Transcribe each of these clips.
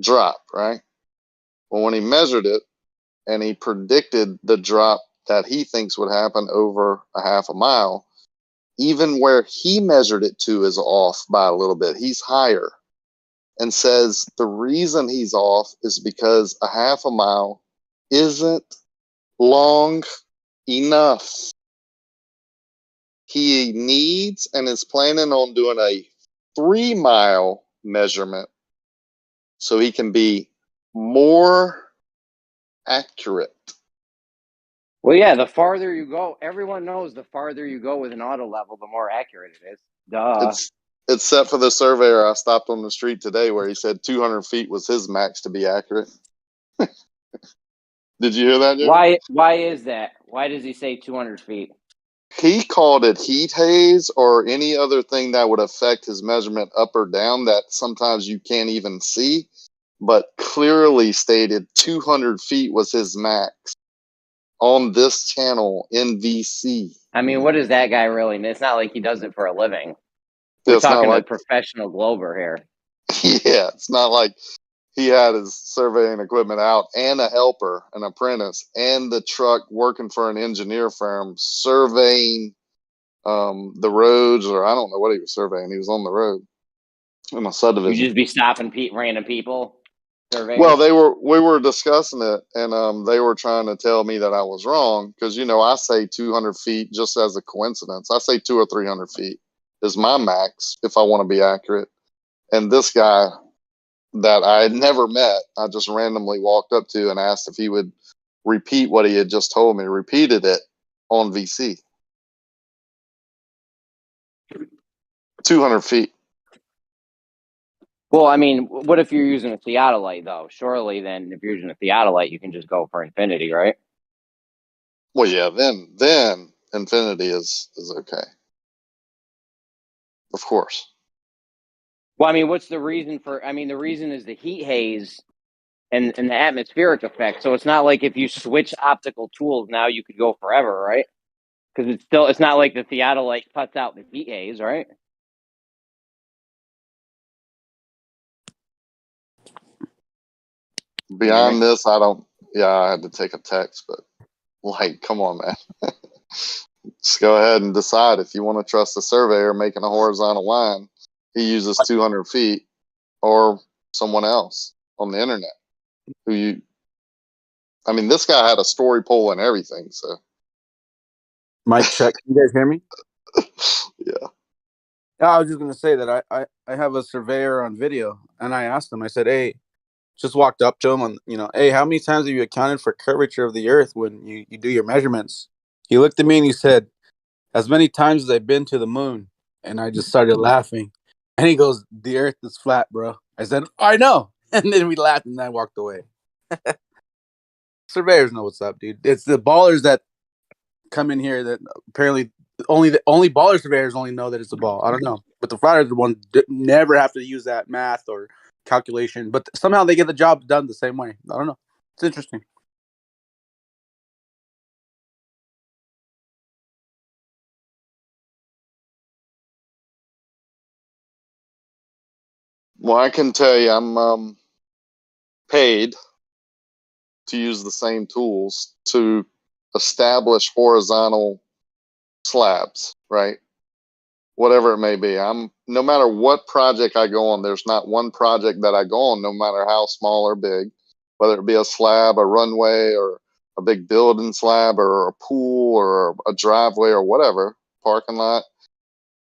drop, right? Well, when he measured it and he predicted the drop that he thinks would happen over a half a mile, even where he measured it to is off by a little bit. He's higher, and says the reason he's off is because a half a mile isn't long enough. He needs and is planning on doing a 3-mile measurement so he can be more accurate. Well, yeah, the farther you go, everyone knows the farther you go with an auto level, the more accurate it is. Duh. It's except for the surveyor I stopped on the street today where he said 200 feet was his max to be accurate. Did you hear that, Joe? Why is that? Why does he say 200 feet? He called it heat haze or any other thing that would affect his measurement up or down that sometimes you can't even see, but clearly stated 200 feet was his max on this channel in VC. I mean, what does that guy really need? It's not like he does it for a living. We're It's not talking a like, professional glober here. yeah, it's not like he had his surveying equipment out and a helper, an apprentice, and the truck working for an engineer firm surveying the roads, or I don't know what he was surveying. He was on the road in a You subdivision. just be stopping random people, Well, surveyors. we were discussing it, and they were trying to tell me that I was wrong because I say 200 feet just as a coincidence. I say 200 or 300 feet is my max if I want to be accurate. And this guy that I had never met, I just randomly walked up to and asked if he would repeat what he had just told me. Repeated it on VC. 200 feet. Well, I mean, what if you're using a theodolite, though? Surely, then, if you're using a theodolite, you can just go for infinity, right? Well, yeah, then infinity is okay. Of course. Well, I mean, what's the reason for? I mean, the reason is the heat haze and the atmospheric effect. So it's not like if you switch optical tools now, you could go forever, right? Because it's not like the theodolite cuts out the heat haze, right? Can you hear me? Beyond this, I don't. Yeah, I had to take a text, but like, come on, man. Just go ahead and decide if you want to trust the surveyor making a horizontal line. He uses 200 feet, or someone else on the internet who you. I mean, this guy had a story pole and everything. So, Mic check. Can you guys hear me? yeah. I was just gonna say that I have a surveyor on video, and I asked him. I said, "Hey," just walked up to him on, "Hey, how many times have you accounted for curvature of the Earth when you do your measurements?" He looked at me and he said, "As many times as I've been to the moon." And I just started laughing. And he goes, "The Earth is flat, bro." I said, "I know." And then we laughed, and I walked away. Surveyors know what's up, dude. It's the ballers that come in here that apparently the only baller surveyors only know that it's a ball. I don't know, but the flat earther one never have to use that math or calculation, but somehow they get the job done the same way. I don't know. It's interesting. Well, I can tell you, I'm paid to use the same tools to establish horizontal slabs, right? Whatever it may be. I'm no matter what project I go on, there's not one project that I go on, no matter how small or big, whether it be a slab, a runway, or a big building slab, or a pool, or a driveway, or whatever, parking lot.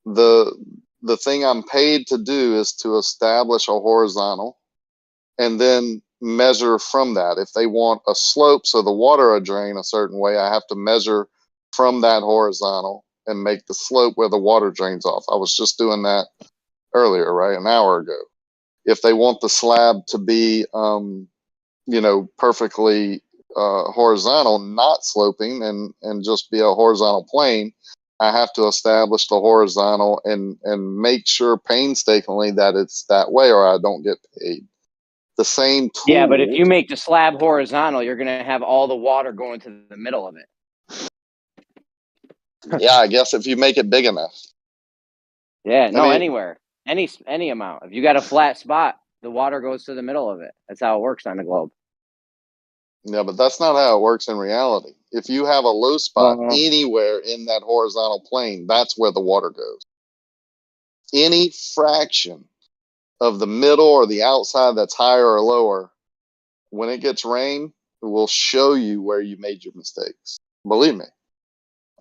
The the thing I'm paid to do is to establish a horizontal and then measure from that. If they want a slope so the water will drain a certain way, I have to measure from that horizontal and make the slope where the water drains off. I was just doing that earlier, right? An hour ago. If they want the slab to be, perfectly horizontal, not sloping, and just be a horizontal plane, I have to establish the horizontal and make sure painstakingly that it's that way, or I don't get paid. The same Yeah, but if tool. you make the slab horizontal, you're going to have all the water going to the middle of it. Yeah, I guess if you make it big enough. Yeah, no, I mean, anywhere, any amount. If you got a flat spot, the water goes to the middle of it. That's how it works on the globe. Yeah, but that's not how it works in reality. If you have a low spot Well, anywhere in that horizontal plane, that's where the water goes. Any fraction of the middle or the outside that's higher or lower, when it gets rain, it will show you where you made your mistakes. Believe me,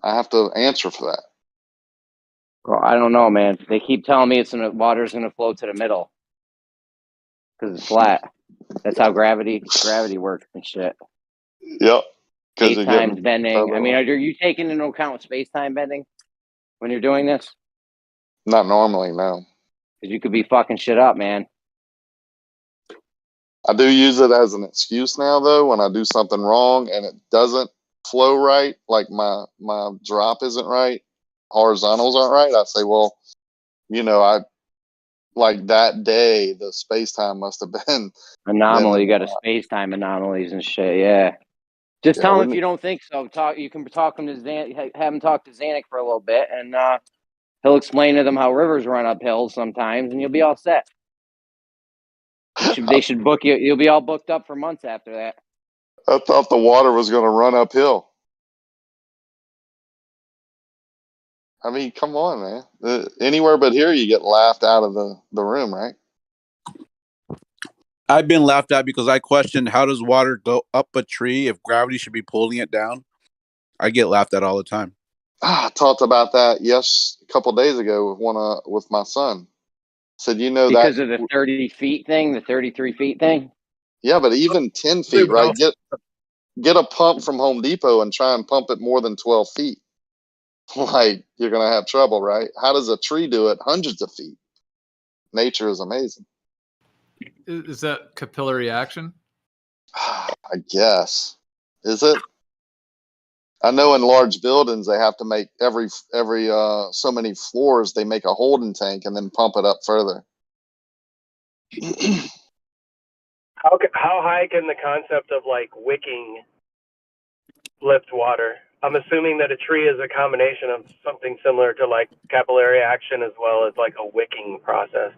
I have to answer for that. well, I don't know, man. They keep telling me water's gonna flow to the middle because it's flat. That's how gravity works and shit. Yep. Because Space you're getting time's bending. I mean, further. are you taking into account space time bending when you're doing this? Not normally, no. Because you could be fucking shit up, man. I do use it as an excuse now, though, when I do something wrong and it doesn't flow right, like my drop isn't right, horizontals aren't right. I say, well, I like that day the space time must have been Anomaly. You bending. got a space time anomalies and shit. Yeah. Just Yeah, tell we him if you don't think so. You can talk him to have him talk to Zanuck for a little bit, and he'll explain to them how rivers run up hills sometimes, and you'll be all set. They should book you. You'll be all booked up for months after that. I thought the water was going to run uphill. I mean, come on, man. Anywhere but here, you get laughed out of the room, right? I've been laughed at because I questioned how does water go up a tree if gravity should be pulling it down. I get laughed at all the time. I talked about that a couple days ago with my son. Said, Because that of the 30 feet thing, the 33 feet thing. yeah, but even 10 feet, right? Get a pump from Home Depot and try and pump it more than 12 feet. Like, you're going to have trouble, right? How does a tree do it hundreds of feet? Nature is amazing. Is that capillary action? I guess. Is it? I know in large buildings they have to make every so many floors they make a holding tank and then pump it up further. How high can the concept of like wicking lift water? I'm assuming that a tree is a combination of something similar to like capillary action as well as like a wicking process.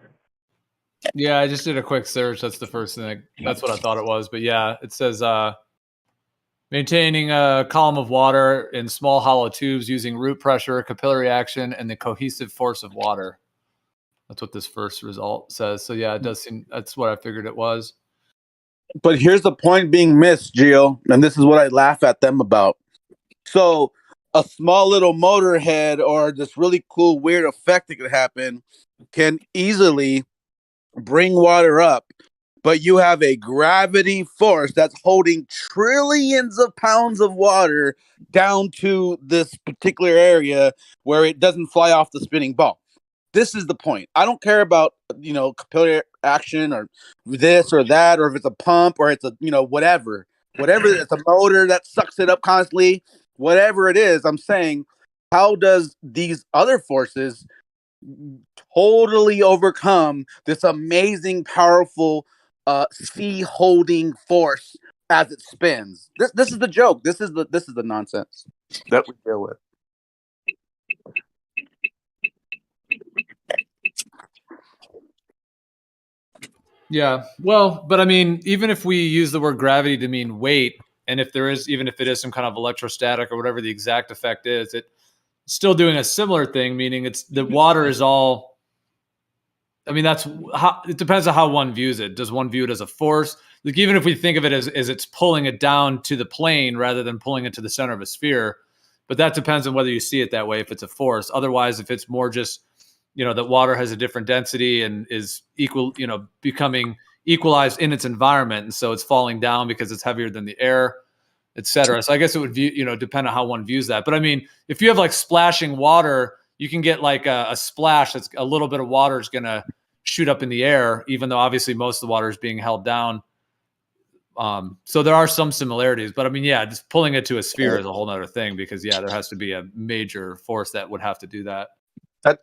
Yeah, I just did a quick search. That's the first thing. That's what I thought it was. But yeah, it says maintaining a column of water in small hollow tubes using root pressure, capillary action, and the cohesive force of water. That's what this first result says. So yeah, it does seem that's what I figured it was. But here's the point being missed, Gio, and this is what I laugh at them about. So a small little motor head or this really cool weird effect that could happen can easily bring water up, but you have a gravity force that's holding trillions of pounds of water down to this particular area where it doesn't fly off the spinning ball. This is the point. I don't care about, capillary action or this or that, or if it's a pump or it's a, whatever. Whatever, it's a motor that sucks it up constantly. Whatever it is, I'm saying, how does these other forces totally overcome this amazing, powerful sea holding force as it spins? This is the joke. This is the nonsense that we deal with. Yeah. Well, but I mean, even if we use the word gravity to mean weight, and even if it is some kind of electrostatic or whatever the exact effect is, it's still doing a similar thing, meaning it's the water is all. I mean, that's how it depends on how one views it. Does one view it as a force? Like, even if we think of it as it's pulling it down to the plane rather than pulling it to the center of a sphere, but that depends on whether you see it that way, if it's a force. Otherwise, if it's more just, that water has a different density and is equal, becoming equalized in its environment. And so it's falling down because it's heavier than the air, et cetera. So I guess it would depend on how one views that. But I mean, if you have like splashing water, you can get like a splash that's a little bit of water is going to shoot up in the air, even though obviously most of the water is being held down. So there are some similarities, but I mean, yeah, just pulling it to a sphere is a whole other thing because there has to be a major force that would have to do that.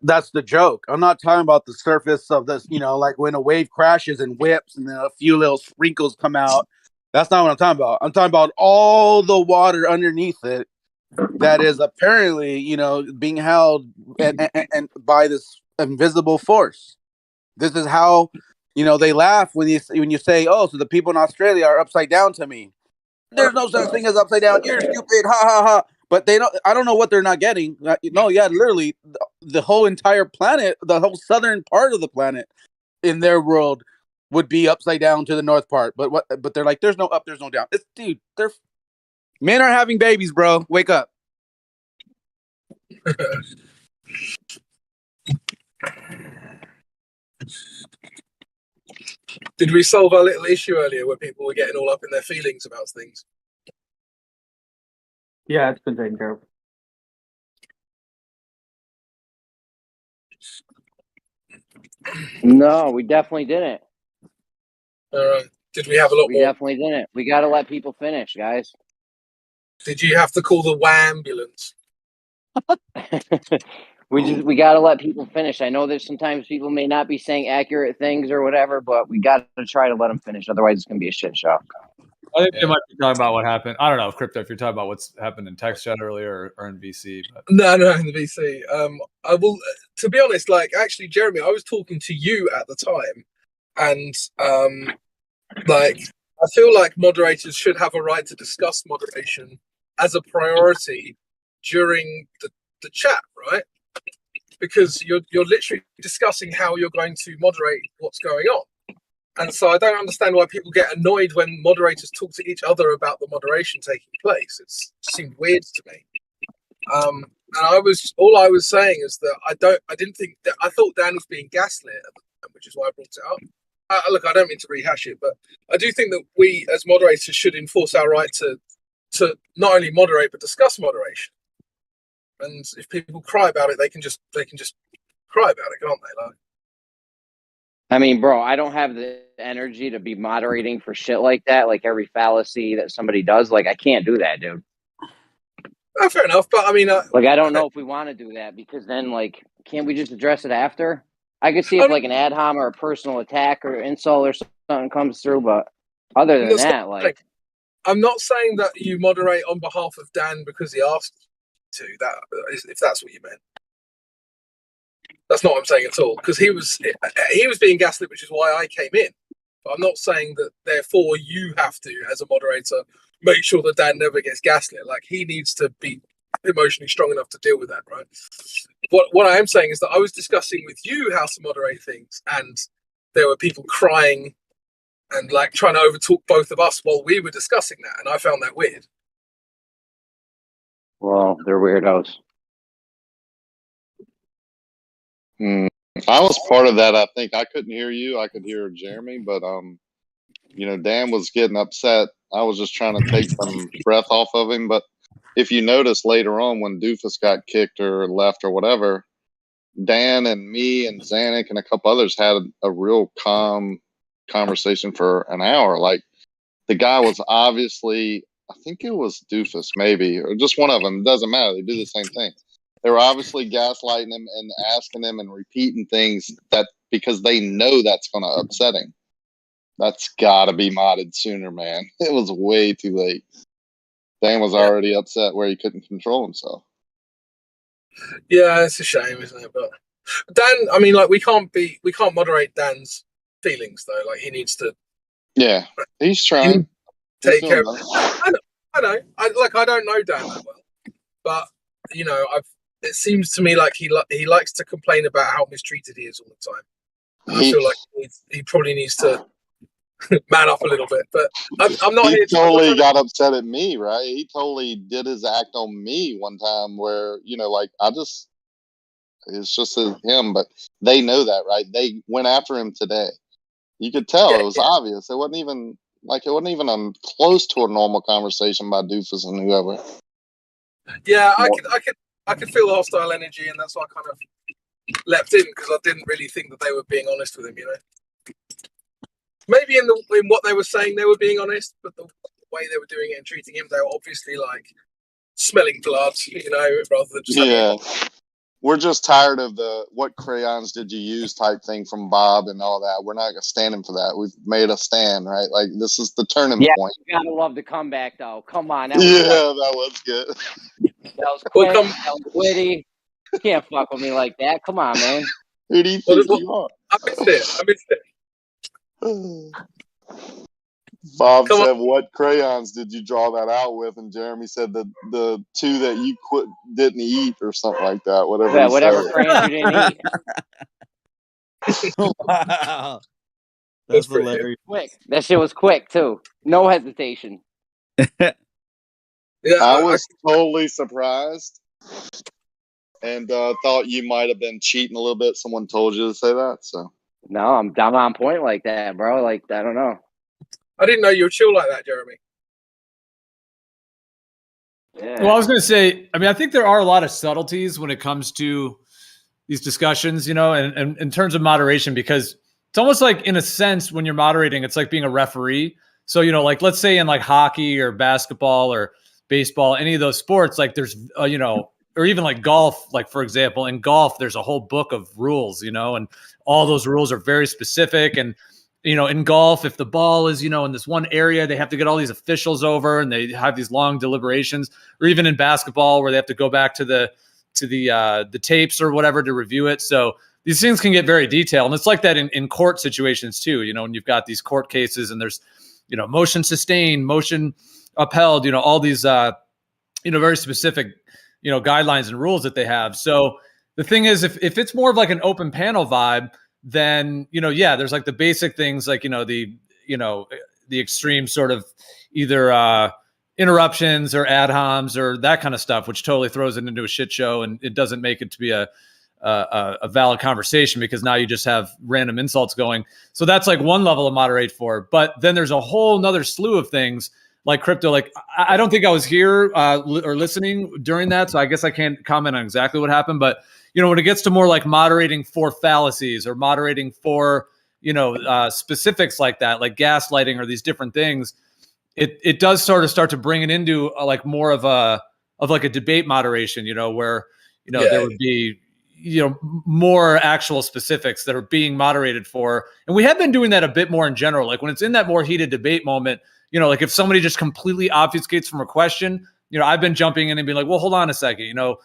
That's the joke. I'm not talking about the surface of this, like when a wave crashes and whips and then a few little sprinkles come out. That's not what I'm talking about. I'm talking about all the water underneath it that is apparently, being held and by this invisible force. This is how you know, they laugh when you say, "Oh, so the people in Australia are upside down to me." There's no such thing as upside down. You're stupid. Ha ha ha. But they don't. I don't know what they're not getting. No, yeah, literally, the whole entire planet, the whole southern part of the planet, in their world, would be upside down to the north part. But what? But they're like, there's no up, there's no down. Dude, men are having babies, bro. Wake up. Did we solve our little issue earlier where people were getting all up in their feelings about things? Yeah, it's been taken care of. No, we definitely didn't. All right. Did we have a lot We more? definitely didn't. We got to let people finish, guys. Did you have to call the WAMbulance? we got to let people finish. I know that sometimes people may not be saying accurate things or whatever, but we got to try to let them finish. Otherwise, it's going to be a shit show. I think they might be talking about what happened. I don't know, Crypto, if you're talking about what's happened in text chat earlier or in VC. But. No, in the VC. I will. To be honest, like actually, Jeremy, I was talking to you at the time, and like I feel like moderators should have a right to discuss moderation as a priority during the chat, right? Because you're literally discussing how you're going to moderate what's going on. And so I don't understand why people get annoyed when moderators talk to each other about the moderation taking place. It seemed weird to me. And all I was saying is that I thought Dan was being gaslit at the time, which is why I brought it up. Look, I don't mean to rehash it, but I do think that we as moderators should enforce our right to not only moderate but discuss moderation. And if people cry about it, they can just cry about it, can't they? Like, I mean, bro, I don't have the energy to be moderating for shit like that, like every fallacy that somebody does. Like, I can't do that, dude. fair enough, but I mean, like, I don't know if we want to do that because then, like, can't we just address it after? I could see if like an ad hom or a personal attack or insult or something comes through, but other than that, like, I'm not saying that you moderate on behalf of Dan because he asked to. That if that's what you meant. That's not what I'm saying at all, because he was being gaslit, which is why I came in. But I'm not saying that therefore you have to, as a moderator, make sure that Dan never gets gaslit. Like, he needs to be emotionally strong enough to deal with that, right? What I am saying is that I was discussing with you how to moderate things, and there were people crying and like trying to overtalk both of us while we were discussing that, and I found that weird. Well, they're weirdos. I was part of that. I think I couldn't hear you. I could hear Jeremy, but you know, Dan was getting upset. I was just trying to take some breath off of him. But if you notice later on when Doofus got kicked or left or whatever, Dan and me and Zanuck and a couple others had a real calm conversation for an hour. Like, the guy was obviously, I think it was Doofus maybe, or just one of them. It doesn't matter. They do the same thing. They were obviously gaslighting him and asking him and repeating things that because they know that's going to upset him. That's got to be modded sooner, man. It was way too late. Dan was already upset where he couldn't control himself. Yeah, it's a shame, isn't it? But Dan, I mean, like, we can't moderate Dan's feelings though. Like, he needs to. Yeah, he's trying. Take care of. I know. I don't know Dan that well, but you know, it seems to me like he likes to complain about how mistreated he is all the time. I feel like he probably needs to man up a little bit. But I'm not. He totally got upset at me, right? He totally did his act on me one time, where you know, like it's just him, but they know that, right? They went after him today. You could tell it was obvious. It wasn't even close to a normal conversation by Doofus and whoever. Yeah, I could feel the hostile energy, and that's why I kind of leapt in, because I didn't really think that they were being honest with him. You know, maybe in what they were saying they were being honest, but the way they were doing it and treating him, they were obviously like smelling blood, you know, rather than just We're just tired of the what crayons did you use type thing from Bob and all that. We're not going to stand him for that. We've made a stand, right? Like, this is the turning point. You gotta love the comeback, though. Come on. That was good. That was quick. That was witty. You can't fuck with me like that. Come on, man. Who do you think you are? I missed it. Bob Come on. said, "What crayons did you draw that out with?" And Jeremy said that the two that you didn't eat or something like that. Whatever. Yeah, he whatever said. crayons you didn't eat. Wow. That's That's pretty good. hilarious. Quick. That shit was quick too. No hesitation. Yeah, I was totally surprised and thought you might have been cheating a little bit. Someone told you to say that, so. No, I'm on point like that, bro. Like, I don't know. I didn't know you were chill like that, Jeremy. Yeah. Well, I was going to say, I mean, I think there are a lot of subtleties when it comes to these discussions, you know, and in terms of moderation, because it's almost like, in a sense, when you're moderating, it's like being a referee. So, you know, like, let's say in like hockey or basketball or baseball, any of those sports, like there's, you know, or even like golf, like, for example, in golf, there's a whole book of rules, you know, and all those rules are very specific. And, you know, in golf, if the ball is, you know, in this one area, they have to get all these officials over and they have these long deliberations. Or even in basketball, where they have to go back to the tapes or whatever to review it. So these things can get very detailed. And it's like that in court situations too, you know, when you've got these court cases and there's, you know, motion sustained, motion upheld, you know, all these, you know, very specific, you know, guidelines and rules that they have. So the thing is, if it's more of like an open panel vibe, then, you know, yeah, there's like the basic things like, you know, the extreme sort of either, interruptions or ad homs or that kind of stuff, which totally throws it into a shit show and it doesn't make it to be a valid conversation because now you just have random insults going. So that's like one level to moderate for. But then there's a whole nother slew of things like crypto. Like I don't think I was here or listening during that, so I guess I can't comment on exactly what happened. But you know, when it gets to more like moderating for fallacies or moderating for, you know, specifics like that, like gaslighting or these different things, it does sort of start to bring it into like more of like a debate moderation, you know, where, you know, there would be, you know, more actual specifics that are being moderated for. And we have been doing that a bit more in general. Like when it's in that more heated debate moment, you know, like if somebody just completely obfuscates from a question, you know, I've been jumping in and being like, well, hold on a second, you know,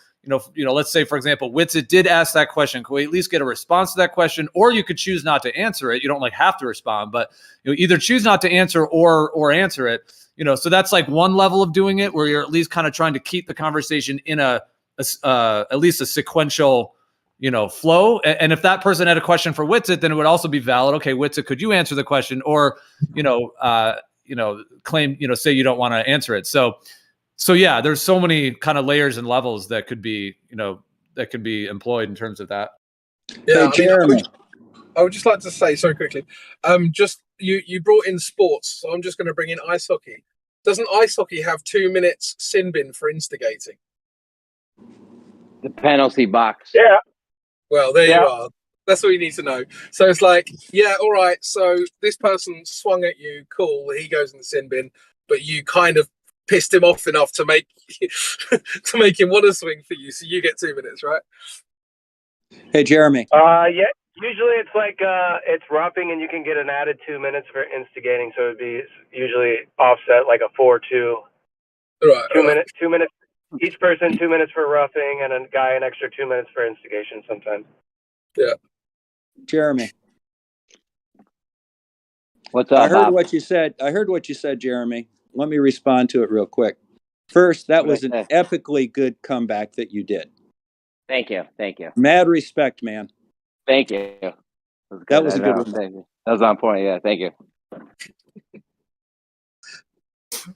let's say, for example, Witsit did ask that question. Can we at least get a response to that question? Or you could choose not to answer it. You don't like have to respond, but you know, either choose not to answer or answer it. You know, so that's like one level of doing it where you're at least kind of trying to keep the conversation in at least a sequential, you know, flow. And if that person had a question for Witsit, then it would also be valid. Okay, Witsit, could you answer the question? Or, claim, say you don't want to answer it. So yeah, there's so many kind of layers and levels that could be, that could be employed in terms of that. Yeah, Hey, Jeremy. I would just like to say so quickly. Just you brought in sports, so I'm just going to bring in ice hockey. Doesn't ice hockey have 2 minutes sin bin for instigating? The penalty box. Yeah. Well, there you are. That's all you need to know. So it's like, yeah, all right. So this person swung at you, cool. He goes in the sin bin, but you kind of pissed him off enough to make to make him want to swing for you. So you get 2 minutes, right? Hey, Jeremy. Yeah. Usually it's like it's roughing, and you can get an added 2 minutes for instigating. So it'd be usually offset like a 4-2. Right. 2 minutes. 2 minutes. Each person 2 minutes for roughing, and a guy an extra 2 minutes for instigation sometimes. Yeah. Jeremy. What's up, I heard Bob? what you said. Jeremy. Let me respond to it real quick. First, that was an epically good comeback that you did. Thank you. Thank you. Mad respect, man. Thank you. That was a good one. Thank you. That was on point. Yeah. Thank you.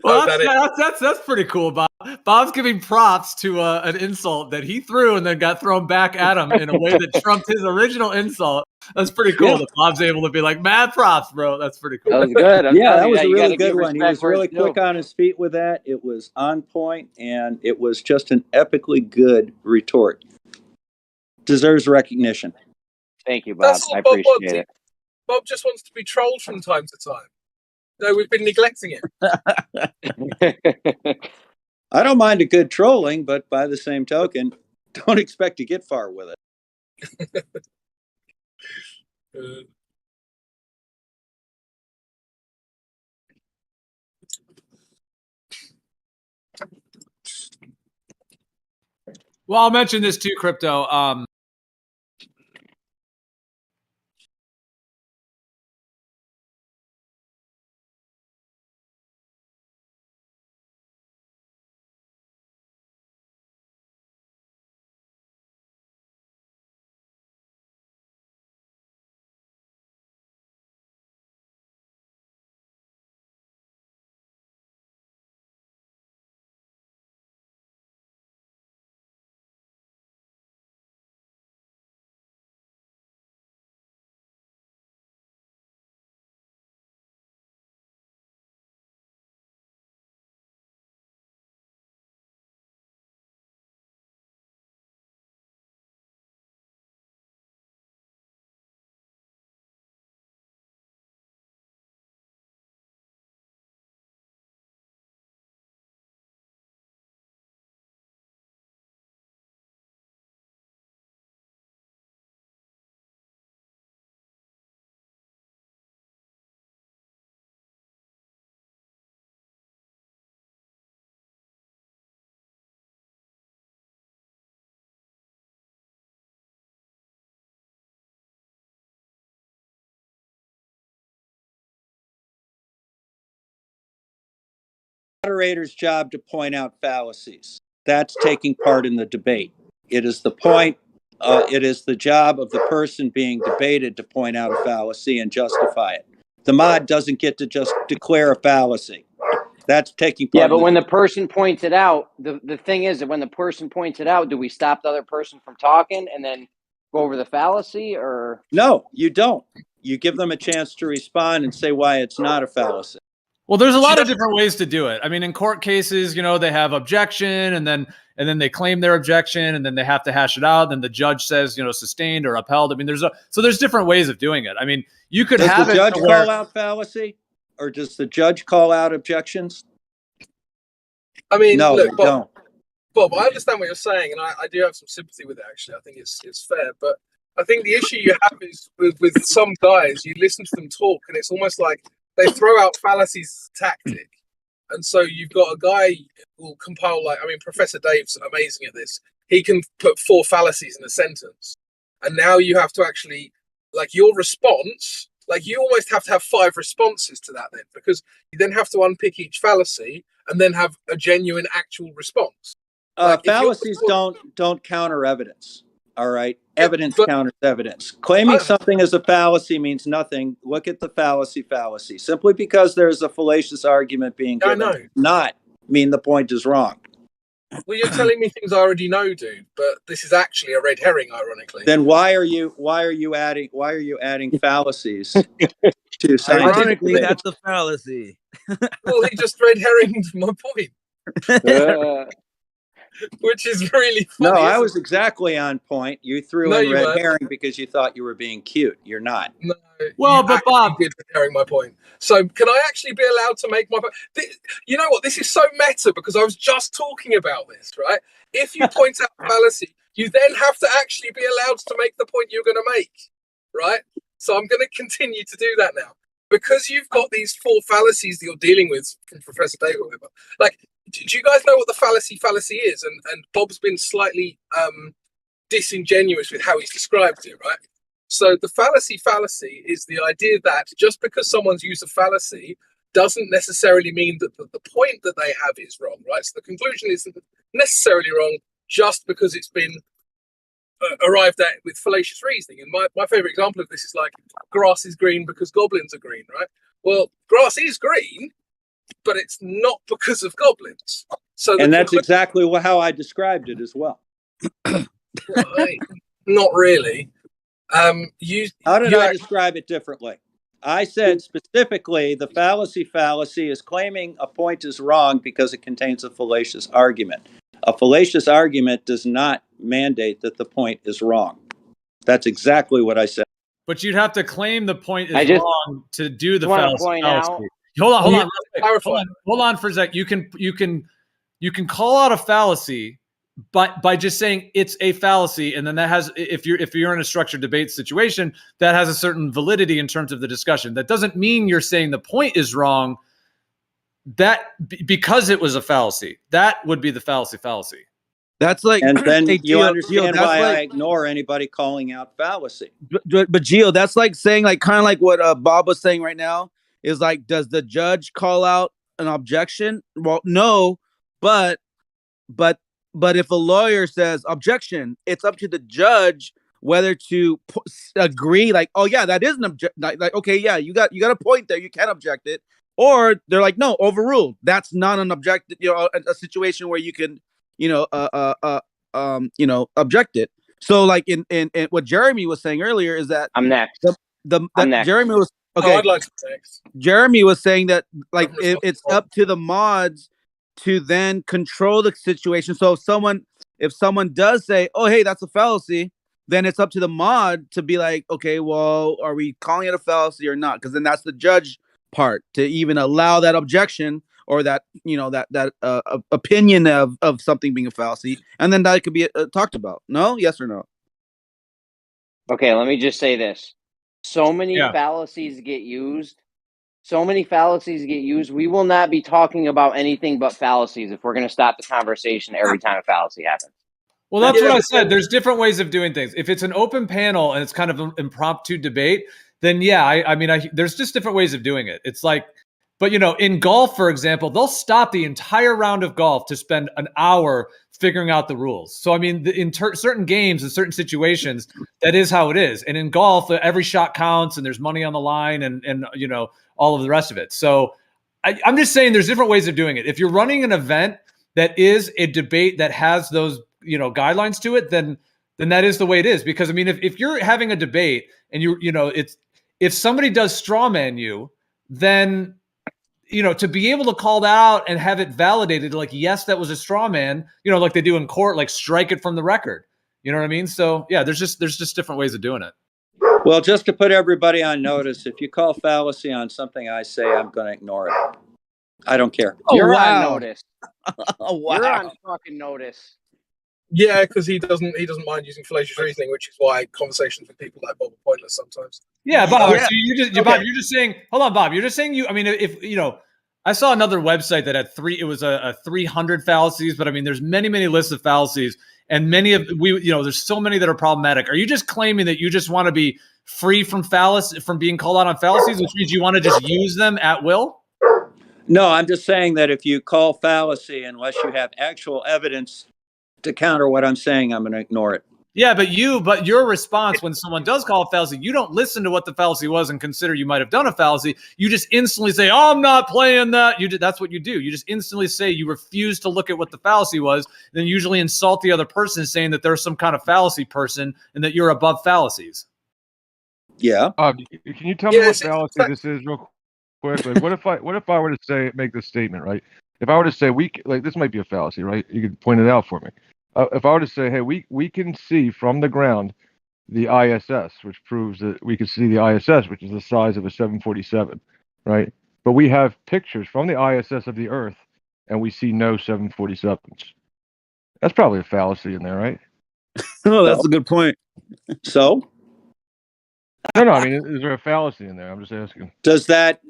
Well, that's pretty cool, Bob. Bob's giving props to an insult that he threw and then got thrown back at him in a way that trumped his original insult. That's pretty cool that Bob's able to be like, mad props, bro. That's pretty cool. That was good. That was a really good one. He was really quick on his feet with that. It was on point, and it was just an epically good retort. Deserves recognition. Thank you, Bob. I appreciate it. Bob just wants to be trolled from time to time. No, we've been neglecting it. I don't mind a good trolling, but by the same token, don't expect to get far with it. Well, I'll mention this too, crypto. moderator's job to point out fallacies. That's taking part in the debate. It is the point. It is the job of the person being debated to point out a fallacy and justify it. The mod doesn't get to just declare a fallacy. That's taking part. Yeah, but when the person points it out, the thing is that when the person points it out, do we stop the other person from talking and then go over the fallacy, or? No, you don't. You give them a chance to respond and say why it's not a fallacy. Well, there's a lot of different ways to do it. I mean, in court cases, you know, they have objection and then they claim their objection and then they have to hash it out. Then the judge says, you know, sustained or upheld. I mean, there's different ways of doing it. I mean, you could have the judge call out fallacy, or does the judge call out objections? I mean, no, look, Bob, I don't. understand what you're saying, and I do have some sympathy with it, actually. I think it's fair, but I think the issue you have is with some guys, you listen to them talk, and it's almost like they throw out fallacies as a tactic. And so you've got a guy who will compile, like, I mean, Professor Dave's amazing at this. He can put 4 fallacies in a sentence. And now you have to actually, like, your response, like, you almost have to have 5 responses to that then, because you then have to unpick each fallacy and then have a genuine actual response. Like, fallacies don't counter evidence. All right. Evidence counters evidence. Claiming something as a fallacy means nothing. Look at the fallacy. Simply because there's a fallacious argument being given does not mean the point is wrong. Well, you're telling me things I already know, dude, but this is actually a red herring, ironically. Then why are you adding fallacies to science? Ironically, that's a fallacy. Well, he just red herringed my point. Which is really funny. No, I was exactly on point. You threw in red herring because you thought you were being cute. You're not. No. Well, but Bob did red herring my point. So can I actually be allowed to make my point? You know what? This is so meta because I was just talking about this, right? If you point out a fallacy, you then have to actually be allowed to make the point you're going to make, right? So I'm going to continue to do that now. Because you've got these 4 fallacies that you're dealing with from Professor Dave or whatever. Like, do you guys know what the fallacy is? And Bob's been slightly disingenuous with how he's described it, right? So the fallacy is the idea that just because someone's used a fallacy doesn't necessarily mean that the point that they have is wrong, right? So the conclusion isn't necessarily wrong just because it's been arrived at with fallacious reasoning. And my favorite example of this is like grass is green because goblins are green, right? Well, grass is green, but it's not because of goblins. So, and that's exactly how I described it as well. Not really. How did I describe it differently? I said specifically the fallacy is claiming a point is wrong because it contains a fallacious argument. A fallacious argument does not mandate that the point is wrong. That's exactly what I said. But you'd have to claim the point is wrong to do the fallacy. Hold on for a sec. You can call out a fallacy, but by just saying it's a fallacy, and then that has, if you're in a structured debate situation, that has a certain validity in terms of the discussion. That doesn't mean you're saying the point is wrong. That because it was a fallacy, that would be the fallacy. That's like, and then you understand why I ignore anybody calling out fallacy. But Gio, that's like saying, like, kind of like what Bob was saying right now is like, does the judge call out an objection? Well, no, but if a lawyer says objection, it's up to the judge whether to agree. Like, oh yeah, that is an objection. Like, okay, yeah, you got a point there. You can't object it. Or they're like, no, overruled. That's not an object, a situation where you can, object it. So like in what Jeremy was saying earlier is that I'm next. Jeremy was okay. I'd like to next. Jeremy was saying that like it's up to the mods to then control the situation. So if someone does say, oh hey, that's a fallacy, then it's up to the mod to be like, okay, well, are we calling it a fallacy or not? Because then that's the judge part to even allow that objection or that opinion of something being a fallacy, and then that could be talked about. No, yes or no? Okay, let me just say this: so many fallacies get used. We will not be talking about anything but fallacies if we're going to stop the conversation every time a fallacy happens. Well, that's what I said. There's different ways of doing things. If it's an open panel and it's kind of an impromptu debate, then yeah, I mean, there's just different ways of doing it. It's like But, in golf, for example, they'll stop the entire round of golf to spend an hour figuring out the rules. So, I mean, in certain games, in certain situations, that is how it is. And in golf, every shot counts and there's money on the line and all of the rest of it. So I'm just saying there's different ways of doing it. If you're running an event that is a debate that has those, guidelines to it, then that is the way it is. Because, I mean, if you're having a debate and if somebody does straw man you, then to be able to call that out and have it validated, like, yes, that was a straw man, like they do in court, like strike it from the record. You know what I mean? So yeah, there's just different ways of doing it. Well, just to put everybody on notice, if you call fallacy on something I say, I'm going to ignore it. I don't care. You're wow. on notice. Oh, wow. You're on fucking notice. Yeah, because he doesn't mind using fallacious reasoning, which is why conversations with people like Bob are pointless sometimes. Yeah, Bob. Yeah. So Bob, you're just saying. Hold on, Bob. You're just saying I mean, if I saw another website that had it was a 300 fallacies, but I mean, there's many lists of fallacies, and many of there's so many that are problematic. Are you just claiming that you just want to be free from being called out on fallacies, which means you want to just use them at will? No, I'm just saying that if you call fallacy, unless you have actual evidence to counter what I'm saying, I'm going to ignore it. Yeah, but your response when someone does call a fallacy, you don't listen to what the fallacy was and consider you might have done a fallacy. You just instantly say, "Oh, I'm not playing that." That's what you do. You just instantly say you refuse to look at what the fallacy was, then usually insult the other person, saying that they're some kind of fallacy person and that you're above fallacies. Yeah. Can you tell me what fallacy this is real quick? Like, what if I were to make this statement, right? If I were to say this might be a fallacy, right? You could point it out for me. If I were to say, hey, we can see from the ground the ISS, which proves that we can see the ISS, which is the size of a 747, right? But we have pictures from the ISS of the Earth, and we see no 747s. That's probably a fallacy in there, right? Oh, that's a good point. So? No. I mean, is there a fallacy in there? I'm just asking. Does that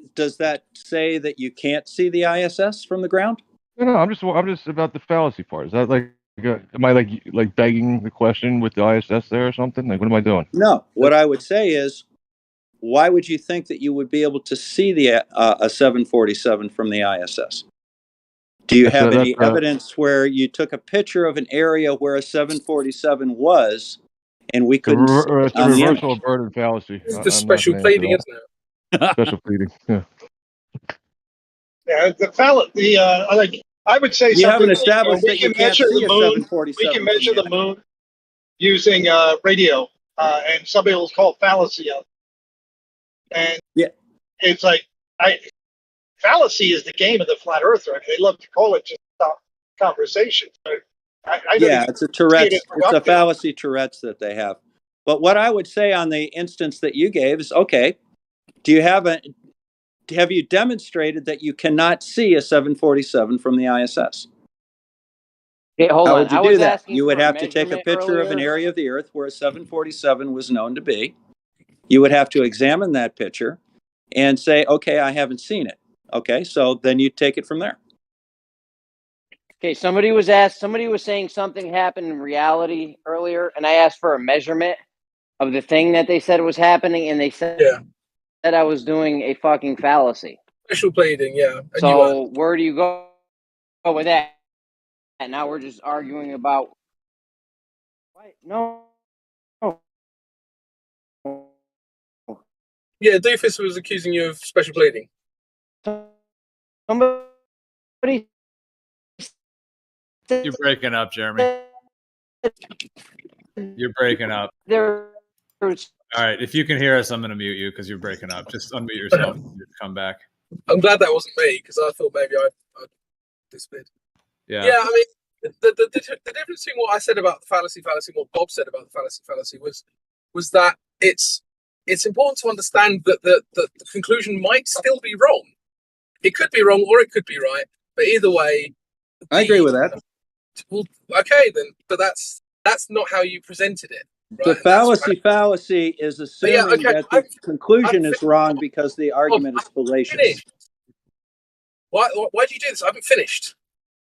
say that you can't see the ISS from the ground? No. I'm just about the fallacy part. Is that like? Am I like begging the question with the ISS there or something? Like, what am I doing? No. What I would say is, why would you think that you would be able to see the a 747 from the ISS? Do you have any evidence where you took a picture of an area where a 747 was, and we couldn't see it on the reversal of burden fallacy. It's the special pleading, isn't it? Special pleading. Yeah. Yeah, I would say you haven't something. Established that you can't see a 747. We can measure the moon using radio, and somebody will call fallacy on it. And yeah, it's like fallacy is the game of the flat earther. I mean, they love to call it just conversation. It's a Tourette's. It's a fallacy Tourette's that they have. But what I would say on the instance that you gave is, okay, have you demonstrated that you cannot see a 747 from the ISS? Okay, hold How on. would you do that? You would have to take a picture of an area of the Earth where a 747 was known to be. You would have to examine that picture and say, okay, I haven't seen it. Okay, so then you take it from there. Okay, somebody was saying something happened in reality earlier, and I asked for a measurement of the thing that they said was happening, and they said that I was doing a fucking fallacy. Special pleading, yeah. And so where do you go with that? And now we're just arguing about what? No. Yeah, Doofus was accusing you of special pleading. Somebody. You're breaking up, Jeremy. You're breaking up. All right, if you can hear us, I'm going to mute you because you're breaking up. Just unmute yourself and come back. I'm glad that wasn't me because I thought maybe I disappeared. Yeah. Yeah, I mean, the difference between what I said about the fallacy, and what Bob said about the fallacy was that it's important to understand that the conclusion might still be wrong. It could be wrong or it could be right, but either way, I agree with that. Well, okay then, but that's not how you presented it. Right? The fallacy is assuming that the conclusion is wrong because the argument is fallacious. Why do you do this? I haven't finished.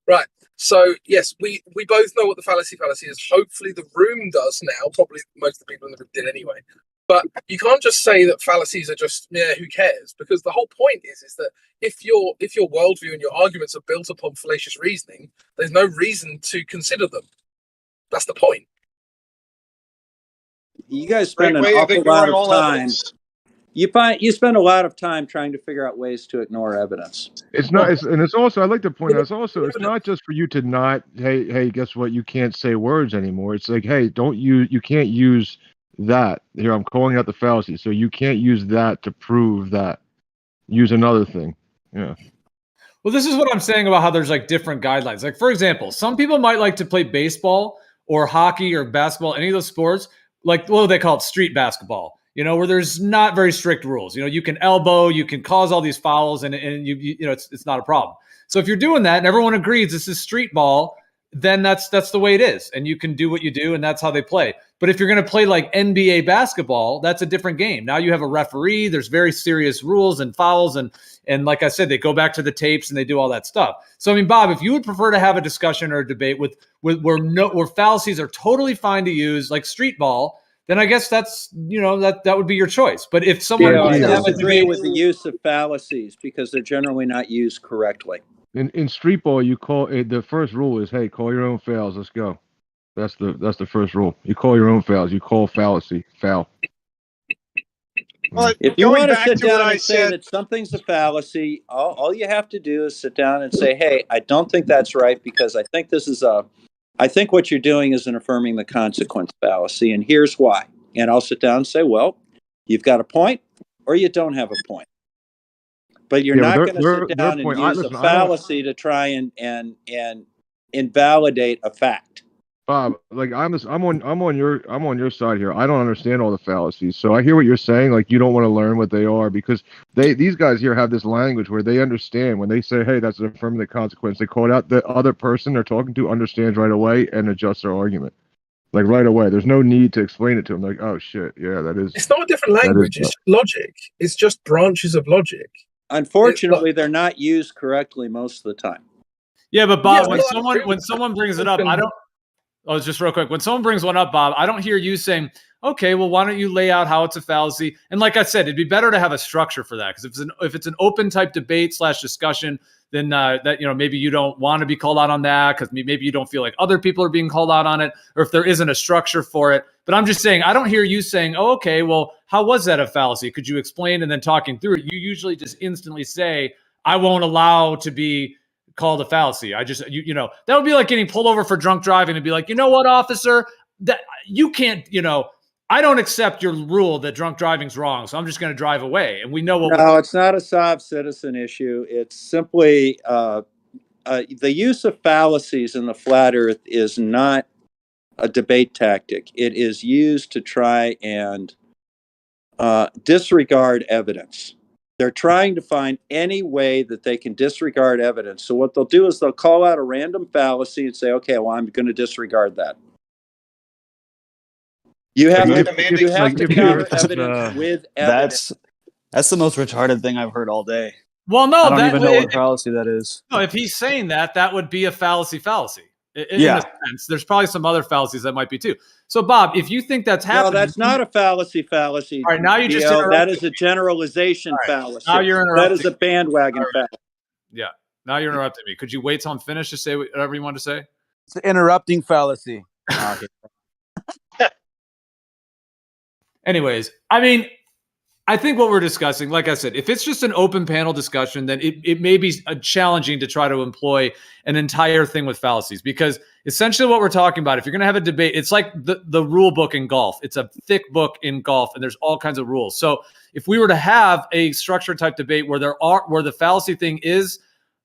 Right. So yes, we both know what the fallacy is. Hopefully the room does now. Probably most of the people in the room did anyway. But you can't just say that fallacies are just who cares? Because the whole point is that if your worldview and your arguments are built upon fallacious reasoning, there's no reason to consider them. That's the point. You guys spend an Great way of awful lot ignoring of all time. evidence. You spend a lot of time trying to figure out ways to ignore evidence. It's not, and it's also, I'd like to point out, it's not just for you to not, hey, guess what? You can't say words anymore. It's like, hey, you can't use that. Here, I'm calling out the fallacy. So you can't use that to prove that. Use another thing. Yeah. Well, this is what I'm saying about how there's like different guidelines. Like, for example, some people might like to play baseball or hockey or basketball, any of those sports, like, what do they call it? Street basketball, where there's not very strict rules. You can elbow, you can cause all these fouls, and it's not a problem. So if you're doing that and everyone agrees this is street ball, then that's the way it is. And you can do what you do, and that's how they play. But if you're going to play like NBA basketball, that's a different game. Now you have a referee, there's very serious rules and fouls, and like I said, they go back to the tapes and they do all that stuff. So, I mean, Bob, if you would prefer to have a discussion or a debate where fallacies are totally fine to use, like street ball, then I guess that's, that would be your choice. But if someone wants to have a disagree debate with the use of fallacies because they're generally not used correctly. In street ball, you call it, the first rule is, hey, call your own fouls. Let's go. That's the first rule. You call your own fouls. You call fallacy foul. But If you going want to back sit to what down I and say said, that something's a fallacy, all you have to do is sit down and say, hey, I don't think that's right because I think what you're doing is an affirming the consequence fallacy, and here's why. And I'll sit down and say, well, you've got a point or you don't have a point. But you're not going to sit down and use a fallacy to try and invalidate a fact. Bob, like I'm on your side here. I don't understand all the fallacies, so I hear what you're saying. Like you don't want to learn what they are because these guys here have this language where they understand when they say, "Hey, that's an affirmative consequence." They call it out. The other person they're talking to understands right away and adjusts their argument, like right away. There's no need to explain it to them. Like, oh shit, yeah, that is. It's not a different language. It's logic. It's just branches of logic. Unfortunately, they're not used correctly most of the time. Yeah, but Bob, when someone brings it up, I don't. Oh, just real quick. When someone brings one up, Bob, I don't hear you saying, okay, well, why don't you lay out how it's a fallacy? And like I said, it'd be better to have a structure for that. Because if it's an open type debate / discussion, then that, maybe you don't want to be called out on that because maybe you don't feel like other people are being called out on it, or if there isn't a structure for it. But I'm just saying, I don't hear you saying, oh, okay, well, how was that a fallacy? Could you explain? And then talking through it, you usually just instantly say, I won't allow to be called a fallacy. I just, that would be like getting pulled over for drunk driving and be like, you know what, officer, that you can't, I don't accept your rule that drunk driving's wrong, so I'm just going to drive away. And we know what. No, it's not a soft citizen issue. It's simply the use of fallacies in the flat earth is not a debate tactic. It is used to try and disregard evidence. They're trying to find any way that they can disregard evidence. So what they'll do is they'll call out a random fallacy and say, okay, well, I'm going to disregard that. You have to counter evidence with evidence. That's the most retarded thing I've heard all day. Well, no, I don't even know what fallacy that is. No, if he's saying that would be a fallacy. In a sense, there's probably some other fallacies that might be too. So, Bob, if you think that's happening, no, that's not a fallacy. All right, now you just that is a generalization fallacy. Now you're interrupting. That is a bandwagon fallacy. Yeah. Now you're interrupting me. Could you wait till I'm finished to say whatever you want to say? It's an interrupting fallacy. Anyways, I mean, I think what we're discussing, like I said, if it's just an open panel discussion, then it may be challenging to try to employ an entire thing with fallacies, because essentially what we're talking about, if you're going to have a debate, it's like the rule book in golf. It's a thick book in golf, and there's all kinds of rules. So if we were to have a structured type debate where the fallacy thing is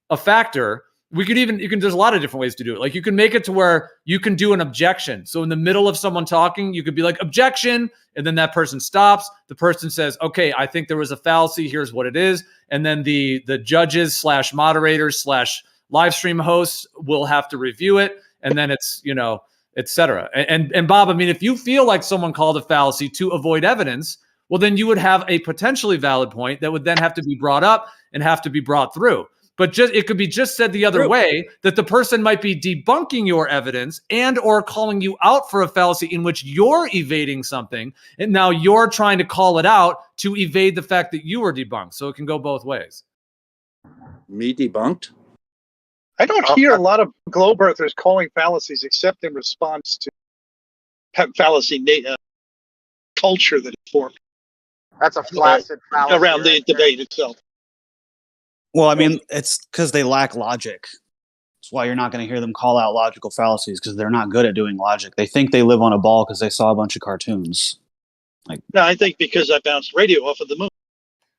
a factor, there's a lot of different ways to do it. Like you can make it to where you can do an objection. So in the middle of someone talking, you could be like, objection. And then that person stops. The person says, okay, I think there was a fallacy. Here's what it is. And then the judges / moderators / live stream hosts will have to review it. And then it's, et cetera. And Bob, I mean, if you feel like someone called a fallacy to avoid evidence, well, then you would have a potentially valid point that would then have to be brought up and have to be brought through. But it could be just said the other way, that the person might be debunking your evidence and or calling you out for a fallacy in which you're evading something, and now you're trying to call it out to evade the fact that you were debunked. So it can go both ways. Me debunked? I don't hear a lot of globe earthers calling fallacies except in response to fallacy culture that is formed. That's a flaccid fallacy around the debate itself. Well, I mean, it's because they lack logic. That's why you're not going to hear them call out logical fallacies, because they're not good at doing logic. They think they live on a ball because they saw a bunch of cartoons. No, I think because I bounced radio off of the moon.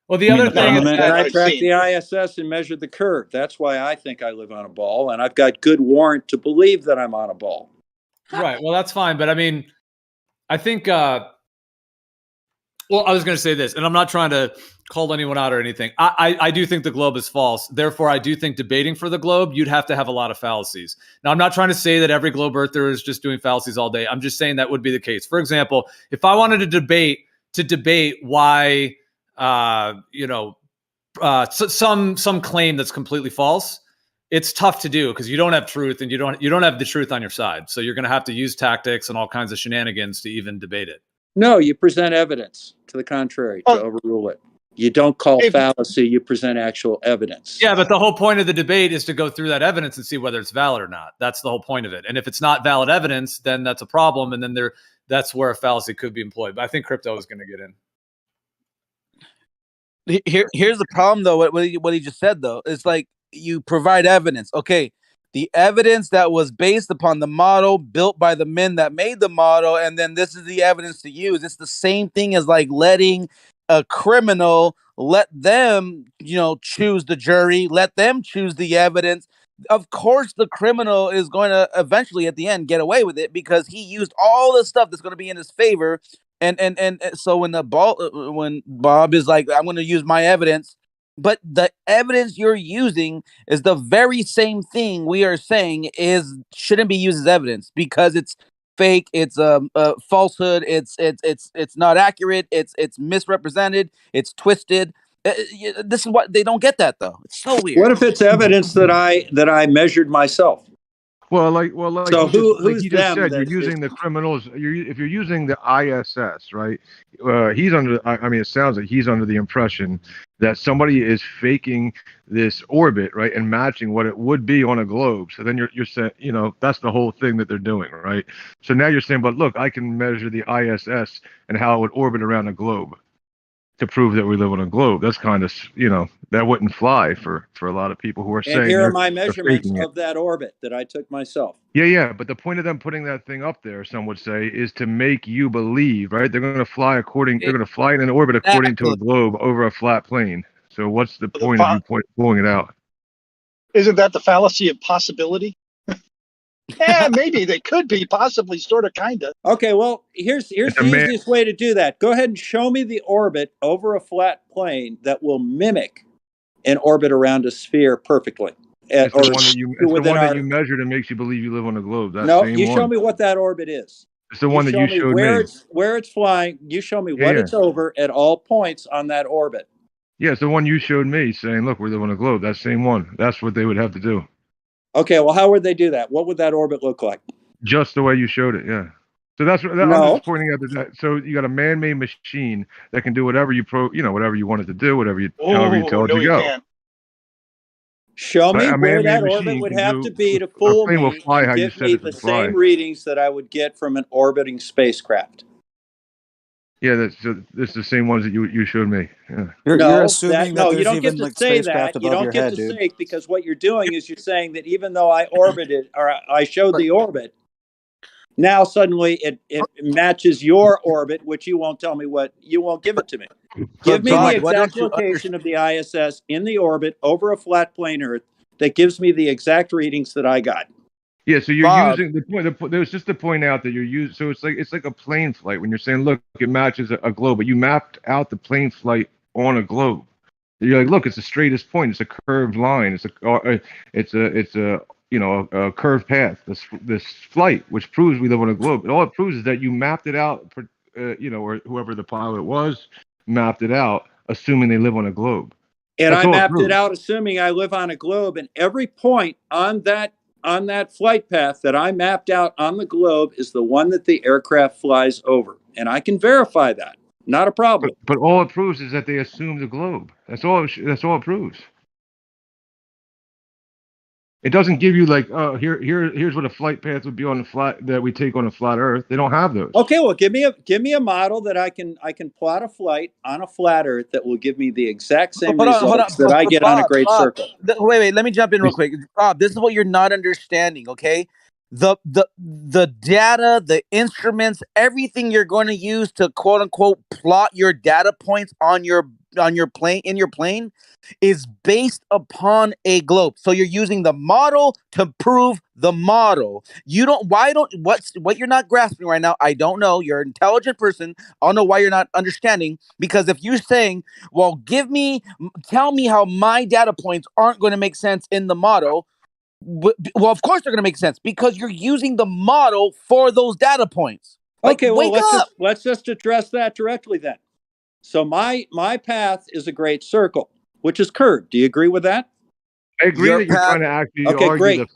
Well, the other thing is that I tracked the ISS and measured the curve. That's why I think I live on a ball, and I've got good warrant to believe that I'm on a ball. Right. Well, that's fine. But I mean, I think, well, I was going to say this, and I'm not trying to call anyone out or anything. I do think the globe is false. Therefore, I do think debating for the globe, you'd have to have a lot of fallacies. Now, I'm not trying to say that every globe earther is just doing fallacies all day. I'm just saying that would be the case. For example, if I wanted to debate why, some claim that's completely false, it's tough to do because you don't have truth and you don't have the truth on your side. So you're going to have to use tactics and all kinds of shenanigans to even debate it. No, you present evidence to the contrary to overrule it. You don't call fallacy, you present actual evidence. Yeah, but the whole point of the debate is to go through that evidence and see whether it's valid or not. That's the whole point of it. And if it's not valid evidence, then that's a problem. And then that's where a fallacy could be employed. But I think crypto is going to get in. Here's the problem, though. What he just said, though, is like you provide evidence. Okay, the evidence that was based upon the model built by the men that made the model, and then this is the evidence to use. It's the same thing as like letting a criminal, let them, choose the jury, let them choose the evidence. Of course, the criminal is going to eventually, at the end, get away with it because he used all the stuff that's going to be in his favor. And so when Bob is like, I'm going to use my evidence, but the evidence you're using is the very same thing we are saying shouldn't be used as evidence because it's fake, it's a falsehood, it's not accurate, it's misrepresented, it's twisted. This is what they don't get that though. It's so weird. What if it's evidence that I measured myself? Well, so who's you just said, you're using the criminals. If you're using the ISS, right? He's under. I mean, it sounds like he's under the impression that somebody is faking this orbit, right, and matching what it would be on a globe. So then you're saying, that's the whole thing that they're doing, right? So now you're saying, but look, I can measure the ISS and how it would orbit around a globe to prove that we live on a globe. That's kind of, that wouldn't fly for a lot of people who are saying. And here are my measurements of that orbit that I took myself. Yeah. But the point of them putting that thing up there, some would say, is to make you believe, right? They're going to fly they're going to fly in an orbit according to a globe over a flat plane. So what's the point of you pulling it out? Isn't that the fallacy of possibility? Yeah, maybe they could be, possibly, sort of, kind of. Okay, well, here's the easiest way to do that. Go ahead and show me the orbit over a flat plane that will mimic an orbit around a sphere perfectly. It's the one that you measured and makes you believe you live on a globe. Show me what that orbit is. It's the one that you showed me. Where it's flying. You show me what it's over at all points on that orbit. Yeah, it's the one you showed me saying, look, we live on a globe. That same one. That's what they would have to do. Okay, well, how would they do that? What would that orbit look like? Just the way you showed it, yeah. So I'm just pointing out that. So you got a man-made machine that can do whatever whatever you want it to do, however you tell it to go. Can't. Show me where that orbit would have to be to fool me and give me the same readings that I would get from an orbiting spacecraft. Yeah, this is the same ones that you showed me. Yeah. You're assuming that you don't get to say that. You don't get to say it because what you're doing is you're saying that even though I orbited or I showed the orbit, now suddenly it matches your orbit, which you won't tell me you won't give it to me. Give me the exact location of the ISS in the orbit over a flat plane Earth that gives me the exact readings that I got. Yeah, so you're using the point. There's just to point out that you're using. So it's like a plane flight when you're saying, look, it matches a globe, but you mapped out the plane flight on a globe. You're like, look, it's the straightest point. It's a curved line. It's a curved path. This flight, which proves we live on a globe. And all it proves is that you mapped it out for, or whoever the pilot was mapped it out, assuming they live on a globe. And That's I all it mapped it proves. out assuming I live on a globe, and every point on that flight path that I mapped out on the globe is the one that the aircraft flies over. And I can verify that. Not a problem. But all it proves is that they assume the globe. That's all. That's all it proves. It doesn't give you like, oh, here's what a flight path would be on the flat that we take on a flat Earth. They don't have those. Okay, well, give me a model that I can plot a flight on a flat Earth that will give me the exact same Hold on, results that I get on a great Bob. circle. Wait, let me jump in real quick. Bob, this is what you're not understanding, okay? The data, the instruments, everything you're going to use to quote unquote plot your data points on your plane is based upon a globe. So you're using the model to prove the model. What you're not grasping right now, I don't know. You're an intelligent person. I don't know why you're not understanding, because if you're saying, well, tell me how my data points aren't going to make sense in the model. Well, of course they're going to make sense because you're using the model for those data points. Okay, well, wake up. let's just address that directly then. So my path is a great circle, which is curved. Do you agree with that? I agree Your that you're path. trying to actually Okay, argue great. the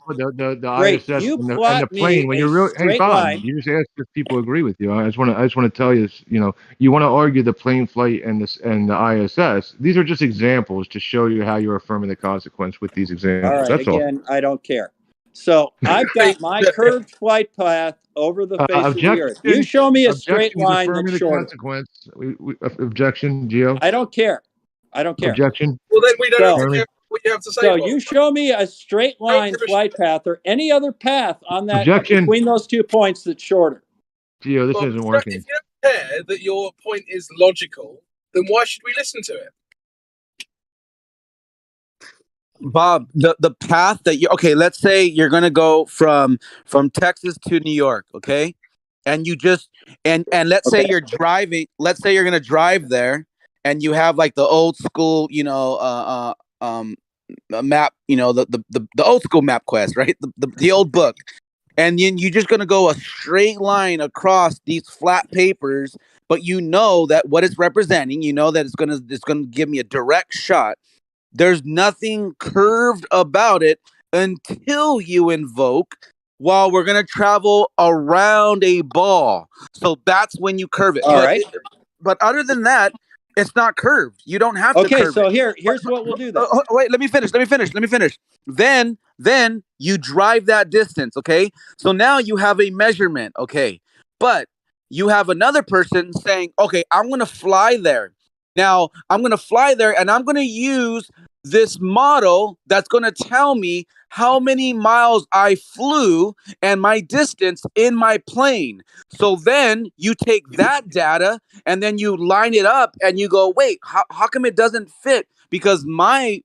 Great. ISS You and the plot plane me when a you're real. Hey straight Bob, line. you just asked if people agree with you. I just want to tell you, you want to argue the plane flight and the ISS. These are just examples to show you how you're affirming the consequence with these examples. All right. That's all. Again, I don't care. So I've got my curved flight path over the face of the Earth. You show me a straight He's line that's affirming the shorter. consequence. Objection, Gio. I don't care. Objection. Well, then we don't have to Chairman. care what you have to say. So Bob. you show me a straight line give a flight path or any other path on that Objection. between those 2 points that's shorter. Gio, this Well, isn't working. if you don't care that your point is logical, then why should we listen to it? Bob, the path that let's say you're going to go from Texas to New York, okay? And you just and let's say you're driving, let's say you're going to drive there and you have like the old school, map, the old school map quest, right? The old book. And then you're just going to go a straight line across these flat papers, but you know that what it's representing, you know that it's going to give me a direct shot. There's nothing curved about it until you invoke, well, we're going to travel around a ball. So that's when you curve it. All right. But other than that, it's not curved. You don't have to curve it. Okay, so here's what we'll do then. Wait, let me finish. Then you drive that distance, okay? So now you have a measurement, okay? But you have another person saying, okay, I'm going to fly there. Now, I'm going to fly there and I'm going to use this model that's going to tell me how many miles I flew and my distance in my plane. So then you take that data and then you line it up and you go, wait, how come it doesn't fit? Because my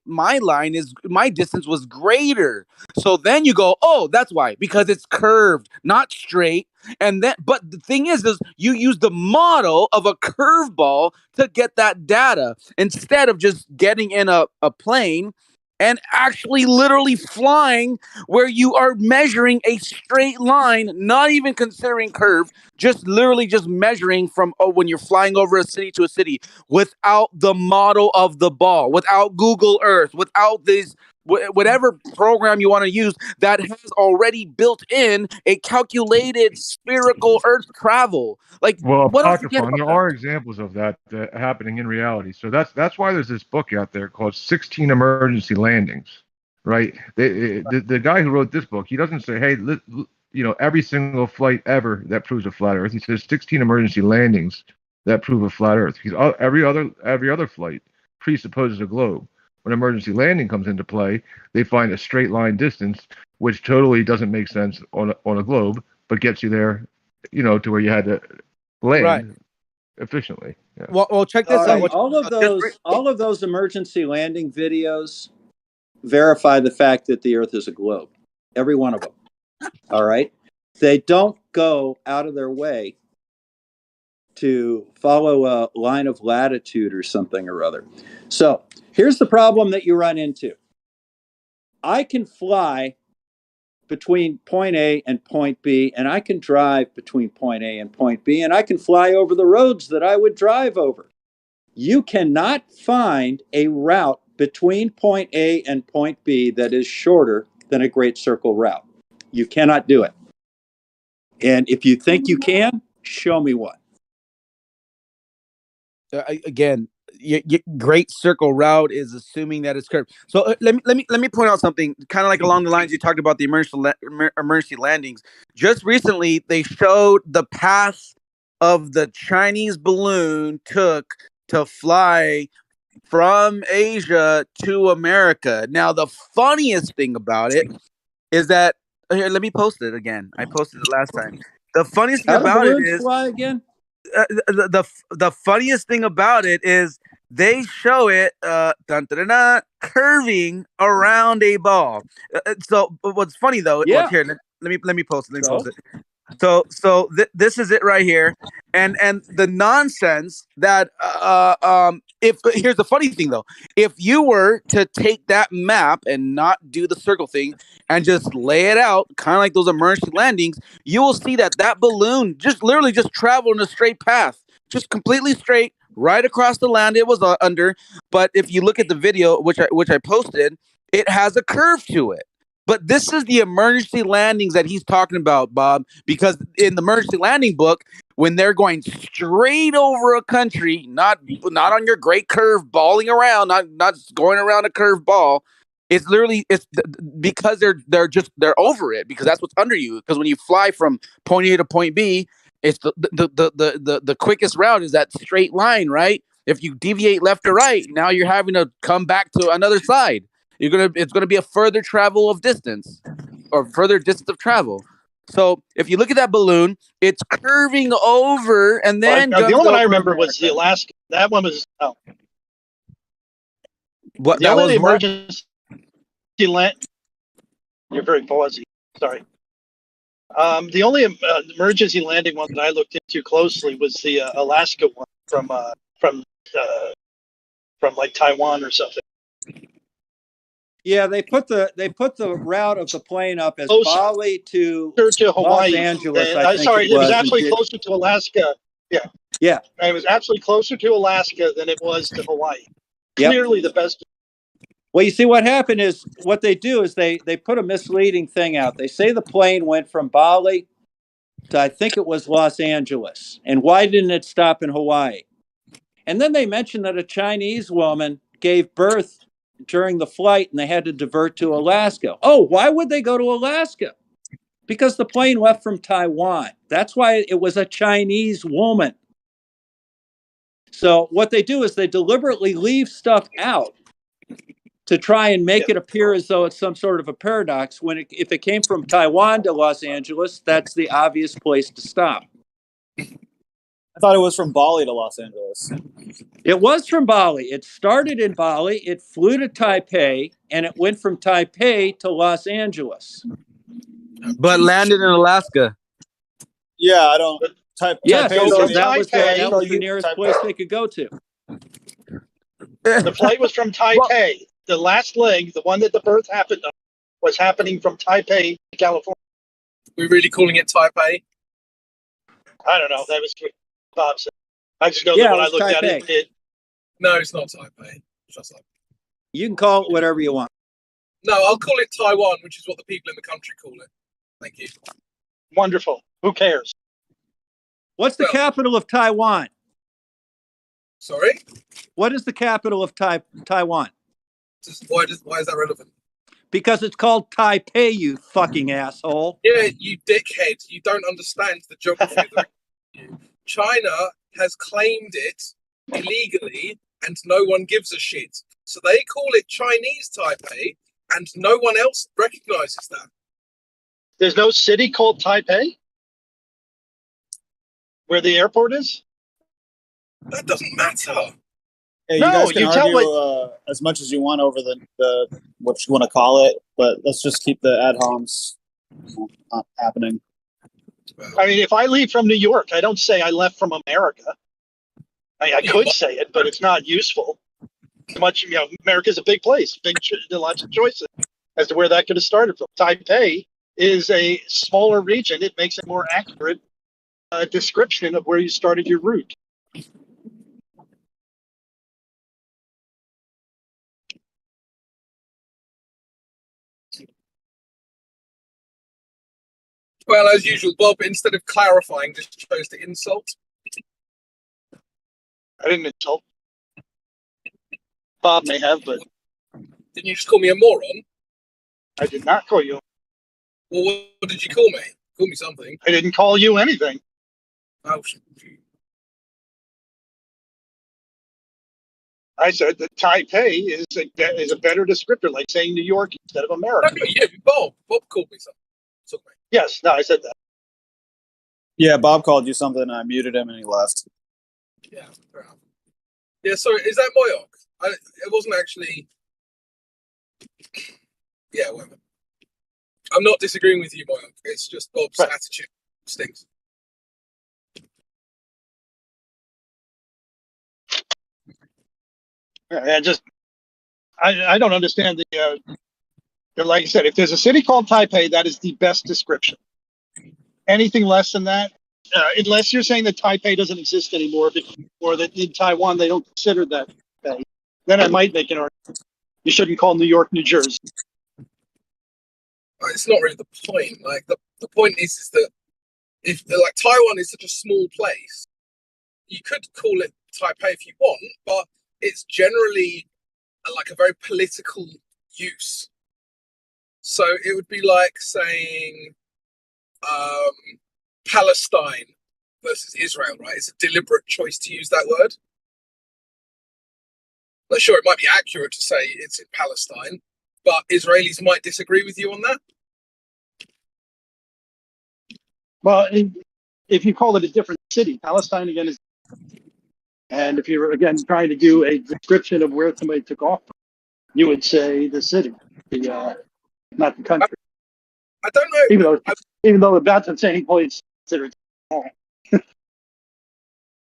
distance was greater. So then you go, oh, that's why, because it's curved, not straight. And then, but the thing is you use the model of a curveball to get that data instead of just getting in a plane and actually literally flying where you are measuring a straight line, not even considering curve, just literally just measuring from when you're flying over a city to a city without the model of the ball, without Google Earth, without these whatever program you want to use that has already built in a calculated spherical Earth travel. Like, Well, what else you get Apocryphon, about there that? are examples of that happening in reality. So that's why there's this book out there called 16 Emergency Landings, right? The guy who wrote this book, he doesn't say, hey, every single flight ever that proves a flat Earth. He says 16 emergency landings that prove a flat Earth. Because every other flight presupposes a globe. When emergency landing comes into play, they find a straight line distance, which totally doesn't make sense on a globe, but gets you there, to where you had to land efficiently. Yeah. Well, check this out. All of those emergency landing videos verify the fact that the Earth is a globe. Every one of them. All right. They don't go out of their way to follow a line of latitude or something or other. So here's the problem that you run into. I can fly between point A and point B, and I can drive between point A and point B, and I can fly over the roads that I would drive over. You cannot find a route between point A and point B that is shorter than a Great Circle route. You cannot do it. And if you think you can, show me one. Again, Great Circle route is assuming that it's curved. So let me point out something, kind of like along the lines you talked about the emergency landings. Just recently, they showed the path of the Chinese balloon took to fly from Asia to America. Now, the funniest thing about it is that here, let me post it again. I posted it last time. The funniest thing How do about it balloons is fly again? the funniest thing about it is they show it curving around a ball. So what's funny though? Well, Yeah. here, let me post it. Let me post So it. This is it right here, and the nonsense that if here's the funny thing though, if you were to take that map and not do the circle thing and just lay it out, kind of like those emergency landings, you will see that balloon just literally just traveled in a straight path, just completely straight right across the land it was under. But if you look at the video, which I posted, it has a curve to it. But this is the emergency landings that he's talking about, Bob, because in the emergency landing book, when they're going straight over a country, not on your great curve balling around, not going around a curved ball, it's literally because they're over it, because that's what's under you. Because when you fly from point A to point B, it's the quickest route is that straight line, right? If you deviate left or right, now you're having to come back to another side. It's gonna be a further travel of distance, or further distance of travel. So if you look at that balloon, it's curving over and then the goes only one I over remember was America. the Alaska. That one was What the that only was? What? emergency land. You're very pausy. Sorry. The only emergency landing one that I looked into closely was the Alaska one from like Taiwan or something. yeah, they put the route of the plane up as Closer Bali to to Los Hawaii. Angeles, I think Sorry, it it was was. actually closer to Alaska. Yeah, Yeah. it was actually closer to Alaska than it was to Hawaii. Yep. Clearly the best. Well, you see, what happened is what they do is they put a misleading thing out. They say the plane went from Bali to, I think it was, Los Angeles. And why didn't it stop in Hawaii? And then they mentioned that a Chinese woman gave birth during the flight and they had to divert to Alaska. Oh, why would they go to Alaska? Because the plane left from Taiwan. That's why it was a Chinese woman. So what they do is they deliberately leave stuff out to try and make it appear as though it's some sort of a paradox, when if it came from Taiwan to Los Angeles, that's the obvious place to stop. I thought it was from Bali to Los Angeles. It was from Bali. It started in Bali, it flew to Taipei, and it went from Taipei to Los Angeles. But landed in Alaska. Yeah, I don't. Yeah, Taipei, that was the you- nearest place they could go to. The flight was from Taipei. The last leg, the one that the birth happened on, was happening from Taipei, California. We're really calling it Taipei. I don't know. That was what Bob said. I just know Yeah, that when it I was looked at Taipei. it, No, it's not Taipei. Shut up. You can call it whatever you want. No, I'll call it Taiwan, which is what the people in the country call it. Thank you. wonderful. Who cares? What's the capital of Taiwan? Sorry? What is the capital of Taiwan? Why is that relevant? Because it's called Taipei, you fucking asshole. Yeah, you dickhead. You don't understand the geography of the China has claimed it illegally and no one gives a shit. So they call it Chinese Taipei and no one else recognizes that. There's no city called Taipei where the airport is? That doesn't matter. Hey, you No, guys can you tell argue as much as you want over the what you want to call it, but let's just keep the ad homs not happening. I mean, if I leave from New York, I don't say I left from America. I could say it, but it's not useful. Much, America's a big place, lots of choices as to where that could have started from. Taipei is a smaller region. It makes a more accurate description of where you started your route. Well, as usual, Bob, instead of clarifying, just chose to insult. I didn't insult. Bob may have, but Didn't you just call me a moron? I did not call you. Well, what did you call me? Call me something. I didn't call you anything. Oh, I said that Taipei is a better descriptor, like saying New York instead of America. no, you, Bob. Bob called me something. Sorry. Yes, no, I said that. Yeah, Bob called you something, and I muted him, and he left. Yeah, fair enough. Yeah, sorry, is that Moyok? It wasn't actually. Yeah, whatever. I'm not disagreeing with you, Moyok. It's just Bob's Right. attitude stinks. I don't understand like I said, if there's a city called Taipei, that is the best description. Anything less than that, unless you're saying that Taipei doesn't exist anymore, or that in Taiwan they don't consider that Taipei, then I might make an argument. You shouldn't call New York New Jersey. It's not really the point. Like the point is that if like Taiwan is such a small place, you could call it Taipei if you want, but it's generally like a very political use. So it would be like saying Palestine versus Israel, right? It's a deliberate choice to use that word. Like, sure, it might be accurate to say it's in Palestine, but Israelis might disagree with you on that. Well, if you call it a different city, Palestine again is, and if you're again trying to do a description of where somebody took off from, you would say the city, not the country. I don't know. Even though that's the same place considered small.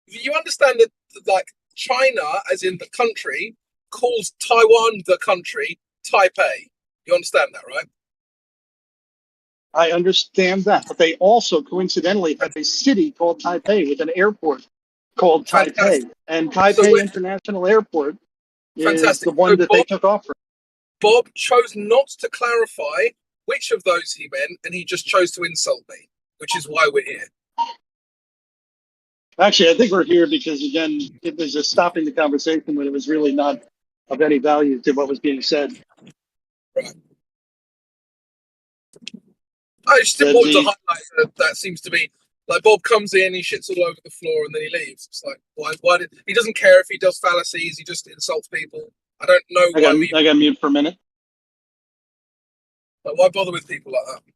You understand that, like, China, as in the country, calls Taiwan the country Taipei. You understand that, right? I understand that, but they also coincidentally have a city called Taipei with an airport called Taipei, Fantastic. and Taipei International Airport is Fantastic. the one that they took off from. Bob chose not to clarify which of those he meant, and he just chose to insult me, which is why we're here. Actually, I think we're here because, again, it was just stopping the conversation when it was really not of any value to what was being said. Right. I just didn't want to highlight that seems to be like Bob comes in, he shits all over the floor, and then he leaves. It's like, why did he doesn't care if he does fallacies, he just insults people. I don't know why I got mute for a minute. Like, why bother with people like that?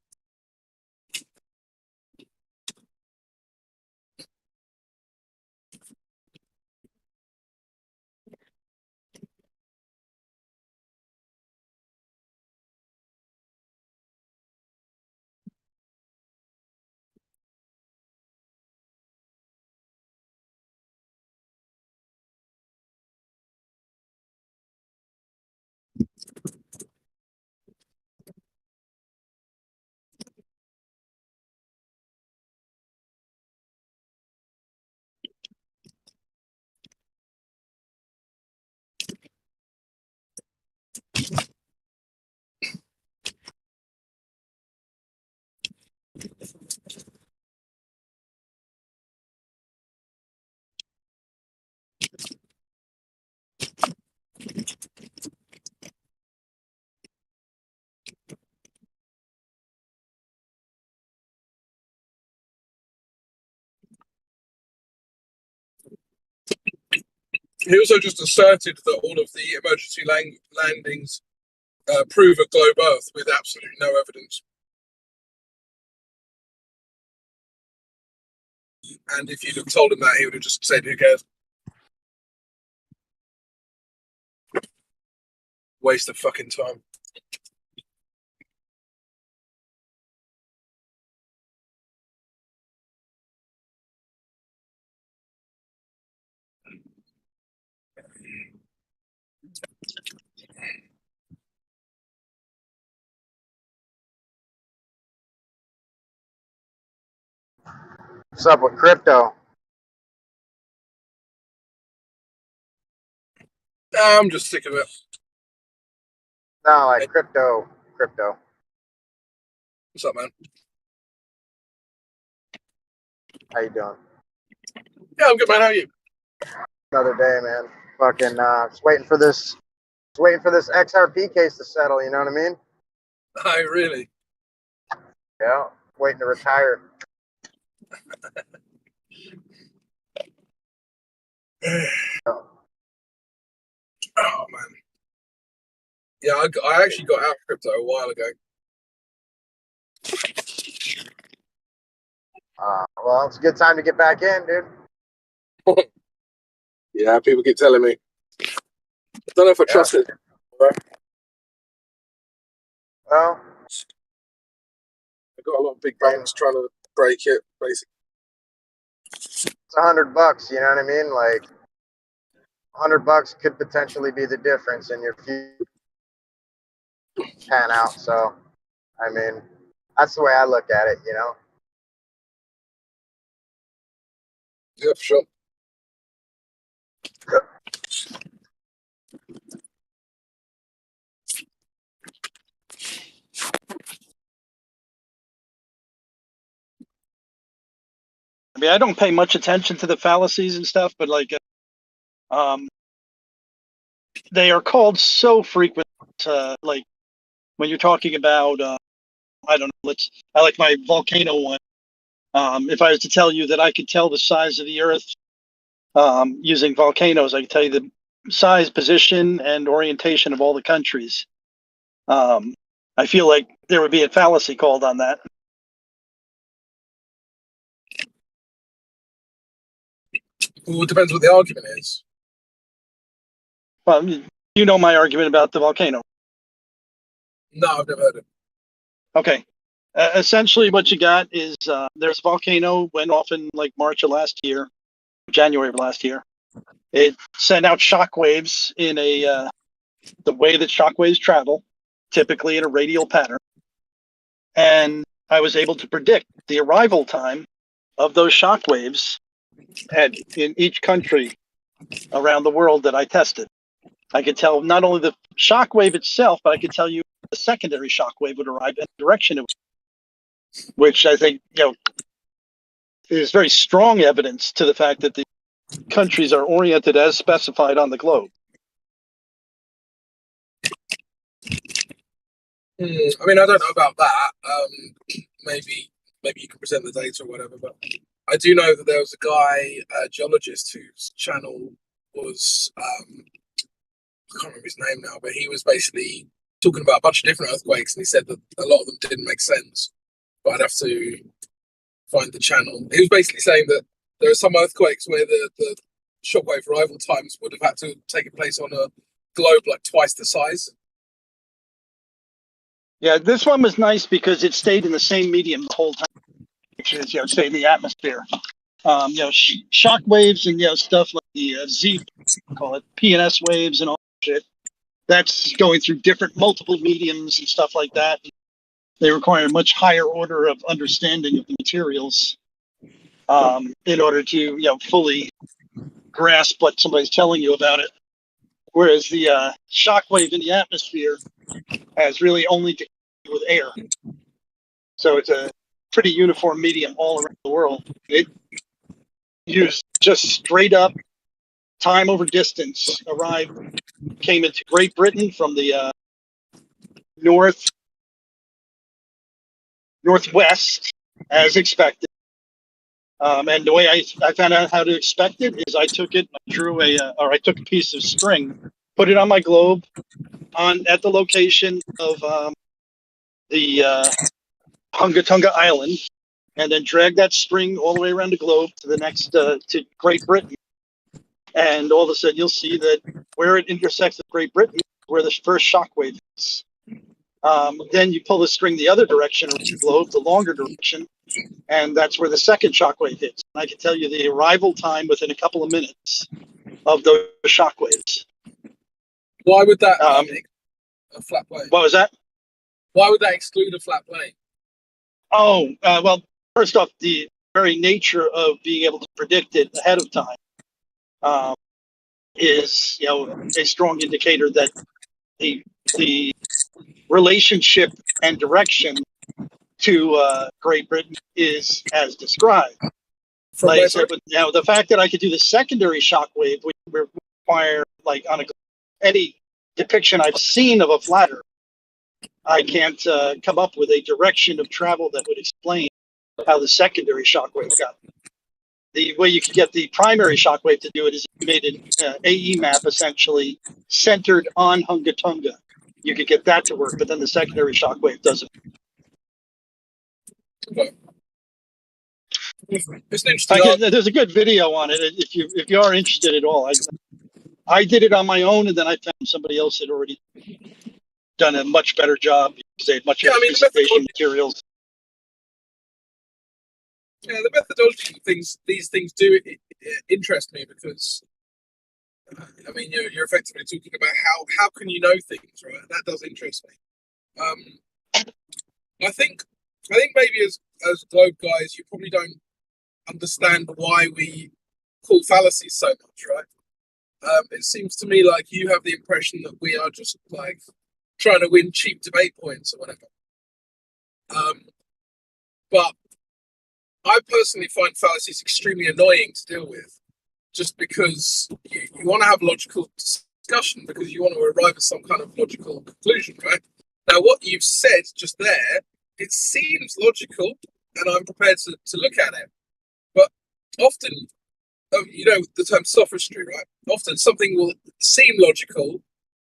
He also just asserted that all of the emergency landings prove a globe Earth with absolutely no evidence. And if you'd have told him that, he would have just said, who cares? Waste of fucking time. What's up with crypto? I'm just sick of it. No, like crypto. What's up, man? How you doing? Yeah, I'm good, man. How are you? Another day, man. Fucking just waiting for this XRP case to settle, you know what I mean? Hi, really? Yeah. Waiting to retire. Oh man. Yeah, I actually got out of crypto a while ago. Well, it's a good time to get back in, dude. Yeah, people keep telling me. I don't know if I trust it. Well, I've got a lot of big banks trying to break it, basically. it's $100, you know what I mean? Like $100 could potentially be the difference in your future pan out. So, I mean, that's the way I look at it, you know. Yeah, for sure. I mean, I don't pay much attention to the fallacies and stuff, but like, they are called so frequent. Like when you're talking about, I don't know. I like my volcano one. If I was to tell you that I could tell the size of the Earth using volcanoes, I could tell you the size, position, and orientation of all the countries. I feel like there would be a fallacy called on that. Well, it depends what the argument is. Well, you know my argument about the volcano. No, I've never heard it. Okay. Essentially, what you got is there's a volcano went off in like March of last year, January of last year. It sent out shockwaves in the way that shockwaves travel, typically in a radial pattern. And I was able to predict the arrival time of those shockwaves in each country around the world that I tested. I could tell not only the shockwave itself, but I could tell you the secondary shockwave would arrive and the direction it would, which I think, is very strong evidence to the fact that the countries are oriented as specified on the globe. I mean, I don't know about that. Maybe you can present the data or whatever, but I do know that there was a guy, a geologist, whose channel was I can't remember his name now, but he was basically talking about a bunch of different earthquakes, and he said that a lot of them didn't make sense. But I'd have to find the channel. He was basically saying that there are some earthquakes where the shockwave arrival times would have had to take place on a globe like twice the size. Yeah, this one was nice because it stayed in the same medium the whole time, which is, stayed in the atmosphere. Shock waves and, stuff like the Z, call it PNS waves and all that shit. That's going through multiple mediums and stuff like that. They require a much higher order of understanding of the materials in order to, fully grasp what somebody's telling you about it. Whereas the shock wave in the atmosphere has really only to do with air. So it's a pretty uniform medium all around the world. It used just straight up time over distance, came into Great Britain from the northwest as expected. And the way I found out how to expect it is I took a piece of string, put it on my globe at the location of the Hungatunga Island, and then dragged that string all the way around the globe to the next to Great Britain. And all of a sudden, you'll see that where it intersects with Great Britain, where the first shockwave is. Then you pull the string the other direction around the globe, the longer direction, and that's where the second shockwave hits. And I can tell you the arrival time within a couple of minutes of those shockwaves. Why would that a flat plane? What was that? Why would that exclude a flat plane? Oh, well, first off, the very nature of being able to predict it ahead of time is, a strong indicator that the relationship and direction to Great Britain is as described. From Like where, I said, sorry? but now the fact that I could do the secondary shockwave would require, like, on any depiction I've seen of a flat Earth, I can't come up with a direction of travel that would explain how the secondary shockwave got. The way you could get the primary shockwave to do it is you made an AE map essentially centered on Hunga Tunga. You could get that to work, but then the secondary shockwave doesn't. It's an interesting There's a good video on it if you are interested at all. I did it on my own, and then I found somebody else had already done a much better job because they had much Yeah, more I mean, the presentation methodology, materials. yeah, the methodology of these things do interest me because, I mean, you're effectively talking about how can you know things, right? That does interest me. I think maybe as globe guys, you probably don't understand why we call fallacies so much, right? It seems to me like you have the impression that we are just like trying to win cheap debate points or whatever. But I personally find fallacies extremely annoying to deal with, just because you want to have logical discussion because you want to arrive at some kind of logical conclusion, right? Now, what you've said just there, it seems logical, and I'm prepared to look at it. But often, you know, the term sophistry, right? Often something will seem logical,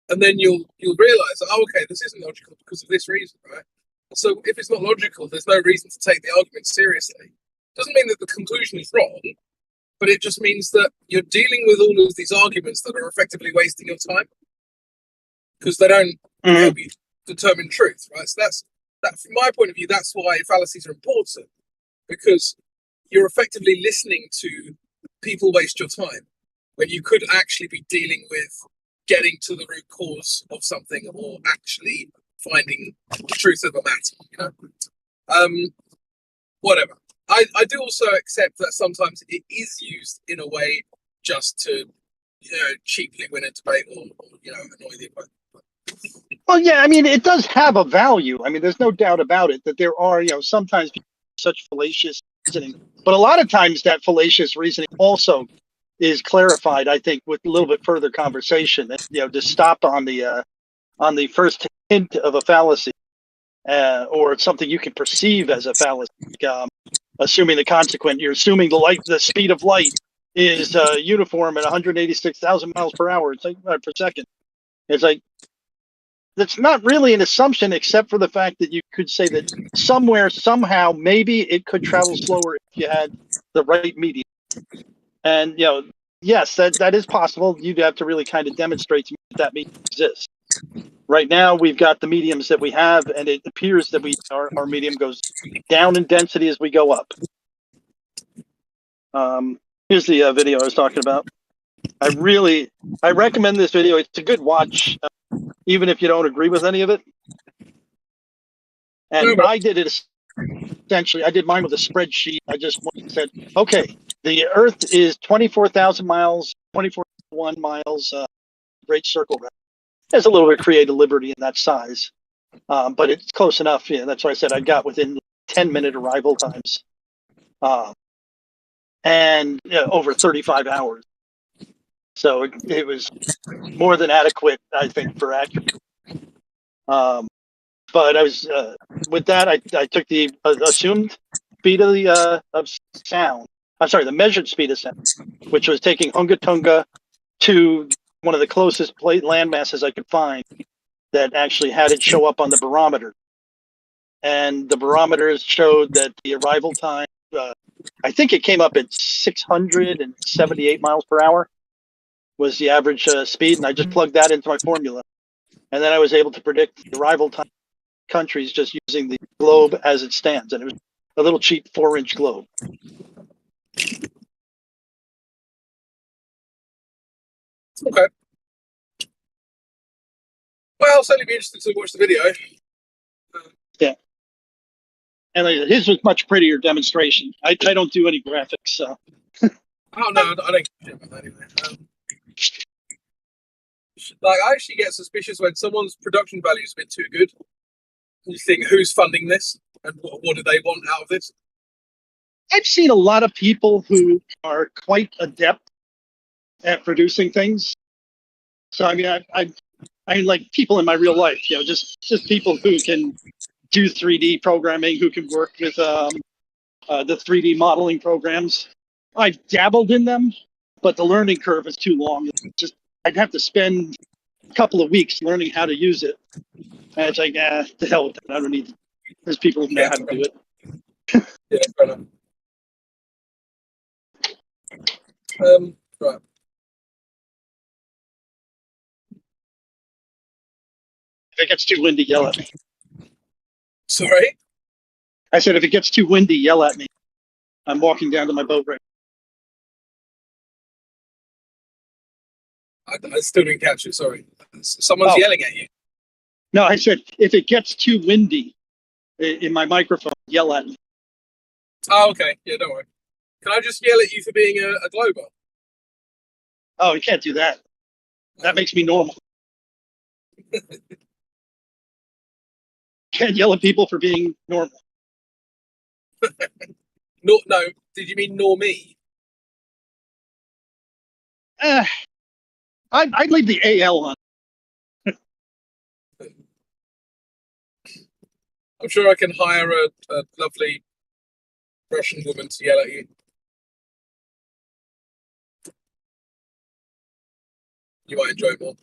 and then you'll realize, oh, okay, this isn't logical because of this reason, right? So if it's not logical, there's no reason to take the argument seriously. Doesn't mean that the conclusion is wrong, but it just means that you're dealing with all of these arguments that are effectively wasting your time because they don't help you determine truth, right? So that from my point of view, that's why fallacies are important, because you're effectively listening to people waste your time when you could actually be dealing with getting to the root cause of something or actually finding the truth of a matter, you know. Whatever. I do also accept that sometimes it is used in a way just to, you know, cheaply win a debate or you know, annoy the opponent. Well, yeah, I mean, it does have a value. I mean, there's no doubt about it that there are, you know, sometimes such fallacious reasoning, but a lot of times that fallacious reasoning also is clarified, I think, with a little bit further conversation. And, you know, to stop on the first hint of a fallacy or something you can perceive as a fallacy, assuming the consequent, you're assuming the speed of light is uniform at 186,000 miles per hour. It's like per second. It's like, that's not really an assumption, except for the fact that you could say that somewhere, somehow, maybe it could travel slower if you had the right medium. And, you know, yes, that is possible. You'd have to really kind of demonstrate to me that medium exists. Right now, we've got the mediums that we have, and it appears that our medium goes down in density as we go up. Here's the video I was talking about. I recommend this video. It's a good watch, even if you don't agree with any of it. And I did it essentially. I did mine with a spreadsheet. I just said, okay, the Earth is 24,000 miles, 24.1 miles, great circle. There's a little bit of creative liberty in that size, but it's close enough. Yeah, that's why I said I got within 10-minute arrival times, and over 35 hours. So it was more than adequate, I think, for accuracy. But I was with that. I took the assumed speed of the of sound. I'm sorry, the measured speed of sound, which was taking Hunga Tunga to one of the closest land masses I could find that actually had it show up on the barometer. And the barometers showed that the arrival time, I think it came up at 678 miles per hour was the average speed. And I just plugged that into my formula. And then I was able to predict the arrival time countries just using the globe as it stands. And it was a little cheap 4-inch globe. Okay. Well, I'll certainly be interested to watch the video. Yeah. And his was much prettier demonstration. I don't do any graphics, so. Oh, no, I don't care about that anyway. Like, I actually get suspicious when someone's production value is a bit too good. You think, who's funding this? And what do they want out of this? I've seen a lot of people who are quite adept at producing things. So I mean, I like people in my real life, just people who can do 3D programming, who can work with the 3D modeling programs. I've dabbled in them, but the learning curve is too long. I'd have to spend a couple of weeks learning how to use it. And it's like, to hell with that. I don't need it. There's people who know how to do it. Yeah, fair enough. Right. If it gets too windy, yell at me. Sorry? I said, if it gets too windy, yell at me. I'm walking down to my boat right I still didn't catch it, sorry. Someone's yelling at you. now. No, I said, if it gets too windy in my microphone, yell at me. Oh, okay. Yeah, don't worry. Can I just yell at you for being a Glober? Oh, you can't do that. That makes me normal. Can't yell at people for being normal. No, did you mean nor me? I'd leave the AL on. I'm sure I can hire a lovely Russian woman to yell at you. You might enjoy it more.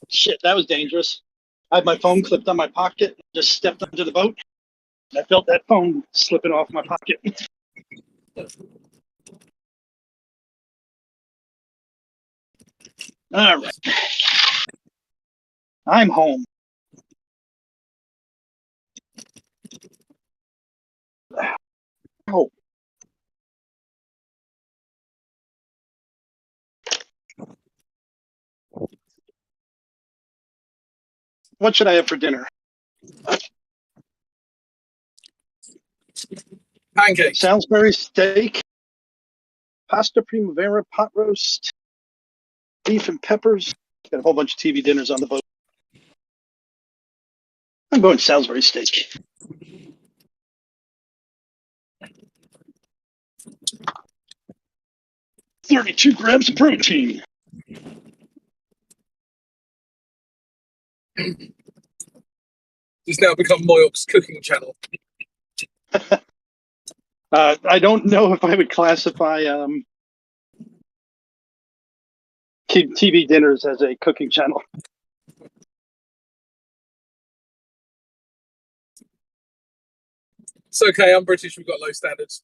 Shit, that was dangerous. I had my phone clipped on my pocket, just stepped onto the boat. I felt that phone slipping off my pocket. All right. I'm home. Oh. What should I have for dinner? Pancakes. Salisbury steak, pasta primavera, pot roast, beef and peppers. Got a whole bunch of TV dinners on the boat. I'm going Salisbury steak. $32 grams of protein. It's now become Moyok's cooking channel. I don't know if I would classify TV dinners as a cooking channel. It's okay, I'm British, we've got low standards.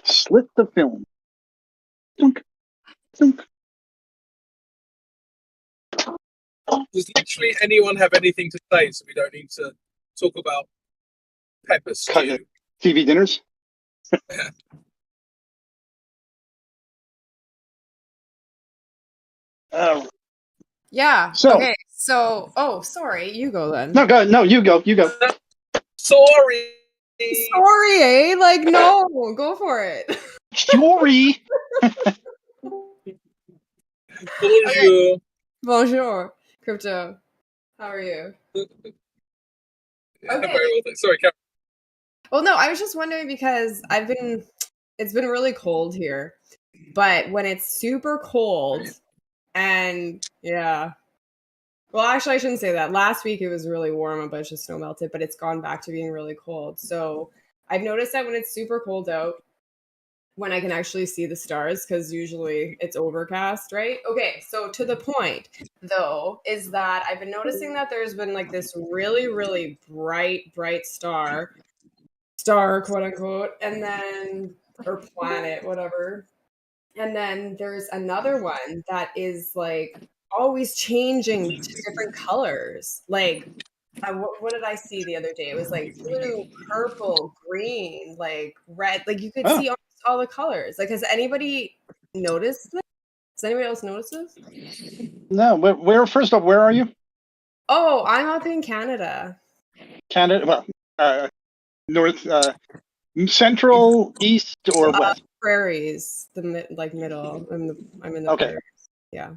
Slit the film. Dunk, dunk. Does literally anyone have anything to say so we don't need to talk about pepper stew? TV dinners? Yeah. So- okay. So, oh, sorry. You go then. No, go. No, you go. You go. Sorry. Sorry, eh? Like, no. Go for it. Sorry. Bonjour. Bonjour, Crypto. How are you? Yeah, Okay. very well, thanks. Sorry, Karen. Well, no, I was just wondering because it's been really cold here, but when it's super cold and yeah. Well, actually, I shouldn't say that. Last week it was really warm, a bunch of snow melted, but it's gone back to being really cold. So I've noticed that when it's super cold out, when I can actually see the stars, because usually it's overcast, right? Okay, so to the point, though, is that I've been noticing that there's been like this really, really bright star, quote unquote, and then, or planet, whatever. And then there's another one that is like always changing to different colors. Like, what did I see the other day? It was like blue, purple, green, like red. Like you could see almost all the colors. Like, has anybody noticed this? Does anybody else notice this? No. Where? First off, where are you? Oh, I'm up in Canada. Canada. Well, north, central, east, or west. Prairies, the middle. I'm in the Okay. prairies. Yeah.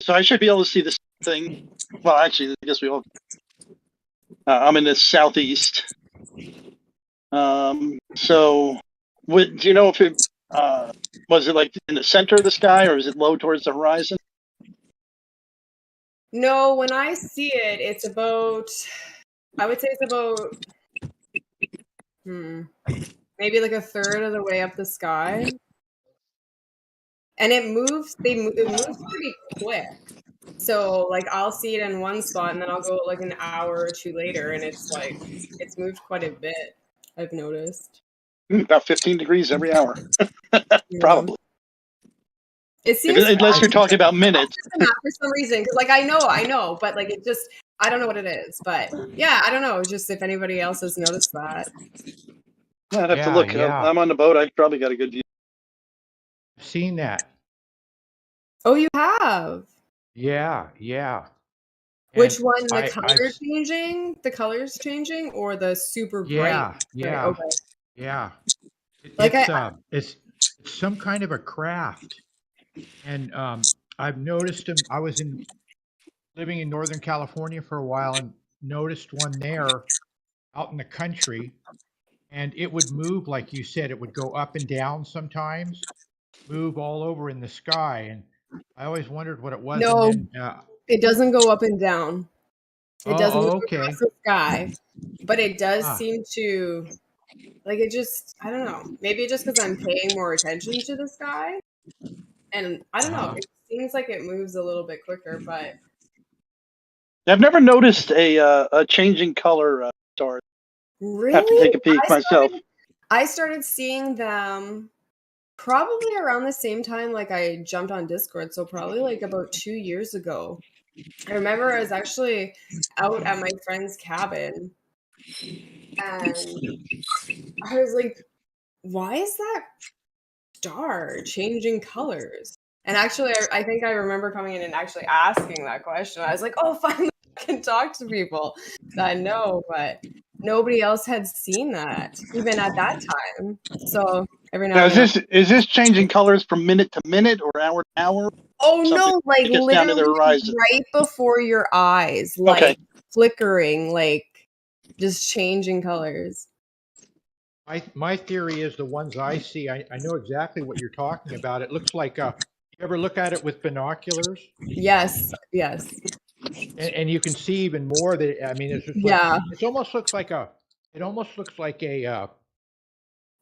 So I should be able to see this thing. Well, actually, I guess we all. I'm in the southeast. So, do you know if it was it like in the center of the sky, or is it low towards the horizon? No, when I see it, it's about. I would say it's about. Maybe like a third of the way up the sky, and it moves. It moves pretty quick. So like I'll see it in one spot, and then I'll go like an hour or two later, and it's like it's moved quite a bit. I've noticed. About 15 degrees every hour, probably. It seems unless you're talking about minutes. for some reason, because like I know, but like it just I don't know what it is. But yeah, I don't know. Just if anybody else has noticed that. I'd have to look. I'm on the boat. I probably got a good view. Seen that. Oh, you have? Yeah. Which And one? The color changing? The colors changing, or the super bright? Yeah. Okay. Yeah. Like it's some kind of a craft, and I've noticed them. I was living in Northern California for a while and noticed one there out in the country, and it would move like you said. It would go up and down sometimes, move all over in the sky, and I always wondered what it was. No, and then, it doesn't go up and down. It doesn't go okay. across the sky, but it does seem to, like, it just, I don't know. Maybe just because I'm paying more attention to the sky, and I don't know. It seems like it moves a little bit quicker, but I've never noticed a changing color star. really, Have to take a peek myself. I started seeing them probably around the same time like I jumped on Discord, so probably like about 2 years ago. I remember I was actually out at my friend's cabin, and I was like, why is that star changing colors? And actually, I think I remember coming in and actually asking that question. I was like, oh, finally I can talk to people that know, but nobody else had seen that, even at that time. So every now and then. Is this changing colors from minute to minute or hour to hour? Oh no, like down to the literally horizon. right before your eyes, like flickering, like just changing colors. My theory is the ones I see, I know exactly what you're talking about. It looks like you ever look at it with binoculars? Yes. And you can see even more that, I mean, it's just like, it almost looks like a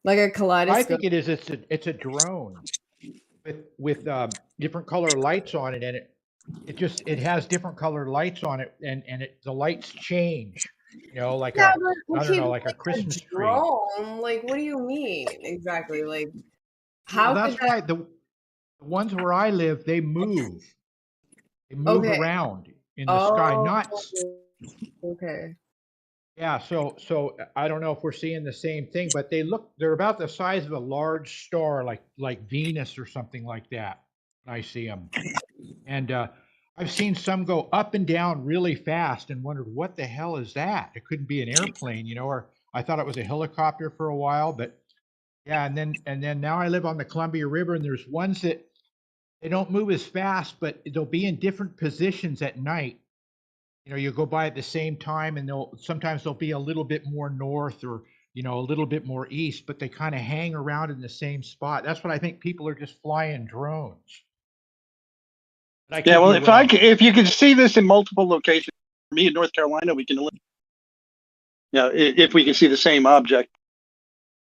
kaleidoscope. I think it is. It's a drone with different color lights on it, and it has different color lights on it, and the lights change. You know, like I don't know, like a Christmas tree. Like, what do you mean exactly? Like, how? Well, that's why the ones where I live, they move. They move around in the sky, not. Okay. Yeah, so I don't know if we're seeing the same thing, but they're about the size of a large star, like Venus or something like that. I see them, and I've seen some go up and down really fast, and wondered what the hell is that? It couldn't be an airplane, you know, or I thought it was a helicopter for a while, but yeah, and then now I live on the Columbia River, and there's ones that they don't move as fast, but they'll be in different positions at night. You know, you'll go by at the same time, and sometimes they'll be a little bit more north, or you know, a little bit more east, but they kind of hang around in the same spot. That's what I think. People are just flying drones. Yeah, well, if you can see this in multiple locations, for me in North Carolina, we can. Yeah, if we can see the same object.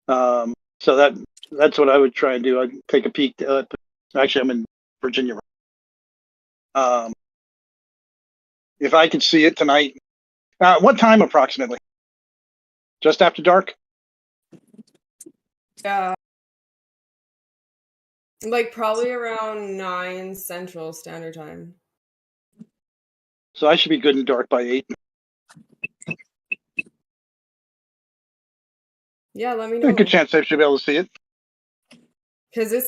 So that's what I would try and do. I'd take a peek. Actually, I'm in Virginia. If I could see it tonight, what time approximately? Just after dark? Like probably around 9 Central Standard Time. So I should be good in dark by 8. Yeah, let me know. A good chance I should be able to see it. Because it's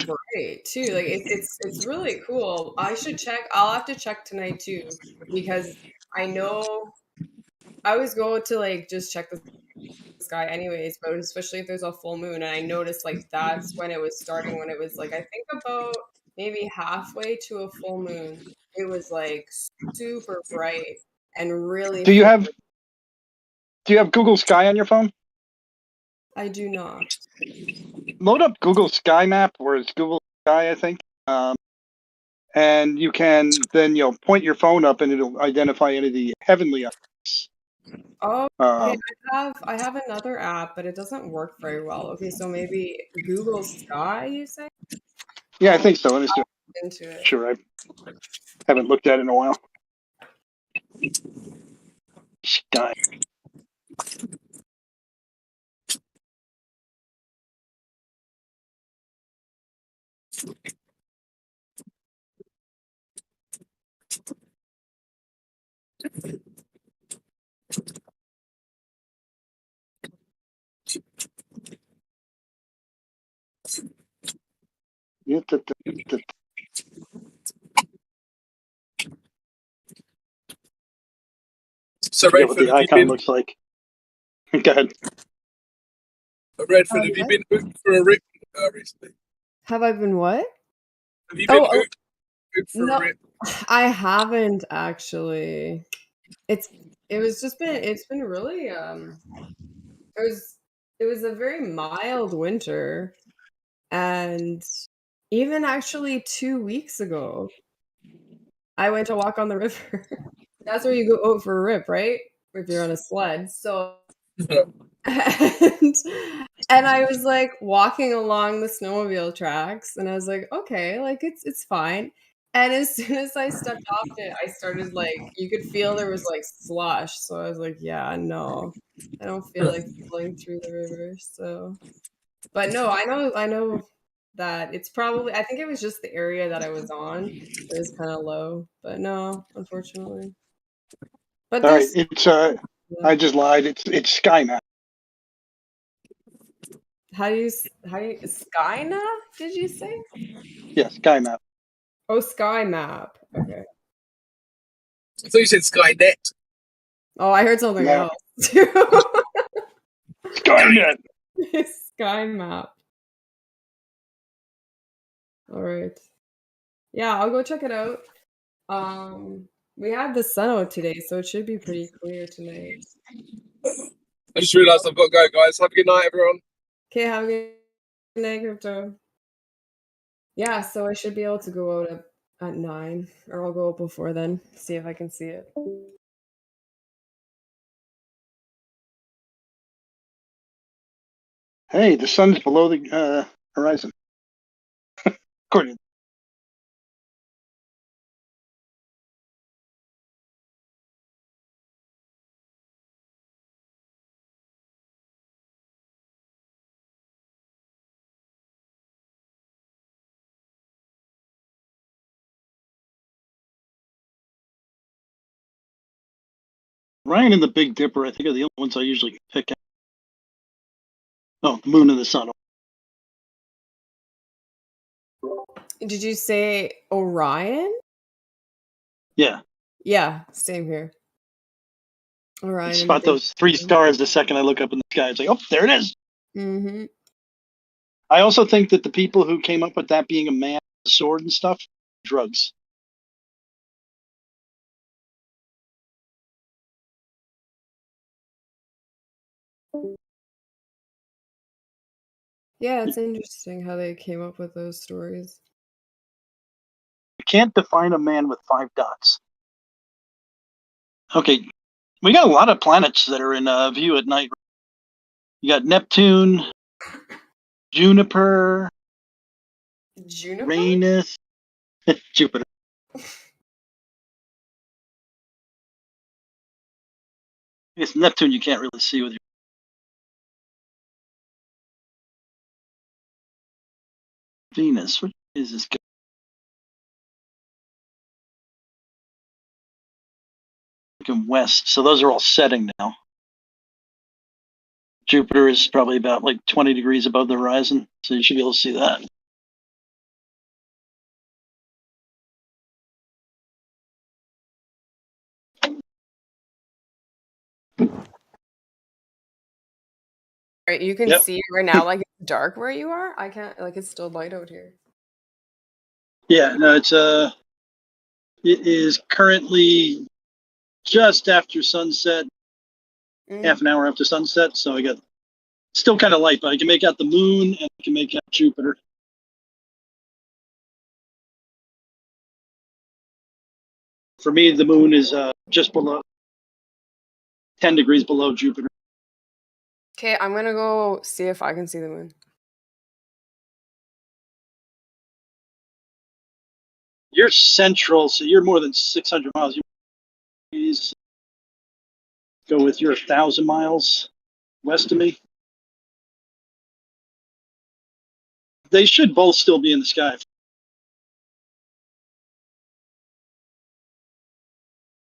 bright too. Like it's really cool. I should check. I'll have to check tonight too, because I know I always go to like just check the sky anyways, but especially if there's a full moon, and I noticed like that's when it was starting, when it was like I think about maybe halfway to a full moon. It was like super bright and really. Do you have Google Sky on your phone? I do not. Load up Google Sky Map, or it's Google Sky, I think. And you can then point your phone up, and it'll identify any of the heavenly objects. Oh, okay. I have another app, but it doesn't work very well. Okay, so maybe Google Sky, you say? Yeah, I think so. Let me see. Into it. Sure, I haven't looked at it in a while. Sky. So, Forget what Redford, the have you icon been? looks like. Go ahead. Redford, have you been hooked for a rip recently? Have I been what? Have you been hooked for No, a rip? I haven't actually. It's been really it was a very mild winter, and even actually 2 weeks ago I went to walk on the river. That's where you go out for a rip, right? If you're on a sled. So and I was like walking along the snowmobile tracks, and I was like, okay, like it's fine. And as soon as I stepped off it, I started like you could feel there was like slush. So I was like, yeah, no, I don't feel like pulling through the river. So, but no, I know that it's probably I think it was just the area that I was on. It was kind of low, but no, unfortunately. But All right, there's it's I just lied. It's Sky Map. how do you Skyna? Did you say? Yeah, Sky Map. Oh, Sky Map. Okay. I thought you said Skynet. Oh, I heard something No. else too. Skynet. Sky Map. All right. Yeah, I'll go check it out. We had the sun out today, so it should be pretty clear tonight. I just realised I've got to go, guys. Have a good night, everyone. Okay, have a good night, Crypto. Yeah, so I should be able to go out at 9, or I'll go out before then, see if I can see it. Hey, the sun's below the horizon. According. Ryan and the Big Dipper, I think, are the only ones I usually pick out. Oh, the moon and the sun. Did you say Orion? Yeah. Yeah, same here. Orion. I spot those 3 stars the second I look up in the sky. It's like, oh, there it is. Mm-hmm. I also think that the people who came up with that being a man with a sword and stuff, drugs. Yeah, it's interesting how they came up with those stories. You can't define a man with 5 dots. Okay, we got a lot of planets that are in view at night. You got Neptune, Juniper, Uranus, Jupiter. I guess Neptune you can't really see with your Venus. What is this guy? Looking west. So those are all setting now. Jupiter is probably about like 20 degrees above the horizon, so you should be able to see that. Right, you can see it right now, like it's dark where you are. I can't, like it's still light out here. Yeah, no, it is currently just after sunset. half an hour after sunset. So I got still kind of light, but I can make out the moon and I can make out Jupiter. For me, the moon is just below 10 degrees below Jupiter. Okay, I'm gonna go see if I can see the moon. You're central, so you're more than 600 miles. Please go with your 1,000 miles west of me. They should both still be in the sky.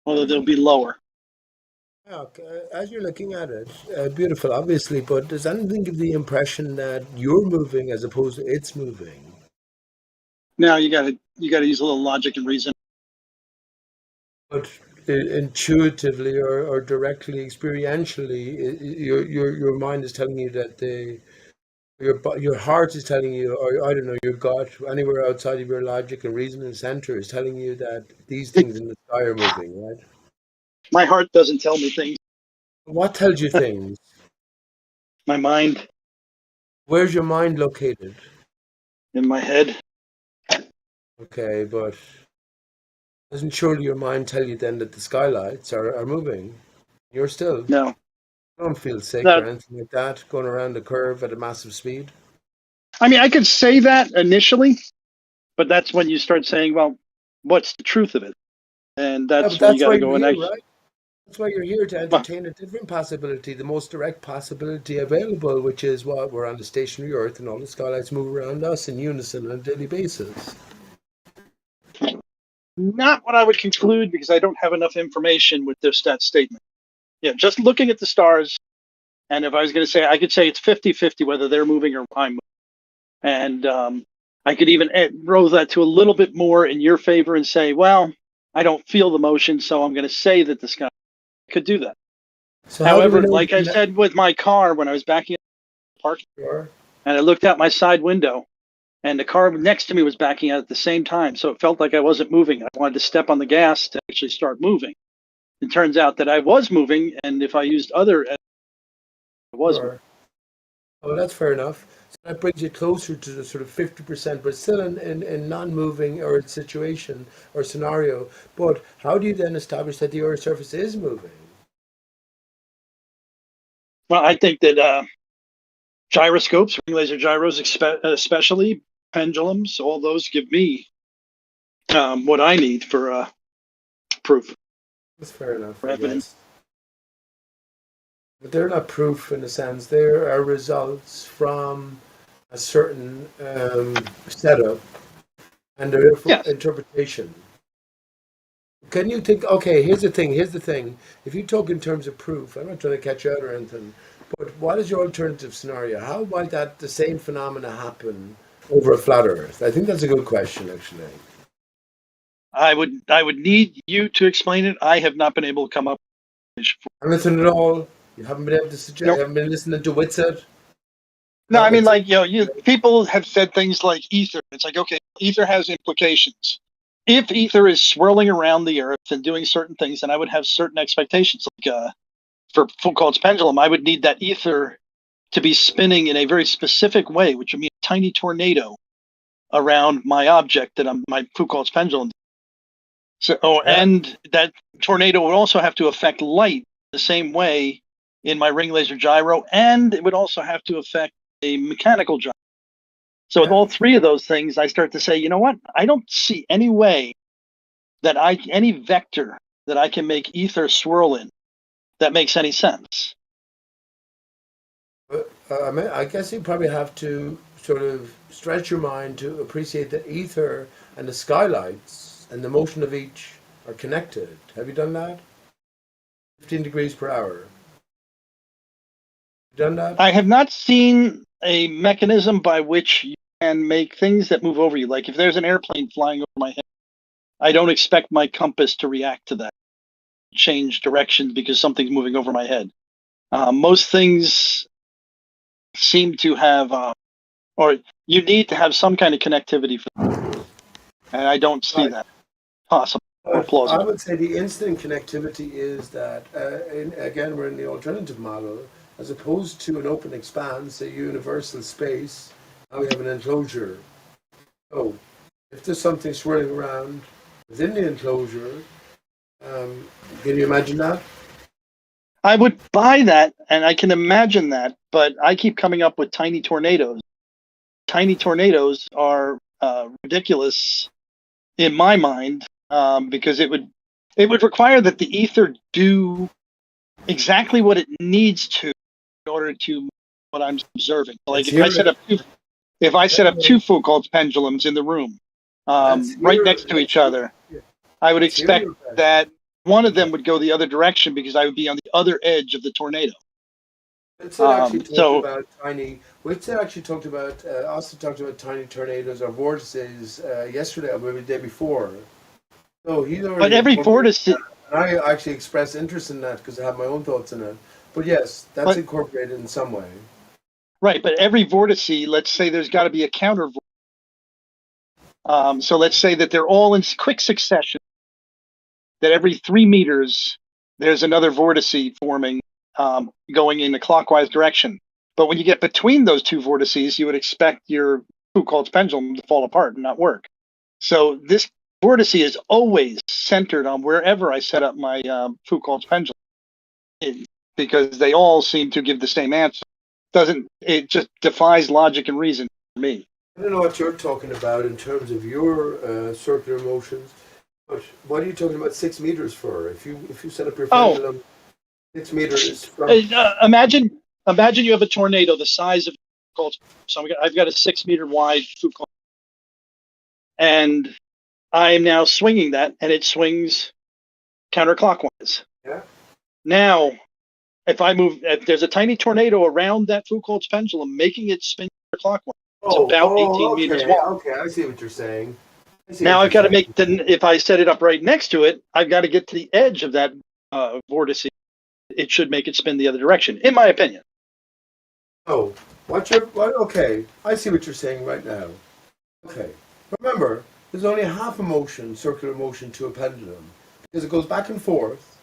Although they'll be lower. As you're looking at it, beautiful, obviously, but does anything give the impression that you're moving as opposed to it's moving? Now you gotta use a little logic and reason. But intuitively or directly, experientially, your mind is telling you that your heart is telling you, or I don't know, your gut, anywhere outside of your logic and reason and center is telling you that these things in the sky are moving, right? My heart doesn't tell me things. What tells you things? My mind. Where's your mind located? In my head. Okay, but doesn't surely your mind tell you then that the skylights are moving? You're still. No. You don't feel sick No. or anything like that, going around the curve at a massive speed? I mean, I could say that initially, but that's when you start saying, well, what's the truth of it? And that's when you got to go and actually. Right? That's why you're here, to entertain a different possibility, the most direct possibility available, which is what we're on the stationary Earth and all the skylights move around us in unison on a daily basis. Not what I would conclude, because I don't have enough information with that statement. Yeah, just looking at the stars, and if I was going to say, I could say it's 50-50 whether they're moving or I'm moving. And I could even roll that to a little bit more in your favor and say, well, I don't feel the motion, so I'm going to say that the sky could do that. So however, like I said with my car, when I was backing up the parking lot, and I looked out my side window, and the car next to me was backing out at the same time, so it felt like I wasn't moving. I wanted to step on the gas to actually start moving. It turns out that I was moving, and if I used other, I was moving. Oh, that's fair enough. So that brings you closer to the sort of 50%, but still in non-moving or situation or scenario. But how do you then establish that the Earth's surface is moving? Well, I think that gyroscopes, ring laser gyros, especially pendulums, all those give me what I need for proof. That's fair enough, for I evidence. guess. But they're not proof in a sense. There are results from a certain setup and their interpretation. Can you think, okay, here's the thing. If you talk in terms of proof, I'm not trying to catch you out or anything, but what is your alternative scenario? How might the same phenomena happen over a flat Earth? I think that's a good question, actually. I would need you to explain it. I have not been able to come up with anything at all. You haven't been able to suggest. You haven't been listening to Witsit. No, I mean, like, people have said things like ether. It's like, okay, ether has implications. If ether is swirling around the Earth and doing certain things, then I would have certain expectations. Like for Foucault's pendulum, I would need that ether to be spinning in a very specific way, which would mean a tiny tornado around my object that my Foucault's pendulum. So, and that tornado would also have to affect light the same way in my ring laser gyro, and it would also have to affect a mechanical gyro. So with all three of those things, I start to say, you know what? I don't see any way that any vector that I can make ether swirl in that makes any sense. I guess you probably have to sort of stretch your mind to appreciate that ether and the skylights and the motion of each are connected. Have you done that? 15 degrees per hour. Done that? I have not seen a mechanism by which you can make things that move over you. Like if there's an airplane flying over my head, I don't expect my compass to react to that, change direction because something's moving over my head. Most things seem to have, or you need to have some kind of connectivity for that. And I don't see that possible. But I plausible. would say the instant connectivity is that, again, we're in the alternative model, as opposed to an open expanse, a universal space. Now we have an enclosure. So if there's something swirling around within the enclosure, can you imagine that? I would buy that, and I can imagine that, but I keep coming up with tiny tornadoes. Tiny tornadoes are ridiculous in my mind, because it would require that the ether do exactly what it needs to in order to what I'm observing. Like Let's if I hear set it. up two Foucault's pendulums in the room, Let's right hear. next to Let's each other, hear, I would let's hear expect your best. that one of them would go the other direction because I would be on the other edge of the tornado. Winston actually talked So about tiny. Winston actually talked about. Also talked about tiny tornadoes or vortices yesterday or maybe the day before. So he's already. but every incorporated vortex, that. And I actually expressed interest in that because I have my own thoughts in it. But yes, that's but incorporated in some way. right, but every vortex, let's say there's got to be a counter. So let's say that they're all in quick succession. That every 3 meters there's another vortex forming, going in a clockwise direction. But when you get between those two vortices, you would expect your Foucault's pendulum to fall apart and not work. So this vortex is always centered on wherever I set up my Foucault's pendulum, because they all seem to give the same answer. It just defies logic and reason for me. I don't know what you're talking about in terms of your circular motions, but what are you talking about 6 meters for? If you set up your pendulum 6 meters from Imagine you have a tornado the size of Foucault's. So I've got a 6 meter wide Foucault, and I am now swinging that, and it swings counterclockwise. Yeah. Now, if there's a tiny tornado around that Foucault's pendulum, making it spin counterclockwise, it's about 18 meters okay, long. okay, I see what you're saying. Now I've got to if I set it up right next to it, I've got to get to the edge of that vortice. It should make it spin the other direction, in my opinion. Oh, okay, I see what you're saying right now. Okay, remember, there's only half a motion, circular motion to a pendulum, because it goes back and forth.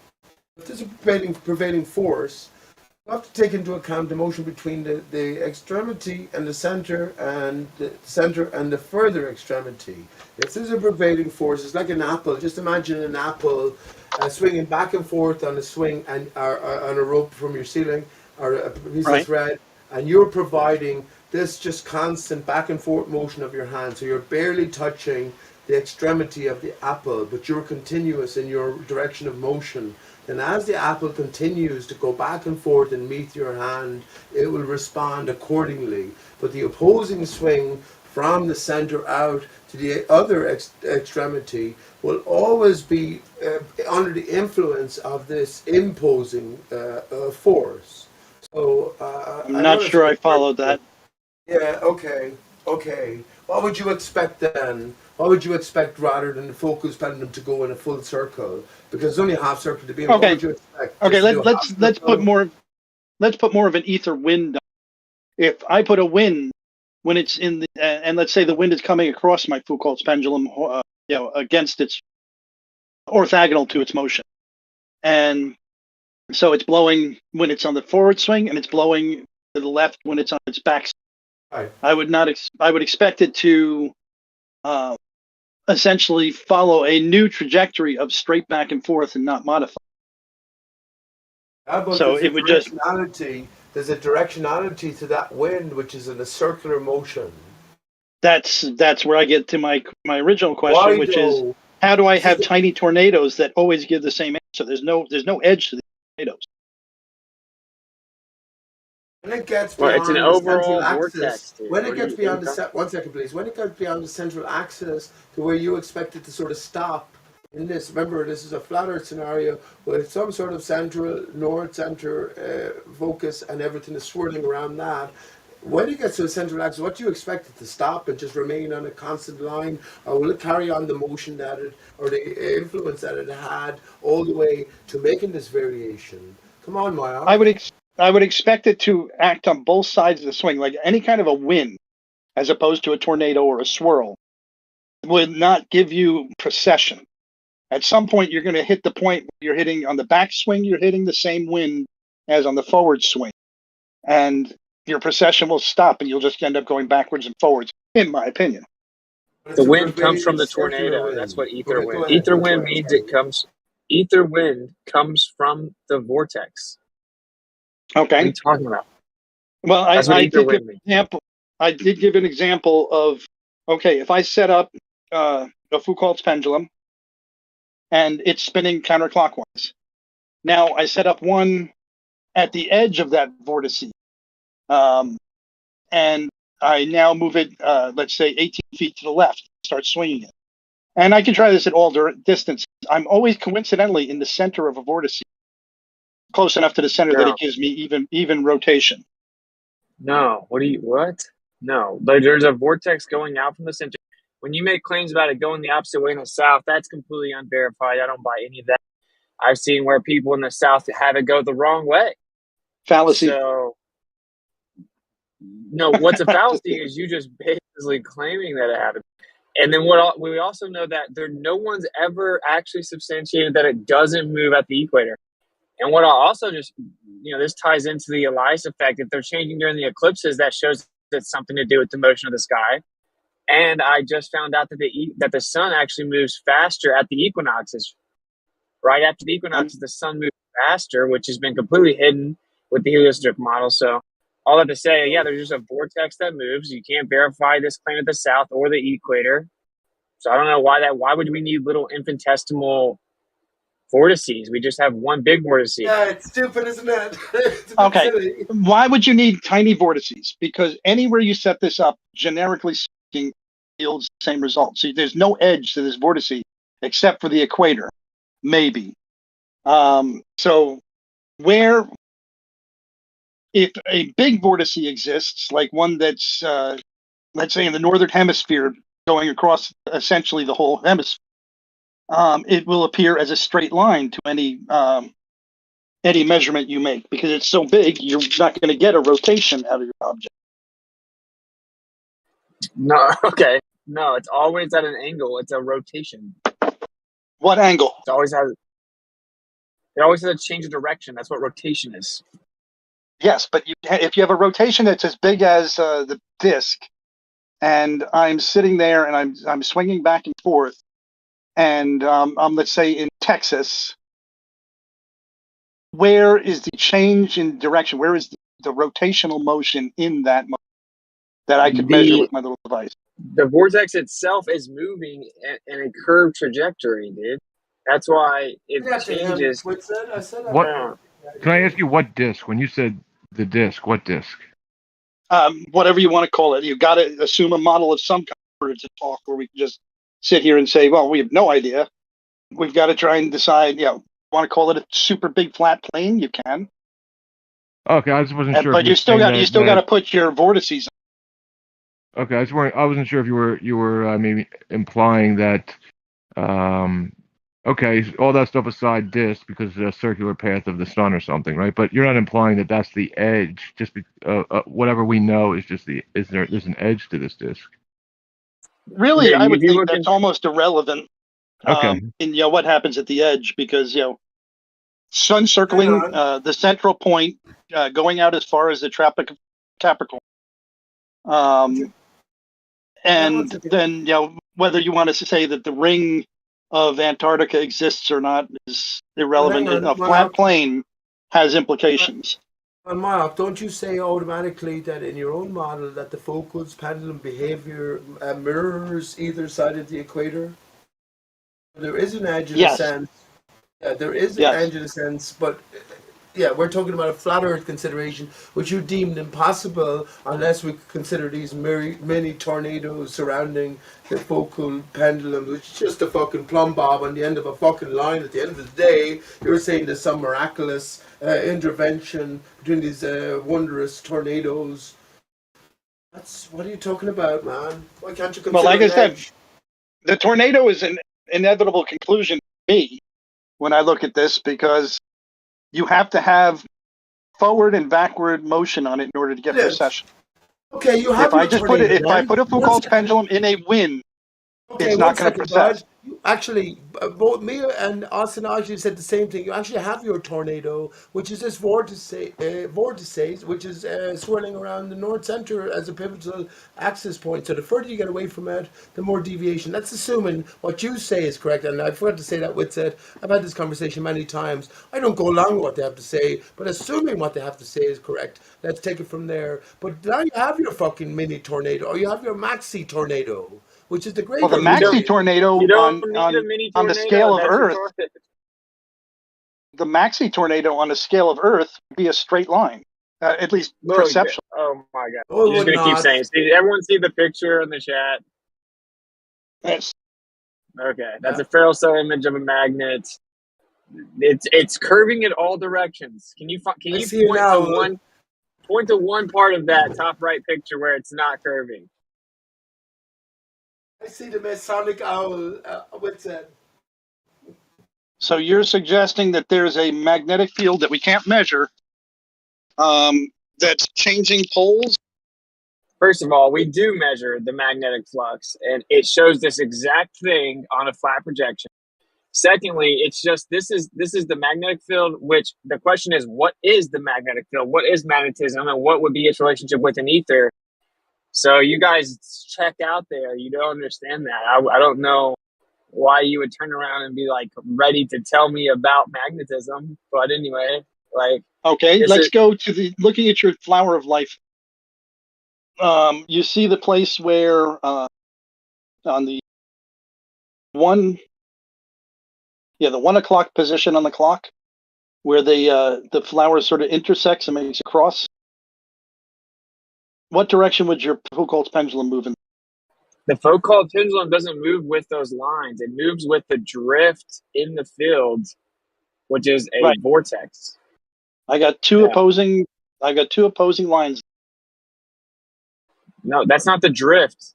If there's a prevailing force, you have to take into account the motion between the extremity and the center and the further extremity. If there's a prevailing force, it's like an apple. Just imagine an apple swinging back and forth on a swing and on a rope from your ceiling or a piece of thread, and you're providing this just constant back and forth motion of your hand. So you're barely touching the extremity of the apple, but you're continuous in your direction of motion. And as the apple continues to go back and forth and meet your hand, it will respond accordingly. But the opposing swing from the center out to the other extremity will always be under the influence of this imposing force. So I'm not sure I followed that. Yeah, okay. What would you expect then? What would you expect rather than the focus pendulum to go in a full circle? Because it's only a half circle to be in. What would you expect? Okay, let's put more of an ether wind on. If I put a wind when it's in the and let's say the wind is coming across my Foucault's pendulum, against its orthogonal to its motion, and so it's blowing when it's on the forward swing, and it's blowing to the left when it's on its back. Right. I would expect it to essentially follow a new trajectory of straight back and forth and not modify. So it would just there's a directionality to that wind, which is in a circular motion. That's where I get to my original question, which is how do I have tiny tornadoes that always give the same answer? There's no edge to the tornadoes. When it gets beyond it's an the overall central axis, vortex, dude. when it What do gets you beyond think? one second, please. When it gets beyond the central axis to where you expect it to sort of stop in this, remember this is a flat Earth scenario with some sort of central north center focus and everything is swirling around that. When it gets to the central axis, what do you expect it to stop and just remain on a constant line, or will it carry on the motion that it or the influence that it had all the way to making this variation? Come on, Maya. I would expect it to act on both sides of the swing, like any kind of a wind, as opposed to a tornado or a swirl, would not give you precession. At some point, you're going to hit the point where you're hitting on the backswing, you're hitting the same wind as on the forward swing. And your precession will stop and you'll just end up going backwards and forwards, in my opinion. The wind comes from the tornado. That's what ether wind. Ether wind means it comes. Ether wind comes from the vortex. Okay. What are you talking about? Well, I did ether give wind an means. example. I did give an example of, okay, if I set up a Foucault's pendulum and it's spinning counterclockwise. Now I set up one at the edge of that vortice, and I now move it, let's say, 18 feet to the left, start swinging it. And I can try this at all distances. I'm always coincidentally in the center of a vortice, close enough to the center that it gives me even rotation. No. What? No. Like, there's a vortex going out from the center. When you make claims about it going the opposite way in the south, that's completely unverified. I don't buy any of that. I've seen where people in the south have it go the wrong way. Fallacy. So, no, what's a fallacy is you just basically claiming that it happened. And then we also know that no one's ever actually substantiated that it doesn't move at the equator. And what I'll also just, this ties into the Elias effect. If they're changing during the eclipses, that shows it's something to do with the motion of the sky. And I just found out that the sun actually moves faster at the equinoxes. Right after the equinoxes, the sun moves faster, which has been completely hidden with the heliocentric model. So all that to say, yeah, there's just a vortex that moves. You can't verify this claim at the south or the equator. So I don't know why would we need little infinitesimal vortices? We just have one big vortice. Yeah, it's stupid, isn't it? Okay. Why would you need tiny vortices? Because anywhere you set this up, generically speaking, yields the same result. See, there's no edge to this vortice except for the equator, maybe. So if a big vortice exists, like one that's, let's say, in the northern hemisphere, going across essentially the whole hemisphere, it will appear as a straight line to any measurement you make, because it's so big, you're not going to get a rotation out of your object. No, okay. No, it's always at an angle. It's a rotation. What angle? It always has a change of direction. That's what rotation is. Yes, but if you have a rotation that's as big as the disk, and I'm sitting there and I'm swinging back and forth, and I'm, let's say, in Texas, where is the change in direction? Where is the rotational motion in that I could measure with my little device? The vortex itself is moving in a curved trajectory, dude. That's why it changes. What? Can I ask you what disk? When you said the disk, what disk? Whatever you want to call it. You've got to assume a model of some kind in order to talk, where we can just sit here and say, well, we have no idea. We've got to try and decide, want to call it a super big flat plane? You can. Okay, I just wasn't sure. But you still got to put your vortices. Okay, I wasn't sure if you were maybe implying that. Okay, all that stuff aside, disk, because of the circular path of the sun or something, right? But you're not implying that that's the edge. Just whatever we know is just there's an edge to this disk. Really, I would think that's almost irrelevant. Okay. In what happens at the edge, because sun circling the central point, going out as far as the Capricorn, and then whether you want to say that the ring of Antarctica exists or not is irrelevant. A flat plane has implications. And Mark, don't you say automatically that in your own model that the Foucault's pendulum behavior mirrors either side of the equator? There is an edge in a sense. Yeah, there is an edge in a sense, but we're talking about a flat Earth consideration, which you deemed impossible unless we consider these mini tornadoes surrounding the focal pendulum, which is just a fucking plumb bob on the end of a fucking line. At the end of the day, you're saying there's some miraculous intervention between these wondrous tornadoes. What are you talking about, man? Why can't you consider Well, like I said, the tornado is an inevitable conclusion to me when I look at this, because you have to have forward and backward motion on it in order to get precession. Okay, you have. If I put a Foucault's pendulum in a wind, it's not going to precess. Actually, both me and Austin actually said the same thing. You actually have your tornado, which is this vortices, which is swirling around the north center as a pivotal axis point. So the further you get away from it, the more deviation. That's assuming what you say is correct. And I forgot to say that with said, I've had this conversation many times. I don't go along with what they have to say, but assuming what they have to say is correct, let's take it from there. But now you have your fucking mini tornado, or you have your maxi tornado, which is the Well, the greater maxi tornado. tornado You don't need a mini on the tornado. scale of That's a Earth, tornado. the maxi tornado on the scale of Earth would be a straight line, at least Look, perceptual. oh my god! Oh, it You're just would gonna keep not. saying. See, everyone see the picture in the chat. Yes. Okay, that's a Faraday image of a magnet. It's curving in all directions. Can you I see it now. point to one part of that top right picture where it's not curving? I see the Masonic owl. What's that? So you're suggesting that there's a magnetic field that we can't measure, that's changing poles? First of all, we do measure the magnetic flux, and it shows this exact thing on a flat projection. Secondly, it's just this is the magnetic field, which the question is, what is the magnetic field? What is magnetism, and what would be its relationship with an ether? So you guys check out there. You don't understand that. I don't know why you would turn around and be like ready to tell me about magnetism. But anyway, like, Okay, let's go to looking at your flower of life. You see the place where on the the 1 o'clock position on the clock, where the flower sort of intersects and makes a cross. What direction would your Foucault's pendulum move in? the Foucault pendulum doesn't move with those lines. It moves with the drift in the field, which is a vortex. I got two opposing lines. No, that's not the drift.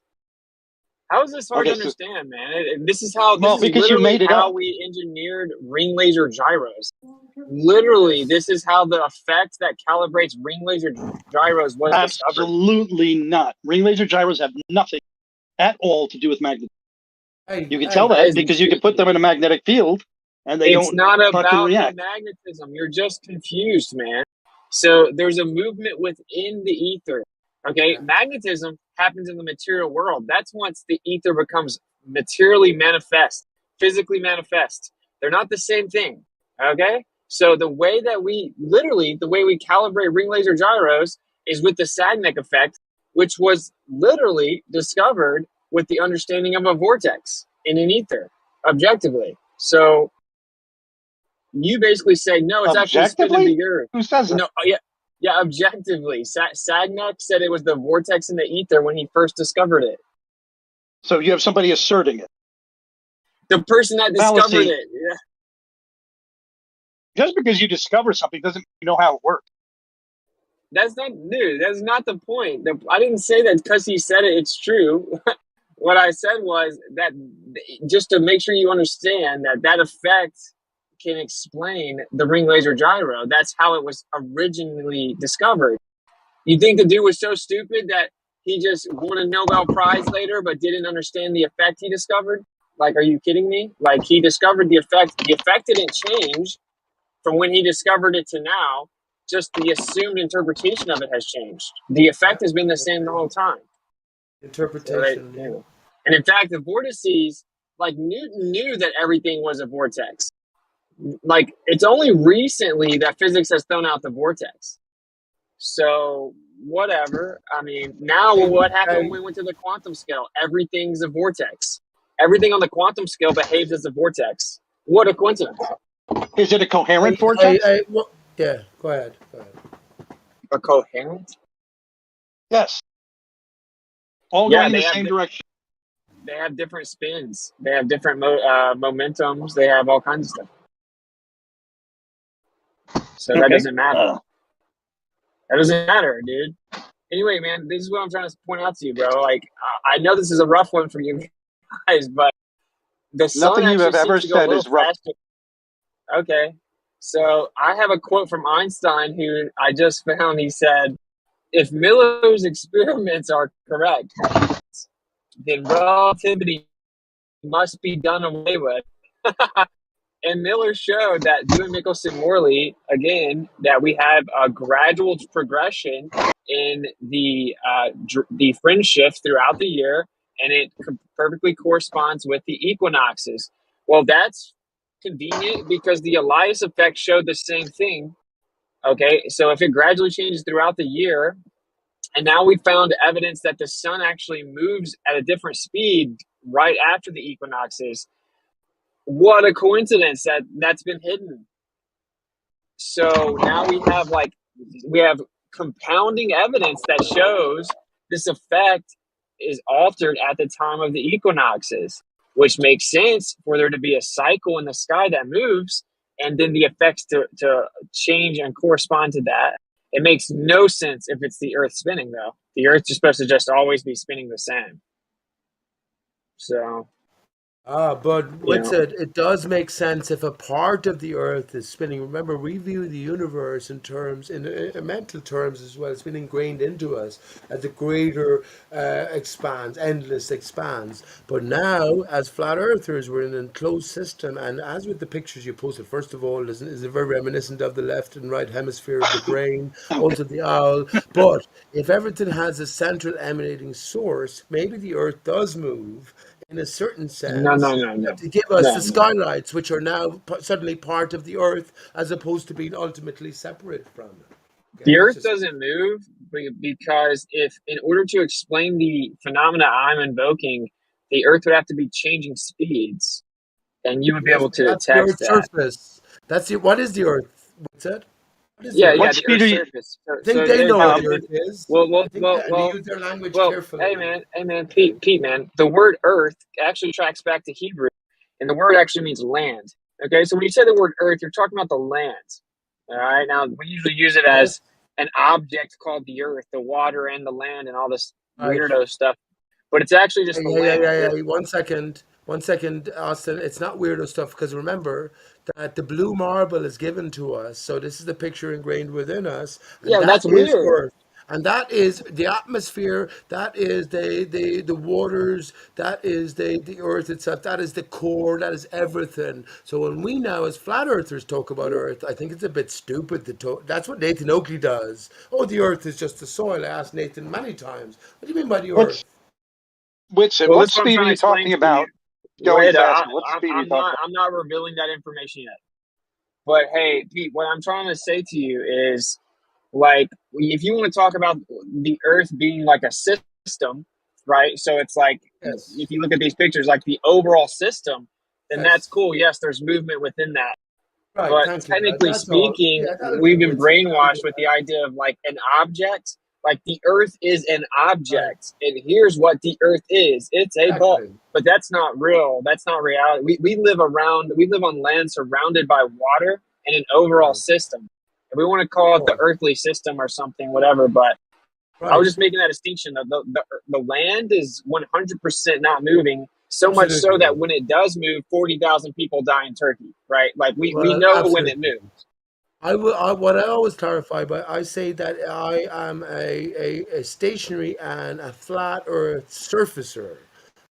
How is this hard to Okay, so- understand, man? This is how. Well, This is because you literally made it how up. we engineered ring laser gyros. Literally, this is how the effect that calibrates ring laser gyros was discovered. Absolutely not. Ring laser gyros have nothing at all to do with magnetism. You can tell that because you can put them in a magnetic field and they It's don't not fucking about react. the magnetism. You're just confused, man. So there's a movement within the ether. Okay, magnetism happens in the material world. That's once the ether becomes materially manifest, physically manifest. They're not the same thing. Okay, so the way we calibrate ring laser gyros is with the Sagnac effect, which was literally discovered with the understanding of a vortex in an ether, objectively. So you basically say, no, it's actually spinning the earth. Who says that? No, yeah, objectively. Sagnac said it was the vortex in the ether when he first discovered it. So you have somebody asserting it. The person that discovered Fallacy. it. Yeah. Just because you discover something doesn't mean you know how it works. That's not the point. I didn't say that because he said it, it's true. What I said was that just to make sure you understand that effect can explain the ring laser gyro. That's how it was originally discovered. You think the dude was so stupid that he just won a Nobel Prize later but didn't understand the effect he discovered? Like, are you kidding me? Like, he discovered the effect. The effect didn't change from when he discovered it to now. Just the assumed interpretation of it has changed. The effect has been the same the whole time. Interpretation. So and in fact, the vortices, like Newton knew that everything was a vortex. Like, it's only recently that physics has thrown out the vortex. So whatever. I mean, now what happened when we went to the quantum scale? Everything's a vortex. Everything on the quantum scale behaves as a vortex. What a coincidence. Is it a coherent vortex? Yeah, go ahead. A coherent? Yes. All going in the same direction. They have different spins. They have different momentums. They have all kinds of stuff. So that doesn't matter. That doesn't matter, dude. Anyway, man, this is what I'm trying to point out to you, bro. Like, I know this is a rough one for you guys, but the sun Nothing you have ever seems to go a said little is rough. faster. Okay. So I have a quote from Einstein who I just found. He said, if Miller's experiments are correct, then relativity must be done away with. And Miller showed that doing Michelson-Morley, again, that we have a gradual progression in the fringe shift throughout the year, and it perfectly corresponds with the equinoxes. Well, that's convenient because the Elias effect showed the same thing. Okay, so if it gradually changes throughout the year, and now we found evidence that the sun actually moves at a different speed right after the equinoxes. What a coincidence that's been hidden. So now we have compounding evidence that shows this effect is altered at the time of the equinoxes, which makes sense for there to be a cycle in the sky that moves and then the effects to change and correspond to that. It makes no sense if it's the Earth spinning, though. The Earth is supposed to just always be spinning the same. So, But you what's know, it does make sense if a part of the Earth is spinning. Remember, we view the universe in terms, in mental terms as well. It's been ingrained into us as the greater expands, endless expands. But now, as flat earthers, we're in an enclosed system, and as with the pictures you posted, first of all, is it very reminiscent of the left and right hemisphere of the brain, also the owl. But if everything has a central emanating source, maybe the Earth does move in a certain no, sense no, no, no, to give us the no. skylights, which are now suddenly part of the Earth, as opposed to being ultimately separate from it. The Okay, it's Earth just doesn't move because if, in order to explain the phenomena I'm invoking, the Earth would have to be changing speeds, and you would be yes, able but to that's the attest Earth's that. surface. That's the what is the Earth? What's it? What is the Yeah, Earth? yeah, What the speed Earth's are you? surface. So, I think so they there you know go. what the Earth is. Well, I think well, that, and they well, use their language well. carefully. Hey, man, Okay. Pete, man. The word Earth actually tracks back to Hebrew, and the word actually means land. Okay, so when you say the word Earth, you're talking about the land. All right. Now we usually use it Yes. as an object called the Earth, the water, and the land, and all this Right. weirdo stuff. But it's actually just Hey, the hey, hey, land. hey, hey, 1 second. 1 second, Austin. It's not weirdo stuff because remember that the blue marble is given to us. So this is the picture ingrained within us, and Yeah, that that's is weird. Earth. And that is the atmosphere, that is the waters, that is the earth itself, that is the core, that is everything. So when we now as flat earthers talk about earth, I think it's a bit stupid to talk. That's what Nathan Oakley does. Oh, the earth is just the soil. I asked Nathan many times, what do you mean by the earth? What's which? Well, What that's what I'm speed are trying to you explain talking to you. about? Joey's Wait, asking, what speed are you talking about? I'm not revealing that information yet. But hey, Pete, what I'm trying to say to you is, like, if you want to talk about the Earth being like a system, right? So it's like, Yes. if you look at these pictures, like the overall system, then that's Yes. cool. Yes, there's movement within that. Right. But Thank you. technically That's all. speaking, Yeah, that'll we've do been it. See, that'll brainwashed do with it. the idea of like an object. Like the Earth is an Right. object, and here's what the Earth is. It's a ball. Exactly. But that's not real. That's not reality. We live on land surrounded by water and an overall Right. system. And we want to call it the Sure. earthly system or something, whatever. But I was Right. just making that distinction. The land is 100% not moving, so much so Absolutely. that when it does move, 40,000 people die in Turkey, right? Like we Well, know when it absolutely. moves. What I always clarify, but I say that I am a stationary and a flat Earth surfacer.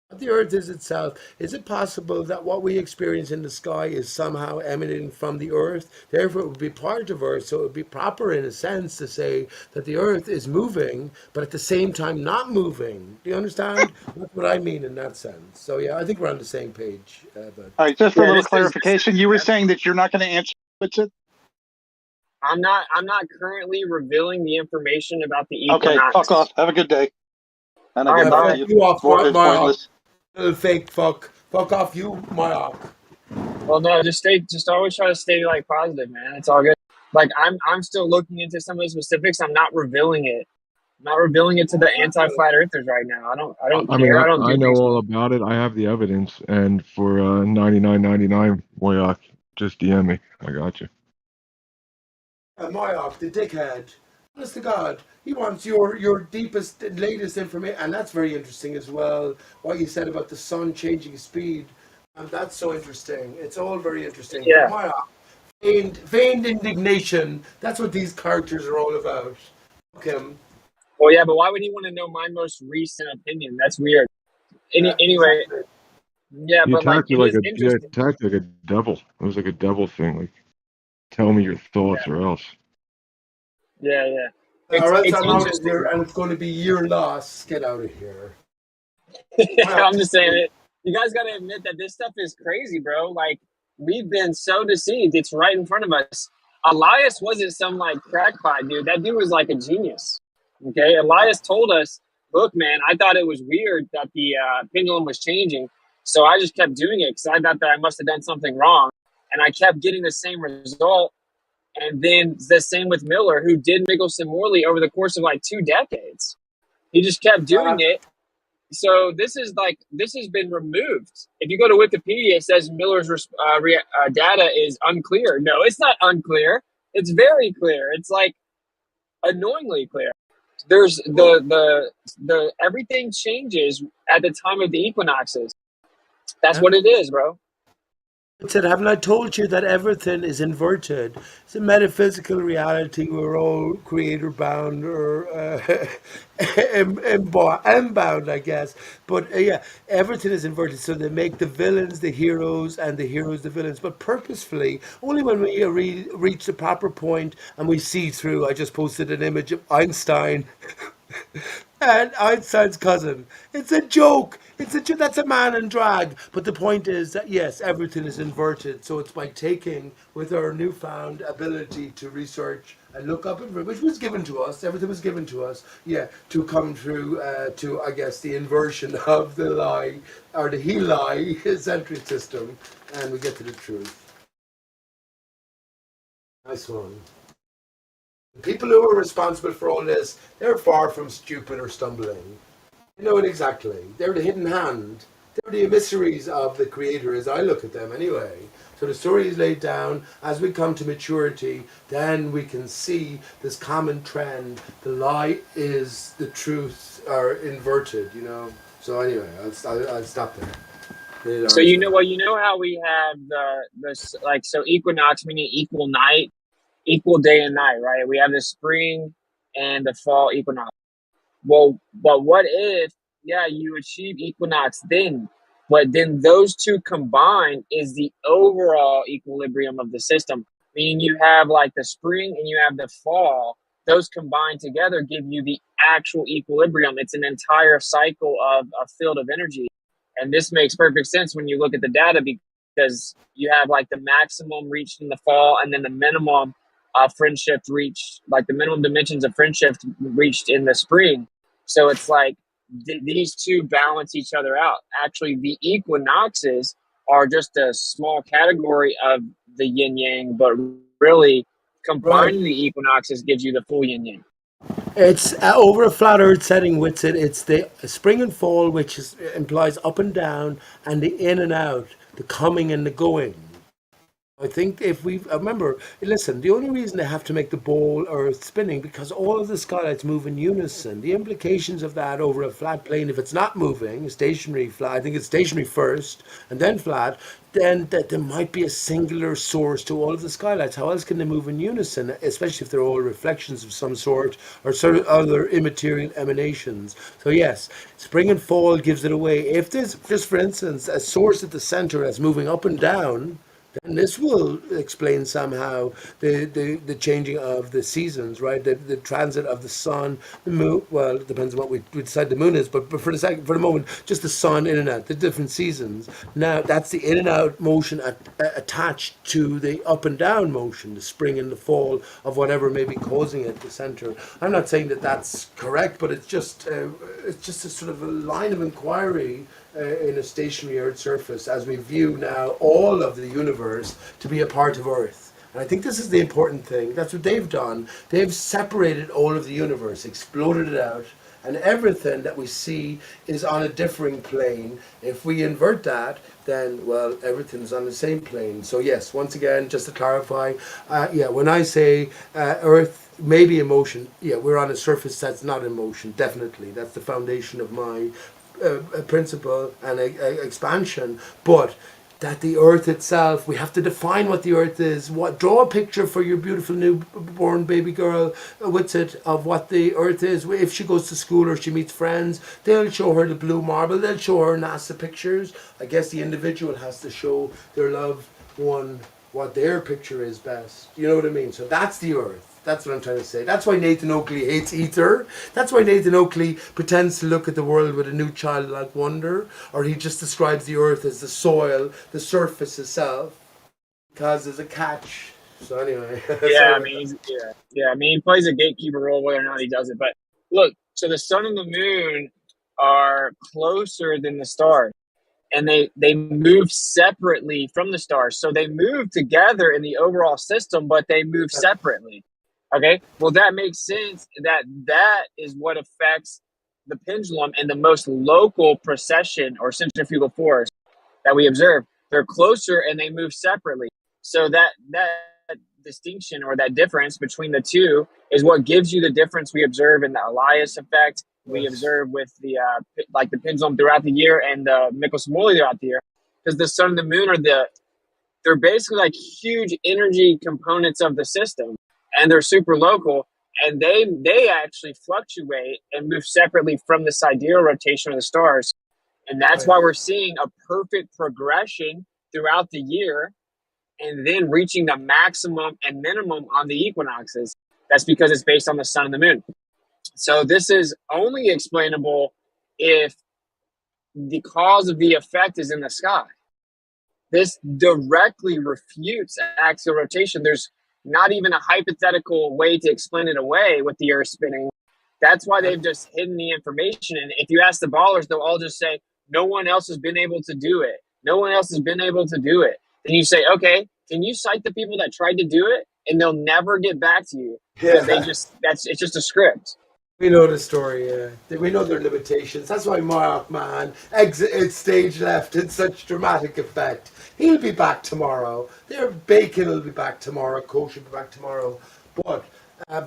What the Earth is itself. Is it possible that what we experience in the sky is somehow emanating from the Earth? Therefore, it would be part of Earth. So it would be proper, in a sense, to say that the Earth is moving, but at the same time not moving. Do you understand? That's what I mean in that sense. So yeah, I think we're on the same page. But All right, just for a Yeah, little this is clarification, you were saying that you're not going to answer. What's it? I'm not currently revealing the information about the Okay, fuck off. equinox. Have a good day. And I All right, give yeah, up to bye. fuck you. you off, More of it's Myoc. pointless. Little fake fuck. Fuck off you, Myoc. Well, no, just always try to stay like positive, man. It's all good. Like I'm still looking into some of the specifics. I'm not revealing it. I'm not revealing it to the anti-flat earthers right now. I don't I mean, care. I don't I do know things. all about it. I have the evidence, and for 99.99, Moyak, just DM me. I got you. Myoc, the dickhead. Honest to God, he wants your deepest, latest information, and that's very interesting as well. What you said about the sun changing speed, and that's so interesting. It's all very interesting. But Yeah. Myoc, feigned indignation. That's what these characters are all about. Fuck him. Well, yeah, but why would he want to know my most recent opinion? That's weird. Yeah, Anyway, exactly. Yeah, He but like attacked you it like is a interesting. devil. It was like a devil thing. Like, tell me your thoughts Yeah, or else. yeah. Or else It's I'm out of here interesting. and it's going to be your loss. Get out of here. I'm just saying it. You guys got to admit that this stuff is crazy, bro. Like we've been so deceived. It's right in front of us. Elias wasn't some like crackpot dude. That dude was like a genius. Okay, Elias told us, "Look, man, I thought it was weird that the pendulum was changing, so I just kept doing it because I thought that I must have done something wrong, and I kept getting the same result." And then the same with Miller, who did Mickelson Morley over the course of like 2 decades. He just kept doing it. So this has been removed. If you go to Wikipedia, it says Miller's data is unclear. No, it's not unclear. It's very clear. It's like annoyingly clear. There's the everything changes at the time of the equinoxes. That's what it is, bro. Said, haven't I told you that everything is inverted? It's a metaphysical reality. We're all creator bound or bound, I guess. But yeah, everything is inverted. So they make the villains the heroes and the heroes the villains, but purposefully, only when we reach the proper point and we see through. I just posted an image of Einstein and Einstein's cousin. It's a joke. It's a that's a man in drag. But the point is that yes, everything is inverted. So it's by taking with our newfound ability to research and look up information, which was given to us. Everything was given to us. Yeah, to come through to I guess the inversion of the lie or the he lie centric system, and we get to the truth. Nice one. The people who are responsible for all this, they're far from stupid or stumbling. You know it exactly. They're the hidden hand. They're the emissaries of the creator as I look at them anyway. So the story is laid down. As we come to maturity, then we can see this common trend. The lie is the truth are inverted, you know. So anyway, I'll stop there. So you know, well, you know how we have the like so equinox meaning equal night, equal day and night, right? We have the spring and the fall equinox. Well, but what if, yeah, you achieve equinox then, but then those two combined is the overall equilibrium of the system. Meaning you have like the spring and you have the fall. Those combined together give you the actual equilibrium. It's an entire cycle of a field of energy. And this makes perfect sense when you look at the data because you have like the maximum reached in the fall and then the minimum friendship reached, like the minimum dimensions of friendship reached in the spring. So it's like these two balance each other out. Actually, the equinoxes are just a small category of the yin yang, but really combining the equinoxes gives you the full yin yang. It's over a flat Earth setting with it. It's the spring and fall, which implies up and down, and the in and out, the coming and the going. I think if we remember, listen, the only reason they have to make the ball Earth spinning because all of the skylights move in unison. The implications of that over a flat plane, if it's not moving, stationary flat, I think it's stationary first and then flat, then that there might be a singular source to all of the skylights. How else can they move in unison, especially if they're all reflections of some sort or sort of other immaterial emanations? So yes, spring and fall gives it away. If there's just for instance a source at the center that's moving up and down, then this will explain somehow the changing of the seasons, right? The transit of the sun, the moon. Well, it depends on what we decide the moon is, but for the moment, just the sun in and out, the different seasons. Now that's the in and out motion attached to the up and down motion, the spring and the fall of whatever may be causing it, the center. I'm not saying that that's correct, but it's just a sort of a line of inquiry. In a stationary Earth surface, as we view now all of the universe to be a part of Earth. And I think this is the important thing. That's what they've done. They've separated all of the universe, exploded it out, and everything that we see is on a differing plane. If we invert that, then, well, everything's on the same plane. So yes, once again, just to clarify, when I say Earth may be in motion, we're on a surface that's not in motion, definitely. That's the foundation of my principle and expansion, but that the Earth itself, we have to define what the Earth is. Draw a picture for your beautiful newborn baby girl, what's it, of what the Earth is. If she goes to school or she meets friends, they'll show her the blue marble, they'll show her NASA pictures. I guess the individual has to show their loved one what their picture is best. You know what I mean? So that's the Earth. That's what I'm trying to say. That's why Nathan Oakley hates ether. That's why Nathan Oakley pretends to look at the world with a new childlike wonder, or he just describes the earth as the soil, the surface itself, because there's a catch. So anyway. Yeah, I mean, I mean, he plays a gatekeeper role whether or not he does it. But look, so the sun and the moon are closer than the stars, and they move separately from the stars. So they move together in the overall system, but they move separately. Okay, well, that makes sense. That is what affects the pendulum and the most local precession or centrifugal force that we observe. They're closer and they move separately. So that distinction or that difference between the two is what gives you the difference we observe in the Elias effect. We observe with the like the pendulum throughout the year and the Michelson-Morley throughout the year, because the sun and the moon are they're basically like huge energy components of the system, and they're super local, and they actually fluctuate and move separately from the sidereal rotation of the stars, and that's why we're seeing a perfect progression throughout the year, and then reaching the maximum and minimum on the equinoxes. That's because it's based on the sun and the moon. So this is only explainable if the cause of the effect is in the sky. This directly refutes axial rotation. There's not even a hypothetical way to explain it away with the Earth spinning. That's why they've just hidden the information. And if you ask the ballers, they'll all just say, no one else has been able to do it. No one else has been able to do it. Then you say, okay, can you cite the people that tried to do it? And they'll never get back to you because it's just a script. We know the story, yeah. We know their limitations. That's why Mark, man, exited stage left in such dramatic effect. He'll be back tomorrow. Bacon will be back tomorrow. Coach will be back tomorrow. But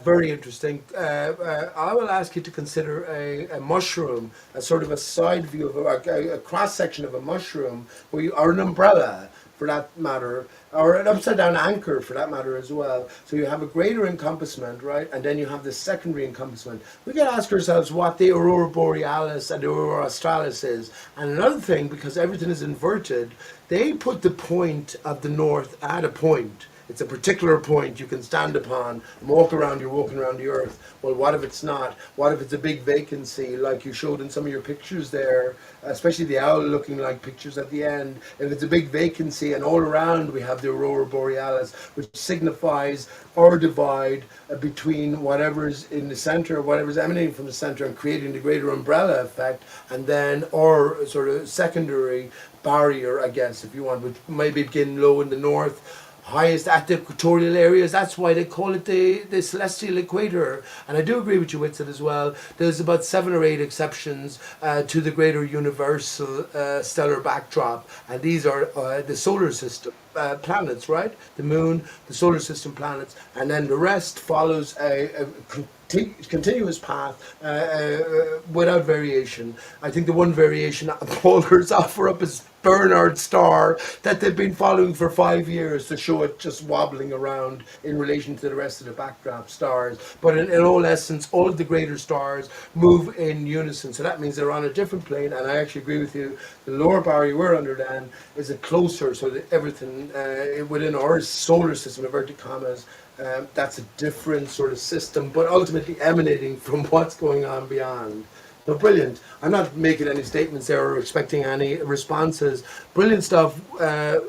very interesting. I will ask you to consider a mushroom, a sort of a side view of a cross section of a mushroom, or an umbrella, for that matter, or an upside down anchor for that matter as well. So you have a greater encompassment, right? And then you have the secondary encompassment. We can ask ourselves what the aurora borealis and the aurora australis is. And another thing, because everything is inverted, they put the point of the north at a point. It's a particular point you can stand upon and walk around. You're walking around the earth. Well, what if it's not? What if it's a big vacancy like you showed in some of your pictures there, especially the owl looking like pictures at the end? If it's a big vacancy and all around we have the aurora borealis, which signifies our divide between whatever's in the center, whatever's emanating from the center and creating the greater umbrella effect, and then our sort of secondary barrier, I guess, if you want, which maybe begin low in the north, highest at the equatorial areas. That's why they call it the celestial equator. And I do agree with you with it as well. There's about 7 or 8 exceptions to the greater universal stellar backdrop, and these are the solar system planets, right? The moon, the solar system planets, and then the rest follows a continuous path without variation. I think the one variation that pollers offer up is Bernard Star that they've been following for 5 years to show it just wobbling around in relation to the rest of the backdrop stars. But in all essence, all of the greater stars move in unison. So that means they're on a different plane. And I actually agree with you. The lower barrier we're under then is a closer, so that everything within our solar system, inverted commas, that's a different sort of system, but ultimately emanating from what's going on beyond. No, brilliant. I'm not making any statements there or expecting any responses. Brilliant stuff,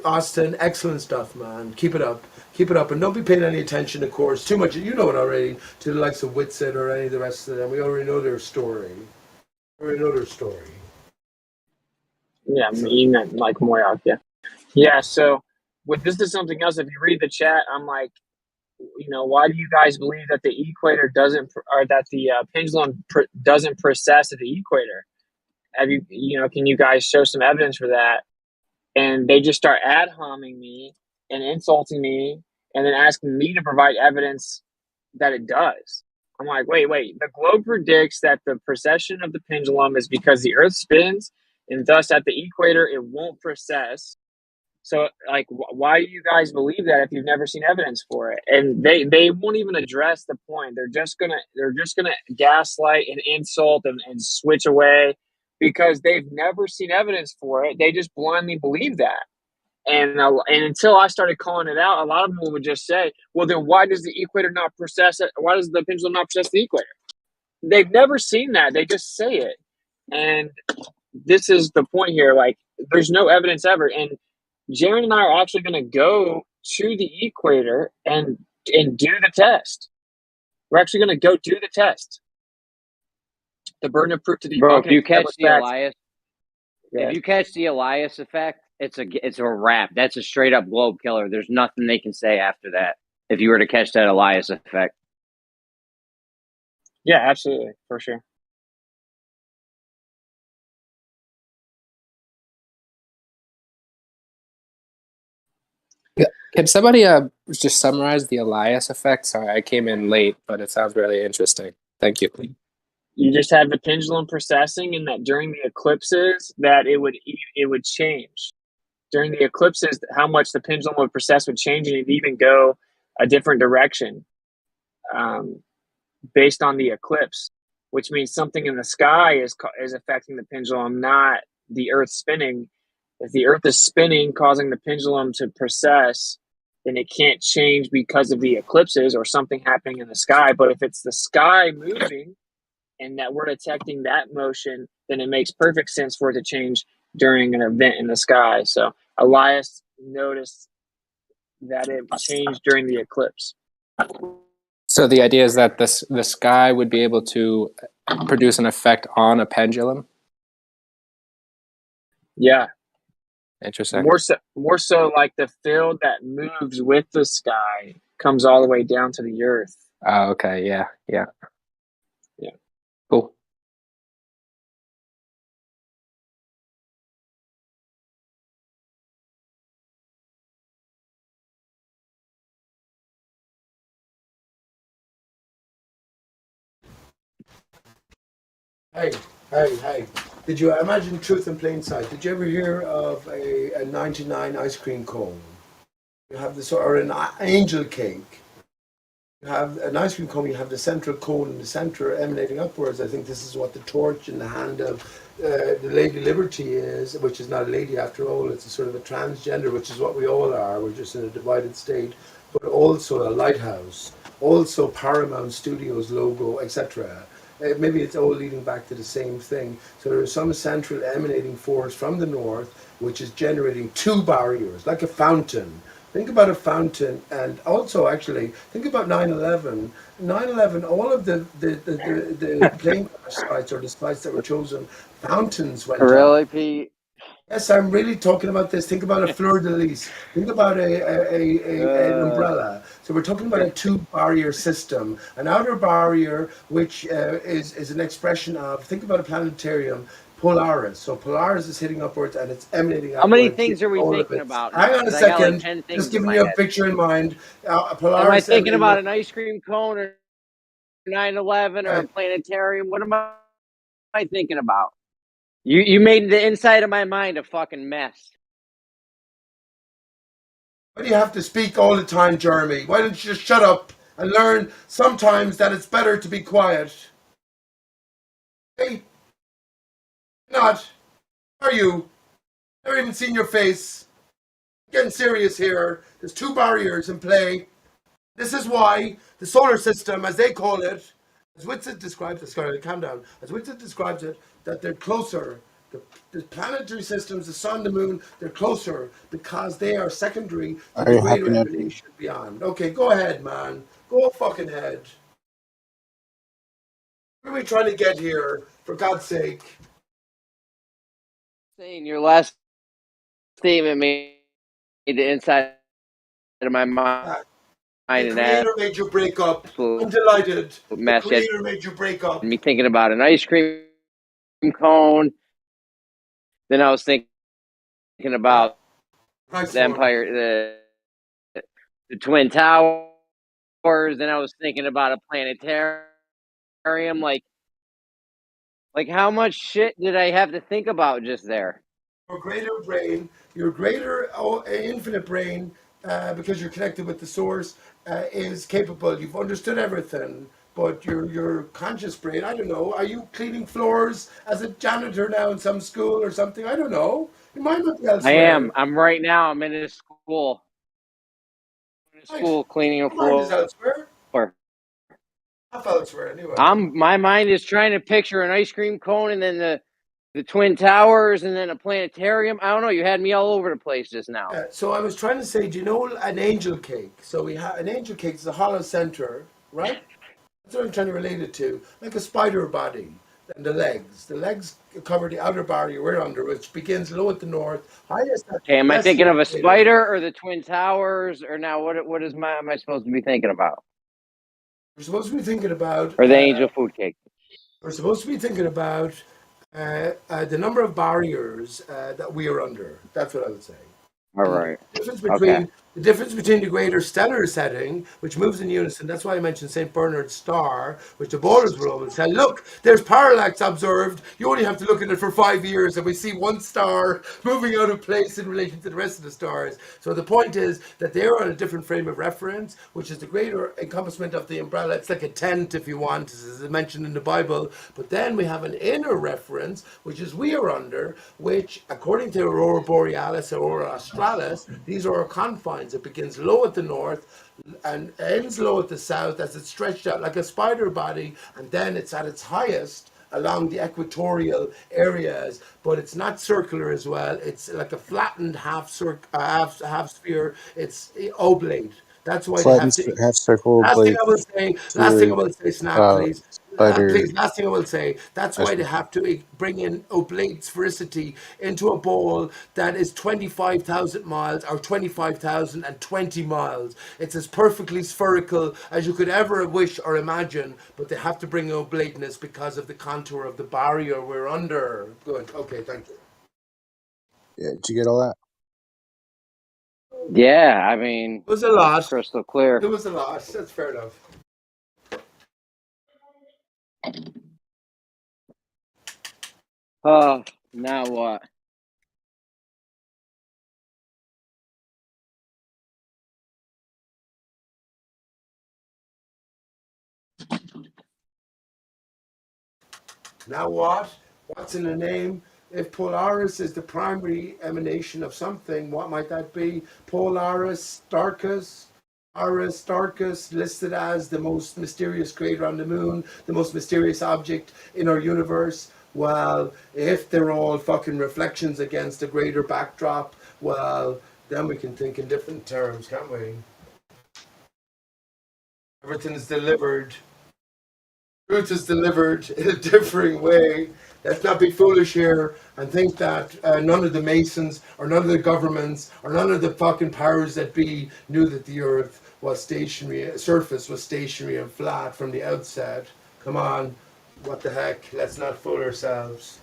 Austin. Excellent stuff, man. Keep it up. Keep it up. And don't be paying any attention, of course, too much. You know it already, to the likes of Whitsitt or any of the rest of them. We already know their story. Yeah, you meant like Moyak, yeah. Yeah, so this is something else. If you read the chat, I'm like, why do you guys believe that the equator doesn't, or that the pendulum doesn't precess at the equator? Can you guys show some evidence for that? And they just start ad homing me and insulting me and then asking me to provide evidence that it does. I'm like, wait, the globe predicts that the precession of the pendulum is because the earth spins, and thus at the equator it won't precess. So, like, why do you guys believe that if you've never seen evidence for it? And they won't even address the point. They're just gonna gaslight and insult and switch away because they've never seen evidence for it. They just blindly believe that. And until I started calling it out, a lot of them would just say, "Well, then why does the equator not precess it? Why does the pendulum not precess the equator?" They've never seen that. They just say it. And this is the point here. Like, there's no evidence ever. And Jaron and I are actually going to go to the equator and do the test. We're actually going to go do the test. The burden of proof to the Bro, if you catch the Elias, effect, it's a wrap. That's a straight up globe killer. There's nothing they can say after that. If you were to catch that Elias effect. Yeah, absolutely, for sure. Can somebody just summarize the Elias effect? Sorry, I came in late, but it sounds really interesting. Thank you. You just have the pendulum precessing, and that during the eclipses, that it would change. During the eclipses, how much the pendulum would precess would change, and it'd even go a different direction, based on the eclipse. Which means something in the sky is affecting the pendulum, not the Earth spinning. If the Earth is spinning, causing the pendulum to precess, then it can't change because of the eclipses or something happening in the sky. But if it's the sky moving and that we're detecting that motion, then it makes perfect sense for it to change during an event in the sky. So Elias noticed that it changed during the eclipse. So the idea is that the sky would be able to produce an effect on a pendulum? Yeah. Interesting. More so like the field that moves with the sky comes all the way down to the earth. Oh, okay. Yeah. Yeah. Cool. Hey. Did you imagine truth in plain sight? Did you ever hear of a 99 ice cream cone? You have this, or an angel cake. You have an ice cream cone, you have the central cone in the center emanating upwards. I think this is what the torch in the hand of the Lady Liberty is, which is not a lady after all. It's a sort of a transgender, which is what we all are. We're just in a divided state. But also a lighthouse, also Paramount Studios logo, etc. Maybe it's all leading back to the same thing. So there is some central emanating force from the north, which is generating two barriers, like a fountain. Think about a fountain, and also actually think about 9/11. 9/11, all of the plane crash sites or the sites that were chosen, fountains went Really, up. Pete? Yes, I'm really talking about this. Think about a fleur de lis. Think about an umbrella. So we're talking about a two-barrier system, an outer barrier which is an expression of. Think about a planetarium. Polaris. So Polaris is hitting upwards and it's emanating How many outwards. things are we all of thinking it. about Hang now? on a 'Cause I got like second. 10 things Just in giving my you a head. picture in mind. Am I Polaris thinking emanating about an ice cream cone or 9/11 or a planetarium? What am I thinking about? You made the inside of my mind a fucking mess. Why do you have to speak all the time, Jeremy? Why don't you just shut up and learn sometimes that it's better to be quiet? Hey, not. Are you? Never even seen your face. Getting serious here. There's two barriers in play. This is why the solar system, as they call it, as Whitsitt describes it, sorry, calm down. As Whitsitt describes it, that they're closer. The planetary systems, the sun, the moon, they're closer because they are secondary to Are the you greater happy now? emanation beyond. Okay, go ahead, man. Go fucking ahead. Where are we trying to get here, for God's sake? Saying your last statement made the inside of my mind The an creator made you break up. I'm absolute delighted. The mess. creator made you break up. Me thinking about an ice cream cone. Then I was thinking about Nice the one. Empire, the Twin Towers. Then I was thinking about a planetarium. Like how much shit did I have to think about just there? Your greater brain Your greater infinite brain, because you're connected with the source, is capable. You've understood everything. But your conscious brain, I don't know. Are you cleaning floors as a janitor now in some school or something? I don't know. You might not be I elsewhere. am. I'm right now. I'm in a school. I'm in a Right. school cleaning a Your mind is floor. elsewhere. Half elsewhere anyway. My mind is trying to picture an ice cream cone and then the Twin Towers and then a planetarium. I don't know. You had me all over the place just now. So I was trying to say, do you know an angel cake? So we have an angel cake is a hollow center, right? That's what I'm trying to relate it to, like a spider body. And the legs. The legs cover the outer barrier we're under, which begins low at the north, highest at Okay, am I west thinking of a equator. spider or the Twin Towers or now what is am I supposed to be thinking about? We're supposed to be thinking about. Or the angel food cake? We're supposed to be thinking about the number of barriers that we are under. That's what I would say. All right. The difference between the greater stellar setting, which moves in unison, that's why I mentioned St. Bernard's star, which the borders will always say, look, there's parallax observed. You only have to look at it for 5 years, and we see one star moving out of place in relation to the rest of the stars. So the point is that they're on a different frame of reference, which is the greater encompassment of the umbrella. It's like a tent, if you want, as is mentioned in the Bible. But then we have an inner reference, which is we are under, which, according to Aurora Borealis, Aurora Australis, these are our confines. It begins low at the north and ends low at the south as it's stretched out like a spider body, and then it's at its highest along the equatorial areas, but it's not circular as well. It's like a flattened half sphere. It's oblate. That's why they have Flattened to. half circle Last thing blade I will say. Last thing I sphere will say. Snap, please. spider. Please, last thing I will say, that's why they have to bring in oblate sphericity into a ball that is 25,000 miles or 25,020 miles. It's as perfectly spherical as you could ever wish or imagine, but they have to bring oblateness because of the contour of the barrier we're under. Good. Okay, thank you. Yeah, did you get all that? Yeah, I mean, it was a lot. Crystal clear. It was a lot. That's fair enough. Now what? Now what? What's in the name? If Polaris is the primary emanation of something, what might that be? Polaris Starkus? Aristarchus, listed as the most mysterious crater on the moon, the most mysterious object in our universe. Well, if they're all fucking reflections against a greater backdrop, well, then we can think in different terms, can't we? Everything is delivered. Truth is delivered in a differing way. Let's not be foolish here and think that none of the Masons or none of the governments or none of the fucking powers that be knew that the Earth was stationary, surface was stationary and flat from the outset. Come on, what the heck? Let's not fool ourselves.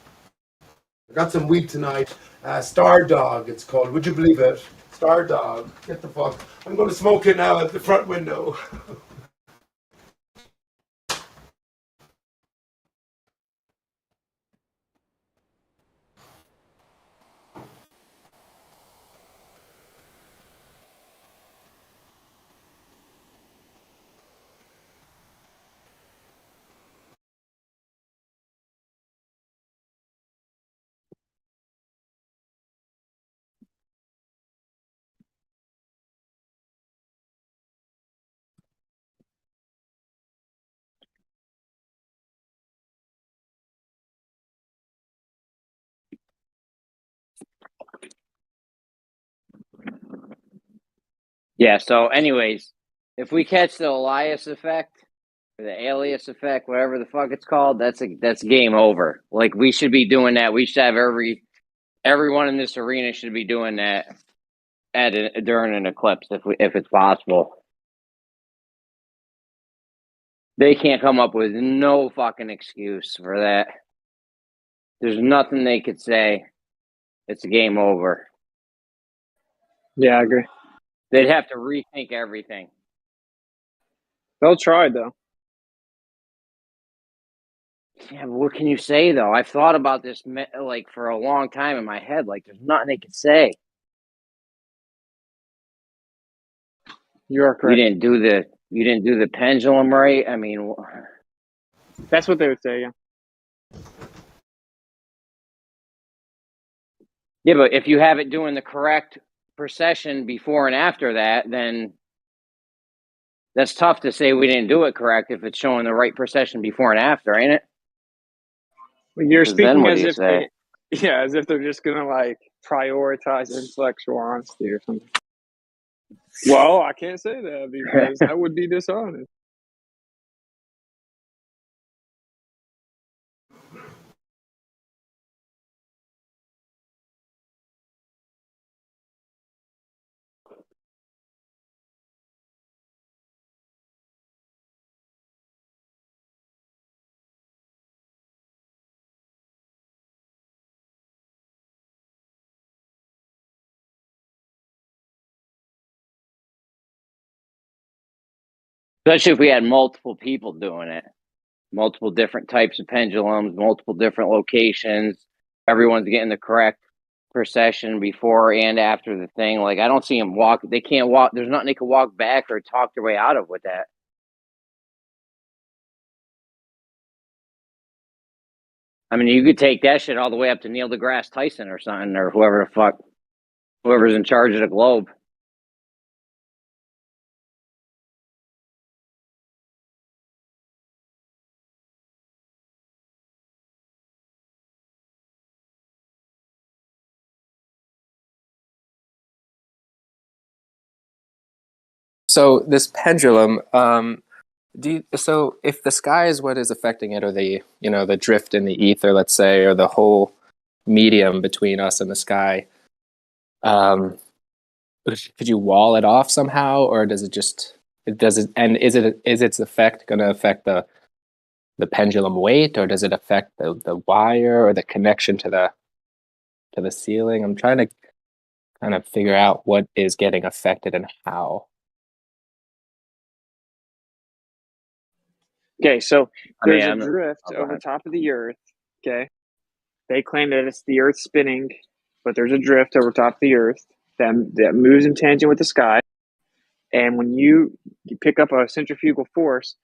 I got some weed tonight. Star Dog, it's called. Would you believe it? Star Dog. Get the fuck. I'm going to smoke it now at the front window. Yeah, so anyways, if we catch the Elias effect or the alias effect, whatever the fuck it's called, that's game over. Like we should be doing that. We should have everyone in this arena should be doing that during an eclipse if it's possible. They can't come up with no fucking excuse for that. There's nothing they could say. It's game over. Yeah, I agree. They'd have to rethink everything. They'll try though. Yeah, but what can you say though? I've thought about this like for a long time in my head. Like, there's nothing they could say. You are correct. You didn't do the pendulum right. I mean, that's what they would say. Yeah. Yeah, but if you have it doing the correct precession before and after that, then that's tough to say we didn't do it correct if it's showing the right precession before and after, ain't it? Well, you're 'Cause then speaking what do as you if say? as if they're just gonna like prioritize intellectual honesty or something. Well, I can't say that because that would be dishonest. Especially if we had multiple people doing it, multiple different types of pendulums, multiple different locations. Everyone's getting the correct precession before and after the thing. Like, I don't see them walk. They can't walk. There's nothing they can walk back or talk their way out of with that. I mean, you could take that shit all the way up to Neil deGrasse Tyson or something, or whoever the fuck, whoever's in charge of the globe. So this pendulum, so if the sky is what is affecting it, or the the drift in the ether, let's say, or the whole medium between us and the sky, could you wall it off somehow, or does it just and is its effect going to affect the pendulum weight, or does it affect the wire or the connection to the ceiling? I'm trying to kind of figure out what is getting affected and how. Okay, so there's a go drift over ahead. top of the Earth. Okay, they claim that it's the Earth spinning, but there's a drift over top of the Earth that moves in tangent with the sky. And when you pick up a centrifugal force,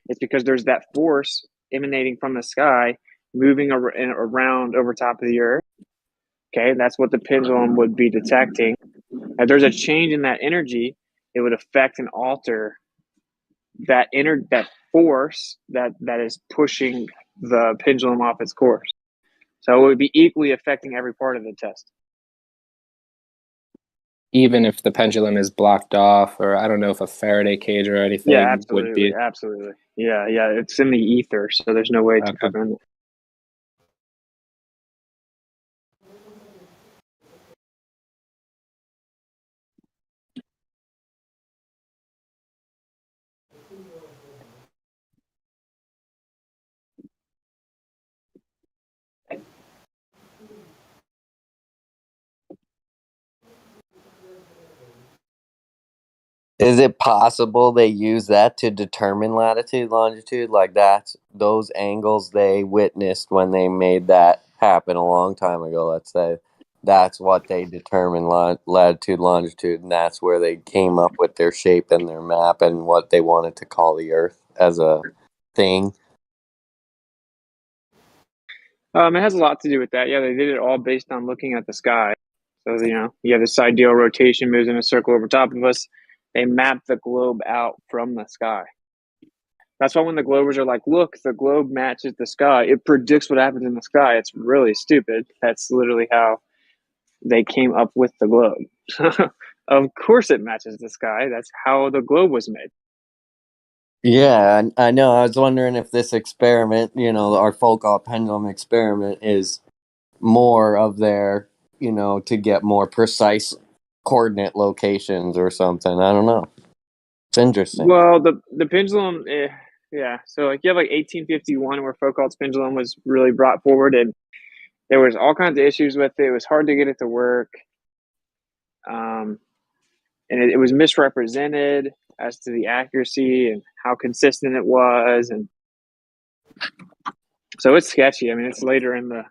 it's because there's that force emanating from the sky moving around over top of the Earth. Okay, that's what the pendulum would be detecting. If there's a change in that energy, it would affect and alter that force that is pushing the pendulum off its course. So it would be equally affecting every part of the test. Even if the pendulum is blocked off, or I don't know if a Faraday cage or anything Yeah, would absolutely, be. absolutely. Yeah, it's in the ether, so there's no way to prevent it. Is it possible they use that to determine latitude, longitude? Like that's those angles they witnessed when they made that happen a long time ago, let's say. That's what they determined latitude, longitude, and that's where they came up with their shape and their map and what they wanted to call the Earth as a thing. It has a lot to do with that. Yeah, they did it all based on looking at the sky. So, you have this ideal rotation moves in a circle over top of us. They map the globe out from the sky. That's why when the globers are like, look, the globe matches the sky, it predicts what happens in the sky. It's really stupid. That's literally how they came up with the globe. Of course it matches the sky. That's how the globe was made. Yeah, I know. I was wondering if this experiment, our Foucault pendulum experiment, is more of their, to get more precise coordinate locations or something. I don't know. It's interesting. Well, the pendulum, yeah. So you have 1851 where Foucault's pendulum was really brought forward, and there was all kinds of issues with it. It was hard to get it to work, and it was misrepresented as to the accuracy and how consistent it was, and so it's sketchy. I mean, it's later in the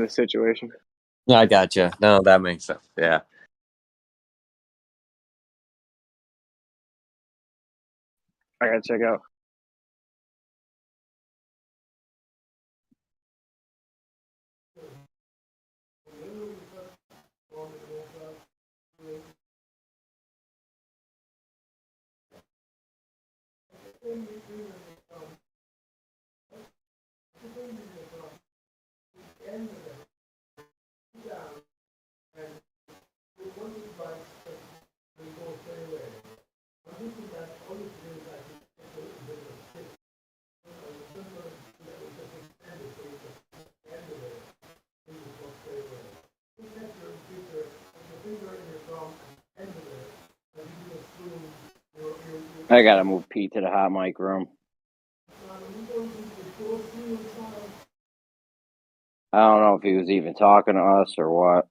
situation. I gotcha. No, that makes sense. Yeah. I gotta check out. I gotta move Pete to the hot mic room. I don't know if he was even talking to us or what.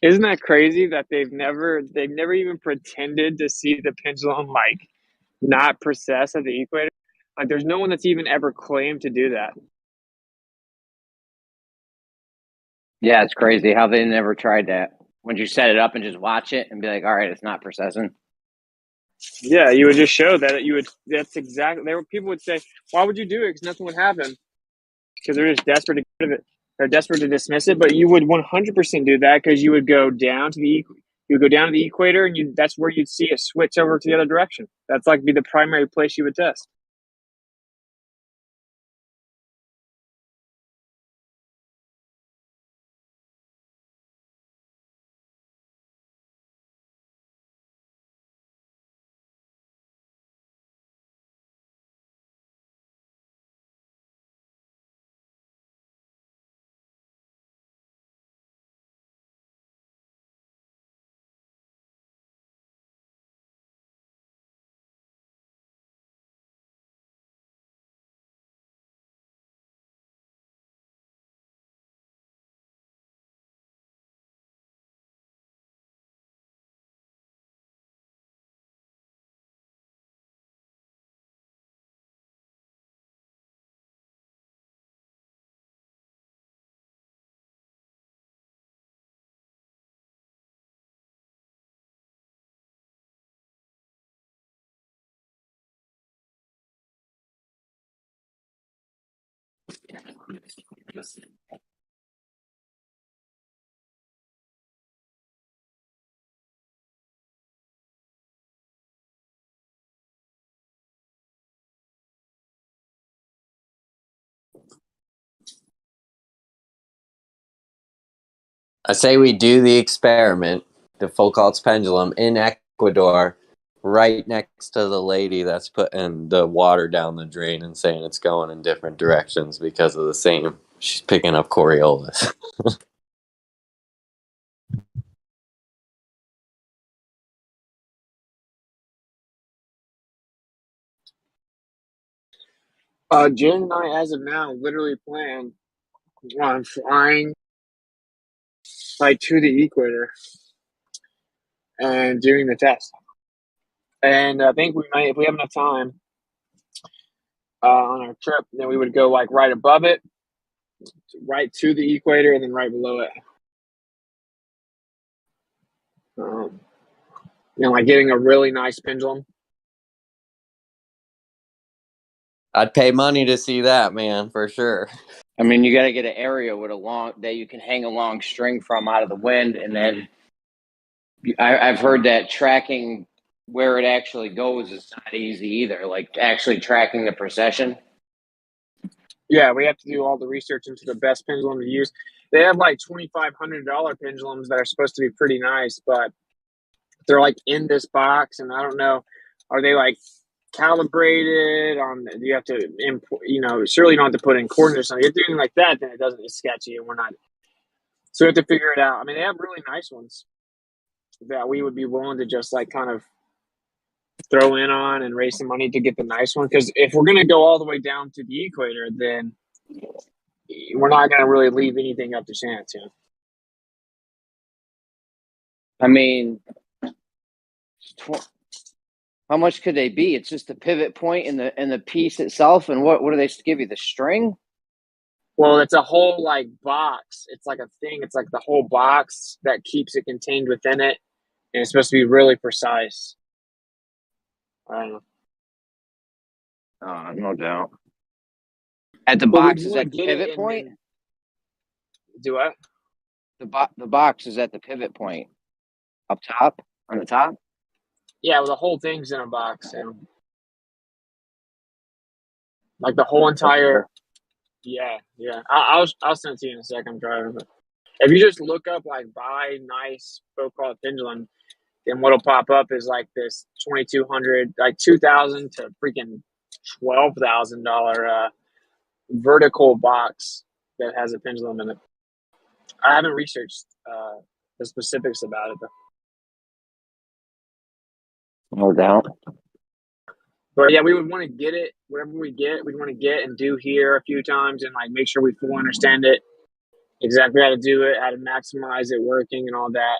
Isn't that crazy that they've never even pretended to see the pendulum like not precess at the equator? Like there's no one that's even ever claimed to do that. Yeah, it's crazy how they never tried that. When you set it up and just watch it and be like, all right, it's not processing. Yeah, you would just show that you would. That's exactly. People would say, "Why would you do it? Because nothing would happen." Because they're just desperate to get rid of it. They're desperate to dismiss it. But you would 100% do that because you would go down to the equator, and that's where you'd see it switch over to the other direction. That's like be the primary place you would test. I say we do the experiment, the Foucault's pendulum in Ecuador, right next to the lady that's putting the water down the drain and saying it's going in different directions because of the same. She's picking up Coriolis. Jen and I, as of now, literally plan on flying like to the equator and doing the test. And I think we might, if we have enough time on our trip, then we would go like right above it, right to the equator, and then right below it. Like getting a really nice pendulum. I'd pay money to see that, man, for sure. I mean, you got to get an area with a long that you can hang a long string from out of the wind, and then I've heard that tracking where it actually goes is not easy either. Like actually tracking the precession. Yeah, we have to do all the research into the best pendulum to use. They have like $2,500 pendulums that are supposed to be pretty nice, but they're like in this box, and I don't know, are they like calibrated on? Do you have to import? Surely you don't have to put in coordinates or something. If you're doing like that, then it's sketchy, and we're not. So we have to figure it out. I mean, they have really nice ones that we would be willing to just like kind of throw in on and raise some money to get the nice one. Because if we're gonna go all the way down to the equator, then we're not gonna really leave anything up to chance. I mean, how much could they be? It's just the pivot point and the piece itself. And what do they give you? The string? Well, it's a whole like box. It's like a thing. It's like the whole box that keeps it contained within it, and it's supposed to be really precise. I don't know. No doubt. At the box is at the pivot point. Do what? The box is at the pivot point, up top on the top. Yeah, well, the whole thing's in a box, and like the whole entire. Yeah. I'll send it to you in a second. I'm driving, but if you just look up like buy nice Foucault pendulum, then what'll pop up is like this $2,200, like $2,000 to freaking $12,000 vertical box that has a pendulum in it. I haven't researched the specifics about it though. No doubt. But yeah, we would want to get it, whatever we get, we'd want to get and do here a few times and like make sure we fully understand it, exactly how to do it, how to maximize it working and all that.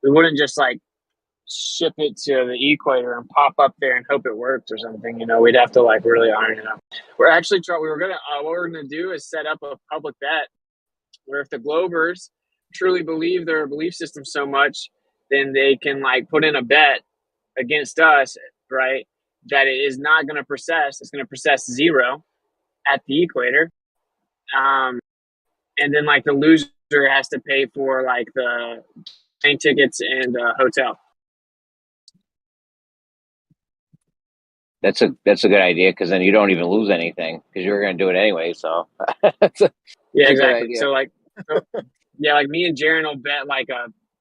We wouldn't just like ship it to the equator and pop up there and hope it works or something. We'd have to like really iron it out. We're actually what we're gonna do is set up a public bet where if the Globers truly believe their belief system so much, then they can like put in a bet against us, right? That it is not going to precess. It's going to precess 0 at the equator. And then like the loser has to pay for like the plane tickets and the hotel. That's a good idea because then you don't even lose anything because you're going to do it anyway. So yeah, exactly. So like, like me and Jaron will bet like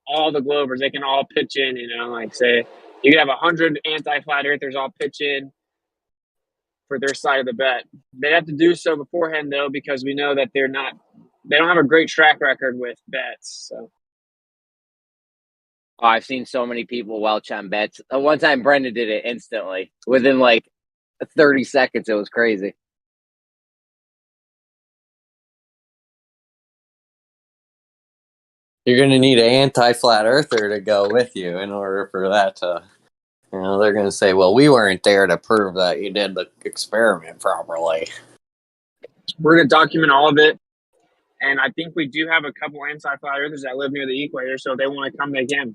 all the Globers. They can all pitch in. Like say you could have 100 anti-flat earthers all pitch in for their side of the bet. They have to do so beforehand though because we know that they don't have a great track record with bets. So. Oh, I've seen so many people welch on bets. One time Brendan did it instantly. Within like 30 seconds, it was crazy. You're going to need an anti-flat earther to go with you in order for that to, they're going to say, well, we weren't there to prove that you did the experiment properly. We're going to document all of it. And I think we do have a couple anti-flat earthers that live near the equator, so if they want to come, they can.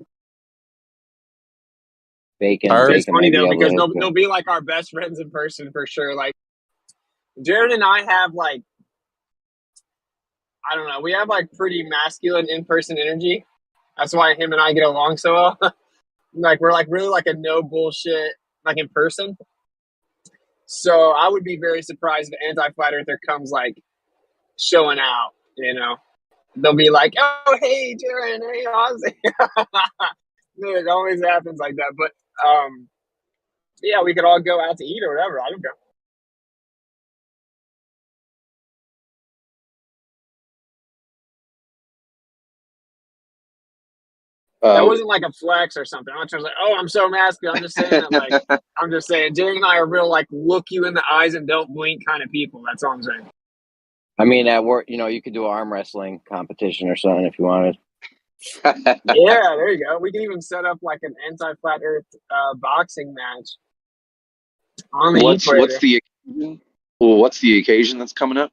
It's funny though because they'll be like our best friends in person for sure. Like Jared and I have like, I don't know, we have like pretty masculine in-person energy. That's why him and I get along so well. Like we're like really like a no bullshit like in person. So I would be very surprised if anti-flat earther comes like showing out. They'll be like, "Oh, hey, Jared, hey, Ozzy." It always happens like that, but. Yeah, we could all go out to eat or whatever. I don't care. That wasn't like a flex or something. I'm not trying to say, "Oh, I'm so masculine." I'm just saying that, like, I'm just saying, Jerry and I are real, like, look you in the eyes and don't blink kind of people. That's all I'm saying. I mean, at work, you could do an arm wrestling competition or something if you wanted. Yeah, there you go. We can even set up like an anti-flat Earth boxing match on the What's equator. the occasion that's coming up?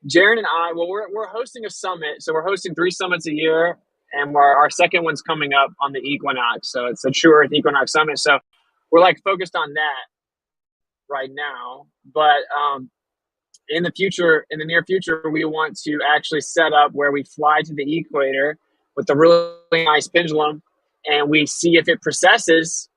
Jaron and I, well, we're hosting a summit, so we're hosting 3 summits a year, and our second one's coming up on the equinox. So it's a True Earth Equinox Summit. So we're like focused on that right now, but in the near future, we want to actually set up where we fly to the equator with a really nice pendulum, and we see if it precesses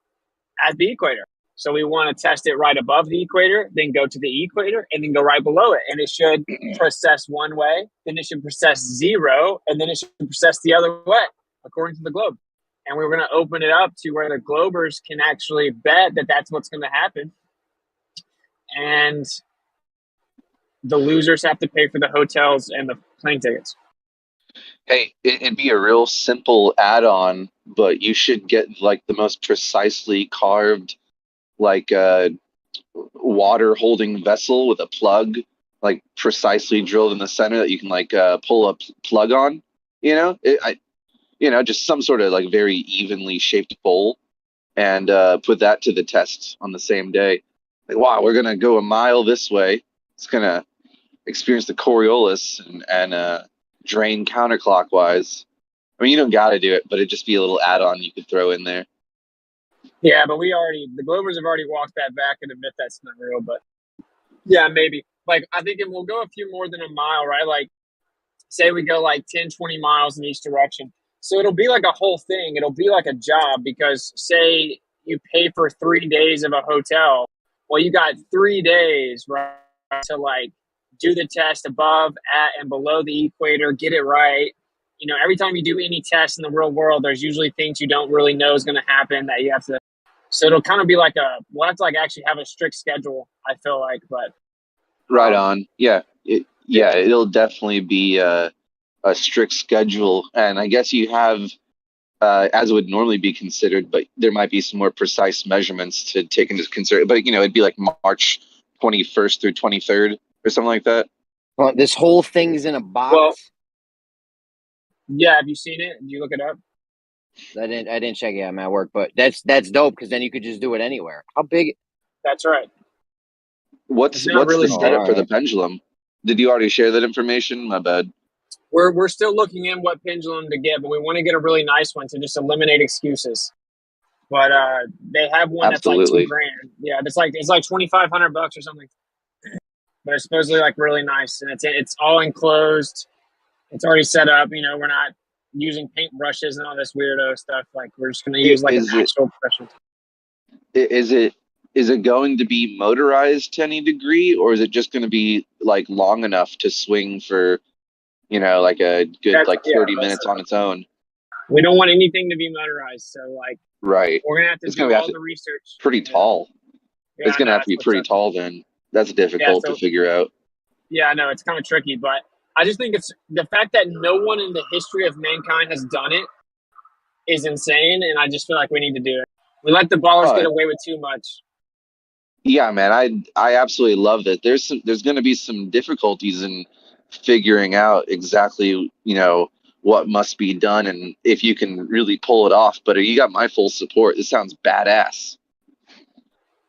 at the equator. So we want to test it right above the equator, then go to the equator, and then go right below it. And it should precess one way, then it should precess 0, and then it should precess the other way, according to the globe. And we're going to open it up to where the globers can actually bet that that's what's going to happen. And the losers have to pay for the hotels and the plane tickets. Hey, it'd be a real simple add-on, but you should get like the most precisely carved, like water holding vessel with a plug, like precisely drilled in the center that you can like pull a plug on. Just some sort of like very evenly shaped bowl, and put that to the test on the same day. Like, wow, we're gonna go a mile this way. It's gonna experience the Coriolis and drain counterclockwise. I mean, you don't got to do it, but it'd just be a little add-on you could throw in there. Yeah, but the Glovers have already walked that back and admit that's not real. But yeah, maybe. Like, I think we'll go a few more than a mile, right? Like, say we go like 10, 20 miles in each direction. So it'll be like a whole thing. It'll be like a job because say you pay for 3 days of a hotel. Well, you got 3 days, right, to like do the test above, at, and below the equator, get it right. Every time you do any test in the real world, there's usually things you don't really know is going to happen that you have to. So it'll kind of be like we'll have to like actually have a strict schedule, I feel like, but. Right on. Yeah. It'll definitely be a strict schedule. And I guess you have, as would normally be considered, but there might be some more precise measurements to take into consideration. But, it'd be like March 21st through 23rd or something like that. Well, this whole thing's in a box. Well, yeah, have you seen it? Did you look it up? I didn't check it out. I'm at work, but that's dope because then you could just do it anywhere. How big? That's right. What's the setup for the pendulum? Did you already share that information? My bad. We're still looking in what pendulum to get, but we want to get a really nice one to just eliminate excuses. But they have one that's like $2,000. Yeah, it's like $2,500 or something. But it's supposedly like really nice, and it's all enclosed. It's already set up. We're not using paint brushes and all this weirdo stuff. Like we're just going to use like an actual pressure. Is it going to be motorized to any degree, or is it just going to be like long enough to swing for, like a good 30 minutes on its own? We don't want anything to be motorized, so like right. We're gonna have to do all the research. Pretty tall. Yeah, it's gonna have to be pretty tall then. That's difficult to figure out. Yeah, I know it's kind of tricky, but I just think it's the fact that no one in the history of mankind has done it is insane, and I just feel like we need to do it. We let the ballers get away with too much. Yeah, man, I absolutely love that. There's going to be some difficulties in figuring out exactly, what must be done and if you can really pull it off. But you got my full support. This sounds badass.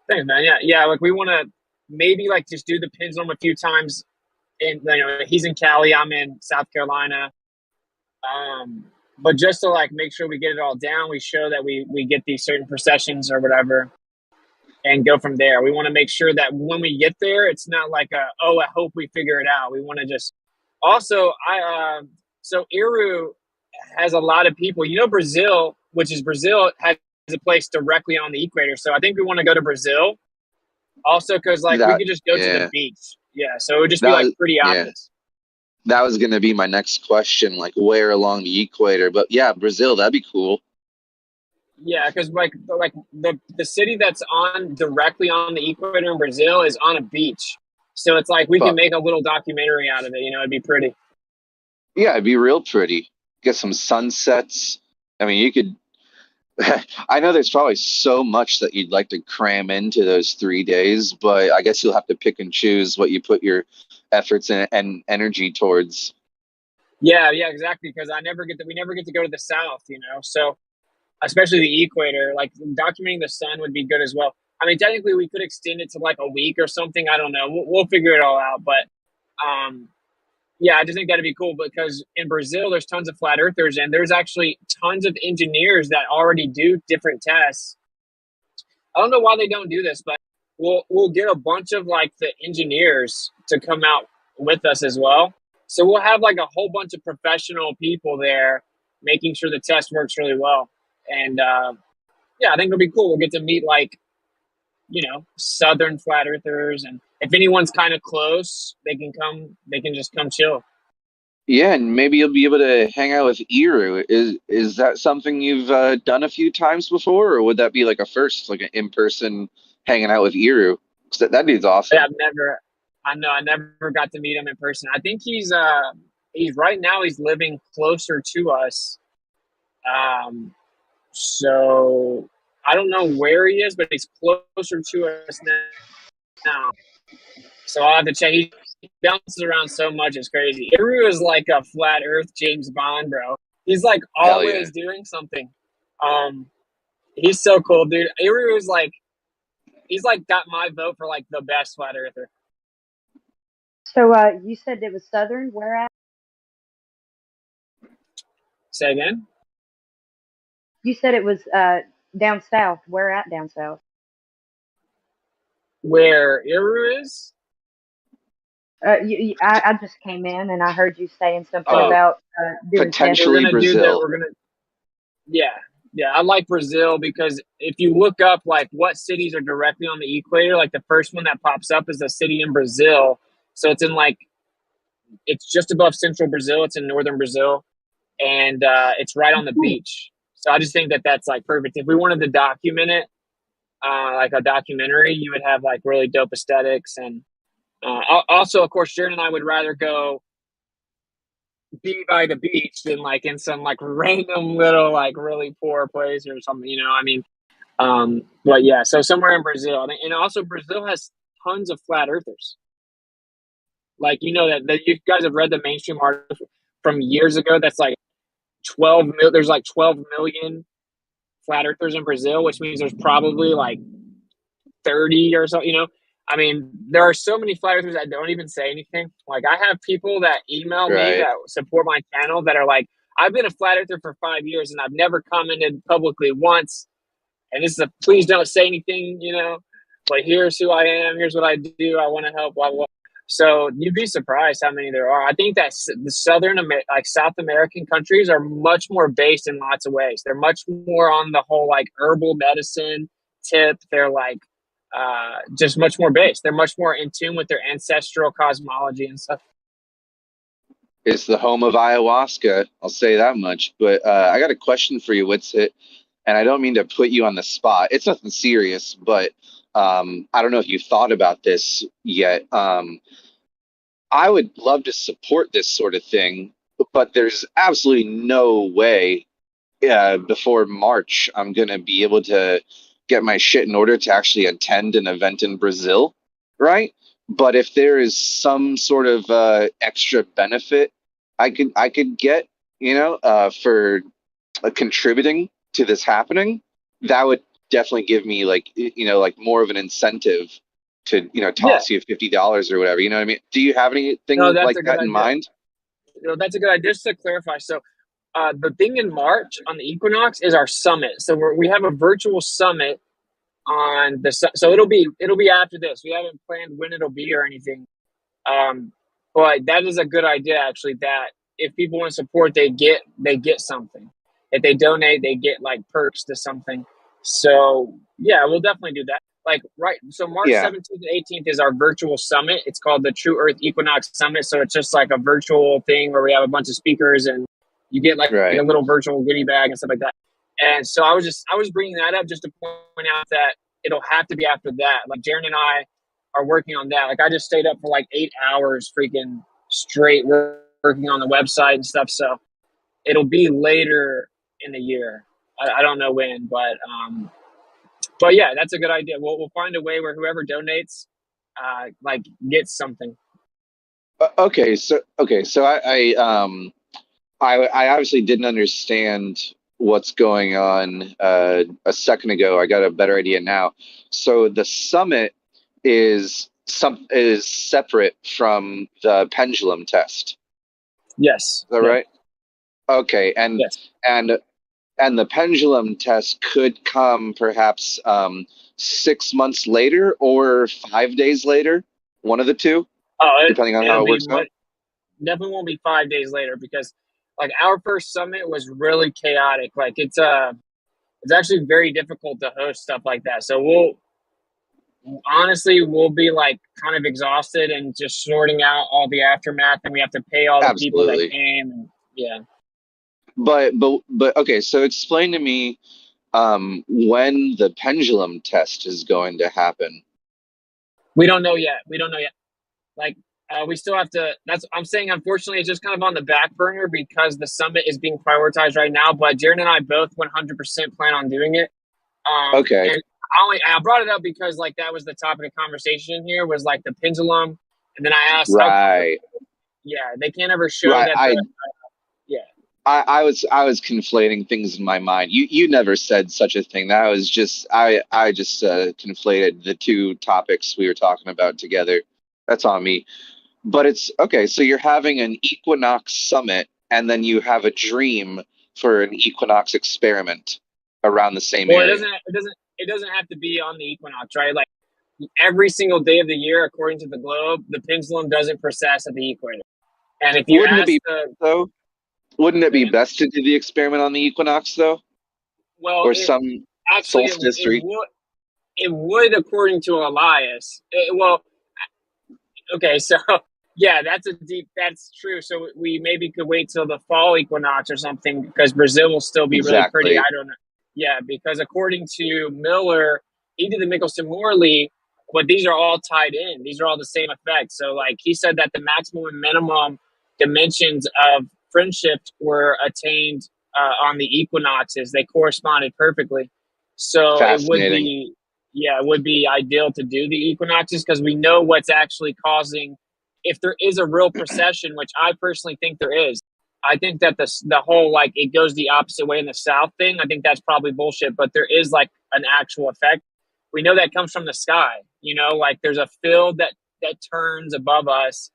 Thanks, man. Yeah. Like we want to maybe like just do the pendulum a few times. And he's in Cali, I'm in South Carolina. But just to like make sure we get it all down, we show that we get these certain processions or whatever. And go from there. We want to make sure that when we get there, it's not like I hope we figure it out. We want to just also so Eru has a lot of people. Brazil, Brazil has a place directly on the equator. So I think we want to go to Brazil. Also, because we could just go to the beach. Yeah, so it would just be like pretty obvious. That was going to be my next question, like where along the equator. But yeah, Brazil, that'd be cool. Yeah, because like the city that's directly on the equator in Brazil is on a beach, so it's like we can make a little documentary out of it. It'd be pretty. Yeah, it'd be real pretty. Get some sunsets. I mean, you could. I know there's probably so much that you'd like to cram into those 3 days, but I guess you'll have to pick and choose what you put your efforts and energy towards. Yeah, exactly. Because we never get to go to the south, So especially the equator, like documenting the sun would be good as well. I mean, technically we could extend it to like a week or something. I don't know. We'll figure it all out. But yeah, I just think that'd be cool because in Brazil there's tons of flat earthers and there's actually tons of engineers that already do different tests. I don't know why they don't do this, but we'll get a bunch of like the engineers to come out with us as well. So we'll have like a whole bunch of professional people there making sure the test works really well. And yeah, I think it'll be cool. We'll get to meet like, Southern flat earthers, and if anyone's kind of close, they can just come chill. Yeah, and maybe you'll be able to hang out with Iru. Is that something you've done a few times before, or would that be like a first, like an in-person hanging out with Iru? 'Cause that dude's awesome. Yeah, I never got to meet him in person. I think he's right now he's living closer to us. So I don't know where he is, but he's closer to us now. So I'll have to check. He bounces around so much, it's crazy. Iru is like a flat Earth James Bond, bro. He's like Hell yeah. always doing something. He's so cool, dude. Iru is like, he's like got my vote for like the best flat earther. So you said it was Southern. Where at? Say again? You said it was down south. Where at down south? Where Iru is? I just came in and I heard you saying something about doing potentially Brazil. Yeah, I like Brazil because if you look up like what cities are directly on the equator, like the first one that pops up is a city in Brazil. So it's in like, it's just above central Brazil. It's in northern Brazil, and it's right on the beach. So I just think that that's like perfect. If we wanted to document it, like a documentary, you would have like really dope aesthetics. And also, of course, Jared and I would rather go be by the beach than like in some like random little like really poor place or something, I mean, but yeah, so somewhere in Brazil. And also Brazil has tons of flat earthers. Like, that you guys have read the mainstream article from years ago that's like there's like 12 million flat earthers in Brazil, which means there's probably like 30 or so, I mean, there are so many flat earthers that don't even say anything. Like, I have people that email me that support my channel that are like, I've been a flat earther for 5 years and I've never commented publicly once. And this is please don't say anything, but here's who I am. Here's what I do. I want to help, blah, blah. So you'd be surprised how many there are. I think that the South American countries are much more based in lots of ways. They're much more on the whole like herbal medicine tip. They're like just much more based. They're much more in tune with their ancestral cosmology and stuff. It's the home of ayahuasca. I'll say that much. But I got a question for you, Witsit, and I don't mean to put you on the spot. It's nothing serious, but I don't know if you've thought about this yet. I would love to support this sort of thing, but there's absolutely no way before March I'm going to be able to get my shit in order to actually attend an event in Brazil, right? But if there is some sort of extra benefit I could get, for contributing to this happening, that would definitely give me like more of an incentive to toss you $50 or whatever. You know what I mean? Do you have anything like that in mind? That's a good idea. Just to clarify, so the thing in March on the equinox is our summit. So we have a virtual summit on so it'll be after this. We haven't planned when it'll be or anything. But that is a good idea actually, that if people want to support, they get something. If they donate, they get like perks to something. So yeah, we'll definitely do that. Like, right. So March 17th and 18th is our virtual summit. It's called the True Earth Equinox Summit. So it's just like a virtual thing where we have a bunch of speakers and you get like a little virtual goodie bag and stuff like that. And so I was bringing that up just to point out that it'll have to be after that. Like Jaren and I are working on that. Like I just stayed up for like 8 hours freaking straight working on the website and stuff. So it'll be later in the year. I don't know when, but yeah, that's a good idea. We'll find a way where whoever donates, like gets something. I obviously didn't understand what's going on a second ago. I got a better idea now. So the summit is separate from the pendulum test. Yes. Is that right? Okay, Yes. and and the pendulum test could come perhaps 6 months later or 5 days later, one of the two, Oh, depending on how it'll it be works out. definitely won't be 5 days later because like our first summit was really chaotic. Like it's actually very difficult to host stuff like that. So we'll be like kind of exhausted and just sorting out all the aftermath, and we have to pay all the people that Absolutely. came. And yeah, But okay, so explain to me when the pendulum test is going to happen. we don't know yet. Like we still have to. I'm saying. Unfortunately, it's just kind of on the back burner because the summit is being prioritized right now. But Jared and I both 100% plan on doing it. Okay. And I brought it up because like that was the topic of conversation here was like the pendulum, and then I asked how. Right. Yeah, they can't ever show Right. that. Yeah. I was conflating things in my mind. You never said such a thing. That was just I just conflated the two topics we were talking about together. That's on me. But it's okay. So you're having an equinox summit, and then you have a dream for an equinox experiment around the same Well, area. it doesn't have to be on the equinox, right? Like every single day of the year, according to the globe, the pendulum doesn't precess at the equator. And if you Wouldn't it ask be though? Wouldn't it be best to do the experiment on the equinox though, well, or it some actually solstice? it would according to Elias. Okay, so yeah, that's true. So we maybe could wait till the fall equinox or something because Brazil will still be really pretty. I Exactly. don't know. Yeah, because according to Miller, he did the Michelson-Morley, but these are all tied in. These are all the same effect. So like he said that the maximum and minimum dimensions of friendship were attained on the equinoxes. They corresponded perfectly. So Fascinating. it would be ideal to do the equinoxes because we know what's actually causing. If there is a real precession, which I personally think there is, I think that the whole like it goes the opposite way in the south thing. I think that's probably bullshit. But there is like an actual effect. We know that comes from the sky. You know, like there's a field that turns above us,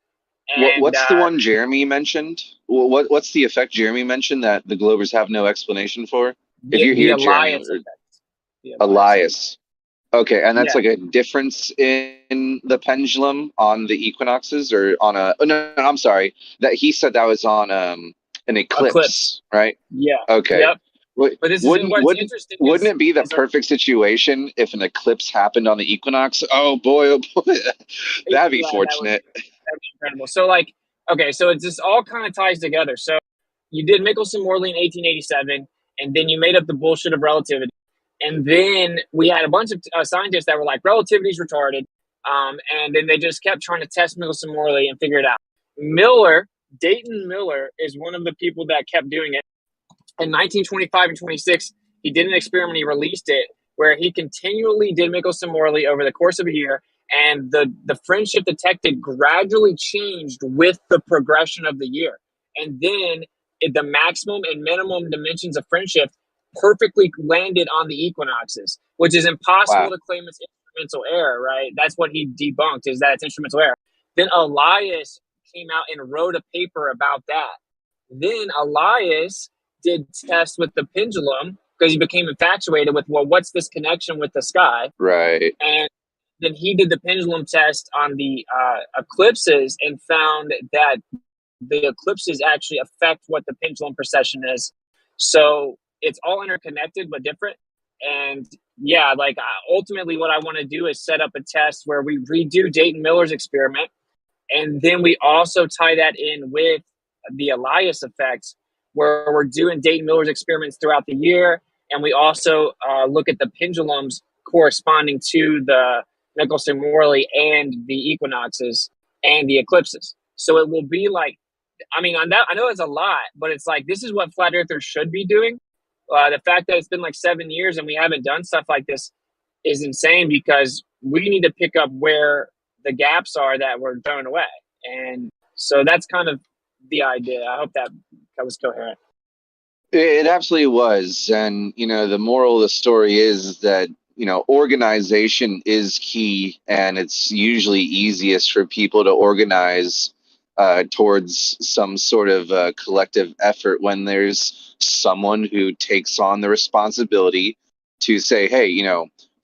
and What's the one Jeremy mentioned? What's the effect Jeremy mentioned that the Globers have no explanation for? If you're the here, Jeremy, Elias effect. The Elias. Okay, and that's Yeah. like a difference in the pendulum on the equinoxes, or on a? Oh, no, I'm sorry. That he said that was on an eclipse, right? Yeah. Okay. Yep. But this is what's interesting. Wouldn't it be the perfect situation if an eclipse happened on the equinox? Oh boy, that'd be fortunate. That'd be incredible. So like, okay, so it just all kind of ties together. So you did Michelson-Morley in 1887, and then you made up the bullshit of relativity. And then we had a bunch of scientists that were like, relativity's retarded. And then they just kept trying to test Michelson-Morley and figure it out. Dayton Miller is one of the people that kept doing it. In 1925 and 26, he did an experiment. He released it where he continually did Michelson-Morley over the course of a year, and the friendship detected gradually changed with the progression of the year. And then the maximum and minimum dimensions of friendship perfectly landed on the equinoxes, which is impossible to claim it's instrumental error, right? That's what he debunked, is that it's instrumental error. Then Elias came out and wrote a paper about that. Then Elias did tests with the pendulum because he became infatuated with, well, what's this connection with the sky? Right. And then he did the pendulum test on the eclipses and found that the eclipses actually affect what the pendulum precession is. So it's all interconnected but different. And yeah, like ultimately what I want to do is set up a test where we redo Dayton Miller's experiment. And then we also tie that in with the Elias effect, where we're doing Dayton Miller's experiments throughout the year. And we also look at the pendulums corresponding to the Michelson-Morley and the equinoxes and the eclipses. So it will be like, I mean, I know it's a lot, but it's like, this is what flat earthers should be doing. The fact that it's been like 7 years and we haven't done stuff like this is insane because we need to pick up where the gaps are that were thrown away. And So that's kind of the idea. I hope that was coherent. It absolutely was. And, the moral of the story is that, organization is key, and it's usually easiest for people to organize towards some sort of collective effort when there's someone who takes on the responsibility to say, hey,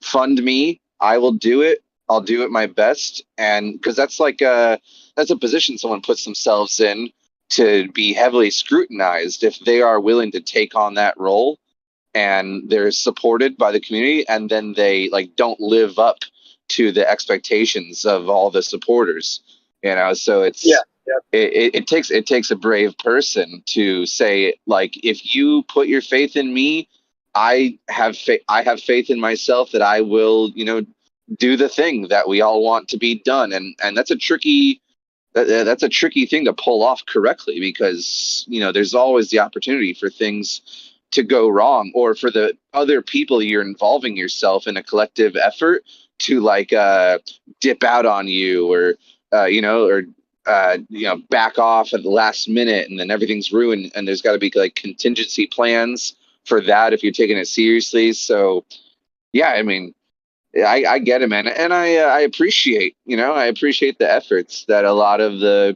fund me, I will do it. I'll do it my best. And because that's that's a position someone puts themselves in to be heavily scrutinized if they are willing to take on that role and they're supported by the community, and then they don't live up to the expectations of all the supporters. So it's it takes a brave person to say, if you put your faith in me, I have faith in myself that I will do the thing that we all want to be done. And that's a tricky thing to pull off correctly, because there's always the opportunity for things to go wrong, or for the other people you're involving yourself in a collective effort to dip out on you, or back off at the last minute, and then everything's ruined, and there's got to be contingency plans for that if you're taking it seriously. So yeah, I mean, I get it, man, and I appreciate the efforts that a lot of the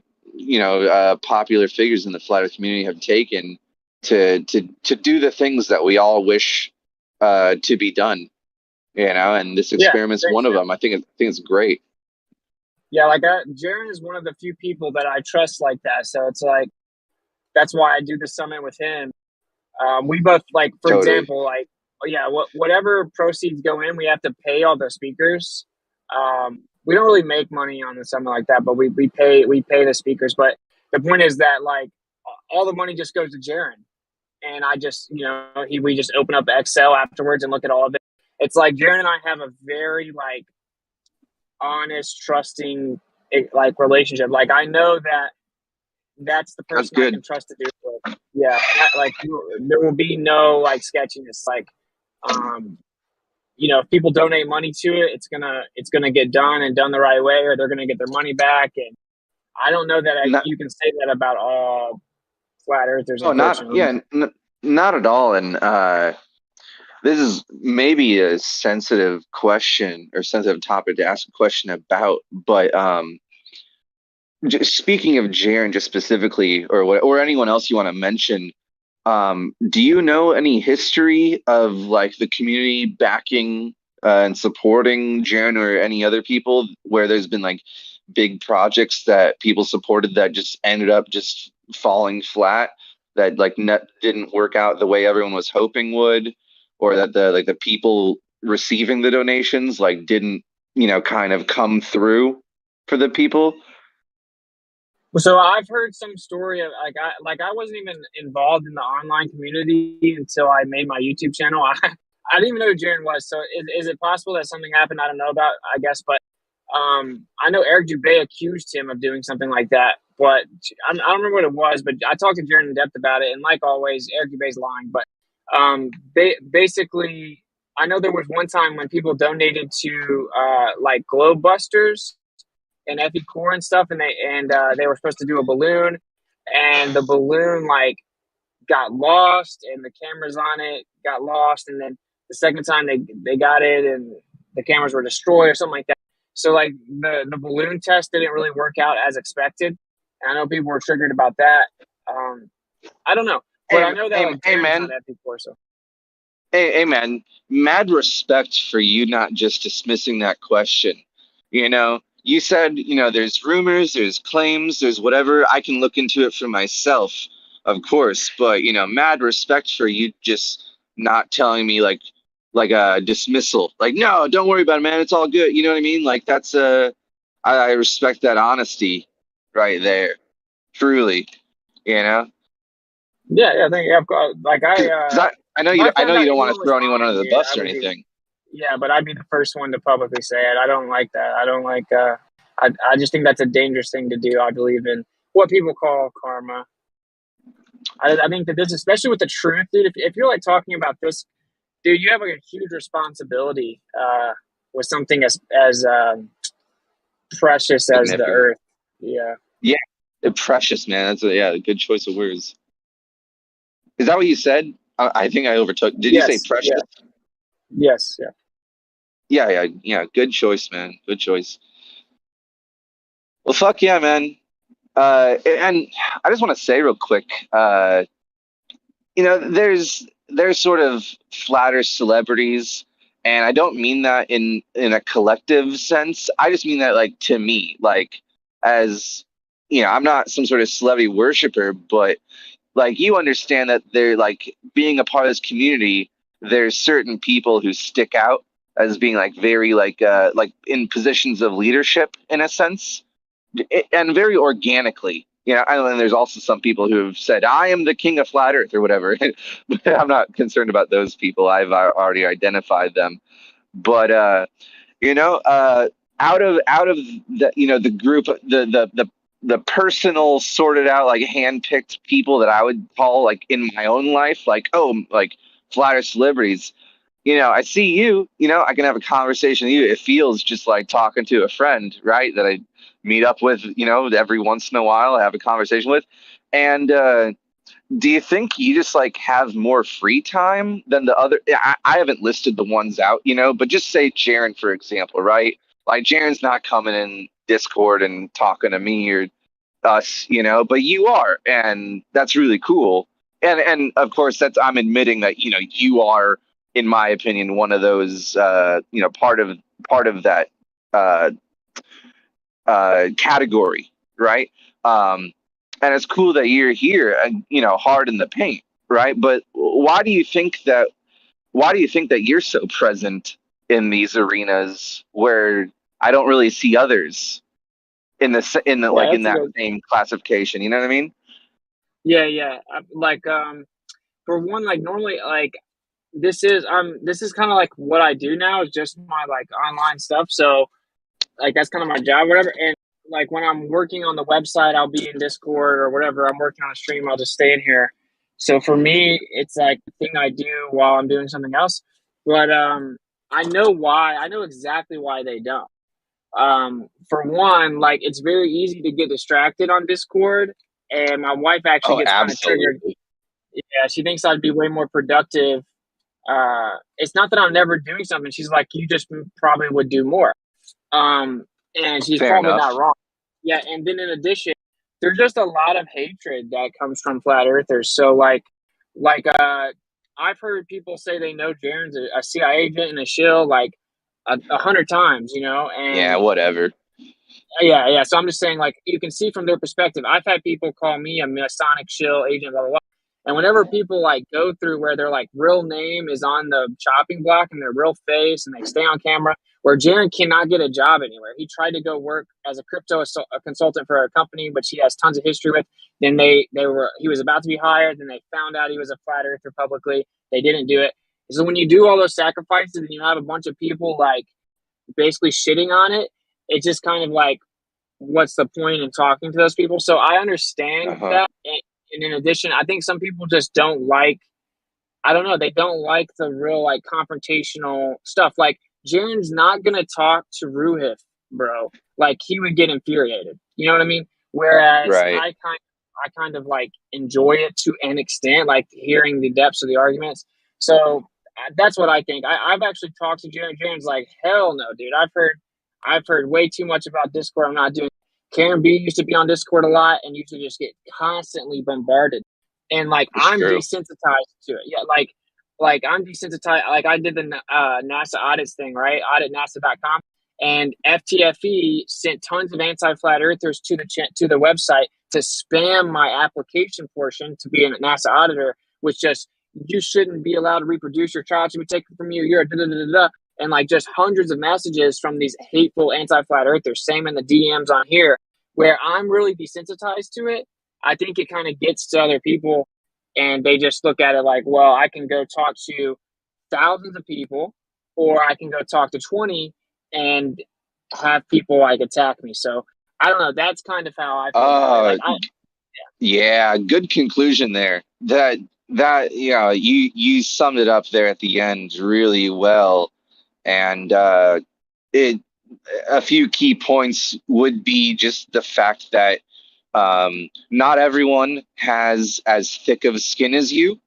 popular figures in the flat Earth community have taken to do the things that we all wish to be done. And this experiment's one of them. I think it's great. Yeah, Jaron is one of the few people that I trust like that. So it's that's why I do the summit with him. We both for example, whatever proceeds go in, we have to pay all the speakers. We don't really make money on the summit like that, but we pay the speakers. But the point is that all the money just goes to Jaron, and I just we just open up Excel afterwards and look at all of it. It's Jaron and I have a very honest, trusting relationship. I know that's the person I can trust to do it with. Yeah, there will be no sketchiness. If people donate money to it, it's gonna get done and done the right way, or they're gonna get their money back. And I don't know that you can say that about all flat earthers. Oh, not at all. And this is maybe a sensitive question or sensitive topic to ask a question about, but speaking of Jaron just specifically, or anyone else you want to mention, do you know any history of the community backing and supporting Jaron, or any other people where there's been big projects that people supported that just ended up just falling flat, that didn't work out the way everyone was hoping would, or that the people receiving the donations didn't kind of come through for the people? So I've heard some story of I wasn't even involved in the online community until I made my YouTube channel. I didn't even know who Jaron was. So is it possible that something happened I don't know about? I guess, but I know Eric Dubé accused him of doing something like that, but I don't remember what it was. But I talked to Jaron in depth about it, and like always, Eric Dubé's lying. But basically, I know there was one time when people donated to Globe Busters and Effie Core and stuff, and they were supposed to do a balloon, and the balloon got lost, and the cameras on it got lost, and then the second time they got it, and the cameras were destroyed or something like that. So the balloon test didn't really work out as expected, and I know people were triggered about that. I don't know, but I know that man. on Effie Core, so. Hey, man, mad respect for you not just dismissing that question. You said, there's rumors, there's claims, there's whatever. I can look into it for myself, of course. But, mad respect for you just not telling me like a dismissal. No, don't worry about it, man. It's all good. You know what I mean? That's I respect that honesty right there. Truly, Yeah, thank you. I know you don't want to throw anyone under the bus or anything. Yeah, but I'd be the first one to publicly say it. I don't like that. I don't like. I just think that's a dangerous thing to do. I believe in what people call karma. I think that this, especially with the truth, dude. If you're talking about this, dude, you have a huge responsibility with something as precious as the earth. Yeah. Yeah. Precious, man. That's a good choice of words. Is that what you said? I think I overtook. Did you say Yes. precious? Yeah. Yes. Yeah. Yeah. Good choice, man. Good choice. Well, fuck yeah, man. And I just want to say real quick, there's sort of flatter celebrities, and I don't mean that in a collective sense. I just mean that like to me, like as I'm not some sort of celebrity worshiper, but like you understand that they're like being a part of this community. There's certain people who stick out as being like very like in positions of leadership in a sense and very organically. And there's also some people who have said, I am the king of flat earth or whatever. But I'm not concerned about those people. I've already identified them. But, out of the group, the personal sorted out, like handpicked people that I would call like in my own life, like, like flat earth celebrities, I see you, I can have a conversation with you. It feels just like talking to a friend, right? That I meet up with, every once in a while, I have a conversation with. And do you think you just like have more free time than the other? I haven't listed the ones out, but just say Jaren, for example, right? Like Jaren's not coming in Discord and talking to me or us, but you are, and that's really cool. And of course I'm admitting that, you are, in my opinion, one of those, part of that uh, category, right? And it's cool that you're here and, hard in the paint, right? But why do you think that you're so present in these arenas where I don't really see others Yeah. in That's a that good. same classification? You know what I mean? Yeah. Yeah. Like for one, like normally, like this is kind of like what I do now is just my like online stuff. So like that's kind of my job, whatever. And like when I'm working on the website, I'll be in Discord or whatever. I'm working on a stream, I'll just stay in here. So for me, it's like the thing I do while I'm doing something else. But I know why. I know exactly why they don't. For one, like it's very easy to get distracted on Discord, and my wife actually Oh, gets kind of triggered. absolutely. Yeah, she thinks I'd be way more productive. It's not that I'm never doing something. She's like, you just probably would do more. Um, and she's Fair probably enough. not wrong. Yeah, and then in addition, there's just a lot of hatred that comes from flat earthers. So I've heard people say they know Jaren's a CIA agent and a shill like 100 times, Yeah, and whatever. yeah. So I'm just saying, like, you can see from their perspective. I've had people call me a Masonic shill agent, blah blah blah. And whenever people like go through where their like real name is on the chopping block and their real face, and they stay on camera, where Jaren cannot get a job anywhere. He tried to go work as a a consultant for a company, which he has tons of history with. Then he was about to be hired. Then they found out he was a flat earther publicly. They didn't do it. So when you do all those sacrifices and you have a bunch of people like basically shitting on it, it's just kind of like, what's the point in talking to those people? So I understand Uh-huh. that. And in addition, I think some people just don't like, I don't know, they don't like the real like confrontational stuff. Like Jaren's not gonna talk to Ruhif, bro. Like he would get infuriated. You know what I mean? Whereas Right. I kind of like enjoy it to an extent, like hearing the depths of the arguments. So that's what I think. I've actually talked to Jaren. Jaren's like, hell no, dude. I've heard way too much about Discord. I'm not doing. Karen B used to be on Discord a lot and used to just get constantly bombarded. And like It's I'm true. desensitized to it. Yeah, like I'm desensitized. Like I did the NASA audits thing, right? Auditnasa.com, and FTFE sent tons of anti-flat earthers to the website to spam my application portion to be a NASA auditor, which just, you shouldn't be allowed to reproduce, your child should be taken from you. You're a da da da da. And like just hundreds of messages from these hateful anti-flat earthers. Same in the DMs on here, where I'm really desensitized to it. I think it kind of gets to other people, and they just look at it like, well, I can go talk to thousands of people, or I can go talk to 20 and have people like attack me. So I don't know. That's kind of how I feel about it. Like Yeah, good conclusion there. You summed it up there at the end really well. And it a few key points would be just the fact that Not everyone has as thick of skin as you.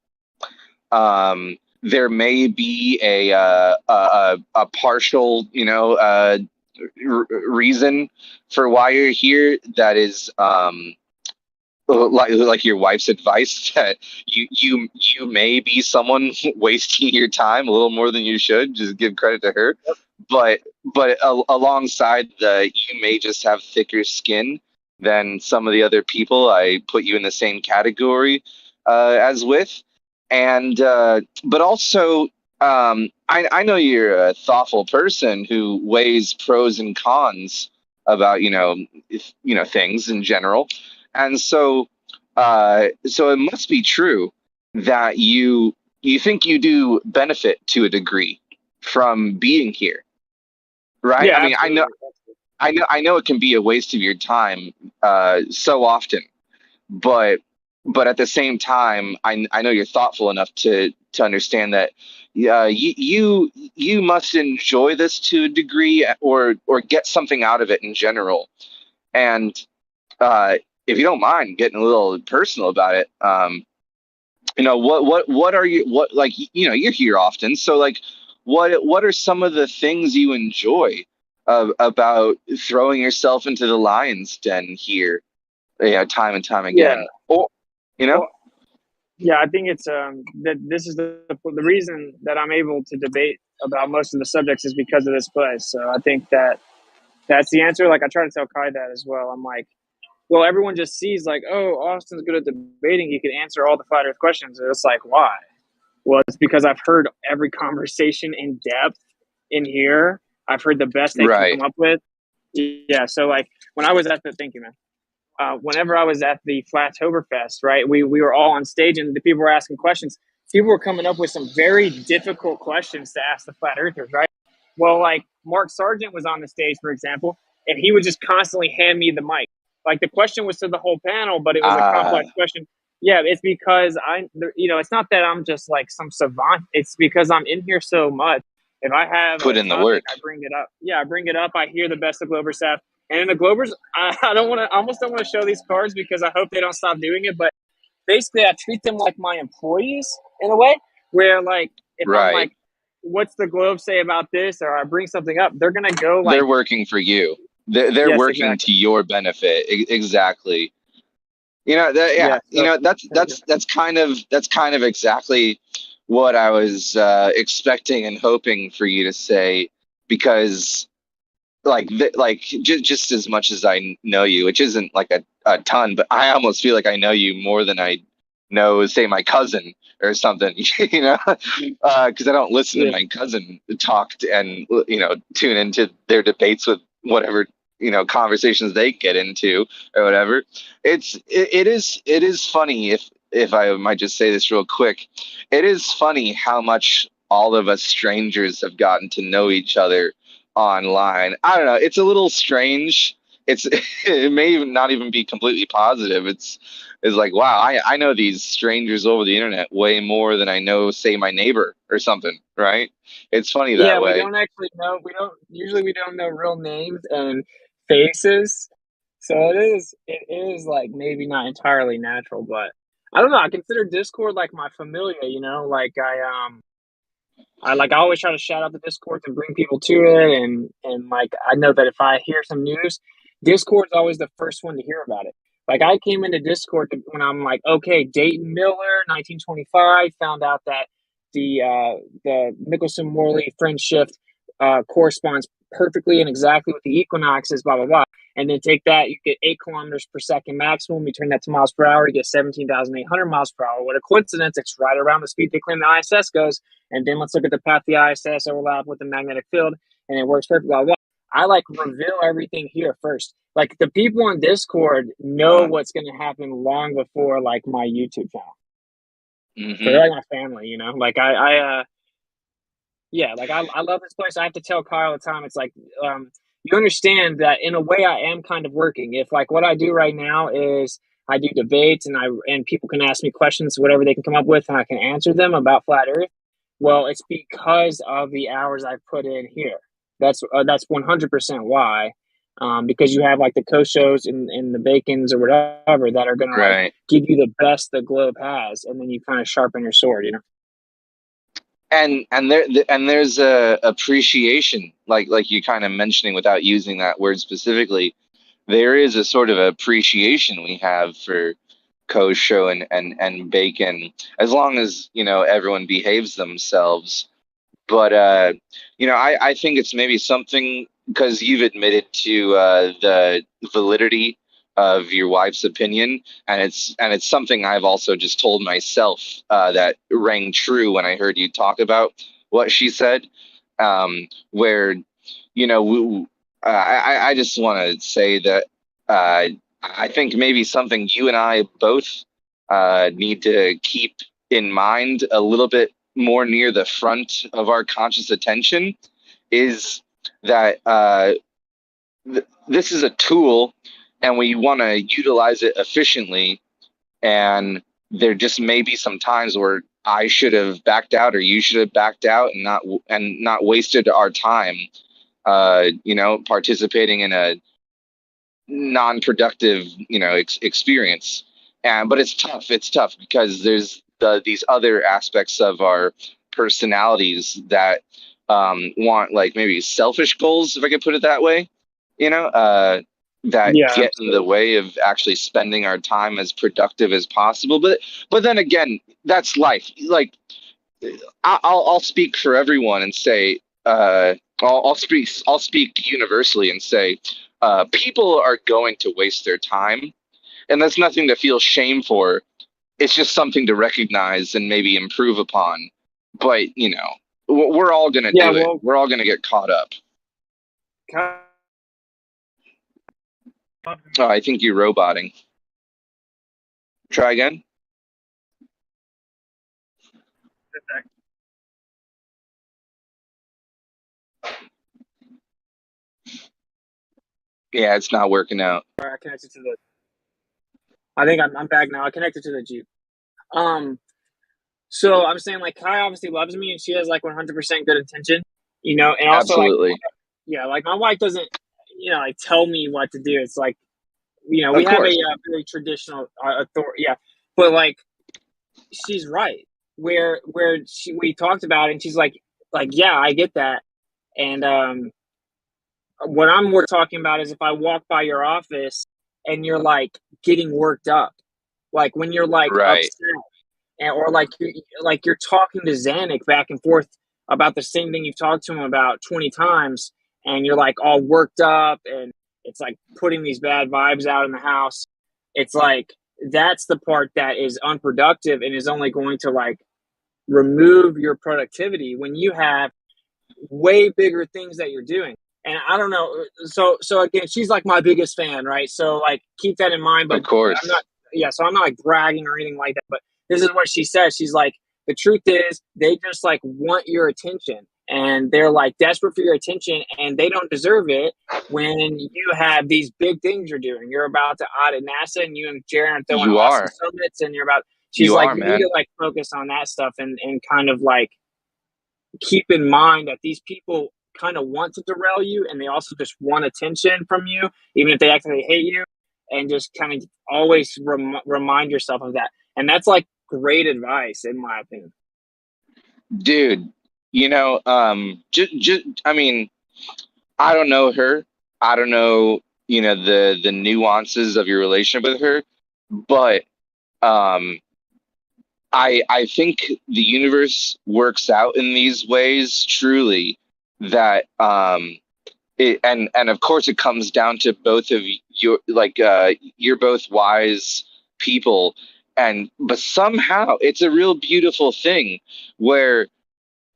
There may be a partial, reason for why you're here that is like your wife's advice that you may be someone wasting your time a little more than you should. Just give credit to her, but alongside you may just have thicker skin than some of the other people I put you in the same category as with, and but also I know you're a thoughtful person who weighs pros and cons about things in general, and so it must be true that you think you do benefit to a degree from being here, right? Yeah, I mean, absolutely. I know it can be a waste of your time so often, but at the same time, I know you're thoughtful enough to understand that you must enjoy this to a degree or get something out of it in general. And if you don't mind getting a little personal about it, what are you, what, like, you're here often, so like what are some of the things you enjoy about throwing yourself into the lion's den here, time and time Yeah. again? Or Well, yeah, I think it's that this is the reason that I'm able to debate about most of the subjects is because of this place. So I think that's the answer. Like I try to tell Kai that as well. I'm like, well, everyone just sees like, oh, Austin's good at debating. He can answer all the flat earth questions. And it's like, why? Well, it's because I've heard every conversation in depth in here. I've heard the best they can right. come up with. Yeah. So like when I was at the, thank you, man. Whenever I was at the Flattoberfest, right, we were all on stage and the people were asking questions. People were coming up with some very difficult questions to ask the flat earthers, right? Well, like Mark Sargent was on the stage, for example, and he would just constantly hand me the mic. Like the question was to the whole panel, but it was a complex question. Yeah, it's because it's not that I'm just like some savant. It's because I'm in here so much. If I have Put a in the topic, work. I bring it up. Yeah, I bring it up. I hear the best the Globers have. And in the Globers, I don't want to. I almost don't want to show these cards because I hope they don't stop doing it. But basically, I treat them like my employees in a way, where like if I'm Right. like, "What's the Globe say about this?" or I bring something up, they're gonna go like, They're working for you. They're "Yes, working exactly." to your benefit. Exactly. Yeah. Yeah. So That's kind of exactly what I was expecting and hoping for you to say, because just as much as I know you, which isn't like a ton, but I almost feel like I know you more than I know, say, my cousin or something, because I don't listen to yeah. my cousin talk and tune into their debates with whatever conversations they get into or whatever. It is funny, if I might just say this real quick, it is funny how much all of us strangers have gotten to know each other online. I don't know. It's a little strange. It may even not even be completely positive. It's like, wow, I know these strangers over the internet way more than I know, say, my neighbor or something, right? It's funny Yeah, that we way. don't actually know. We don't know real names and faces. So it is like maybe not entirely natural, but I don't know. I consider Discord like my familia, like I always try to shout out the Discord and bring people to it, and like I know that if I hear some news, Discord's always the first one to hear about it. Like I came into Discord when I'm like, okay, Dayton Miller, 1925, found out that the Mickelson Morley fringe shift corresponds perfectly and exactly with the equinoxes, blah blah blah. And then take that, you get 8 kilometers per second maximum. You turn that to miles per hour, you get 17,800 miles per hour. What a coincidence! It's right around the speed they claim the ISS goes. And then let's look at the path the ISS overlap with the magnetic field, and it works perfectly. Blah, blah. I like reveal everything here first. Like the people on Discord know what's going to happen long before like my YouTube channel. So they're like my family, Like I love this place. I have to tell Kyle all the time. It's like you understand that in a way I am kind of working. If like what I do right now is I do debates and people can ask me questions, whatever they can come up with, and I can answer them about flat Earth. Well, it's because of the hours I've put in here. That's 100% why. because you have like the koshos and the bacons or whatever that are going to like Right. give you the best the globe has, and then you kind of sharpen your sword, you know. And there's a appreciation, like you kind of mentioning without using that word specifically. There is a sort of appreciation we have for kosher and bacon, as long as everyone behaves themselves. But I think it's maybe something, because you've admitted to the validity of your wife's opinion, and it's something I've also just told myself that rang true when I heard you talk about what she said, where I just want to say that I think maybe something you and I both need to keep in mind a little bit more near the front of our conscious attention is that this is a tool and we want to utilize it efficiently. And there just may be some times where I should have backed out or you should have backed out and not wasted our time, participating in a non-productive, experience. But it's tough. It's tough because there's these other aspects of our personalities that want like maybe selfish goals, if I could put it that way, that Yeah, get in the absolutely. way of actually spending our time as productive as possible. But then again, that's life. Like I'll speak for everyone and say, I'll speak universally and say, people are going to waste their time, and that's nothing to feel shame for. It's just something to recognize and maybe improve upon. But we're all gonna Yeah, do it. well, We're all gonna get caught up. Oh, I think you're roboting. Try again. Yeah, it's not working out. I connected to the. I think I'm back now. I connected to the Jeep. So I'm saying like Kai obviously loves me and she has like 100% good intention, and also like, Absolutely. yeah, like my wife doesn't, like tell me what to do. It's like, Of we have a course. very traditional authority, yeah, but like she's right where we talked about it and she's like yeah, I get that, and what I'm more talking about is if I walk by your office and you're like getting worked up, like when you're like Right. upset, or like you're talking to Zanuck back and forth about the same thing you've talked to him about 20 times, and you're like all worked up, and it's like putting these bad vibes out in the house. It's like that's the part that is unproductive and is only going to like remove your productivity when you have way bigger things that you're doing. And I don't know. So again, she's like my biggest fan, right? So like keep that in mind. But Of course. I'm not. Yeah. So I'm not like bragging or anything like that. But this is what she says. She's like, the truth is, they just like want your attention, and they're like desperate for your attention, and they don't deserve it when you have these big things you're doing. You're about to audit NASA, and you and Jared are throwing You awesome are. summits, and you're about. She's You like, are, you need man. to like focus on that stuff and kind of like keep in mind that these people kind of want to derail you, and they also just want attention from you, even if they actually hate you, and just kind of always remind yourself of that. And that's like great advice in my opinion. Dude, I mean, I don't know her. I don't know, the nuances of your relationship with her, but I think the universe works out in these ways truly that and of course it comes down to both of you, like you're both wise people, but somehow it's a real beautiful thing where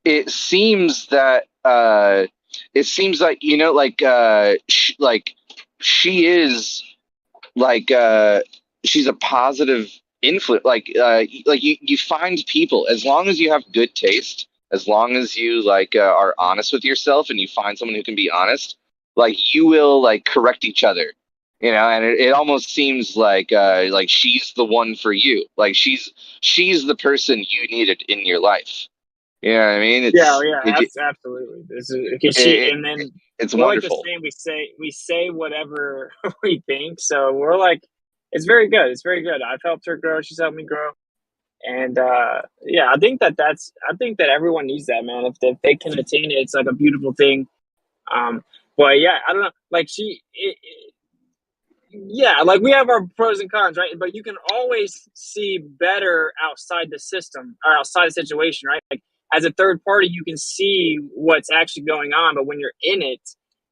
it seems that like like she is like she's a positive influence, like you find people, as long as you have good taste, as long as you like are honest with yourself and you find someone who can be honest, like you will like correct each other, and it almost seems like she's the one for you, like she's the person you needed in your life, You know what I mean? Yeah, absolutely. And then it's we're like the wonderful. same. We say whatever we think. So we're like, it's very good. It's very good. I've helped her grow. She's helped me grow. And I think that everyone needs that, man. If they can attain it, it's like a beautiful thing. But yeah, I don't know. Like like we have our pros and cons, right? But you can always see better outside the system or outside the situation, right? Like as a third party, you can see what's actually going on, but when you're in it,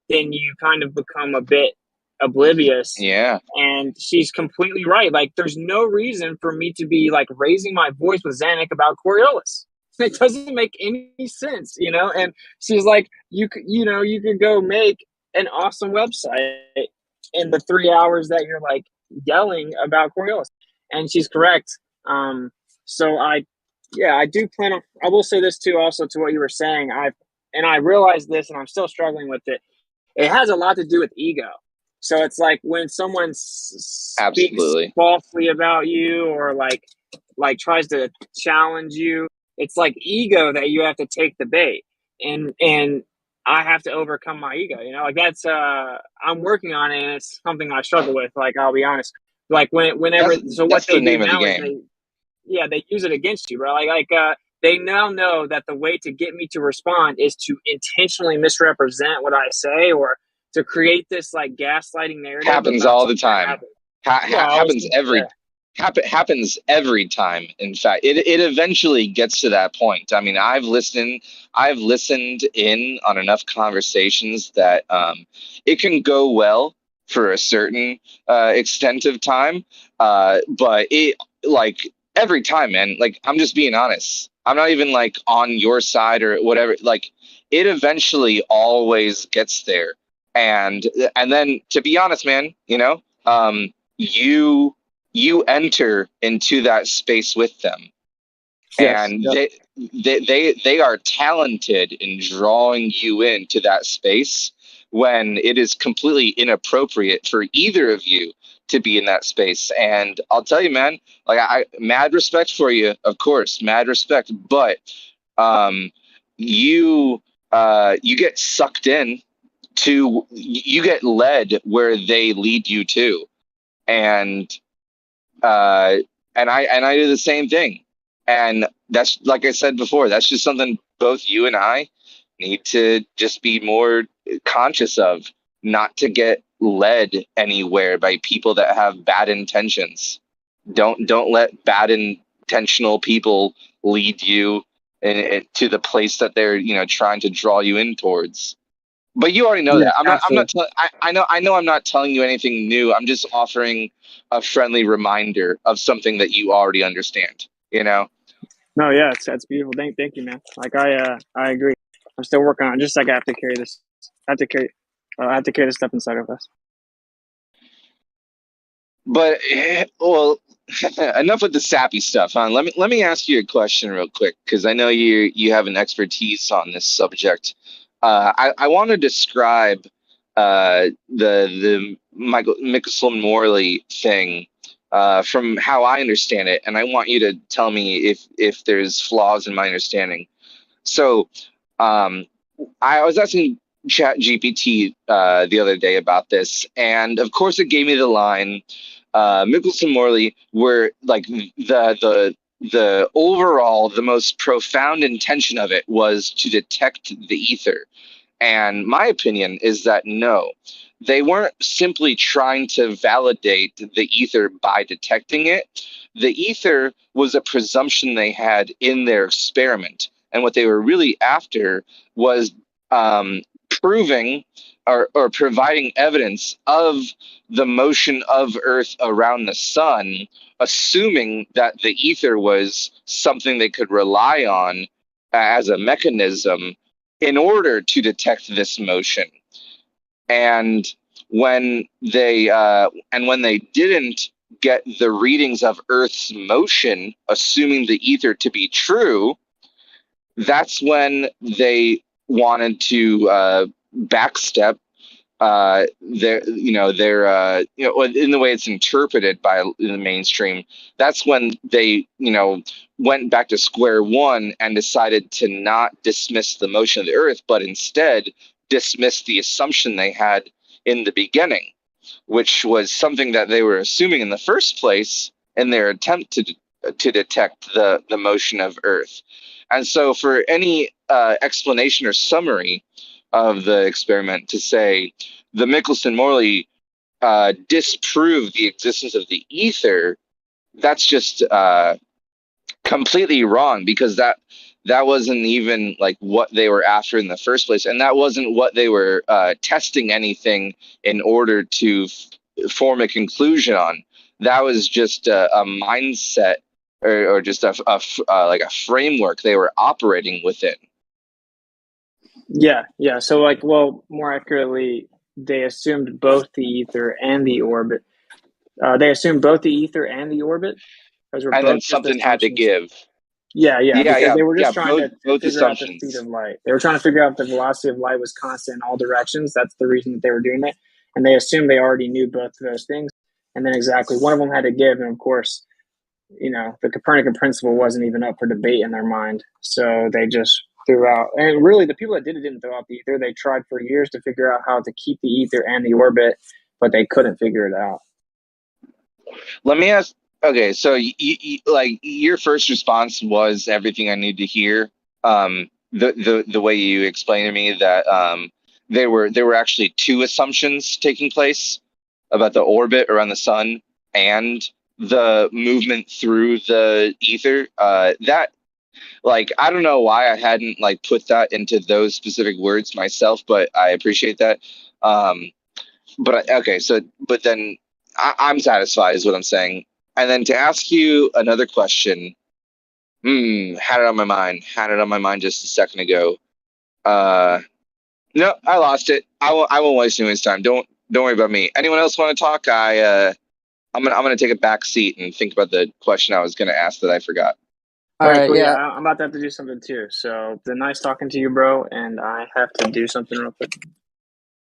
then you kind of become a bit oblivious. Yeah. And she's completely right. Like there's no reason for me to be like raising my voice with Zanuck about Coriolis. It doesn't make any sense, you know? And she's like, you could go make an awesome website in the 3 hours that you're like yelling about Coriolis. And she's correct. So I do plan on, I will say this too, also to what you were saying. I realized this and I'm still struggling with it. It has a lot to do with ego. So it's like when someone speaks falsely about you or like tries to challenge you, it's like ego that you have to take the bait. And I have to overcome my ego, you know, like that's, I'm working on it and it's something I struggle with. Like, I'll be honest, like whenever, what they do now is they use it against you, bro. They now know that the way to get me to respond is to intentionally misrepresent what I say or to create this like gaslighting narrative. Happens all the time. Happens every time. In fact, it eventually gets to that point. I mean, I've listened in on enough conversations that it can go well for a certain extent of time, but it like every time, man. Like I'm just being honest. I'm not even like on your side or whatever. Like it eventually always gets there, and then to be honest, man, you know, you enter into that space with them, and they are talented in drawing you into that space when it is completely inappropriate for either of you to be in that space. And I'll tell you, man, like I mad respect for you, of course, mad respect, but you get sucked in to, you get led where they lead you to. And I do the same thing. And that's, like I said before, that's just something both you and I need to just be more conscious of, not to get led anywhere by people that have bad intentions. Don't let bad intentional people lead you to the place that they're, you know, trying to draw you in towards. But you already know that. I know I'm not telling you anything new. I'm just offering a friendly reminder of something that you already understand, you know? No, yeah, that's beautiful. Thank you, man. Like I agree. I'm still working on it. Just like I have to carry this. I have to carry this stuff inside of us. But well, enough with the sappy stuff, huh? Let me ask you a question real quick, because I know you have an expertise on this subject. I want to describe the Michael Mickelson-Morley thing from how I understand it, and I want you to tell me if there's flaws in my understanding. So, I was asking ChatGPT the other day about this, and of course, it gave me the line. Mickelson-Morley were like the overall, the most profound intention of it was to detect the ether. And my opinion is that no, they weren't simply trying to validate the ether by detecting it. The ether was a presumption they had in their experiment. And what they were really after was proving or providing evidence of the motion of Earth around the sun, assuming that the ether was something they could rely on as a mechanism in order to detect this motion. And when they didn't get the readings of Earth's motion, assuming the ether to be true, that's when they wanted to backstep they're in the way it's interpreted by the mainstream, that's when they went back to square one and decided to not dismiss the motion of the earth, but instead dismiss the assumption they had in the beginning, which was something that they were assuming in the first place in their attempt to detect the motion of earth. And so for any explanation or summary of the experiment to say the Michelson-Morley disproved the existence of the ether, that's just completely wrong, because that wasn't even like what they were after in the first place, and that wasn't what they were testing anything in order to form a conclusion on. That was just a mindset or just like a framework they were operating within. Yeah. So, like, well, more accurately, they assumed both the ether and the orbit. They assumed both the ether and the orbit, those were And both then just something had to assumptions. give. Yeah, because they were just trying both to figure out the speed assumptions. of light. They were trying to figure out if the velocity of light was constant in all directions. That's the reason that they were doing it. And they assumed they already knew both of those things. And then exactly one of them had to give. And of course, the Copernican principle wasn't even up for debate in their mind. So they just threw out. And really, the people that did it didn't throw out the ether. They tried for years to figure out how to keep the ether and the orbit, but they couldn't figure it out. Let me ask. Okay, so like your first response was everything I need to hear. The way you explained to me that there were actually two assumptions taking place about the orbit around the sun and the movement through the ether. That, like, I don't know why I hadn't like put that into those specific words myself, but I appreciate that. But then I'm satisfied is what I'm saying. And then to ask you another question, had it on my mind just a second ago. No, I lost it. I won't waste anyone's time. Don't worry about me. Anyone else want to talk? I'm gonna take a back seat and think about the question I was gonna ask that I forgot. All right, cool. Yeah, I'm about to have to do something too. So it's been nice talking to you, bro. And I have to do something real quick.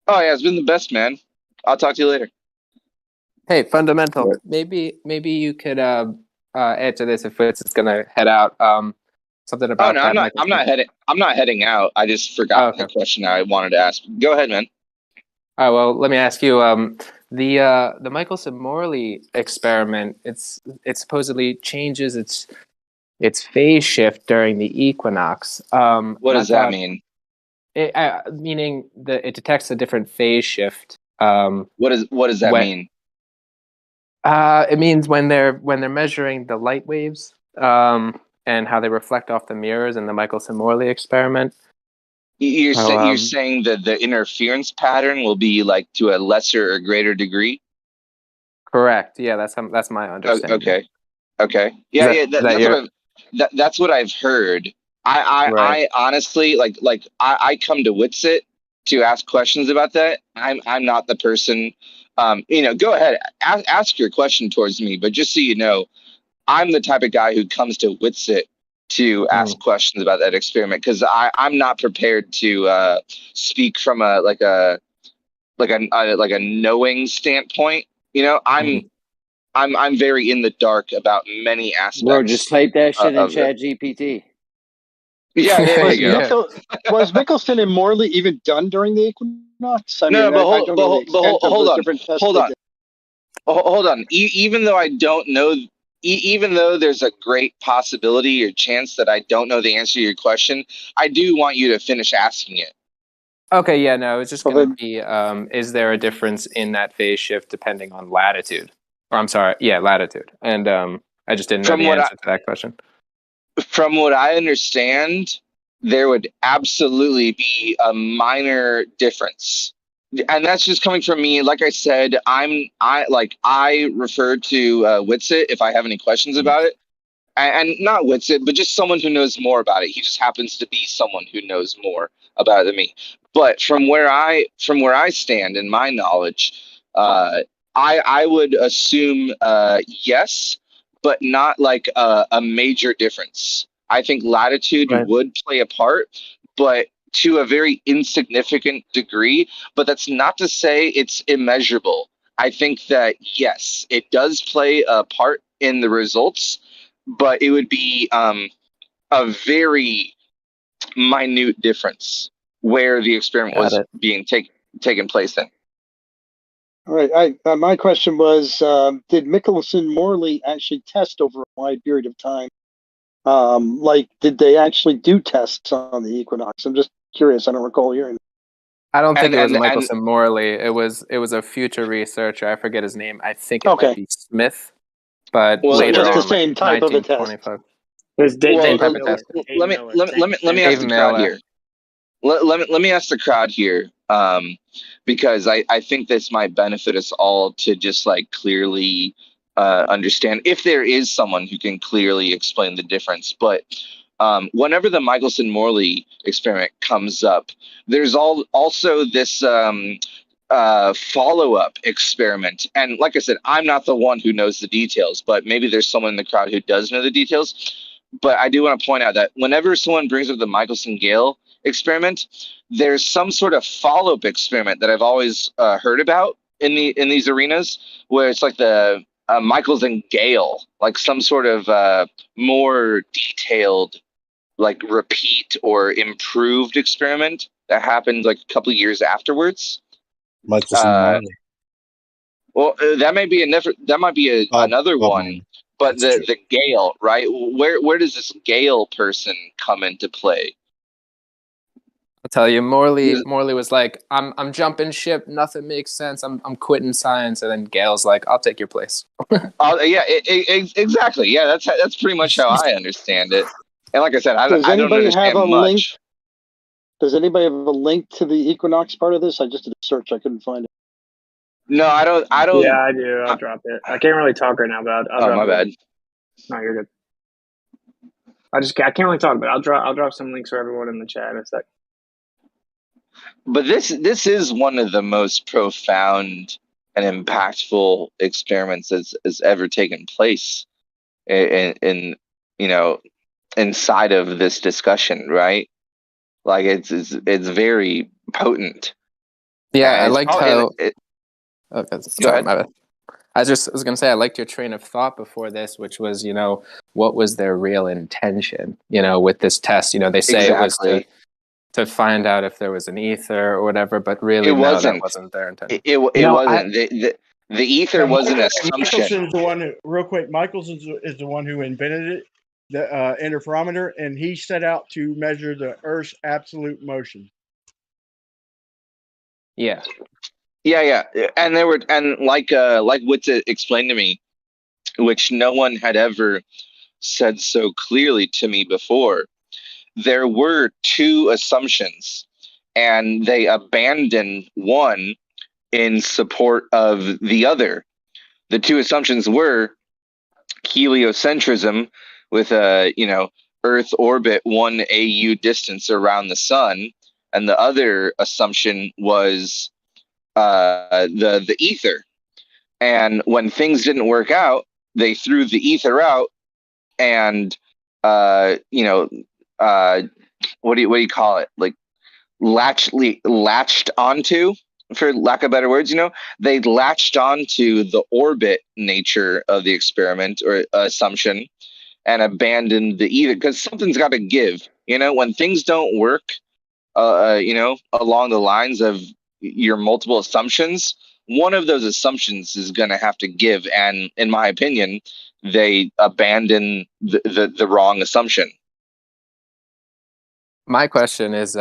Oh yeah, it's been the best, man. I'll talk to you later. Hey, Fundamental. Maybe you could answer this if it's gonna head out. Something Oh about no, that. I'm not heading out. I just forgot the question I wanted to ask. Go ahead, man. All right. Well, let me ask you. The Michelson-Morley experiment. It supposedly changes its phase shift during the equinox. What does that mean? Meaning that it detects a different phase shift. What does that mean? It means when they're measuring the light waves and how they reflect off the mirrors in the Michelson-Morley experiment. You're saying that the interference pattern will be like to a lesser or greater degree? Correct. Yeah, that's my understanding. Okay. Yeah. That's what I've heard. I honestly I come to Witsit to ask questions about that. I'm not the person. Go ahead, ask your question towards me, but just so you know, I'm the type of guy who comes to Witsit to ask questions about that experiment, because I'm not prepared to speak from a knowing standpoint. I'm very in the dark about many aspects. Bro, just type that shit in of it. Chat GPT. Yeah, there you go. Was Michelson and Morley even done during the equinox? I No, mean, I don't know the extent of the different tests they did. Hold on. Even though I don't know, even though there's a great possibility or chance that I don't know the answer to your question, I do want you to finish asking it. Okay, yeah, no, it's just going to be, is there a difference in that phase shift depending on latitude? Or I'm sorry, yeah, latitude. And I just didn't know the answer to that question. From what I understand, there would absolutely be a minor difference. And that's just coming from me. Like I said, I refer to Witsit if I have any questions about it. And not Witsit, but just someone who knows more about it. He just happens to be someone who knows more about it than me. But from where I stand in my knowledge, I would assume yes, but not like a major difference. I think latitude would play a part, but to a very insignificant degree, but that's not to say it's immeasurable. I think that, yes, it does play a part in the results, but it would be a very minute difference where the experiment Got was it. being taken place in. All right. My question was, did Michelson Morley actually test over a wide period of time? Like, did they actually do tests on the equinox? I'm just curious. I don't recall hearing. I don't think And it was and Michelson Morley. It was a future researcher. I forget his name. I think it might Okay. be Smith, but Well, So later just the on, like same type of a test. 1925. There's well, Same Dave type of Miller. test. Dave let me Miller. let me let me let me Dave ask the crowd Miller. here. Let me ask the crowd here, because I think this might benefit us all to just like clearly understand if there is someone who can clearly explain the difference. But whenever the Michelson Morley experiment comes up, there's also this follow-up experiment. And like I said, I'm not the one who knows the details, but maybe there's someone in the crowd who does know the details. But I do want to point out that whenever someone brings up the Michelson-Gale experiment, there's some sort of follow-up experiment that I've always heard about in these arenas, where it's like the Michaels and Gale, like some sort of more detailed, like repeat or improved experiment that happened like a couple of years afterwards. Michelson Morley. Well, that might be another one, but the Gale, right? Where does this Gale person come into play? I'll tell you, Morley was like, I'm jumping ship. Nothing makes sense. I'm quitting science. And then Gale's like, I'll take your place. Yeah, exactly. Yeah, that's pretty much how I understand it. And like I said, I Does don't anybody understand have a much. link? Does anybody have a link to the equinox part of this? I just did a search. I couldn't find it. No, I don't. Yeah, I do. I'll drop it. I can't really talk right now, but I'll drop it. My bad. No, you're good. I can't really talk, but I'll drop some links for everyone in the chat in a sec. But this is one of the most profound and impactful experiments that's ever taken place in inside of this discussion, right? Like it's very potent. Yeah, And I it's liked probably- how. Go Sorry, ahead. my bad. I was going to say, I liked your train of thought before this, which was, what was their real intention, with this test? They say it was Exactly. to find out if there was an ether or whatever, but really, no, that wasn't their intention. It wasn't. The ether was an assumption. Michelson's the one. Real quick, Michaelson is the one who invented it, the interferometer, and he set out to measure the Earth's absolute motion. Yeah. Yeah. And like Witz explained to me, which no one had ever said so clearly to me before, there were two assumptions, and they abandoned one in support of the other. The two assumptions were heliocentrism with Earth orbit 1 AU distance around the sun, and the other assumption was the ether. And when things didn't work out, they threw the ether out, and what do you call it? Like latched onto, for lack of better words, they latched onto the orbit nature of the experiment or assumption and abandoned the ether, because something's got to give. When things don't work, along the lines of your multiple assumptions, one of those assumptions is going to have to give. And in my opinion, they abandon the wrong assumption. My question is,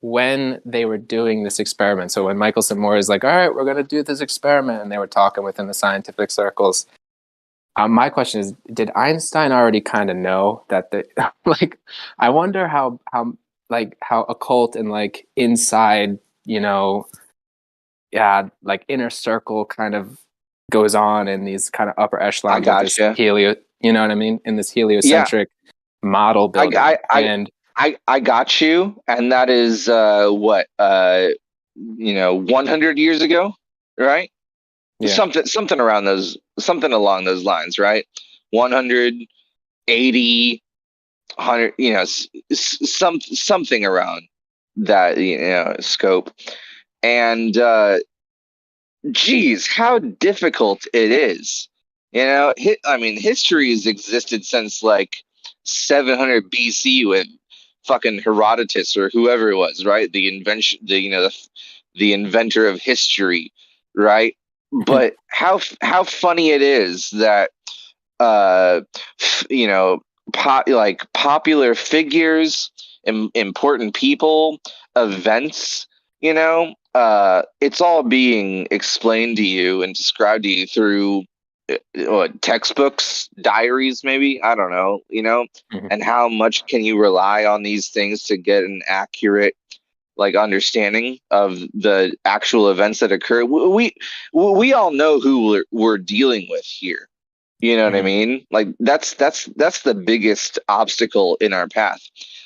when they were doing this experiment, so when Michelson Morley is like, all right, we're going to do this experiment, and they were talking within the scientific circles, my question is, did Einstein already kind of know that I wonder how occult and like inside, inner circle kind of goes on in these kind of upper echelons of this you know what I mean? In this heliocentric model building. I got you. And that is 100 years ago, right? Yeah. Something along those lines, right? 180, 100, something around scope. And geez, how difficult it is. History has existed since like 700 BC with fucking Herodotus or whoever it was, right? The inventor of history, right? But how funny it is that uh like popular figures, important people, events, it's all being explained to you and described to you through textbooks, diaries, maybe, I don't know, and how much can you rely on these things to get an accurate like understanding of the actual events that occur. We all know who we're dealing with here. You know what I mean? Like that's the biggest obstacle in our path.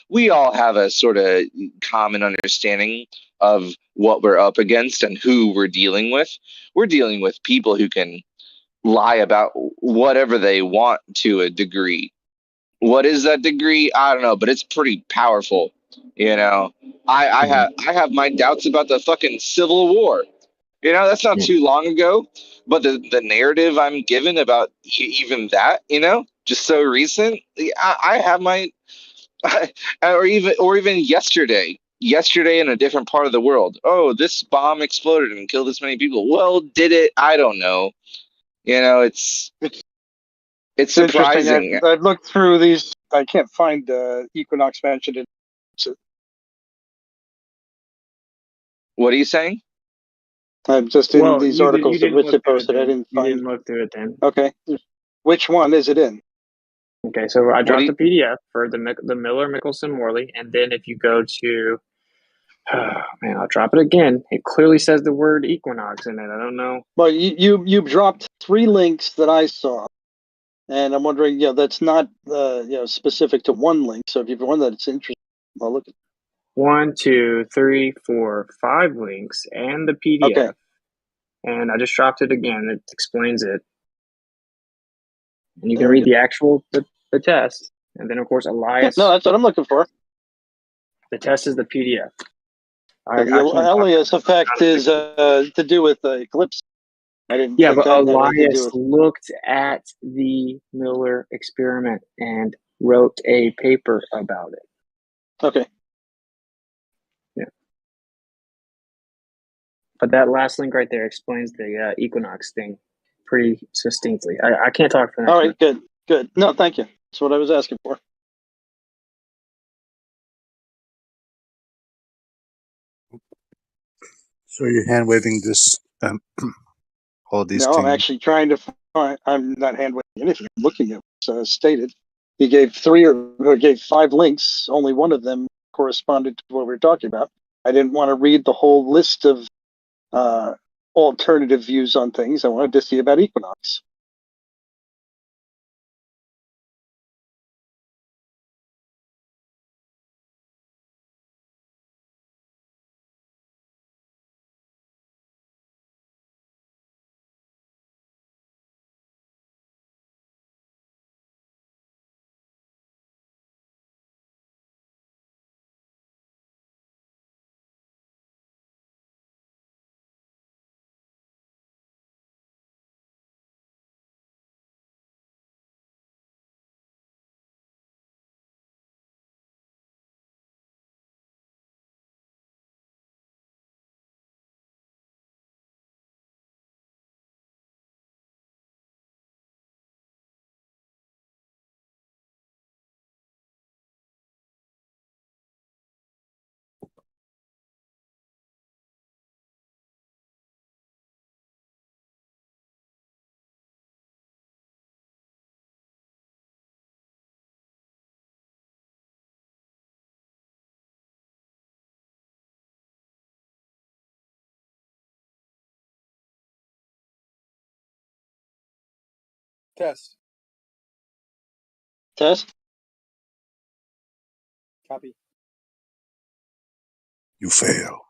We all have a sort of common understanding of what we're up against and who we're dealing with. We're dealing with people who can lie about whatever they want to a degree. What is that degree? I don't know, but it's pretty powerful. I have my doubts about the fucking Civil War. That's not too long ago, but the narrative I'm given about even that, just so recent. I have my, or even yesterday in a different part of the world. Oh, this bomb exploded and killed this many people. Well, did it? I don't know. It's interesting. surprising. I've looked through these. I can't find equinox mentioned in. What are you saying? I'm just in Well, these you articles that didn't Richard look through it posted. I then. didn't You find. didn't look through it then. Okay, which one is it in? Okay, so I What do dropped the PDF for the Miller Mickelson Morley, and then if you go to, oh, man, I'll drop it again. It clearly says the word equinox in it. I don't know. Well, you dropped 3 links that I saw, and I'm wondering, that's not specific to one link. So if you have one that's interesting, I'll look at. 1, 2, 3, 4, 5 links and the PDF. Okay. And I just dropped it again. It explains it. And you can read the actual the test. And then of course Elias. No, that's what I'm looking for. The test is the PDF. The Elias effect is to do with the eclipse. I didn't Yeah, think but that had anything to do Elias with. looked at the Miller experiment and wrote a paper about it. Okay. Yeah. But that last link right there explains the equinox thing pretty succinctly. I can't talk for the next All right, good. No, thank you. That's what I was asking for. So you're hand waving this, all these No, things. I'm actually trying to find. I'm not hand waving anything. I'm looking at what's stated. He gave 5 links. Only one of them corresponded to what we were talking about. I didn't want to read the whole list of alternative views on things. I wanted to see about equinox. Test. Copy. You fail.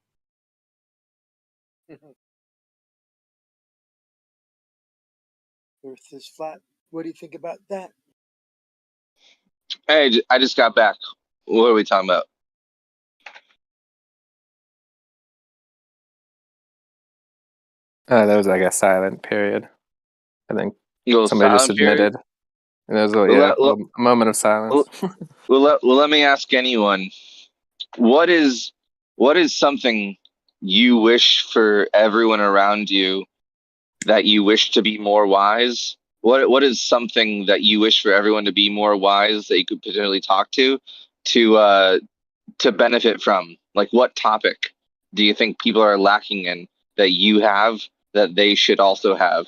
Earth is flat. What do you think about that? Hey, I just got back. What are we talking about? There was like a silent period. I think A little somebody just silent period? admitted. And there was a, Well, a moment of silence. let me ask anyone. What is something you wish for everyone around you that you wish to be more wise? What is something that you wish for everyone to be more wise that you could potentially talk to benefit from? Like, what topic do you think people are lacking in that you have that they should also have?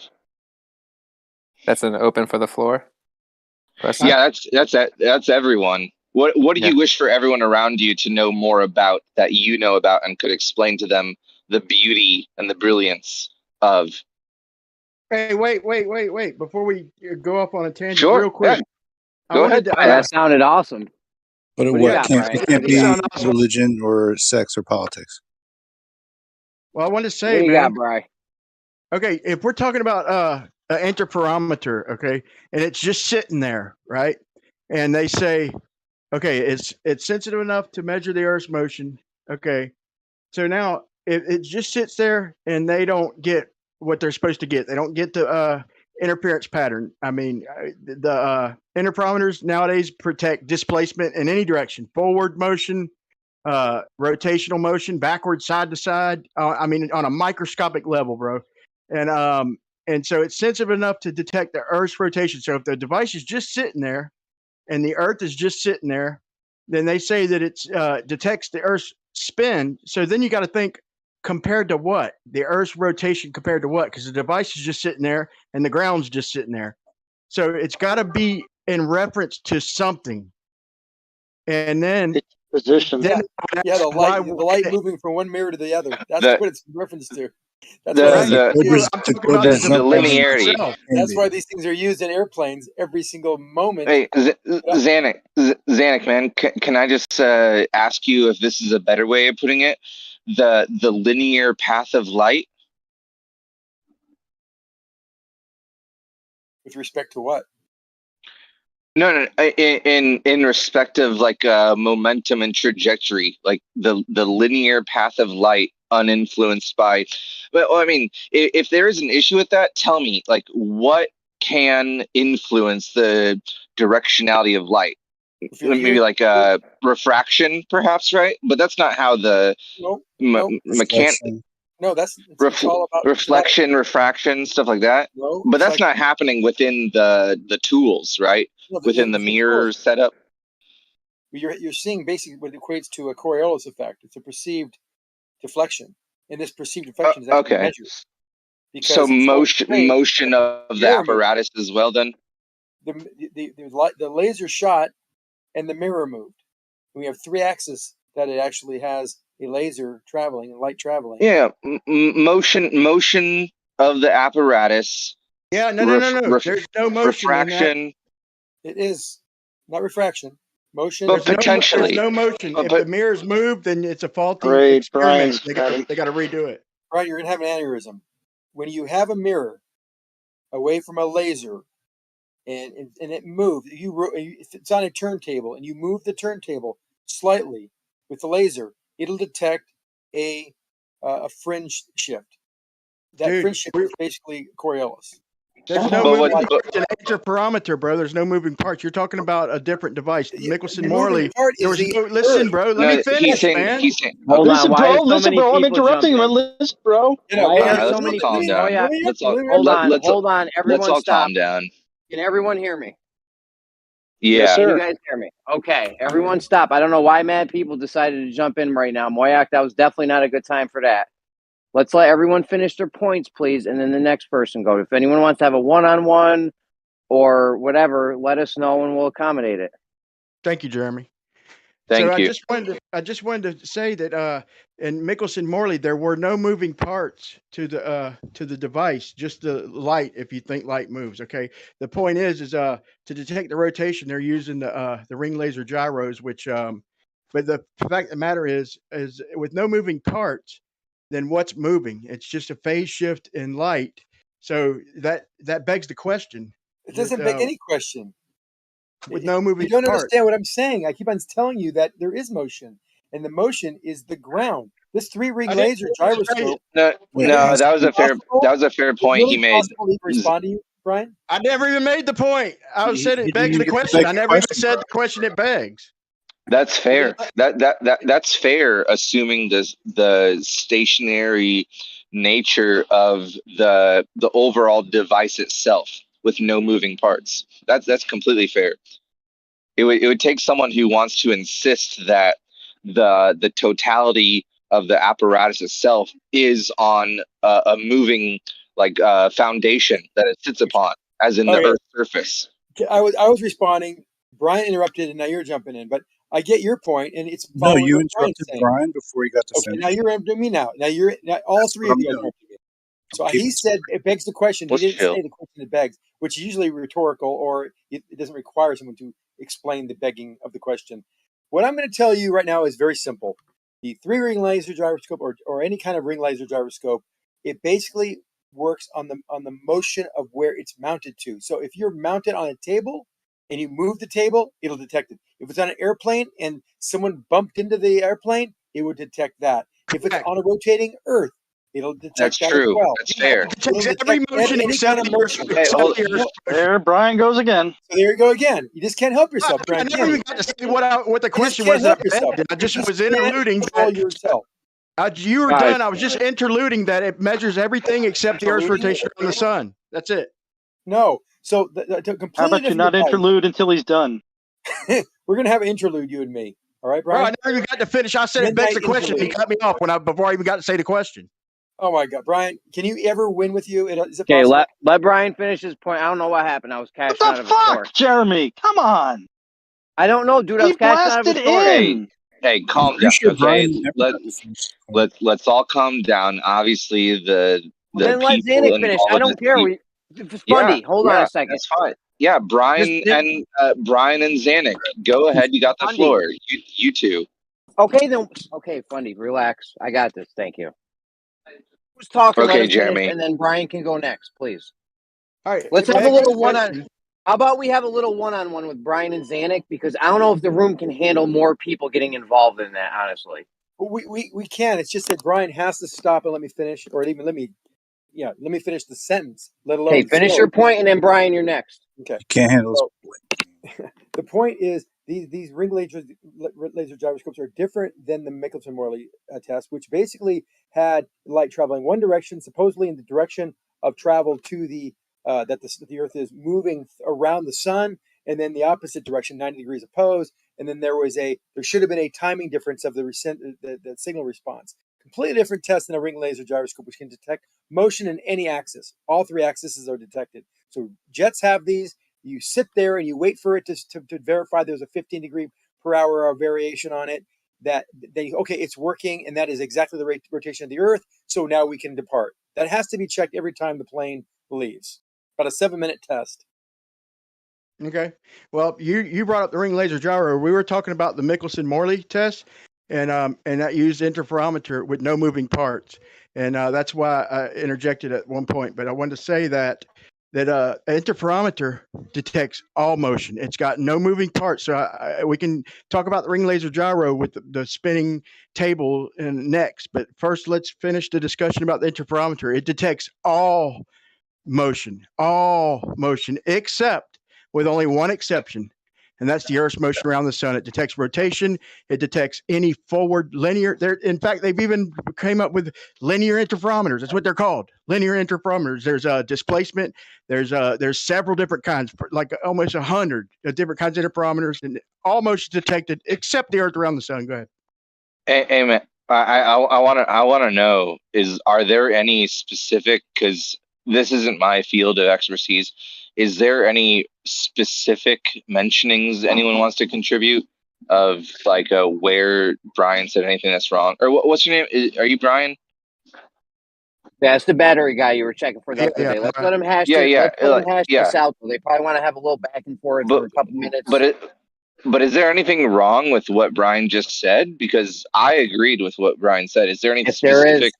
That's an open for the floor question. Yeah, that's everyone. What do you wish for everyone around you to know more about that you know about and could explain to them the beauty and the brilliance of? Hey, wait! Before we go off on a tangent, Sure, real quick, yeah. Go ahead. that sounded awesome. But What do you what got, can't Brian? it can't What do you be got? Awesome. religion or sex or politics. Well, I wanted to say, What do you man. got, Bri? Okay, if we're talking about an interferometer, okay, and it's just sitting there, right? And they say, okay, it's sensitive enough to measure the Earth's motion. Okay, so now it just sits there, and they don't get what they're supposed to get. They don't get the interference pattern. I mean, the interferometers nowadays protect displacement in any direction, forward motion, rotational motion, backward, side to side. I mean, on a microscopic level, bro. And so it's sensitive enough to detect the Earth's rotation. So if the device is just sitting there and the Earth is just sitting there, then they say that it detects the Earth's spin. So then you got to think compared to what? The Earth's rotation compared to what? Because the device is just sitting there and the ground's just sitting there. So it's got to be in reference to something. And then position. Then Yeah, the light moving from one mirror to the other. That's what it's in reference to. That's why the linearity. That's why these things are used in airplanes every single moment. Hey, Zanuck, man, can I just ask you if this is a better way of putting it? The linear path of light. With respect to what? No. In respect of like momentum and trajectory, like the linear path of light, uninfluenced by. But I mean, if there is an issue with that, tell me. Like, what can influence the directionality of light? Maybe like refraction, perhaps, right? But that's not how the mechanic. No, that's all about reflection, refraction, stuff like that. No, but that's not happening within the tools, right? Within the mirror setup. You're seeing basically what equates to a Coriolis effect. It's a perceived deflection, and this perceed deflection is actually measured. So motion of the apparatus as well. Then the laser shot and the mirror moved. We have 3 axes that it actually has a laser traveling and light traveling. Yeah, motion of the apparatus. Yeah, no. There's no motion. Refraction. It is not refraction. Motion. But potentially. There's no motion. If the mirrors move, then it's a faulty experiment. They got to redo it. Right, you're gonna have an aneurysm. When you have a mirror away from a laser, and it moves, if it's on a turntable and you move the turntable slightly with the laser, it'll detect a fringe shift. That fringe shift is basically Coriolis. There's no moving parts. It's an interferometer, bro. There's no moving parts. You're talking about a different device. Michelson Morley. Listen, bro. Let me finish, man. Listen, bro. I'm interrupting you. Listen, bro. Let's all calm down. Hold on. Everyone, let's all calm down. Can everyone hear me? Yeah. Can you guys hear me? Okay. Everyone stop. I don't know why mad people decided to jump in right now. Moyak, that was definitely not a good time for that. Let's let everyone finish their points, please, and then the next person go. If anyone wants to have a one-on-one or whatever, let us know and we'll accommodate it. Thank you, Jeremy. Thank you. I just wanted to say that in Michelson Morley there were no moving parts to the device, just the light. If you think light moves, okay. The point is to detect the rotation, they're using the ring laser gyros, which but the fact of the matter is with no moving parts, then what's moving? It's just a phase shift in light. So that begs the question. It doesn't beg any question. With no moving parts. You don't parts. understand what I'm saying. I keep on telling you that there is motion, and the motion is the ground. This 3-ring I didn't laser say it was right. gyroscope. No, no, that was a fair point he Really made. possible to even respond to you, Brian? I never even made the point. I said He it begs didn't the get to question. beg I the never even question, said bro. the question it begs. That's fair. That's fair, assuming the stationary nature of the overall device itself with no moving parts. That's completely fair. It would take someone who wants to insist that the totality of the apparatus itself is on a moving foundation that it sits upon, as in the Okay. Earth's surface. I was responding. Brian interrupted, and now you're jumping in. But I get your point, and it's No, following you what Brian's interrupted saying. Brian before he got to Okay, now finish. you're interrupting me now. Now all That's three what of I'm you are doing. interrupting me. So keeping he said it begs the question. He Let's didn't chill. say the question it begs, which is usually rhetorical, or it doesn't require someone to explain the begging of the question. What I'm going to tell you right now is very simple. The 3-ring laser gyroscope, or any kind of ring laser gyroscope, it basically works on the motion of where it's mounted to. So if you're mounted on a table and you move the table, it'll detect it. If it's on an airplane and someone bumped into the airplane, it would detect that. If it's on a rotating Earth, it'll detect That's that true. as well. That's fair. It'll Detects detect every motion any except kind of the motion. Hey, hold, There Brian goes again. So there you go again. You just can't help yourself, I Brian. never even got to say what the question can't was that help I yourself. begged. I just You was can't interluding control that. yourself. You were Guys. done. I was just interluding that it measures everything except the Earth's Interluding? rotation around the sun. That's it. No. So to completely How about you different not device. interlude until he's done? We're gonna have an interlude, you and me. All right, Bro, I Brian? never even got to finish. I said it begs Midnight the question, and he interlude. cut me off before I even got to say the question. Oh my God, Brian! Can you ever win with you? Is it Okay, possible? let Brian finish his point. I don't know what happened. I was What cashing out the of a store. fuck, Jeremy? Come on. I don't know, dude. I He was cashing out of a blasted store. in. Hey, calm Pretty down. sure Okay, Brian never got to finish. let's all calm down. Obviously, the Then let people Zanuck finish. I involved. don't care. Yeah, Spundy, hold on a second. that's fine. Yeah, Brian and Zanuck, go ahead. You got the Fundy. floor. You two. Okay, then. Okay, Fundy, relax. I got this. Thank you. Who's talking? Okay, Let him finish, Jeremy. and then Brian can go next, please. All right. Let's it have a begs little the one on. question. How about we have a little one-on-one with Brian and Zanuck, because I don't know if the room can handle more people getting involved in that. Honestly, We can. It's just that Brian has to stop and let me finish, or even let me finish the sentence. Let alone. okay, finish your point, and then Brian, you're next. Okay. You can't handle So, the point is these ring laser gyroscopes are different than the Michelson-Morley test, which basically had light traveling one direction, supposedly in the direction of travel to the the Earth is moving around the sun, and then the opposite direction, 90 degrees opposed. And then there should have been a timing difference of the signal response. Completely different test than a ring laser gyroscope, which can detect motion in any axis. All 3 axes are detected. So jets have these. You sit there and you wait for it to verify there's a 15 degree per hour variation on it. That it's working, and that is exactly the rotation of the Earth. So now we can depart. That has to be checked every time the plane leaves. About a 7-minute test. Okay. Well, you brought up the ring laser gyro. We were talking about the Michelson-Morley test, and that used interferometer with no moving parts, and that's why I interjected at one point. But I wanted to say that an interferometer detects all motion. It's got no moving parts. So we can talk about the ring laser gyro with the spinning table and next. But first, let's finish the discussion about the interferometer. It detects all motion, except with only one exception, and that's the Earth's motion around the sun. It detects rotation. It detects any forward linear. In fact, they've even came up with linear interferometers. That's what they're called, linear interferometers. There's displacement. There's several different kinds, like almost 100 different kinds of interferometers, and all motion detected except the Earth around the sun. Go ahead. Hey man, I want to know are there any specific, because this isn't my field of expertise, is there any specific mentionings anyone wants to contribute of where Brian said anything that's wrong, or what's your name? Are you Brian? Yeah, it's the battery guy you were checking for the other day. Let's let him hash this out. They probably want to have a little back and forth for a couple minutes. But is there anything wrong with what Brian just said? Because I agreed with what Brian said. Is there any specific?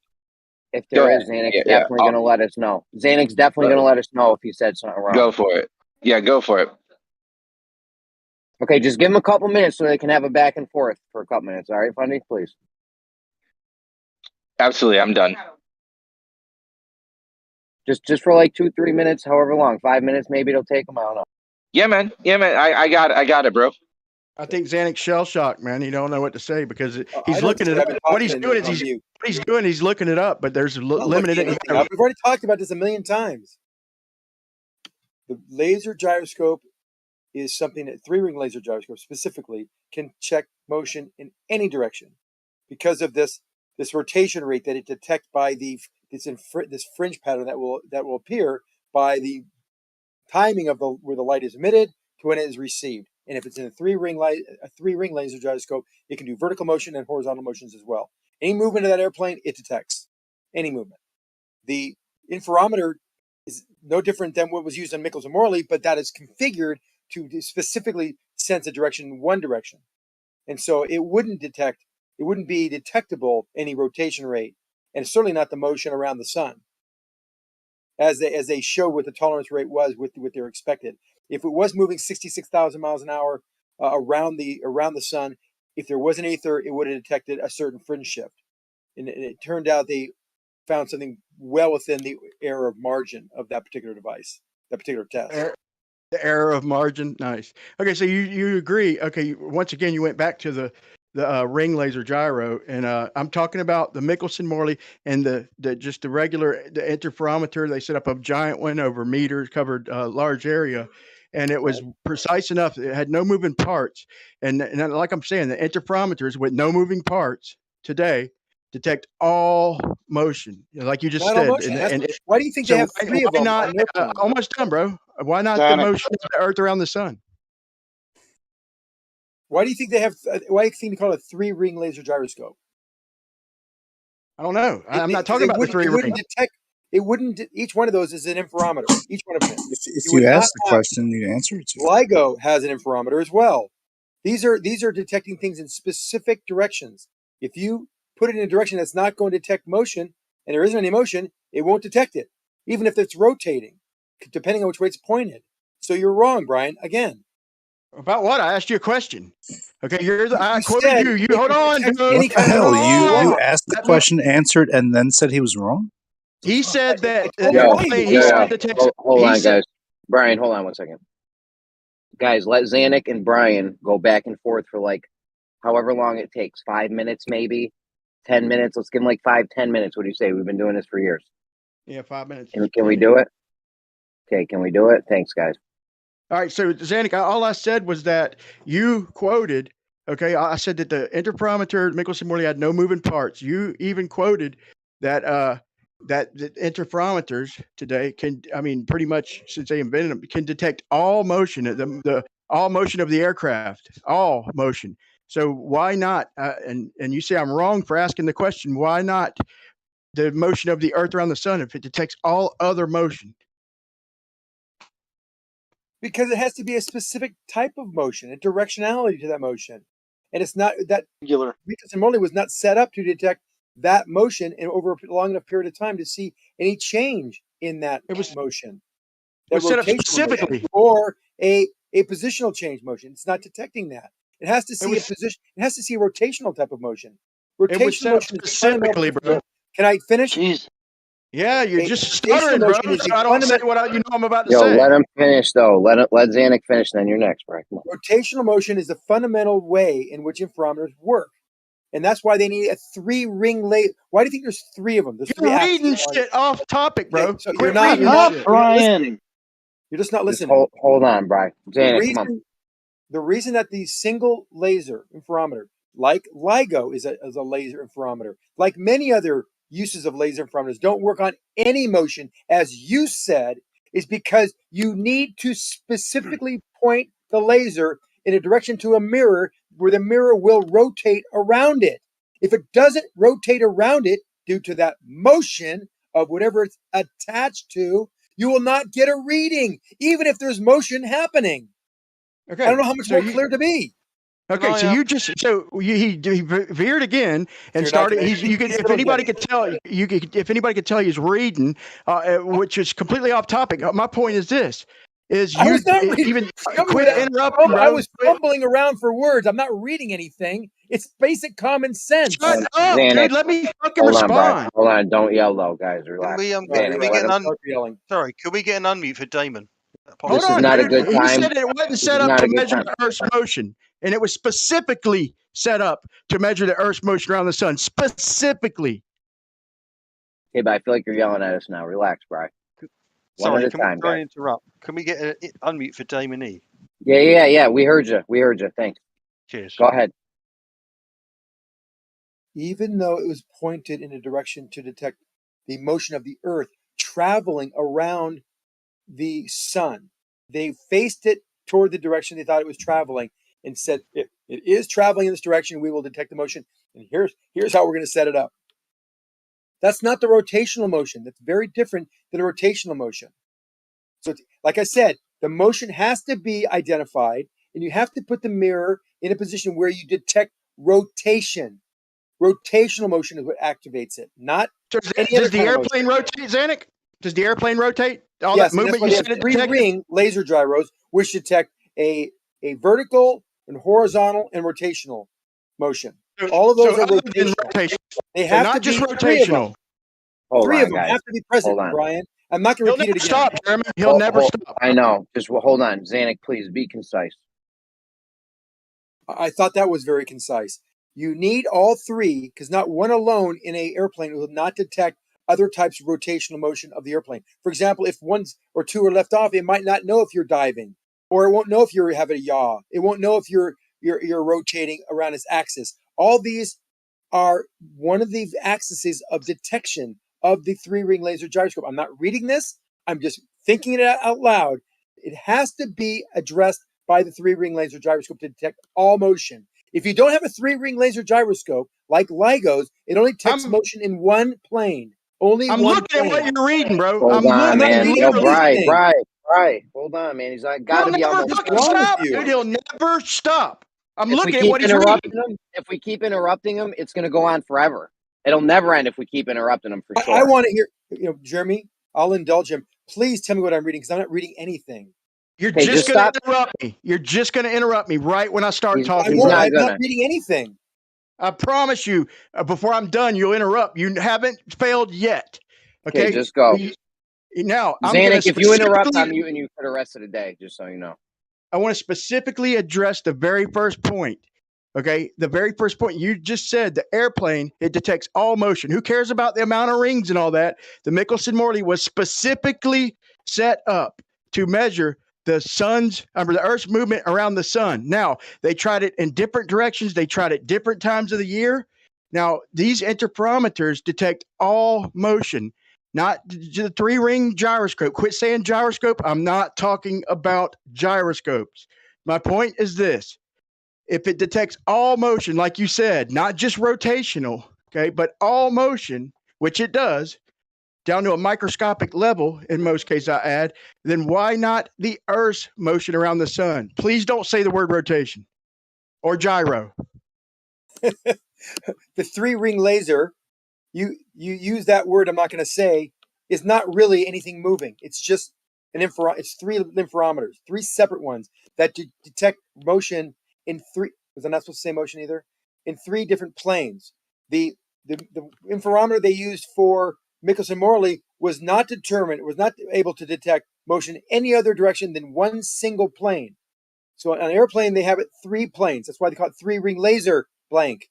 If there is, Zanuck's definitely going to let us know. Zanuck's definitely going to let us know if he said something wrong. Go for it. Yeah, go for it. Okay, just give him a couple minutes so they can have a back and forth for a couple minutes. All right, Fundy, please. Absolutely, I'm done. Just for like 2-3 minutes, however long, 5 minutes, maybe it'll take them. I don't know. Yeah, man. I got it, bro. I think Xanax shell shocked, man. He don't know what to say because I he's don't looking say it I've up. been What talking he's and doing is on mute. he's looking it up, but there's I'm not limited. looking anything up. We've already talked about this a million times. The laser gyroscope is something that 3-ring laser gyroscope specifically can check motion in any direction because of this rotation rate that it detects by this fringe pattern that will appear by the timing of where the light is emitted to when it is received. And if it's in a 3-ring laser gyroscope, it can do vertical motion and horizontal motions as well. Any movement of that airplane, it detects any movement. The interferometer is no different than what was used on Michelson Morley, but that is configured to specifically sense a direction in one direction. And so it wouldn't be detectable any rotation rate, and certainly not the motion around the sun, as they show what the tolerance rate was with what they're expected. If it was moving 66,000 miles an hour around the sun, if there was an aether, it would have detected a certain fringe shift. And it turned out they found something well within the error of margin of that particular device, that particular test. The error of margin. Nice. Okay, so you agree. Okay, once again, you went back to the ring laser gyro, and I'm talking about the Michelson Morley and the regular interferometer. They set up a giant one over meters, covered a large area, and it was precise enough. It had no moving parts, and like I'm saying, the interferometers with no moving parts today detect all motion, like you just Not all said. motion. Why do you think they have 3 of them not, on their plane? almost done, bro. Why not the Xanax. motion of the Earth around the sun? Why do you think they have? Why do you think they call it a 3-ring laser gyroscope? I don't know. I'm not talking about the 3 ring. It wouldn't. Each one of those is an interferometer. Each one of them. If you ask the question, you answer it. LIGO has an interferometer as well. These are detecting things in specific directions. If you put it in a direction that's not going to detect motion, and there isn't any motion, it won't detect it, even if it's rotating, depending on which way it's pointed. So you're wrong, Brian. Again. About what? I asked you a question. Okay, I quoted you. You hold on, dude. What the hell? You asked the question, answered, and then said he was wrong? He said that. Hold on, guys. Brian, hold on 1 second. Guys, let Xanax and Brian go back and forth for like however long it takes. 5 minutes, maybe 10 minutes. Let's give them like 5-10 minutes. What do you say? We've been doing this for years. Yeah, 5 minutes. Can we do it? Okay, can we do it? Thanks, guys. All right, so Xanax, all I said was that you quoted. Okay, I said that the interferometer Michelson Morley had no moving parts. You even quoted that that the interferometers today can, I mean, pretty much since they invented them, can detect all motion, the all motion of the aircraft, all motion. So why not? And you say I'm wrong for asking the question. Why not the motion of the Earth around the sun if it detects all other motion? Because it has to be a specific type of motion, a directionality to that motion. And it's not that Michelson Morley was not set up to detect that motion and over a long enough period of time to see any change in that motion. That was set up rotational specifically. motion or a positional change motion. It's not detecting that. It has to see a position. It has to see a rotational type of motion. Rotational motion is specifically, bro. Can I finish? Yeah, you're just stuttering, bro. So I don't say what I'm about to Yo, say. let him finish though. Let Xanax finish. Then you're next, Brian. Come on. Rotational motion is the fundamental way in which interferometers work, and that's why they need a 3-ring laser. Why do you think there's 3 of them? There's you're reading shit off topic, bro. Okay, so Quit you're reading not shit. Brian. You're just not listening. Hold on, Brian. Xanax, come on. The reason that the single laser interferometer, like LIGO, is a laser interferometer, like many other uses of laser interferometers, don't work on any motion, as you said, is because you need to specifically point the laser in a direction to a mirror where the mirror will rotate around it. If it doesn't rotate around it due to that motion of whatever it's attached to, you will not get a reading, even if there's motion happening. Okay, I don't know how much more clear to be. Okay, so you just he veered again and started. If anybody could tell if anybody could tell he's reading, which is completely off topic. My point is this: is I you was not reading. even Come quit with- interrupting, I bro. was fumbling around for words. I'm not reading anything. It's basic common sense. Shut up, Xanax, dude. Let me fucking hold on, Brian. respond. Hold on. Don't yell though, guys. Can Relax. we Xanax, can we let get him. an yelling. sorry? Can we get an unmute for Damon? Hold This is on, not a dude. good He time. said it wasn't This set is up not to a good measure time. the Earth's motion, and it was specifically set up to measure the Earth's motion around the sun. Specifically. Okay, but I feel like you're yelling at us now. Relax, Brian. One Sorry, at a can we time, try and guys. interrupt? Can we get an unmute for Damon E? Yeah. We heard you. Thanks. Cheers. Go ahead. Even though it was pointed in a direction to detect the motion of the Earth traveling around the sun, they faced it toward the direction they thought it was traveling and said, if it is traveling in this direction, we will detect the motion. And here's how we're going to set it up. That's not the rotational motion. That's very different than a rotational motion. So, like I said, the motion has to be identified, and you have to put the mirror in a position where you detect rotation. Rotational motion is what activates it, not any other Does the kind of airplane motion. rotate, Zanuck? Does the airplane rotate? All Yes, that and that's movement why you they said have it three detected? ring laser gyros, which detect a vertical and horizontal and rotational motion. All of those are other than rotational. rotation. They So have not to just be three of them. rotational. Hold Three on, of them guys. have to be present, Hold on. Brian. I'm not going to He'll repeat it never again. stop, Jeremy. He'll never stop. I know. Just hold on, Xanax. Please be concise. I thought that was very concise. You need all three because not one alone in an airplane will not detect other types of rotational motion of the airplane. For example, if one or two are left off, it might not know if you're diving, or it won't know if you're having a yaw. It won't know if you're rotating around its axis. All these are one of the axes of detection of the three-ring laser gyroscope. I'm not reading this. I'm just thinking it out loud. It has to be addressed by the three-ring laser gyroscope to detect all motion. If you don't have a three-ring laser gyroscope, like LIGO's, it only detects motion in one plane. Only I'm one looking plane. at what you're reading, bro. Hold I'm on, looking man. Yo, literally. Bri. Hold on, man. He's like, got He'll to be never almost fucking done. stop, dude. He'll never stop. I'm If we looking at keep what he's reading. if we keep interrupting him, it's going to go on forever. It'll never end if we keep interrupting him for sure. I want to hear, Jeremy, I'll indulge him. Please tell me what I'm reading because I'm not reading anything. You're Hey, just just going to stop. interrupt me. You're just going to interrupt me right when I start talking. he's bro. not I'm not reading anything. I promise you, before I'm done, you'll interrupt. You haven't failed yet. Okay, just go. Now, I'm going Xanax, to if you interrupt, I'm muting you for the rest of the day, just so you know. I want to specifically address the very first point. Okay, the very first point you just said, the airplane, it detects all motion. Who cares about the amount of rings and all that? The Michelson-Morley was specifically set up to measure the Earth's movement around the sun. Now, they tried it in different directions. They tried it different times of the year. Now, these interferometers detect all motion, not the three-ring gyroscope. Quit saying gyroscope. I'm not talking about gyroscopes. My point is this. If it detects all motion, like you said, not just rotational, okay, but all motion, which it does, down to a microscopic level, in most cases I add, then why not the Earth's motion around the sun? Please don't say the word rotation or gyro. The three-ring laser, you use that word I'm not going to say, is not really anything moving. It's just it's three interferometers, three separate ones that detect motion in three. Was I not supposed to say motion either? In three different planes. The interferometer they used for Michelson-Morley was not able to detect motion in any other direction than one single plane. So on an airplane, they have it three planes. That's why they call it three-ring laser blank.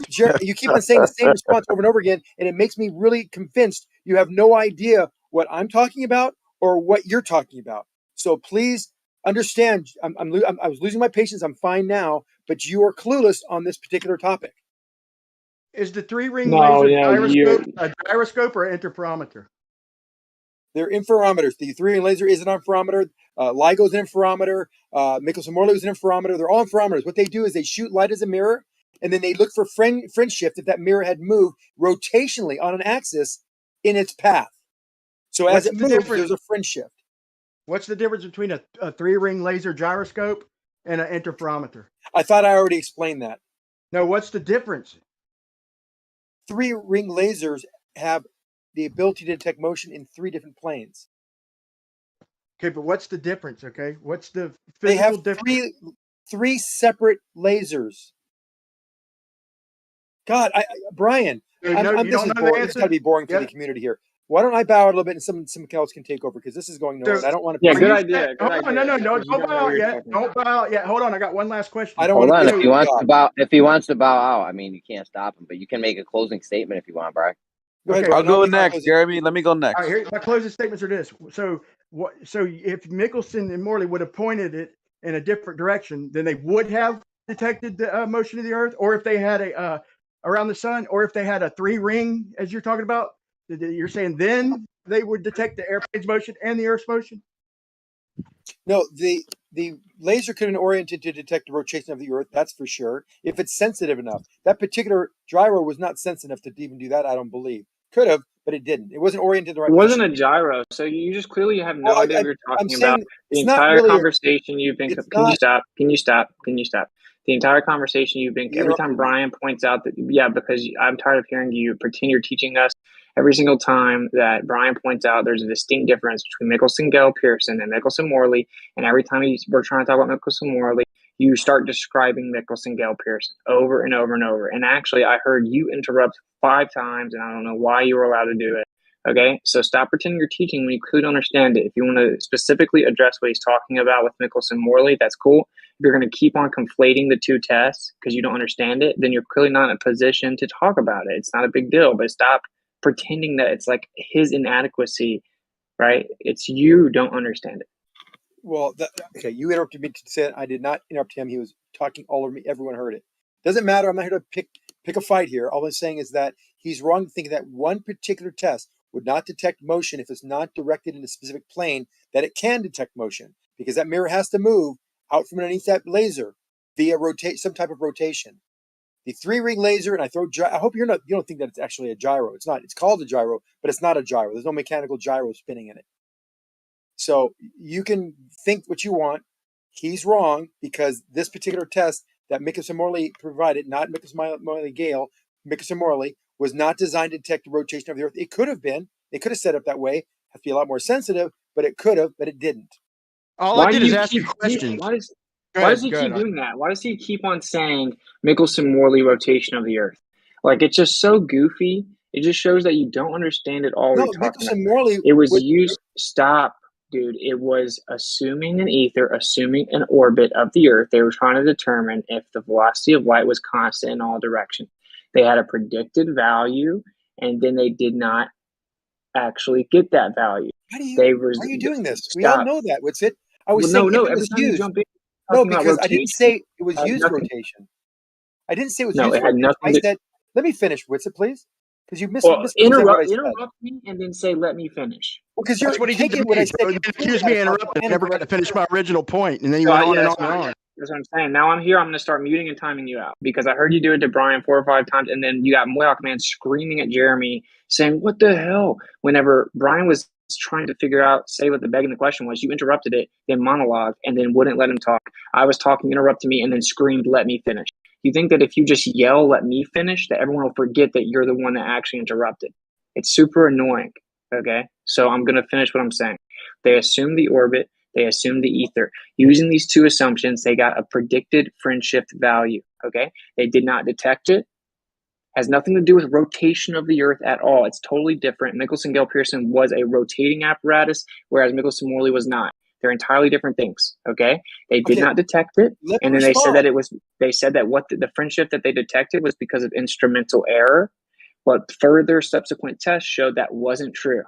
You keep on saying the same response over and over again, and it makes me really convinced you have no idea what I'm talking about or what you're talking about. So please understand, I was losing my patience. I'm fine now, but you are clueless on this particular topic. Is the three-ring laser gyroscope a gyroscope or an interferometer? They're interferometers. The three-ring laser is an interferometer. LIGO's an interferometer. Michelson-Morley is an interferometer. They're all interferometers. What they do is they shoot light as a mirror, and then they look for fringe shift if that mirror had moved rotationally on an axis in its path. So as it moves, there's a fringe shift. What's the difference between a three-ring laser gyroscope and an interferometer? I thought I already explained that. No, what's the difference? Three-ring lasers have the ability to detect motion in three different planes. Okay, but what's the difference? Okay, what's the They physical have difference? three separate lasers. God, Brian, No, you this don't is know the boring. This has got to answer. be boring for Yeah. the community here. Why don't I bow out a little bit and someone else can take over because this is going nowhere So, and I don't want to. Yeah, are good you idea. saying, Good hold on, idea. no, Because you don't don't know bow what out you're yet. talking Don't about. bow out yet. Hold on, I got one last question. I don't Hold want on. to If he wants to bow, I mean, you can't stop him. But you can make a closing statement if you want, Brian. Go ahead, Okay, I'll Brian. go next, Jeremy. Let me go all next. right, here my closing statements are this. So what? So if Mickelson and Morley would have pointed it in a different direction, then they would have detected the motion of the Earth, or if they had a around the sun, or if they had a 3-ring, as you're talking about, you're saying then they would detect the airplane's motion and the Earth's motion. No, the laser could have been oriented to detect the rotation of the Earth. That's for sure. If it's sensitive enough, that particular gyro was not sensitive enough to even do that. I don't believe. Could have, but it didn't. It wasn't oriented in the right It wasn't position. a gyro, so you just clearly have no Well, idea what you're I'm talking about. saying The it's not entire really. conversation you've been. It's Can you not. stop? Can you stop? Can you stop? The entire conversation you've been. You Every time interrupted me. Brian points out that, yeah, because I'm tired of hearing you pretend you're teaching us. Every single time that Brian points out there's a distinct difference between Mickelson, Gale, Pearson, and Mickelson, Morley, and every time we're trying to talk about Mickelson, Morley, you start describing Mickelson, Gale, Pearson over and over and over. And actually, I heard you interrupt 5 times, and I don't know why you were allowed to do it. Okay, so stop pretending you're teaching when you clearly understand it. If you want to specifically address what he's talking about with Mickelson Morley, that's cool. If you're going to keep on conflating the two tests because you don't understand it, then you're clearly not in a position to talk about it. It's not a big deal, but stop pretending that it's like his inadequacy, right? It's you don't understand it. Well, okay, you interrupted me to say it. I did not interrupt him. He was talking all over me. Everyone heard it. Doesn't matter. I'm not here to pick a fight here. All I'm saying is that he's wrong to think that one particular test would not detect motion if it's not directed in a specific plane that it can detect motion, because that mirror has to move out from underneath that laser via some type of rotation. The 3-ring laser, and I hope you don't think that it's actually a gyro. It's not. It's called a gyro, but it's not a gyro. There's no mechanical gyro spinning in it. So you can think what you want. He's wrong because this particular test that Mickelson Morley provided, not Mickelson Morley Gale, Mickelson Morley, was not designed to detect the rotation of the Earth. It could have been. They could have set up that way. Have to be a lot more sensitive, but it could have, but it didn't. All I did is ask you questions. Why does he keep doing that? Why does he keep on saying Mickelson Morley rotation of the Earth? Like, it's just so goofy. It just shows that you don't understand it all. No, You're talking Mickelson about. Morley. It was used. Stop, dude. It was assuming an ether, assuming an orbit of the Earth. They were trying to determine if the velocity of light was constant in all directions. They had a predicted value, and then they did not actually get that value. Why are you doing this? We all know that. What's it? I was saying if it every was time you used. jump in, No, talking about because I didn't rotation, say it was had used nothing. rotation. I didn't say it was No, used it had rotation. nothing I to. said, let me finish, Witsit, please, because you Well, misrepresented what I said. interrupt me and then say, "Let me finish." Well, because you're That's what he did to taking what I me. said. So then accused me of interrupting. I never got to finish my original point, and then you went on and on and on. That's what I'm saying. Now I'm here. I'm going to start muting and timing you out because I heard you do it to Brian 4 or 5 times, and then you got Moyock Man screaming at Jeremy, saying, "What the hell?" Whenever Brian was trying to figure out, say what the begging the question was, you interrupted it, then monologue, and then wouldn't let him talk. I was talking, interrupted me, and then screamed, "Let me finish." You think that if you just yell, "Let me finish," that everyone will forget that you're the one that actually interrupted? It's super annoying. Okay, so I'm going to finish what I'm saying. They assume the orbit. They assume the ether. Using these two assumptions, they got a predicted fringe shift value. Okay, they did not detect it. Has nothing to do with rotation of the Earth at all. It's totally different. Mickelson Gale Pearson was a rotating apparatus, whereas Mickelson Morley was not. They're entirely different things. Okay, they did not detect it, and then they said that it was. They said that what the fringe shift that they detected was because of instrumental error, but further subsequent tests showed that wasn't true.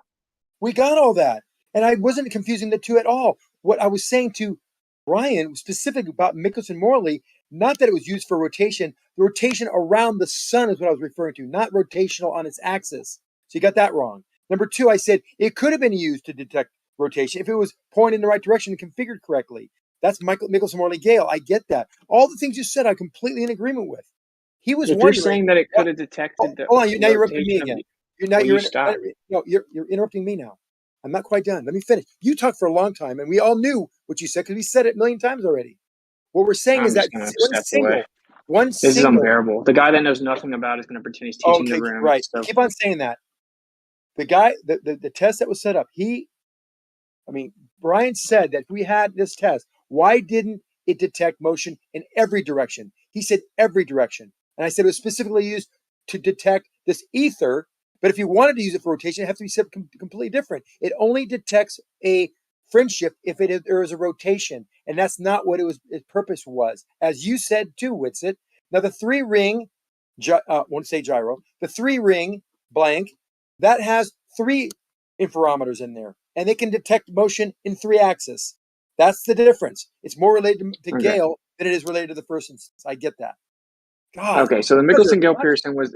We got all that. And I wasn't confusing the two at all. What I was saying to Brian specifically about Mickelson Morley, not that it was used for rotation, the rotation around the sun is what I was referring to, not rotational on its axis. So you got that wrong. Number 2, I said it could have been used to detect rotation if it was pointed in the right direction and configured correctly. That's Mickelson Morley Gale. I get that. All the things you said, I'm completely in agreement with. He was If wondering. you're saying that it could have detected the Hold on, now you're interrupting me rotation of again. the, You're interrupting me now. I'm not quite done. Let me finish. You talked for a long time, and we all knew what you said because we said it a million times already. What we're saying I'm is that just going to step away. one This is single. unbearable. The guy that knows nothing about it is going to pretend he's teaching the room. Right. So. Keep on saying that. The guy, the test that was set up, I mean, Brian said that if we had this test, why didn't it detect motion in every direction? He said every direction. And I said it was specifically used to detect this ether. But if you wanted to use it for rotation, it has to be completely different. It only detects a fringe shift if there is a rotation. And that's not what its purpose was. As you said too, Whitsitt. Now the 3-ring, won't say gyro, the 3-ring blank, that has 3 interferometers in there. And they can detect motion in 3 axes. That's the difference. It's more related to Okay. Gale than it is related to the first instance. I get that. God. Okay, so the you guys are Michelson-Gale nuts. Pearson was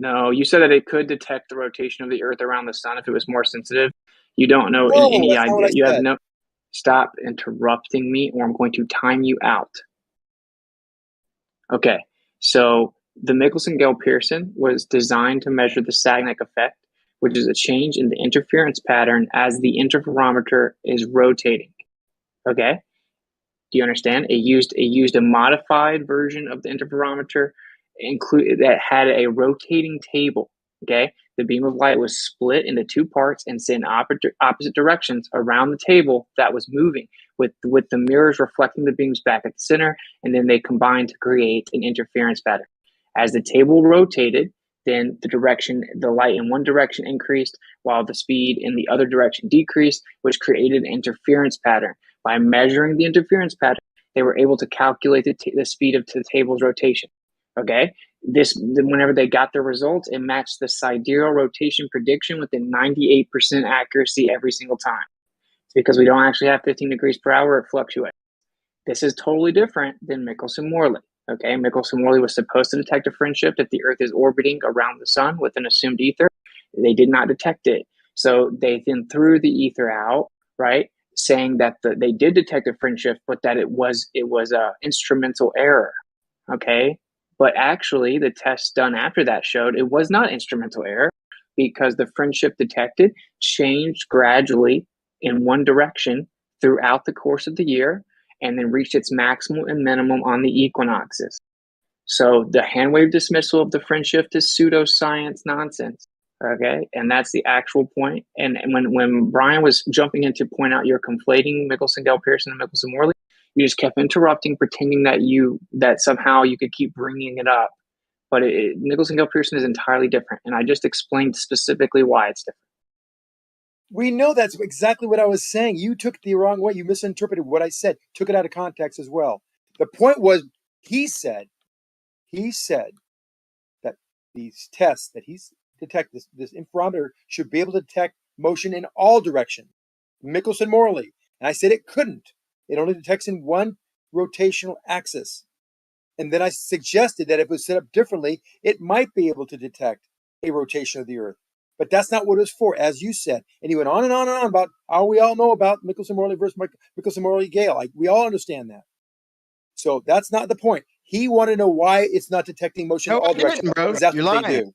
no. You said that it could detect the rotation of the Earth around the sun if it was more sensitive. You don't know No, any that's not what idea. I You have said. no. Stop interrupting me, or I'm going to time you out. Okay, so the Michelson-Gale Pearson was designed to measure the Sagnac effect, which is a change in the interference pattern as the interferometer is rotating. Okay. Do you understand? It used a modified version of the interferometer that had a rotating table. Okay, the beam of light was split into 2 parts and sent opposite directions around the table that was moving, with the mirrors reflecting the beams back at the center, and then they combined to create an interference pattern. As the table rotated, then the light in one direction increased while the speed in the other direction decreased, which created an interference pattern. By measuring the interference pattern, they were able to calculate the speed of the table's rotation. Okay, whenever they got the results, it matched the sidereal rotation prediction within 98% accuracy every single time. It's because we don't actually have 15 degrees per hour; it fluctuates. This is totally different than Michelson-Morley. Okay, Michelson-Morley was supposed to detect a fringe shift if the Earth is orbiting around the sun with an assumed ether. They did not detect it, so they then threw the ether out, right? Saying that they did detect a fringe shift, but that it was a instrumental error. Okay, but actually, the tests done after that showed it was not instrumental error because the fringe shift detected changed gradually in one direction throughout the course of the year, and then reached its maximum and minimum on the equinoxes. So the hand wave dismissal of the fringe shift is pseudoscience nonsense. Okay, and that's the actual point. And when Brian was jumping in to point out you're conflating Michelson-Gale Pearson and Michelson-Morley, you just kept interrupting, pretending that somehow you could keep bringing it up. But Michelson-Gale Pearson is entirely different, and I just explained specifically why it's different. We know that's exactly what I was saying. You took it the wrong way. You misinterpreted what I said, took it out of context as well. The point was, he said that these tests that he's detect this interferometer should be able to detect motion in all directions. Michelson-Morley, and I said it couldn't. It only detects in one rotational axis. And then I suggested that if it was set up differently, it might be able to detect a rotation of the Earth. But that's not what it was for, as you said. And he went on and on and on about how we all know about Michelson-Morley versus Michelson-Morley-Gale. We all understand that. So that's not the point. He wanted to know why it's not detecting motion in No, all I directions. didn't, bro. Because that's You're what they lying. do.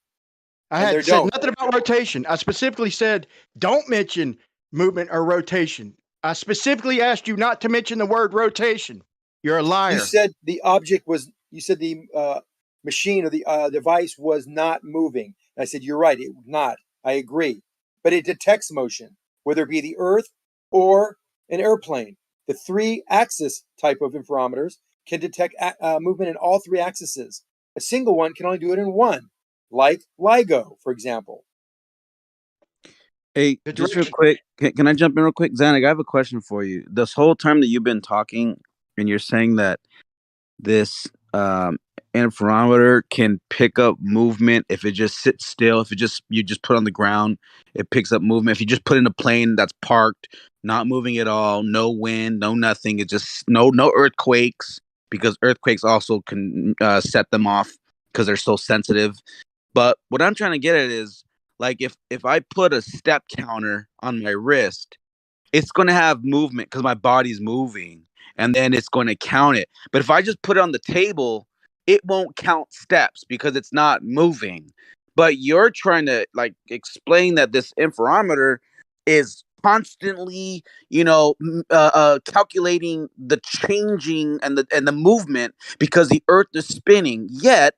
I And had they said don't. nothing about rotation. I specifically said don't mention movement or rotation. I specifically asked you not to mention the word rotation. You're a liar. You said the object was, you said the machine or the device was not moving. And I said, you're right, it was not. I agree. But it detects motion, whether it be the Earth or an airplane. The 3-axis type of interferometers can detect movement in all 3 axes. A single one can only do it in one, like LIGO, for example. Hey, just real quick, can I jump in real quick? Zanuck, I have a question for you. This whole time that you've been talking and you're saying that this interferometer can pick up movement if it just sits still, if you just put on the ground, it picks up movement. If you just put in a plane that's parked, not moving at all, no wind, no nothing, it just no earthquakes, because earthquakes also can set them off because they're so sensitive. But what I'm trying to get at is, like, if I put a step counter on my wrist, it's going to have movement because my body's moving, and then it's going to count it. But if I just put it on the table, it won't count steps because it's not moving. But you're trying to, like, explain that this interferometer is constantly, calculating the changing and the movement because the Earth is spinning. Yet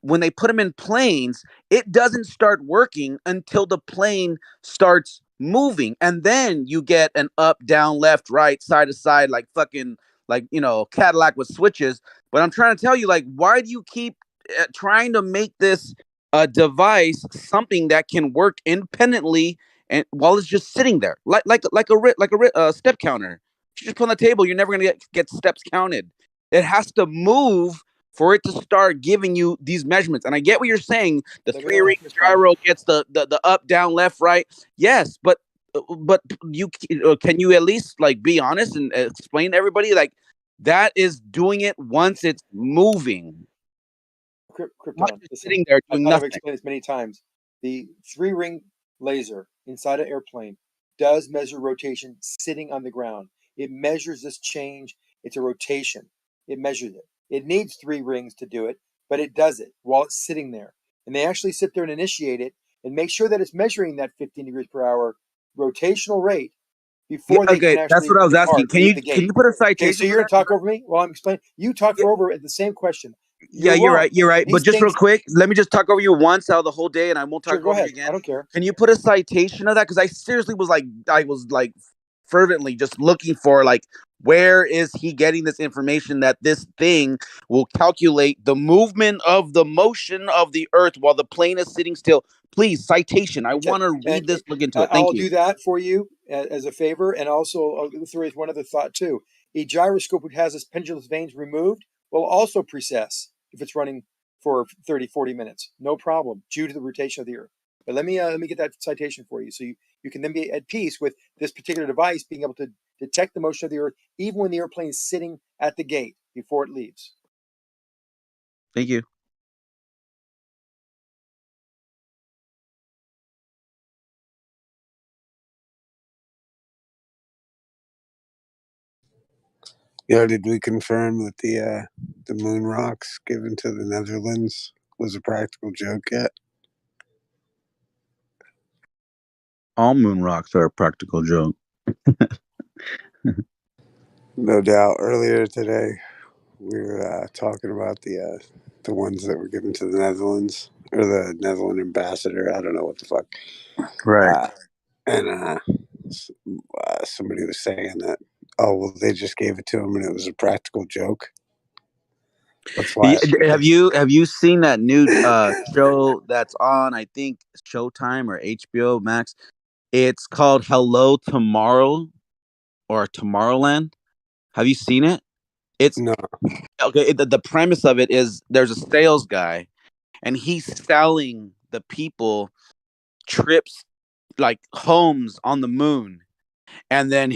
when they put them in planes, it doesn't start working until the plane starts moving, and then you get an up, down, left, right, side to side, like fucking like Cadillac with switches. But I'm trying to tell you, like, why do you keep trying to make this device something that can work independently and while it's just sitting there, like a step counter? If you just put on the table, you're never gonna get steps counted. It has to move for it to start giving you these measurements. And I get what you're saying. The Let me three know. ring gyro gets the up, down, left, right. Yes, but you can you at least like be honest and explain to everybody like that is doing it once it's moving, not Krypton, just listen. sitting there I doing thought I've nothing. explained this many times. The 3-ring laser inside an airplane does measure rotation sitting on the ground. It measures this change. It's a rotation. It measures it. It needs 3 rings to do it, but it does it while it's sitting there. And they actually sit there and initiate it and make sure that it's measuring that 15 degrees per hour rotational rate Yeah, before they okay, can that's actually what I was asking. depart, leave the Can gate. you put a Okay, so citation you're for going that? to talk over me while I'm explaining. You talk for over at the same question. Yeah, You're you're wrong. right. You're right. But These just real things. quick, let me just talk over you once out of the whole day, and I won't Sure, talk go over you ahead. again. I don't care. Can you put a citation of that? Because I seriously was like fervently just looking for like where is he getting this information that this thing will calculate the movement of the motion of the Earth while the plane is sitting still? Please, citation. I Okay, want to read and this. Look into it. Thank I'll you. do that for you as a favor. And also, I'll throw in one other thought too. A gyroscope which has its pendulous vanes removed will also precess if it's running for 30, 40 minutes. No problem, due to the rotation of the Earth. But let me get that citation for you, so you can then be at peace with this particular device being able to detect the motion of the Earth even when the airplane is sitting at the gate before it leaves. Thank you. Yeah, did we confirm that the moon rocks given to the Netherlands was a practical joke yet? All moon rocks are a practical joke. No doubt. Earlier today, we were talking about the ones that were given to the Netherlands or the Netherlands ambassador. I don't know what the fuck. Right. And somebody was saying that, oh well, they just gave it to him and it was a practical joke. That's why. Have you seen that new show that's on? I think Showtime or HBO Max. It's called Hello Tomorrow or Tomorrowland. Have you seen it? It's No. okay. The premise of it is there's a sales guy, and he's selling the people trips like homes on the moon. And then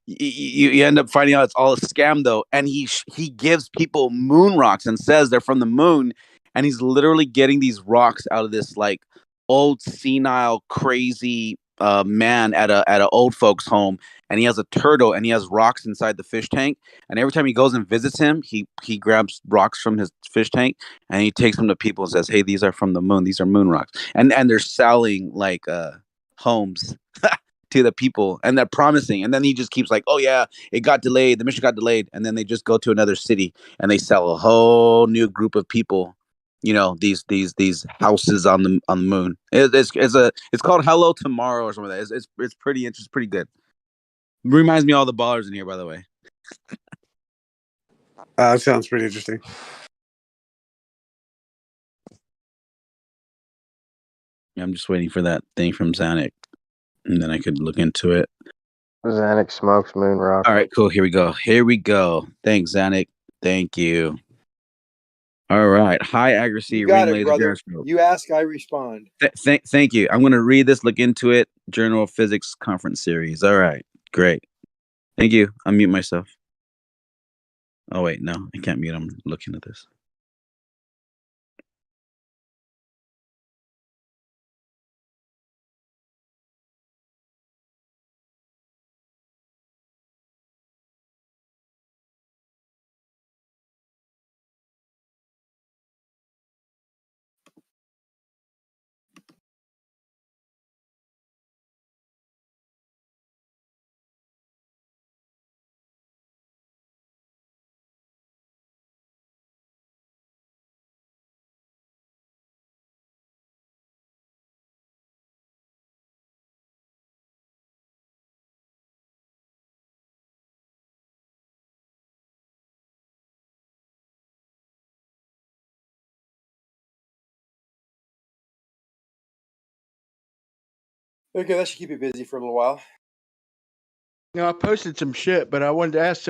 you end up finding out it's all a scam though, and he gives people moon rocks and says they're from the moon, and he's literally getting these rocks out of this like old senile crazy man at a old folks home, and he has a turtle and he has rocks inside the fish tank, and every time he goes and visits him, he grabs rocks from his fish tank and he takes them to people and says, hey, these are from the moon, these are moon rocks, and they're selling like homes to the people, and they're promising, and then he just keeps like, oh yeah, it got delayed, the mission got delayed, and then they just go to another city and they sell a whole new group of people, these houses on the moon. It's called Hello Tomorrow or something like that. It's pretty interesting, pretty good. Reminds me of all the ballers in here, by the way. That sounds pretty interesting. I'm just waiting for that thing from Zanuck, and then I could look into it. Zanuck smokes moon rock. All right, cool. Here we go. Thanks, Zanuck. Thank you. All right. High accuracy You got ring it, laser brother. gyroscope. You ask, I respond. Thank you. I'm going to read this, look into it. Journal of Physics Conference Series. All right. Great. Thank you. I'll mute myself. Oh, wait. No, I can't mute. I'm looking at this. Okay, that should keep you busy for a little while. No, I posted some shit, but I wanted to ask.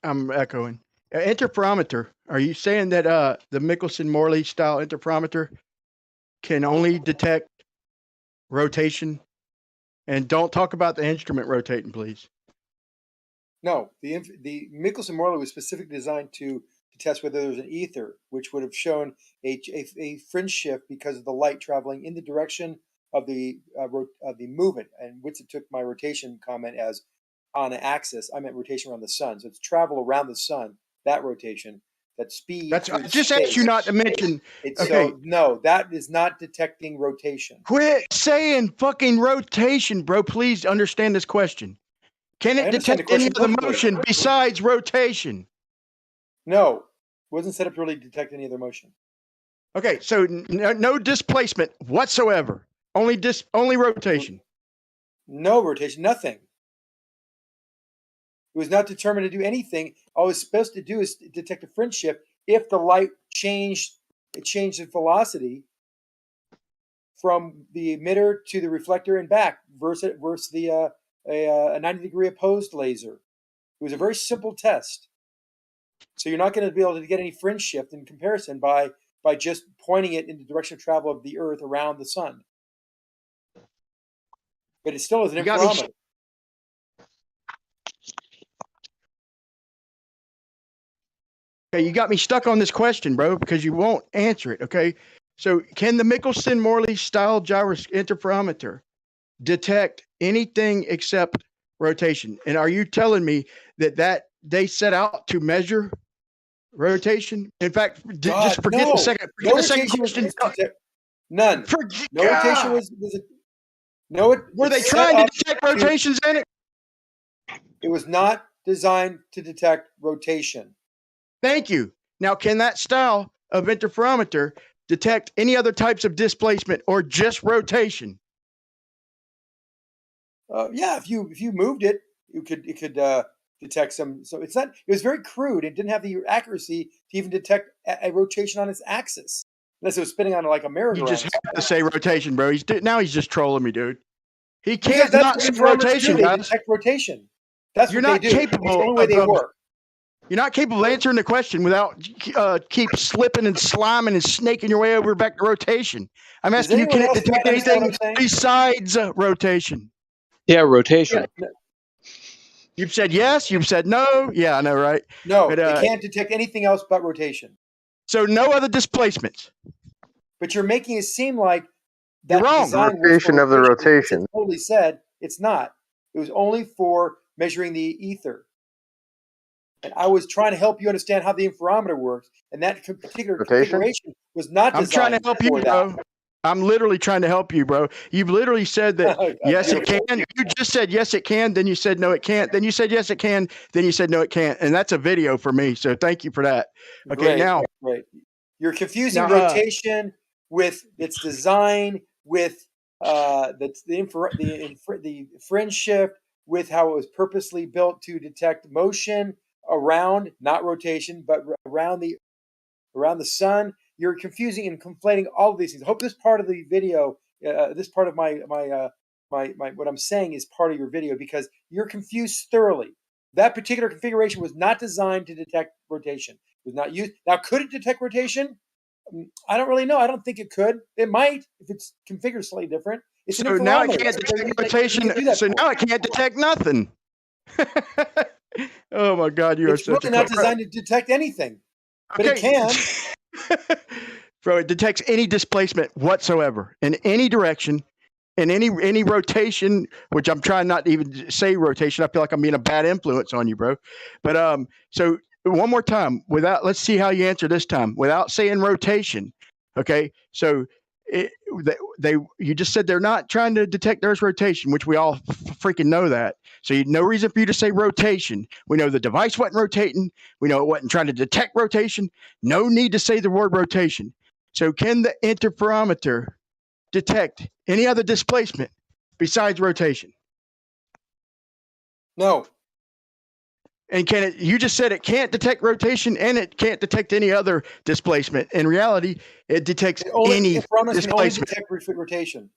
I'm echoing. Interferometer. Are you saying that the Michelson-Morley style interferometer can only detect rotation? And don't talk about the instrument rotating, please. No, the Michelson-Morley was specifically designed to test whether there was an ether, which would have shown a fringe shift because of the light traveling in the direction of the movement. And Whitsitt took my rotation comment as on an axis. I meant rotation around the sun. So it's travel around the sun, that rotation, that speed. I just asked you not to mention. Okay. So no, that is not detecting rotation. Quit saying fucking rotation, bro. Please understand this question. Can it detect any other motion besides rotation? No, it wasn't set up to really detect any other motion. Okay, so no displacement whatsoever. Only rotation. No rotation, nothing. It was not determined to do anything. All it was supposed to do is detect a fringe shift if the light changed its velocity from the emitter to the reflector and back versus a 90-degree opposed laser. It was a very simple test. So you're not going to be able to get any fringe shift in comparison by just pointing it in the direction of travel of the Earth around the sun. But it still is an interferometer. Okay, you got me stuck on this question, bro, because you won't answer it. Okay, so can the Michelson-Morley style interferometer detect anything except rotation? And are you telling me that they set out to measure rotation? In fact, just forget the second. Forget the second question. None. No rotation was no. Were they trying to detect rotations in it? It was not designed to detect rotation. Thank you. Now, can that style of interferometer detect any other types of displacement or just rotation? Yeah, if you moved it, it could detect some. So it's not. It was very crude. It didn't have the accuracy to even detect a rotation on its axis, unless it was spinning on like a merry-go-round. You just have to say rotation, bro. Now he's just trolling me, dude. He can't not say rotation, guys. guys. They detect rotation. That's You're what not they do. capable. It's the only way they work. You're not capable of answering the question without keep slipping and sliming and snaking your way over back to rotation. I'm asking you, can it detect anything besides rotation? Yeah, rotation. Yeah. You've said yes. You've said no. Yeah, I know, right? No, but, they can't detect anything else but rotation. So no other displacements. But you're making it seem like that you're wrong. design Rotation of the rotation. Totally said it's not. It was only for measuring the ether. And I was trying to help you understand how the interferometer works, and that particular configuration was not designed. I'm trying to help you, bro. I'm literally trying to help you, bro. You've literally said that yes, it can. You just said yes, it can. Then you said no, it can't. Then you said yes, it can. Then you said no, it can't. And that's a video for me. So thank you for that. Okay, now you're confusing rotation with its design, with the fringe shift, with how it was purposely built to detect motion around, not rotation, but around the sun. You're confusing and conflating all of these things. I hope this part of the video, this part of my what I'm saying is part of your video, because you're confused thoroughly. That particular configuration was not designed to detect rotation. It was not used. Now, could it detect rotation? I don't really know. I don't think it could. It might if it's configured slightly different. It's so now it can't detect rotation. So now it can't detect nothing. Oh my God, you are such a. It's really not designed to detect anything, but it can. Bro, it detects any displacement whatsoever in any direction, in any rotation. Which I'm trying not to even say rotation. I feel like I'm being a bad influence on you, bro. But so one more time, let's see how you answer this time without saying rotation. Okay, so. You just said they're not trying to detect Earth's rotation, which we all freaking know that. So no reason for you to say rotation. We know the device wasn't rotating. We know it wasn't trying to detect rotation. No need to say the word rotation. So can the interferometer detect any other displacement besides rotation? No. And can it? You just said it can't detect rotation and it can't detect any other displacement. In reality, it detects any Infrarometers can only displacement. detect rotation.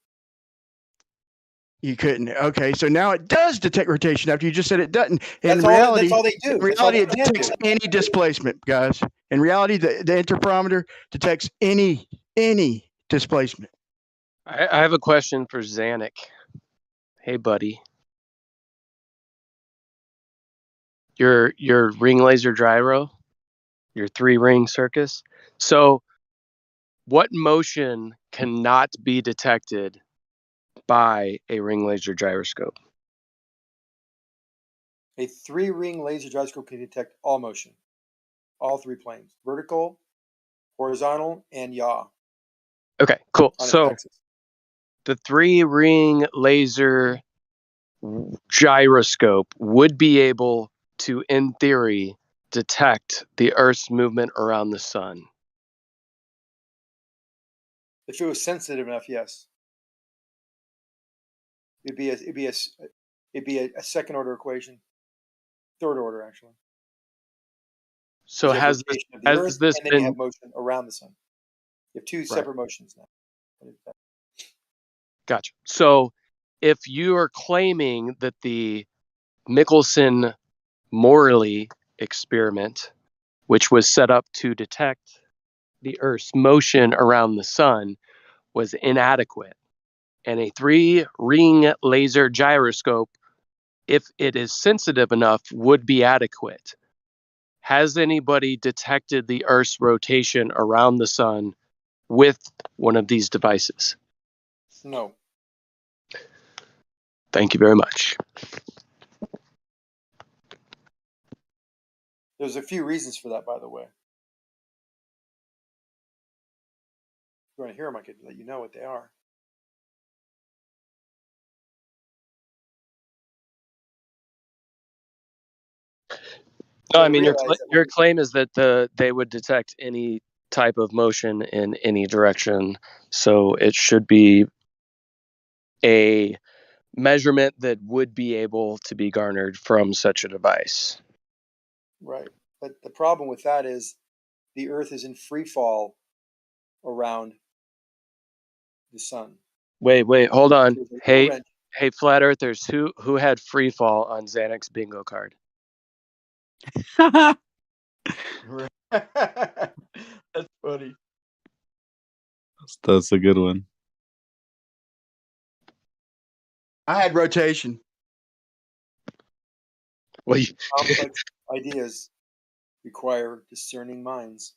You couldn't. Okay, so now it does detect rotation after you just said it doesn't. In That's reality, all they do. in That's all reality, they it can detects do. any displacement, guys. In reality, the interferometer detects any displacement. I have a question for Zanuck. Hey, buddy. Your ring laser gyro, your 3-ring circus. So, what motion cannot be detected by a ring laser gyroscope? A 3-ring laser gyroscope can detect all motion, all 3 planes: vertical, horizontal, and yaw. Okay, cool. On its So, axis. the 3-ring laser gyroscope would be able to, in theory, detect the Earth's movement around the sun. If it was sensitive enough, yes. It'd be a second order equation, third order actually. So has this and then you been have motion around the sun. You have 2 separate motions now. Gotcha. So if you are claiming that the Michelson-Morley experiment, which was set up to detect the Earth's motion around the sun, was inadequate, and a 3-ring laser gyroscope, if it is sensitive enough, would be adequate. Has anybody detected the Earth's rotation around the sun with one of these devices? No. Thank you very much. There's a few reasons for that, by the way. If you want to hear them, I could let you know what they are. No, I mean your claim is that they would detect any type of motion in any direction, so it should be a measurement that would be able to be garnered from such a device. Right. But the problem with that is the Earth is in free fall around the sun. Wait, hold on. There's no Hey, wrench. flat earthers, who had free fall on Xanax bingo card? That's funny. That's a good one. I had rotation. Well, Complex ideas require discerning minds.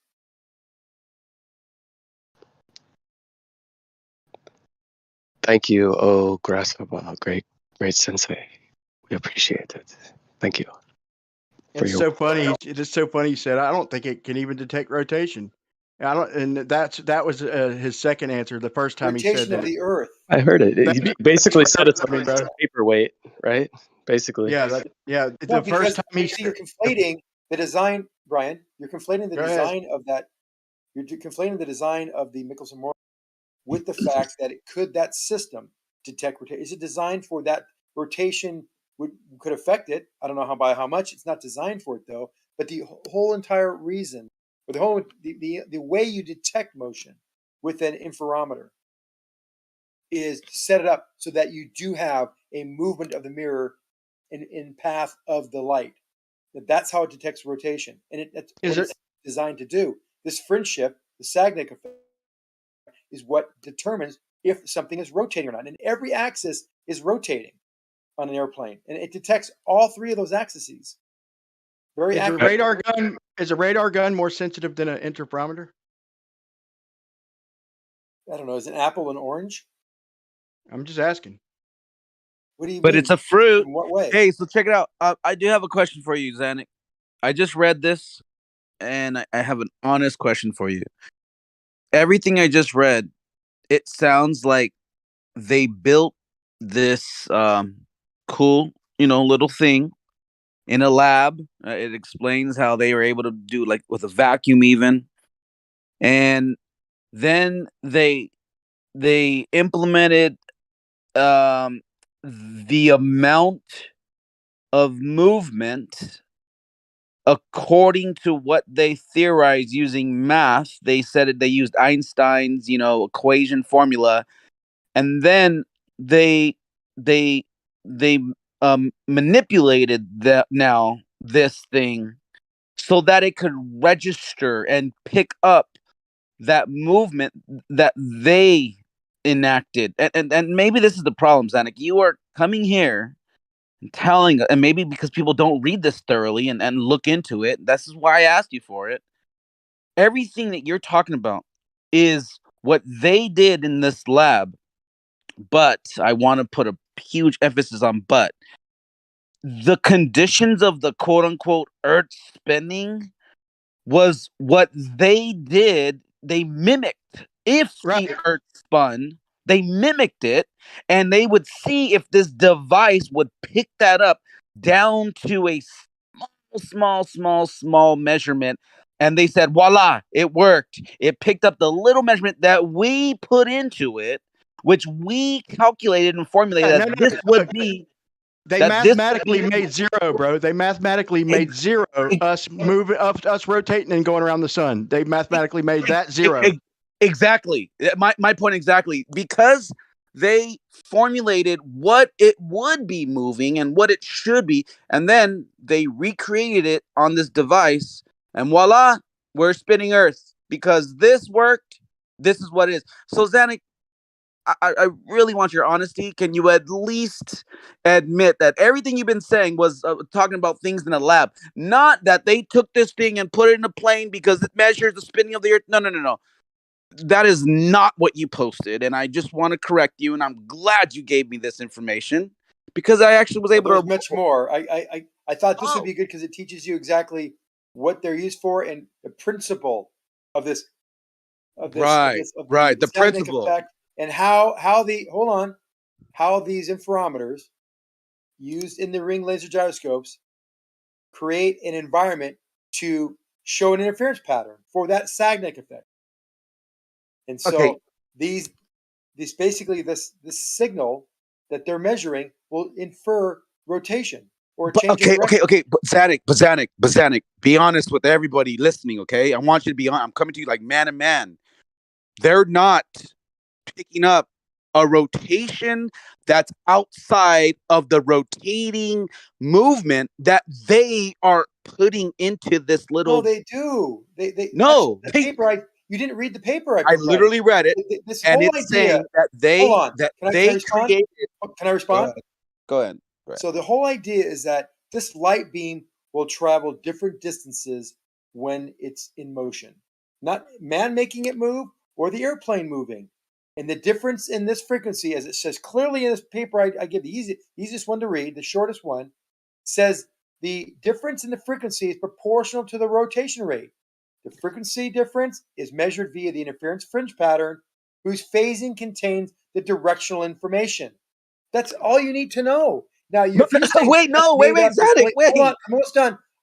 Thank you, oh grasshopper, great sensei. We appreciate it. Thank you. It's so funny. It's so funny. He said, "I don't think it can even detect rotation." I don't, and that was his second answer. The first time he said Rotation that. of the Earth. I heard it. He basically said it's a paperweight, right? Basically. Yeah, No, the first time he you're said, conflating the design, Brian. You're conflating the Go ahead. design of that. You're conflating the design of the Michelson-Morley with the fact that that system detect rotation? Is it designed for that rotation? Could affect it. I don't know by how much. It's not designed for it though. But the whole entire reason, or the way you detect motion with an interferometer is to set it up so that you do have a movement of the mirror in path of the light. That's how it detects rotation, and that's what it's designed to do. This fringe shift, the Sagnac effect, is what determines if something is rotating or not. And every axis is rotating on an airplane, and it detects all 3 of those axes. Very is accurate. a radar gun more sensitive than an interferometer? I don't know. Is an apple an orange? I'm just asking. What do you But mean? it's a fruit. In what way? Hey, so check it out. I do have a question for you, Zanuck. I just read this, and I have an honest question for you. Everything I just read, it sounds like they built this cool, little thing in a lab. It explains how they were able to do like with a vacuum even, and then they implemented the amount of movement according to what they theorized using math, they said they used Einstein's, equation formula, and then they they they manipulated this thing so that it could register and pick up that movement that they enacted. And maybe this is the problem, Zanuck. You are coming here and telling, and maybe because people don't read this thoroughly and look into it, this is why I asked you for it. Everything that you're talking about is what they did in this lab, but I want to put a huge emphasis on but. The conditions of the quote unquote earth spinning was what they did. They mimicked. If the earth spun, they mimicked it, and they would see if this device would pick that up down to a small measurement. And they said, voila, it worked. It picked up the little measurement that we put into it, which we calculated and formulated that this would be. They mathematically made zero, bro. They mathematically made zero. Us rotating and going around the sun. They mathematically made that zero. Exactly. My point exactly. Because they formulated what it would be moving and what it should be, and then they recreated it on this device, and voila, we're spinning Earth. Because this worked, this is what it is. So, Zanuck, I really want your honesty. Can you at least admit that everything you've been saying was talking about things in a lab, not that they took this thing and put it in a plane because it measures the spinning of the Earth? No. That is not what you posted, and I just want to correct you. And I'm glad you gave me this information because I actually was able There's to much more. I thought this would be good because it teaches you exactly what they're used for and the principle of this. Right. The principle. Effect. And how these interferometers used in the ring laser gyroscopes create an environment to show an interference pattern for that Sagnac effect. And so these basically this signal that they're measuring will infer rotation or change. Okay. But Zanuck, be honest with everybody listening. Okay, I want you to be on. I'm coming to you like man to man. They're not picking up a rotation that's outside of the rotating movement that they are putting into this little. No, they do. No, paper. You didn't read the paper. I literally read it, and it's saying that they created. Can I respond? Go ahead. So the whole idea is that this light beam will travel different distances when it's in motion, not man making it move or the airplane moving. And the difference in this frequency, as it says clearly in this paper, I give the easiest one to read, the shortest one, says the difference in the frequency is proportional to the rotation rate. The frequency difference is measured via the interference fringe pattern, whose phasing contains the directional information. That's all you need to know. Now, wait, Zanuck, wait. Hold on,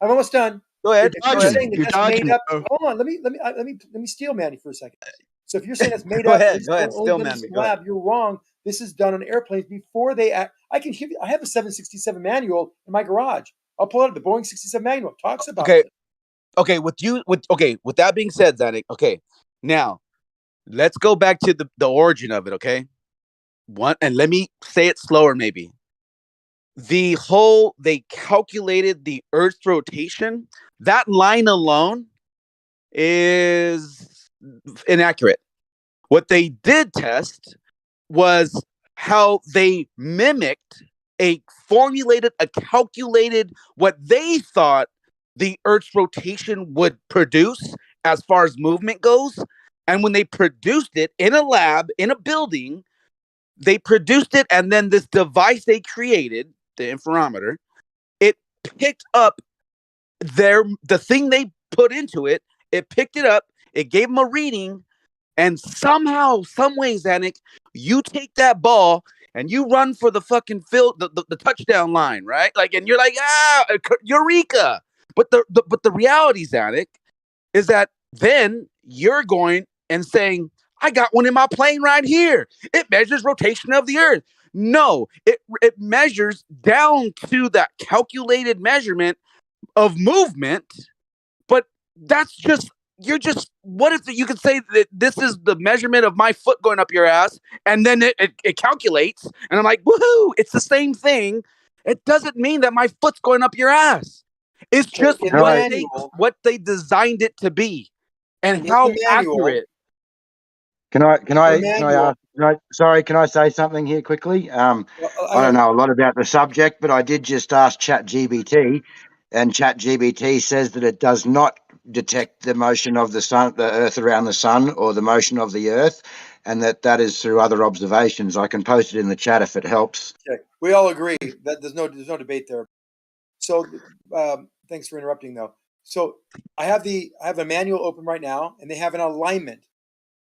I'm almost done. Go ahead. You're saying that that's made up. Hold on, let me steal Manny for a second. So if you're saying it's made go up, ahead, steal Manny. Lab, you're wrong. This is done on airplanes before they act. I have a 767 manual in my garage. I'll pull out the Boeing 67 manual. It talks about it. Okay, with that being said, Zanuck, okay, now let's go back to the origin of it, okay? And let me say it slower, maybe. They calculated the Earth's rotation. That line alone is inaccurate. What they did test was how they mimicked a calculated what they thought the Earth's rotation would produce as far as movement goes. And when they produced it in a lab, in a building, they produced it, and then this device they created, the interferometer, it picked up the thing they put into it. It picked it up. It gave them a reading, and somehow, some way, Zanuck, you take that ball and you run for the fucking the touchdown line, right? Like, and you're like, eureka! But the reality, Zanuck, is that then you're going and saying, I got one in my plane right here. It measures rotation of the Earth. No, it measures down to that calculated measurement of movement, but that's just what if you could say that this is the measurement of my foot going up your ass, and then it calculates, and I'm like, woohoo, it's the same thing. It doesn't mean that my foot's going up your ass. It's just In the manual, what they designed it to be, and in how the manual, accurate. Can I manual. sorry, can I say something here quickly? I don't know a lot about the subject, but I did just ask ChatGPT, and ChatGPT says that it does not detect the motion of the sun, the Earth around the sun, or the motion of the Earth, and that is through other observations. I can post it in the chat if it helps. Okay, we all agree that there's no debate there. So thanks for interrupting, though. So I have a manual open right now, and they have an alignment,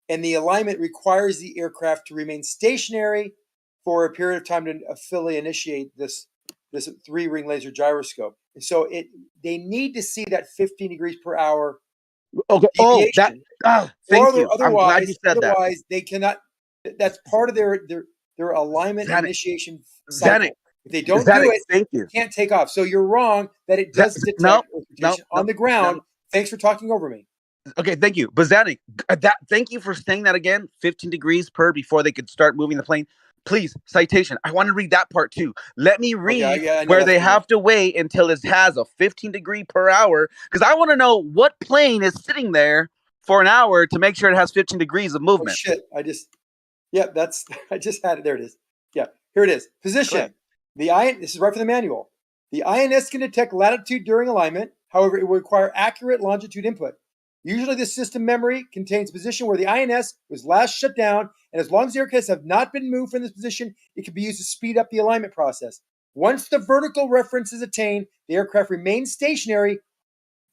and the alignment requires the aircraft to remain stationary for a period of time to fully initiate this 3-ring laser gyroscope. And so they need to see that 15 degrees per hour Okay. deviation. Thank you. I'm glad you said that. Otherwise, they cannot. That's part of their alignment and initiation cycle. If they don't do it, thank you. Can't take off. So you're wrong that it does detect rotation on the ground. Thanks for talking over me. Okay, thank you. But Zanik, thank you for saying that again. 15 degrees per before they could start moving the plane. Please, citation. I want to read that part too. Let me read where they have to wait until it has a 15 degree per hour, because I want to know what plane is sitting there for an hour to make sure it has 15 degrees of movement. Oh shit! I just had it. There it is. Yeah, here it is. Position. This is right from the manual. The INS can detect latitude during alignment. However, it will require accurate longitude input. Usually, the system memory contains position where the INS was last shut down, and as long as the aircraft have not been moved from this position, it can be used to speed up the alignment process. Once the vertical reference is attained, the aircraft remains stationary.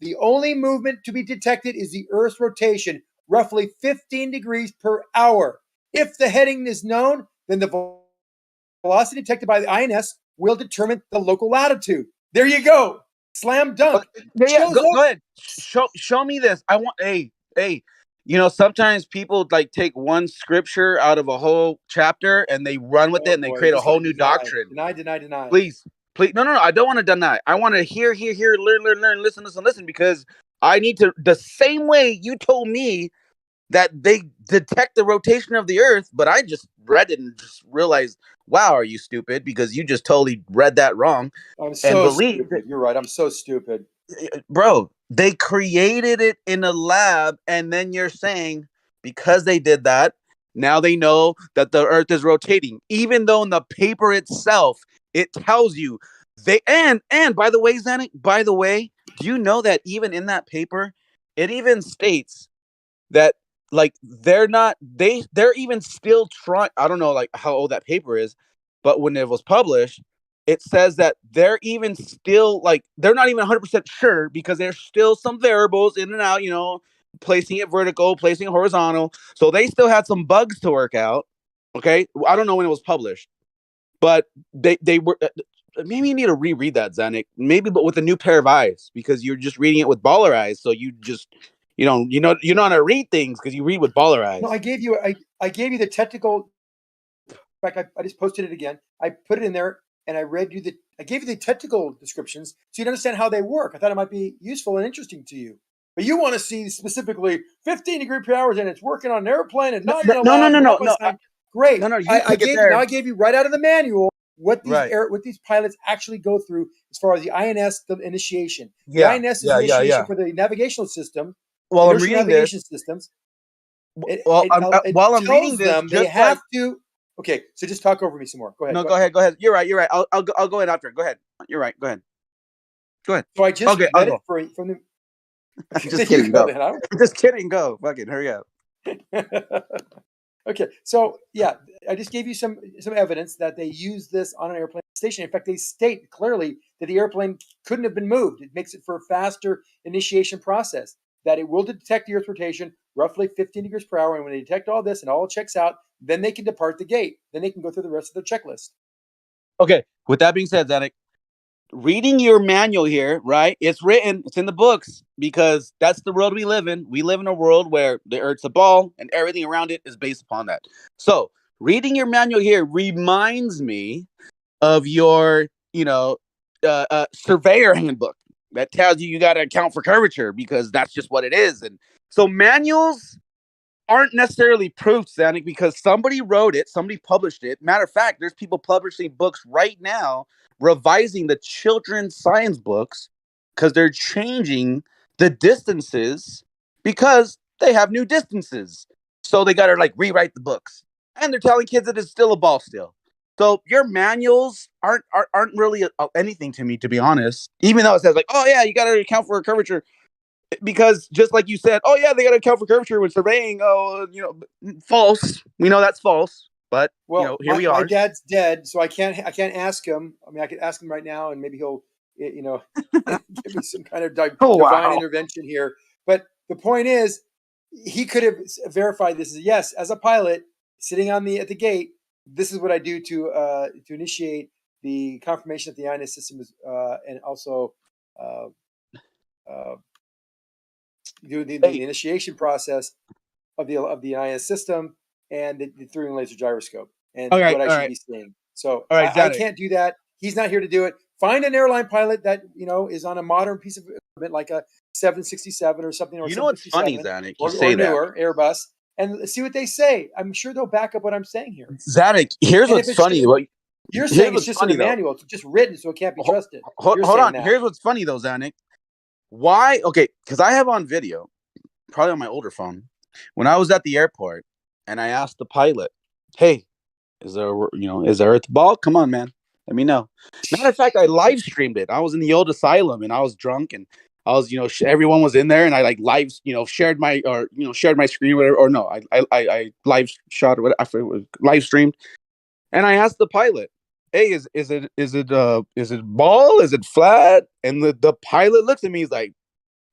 The only movement to be detected is the Earth's rotation, roughly 15 degrees per hour. If the heading is known, then the velocity detected by the INS will determine the local latitude. There you go. Slam dunk. Go ahead. Show me this. I want. Hey. Sometimes people like take one scripture out of a whole chapter and they run with it and they create a whole new doctrine. Deny. Please. No. I don't want to deny. I want to hear, learn, listen, because I need to. The same way you told me that they detect the rotation of the Earth, but I just read it and just realized, wow, are you stupid? Because you just totally read that wrong. I'm so stupid. You're right. I'm so stupid. Bro, they created it in a lab, and then you're saying because they did that, now they know that the Earth is rotating, even though in the paper itself, it tells you and by the way, Zanik, do you know that even in that paper, it even states that like they're even still trying. I don't know like how old that paper is, but when it was published, it says that they're even still like they're not even 100% sure because there's still some variables in and out, placing it vertical, placing it horizontal. So they still had some bugs to work out. Okay, I don't know when it was published, but they were. Maybe you need to reread that, Zanik. Maybe, but with a new pair of eyes, because you're just reading it with baller eyes. So you just you know how to read things because you read with baller eyes. No, I gave you the technical. In fact, I just posted it again. I put it in there and I gave you the technical descriptions so you'd understand how they work. I thought it might be useful and interesting to you. But you want to see specifically 15 degree per hour and it's working on an airplane and not in a lab. No. Great. I gave you right out of the manual what these pilots actually go through as far as the INS initiation. The INS is initiation for the navigational system. Well, I'm reading navigation this. Systems. While I'm reading this, them they have to. Okay, so just talk over me some more. Go ahead. No, go ahead. You're right. I'll go ahead after. Go ahead. You're right. Go ahead. So I just read it from the. I'm just kidding. Go. I'm just kidding. Go. Fucking hurry up. Okay, so yeah, I just gave you some evidence that they use this on an airplane station. In fact, they state clearly that the airplane couldn't have been moved. It makes it for a faster initiation process. That it will detect the Earth's rotation roughly 15 degrees per hour, and when they detect all this and all checks out, then they can depart the gate. Then they can go through the rest of their checklist. Okay. With that being said, Zanik, reading your manual here, right? It's written, it's in the books because that's the world we live in. We live in a world where the Earth's a ball and everything around it is based upon that. So reading your manual here reminds me of your, surveyor handbook. that tells you got to account for curvature because that's just what it is. And so manuals aren't necessarily proof, Zanuck, because somebody wrote it, somebody published it. Matter of fact, there's people publishing books right now revising the children's science books because they're changing the distances because they have new distances. So they got to like rewrite the books. And they're telling kids that it's still a ball still. So your manuals aren't really anything to me, to be honest. Even though it says like, oh yeah, you got to account for a curvature. Because just like you said, oh yeah, they got to account for curvature when surveying. Oh, false. We know that's false. But Well, here we are. My dad's dead, so I can't ask him. I mean, I could ask him right now, and maybe he'll, give me some kind of divine intervention here. But the point is, he could have verified this. Yes, as a pilot sitting at the gate, this is what I do to initiate the confirmation that the INS system is, and also do the initiation process of the INS system and the through laser gyroscope and what I should be seeing. So I can't do that. He's not here to do it. Find an airline pilot that is on a modern piece of equipment like a 767 or something, or you know what's funny, Zanuck? You say that newer Airbus, and see what they say. I'm sure they'll back up what I'm saying here. Zanuck, here's what's funny. You're saying it's just in the manual. It's just written, so it can't be trusted. Hold on. Here's what's funny though, Zanuck. Why? Okay, because I have on video, probably on my older phone, when I was at the airport and I asked the pilot, "Hey, is there Earth ball? Come on, man, let me know." Matter of fact, I live streamed it. I was in the old asylum and I was drunk and I was, everyone was in there and I like live, shared my screen, whatever. Or no, I live shot or whatever, live streamed, and I asked the pilot, "Hey, is it ball? Is it flat?" And the pilot looks at me. He's like,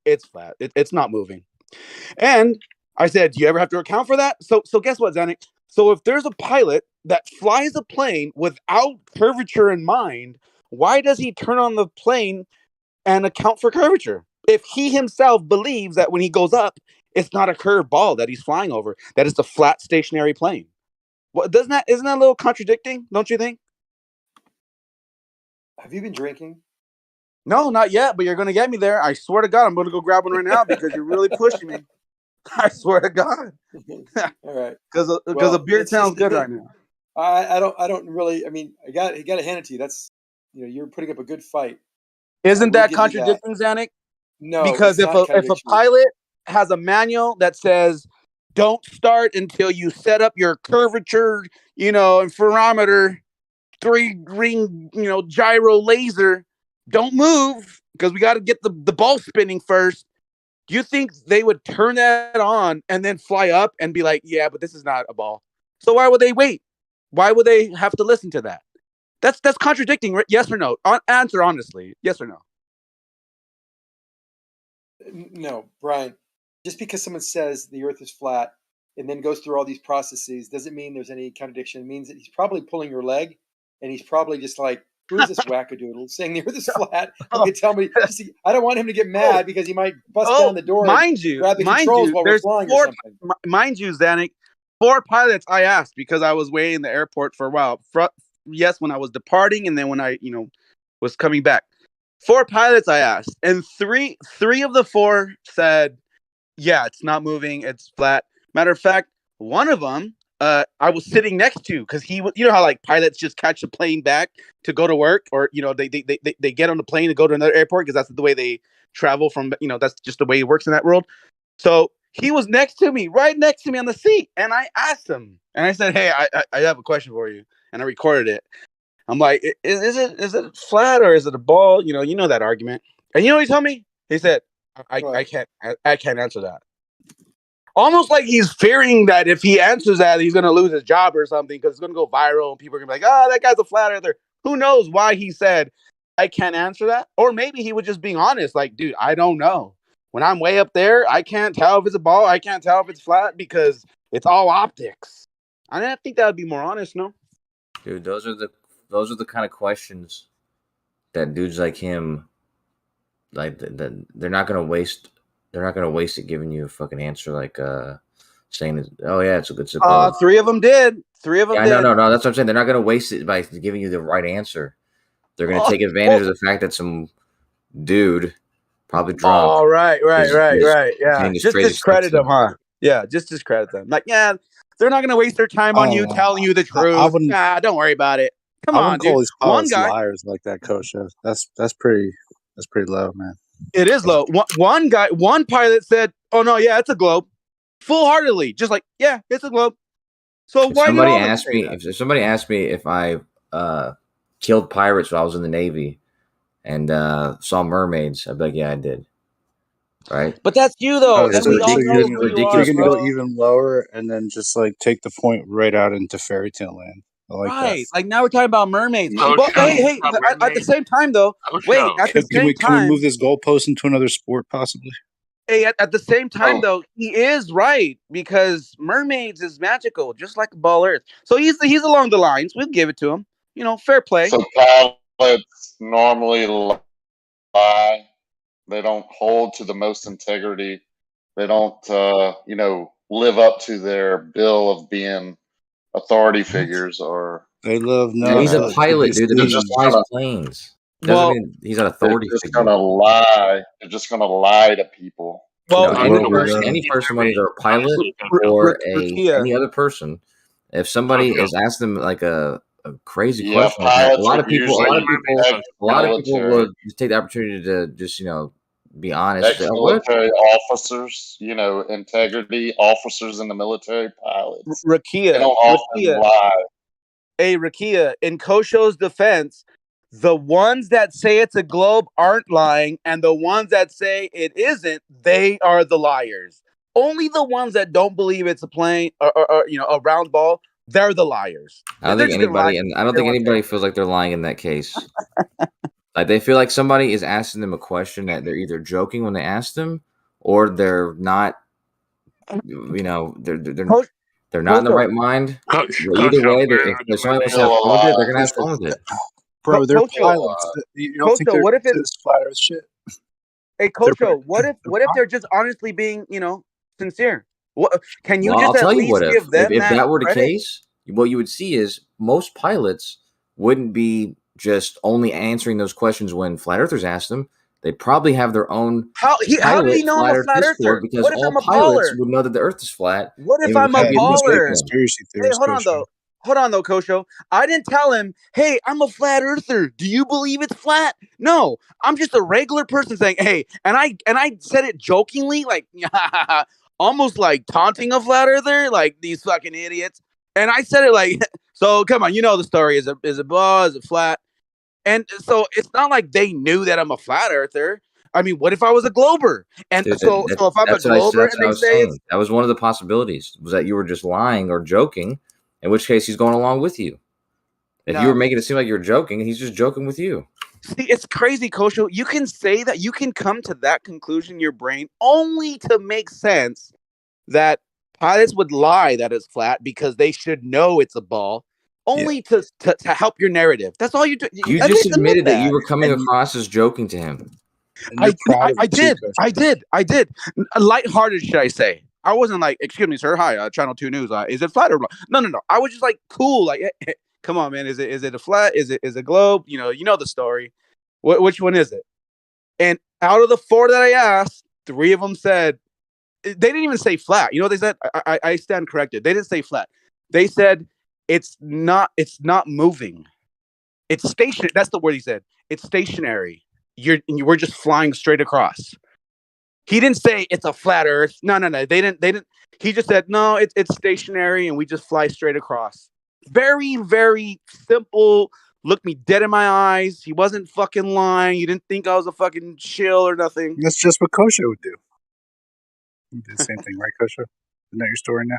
"It's flat. It's not moving." And I said, "Do you ever have to account for that?" So guess what, Zanuck? So if there's a pilot that flies a plane without curvature in mind, why does he turn on the plane and account for curvature? If he himself believes that when he goes up, it's not a curved ball that he's flying over, that it's a flat stationary plane. Well, isn't that a little contradicting? Don't you think? Have you been drinking? No, not yet, but you're going to get me there. I swear to God, I'm going to go grab one right now because you're really pushing me. I swear to God. All right. Because a beer sounds good right now. I don't really. I mean, I got to hand it to you. That's you're putting up a good fight. Isn't that contradicting, Zanuck? No, because if a pilot has a manual that says don't start until you set up your curvature, and interferometer, 3-ring, gyro laser, don't move because we got to get the ball spinning first. Do you think they would turn that on and then fly up and be like, yeah, but this is not a ball? So why would they wait? Why would they have to listen to that? That's contradicting. Yes or no? Answer honestly. Yes or no? No, Brian. Just because someone says the Earth is flat and then goes through all these processes doesn't mean there's any contradiction. It means that he's probably pulling your leg, and he's probably just like, "Who is this wackadoodle saying the Earth is flat?" You can tell me. I don't want him to get mad because he might bust down the door. Mind you, grab the controls while we're flying or something. Mind you, Zanuck, 4 pilots I asked because I was waiting in the airport for a while. Yes, when I was departing, and then when I was coming back. 4 pilots I asked, and three of the 4 said, "Yeah, it's not moving. It's flat." Matter of fact, one of them I was sitting next to because he, how like pilots just catch a plane back to go to work, or they get on the plane to go to another airport because that's the way they travel from. That's just the way it works in that world. So he was right next to me on the seat, and I asked him, and I said, "Hey, I have a question for you," and I recorded it. I'm like, is it flat or is it a ball? You know that argument. And you know what he told me? He said, I can't answer that. Almost like he's fearing that if he answers that, he's going to lose his job or something because it's going to go viral and people are going to be like, "Oh, that guy's a flat earther." Who knows why he said, "I can't answer that"? Or maybe he was just being honest. Like, dude, I don't know. When I'm way up there, I can't tell if it's a ball. I can't tell if it's flat because it's all optics. I think that would be more honest, no? Dude, those are the kind of questions that dudes like him, like they're not gonna waste. They're not gonna waste it giving you a fucking answer like saying, "Oh yeah, it's a good support." 3 of them did. 3 of them did. No. That's what I'm saying. They're not gonna waste it by giving you the right answer. They're gonna take advantage of the fact that some dude probably drunk. Oh, right. Yeah, saying the just straightest discredit stuff them, huh? Yeah, just discredit them. Like, yeah, they're not gonna waste their time I on don't you know. telling you the I truth. wouldn't. Nah, don't worry about it. Come I on, wouldn't call dude. these One pilots guy. liars like that, Coach. That's pretty low, man. It is low. One guy, one pilot said, "Oh no, yeah, it's a globe," full-heartedly, just like, "Yeah, it's a globe." So If why did somebody all of them asked say me, that? if somebody asked me if I killed pirates while I was in the Navy and saw mermaids, I'd be like, yeah, I did. Right? But that's you, though, Oh, and so we all know you're who you you're are, ridiculous gonna go bro. even lower and then just like take the point right out into fairy tale land. I like that. Right. Like now we're talking about mermaids. No But show. hey, at the same time, though, wait, at the same Can we move time, this goalpost into another sport, possibly? hey, at the same time, Oh, though, he is right because mermaids is magical, just like Ball Earth. So he's along the lines. We'll give it to him. You know, fair play. So pilots normally lie. They don't hold to the most integrity. They don't, live up to their bill of being authority figures, or They love He's a NASA. pilot, dude. That they're means he just flies gonna planes. Doesn't Well, mean he's an they're authority just figure. gonna lie. They're just gonna lie to people. Well, No, any person, whether they're a pilot or Rakia, any other person, if somebody is asking them like a crazy Yeah, question like that, a pilots lot are of people usually ex-military, would just take the opportunity to just be honest. Say, oh, what? ex-military officers. Integrity officers in the military, pilots. They Rakia, don't often lie. Hey, Rakia, in Kosho's defense, the ones that say it's a globe aren't lying, and the ones that say it isn't, they are the liars. Only the ones that don't believe it's a plane or a round ball, they're the liars. I don't They're think just gonna lie. anybody, and I don't think anybody feels like they're lying in that case. Like they feel like somebody is asking them a question that they're either joking when they ask them, or they're not. They're not in the right mind. But either way, if somebody wants to have fun with it, they're gonna have fun with it. Bro, they're Kosho, pilots. You don't think Kosho, they're what if into it's this flat Earth shit? hey Kosho? What if they're just honestly being sincere? What can you Well, just I'll at tell you least what. give them If that were the credit? case, what you would see is most pilots wouldn't be just only answering those questions when flat earthers ask them. They'd probably have their own How did he pilot know I'm flat a earth flat Discord earther? because What if all I'm a pilots baller? would know that the Earth is flat. What if and I'm a would communicate with baller? them. Conspiracy Hey, theories, hold on though. Hold on though, Kosho. I didn't tell him, hey, I'm a flat earther. Do you believe it's flat? No, I'm just a regular person saying, hey, and I said it jokingly, like almost like taunting a flat earther, like these fucking idiots. And I said it like, so come on, you know the story. Is it ball? Is it flat? And so it's not like they knew that I'm a flat earther. I mean, what if I was a glober? And Dude, so if I'm a glober that's and what I they was say it's saying. That was one of the possibilities, was that you were just lying or joking, in which case he's going along with you. If you were no. making it seem like you're joking, he's just joking with you. See, it's crazy, Kosho. You can say that, you can come to that conclusion in your brain only to make sense that pilots would lie that it's flat because they should know it's a ball, only to help your narrative. That's all you do. You At just least admit admitted that you that. were coming across as joking to him. I did. Lighthearted, should I say? I wasn't like, excuse me, sir. Hi, Channel 2 News. Is it flat or blah? No. I was just like, cool. Like, hey, come on, man. Is it a flat? Is it a globe? You know the story. Which one is it? And out of the 4 that I asked, 3 of them said, they didn't even say flat. You know what they said? I stand corrected. They didn't say flat. They said it's not moving. It's stationary. That's the word he said. It's stationary. We're just flying straight across. He didn't say it's a flat Earth. No. They didn't. He just said no. It's stationary, and we just fly straight across. Very, very simple. Looked me dead in my eyes. He wasn't fucking lying. You didn't think I was a fucking shill or nothing. That's just what Kosho would do. You do the same thing, right, Kosho? Isn't that your story now?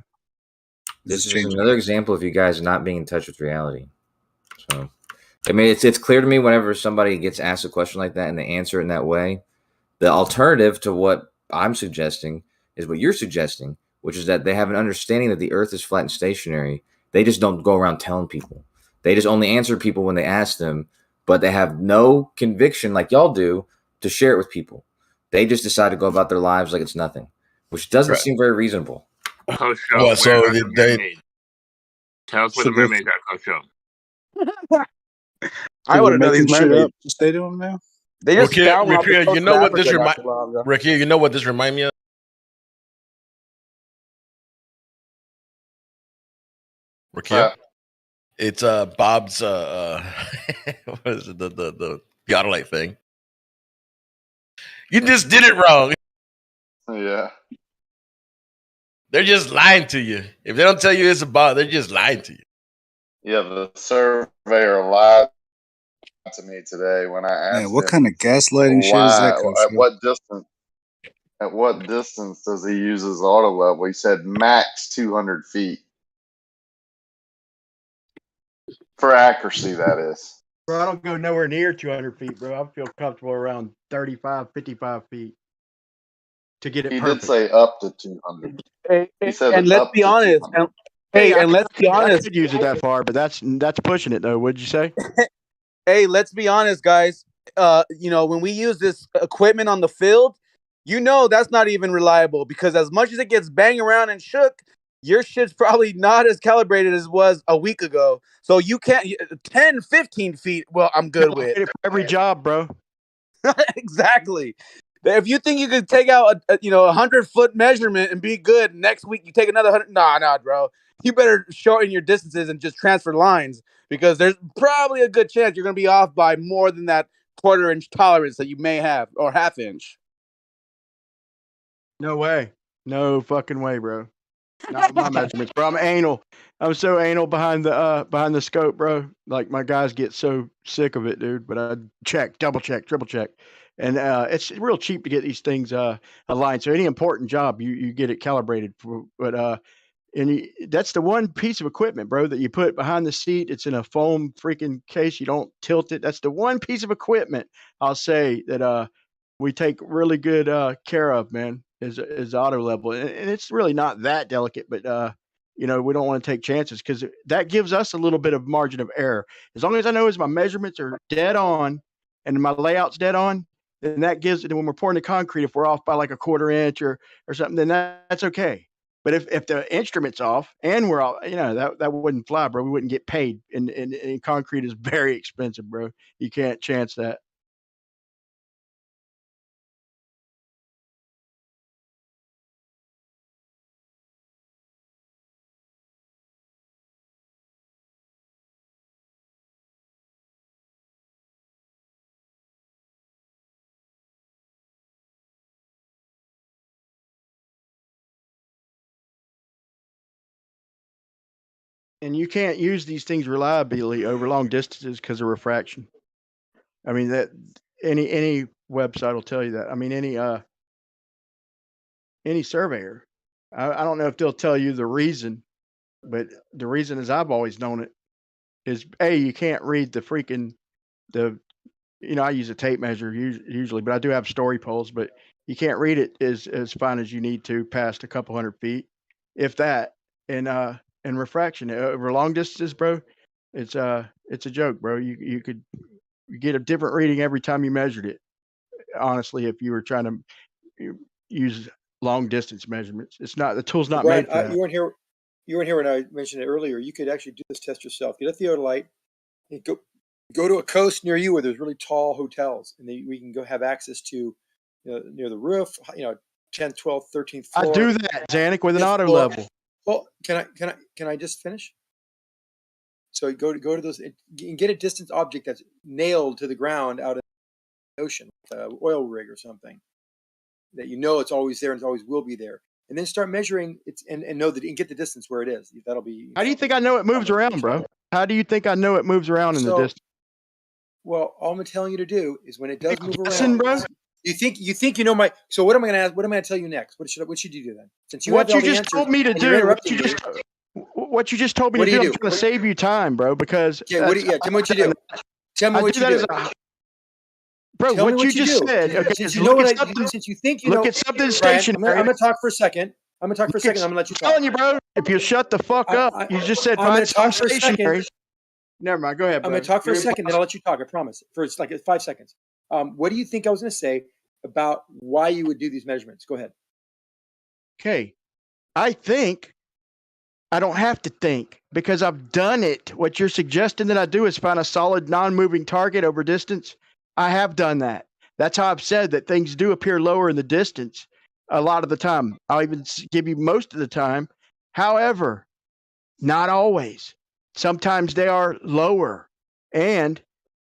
This is another example of you guys not being in touch with reality. So, I mean, it's clear to me whenever somebody gets asked a question like that and they answer it in that way. The alternative to what I'm suggesting is what you're suggesting, which is that they have an understanding that the Earth is flat and stationary. They just don't go around telling people. They just only answer people when they ask them, but they have no conviction like y'all do to share it with people. They just decide to go about their lives like it's nothing, which doesn't seem very reasonable. Coach Show, Well, so where are did the they- mermaids? Tell us where So the they're- mermaids are, Coach Show. I So want to they're know these making shit mermaids. up to stay to them now? They just Rakia, found one off the Rakia, coast you of know what this Africa not remind? too long ago. Rakia, you know what this remind me of? Rakia, it's Bob's what is it, the Yodolite thing. You just did it wrong. Yeah. They're just lying to you. If they don't tell you it's a bot, they're just lying to you. Yeah, the surveyor lied to me today when I Man, asked what him kind of gaslighting shit is why, that, Coach? at what distance does he use his auto level? He said max 200 feet. For accuracy, that is. Bro, I don't go nowhere near 200 feet, bro. I feel comfortable around 35, 55 feet to get it He perfect. did say up to 200. He said And let's up be to honest. 200. And let's be I honest. could use it that far, but that's pushing it, though. What'd you say? Hey, let's be honest, guys. When we use this equipment on the field, that's not even reliable because as much as it gets banged around and shook, your shit's probably not as calibrated as it was a week ago. So you can't 10, 15 feet. Well, I'm good with Get it for every job, bro. exactly. If you think you could take out a 100-foot measurement and be good, next week you take another 100. Nah, bro. You better shorten your distances and just transfer lines because there's probably a good chance you're going to be off by more than that quarter-inch tolerance that you may have or half-inch. No way. No fucking way, bro. Not with my measurements, bro. I'm anal. I'm so anal behind the scope, bro. Like my guys get so sick of it, dude. But I check, double check, triple check, and it's real cheap to get these things aligned. So any important job, you get it calibrated for. But that's the one piece of equipment, bro, that you put behind the seat. It's in a foam freaking case. You don't tilt it. That's the one piece of equipment I'll say that we take really good care of, man, is auto level. And it's really not that delicate, but we don't want to take chances because that gives us a little bit of margin of error. As long as I know my measurements are dead on and my layout's dead on, then that gives it when we're pouring the concrete, if we're off by like a quarter inch or something, then that's okay. But if the instrument's off and we're all, that wouldn't fly, bro. We wouldn't get paid. And concrete is very expensive, bro. You can't chance that. And you can't use these things reliably over long distances because of refraction. I mean that any website will tell you that. I mean any surveyor. I don't know if they'll tell you the reason, but the reason is I've always known it is you can't read the freaking I use a tape measure usually, but I do have story poles, but you can't read it as fine as you need to past a couple hundred feet, if that. And refraction over long distances, bro, it's a joke, bro. You could get a different reading every time you measured it. Honestly, if you were trying to use long distance measurements, the tool's not Brian, made for that. you weren't here. You weren't here when I mentioned it earlier. You could actually do this test yourself. Get a theodolite, and go to a coast near you where there's really tall hotels, and we can go have access to near the roof. 10th, 12th, 13th floor. I do that, Zanuck, with an 5th auto floor. level. Well, can I just finish? So go to those and get a distant object that's nailed to the ground out in the ocean, oil rig or something that it's always there and it always will be there. And then start measuring it and know that and get the distance where it is. That'll be. How do you think I know it moves around, bro? How do you think I know it moves around in the distance? Well, all I'm telling you to do is when it does move Guessing, around, bro? you think you know my. So what am I going to ask? What am I going to tell you next? What should you do then? Since you What have all you the just answers told me to and you're do, interrupting me. what you just told me What to do you do, I'm do? trying to save you time, bro, because Yeah, tell me what you do. Tell me I what do you that do. as Bro, Tell me what you just do. said, okay, Since is you know look what at something, since you think you look know, at something Brian, stationary. I'm gonna talk for a second. I'm gonna talk for a second. I'm gonna let you talk. I'm telling you, bro, if you shut the fuck up, you just said I'm find gonna talk something for a second. stationary. Never mind, go ahead, I'm bro. gonna talk for a You're second, then I'll let you talk. I promise. For it's like 5 seconds. What do you think I was gonna say about why you would do these measurements? Go ahead. Okay. I think I don't have to think because I've done it. What you're suggesting that I do is find a solid non-moving target over distance. I have done that. That's how I've said that things do appear lower in the distance a lot of the time. I'll even give you most of the time. However, not always. Sometimes they are lower. And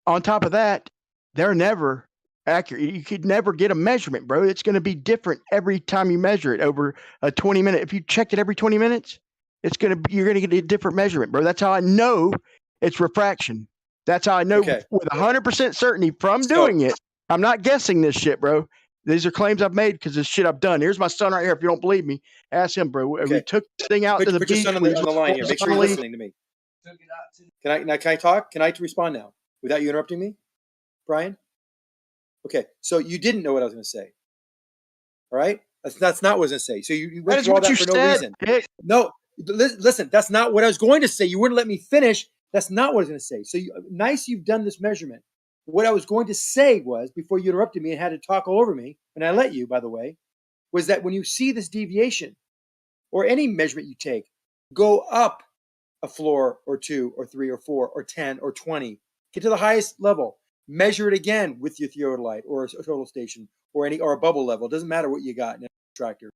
on top of that, they're never accurate. You could never get a measurement, bro. It's going to be different every time you measure it over a 20-minute. If you check it every 20 minutes, you're going to get a different measurement, bro. That's how I know it's refraction. That's how I know with 100% certainty from doing it. I'm not guessing this shit, bro. These are claims I've made because this shit I've done. Here's my son right here. If you don't believe me, ask him, bro. We took this thing out to the Put your beach. son on the line here. Make sure you're listening to me. Can I talk? Can I respond now without you interrupting me, Brian? Okay, so you didn't know what I was going to say. All right, that's not what I was going to say. So you went through all that for no reason. No, listen, that's not what I was going to say. You wouldn't let me finish. That's not what I was going to say. So nice, you've done this measurement. What I was going to say was, before you interrupted me and had to talk all over me, and I let you, by the way, was that when you see this deviation or any measurement you take, go up a floor or 2 or 3 or 4 or 10 or 20, get to the highest level, measure it again with your theodolite or a total station or a bubble level. It doesn't matter what you got in a tractor.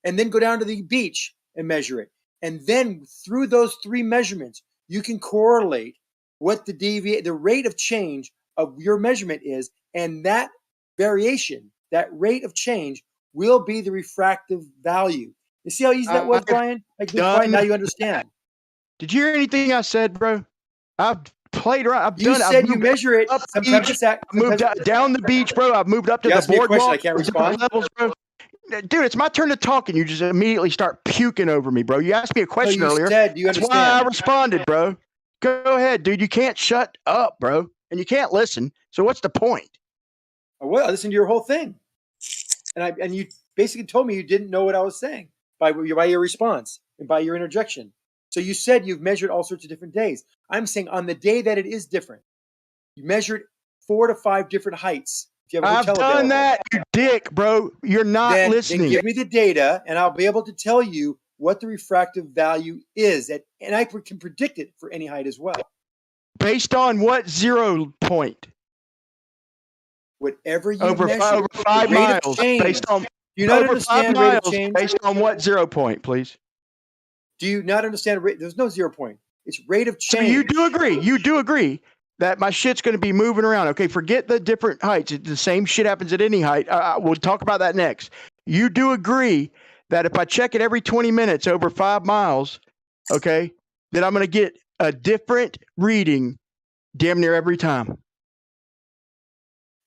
And then go down to the beach and measure it. And then through those 3 measurements, you can correlate what the rate of change of your measurement is, and that variation, that rate of change, will be the refractive value. You see how easy that was, Brian? Now you understand. Did you hear anything I said, bro? I've played around. You said you measure it. Sometimes it's I've moved down the beach, bro. I've moved up to the boardwalk. I can't respond. Levels, bro. Dude, it's my turn to talk, and you just immediately start puking over me, bro. You asked me a question earlier. Said, you That's understand. why I responded, bro. Go ahead, dude. You can't shut up, bro. And you can't listen. So what's the point? Well, I listened to your whole thing. And you basically told me you didn't know what I was saying by your response and by your interjection. So you said you've measured all sorts of different days. I'm saying on the day that it is different, you measured 4 to 5 different heights. If you have a I've hotel done available, that, you dick, bro. You're not listening. Then give me the data, and I'll be able to tell you what the refractive value is. And I can predict it for any height as well. Based on what 0 point? Whatever you over measure, 5 the rate of miles. change. Based on Do you not over 5 understand rate of miles. change? Based on what 0 point, please? Do you not understand rate? There's no 0 point. It's rate of change. So you do agree. You do agree that my shit's going to be moving around. Okay, forget the different heights. The same shit happens at any height. We'll talk about that next. You do agree that if I check it every 20 minutes over 5 miles, okay, that I'm going to get a different reading damn near every time.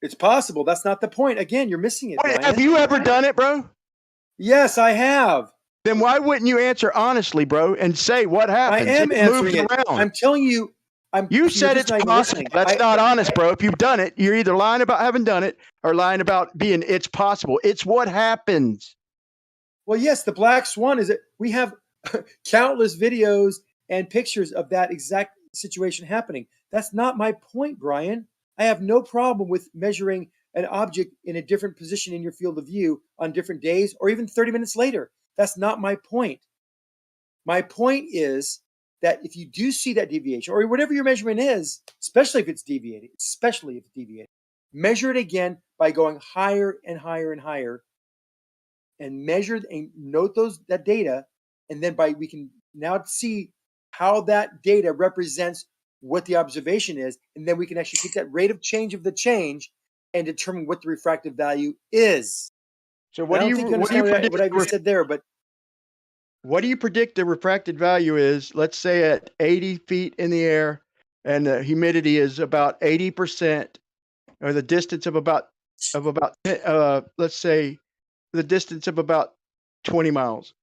It's possible. That's not the point. Again, you're missing it, Brian. Have you ever done it, bro? Yes, I have. Then why wouldn't you answer honestly, bro, and say what happens? I am answering it. Around. I'm telling you. You said it's possible. That's not honest, bro. If you've done it, you're either lying about having done it or lying about being it's possible. It's what happens. Well, yes, the black swan is it. We have countless videos and pictures of that exact situation happening. That's not my point, Brian. I have no problem with measuring an object in a different position in your field of view on different days or even 30 minutes later. That's not my point. My point is that if you do see that deviation or whatever your measurement is, especially if it's deviating, measure it again by going higher and higher and higher and measure and note that data. And then we can now see how that data represents what the observation is. And then we can actually take that rate of change of the change and determine what the refractive value is. So what do you understand what I just said there, but what do you predict the refracted value is? Let's say at 80 feet in the air and the humidity is about 80%, or the distance of about let's say the distance of about 20 miles.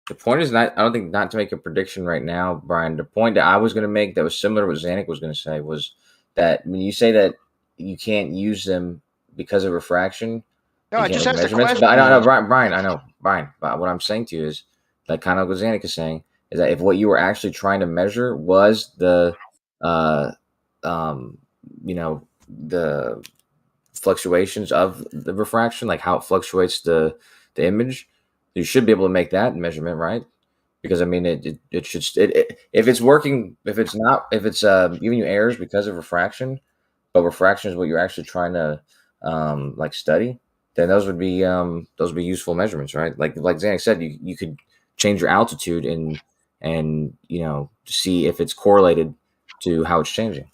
The point is not, I don't think, not to make a prediction right now, Brian. The point that I was going to make that was similar to what Zanuck was going to say was that when you say that you can't use them because of refraction, no, I just asked a question. But I don't know, Brian. I know, Brian. But what I'm saying to you is, like, kind of what Zanuck is saying, is that if what you were actually trying to measure was the, the fluctuations of the refraction, like how it fluctuates the image, you should be able to make that measurement, right? Because I mean, it should if it's working, if it's giving you errors because of refraction, but refraction is what you're actually trying to like study, then those would be useful measurements, right? Like Xanax said, you could change your altitude and see if it's correlated to how it's changing.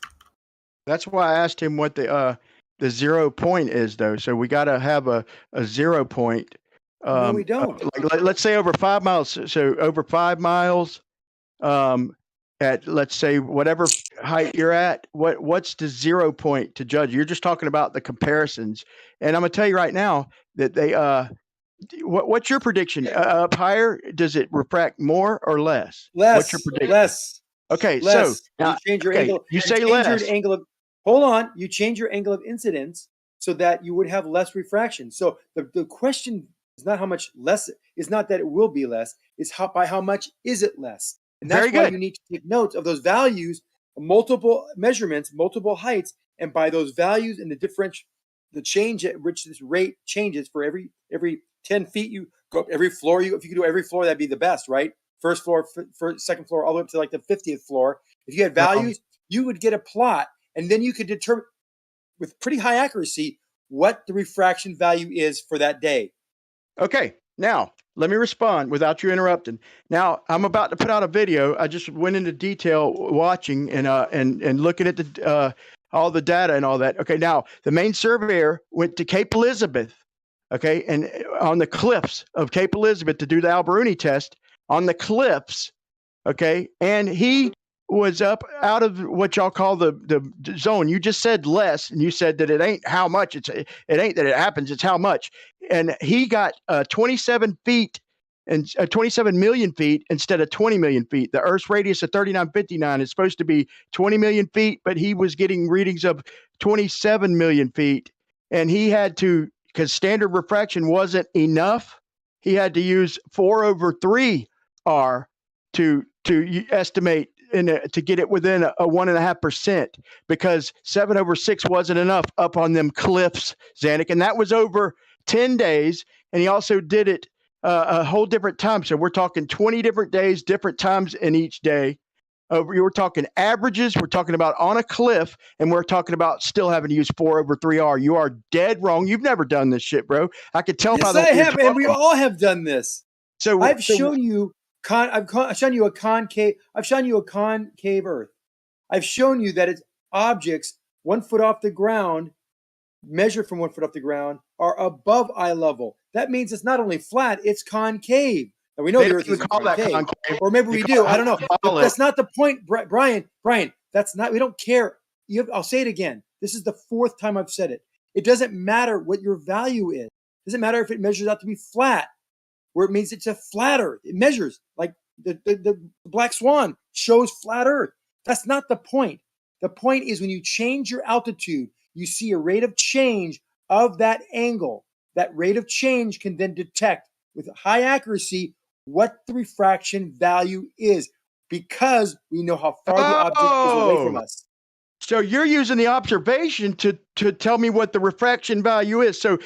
That's why I asked him what the 0 point is, though. So we got to have a 0 point. No, we don't. Let's say over 5 miles. So over 5 miles, at let's say whatever height you're at, what's the 0 point to judge? You're just talking about the comparisons, and I'm gonna tell you right now that they what's your prediction? Up higher, does it refract more or less? What's your prediction? Less. Okay, Less. so now, you change your okay, angle. you say change less. Your angle of, hold on. You change your angle of incidence so that you would have less refraction. So the question is not how much less. Is not that it will be less. It's by how much is it less. And that's Very why good. you need to take notes of those values, multiple measurements, multiple heights, and by those values and the change at which this rate changes for every 10 feet you go up, every floor if you could do every floor, that'd be the best, right? First floor, second floor, all the way up to like the 50th floor. If you had values, you would get a plot, and then you could determine with pretty high accuracy what the refraction value is for that day. Okay, now let me respond without you interrupting. Now I'm about to put out a video. I just went into detail watching and looking at the all the data and all that. Okay, now the main surveyor went to Cape Elizabeth, okay, and on the cliffs of Cape Elizabeth to do the Alberuni test on the cliffs, okay, and he was up out of what y'all call the zone. You just said less, and you said that it ain't how much. It ain't that it happens. It's how much. And he got 27 feet and 27 million feet instead of 20 million feet. The Earth's radius of 3959 is supposed to be 20 million feet, but he was getting readings of 27 million feet. And he had to, because standard refraction wasn't enough, he had to use 4/3R to estimate to get it within a 1.5%, because 7/6 wasn't enough up on them cliffs, Zanuck, and that was over 10 days. And he also did it a whole different time. So we're talking 20 different days, different times in each day. We're talking averages. We're talking about on a cliff, and we're talking about still having to use 4/3R. You are dead wrong. You've never done this shit, bro. I could tell by Yes, the way I you're have, and we talking. all have done this. So I've shown you I've shown you a concave. I've shown you a concave Earth. I've shown you that it's objects 1 foot off the ground, measured from 1 foot off the ground, are above eye level. That means it's not only flat; it's concave. Now we know They the don't Earth even isn't call that concave, concave. or maybe They we call do. it I don't know. But hyperbolic. that's not the point, Brian. That's not. We don't care. I'll say it again. This is the 4th time I've said it. It doesn't matter what your value is. It doesn't matter if it measures out to be flat, where it means it's a flat Earth. It measures like the black swan shows flat Earth. That's not the point. The point is when you change your altitude, you see a rate of change of that angle. That rate of change can then detect with high accuracy what the refraction value is, because we know how far the object is away from us. So you're using the observation to tell me what the refraction value is. So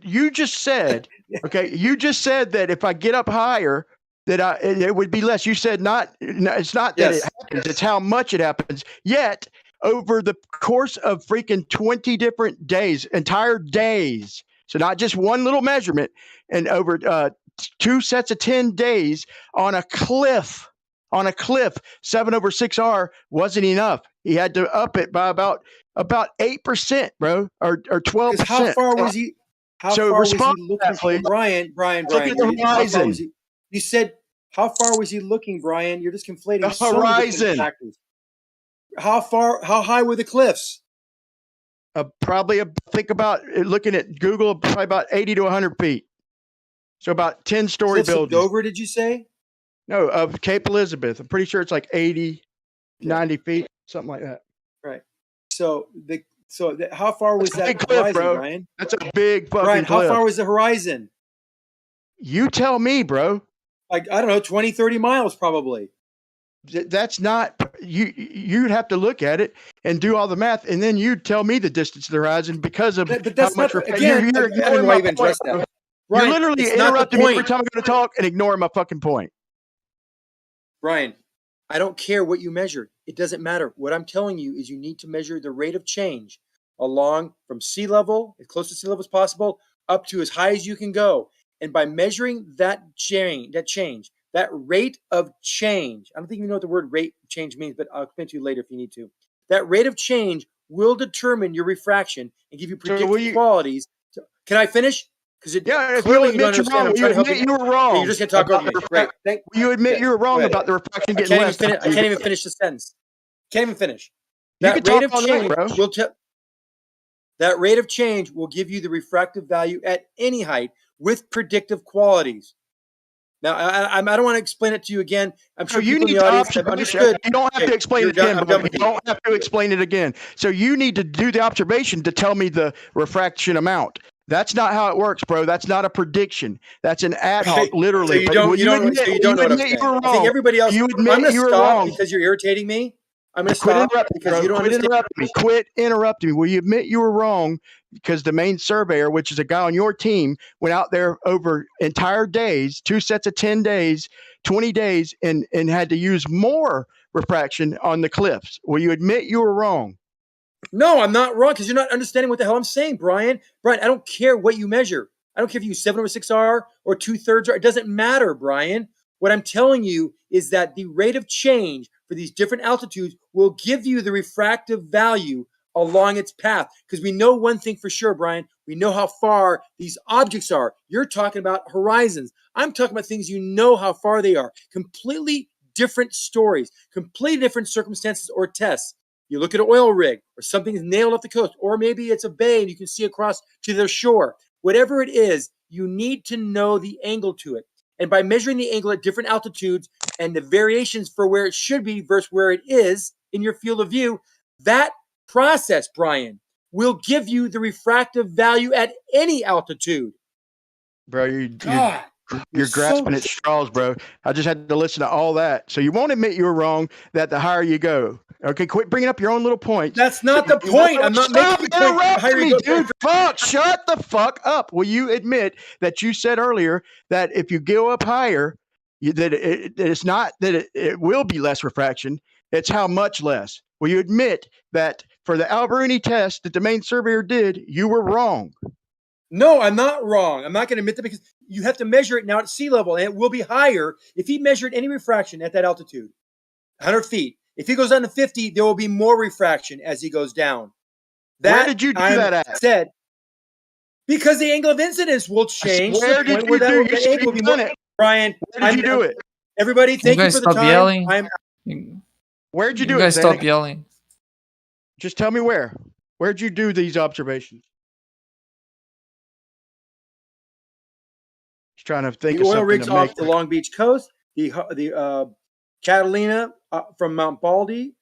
you just said, okay, you just said that if I get up higher, that it would be less. You said it's not that it happens, it's how much it happens. Yet over the course of freaking 20 different days, entire days, so not just one little measurement, and over 2 sets of 10 days on a cliff, 7/6R wasn't enough. He had to up it by about 8%, bro, or 12%. How far was he? How So far was he respond to looking? that, please. Brian. Look at the How far horizon. was he? You said how far was he looking, Brian? You're just conflating The so many different horizon. factors. How high were the cliffs? Probably think about looking at Google, probably about 80 to 100 feet. So about 10-story Cliffs of buildings. Dover, did you say? No, of Cape Elizabeth. I'm pretty sure it's like 80, 90 feet, something like that. Right. So how far was That's a that big cliff, horizon, bro. Brian? That's a big fucking Brian, cliff. how far was the horizon? You tell me, bro. Like, I don't know, 20, 30 miles probably. That's not you'd have to look at it and do all the math, and then you'd tell me the distance of the horizon because of But that's how much not again. you're I don't know why you even address that. You're Brian, literally it's not the interrupting me every point. time I go to talk and ignoring my fucking point. Brian, I don't care what you measure. It doesn't matter. What I'm telling you is you need to measure the rate of change along from sea level, as close to sea level as possible, up to as high as you can go. And by measuring that rate of change, I don't think you know what the word rate change means, but I'll explain to you later if you need to. That rate of change will determine your refraction and give you predictive qualities. Can I finish? Because if you admit you're wrong, you admit you were wrong. You're just going to talk over me. Great. You admit you were wrong about the refraction getting less. I can't even finish the sentence. Can't even finish. You That can rate talk of all night, change bro. will that rate of change will give you the refractive value at any height with predictive qualities. Now, I don't want to explain it to you again. I'm sure you people in need the audience have understood. You don't have to explain it again. I'm done with You you. don't have to explain it again. So you need to do the observation to tell me the refraction amount. That's not how it works, bro. That's not a prediction. That's an ad hoc, literally. So you don't know what I'm saying. I think everybody else. I'm going to stop because you're irritating me. I'm going to stop because you don't understand. Quit interrupting me. Will you admit you were wrong? Because the main surveyor, which is a guy on your team, went out there over entire days, 2 sets of 10 days, 20 days, and had to use more refraction on the cliffs. Will you admit you were wrong? No, I'm not wrong because you're not understanding what the hell I'm saying, Brian. Brian, I don't care what you measure. I don't care if you use 7/6R or 2/3 R. It doesn't matter, Brian. What I'm telling you is that the rate of change for these different altitudes will give you the refractive value along its path. Because we know one thing for sure, Brian. We know how far these objects are. You're talking about horizons. I'm talking about things you know how far they are. Completely different stories, completely different circumstances or tests. You look at an oil rig or something's nailed off the coast, or maybe it's a bay and you can see across to the shore. Whatever it is, you need to know the angle to it. And by measuring the angle at different altitudes and the variations for where it should be versus where it is in your field of view, that process, Brian, will give you the refractive value at any altitude. Bro, you're grasping at straws, bro. I just had to listen to all that. So you won't admit you were wrong that the higher you go. Okay, quit bringing up your own little points. That's not the point. I'm not making the point. The higher you go, dude. Fuck, shut the fuck up. Will you admit that you said earlier that if you go up higher, that it's not that it will be less refraction. It's how much less. Will you admit that for the Alberuni test that the main surveyor did, you were wrong? No, I'm not wrong. I'm not going to admit that because you have to measure it now at sea level, and it will be higher if he measured any refraction at that altitude, 100 feet. If he goes down to 50, there will be more refraction as he goes down. Where did you do that at? Said, because the angle of incidence will change. Where did you do it? Brian, where did you do it? Everybody, thank you for the time. Yelling? Where'd you do you it? guys stop Zanuck? yelling. Just tell me where. Where'd you do these observations? Just trying to think The of oil something rigs to off make. the Long Beach coast, the Catalina from Mount Baldy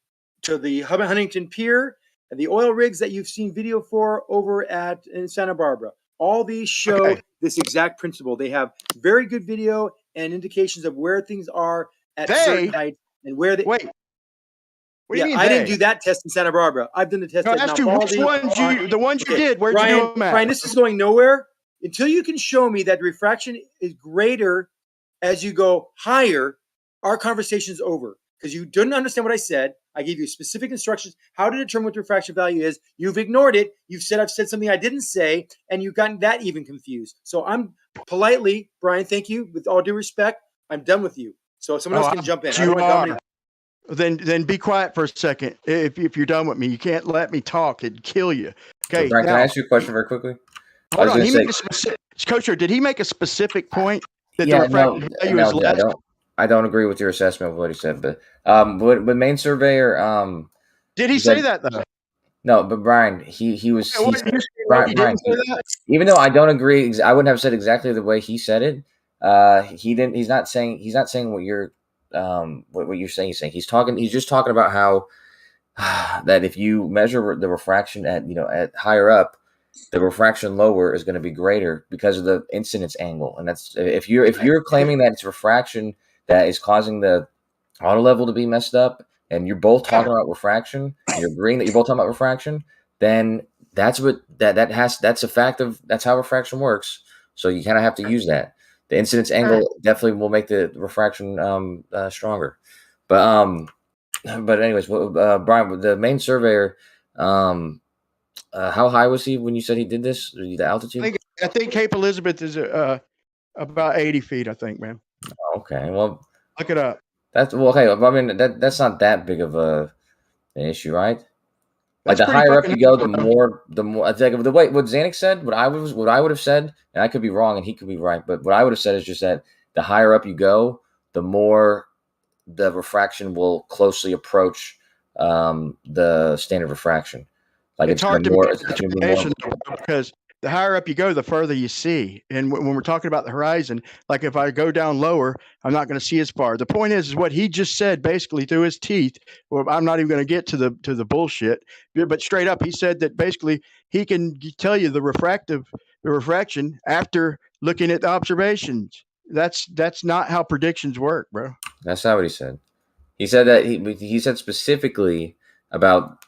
to the Huntington Pier, and the oil rigs that you've seen video for over in Santa Barbara. All these show this exact principle. They have very good video and indications of where things are at certain heights and where they. Wait. What do you mean I didn't they? do that test in Santa Barbara. I've done the test at Mount Baldy. The ones you did, where'd Brian, you do them at? Brian, this is going nowhere until you can show me that refraction is greater as you go higher. Our conversation's over because you didn't understand what I said. I gave you specific instructions how to determine what the refraction value is. You've ignored it. You've said I've said something I didn't say, and you've gotten that even confused. So I'm politely, Brian, thank you. With all due respect, I'm done with you. So someone else can jump in. I don't want to dominate. Then be quiet for a second. If you're done with me, you can't let me talk. It'd kill you. Okay. So Brian, can I ask you a question very quickly? Hold on. Coach, did he make a specific point that the refractive value is less? I don't agree with your assessment of what he said, but main surveyor did he say that though? No, but Brian, he was Brian, even though I don't agree, I wouldn't have said exactly the way he said it. He didn't. He's not saying what you're what you're saying. He's just talking about how that if you measure the refraction at higher up, the refraction lower is going to be greater because of the incidence angle, and that's if you're claiming that it's refraction that is causing the auto level to be messed up, and you're both talking about refraction, you're agreeing that you're both talking about refraction, then that's a fact of that's how refraction works. So you kind of have to use that. The incidence angle definitely will make the refraction stronger. But anyways, Brian, the main surveyor how high was he when you said he did this? The altitude? I think Cape Elizabeth is about 80 feet. I think, man. Okay, well, look it up. That's well, okay. I mean, that's not that big of an issue, right? Like That's the pretty higher up fucking you go, high, the more. It's like the way what Xanax said, what I would have said, and I could be wrong, and he could be right, but what I would have said is just that the higher up you go, the more the refraction will closely approach the standard refraction. Like It's hard to more, make it's the gonna be more. determination because the higher up you go, the further you see. And when we're talking about the horizon, like if I go down lower, I'm not going to see as far. The point is what he just said, basically through his teeth. Well, I'm not even going to get to the bullshit, but straight up, he said that basically he can tell you the refraction after looking at the observations. That's not how predictions work, bro. That's not what he said. He said that he said specifically about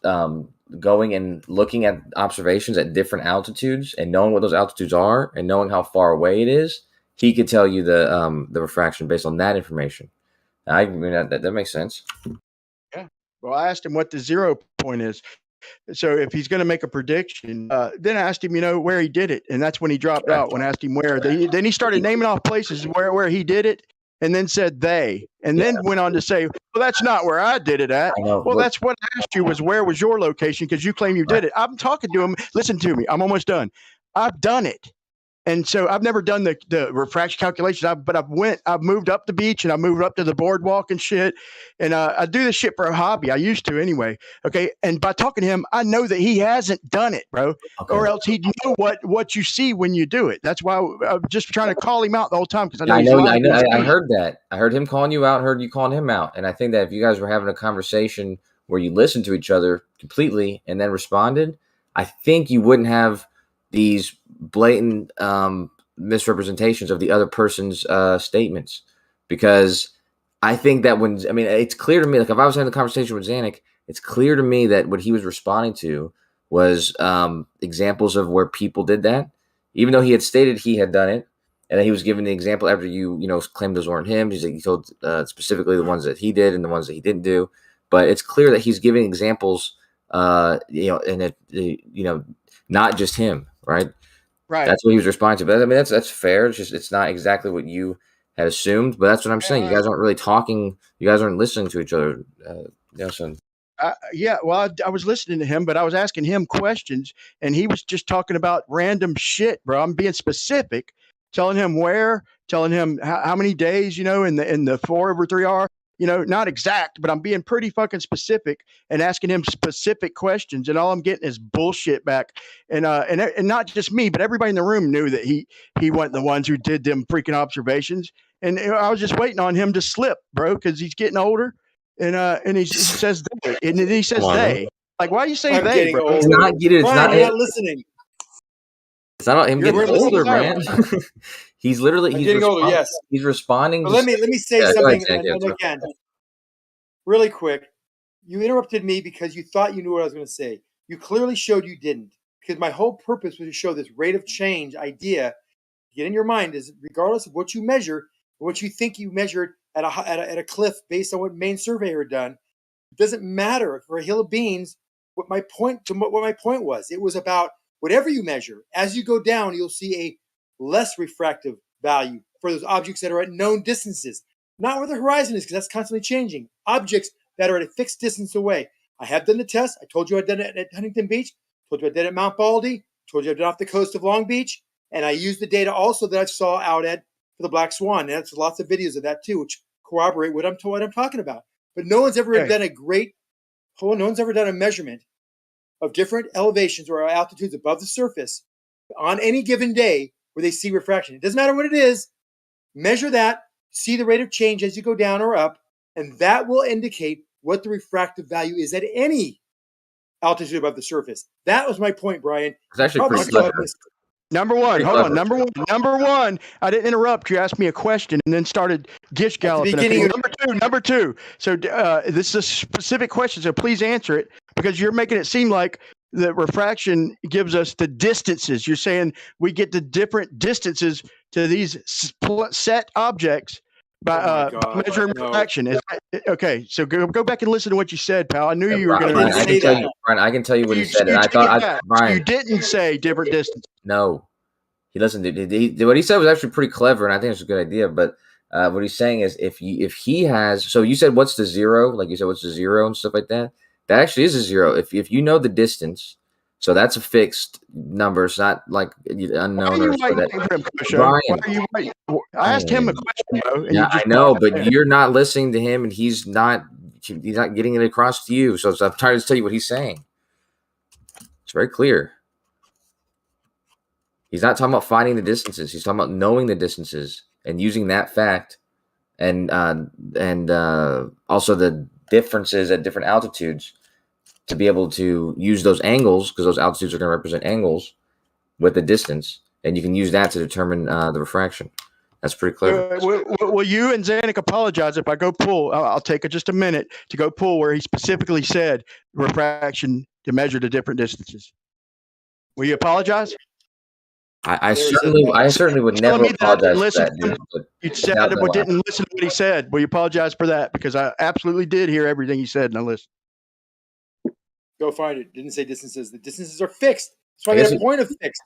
going and looking at observations at different altitudes and knowing what those altitudes are and knowing how far away it is. He could tell you the refraction based on that information. I mean that makes sense. Yeah. Well, I asked him what the 0 point is. So if he's going to make a prediction, then I asked him, where he did it, and that's when he dropped out. When I asked him where, then he started naming off places where he did it, and then said they, and then went on to say, well, that's not where I did it at. Well, that's what I asked you was where was your location because you claim you did it. I'm talking to him. Listen to me. I'm almost done. I've done it. And so I've never done the refraction calculations, but I've moved up the beach and I moved up to the boardwalk and shit. And I do this shit for a hobby. I used to anyway. Okay. And by talking to him, I know that he hasn't done it, bro, or else he'd know what you see when you do it. That's why I'm just trying to call him out the whole time. Cause I know, I heard that. I heard him calling you out, heard you calling him out. And I think that if you guys were having a conversation where you listened to each other completely and then responded, I think you wouldn't have these blatant misrepresentations of the other person's statements, because I think that it's clear to me, like if I was having a conversation with Zanuck, it's clear to me that what he was responding to was examples of where people did that, even though he had stated he had done it, and then he was giving the example after you claimed those weren't him. He told specifically the ones that he did and the ones that he didn't do, but it's clear that he's giving examples, and not just him. Right. That's what he was responding to. But I mean, that's fair. It's just, it's not exactly what you had assumed, but that's what I'm saying. You guys aren't really talking. You guys aren't listening to each other. Yeah. Well, I was listening to him, but I was asking him questions and he was just talking about random shit, bro. I'm being specific, telling him where, telling him how many days, in the 4/3 hour, not exact, but I'm being pretty fucking specific and asking him specific questions, and all I'm getting is bullshit back. And not just me, but everybody in the room knew that he wasn't the ones who did them freaking observations. And I was just waiting on him to slip, bro, because he's getting older. And he says they, and then he says they. Like, why you say they, bro? It's not get it. It's Brian, not you're not listening. It's not him getting older, man. He's literally getting older. Yes, he's responding. But let me say something again, really quick. You interrupted me because you thought you knew what I was going to say. You clearly showed you didn't, because my whole purpose was to show this rate of change idea. Get in your mind is regardless of what you measure, what you think you measured at a cliff based on what main surveyor had done, it doesn't matter for a hill of beans. What my point was, it was about whatever you measure. As you go down, you'll see a less refractive value for those objects that are at known distances, not where the horizon is, because that's constantly changing. Objects that are at a fixed distance away. I have done the test. I told you I did it at Huntington Beach. Told you I did it at Mount Baldy. Told you I did it off the coast of Long Beach. And I used the data also that I saw out at for the Black Swan. And there's lots of videos of that too, which corroborate what I'm talking about. But no one's ever done no one's ever done a measurement of different elevations or altitudes above the surface on any given day where they see refraction. It doesn't matter what it is. Measure that, see the rate of change as you go down or up, and that will indicate what the refractive value is at any altitude above the surface. That was my point, Brian. It's actually pretty clever. Number one, hold on. Number one. I didn't interrupt. You asked me a question and then started gish galloping. Okay, number two. So this is a specific question. So please answer it, because you're making it seem like the refraction gives us the distances. You're saying we get the different distances to these set objects by God, measuring no. refraction. Is that, okay? So go back and listen to what you said, pal. I knew you were going Brian, to. I can tell you. Brian, I can tell you what he said, and I thought, Brian, You didn't say different distance. no, he listened. What he said was actually pretty clever, and I think it's a good idea. But what he's saying is, if he has, so you said what's the zero? Like you said, what's the zero and stuff like that. That actually is a zero. If you know the distance, so that's a fixed number. It's not like unknown. Why are you waiting for him, Kosho? Why are you waiting? I asked him a question, though, and Yeah, you just I know, brought but it up. you're not listening to him, and he's not getting it across to you. So I'm trying to tell you what he's saying. It's very clear. He's not talking about finding the distances. He's talking about knowing the distances and using that fact, and also the differences at different altitudes to be able to use those angles, because those altitudes are going to represent angles with the distance, and you can use that to determine the refraction. That's pretty clever. Will you and Zanuck apologize if I go pull? I'll take just a minute to go pull where he specifically said refraction to measure the different distances. Will you apologize? I certainly would never apologize for that, dude. But You said that but didn't listen to what he said. Will you apologize for that? Because I absolutely did hear everything he said and I listened. Go find it. Didn't say distances. The distances are fixed. That's why I got a point of fixed.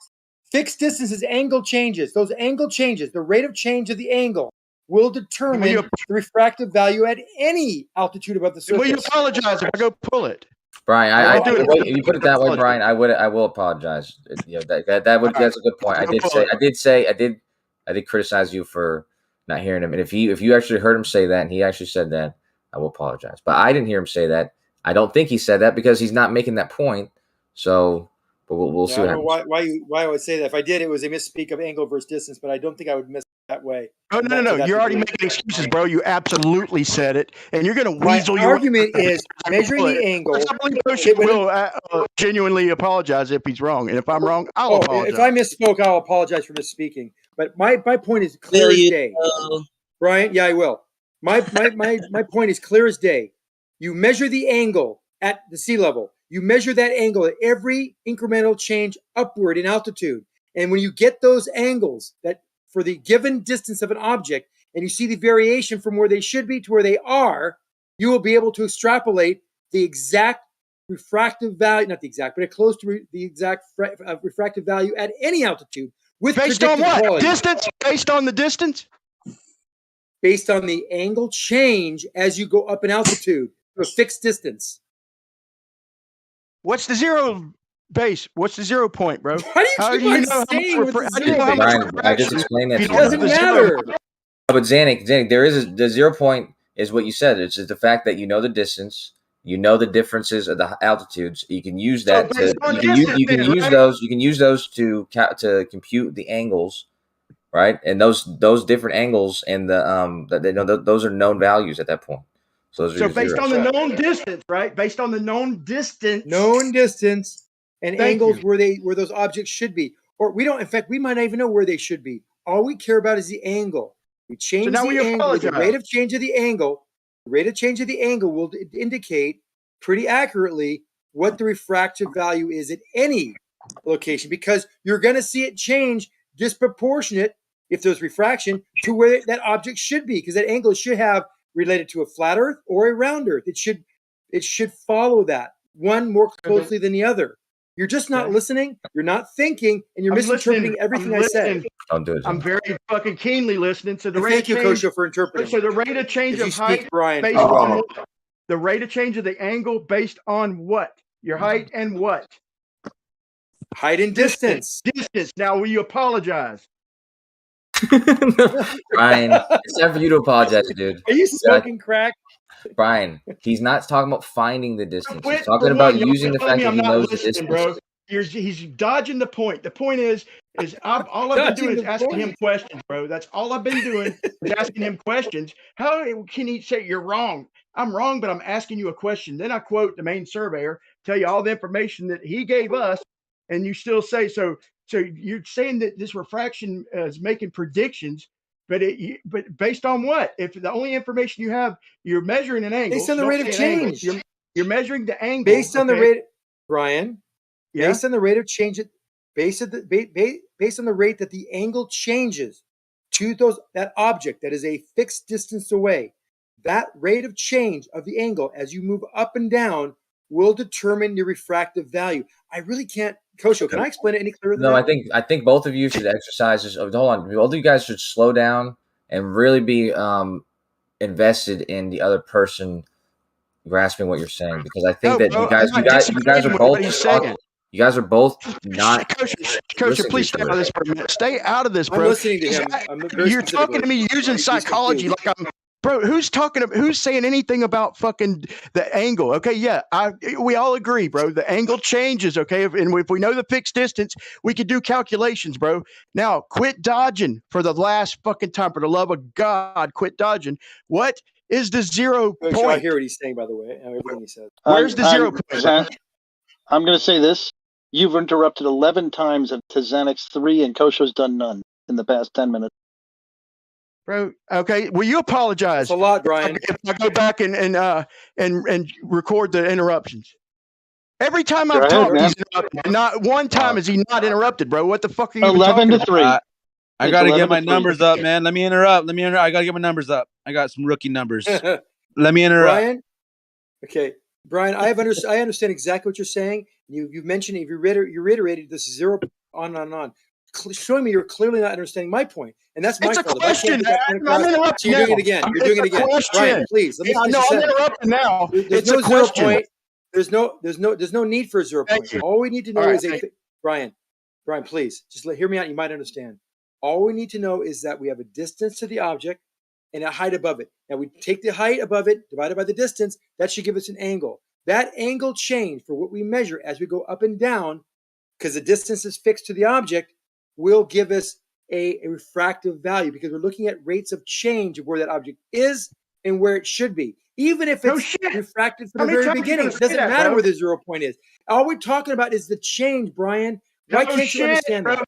Fixed distances, angle changes. Those angle changes, the rate of change of the angle will determine the refractive value at any altitude above the surface. Will you apologize if I go pull it? Brian, if you put it that way, Brian, I will apologize. You know, that's a good point. I did criticize you for not hearing him. And if you actually heard him say that and he actually said that, I will apologize. But I didn't hear him say that. I don't think he said that because he's not making that point. So, but we'll see what happens. Why I would say that. If I did, it was a misspeak of angle versus distance, but I don't think I would miss it that way. Oh, no. You're already making excuses, bro. You absolutely said it. And you're going to weasel My your argument is measuring the angle. I believe Kosho will genuinely apologize if he's wrong. And if I'm wrong, I'll apologize. If I misspoke, I'll apologize for misspeaking. But my point is clear as day. Brian, yeah, I will. My point is clear as day. You measure the angle at the sea level. You measure that angle at every incremental change upward in altitude. And when you get those angles that for the given distance of an object, and you see the variation from where they should be to where they are, you will be able to extrapolate the exact refractive value, not the exact, but close to the exact refractive value at any altitude. With based on what? quality. Distance? Based on the distance? Based on the angle change as you go up in altitude to a fixed distance. What's the zero base? What's the 0 point, bro? How do you know Brian, I just explained that to you. It doesn't matter. But Zanuck, there is the 0 point is what you said. It's just the fact that you know the distance, you know the differences of the altitudes. You can use that you can use those to compute the angles, right? And those different angles and those are known values at that point. So based on the known distance, right? Based on the known distance. Known distance and angles where those objects should be. Or we don't, in fact, we might not even know where they should be. All we care about is the angle. We change the angle. The rate of change of the angle. The rate of change of the angle will indicate pretty accurately what the refractive value is at any location, because you're going to see it change disproportionate if there's refraction to where that object should be, because that angle should have related to a flat Earth or a round Earth. It should follow that one more closely than the other. You're just not listening. You're not thinking, and you're misinterpreting everything I say. Don't do it. I'm very fucking keenly listening to the rate. Thank you, Kosho, for interpreting. So the rate of change of height, Brian, based on the rate of change of the angle based on what? Your height and what? Height and distance. Distance. Now, will you apologize? Brian, it's time for you to apologize, dude. Are you smoking crack? Brian, he's not talking about finding the distance. He's talking about using the fact that he knows the distance. Bro. He's dodging the point. The point is all I've been doing is asking him questions, bro. That's all I've been doing is asking him questions. How can he say you're wrong? I'm wrong, but I'm asking you a question. Then I quote the main surveyor, tell you all the information that he gave us, and you still say so. So you're saying that this refraction is making predictions, but based on what? If the only information you have, you're measuring an angle. Based on the rate of change. You're measuring the angle. Based on the rate, Brian. Yeah? Based on the rate of change, based on the rate that the angle changes to that object that is a fixed distance away, that rate of change of the angle as you move up and down will determine your refractive value. I really can't, Kosho, can I explain it any clearer than No, that? I think both of you should exercise this. Hold on, both of you guys should slow down and really be invested in the other person grasping what you're saying, because I think that you guys are both you guys are both not. Coach, please stay out of this for a minute. Stay out of this, bro. I'm listening to him. You're talking to me using psychology like I'm. Bro, who's saying anything about fucking the angle? Okay, yeah, we all agree, bro. The angle changes, okay? And if we know the fixed distance, we can do calculations, bro. Now, quit dodging for the last fucking time. For the love of God, quit dodging. What is the 0 Coach, point? I hear what he's saying, by the way, everything he said. Where's the 0 point? I'm going to say this. You've interrupted 11 times to Xanax 3, and Kosho's done none in the past 10 minutes. Bro, okay. Will you apologize? That's a lot, Brian. If I go back and record the interruptions. Every time I've talked, he's interrupted. And not one time is he not interrupted, bro. What the fuck are you 11 to 3. I got to get my numbers up, man. Let me interrupt. I got to get my numbers up. I got some rookie numbers. Let me interrupt. Brian? Okay. Brian, I understand exactly what you're saying. You've mentioned it. You reiterated this 0 on and on. Showing me you're clearly not understanding my point, and that's my fault. It's a question. I'm interrupting. So you're doing it again. You're doing it again. Brian, please. Let me finish I'm sentence. interrupting now. There's no 0 point. There's no need for a 0 point. All we need to know is Brian, please just hear me out. You might understand. All we need to know is that we have a distance to the object and a height above it. Now we take the height above it divided by the distance. That should give us an angle. That angle change for what we measure as we go up and down, because the distance is fixed to the object, will give us a refractive value, because we're looking at rates of change of where that object is and where it should be. Even if it's refracted from the very beginning, it doesn't matter where the 0 point is. All we're talking about is the change, Brian. Why can't you understand that?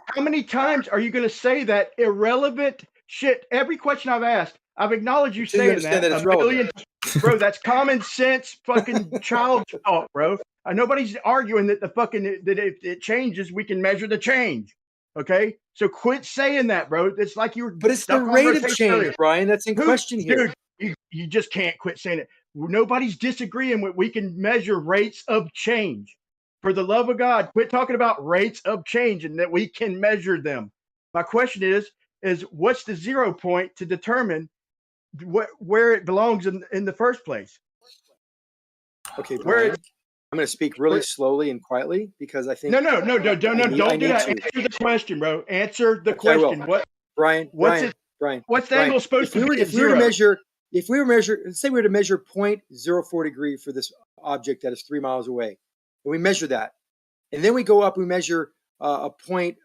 How many times are you going to say that irrelevant shit? Every question I've asked, I've acknowledged you saying that it's relevant. Bro, that's common sense fucking child talk, bro. Nobody's arguing that that if it changes, we can measure the change. Okay, so quit saying that, bro. It's like you were. But it's the rate of change, Brian. That's in question here. Dude, you just can't quit saying it. Nobody's disagreeing with we can measure rates of change. For the love of God, quit talking about rates of change and that we can measure them. My question is what's the 0 point to determine where it belongs in the first place? Okay, Brian. I'm going to speak really slowly and quietly, because I think don't do that. Answer the question, bro. Answer the question. Brian? What's the angle supposed to be? If we were to measure, let's say we were to measure 0.04 degree for this object that is 3 miles away, and we measure that, and then we go up, we measure a 0.1,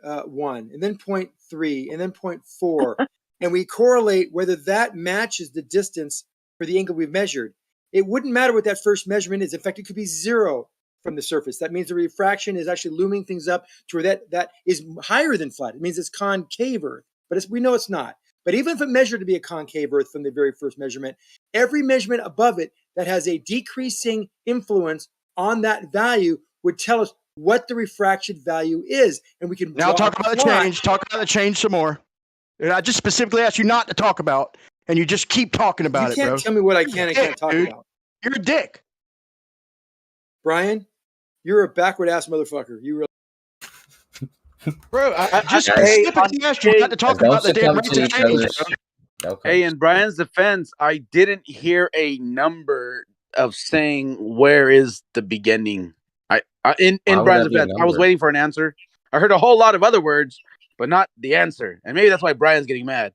and then 0.3, and then 0.4, and we correlate whether that matches the distance for the angle we've measured. It wouldn't matter what that first measurement is. In fact, it could be 0 from the surface. That means the refraction is actually looming things up to where that is higher than flat. It means it's concave Earth, but we know it's not. But even if it measured to be a concave Earth from the very first measurement, every measurement above it that has a decreasing influence on that value would tell us what the refraction value is. And we can now talk about the change. Talk about the change some more. And I just specifically asked you not to talk about, and you just keep talking about it, bro. You can't tell me what I can and can't talk about. You're a dick. Brian, you're a backward ass motherfucker. You really. Bro, I just specifically asked you not to talk about the damn rates of change. Hey, in Brian's defense, I didn't hear a number of saying where is the beginning. In Brian's defense, I was waiting for an answer. I heard a whole lot of other words, but not the answer. And maybe that's why Brian's getting mad.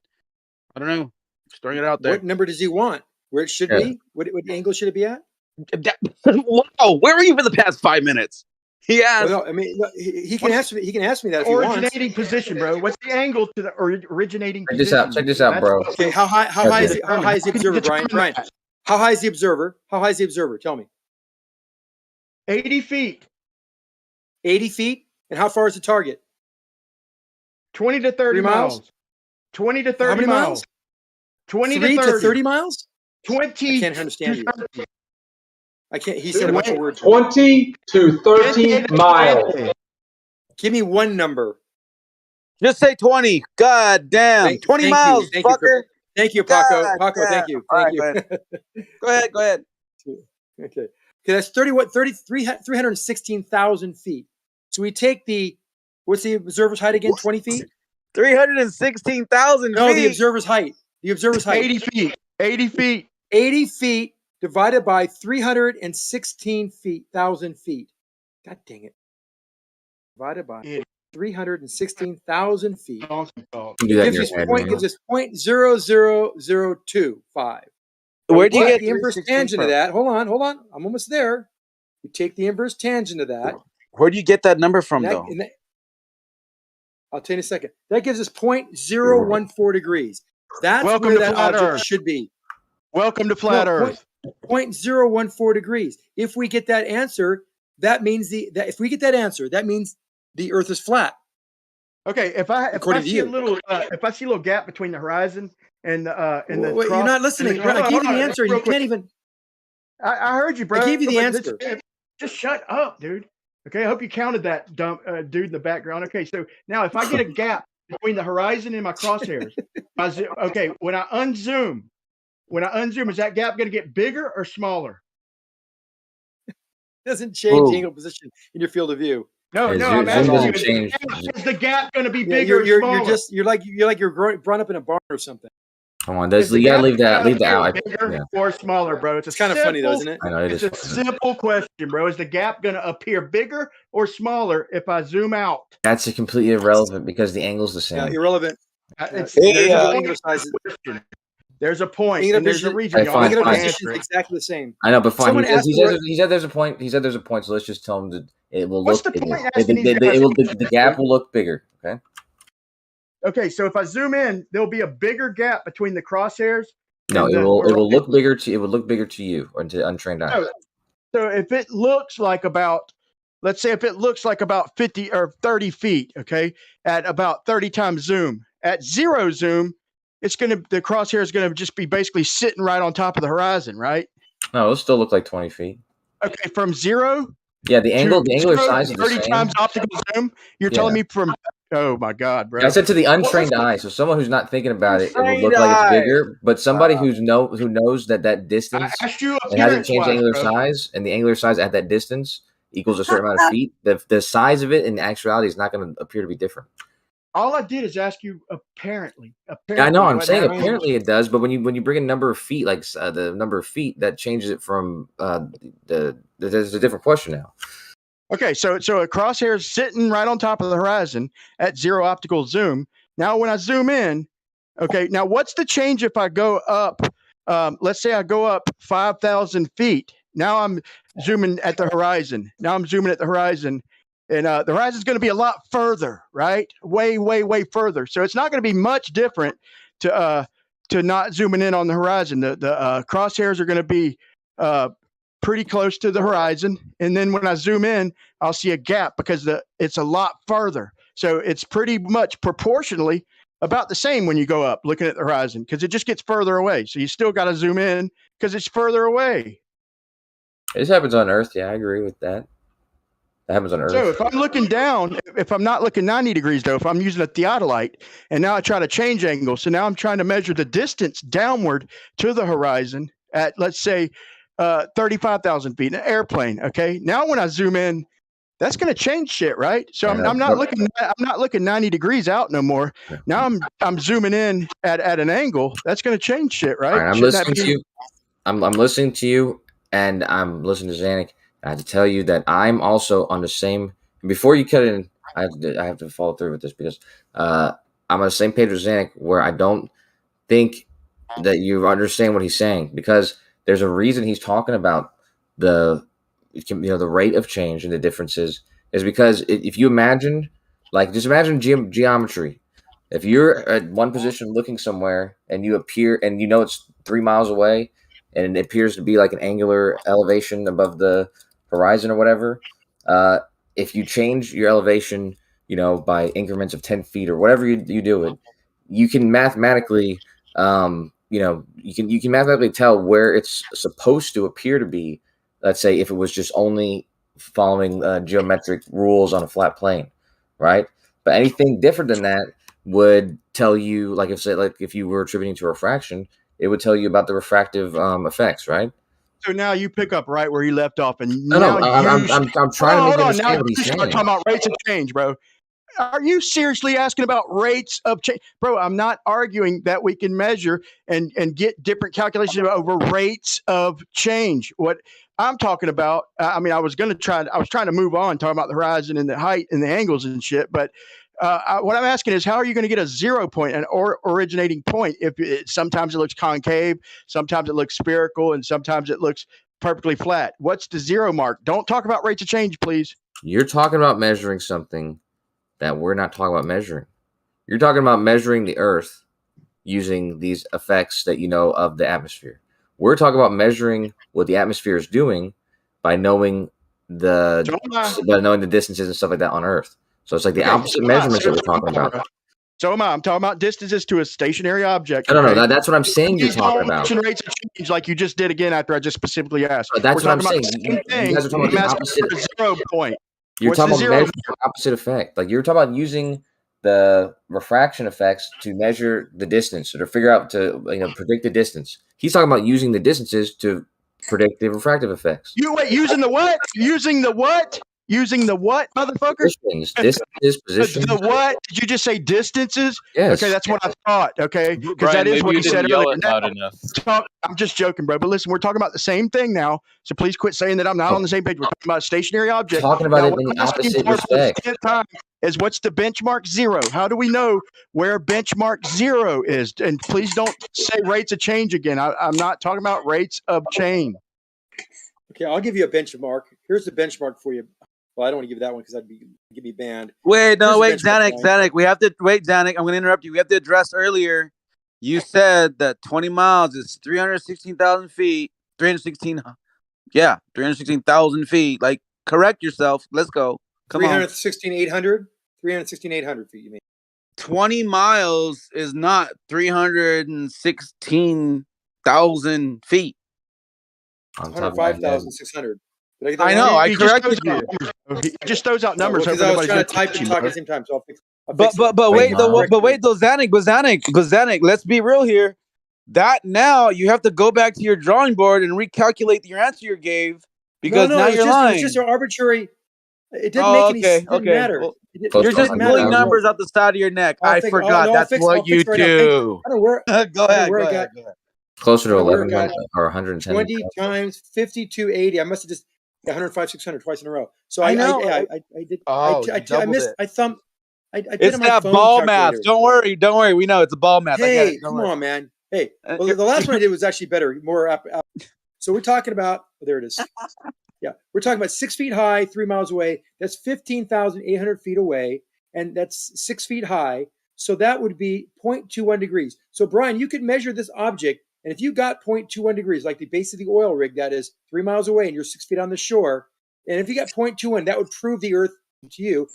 I don't know. Just throwing it out there. What number does he want? Where it should be? What angle should it be at? Wow, where were you for the past 5 minutes? He asked. Well, no, I mean, he can ask me. He can ask me that if he wants. Originating position, bro. What's the angle to the originating Check position? Check this out, bro. Okay, how high is the observer, Brian? Brian, how high is the observer? How high is the observer? Tell me. 80 feet. 80 feet? And how far is the target? 20 to 30 miles. 20 to 30 How many miles. 20 3 to 30. to 30 miles? 20. I can't understand you. I can't. He said a bunch of words. 20 to 30 miles. Give me one number. Just say 20. God damn. 20 miles, fucker. Thank you, Paco. God Paco, damn. thank you. All Thank right, you. go ahead. Okay. That's 316,000 feet. So we take what's the observer's height again? 20 feet? 316,000 No, feet. the observer's height. The observer's height. 80 feet. 80 feet. 80 feet divided by 316,000 feet. God dang it. Divided by 316,000 feet. You do that in your head, man. Gives us 0.00025. Where'd you get the inverse 316 tangent from? of that? Hold on. I'm almost there. We take the inverse tangent of that. Where'd you get that number from, though? I'll tell you in a second. That gives us 0.014 degrees. That's Welcome where to that flat object Earth. should be. Welcome to flat Earth. 0.014 degrees. If we get that answer, that means if we get that answer, that means the Earth is flat. Okay, if I see a little gap between the horizon and the Wait, you're not listening. I gave you the answer, and you can't even. I heard you, bro. I gave you the but answer. Just shut up, dude. Okay, I hope you counted that dumb dude in the background. Okay, so now if I get a gap between the horizon and my crosshairs, when I unzoom, is that gap going to get bigger or smaller? Doesn't change angle position in your field of view. No, I'm asking you. Is the gap going to be bigger or smaller? You're like you're brought up in a barn or something. Come on, you gotta leave the out. Bigger or smaller, bro? It's kind of funny, though, isn't it? I know it's a simple question, bro. Is the gap going to appear bigger or smaller if I zoom out? That's completely irrelevant because the angle's the same. Yeah, irrelevant. There's a point. And there's a reason. Angular position is exactly the same. I know, but fine. He said there's a point. He said there's a point. So let's just tell him that it will look. The gap will look bigger. Okay. Okay, so if I zoom in, there'll be a bigger gap between the crosshairs. No, it will look bigger to. It would look bigger to you or to untrained eyes. So if it looks like let's say if it looks like about 50 or 30 feet, okay, at about 30 times zoom, at 0 zoom, the crosshair is gonna just be basically sitting right on top of the horizon, right? No, it'll still look like 20 feet. Okay, from 0. Yeah, the angular size is the 30 same. times optical zoom. You're telling me from. Oh my God, bro! I said to the untrained eye, so someone who's not thinking about it, it will look like it's bigger. But somebody who knows that distance and hasn't changed angular size, and the angular size at that distance equals a certain amount of feet, the size of it in actuality is not going to appear to be different. All I did is ask you apparently. I know. I'm saying apparently it does, but when you bring a number of feet, like the number of feet, that changes it from there's a different question now. Okay, so a crosshair is sitting right on top of the horizon at 0 optical zoom. Now, when I zoom in, okay, now what's the change if I go up? Let's say I go up 5,000 feet. Now I'm zooming at the horizon. And the horizon is going to be a lot further, right? Way, way, way further. So it's not going to be much different to not zooming in on the horizon. The crosshairs are going to be pretty close to the horizon, and then when I zoom in, I'll see a gap because it's a lot further. So it's pretty much proportionally about the same when you go up looking at the horizon because it just gets further away. So you still got to zoom in because it's further away. This happens on Earth. Yeah, I agree with that. That happens on Earth. So if I'm looking down, if I'm not looking 90 degrees though, if I'm using a theodolite, and now I try to change angle, so now I'm trying to measure the distance downward to the horizon at, let's say, 35,000 feet, an airplane. Okay. Now when I zoom in, that's going to change shit, right? So I'm not looking 90 degrees out no more. Now I'm zooming in at an angle. That's going to change shit, right? All right, I'm listening to you. I'm listening to you, and I'm listening to Zanuck. I have to tell you that I'm also on the same. Before you cut in, I have to follow through with this because I'm on the same page with Zanuck where I don't think that you understand what he's saying because there's a reason he's talking about the rate of change and the differences is because if you imagine, just imagine geometry. If you're at one position looking somewhere and you appear and it's 3 miles away and it appears to be like an angular elevation above the horizon or whatever, if you change your elevation, by increments of 10 feet or whatever you do it, you can mathematically you can mathematically tell where it's supposed to appear to be. Let's say if it was just only following geometric rules on a flat plane, right? But anything different than that would tell you, like if you were attributing to refraction, it would tell you about the refractive effects, right? So now you pick up right where you left off, and No, now I'm trying to make you Now understand what you he's start saying. talking about rates of change, bro. Are you seriously asking about rates of change? Bro, I'm not arguing that we can measure and get different calculations over rates of change. What I'm talking about, I mean, I was trying to move on, talking about the horizon and the height and the angles and shit. But what I'm asking is, how are you going to get a 0 point, an originating point, if sometimes it looks concave, sometimes it looks spherical, and sometimes it looks perfectly flat? What's the 0 mark? Don't talk about rates of change, please. You're talking about measuring something that we're not talking about measuring. You're talking about measuring the Earth using these effects that you know of the atmosphere. We're talking about measuring what the atmosphere is doing by knowing the distances and stuff like that on Earth. So it's like the opposite measurements that we're talking about. So am I. I'm talking about distances to a stationary object. No, that's what I'm saying. You're talking about rates of change, like you just did again after I just specifically asked. That's we're what I'm talking saying. About the same You guys are talking about the opposite. For a 0 point. You're What's talking the about 0 measuring the opposite effect. Like you're talking about using the refraction effects to measure the distance or to figure out predict the distance. He's talking about using the distances to predict the refractive effects. Using the what? Using the what? Using the what, motherfucker? Distances, positions. The what? Did you just say distances? Yes. Okay, that's what I thought. Okay, because that is what he said earlier. I'm just joking, bro. But listen, we're talking about the same thing now. So please quit saying that I'm not on the same page. We're talking about a stationary object. Talking about now, it in the opposite respect. Is what's the benchmark 0? How do we know where benchmark 0 is? And please don't say rates of change again. I'm not talking about rates of change. Okay, I'll give you a benchmark. Here's the benchmark for you. Well, I don't want to give you that one because get me banned. Wait, Zanuck. We have to wait, Zanuck. I'm going to interrupt you. We have to address earlier. You said that 20 miles is 316,000 feet. 316,000 feet. Like, correct yourself. Let's go. Come on. 316,800? 316,800 feet, you mean? 20 miles is not 316,000 feet. 105,600. I know. I corrected you. He just throws out numbers. Because I was trying to type and talk at the same time, so I'll fix. But wait, Zanuck. Let's be real here. That now you have to go back to your drawing board and recalculate your answer you gave because now you're lying. It's just an arbitrary. It didn't make any sense. It didn't matter. Well, you're just pulling numbers out the side of your neck. I forgot. That's what you do. I don't know where. Go ahead. Closer to 11 or 110. 20 times 5280. I must have just 105,600 twice in a row. So I know. I did. I missed. I thumbed. I did it's on my that phone ball math. calculator. Don't worry. We know it's a ball math. Hey, come on, man. Hey, well, the last one I did was actually better. So we're talking about. There it is. Yeah, we're talking about 6 feet high, 3 miles away. That's 15,800 feet away, and that's 6 feet high. So that would be 0.21 degrees. So Brian, you could measure this object, and if you got 0.21 degrees, like the base of the oil rig, that is 3 miles away, and you're 6 feet on the shore, and if you got 0.21, that would prove the Earth to you.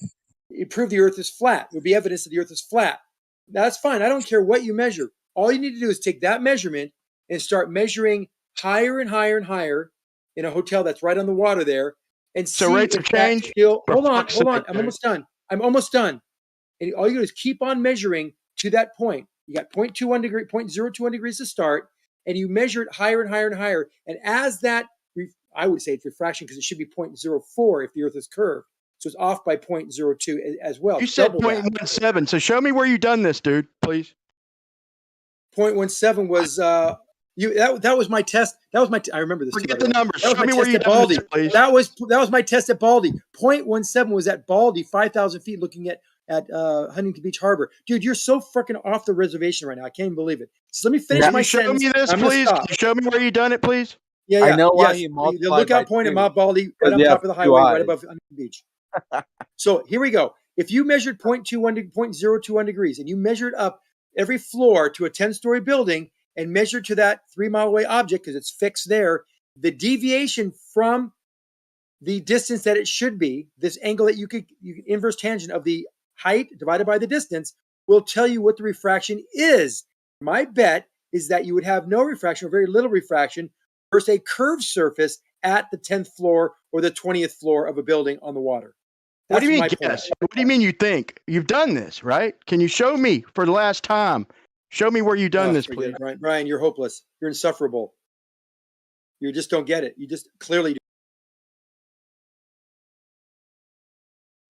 It proved the Earth is flat. It would be evidence that the Earth is flat. Now, that's fine. I don't care what you measure. All you need to do is take that measurement and start measuring higher and higher and higher in a hotel that's right on the water there, and so see rates of change. Hold on. I'm almost done. And all you do is keep on measuring to that point. You got 0.21 degree, 0.021 degrees to start, and you measure it higher and higher and higher. And as that, I would say it's refraction because it should be 0.04 if the Earth is curved. So it's off by 0.02 as well. You said 0.17. So show me where you done this, dude, please. 0.17 was that was my test. That was my. I remember this. Forget the numbers. That was Show my me where test you at done Baldy. this, please. That was my test at Baldy. 0.17 was at Baldy, 5,000 feet, looking at Huntington Beach Harbor. Dude, you're so freaking off the reservation right now. I can't even believe it. So let me finish my sentence. Show me this, please. Can you show me where you done it, please? Yeah. I know why yes. he multiplied the lookout by point at 2. Mount Baldy, right on top of the highway, right above Huntington Beach. So here we go. If you measured 0.01 degrees and you measured up every floor to a 10-story building and measured to that 3 mile away object because it's fixed there, the deviation from the distance that it should be, this angle that you could inverse tangent of the height divided by the distance will tell you what the refraction is. My bet is that you would have no refraction or very little refraction versus a curved surface at the 10th floor or the 20th floor of a building on the water. What do you mean my point. guess? What do you mean you think? You've done this, right? Can you show me for the last time? Show me where you've done this, Forget please. it, Brian. Brian, you're hopeless. You're insufferable. You just don't get it. You just clearly do.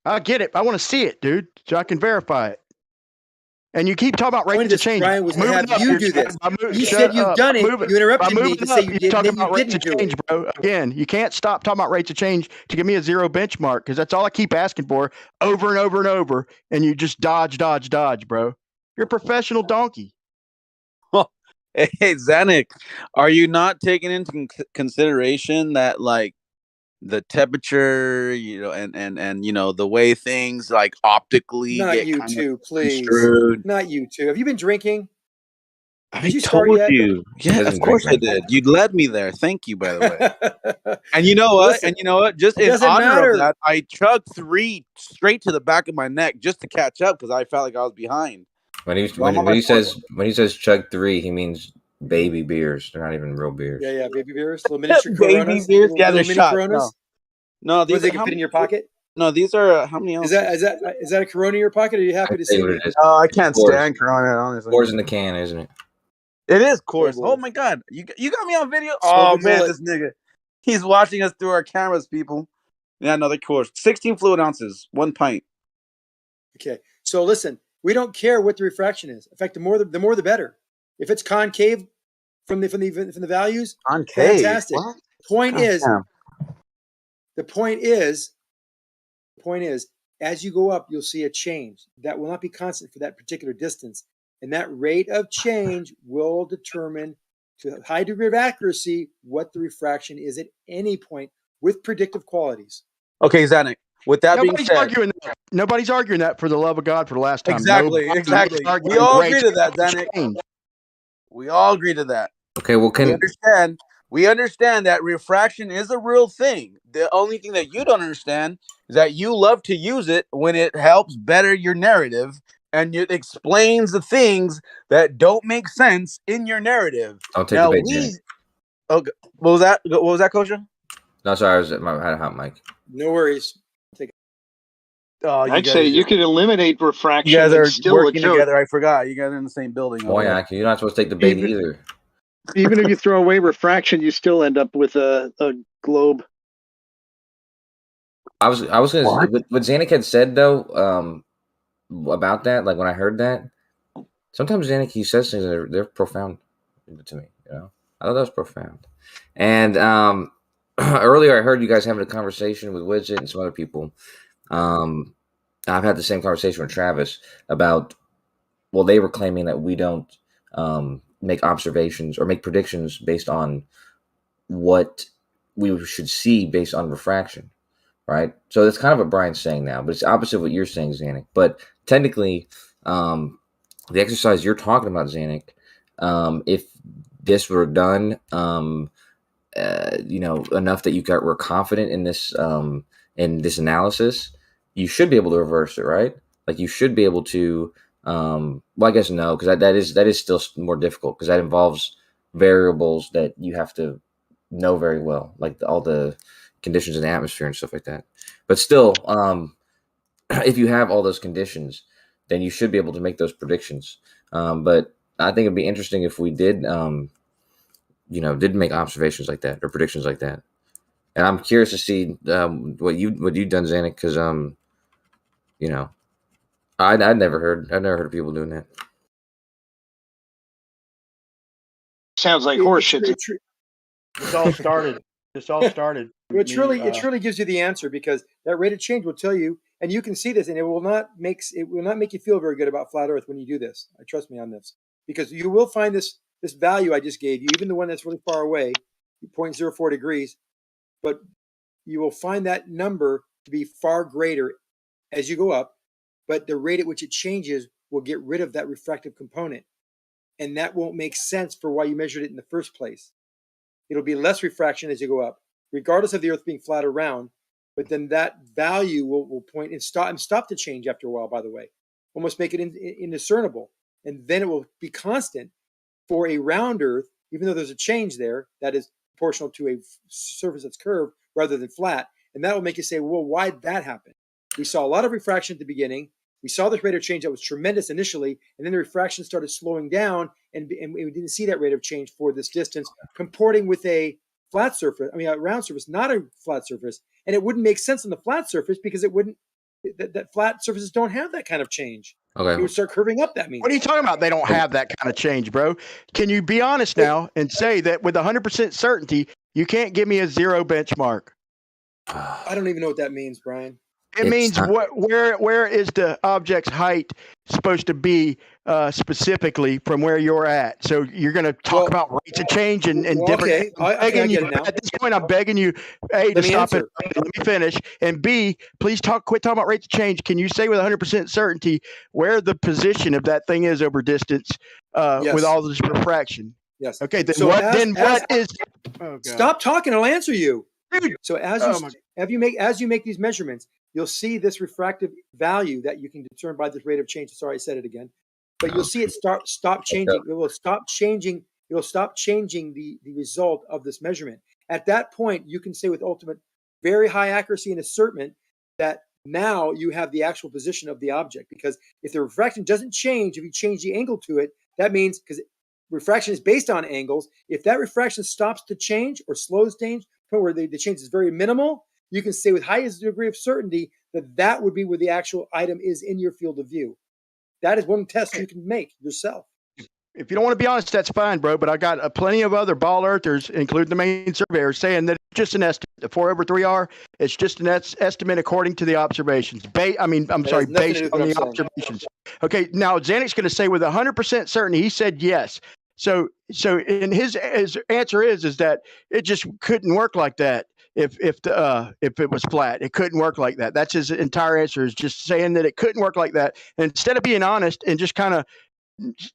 I get it. I want to see it, dude, so I can verify it. And you keep talking about rates of change. Brian, was to Moving have up you here, do Chad. this. You said you've done it. You interrupted me to say you You're did, and talking then you about rates didn't of do change, it. bro. Again, you can't stop talking about rates of change to give me a zero benchmark because that's all I keep asking for over and over and over. And you just dodge, bro. You're a professional donkey. Hey, Zanuck, are you not taking into consideration that, like, the temperature, and the way things like optically Not get you kind of two, please. construed? Not you two. Have you been drinking? I told you. Yeah, of course I did. You led me there. Thank you, by the way. And you know what? Listen, Just it in doesn't honor matter. of that, I chugged 3 straight to the back of my neck just to catch up because I felt like I was behind. When he says chug 3, he means baby beers. They're not even real beers. Yeah, baby beers, little miniature Baby Coronas, beers? Yeah, little they're mini shots. Coronas. No, Ones these that can fit in your pocket. No, these are how many ounces? Is that a Corona in your pocket? Or are you happy to see me? Oh, I can't stand Corona, honestly. Coors in the can, isn't it? It is Coors. boy. Oh my god, you got me on video. Silver Oh man, bullet. this nigga, he's watching us through our cameras, people. Yeah, another Coors. 16 fluid ounces, 1 pint. Okay, so listen, we don't care what the refraction is. In fact, the more the better. If it's concave from the values, Concave. fantastic. What? The point is, as you go up, you'll see a change that will not be constant for that particular distance, and that rate of change will determine to a high degree of accuracy what the refraction is at any point with predictive qualities. Okay, Zanuck. With that being said, Nobody's arguing that for the love of God for the last time. Exactly. We all agree to that, Zanuck. We all agree to that. Okay, well, we understand that refraction is a real thing. The only thing that you don't understand is that you love to use it when it helps better your narrative and it explains the things that don't make sense in your narrative. I'll take the bait, Jay. Okay, what was that? What was that, Kosha? No, sorry, I had a hot mic. No worries. I'd say you could eliminate refraction. You guys are and still working a joke. together. I forgot. You guys are in the same building. Boy, you're not supposed to take the bait either. Even if you throw away refraction, you still end up with a globe. I was gonna say, what Zanuck had said though, about that, like when I heard that, sometimes Zanuck, he says things that they're profound to me. I thought that was profound. And earlier I heard you guys having a conversation with Widget and some other people. I've had the same conversation with Travis about, well, they were claiming that we don't make observations or make predictions based on what we should see based on refraction, right? So that's kind of what Brian's saying now, but it's opposite of what you're saying, Zanuck. But technically, the exercise you're talking about, Zanuck, if this were done, enough that were confident in this analysis, you should be able to reverse it, right? Like you should be able to. Well, I guess no, because that is still more difficult because that involves variables that you have to know very well, like all the conditions in the atmosphere and stuff like that. But still, if you have all those conditions, then you should be able to make those predictions. But I think it'd be interesting if we did, did make observations like that or predictions like that. And I'm curious to see what you've done, Zanuck, because I'd never heard of people doing that. Sounds like horseshit. This all started. Well, it truly gives you the answer because that rate of change will tell you, and you can see this, and it will not make you feel very good about flat Earth when you do this. Trust me on this, because you will find this value I just gave you, even the one that's really far away, 0.04 degrees, but you will find that number to be far greater as you go up. But the rate at which it changes will get rid of that refractive component. And that won't make sense for why you measured it in the first place. It'll be less refraction as you go up, regardless of the Earth being flat or round. But then that value will point and stop the change after a while, by the way. Almost make it indiscernible. And then it will be constant for a round Earth, even though there's a change there that is proportional to a surface that's curved rather than flat. And that will make you say, well, why'd that happen? We saw a lot of refraction at the beginning. We saw this rate of change that was tremendous initially, and then the refraction started slowing down, and we didn't see that rate of change for this distance, comporting with a flat surface, I mean, a round surface, not a flat surface. And it wouldn't make sense on the flat surface because it wouldn't, that flat surfaces don't have that kind of change. Okay. It would start curving up, that means. What are you talking about? They don't have that kind of change, bro. Can you be honest now and say that with 100% certainty, you can't give me a zero benchmark? I don't even know what that means, Brian. It means where is the object's height supposed to be specifically from where you're at? So you're going to talk about rates of change and different. Okay, I get it now. At this point, I'm begging you, A, to stop it. Let me finish. And B, please quit talking about rates of change. Can you say with 100% certainty where the position of that thing is over distance with all this refraction? Yes. Okay, then So what is? Oh, God. Stop talking, I'll answer you. Dude. So as you make these measurements, you'll see this refractive value that you can determine by this rate of change. Sorry, I said it again. But you'll see it stop changing. It will stop changing. It will stop changing the result of this measurement. At that point, you can say with ultimate very high accuracy and assertment that now you have the actual position of the object. Because if the refraction doesn't change, if you change the angle to it, that means, because refraction is based on angles, if that refraction stops to change or slows change, where the change is very minimal, you can say with highest degree of certainty that that would be where the actual item is in your field of view. That is one test you can make yourself. If you don't want to be honest, that's fine, bro. But I got plenty of other ball earthers, including the main surveyors, saying that it's just an estimate. The 4/3R, it's just an estimate according to the observations. Based on the observations. Okay, now Zanuck's going to say with 100% certainty, he said yes. So in his answer is that it just couldn't work like that. If it was flat, it couldn't work like that. That's his entire answer, is just saying that it couldn't work like that. And instead of being honest and just kind of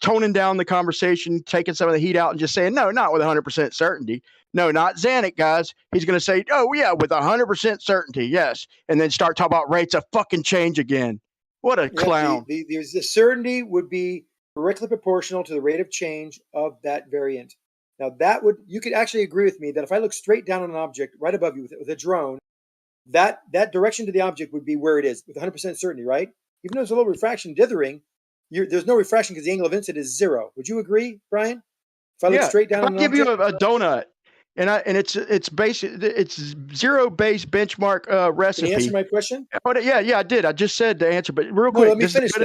toning down the conversation, taking some of the heat out and just saying, no, not with 100% certainty. No, not Zanuck, guys. He's going to say, oh, yeah, with 100% certainty, yes. And then start talking about rates of fucking change again. What a clown. The certainty would be directly proportional to the rate of change of that variant. Now you could actually agree with me that if I look straight down on an object right above you with a drone, that direction to the object would be where it is with 100% certainty, right? Even though there's a little refraction dithering, there's no refraction because the angle of incidence is zero. Would you agree, Brian? If I look straight down on an object, you a donut and it's zero base benchmark recipe. Can you answer my question? Yeah, I did. I just said the answer, but real quick, let me finish. I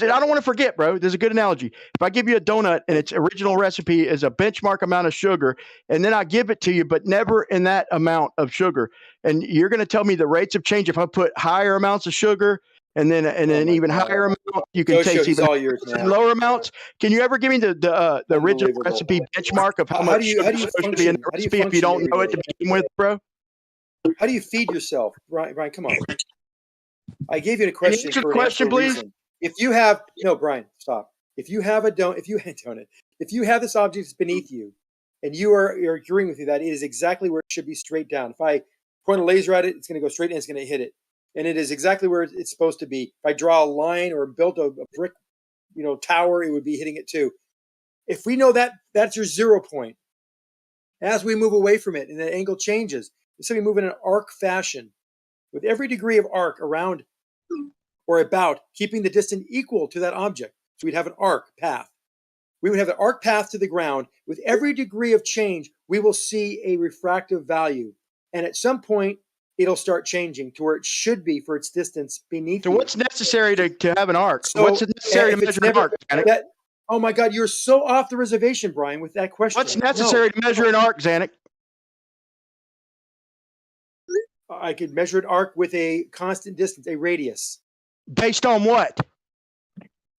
don't want to forget, bro. There's a good analogy. If I give you a donut and its original recipe is a benchmark amount of sugar, and then I give it to you, but never in that amount of sugar, and you're going to tell me the rates of change if I put higher amounts of sugar and then even higher amount, you can taste even lower amounts. Can you ever give me the original recipe benchmark of how much sugar is supposed to be in the recipe if you don't know it to begin with, bro? How do you feed yourself, Brian? Come on. I gave you a question. Can you answer the question, please? Reason. If you have Brian, stop. If you have if you have this object that's beneath you, and you're agreeing with me that it is exactly where it should be straight down. If I point a laser at it, it's going to go straight and it's going to hit it. And it is exactly where it's supposed to be. If I draw a line or build a brick, tower, it would be hitting it too. If we know that that's your 0 point, as we move away from it and the angle changes, so we move in an arc fashion with every degree of arc around or about, keeping the distance equal to that object. So we'd have an arc path. We would have an arc path to the ground. With every degree of change, we will see a refractive value. And at some point, it'll start changing to where it should be for its distance beneath. So what's necessary to have an arc? So what's necessary to measure an arc? Oh my God, you're so off the reservation, Brian, with that question. What's necessary to measure an arc, Zanuck? I could measure an arc with a constant distance, a radius. Based on what?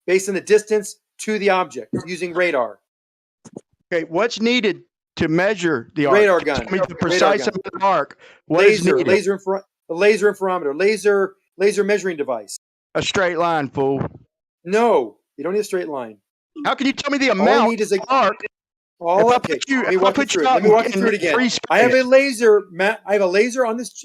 Based on the distance to the object using radar. Okay, what's needed to measure the arc? Radar gun. The precise amount of arc. Laser interferometer, laser measuring device. A straight line, fool. No, you don't need a straight line. How can you tell me the amount need is of arc? Let me walk you through it again. I have a laser. I have a laser on this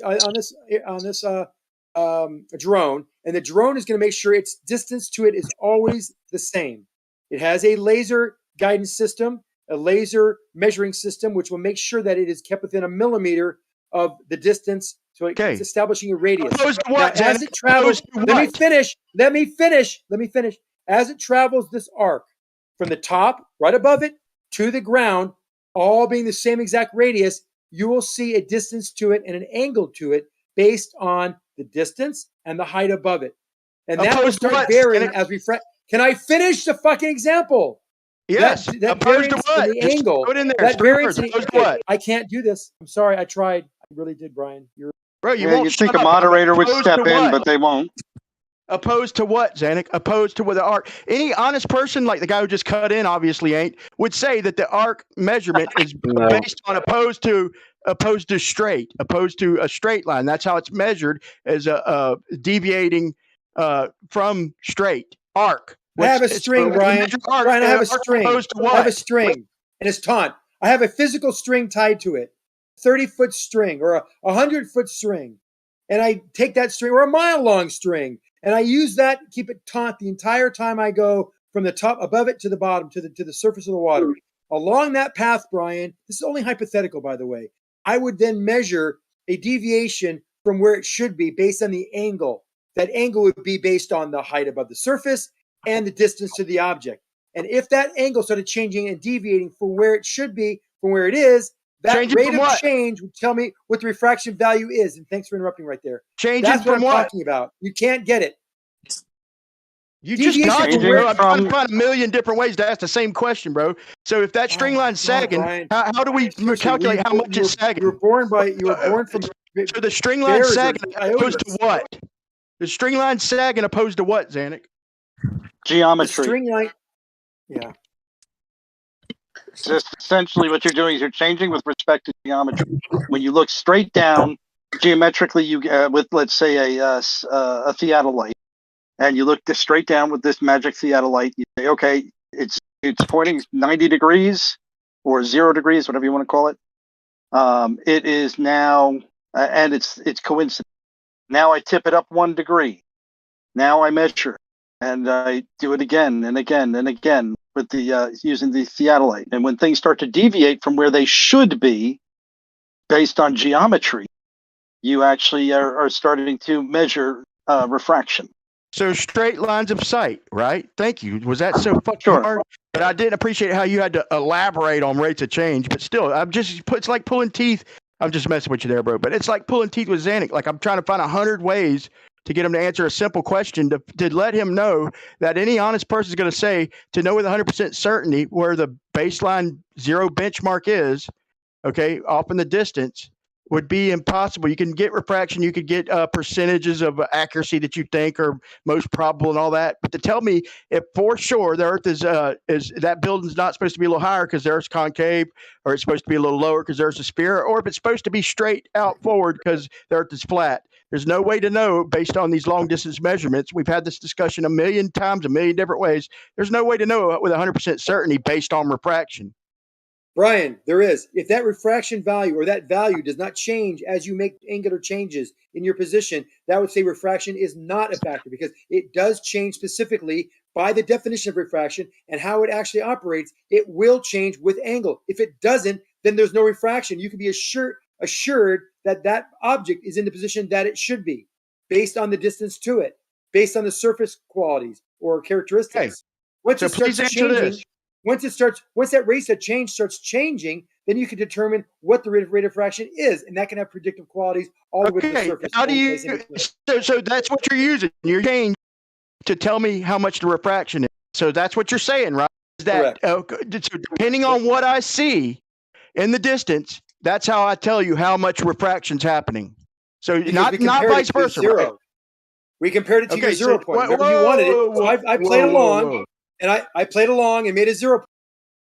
drone, and the drone is going to make sure its distance to it is always the same. It has a laser guidance system, a laser measuring system, which will make sure that it is kept within a millimeter of the distance. So it's Okay. establishing a radius. Opposed to Now, what, as Xanax? it travels, Opposed to let me what? finish. Let me finish. As it travels this arc from the top, right above it, to the ground, all being the same exact radius, you will see a distance to it and an angle to it based on the distance and the height above it. And that will Opposed to start what, varying Xanax? as we Can I finish the fucking example? Yes. That Opposed to variance in what? the Just angle. throw it in there. That It's 3 variance words. in the, Opposed to okay, what? I can't do this. I'm sorry. I tried. I really did, Brian. You're Bro, you Yeah, won't you'd shut think a up. moderator would Opposed step to in, what? but they won't. Opposed to what, Zanuck? Opposed to what the arc? Any honest person, like the guy who just cut in, obviously ain't, would say that the arc measurement is No. based on opposed to straight, opposed to a straight line. That's how it's measured, as a deviating from straight arc. I have a So string, when you Brian. measure arc, Brian, I have a arc string. opposed to I have a what? string, and it's taunt. I have a physical string tied to it, 30-foot string or a 100-foot string, and I take that string or a mile-long string, and I use that to keep it taut the entire time I go from the top above it to the bottom to the surface of the water. Along that path, Brian, this is only hypothetical, by the way, I would then measure a deviation from where it should be based on the angle. That angle would be based on the height above the surface and the distance to the object. And if that angle started changing and deviating from where it should be, from where it is, that Changing rate from of what? change would tell me what the refraction value is. And thanks for interrupting right there. Changing That's what from I'm what? talking about. You can't get it. You just Deviation dodged from it, where bro. I'm trying to find a million different ways to ask the same question, bro. So if that string line's sagging, Brian. how do we Seriously, calculate how much it's sagging? You were born from So the string line bears or sagging opposed to coyotes. what? The string line sagging opposed to what, Zanuck? The Geometry. string line, yeah. Just essentially what you're doing is you're changing with respect to geometry. When you look straight down, geometrically, you with let's say a theodolite, and you look straight down with this magic theodolite, you say, okay, it's pointing 90 degrees or 0 degrees, whatever you want to call it. It is now, and it's coincident. Now I tip it up 1 degree. Now I measure, and I do it again and again and again with the using the theodolite. And when things start to deviate from where they should be, based on geometry, you actually are starting to measure refraction. So straight lines of sight, right? Thank you. Was that so fucking hard? But I didn't appreciate how you had to elaborate on rates of change. But still, it's like pulling teeth. I'm just messing with you there, bro. But it's like pulling teeth with Zanuck. Like I'm trying to find 100 ways to get him to answer a simple question to let him know that any honest person is going to say, to know with 100% certainty where the baseline zero benchmark is, okay, off in the distance, would be impossible. You can get refraction, you could get percentages of accuracy that you think are most probable and all that. But to tell me if for sure the Earth is that building's not supposed to be a little higher because the Earth's concave, or it's supposed to be a little lower because there's a sphere, or if it's supposed to be straight out forward because the Earth is flat. There's no way to know based on these long distance measurements. We've had this discussion a million times, a million different ways. There's no way to know with 100% certainty based on refraction. Brian, there is. If that refraction value or that value does not change as you make angular changes in your position, that would say refraction is not a factor because it does change specifically by the definition of refraction and how it actually operates. It will change with angle. If it doesn't, then there's no refraction. You can be assured that that object is in the position that it should be based on the distance to it, based on the surface qualities or characteristics. Once it starts changing, once that rate of change starts changing, then you can determine what the rate of refraction is, and that can have predictive qualities all the way to the surface. How do you? So that's what you're using. You're saying to tell me how much the refraction is. So that's what you're saying, right? Is that so depending on what I see in the distance, that's how I tell you how much refraction's happening. So not vice versa. Right? We compared it to your 0 point. Remember, you wanted it. So I played along. And I played along and made a 0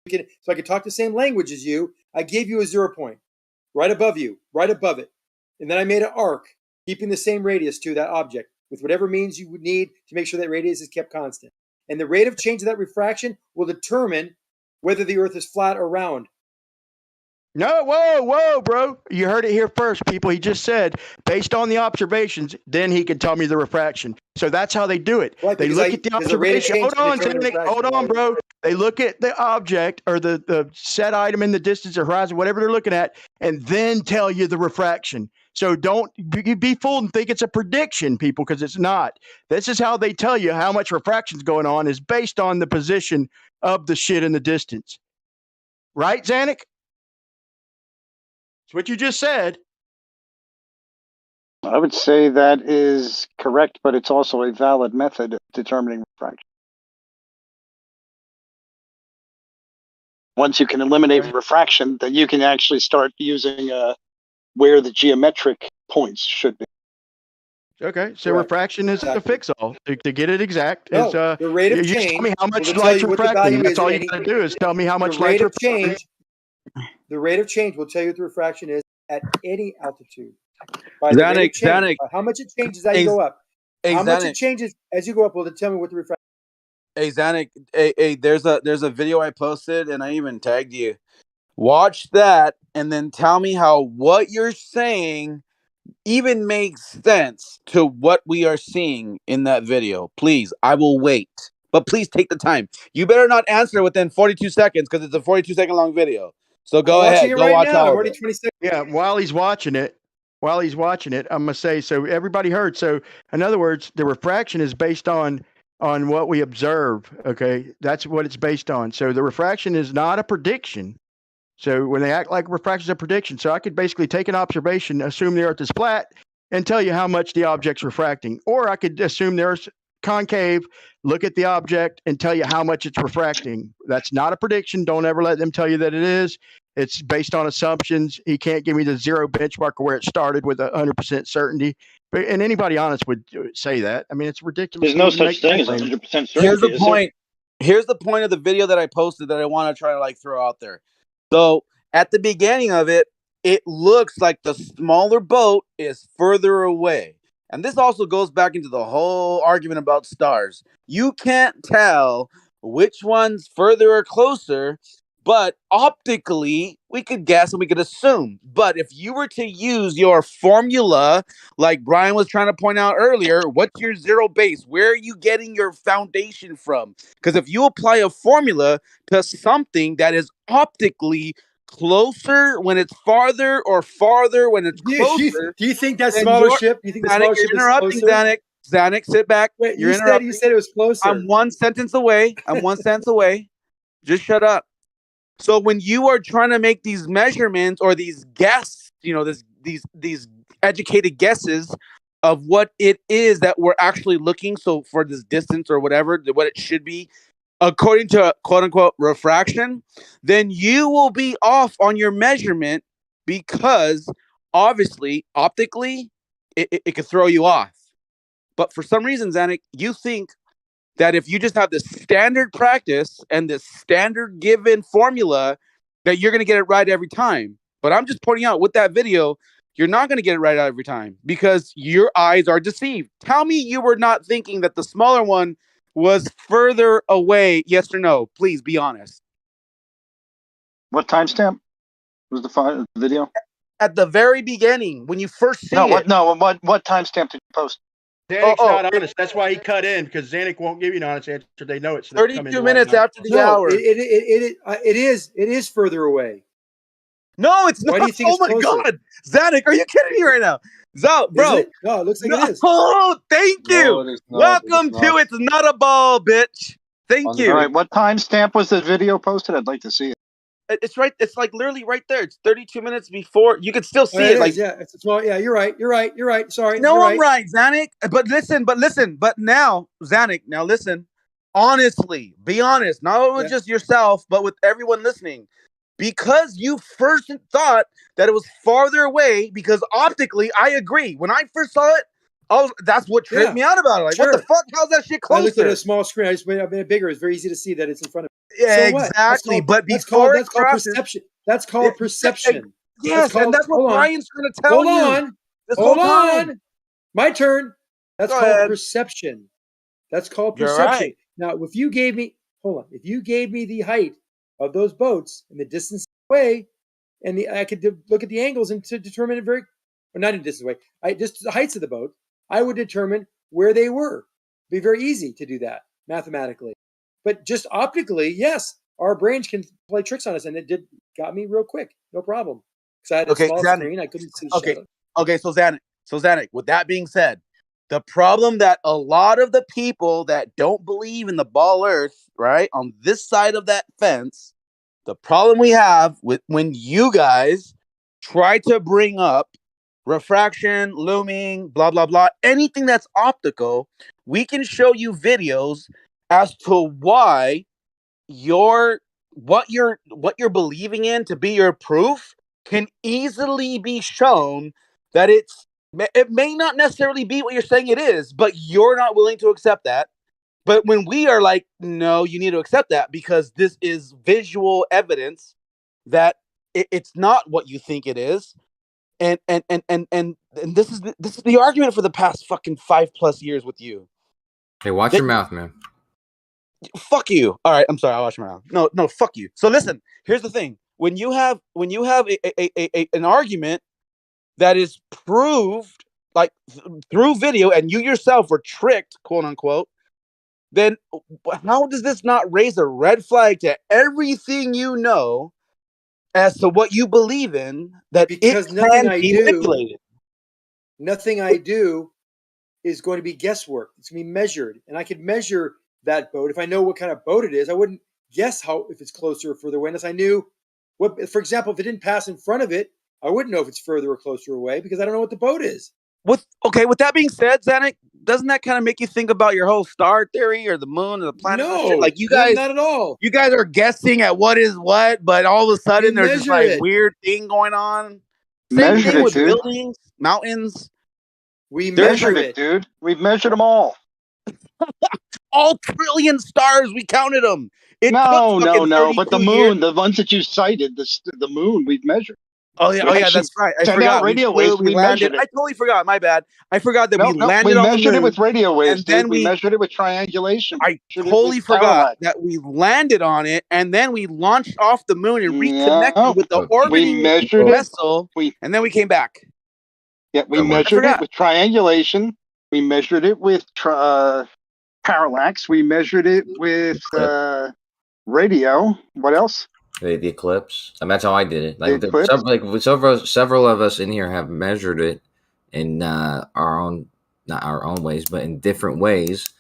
point. So I could talk the same language as you. I gave you a 0 point right above you, right above it. And then I made an arc, keeping the same radius to that object with whatever means you would need to make sure that radius is kept constant. And the rate of change of that refraction will determine whether the Earth is flat or round. No, whoa, bro. You heard it here first, people. He just said, based on the observations, then he can tell me the refraction. So that's how they do it. Right, They because look at the there's a rate of observation. change Hold to on, determine the Nick. refraction. Hold on, bro. They look at the object or the set item in the distance or horizon, whatever they're looking at, and then tell you the refraction. So don't be fooled and think it's a prediction, people, because it's not. This is how they tell you how much refraction's going on is based on the position of the shit in the distance. Right, Zanuck? It's what you just said. I would say that is correct, but it's also a valid method of determining refraction. Once you can eliminate refraction, then you can actually start using where the geometric points should be. Okay, so Correct. refraction is a fix-all. To get it exact, No, is the rate of you just change tell me how will much tell light's you what the refracting. value That's is all at you any. got to do is tell me how The much rate light's of refracting. change. The rate of change will tell you what the refraction is at any altitude. By the rate of change, by how much it changes as you go up. How much it changes as you go up will tell me what the refraction. Hey Zanuck, hey, there's a video I posted and I even tagged you. Watch that and then tell me how what you're saying even makes sense to what we are seeing in that video. Please, I will wait. But please take the time. You better not answer within 42 seconds because it's a 42-second long video. So go I'm watching ahead. it Go right watch now. I'm all of already it. 26. Yeah, while he's watching it, I'm gonna say, so everybody heard. So in other words, the refraction is based on what we observe. Okay, that's what it's based on. So the refraction is not a prediction. So when they act like refraction is a prediction, so I could basically take an observation, assume the Earth is flat, and tell you how much the object's refracting, or I could assume the Earth's concave, look at the object, and tell you how much it's refracting. That's not a prediction. Don't ever let them tell you that it is. It's based on assumptions. He can't give me the zero benchmark of where it started with 100% certainty. And anybody honest would say that. I mean, it's ridiculous. There's to no even such make thing that as claim. 100% certainty. Here's the is there? point. Here's the point of the video that I posted that I want to try to like throw out there. So at the beginning of it, it looks like the smaller boat is further away. And this also goes back into the whole argument about stars. You can't tell which one's further or closer, but optically we could guess and we could assume. But if you were to use your formula, like Brian was trying to point out earlier, what's your zero base? Where are you getting your foundation from? Because if you apply a formula to something that is optically closer when it's farther or farther when it's closer, Do you think that then smaller you're ship? Do you think the Zanuck, smaller you're ship is interrupting, closer? Zanuck. Zanuck, sit back. Wait, You're you interrupting. said it was closer. I'm one sentence away. I'm one sentence away. Just shut up. So when you are trying to make these measurements or these guess, these educated guesses of what it is that we're actually looking, so for this distance or whatever, what it should be, according to quote unquote refraction, then you will be off on your measurement because obviously optically it could throw you off. But for some reason, Zanuck, you think that if you just have this standard practice and this standard given formula, that you're going to get it right every time. But I'm just pointing out with that video, you're not going to get it right every time because your eyes are deceived. Tell me you were not thinking that the smaller one was further away. Yes or no? Please be honest. What timestamp was the video? At the very beginning, when you first see it. What timestamp did you post? Zanuck's not honest. That's why he cut in, because Zanuck won't give you an honest answer. They know it's 32 minutes after the No, hour. it is further away. No, it's not. Why do you think Oh it's my closer? God, Zanuck, are you kidding me right now? Bro, Is it? No, it looks like it is. Oh, thank you. No, it is not. Welcome It is to not. It's Not a Ball, bitch. Thank you. All right, what timestamp was the video posted? I'd like to see it. It's right. It's like literally right there. It's 32 minutes before. You could still see Oh, it. it Like, is, yeah. It's small. Yeah, you're right. You're right. Sorry. no, you're I'm right, Zanuck. But listen. But now, Zanuck, now listen. Honestly, be honest. Not with just yourself, but with everyone listening. Because you first thought that it was farther away, because optically, I agree. When I first saw it, that's what tripped me out about it. Like, what the fuck? How's that shit I looked at closer? a small screen. I just made it bigger. It's very easy to see that it's in front of me. Yeah, So what? exactly. But that's before called perception. That's called perception. Yes, and that's what hold on. Brian's trying to tell Hold you. on. This Hold whole time. on. My turn. That's Go called ahead. perception. That's called You're perception. right. Now, if you gave me the height of those boats and the distance away, and I could look at the angles and to determine it or not in a distant way. Just the heights of the boat. I would determine where they were. It'd be very easy to do that mathematically, but just optically, yes, our brains can play tricks on us, and it got me real quick, no problem. Because I had a small screen, I couldn't see the shadow. Okay, so Zanuck, with that being said, the problem that a lot of the people that don't believe in the ball Earth, right, on this side of that fence, the problem we have with when you guys try to bring up refraction, looming, blah blah blah, anything that's optical, we can show you videos as to why what you're believing in to be your proof can easily be shown that it may not necessarily be what you're saying it is, but you're not willing to accept that. But when we are like, no, you need to accept that because this is visual evidence that it's not what you think it is. And this is the argument for the past fucking 5+ years with you. Hey, watch your mouth, man. Fuck you. All right, I'm sorry. I'll watch my mouth. No, fuck you. So listen, here's the thing. When you have an argument that is proved like through video and you yourself were tricked, quote unquote, then how does this not raise a red flag to everything you know as to what you believe in that because it can be manipulated? Nothing I do is going to be guesswork. It's going to be measured, and I could measure that boat if I know what kind of boat it is. I wouldn't guess if it's closer or further away unless I knew what. For example, if it didn't pass in front of it, I wouldn't know if it's further or closer away because I don't know what the boat is. With that being said, Zanuck, doesn't that kind of make you think about your whole star theory or the moon or the planets? No, and shit? Like you guys, not at all. You guys are guessing at what is what, but all of a sudden there's this like it. weird thing going on. Same Measured thing it, with dude. buildings, mountains. We measured it, dude. We've measured them all. All trillion stars, we counted them. No. But the moon, the ones that you cited, the moon, we've measured. Oh yeah, that's right. I forgot. Radio waves. We landed. measured it. I totally forgot. My bad. I forgot that we landed we on the measured moon, it with radio waves, and then we measured it with triangulation. I totally forgot that we landed on it, and then we launched off the moon and reconnected with the orbiting vessel, and then we came back. Yeah, we measured it with triangulation. We measured it with parallax. We measured it with radio. What else? The eclipse. I mean, that's how I did it. Several of us in here have measured it in not our own ways, but in different ways.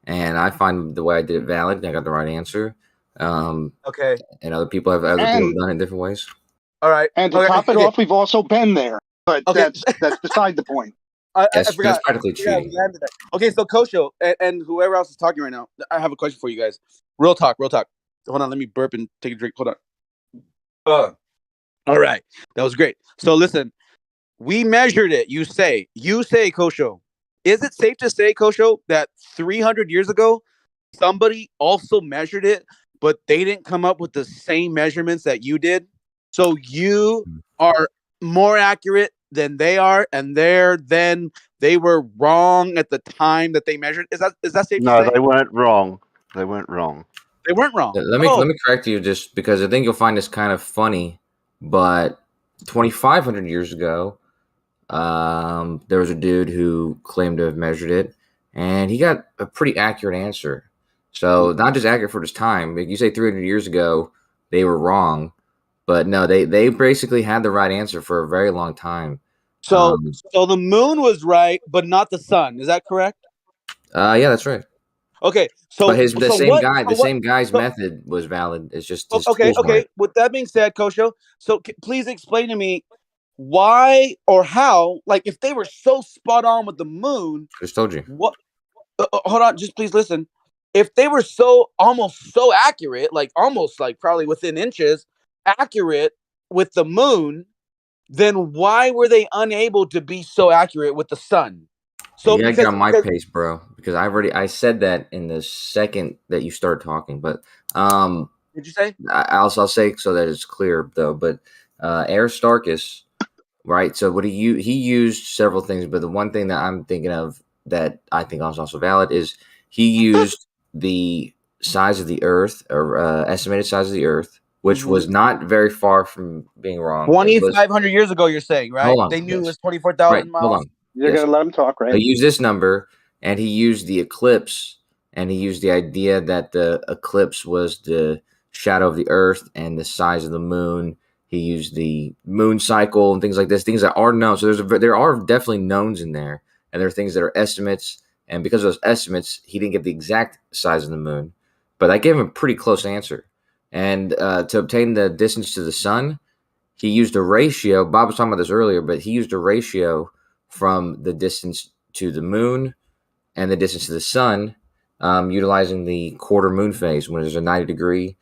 And I find the way I did it valid. I got the right answer. Okay. And other people have done it in different ways. All right. And to top it off, we've also been there, but that's beside the point. I forgot. That's practically cheating. Okay, so Kosho and whoever else is talking right now, I have a question for you guys. Real talk. Hold on, let me burp and take a drink. Hold on. All right, that was great. So listen, we measured it. You say, Kosho. Is it safe to say, Kosho, that 300 years ago, somebody also measured it, but they didn't come up with the same measurements that you did? So you are more accurate than they are, and they were wrong at the time that they measured. Is that safe to say? No, they weren't wrong. They weren't wrong. They weren't wrong. Let me correct you just because I think you'll find this kind of funny. But 2,500 years ago, there was a dude who claimed to have measured it, and he got a pretty accurate answer. So not just accurate for his time. Like you say 300 years ago, they were wrong. But no, they basically had the right answer for a very long time. So the moon was right, but not the sun. Is that correct? Yeah, that's right. Okay, so but the same guy's method was valid. It's just his okay. right. With that being said, Kosho, so please explain to me why or how, like, if they were so spot on with the moon. Just told you. What? Hold on, just please listen. If they were almost so accurate, like almost like probably within inches accurate with the moon, then why were they unable to be so accurate with the sun? So you gotta get on my pace, bro, because I said that in the second that you started talking. But did you say? I'll say so that it's clear though. But Aristarchus, right? So what he used several things, but the one thing that I'm thinking of that I think is also valid is he used the size of the Earth or estimated size of the Earth which was not very far from being wrong. It was 2,500 years ago, you're saying, right? hold on. They knew it Yes. was 24,000 Right. Hold miles. on. You're Yes. going to let him talk, right? He used this number, and he used the eclipse, and he used the idea that the eclipse was the shadow of the Earth and the size of the moon. He used the moon cycle and things like this, things that are known. So there are definitely knowns in there, and there are things that are estimates. And because of those estimates, he didn't get the exact size of the moon, but I gave him a pretty close answer. And to obtain the distance to the sun, he used a ratio. Bob was talking about this earlier, but he used a ratio from the distance to the moon and the distance to the sun, utilizing the quarter moon phase when there's a 90-degree,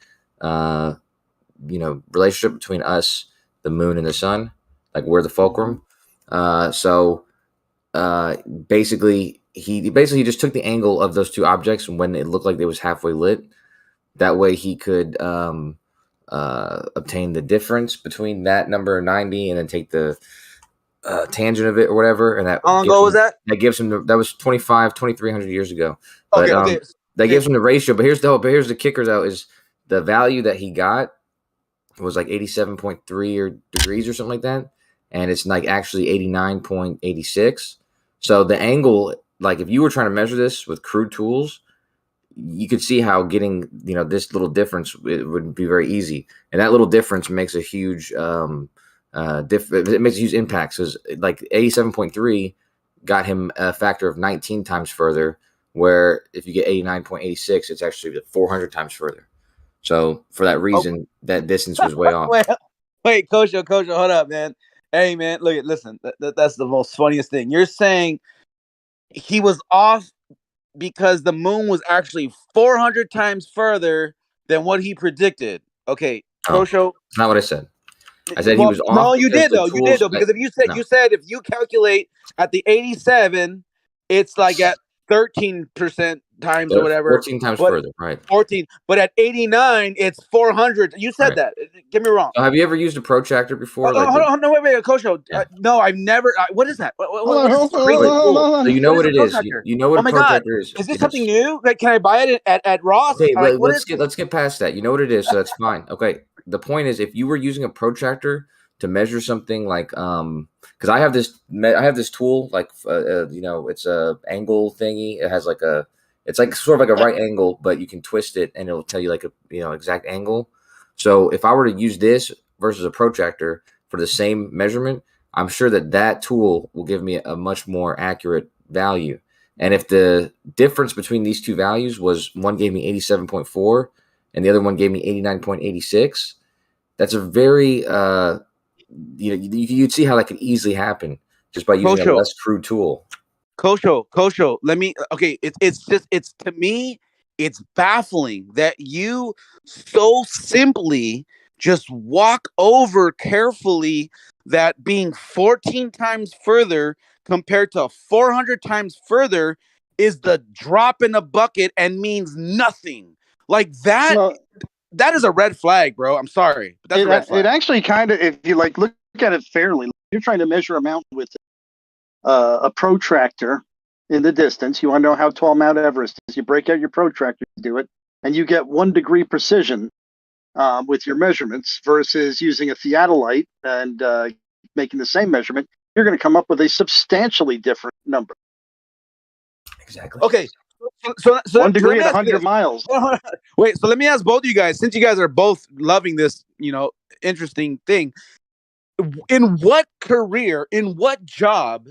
relationship between us, the moon, and the sun, like we're the fulcrum. Basically, he just took the angle of those two objects when it looked like it was halfway lit. That way, he could obtain the difference between that number 90 and then take the tangent of it or whatever. And that How long ago was that? That gives him that was 2,300 years ago. But Okay. that gives him the ratio. But here's the kicker though, is the value that he got was like 87.3 degrees or something like that, and it's like actually 89.86. So the angle, like if you were trying to measure this with crude tools, you could see how getting this little difference, it would be very easy, and that little difference makes a huge it makes a huge impact. So like 87.3 got him a factor of 19 times further, where if you get 89.86, it's actually 400 times further. So for that reason, that distance was way off. Wait, Kosho, hold up, man. Hey, man, listen. That's the most funniest thing. You're saying he was off because the moon was actually 400 times further than what he predicted. Okay, Kosho. That's not what I said. I said he was off. No, you did though. You did though, because if you said if you calculate at the 87, it's like at 13% times or whatever. 14 times further, right? 14, but at 89, it's 400. You said that. Get me wrong. Have you ever used a protractor before? Hold on, no, wait, Kosho. No, I've never. What is that? What is this crazy tool? So you know what it is. You know what Oh a my God. protractor is. Is this something new? Like, can I buy it at Ross? Okay, Like, let's get past that. You know what it is, so that's fine. Okay. The point is, if you were using a protractor to measure something like because I have this tool, like it's a angle thingy. It has like it's like sort of like a right angle, but you can twist it and it'll tell you like a exact angle. So if I were to use this versus a protractor for the same measurement, I'm sure that tool will give me a much more accurate value. And if the difference between these two values was one gave me 87.4 and the other one gave me 89.86, that's a very you'd see how that could easily happen just by using a less crude tool. Kosho, let me. Okay, it's to me, it's baffling that you so simply just walk over carefully that being 14 times further compared to 400 times further is the drop in a bucket and means nothing. Like that. Well, that is a red flag, bro. I'm sorry, but that's a red flag. It actually kind of, if you like look at it fairly, you're trying to measure a mountain with a protractor in the distance. You want to know how tall Mount Everest is. You break out your protractor to do it, and you get 1 degree precision with your measurements versus using a theodolite and making the same measurement. You're going to come up with a substantially different number. Exactly. Okay. So 1 degree at 100 miles. Wait, so let me ask both of you guys, since you guys are both loving this, interesting thing. In what career, in what job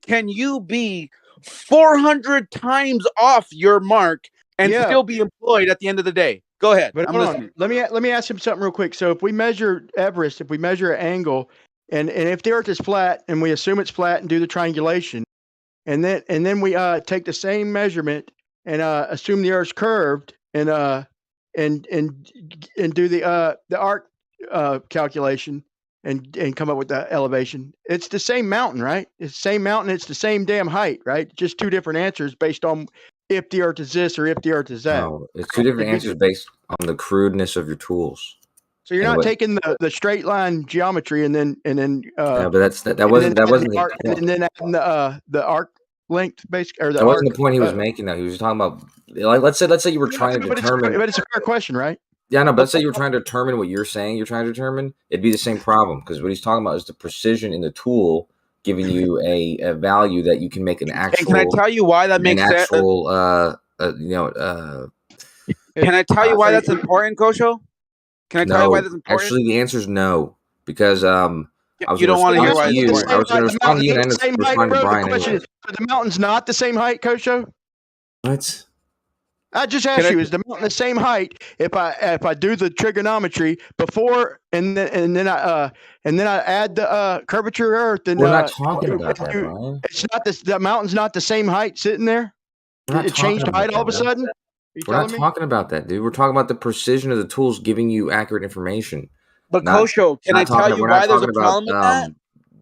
can you be 400 times off your mark and still be employed at the end of the day? Go ahead. But I'm hold listening. on. Let me ask him something real quick. So if we measure Everest, if we measure an angle, and if the Earth is flat, and we assume it's flat and do the triangulation, and then we take the same measurement and assume the Earth's curved and do the arc calculation and come up with the elevation. It's the same mountain, right? It's the same mountain. It's the same damn height, right? Just two different answers based on if the Earth is this or if the Earth is that. No, it's two different answers based on the crudeness of your tools. So you're not taking the straight line geometry and then yeah, but that wasn't the arc length basically, or that wasn't the point he was making. Though he was talking about, like, let's say you were trying to determine. But it's a fair question, right? Yeah, no, but let's say you were trying to determine what you're saying you're trying to determine, it'd be the same problem because what he's talking about is the precision in the tool giving you a value that you can make an And can I actual tell you why that makes sense? Can I tell you why that's important, Kosho? Can I tell you why No, that's important? actually, the answer is no, because I was You going don't want to hear respond why to it's you. important. I was going to The respond to you, and I mountain's ended the up same height, responding to bro. The Brian question anyway. is, are the mountains not the same height, Kosho? What? I just asked you, is the mountain the same height if I do the trigonometry before and then I add the curvature of Earth and We're not talking about that, do- Brian. it's not this the mountain's not the same height sitting there? We're not It changed talking about height all of a that, dude. sudden? Are you We're not telling me? talking about that, dude. We're talking about the precision of the tools giving you accurate information. But Not, Kosho, can I not tell talking. you We're not why there's a talking about problem with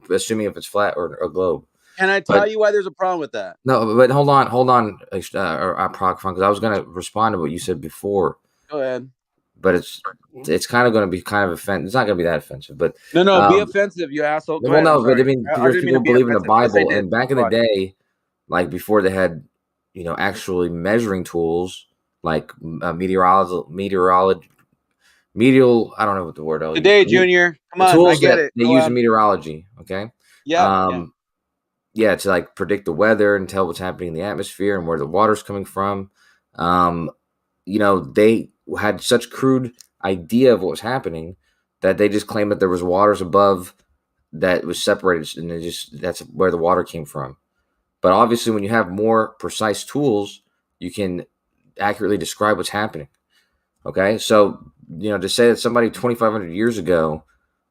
that? assuming if it's flat or a globe. Can I tell you why there's a problem with that? No, but hold on, because I was going to respond to what you said before. Go ahead. But it's kind of going to be kind of offensive. It's not going to be that offensive, but No, be offensive, you asshole. Go well, ahead. I'm no, but I sorry. mean, I there's didn't mean people to be believe in the offensive. Yes, I Bible, did. and back in the day, like before they had, actually measuring tools like medial. I don't know what the word. Today, Junior. Come The on, tools I get that it. they Go use in on. meteorology. Okay. Yeah. Yeah, to like predict the weather and tell what's happening in the atmosphere and where the water's coming from. They had such crude idea of what was happening that they just claimed that there was waters above that was separated, and that's where the water came from. But obviously, when you have more precise tools, you can accurately describe what's happening. Okay, so to say that somebody 2,500 years ago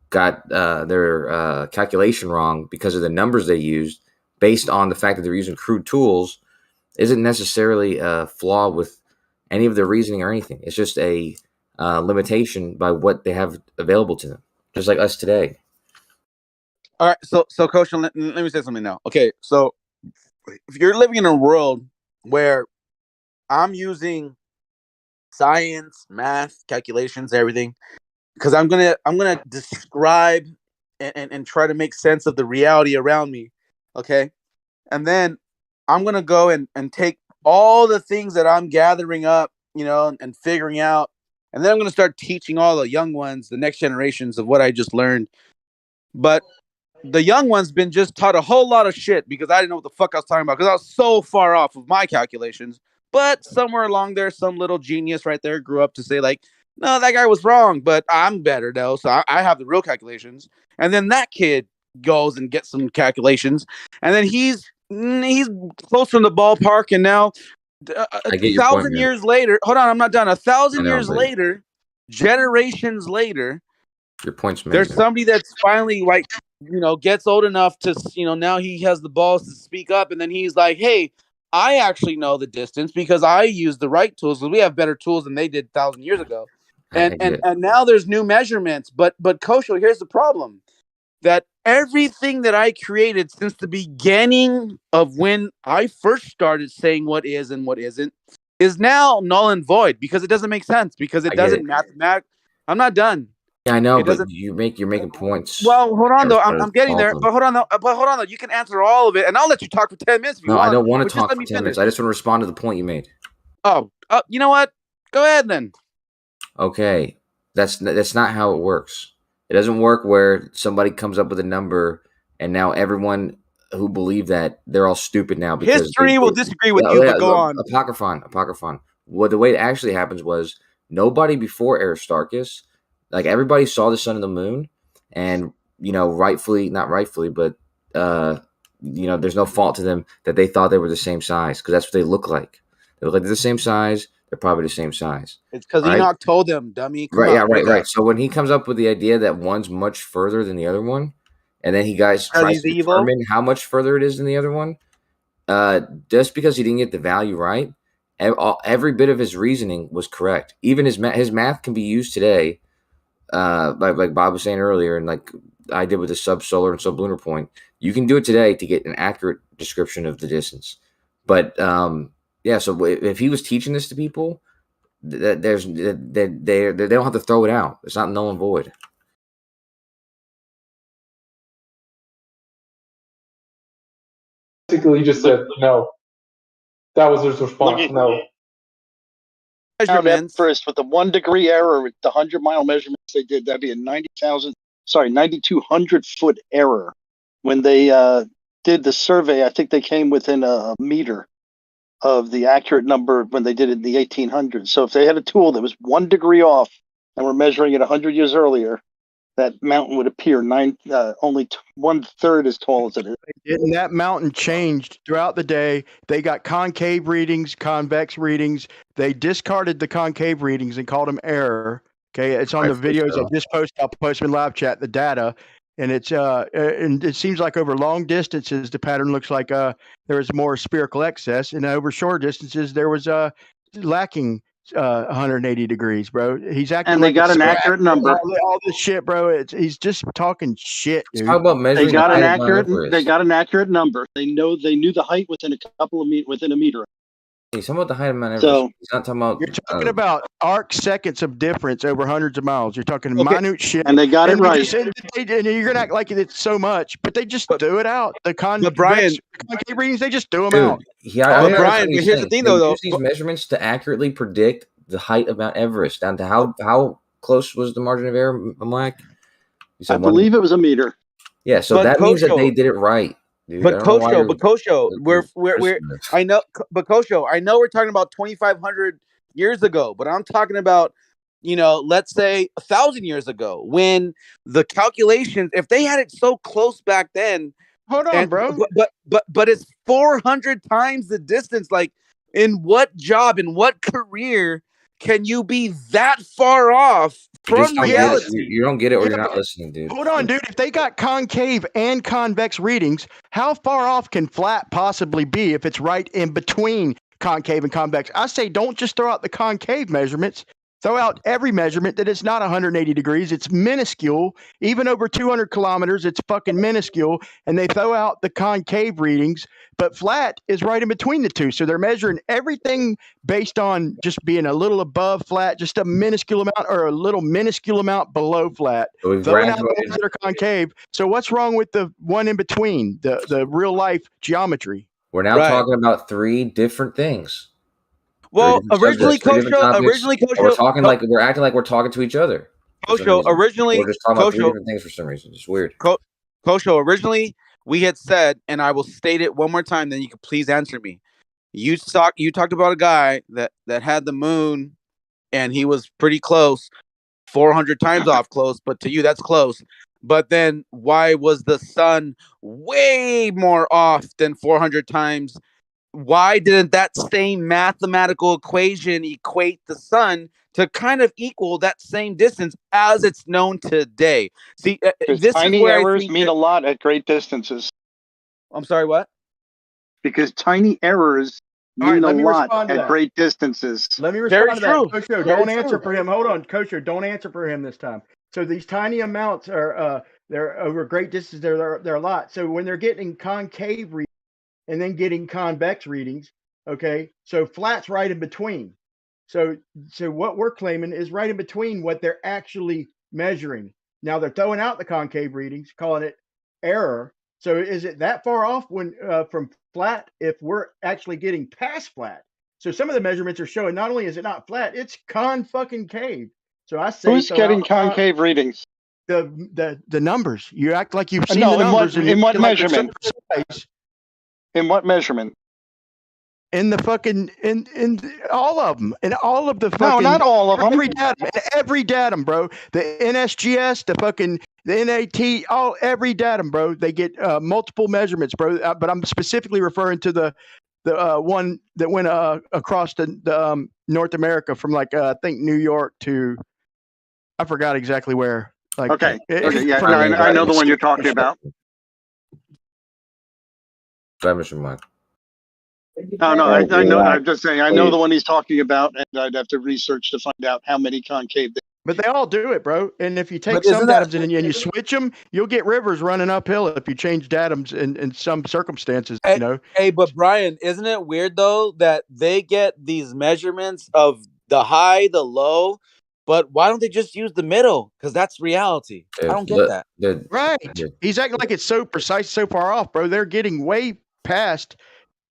got their calculation wrong because of the numbers they used, based on the fact that they're using crude tools, isn't necessarily a flaw with any of their reasoning or anything. It's just a limitation by what they have available to them, just like us today. All right. So Kosho, let me say something now. Okay. So if you're living in a world where I'm using science, math, calculations, everything, because I'm gonna describe and try to make sense of the reality around me. Okay. And then I'm gonna go and take all the things that I'm gathering up, and figuring out, and then I'm gonna start teaching all the young ones, the next generations, of what I just learned. But the young ones been just taught a whole lot of shit because I didn't know what the fuck I was talking about because I was so far off of my calculations. But somewhere along there, some little genius right there grew up to say, like, no, that guy was wrong, but I'm better though, so I have the real calculations. And then that kid goes and gets some calculations, and then he's close from the ballpark, and now I get a your point, thousand man. years later, hold on, I'm not done. A I thousand know, years but later, generations later, your point's made. there's somebody that's finally like, gets old enough to, now he has the balls to speak up, and then he's like, hey, I actually know the distance because I use the right tools. We have better tools than they did 1,000 years ago. And now there's new measurements. But Kosho, here's the problem. That everything that I created since the beginning of when I first started saying what is and what isn't is now null and void because it doesn't make sense, because it doesn't mathematically. I'm not done. Yeah, I know, It but doesn't. you're making points. Well, hold on though. I'm getting there, All of but them. hold on though. You can answer all of it, and I'll let you talk for 10 minutes if you No, want. I don't want But to just talk let for me 10 minutes. finish. I just want to respond to the point you made. Oh, you know what? Go ahead then. Okay, that's not how it works. It doesn't work where somebody comes up with a number and now everyone who believe that they're all stupid now because History will disagree with you, but go on. Apocryphon. Well, the way it actually happens was nobody before Aristarchus, like everybody saw the sun and the moon, and not rightfully, but there's no fault to them that they thought they were the same size because that's what they look like. They look like they're the same size. They're probably the same size. It's because right? Enoch told them, dummy. Come Right, on, yeah, what's right. that? So when he comes up with the idea that one's much further than the other one, and then he tries he's to evil? determine how much further it is than the other one, just because he didn't get the value right, every bit of his reasoning was correct. Even his math can be used today, like Bob was saying earlier, and like I did with the subsolar and sublunar point. You can do it today to get an accurate description of the distance. But yeah, so if he was teaching this to people, they don't have to throw it out. It's not null and void. Basically, he just said no. That was his response. No. measurements. Everest with the 1 degree error with the 100-mile measurements they did, that'd be a 9,200 foot error. When they did the survey, I think they came within a meter of the accurate number when they did it in the 1800s. So if they had a tool that was 1 degree off and were measuring it 100 years earlier, that mountain would appear only 1/3 as tall as it is. And that mountain changed throughout the day. They got concave readings, convex readings. They discarded the concave readings and called them error. Okay, it's on the videos I just posted. I'll post them in live chat, the data. And and it seems like over long distances, the pattern looks like there was more spherical excess, and over short distances, there was lacking 180 degrees, bro. He's acting And they like got it's an so accurate number. all this shit, bro. He's just talking shit, dude. Talk about measuring. They got an accurate number. They knew the height within a couple of within a meter. He's talking about the height of Mount Everest. So he's not talking about. You're talking about arc seconds of difference over hundreds of miles. You're talking minute shit, and they got it right. And you're gonna act like it's so much, but they just do it out. The concave readings, they just do them out. Yeah, but Brian, but here's the thing, though. Use these measurements to accurately predict the height of Mount Everest down to how close was the margin of error, Mike? I believe it was a meter. Yeah, so that means that they did it right. Dude. But Kosho, I know we're talking about 2,500 years ago, but I'm talking about, let's say 1,000 years ago, when the calculations, if they had it so close back then. Hold on, bro. But it's 400 times the distance. Like, in what job, in what career can you be that far off from reality? You don't get it, or you're not listening, dude. Hold on, dude. If they got concave and convex readings, how far off can flat possibly be if it's right in between concave and convex? I say don't just throw out the concave measurements. Throw out every measurement that it's not 180 degrees. It's minuscule. Even over 200 kilometers, it's fucking minuscule. And they throw out the concave readings, but flat is right in between the two. So they're measuring everything based on just being a little above flat, just a minuscule amount, or a little minuscule amount below flat. So throwing out the ones that are concave. So what's wrong with the one in between, the real life geometry? We're now talking about 3 different things. Well, originally, Kosho, we're acting like we're talking to each other. Kosho, originally, we're just talking about 3 different things for some reason. It's weird. Kosho, originally, we had said, and I will state it one more time, then you can please answer me. You talked about a guy that had the moon, and he was pretty close, 400 times off close, but to you, that's close. But then why was the sun way more off than 400 times? Why didn't that same mathematical equation equate the sun to kind of equal that same distance as it's known today? See, this tiny is where errors mean a lot at great distances. I'm sorry, what? Because tiny errors mean a lot at great distances. Let me respond to that. Kosho, don't answer for him. Hold on, Kosho, don't answer for him this time. So these tiny amounts are they're over great distances. They're a lot. So when they're getting concave readings and then getting convex readings, okay, so flat's right in between. So what we're claiming is right in between what they're actually measuring. Now they're throwing out the concave readings, calling it error. So is it that far off when from flat if we're actually getting past flat? So some of the measurements are showing not only is it not flat, it's con-fucking-cave. So I say who's getting concave readings? The numbers. You act like you've seen the numbers. In what measurement? In what measurement? In the fucking in all of them, in all of the fucking. No, not all of them. Every datum, bro. The NSGS, the NAT, every datum, bro. They get multiple measurements, bro. But I'm specifically referring to the one that went across the North America from I think New York to I forgot exactly where. Okay, yeah, I know the one you're talking about. Mr. Mike. No, I know. I'm just saying. I know the one he's talking about, and I'd have to research to find out how many concave. But they all do it, bro. And if you take some datums and you switch them, you'll get rivers running uphill if you change datums in some circumstances. Hey, but Brian, isn't it weird though that they get these measurements of the high, the low, but why don't they just use the middle? Because that's reality. I don't get that. Right. He's acting like it's so precise, so far off, bro. They're getting way past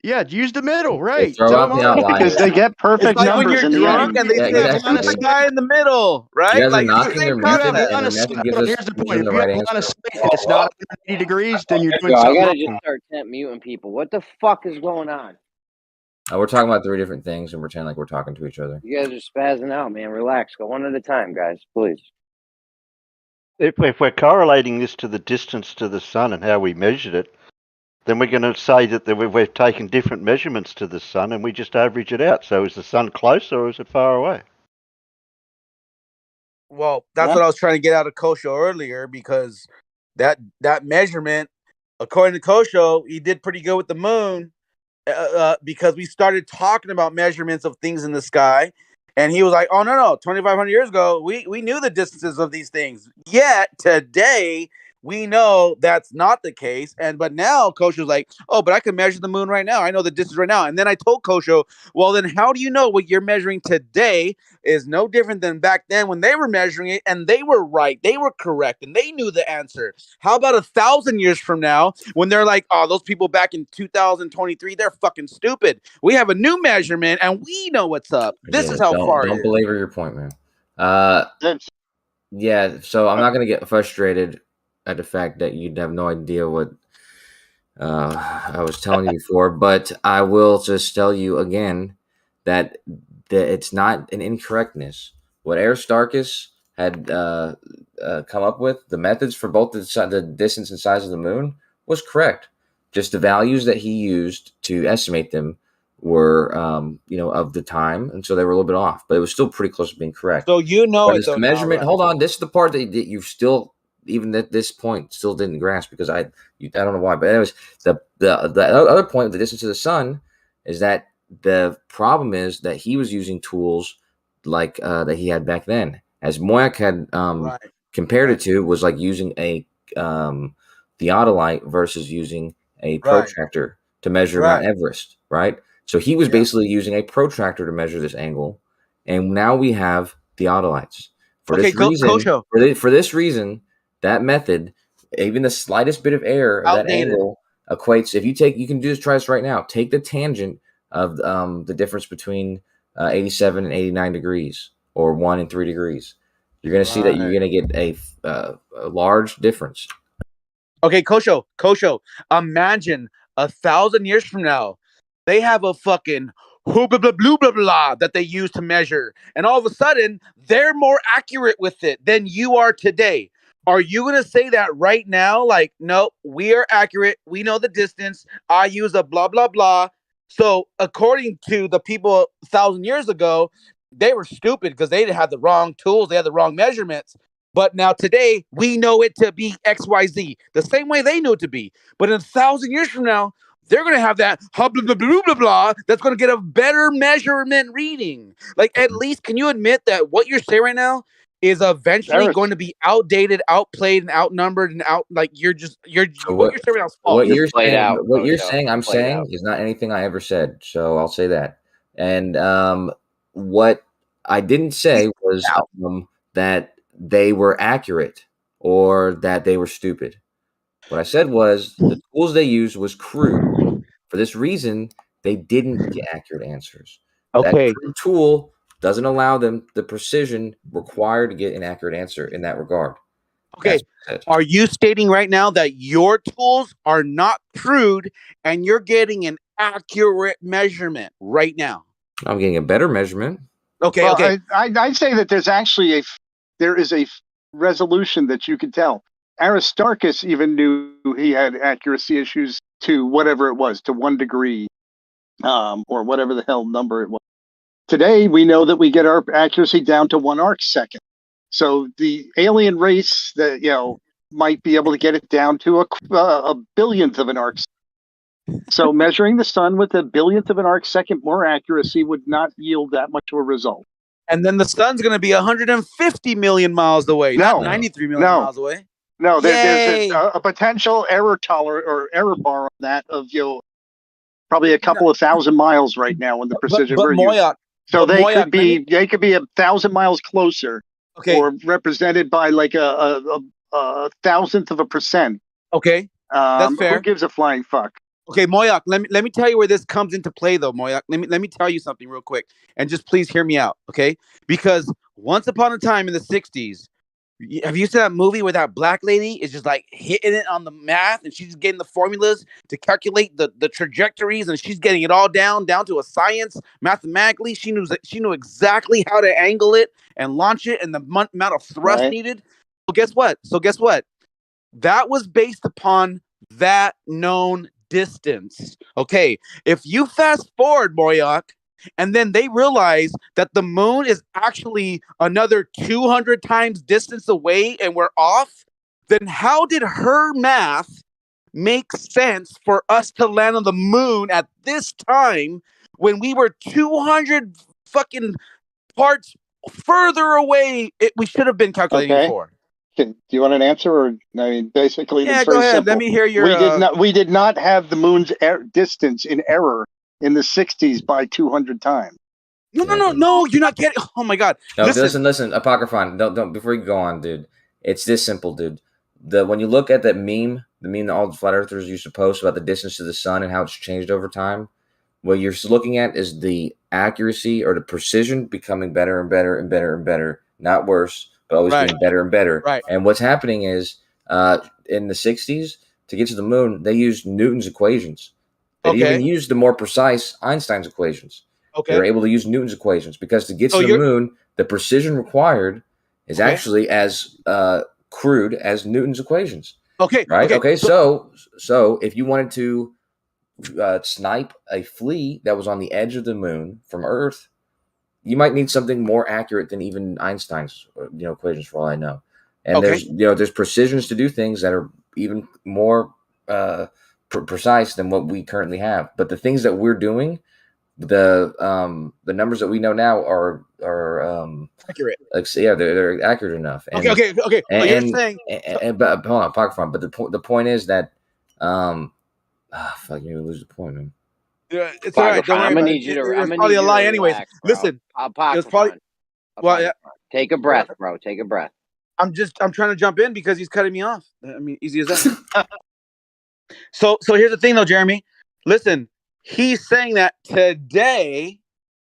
Yeah, use the middle, They right? throw Tell out them the all. Because outliers. they get perfect It's like when numbers you're in the drunk end. and they Yeah, say exactly, put the dude. guy in the middle, You right? guys are Like it's the knocking their same You have method, line and their of concept. sight, method but gives us here's the gives point: them if the you have right line of answer. sight and it's not 180 degrees, then you're doing Yo, I something gotta just wrong. start temp muting people. What the fuck is going on? We're talking about 3 different things and pretend like we're talking to each other. You guys are spazzing out, man. Relax. Go one at a time, guys, please. If we're correlating this to the distance to the sun and how we measured it, then we're going to say that we've taken different measurements to the sun and we just average it out. So is the sun close or is it far away? Well, that's what I was trying to get out of Kosho earlier, because that measurement, according to Kosho, he did pretty good with the moon, because we started talking about measurements of things in the sky, and he was like, "Oh no, 2,500 years ago, we knew the distances of these things. Yet today, we know that's not the case." But now Kosho's like, "Oh, but I can measure the moon right now. I know the distance right now." And then I told Kosho, "Well, then how do you know what you're measuring today is no different than back then when they were measuring it and they were right, they were correct, and they knew the answer? How about 1,000 years from now when they're like, oh, those people back in 2023, they're fucking stupid. We have a new measurement and we know what's up. This is how far it Don't is." belabor your point, man. Yeah, so I'm not gonna get frustrated at the fact that you'd have no idea what I was telling you before, but I will just tell you again that it's not an incorrectness. What Aristarchus had come up with, the methods for both the distance and size of the moon, was correct. Just the values that he used to estimate them were, of the time, and so they were a little bit off, but it was still pretty close to being correct. So you know But it it's though the now, measurement. right? Hold on, this is the part that you still, even at this point, still didn't grasp, because I don't know why. But anyways, the other point, the distance to the sun, is that the problem is that he was using tools like that he had back then, as Moyak had compared it to, was like using a theodolite versus using a protractor to measure Mount Everest, right? So he was basically using a protractor to measure this angle, and now we have theodolites. For this reason, Kosho. for this reason, that method, even the slightest bit of error of that angle equates. If you can do this, try this right now. Take the tangent of the difference between 87 and 89 degrees, or 1 and 3 degrees. You're going to see that you're going to get a large difference. Okay, Kosho, imagine 1,000 years from now, they have a fucking blah blah blah blah blah that they use to measure, and all of a sudden they're more accurate with it than you are today. Are you gonna say that right now? Like, no, we are accurate. We know the distance. I use a blah blah blah. So according to the people 1,000 years ago, they were stupid because they had the wrong tools. They had the wrong measurements. But now today, we know it to be XYZ, the same way they knew it to be. But in 1,000 years from now, they're going to have that blah, blah, blah, blah, blah, that's going to get a better measurement reading. Like, at least, can you admit that what you're saying right now is eventually going to be outdated, outplayed, and outnumbered, and what you're saying right now is false. What you're saying, I'm saying is not anything I ever said. So I'll say that. And what I didn't say was that they were accurate or that they were stupid. What I said was the tools they used was crude. For this reason, they didn't get accurate answers. Okay. That crude tool doesn't allow them the precision required to get an accurate answer in that regard. Okay. Are you stating right now that your tools are not crude and you're getting an accurate measurement right now? I'm getting a better measurement. Okay. Well, okay. I'd say that there is a resolution that you can tell. Aristarchus even knew he had accuracy issues to whatever it was, to 1 degree, or whatever the hell number it was. Today, we know that we get our accuracy down to 1 arc second. So the alien race that, might be able to get it down to a billionth of an arc second. So measuring the sun with a billionth of an arc second more accuracy would not yield that much of a result. And then the sun's going to be 150 million miles away, not 93 million miles away. No, there's a potential error bar on that of probably a couple of thousand miles right now in the precision we're using. So they could be 1,000 miles closer, or represented by like a thousandth of a percent. Okay, that's fair. Who gives a flying fuck? Okay, Moyak, let me tell you where this comes into play, though, Moyak. Let me tell you something real quick, and just please hear me out, okay? Because once upon a time in the '60s, have you seen that movie where that black lady is just like hitting it on the math, and she's getting the formulas to calculate the trajectories, and she's getting it all down to a science mathematically. She knew exactly how to angle it and launch it, and the amount of thrust Right. needed. So guess what? That was based upon that known distance. Okay, if you fast forward, Moyak, and then they realize that the moon is actually another 200 times distance away and we're off, then how did her math make sense for us to land on the moon at this time when we were 200 fucking parts further away we should have been calculating Okay. for? Do you want an answer, or I mean, basically, Yeah, it's go very ahead. simple. Let me hear your. We did not have the moon's distance in error in the '60s by 200 times. No, you're not getting. Oh my God! No, listen, Apocryphon. Don't before you go on, dude. It's this simple, dude. When you look at that meme that all the flat earthers used to post about the distance to the sun and how it's changed over time, what you're looking at is the accuracy or the precision becoming better and better and better and better, not worse, but always getting better and better. Right. And what's happening is, in the '60s, to get to the moon, they used Newton's equations. They didn't even use the more precise Einstein's equations. They were able to use Newton's equations because to get to the moon, the precision required is actually as crude as Newton's equations. Okay. Right. Okay. So if you wanted to snipe a flea that was on the edge of the moon from Earth, you might need something more accurate than even Einstein's equations, for all I know. And there's precisions to do things that are even more precise than what we currently have. But the things that we're doing, the numbers that we know now are accurate. They're accurate enough. And, Okay. So you're saying, but hold on, Apocryphon. But the point is that fuck, you lose the point, man. Yeah, it's all right. Don't worry. I'm gonna need it. you to. It was I'm gonna probably need a you lie, to anyways. relax, bro. Listen, it was probably. Well, yeah. Take a breath, bro. Take a breath. I'm trying to jump in because he's cutting me off. I mean, easy as that. So here's the thing, though, Jeremy. Listen, he's saying that today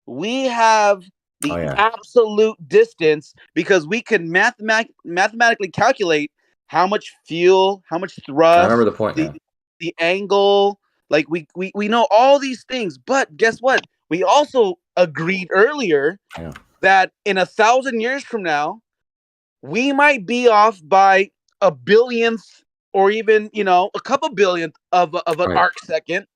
we have the absolute distance because we can mathematically calculate how much fuel, how much thrust. I remember the point now. The angle, like we know all these things, but guess what? We also agreed earlier that in 1,000 years from now, we might be off by a billionth or even, a couple billionth of an arc second.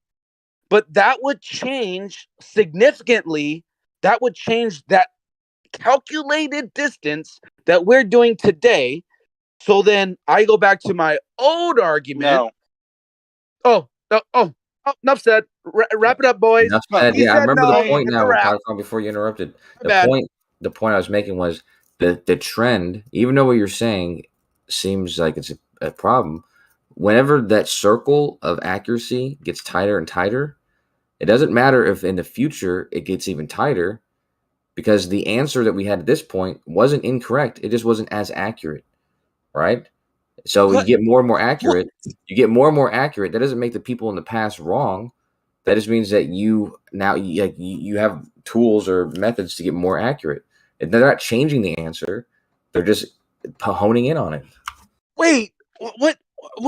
But that would change significantly. That would change that calculated distance that we're doing today. So then I go back to my old argument. Oh, enough said. Wrap it up, boys. Enough said. Yeah, I remember the point now, wrap. before you interrupted. Bad. The point I was making was the trend, even though what you're saying seems like it's a problem, whenever that circle of accuracy gets tighter and tighter, it doesn't matter if in the future it gets even tighter, because the answer that we had at this point wasn't incorrect. It just wasn't as accurate, right? So you get more and more accurate. You get more and more accurate. That doesn't make the people in the past wrong. That just means that you have tools or methods to get more accurate. They're not changing the answer. They're just honing in on it. Wait, what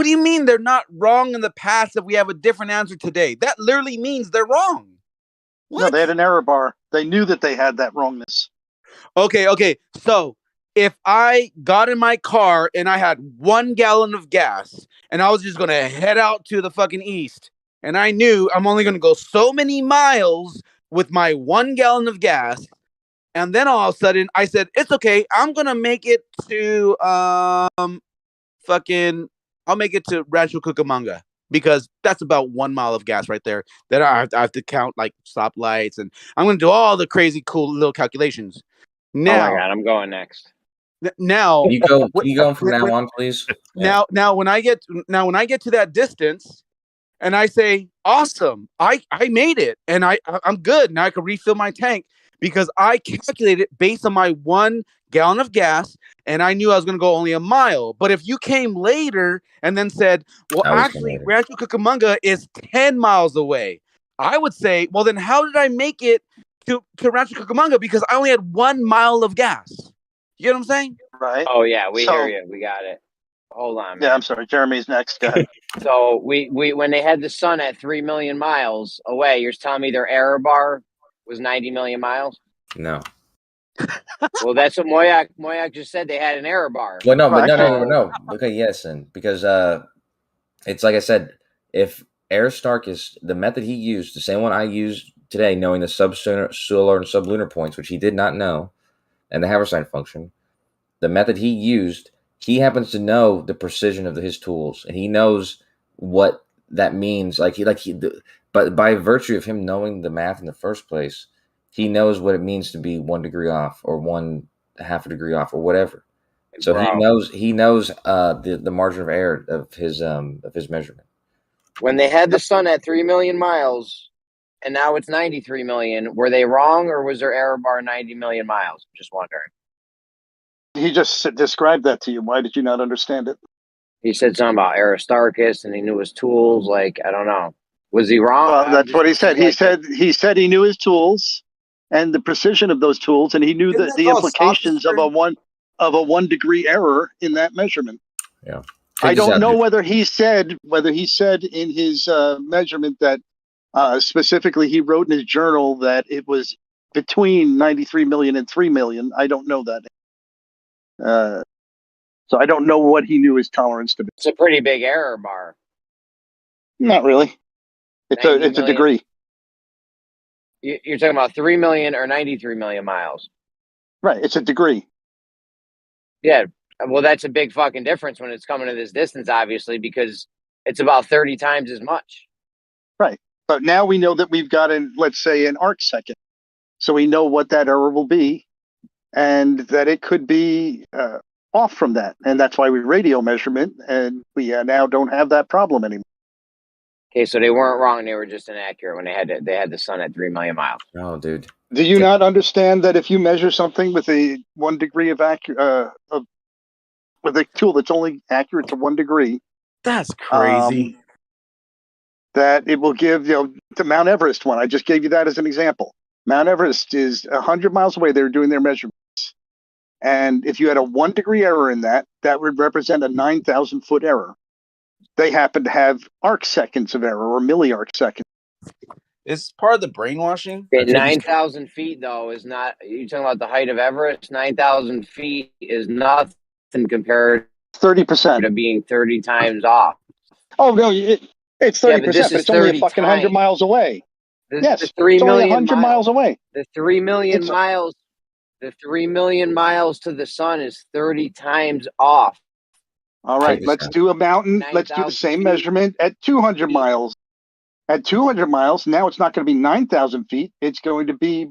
do you mean they're not wrong in the past if we have a different answer today? That literally means they're wrong. What? No, they had an error bar. They knew that they had that wrongness. Okay. So if I got in my car and I had 1 gallon of gas and I was just going to head out to the fucking east and I knew I'm only going to go so many miles with my 1 gallon of gas, and then all of a sudden I said, it's okay, I'm going to make it to I'll make it to Rancho Cucamonga because that's about 1 mile of gas right there that I have to count like stoplights, and I'm going to do all the crazy cool little calculations. Now, oh my God, I'm going next. Now, Can you go from now on, please? Now, when I get to that distance, and I say, awesome, I made it, and I'm good. Now I can refill my tank because I calculated based on my 1 gallon of gas and I knew I was going to go only a mile. But if you came later and then said, well, I was actually, later. Rancho Cucamonga is 10 miles away, I would say, well, then how did I make it to Rancho Cucamonga? Because I only had 1 mile of gas. You get what I'm saying? Right. Oh yeah, we hear So you. We got it. Hold on, yeah, man. I'm sorry. Jeremy's next. Go ahead. So we when they had the sun at 3 million miles away, you're telling me their error bar was 90 million miles? No. Well, that's what Moyak just said. They had an error bar. Well, no, but Right. no. Okay, yes, and because it's like I said, if Aristarchus is the method he used, the same one I used today, knowing the subsolar and sublunar points, which he did not know, and the Haversine function, the method he used, he happens to know the precision of his tools, and he knows what that means. But by virtue of him knowing the math in the first place, he knows what it means to be 1 degree off or 1/2 a degree off or whatever. So Bro. he knows the margin of error of his measurement. When they had the sun at 3 million miles and now it's 93 million, were they wrong or was their error bar 90 million miles? Just wondering. He just described that to you. Why did you not understand it? He said something about Aristarchus and he knew his tools. Like, I don't know. Was he wrong? Well, I'm that's just what he said. He asking. said he knew his tools and the precision of those tools, and he knew Isn't the, that the called implications of sophistry? a 1 degree error in that measurement. Yeah. I Check this don't out, know dude. whether he said in his measurement that specifically he wrote in his journal that it was between 93 million and 3 million. I don't know that. So I don't know what he knew his tolerance to be. It's a pretty big error bar. Not really. It's 90 a million. degree. You're talking about 3 million or 93 million miles. Right. It's a degree. Yeah. Well, that's a big fucking difference when it's coming to this distance, obviously, because it's about 30 times as much. Right. But now we know that we've got let's say an arc second. So we know what that error will be and that it could be off from that. And that's why we radio measurement, and we now don't have that problem anymore. Okay, so they weren't wrong; they were just inaccurate when they had the sun at 3 million miles. Oh, dude. Do you not understand that if you measure something with a 1 degree of with a tool that's only accurate to 1 degree, That's crazy. that it will give, the Mount Everest one. I just gave you that as an example. Mount Everest is 100 miles away. They're doing their measurements. And if you had a 1 degree error in that would represent a 9,000 foot error. They happen to have arc seconds of error or milli-arc seconds. It's part of the brainwashing. 9,000 feet, though, is not. You're talking about the height of Everest. 9,000 feet is nothing compared 30% to being 30 times off. Oh no, it's 30%, but it's only a fucking 100 miles away. Yes, the 3 it's only million 100 miles away. The 3 million It's- miles. The 3 million miles to the sun is 30 times off. All right, let's do a mountain. Let's do the 9,000 same feet. measurement at 200 miles. At 200 miles, now it's not going to be 9,000 feet. It's going to be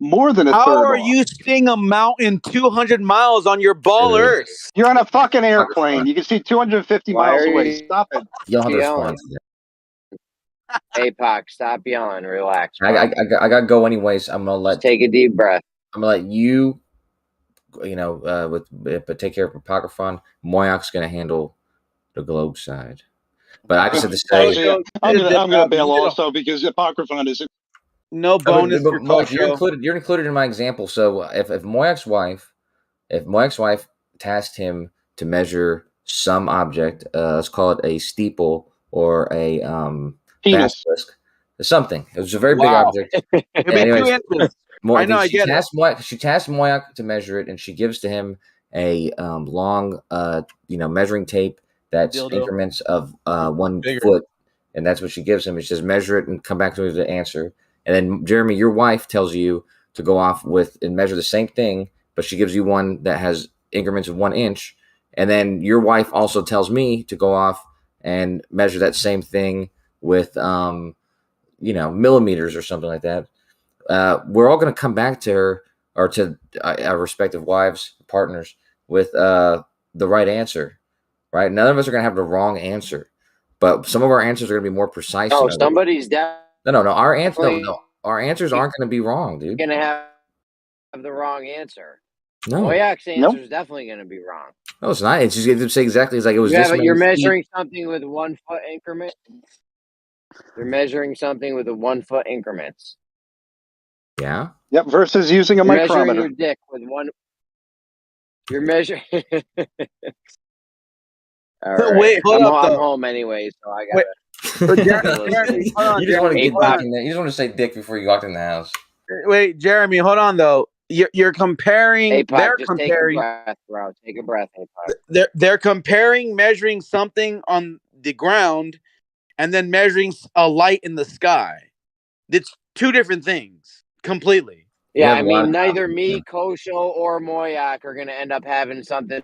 more than a How third are off. you seeing a mountain 200 miles on your ball Earth? You're on a fucking airplane. You can see 250 Why miles are away. you Stop it. You'll have to yelling? respond to that. APOC, stop yelling. Relax. I got to go anyways. I'm gonna let. Just take a deep breath. I'm gonna let you. But take care of Apocryphon. Moyak's gonna handle the globe side. But I just have to say, I'm gonna bail also because Apocryphon is no bonus for Moyak, you're Kosho. included. You're included in my example. So if Moyak's wife tasked him to measure some object, let's call it a steeple or a penis, basilisk, something. It was a very big Wow. object. It'd be 2 inches. I know, I get it. She tasked Moyak to measure it, and she gives to him a long, measuring tape that's Dildo. increments of 1 Bigger. foot, and that's what she gives him. It says measure it and come back to me with the answer. And then Jeremy, your wife tells you to go off with and measure the same thing, but she gives you one that has increments of 1 inch. And then your wife also tells me to go off and measure that same thing with millimeters or something like that. We're all going to come back to her or to our respective wives, partners, with the right answer, right? None of us are going to have the wrong answer, but some of our answers are going to be more precise. No, than others. somebody's definitely No. Our answers aren't going to be wrong, dude. going to have the wrong answer. No, Moyak's answer Nope. is definitely going to be wrong. no, it's not. It's just going to say exactly. It's like it was this many You're feet. measuring something with 1 foot increment. You're measuring something with a 1 foot increments. Yeah. Yep. Versus using a You're measuring micrometer. your dick with one. You're measuring. All right. Wait, hold up I'm though. home anyway, so I Wait, gotta. Jeremy, hold on, You just want to Jeremy, get hold dick on. in there. You just want to say dick before you walked in the house. Wait, Jeremy, hold on though. You're comparing. Hey, They're Pot, just take a comparing. breath, bro. Take a breath, hey, Pot. They're comparing measuring something on the ground and then measuring a light in the sky. It's two different things completely. Yeah, I mean, neither me, Kosho, or Moyak are gonna end up having something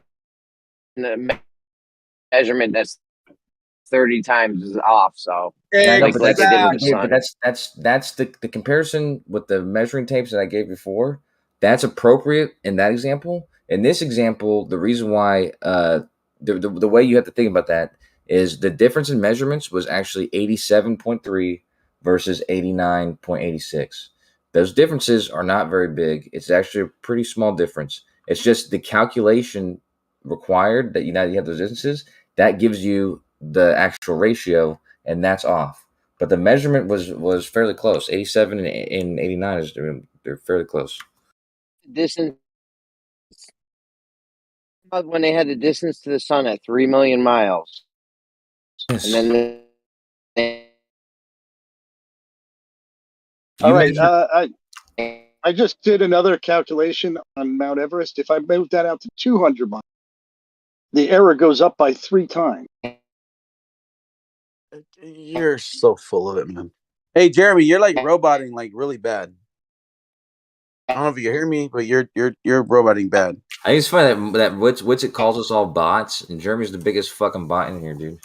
measurement that's 30 times off. So, Yeah, I know, but like it did with the Dave, sun. but that's the comparison with the measuring tapes that I gave before. That's appropriate in that example. In this example, the reason why the way you have to think about that is the difference in measurements was actually 87.3 versus 89.86. Those differences are not very big. It's actually a pretty small difference. It's just the calculation required that you have those distances that gives you the actual ratio, and that's off. But the measurement was fairly close. 87 and 89 is they're fairly clse. Distance when they had the distance to the sun at 3 million miles, yes. And then All right. I just did another calculation on Mount Everest. If I move that out to 200 miles, the error goes up by 3 times. You're so full of it, man. Hey, Jeremy, you're like roboting like really bad. I don't know if you hear me, but you're roboting bad. I think it's funny that what's it calls us all bots, and Jeremy's the biggest fucking bot in here, dude.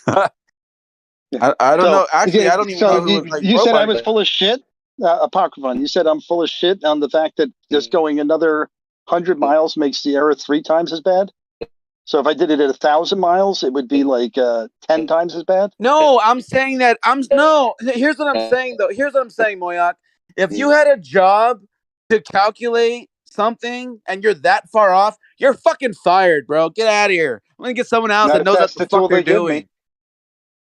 I don't know. Actually, I don't even know who was like you said I was but- full of shit, Apocryphon. You said I'm full of shit on the fact that just going another 100 miles makes the error 3 times as bad. So if I did it at 1,000 miles, it would be like 10 times as bad. No, I'm saying that here's what I'm saying though. Here's what I'm saying, Moyak. If you had a job to calculate something and you're that far off, you're fucking fired, bro. Get out of here. I'm gonna get someone else Not that if knows that's what the the tool fuck they're they give doing. me.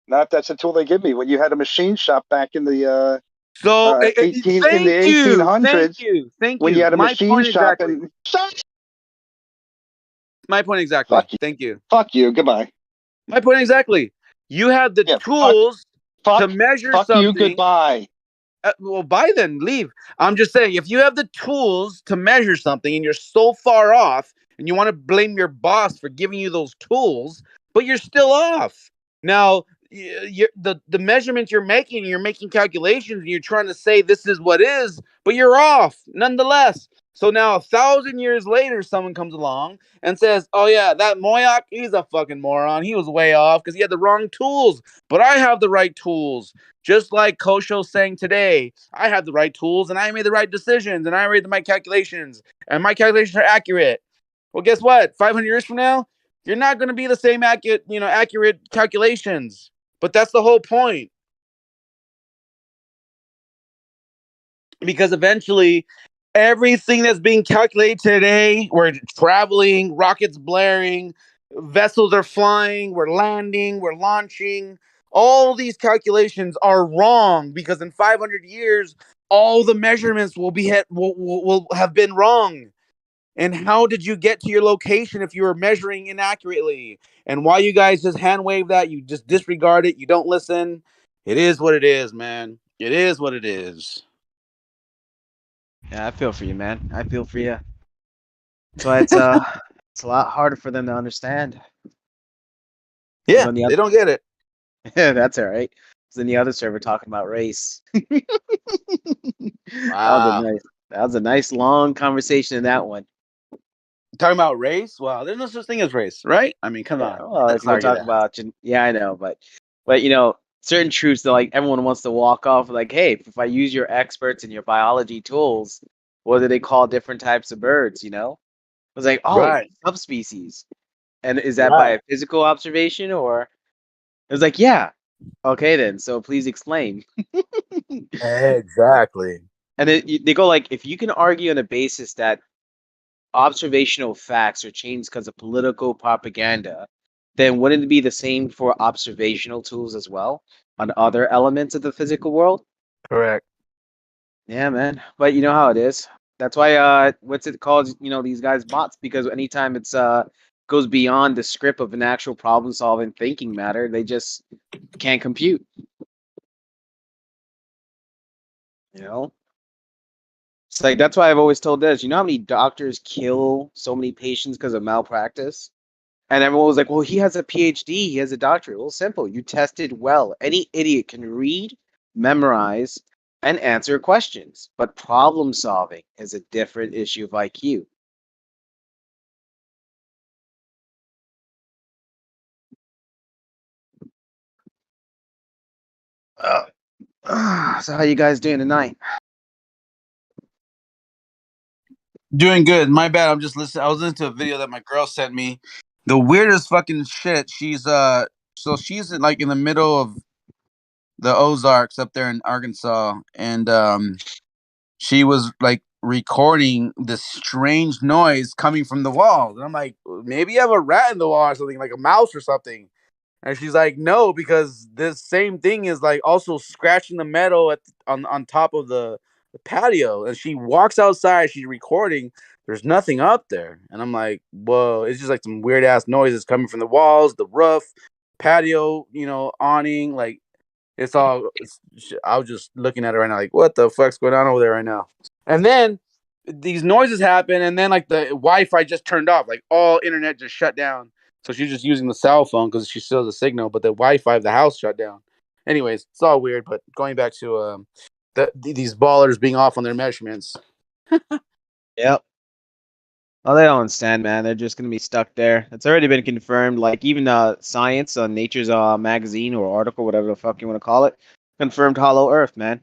Not if that's the tool they give me. When you had a machine shop back in the So in the 1800s, thank when you. you had a My machine point shop exactly. and My point exactly. Thank you. Fuck you. Goodbye. My point exactly. You have the tools to measure fuck something. you. Goodbye. Well, bye then. Leave. I'm just saying, if you have the tools to measure something and you're so far off, and you want to blame your boss for giving you those tools, but you're still off. Now, the measurements you're making calculations, and you're trying to say this is what is, but you're off nonetheless. So now 1,000 years later, someone comes along and says, oh yeah, that Moyak, he's a fucking moron. He was way off because he had the wrong tools, but I have the right tools. Just like Kosho's saying today, I have the right tools and I made the right decisions and I made my calculations and my calculations are accurate. Well, guess what? 500 years from now, you're not going to be the same accurate calculations. But that's the whole point. Because eventually, everything that's being calculated today, we're traveling, rockets blaring, vessels are flying, we're landing, we're launching. All these calculations are wrong because in 500 years, all the measurements will have been wrong. And how did you get to your location if you were measuring inaccurately? And why you guys just hand wave that? You just disregard it. You don't listen. It is what it is, man. It is what it is. Yeah, I feel for you, man. I feel for you. But it's a lot harder for them to understand. Yeah, they don't get it. Yeah, that's all right. Then the other server talking about race. Wow. That was a nice long conversation in that one. Talking about race? Wow, there's no such thing as race, right? I mean, come on. Well, if you talk about, yeah, I know, but certain truths that like everyone wants to walk off like, hey, if I use your experts and your biology tools, what do they call different types of birds? It was like, oh, Right. subspecies, and is that by a physical observation or? It was like, yeah, okay then. So please explain. Exactly. And then they go like, if you can argue on the basis that observational facts are changed because of political propaganda, then wouldn't it be the same for observational tools as well on other elements of the physical world? Correct. Yeah, man. But you know how it is. That's why what's it called? You know, these guys bots, because anytime it's goes beyond the script of an actual problem solving thinking matter, they just can't compute. You know? It's like that's why I've always told this. You know how many doctors kill so many patients because of malpractice? And everyone was like, well, he has a PhD, he has a doctorate. Well, simple. You tested well. Any idiot can read, memorize, and answer questions. But problem solving is a different issue of IQ. So how you guys doing tonight? Doing good. My bad. I'm just listening. I was listening to a video that my girl sent me. The weirdest fucking shit. She's so she's like in the middle of the Ozarks up there in Arkansas, and she was like recording this strange noise coming from the walls. And I'm like, maybe you have a rat in the wall or something, like a mouse or something. And she's like, no, because this same thing is like also scratching the metal on top of the patio. And she walks outside, she's recording. There's nothing up there. And I'm like, whoa, it's just like some weird ass noises coming from the walls, the roof, patio, awning. Like it's all. I was just looking at it right now, like, what the fuck's going on over there right now? And then these noises happen, and then like the Wi-Fi just turned off, like all internet just shut down. So she's just using the cell phone because she still has a signal, but the Wi-Fi of the house shut down. Anyways, it's all weird. But going back to these ballers being off on their measurements. Yep. Oh, they don't understand, man. They're just gonna be stuck there. It's already been confirmed. Like even Science on Nature's magazine or article, whatever the fuck you want to call it, confirmed hollow Earth, man.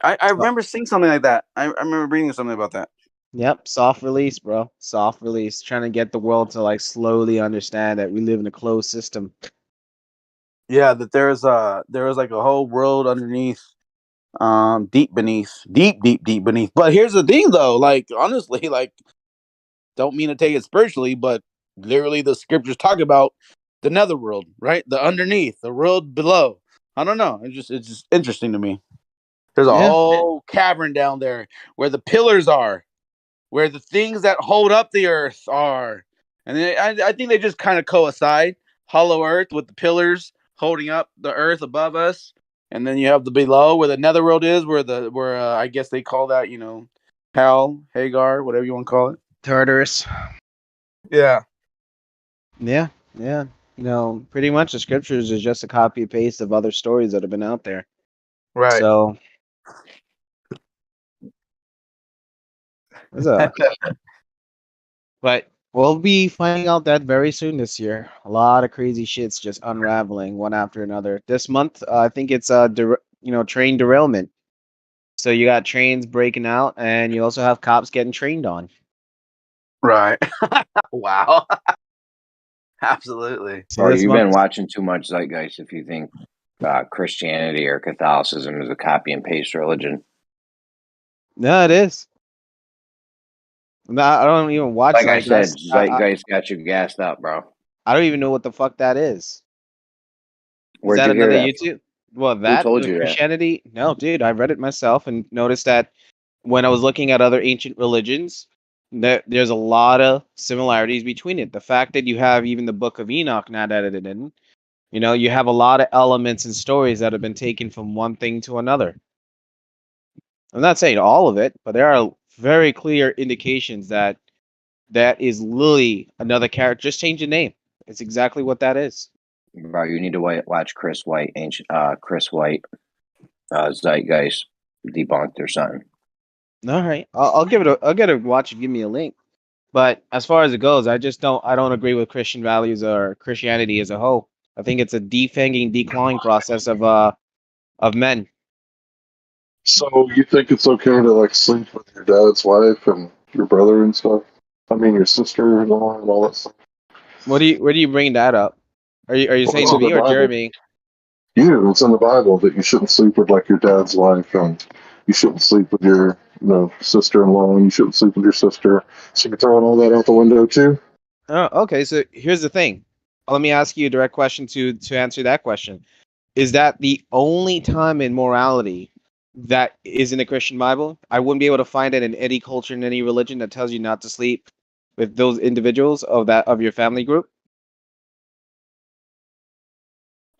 I remember seeing something like that. I remember reading something about that. Yep, soft release, bro. Soft release. Trying to get the world to like slowly understand that we live in a closed system. Yeah, that there was like a whole world underneath, deep beneath. But here's the thing, though. Like honestly, like don't mean to take it spiritually, but literally the scriptures talk about the netherworld, right? The underneath, the world below. I don't know. It's just interesting to me. There's a whole cavern down there where the pillars are, where the things that hold up the earth are. And I think they just kind of coincide. Hollow earth with the pillars holding up the earth above us. And then you have the below where the netherworld is, where I guess they call that, Hell, Hagar, whatever you want to call it. Tartarus. Yeah. Yeah. Pretty much the scriptures is just a copy and paste of other stories that have been out there. Right. So but we'll be finding out that very soon this year. A lot of crazy shit's just unraveling one after another. This month, I think it's train derailment. So you got trains breaking out, and you also have cops getting trained on. Right. Wow. Absolutely. So you've been watching too much Zeitgeist if you think Christianity or Catholicism is a copy and paste religion. No, it is. No, I don't even watch Like Zeitgeist. I said, Zeitgeist got you gassed up, bro. I don't even know what the fuck that is. Where'd is that you hear another that YouTube? from? Well, Who that told you that? Christianity? No, dude, I read it myself and noticed that when I was looking at other ancient religions, there's a lot of similarities between it. The fact that you have even the Book of Enoch not edited in, you have a lot of elements and stories that have been taken from one thing to another. I'm not saying all of it, but there are very clear indications that is literally another character. Just change the name. It's exactly what that is. Bro, you need to watch Chris White, Zeitgeist debunked or something. All right, I'll give it. I'll get a watch and give me a link. But as far as it goes, I don't agree with Christian values or Christianity as a whole. I think it's a defanging, decline process of men. So you think it's okay to like sleep with your dad's wife and your brother and stuff? I mean, your sister-in-law and all that stuff. Where do you bring that up? Are you saying it's to in the me or Bible. Jeremy? It's in the Bible that you shouldn't sleep with like your dad's wife and you shouldn't sleep with your sister-in-law, and you shouldn't sleep with your sister. So you're throwing all that out the window too. Oh, okay. So here's the thing. Let me ask you a direct question to answer that question. Is that the only time in morality that is in the Christian Bible? I wouldn't be able to find it in any culture, in any religion that tells you not to sleep with those individuals of your family group.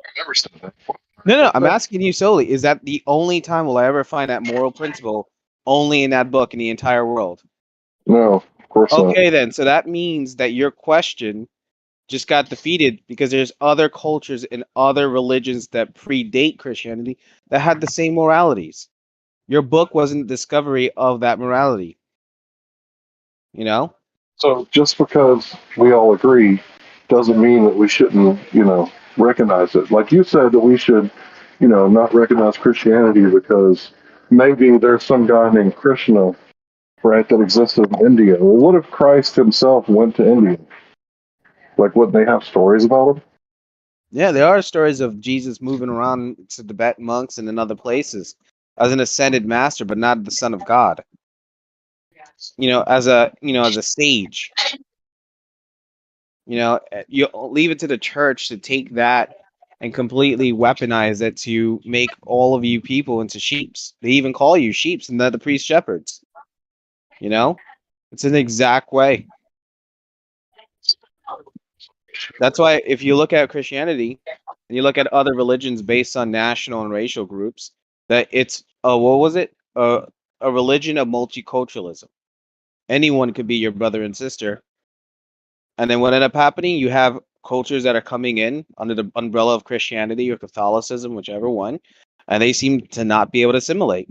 I never said that. No, I'm asking you solely. Is that the only time will I ever find that moral principle only in that book in the entire world? No, of course not. Okay, then. So that means that your question just got defeated because there's other cultures and other religions that predate Christianity that had the same moralities. Your book wasn't the discovery of that morality. You know? So just because we all agree doesn't mean that we shouldn't, recognize it. Like you said that we should, not recognize Christianity because maybe there's some guy named Krishna, right, that existed in India. Well, what if Christ himself went to India? Like, wouldn't they have stories about him? Yeah, there are stories of Jesus moving around to Tibet monks and in other places as an ascended master, but not the Son of God. As a sage. You leave it to the church to take that and completely weaponize it to make all of you people into sheeps. They even call you sheeps and they're the priest shepherds. It's an exact way. That's why if you look at Christianity and you look at other religions based on national and racial groups, that it's what was it? A religion of multiculturalism. Anyone could be your brother and sister. And then what ended up happening? You have cultures that are coming in under the umbrella of Christianity or Catholicism, whichever one, and they seem to not be able to assimilate.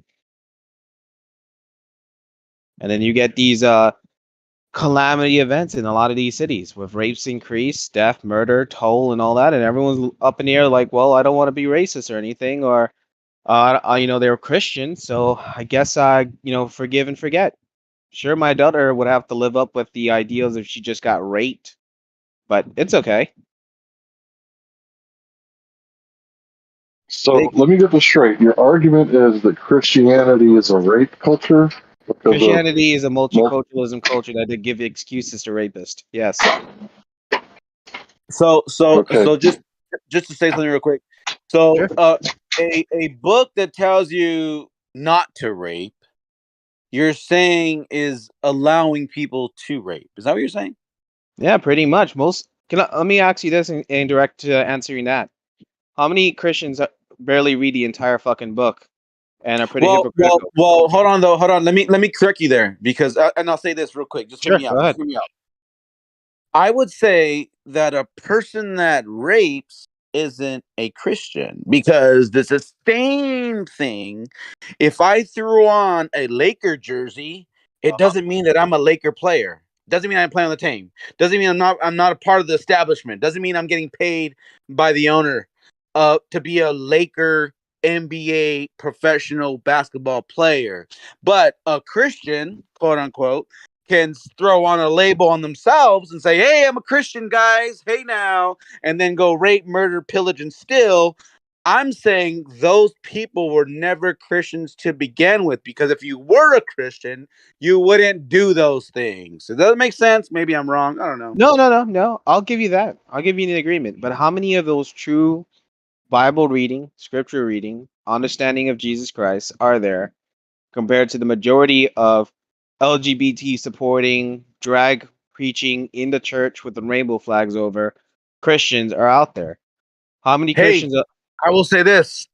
And then you get these calamity events in a lot of these cities with rapes increase, death, murder, toll, and all that, and everyone's up in the air like, well, I don't want to be racist or anything, or they're Christian, so I guess forgive and forget. Sure, my daughter would have to live up with the ideals if she just got raped, but it's okay. So let me get this straight. Your argument is that Christianity is a rape culture? Christianity is a multiculturalism culture that did give excuses to rapists. Yes. So just to say something real quick. So a book that tells you not to rape, you're saying is allowing people to rape. Is that what you're saying? Yeah, pretty much. Let me ask you this in direct answering that. How many Christians barely read the entire fucking book and are pretty hypocritical? Well, hold on though. Hold on. Let me correct you there because and I'll say this real quick. Just hear me out. Go ahead. Just hear me out. I would say that a person that rapes isn't a Christian because it's the same thing. If I threw on a Laker jersey, it doesn't mean that I'm a Laker player. Doesn't mean I'm playing on the team. Doesn't mean I'm not a part of the establishment. Doesn't mean I'm getting paid by the owner to be a Laker NBA professional basketball player. But a Christian, quote unquote, can throw on a label on themselves and say, hey, I'm a Christian, guys. Hey, now. And then go rape, murder, pillage, and steal. I'm saying those people were never Christians to begin with, because if you were a Christian, you wouldn't do those things. Does that make sense? Maybe I'm wrong. I don't know. No. I'll give you that. I'll give you an agreement. But how many of those true Bible reading, scripture reading, understanding of Jesus Christ are there compared to the majority of LGBT supporting, drag preaching in the church with the rainbow flags over Christians are out there? How many Christians? I will say this.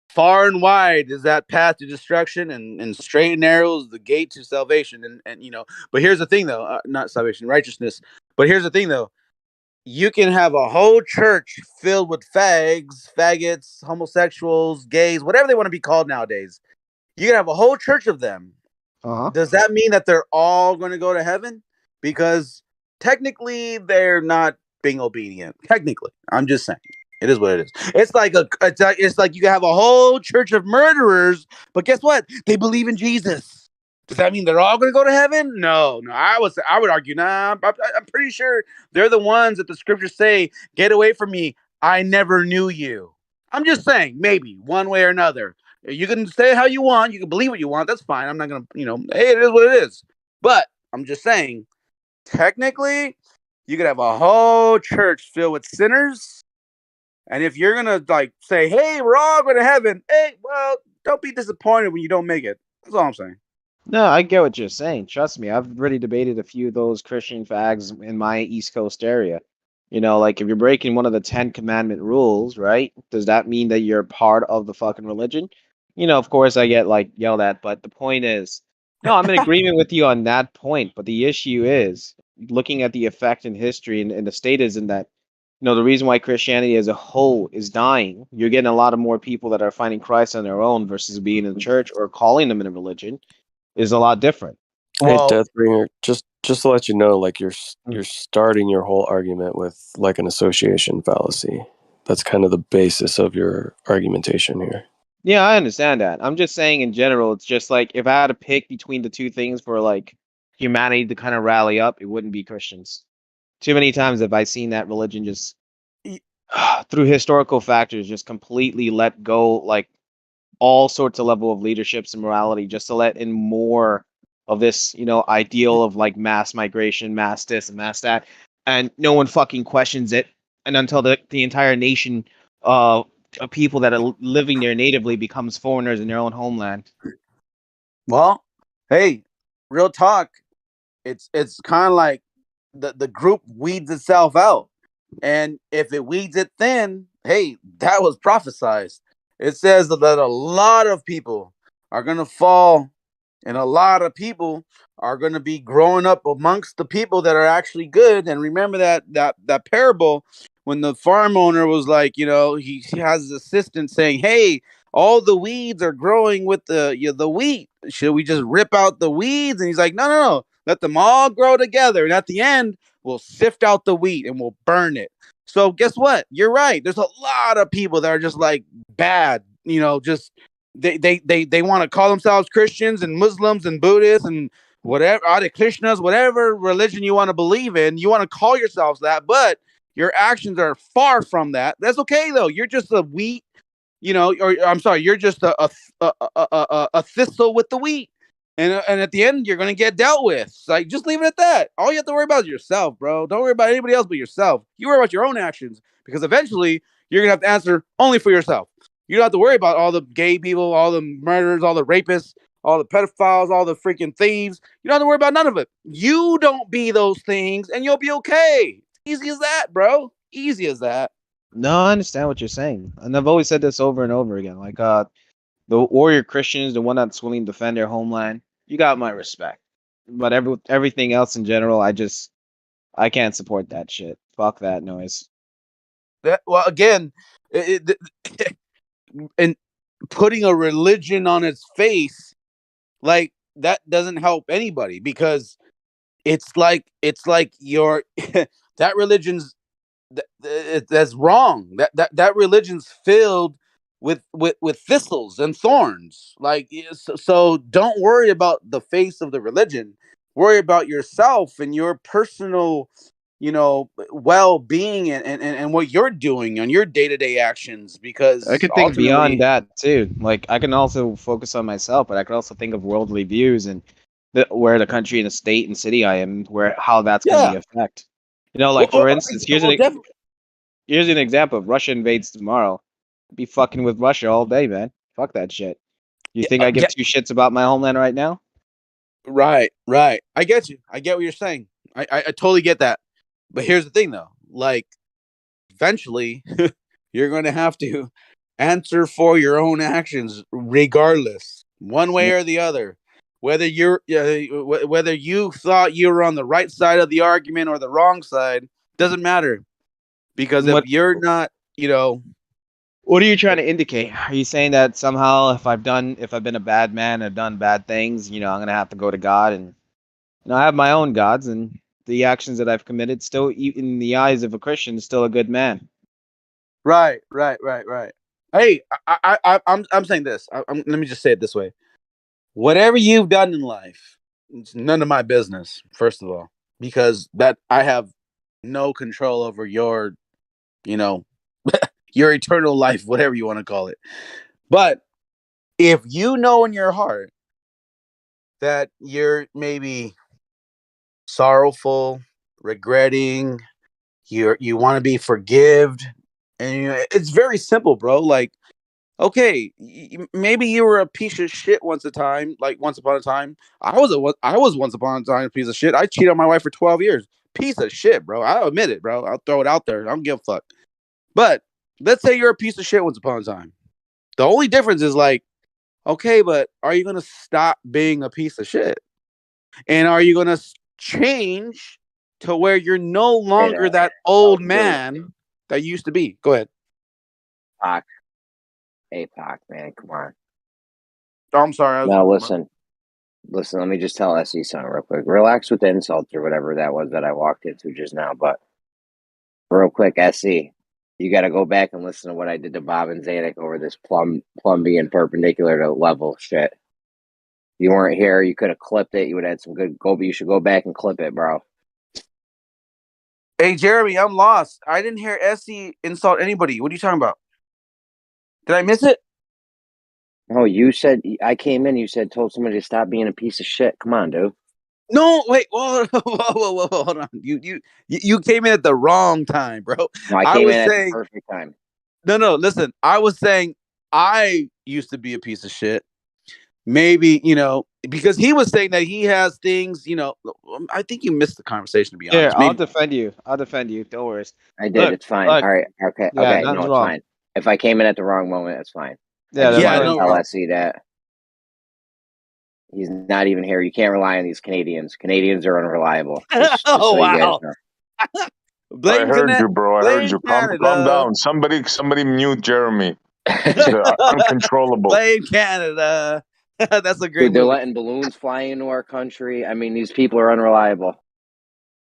Far and wide is that path to destruction, and straight and narrow is the gate to salvation. And but here's the thing though, not salvation, righteousness. But here's the thing though. You can have a whole church filled with faggots, homosexuals, gays, whatever they want to be called nowadays. You can have a whole church of them. Does that mean that they're all going to go to heaven? Because technically they're not being obedient. Technically, I'm just saying. It is what it is. It's like you can have a whole church of murderers, but guess what? They believe in Jesus. Does that mean they're all going to go to heaven? No. I would argue, nah. I'm pretty sure they're the ones that the scriptures say, "Get away from me, I never knew you." I'm just saying, maybe one way or another. You can say how you want. You can believe what you want. That's fine. I'm not gonna, hey, it is what it is. But I'm just saying, technically, you could have a whole church filled with sinners, and if you're gonna like say, "Hey, we're all going to heaven," hey, well, don't be disappointed when you don't make it. That's all I'm saying. No, I get what you're saying. Trust me, I've already debated a few of those Christian fags in my East Coast area. Like if you're breaking one of the 10 commandment rules, right? Does that mean that you're part of the fucking religion? Of course I get like yelled at, but the point is, no, I'm in agreement with you on that point. But the issue is looking at the effect in history and the state is in that, the reason why Christianity as a whole is dying, you're getting a lot of more people that are finding Christ on their own versus being in the church or calling them in a religion is a lot different. Hey, Deathbringer, just to let you know, like you're starting your whole argument with like an association fallacy. That's kind of the basis of your argumentation here. Yeah, I understand that. I'm just saying in general, it's just like if I had to pick between the two things for like humanity to kind of rally up, it wouldn't be Christians. Too many times have I seen that religion just through historical factors just completely let go like all sorts of level of leaderships and morality just to let in more of this, ideal of like mass migration, mass this and mass that, and no one fucking questions it. And until the entire nation of people that are living there natively becomes foreigners in their own homeland. Well, hey, real talk. It's kind of like the group weeds itself out, and if it weeds it thin, hey, that was prophesized. It says that a lot of people are gonna fall, and a lot of people are gonna be growing up amongst the people that are actually good. And remember that parable when the farm owner was like, he has his assistant saying, "Hey, all the weeds are growing with the wheat. Should we just rip out the weeds?" And he's like, "No, no, no. Let them all grow together. And at the end, we'll sift out the wheat and we'll burn it." So guess what? You're right. There's a lot of people that are just like bad, just they want to call themselves Christians and Muslims and Buddhists and whatever, Hare Krishnas, whatever religion you want to believe in. You want to call yourselves that, but your actions are far from that. That's okay though. You're just a wheat, or I'm sorry, you're just a thistle with the wheat. And at the end, you're going to get dealt with. Like, just leave it at that. All you have to worry about is yourself, bro. Don't worry about anybody else but yourself. You worry about your own actions because eventually you're going to have to answer only for yourself. You don't have to worry about all the gay people, all the murderers, all the rapists, all the pedophiles, all the freaking thieves. You don't have to worry about none of it. You don't be those things and you'll be okay. Easy as that, bro. Easy as that. No, I understand what you're saying. And I've always said this over and over again. Like, the warrior Christians, the one that's willing to defend their homeland, you got my respect. But everything else in general, I can't support that shit. Fuck that noise. Well, again, and putting a religion on its face, like that doesn't help anybody because it's like your that religion's that's wrong. That religion's filled with thistles and thorns. Like so, don't worry about the face of the religion. Worry about yourself and your personal, well-being and what you're doing on your day-to-day actions. Because I could think ultimately, beyond that too. Like I can also focus on myself, but I could also think of worldly views and where the country and the state and city I am, how that's going to be affect. Like for instance, here's an example. If Russia invades tomorrow, I'd be fucking with Russia all day, man. Fuck that shit. You think I give two shits about my homeland right now? Right. I get you. I get what you're saying. I totally get that. But here's the thing, though. Like, eventually, you're going to have to answer for your own actions, regardless, one way or the other. Whether whether you thought you were on the right side of the argument or the wrong side, doesn't matter. Because if you're not, What are you trying to indicate? Are you saying that somehow if I've been a bad man, I've done bad things, I'm gonna have to go to God and I have my own gods and the actions that I've committed still in the eyes of a Christian still a good man. Right. Hey, I'm saying this. Let me just say it this way. Whatever you've done in life, it's none of my business, first of all, because that I have no control over your, your eternal life, whatever you want to call it. But if you know in your heart that you're maybe sorrowful, regretting, you want to be forgived, and it's very simple, bro. Like, okay, maybe you were a piece of shit once upon a time. I was once upon a time a piece of shit. I cheated on my wife for 12 years. Piece of shit, bro. I'll admit it, bro. I'll throw it out there. I don't give a fuck. But let's say you're a piece of shit once upon a time. The only difference is like, okay, but are you gonna stop being a piece of shit? And are you gonna change to where you're no longer that old man that used to be? Go ahead. APOC, man, come on. Oh, I'm sorry. Now listen, let me just tell SE something real quick. Relax with the insults or whatever that was that I walked into just now. But real quick, SE, you got to go back and listen to what I did to Bob and Zanuck over this plumb being perpendicular to level shit. You weren't here. You could have clipped it. You would have had some good go. You should go back and clip it, bro. Hey, Jeremy, I'm lost. I didn't hear SE insult anybody. What are you talking about? Did I miss it? No, you said I came in. You said told somebody to stop being a piece of shit. Come on, dude. No, wait, whoa, hold on. You came in at the wrong time, bro. No, I came in at the perfect time. No, listen. I was saying I used to be a piece of shit. Maybe, because he was saying that he has things, I think you missed the conversation, to be honest. Yeah, I'll defend you. Don't worry. I did. It's fine. All right. Okay. Yeah, okay. No, nothing's it's wrong. fine. If I came in at the wrong moment, it's fine. Yeah, I just that's wanted to fine. tell SE that he's not even here. You can't rely on these Canadians. Canadians are unreliable. Just so you guys know. I heard you, bro. I heard you. Calm down. Somebody mute Jeremy. He's uncontrollable. Blame Canada. That's a great Dude, they're movie. letting balloons fly into our country. I mean, these people are unreliable.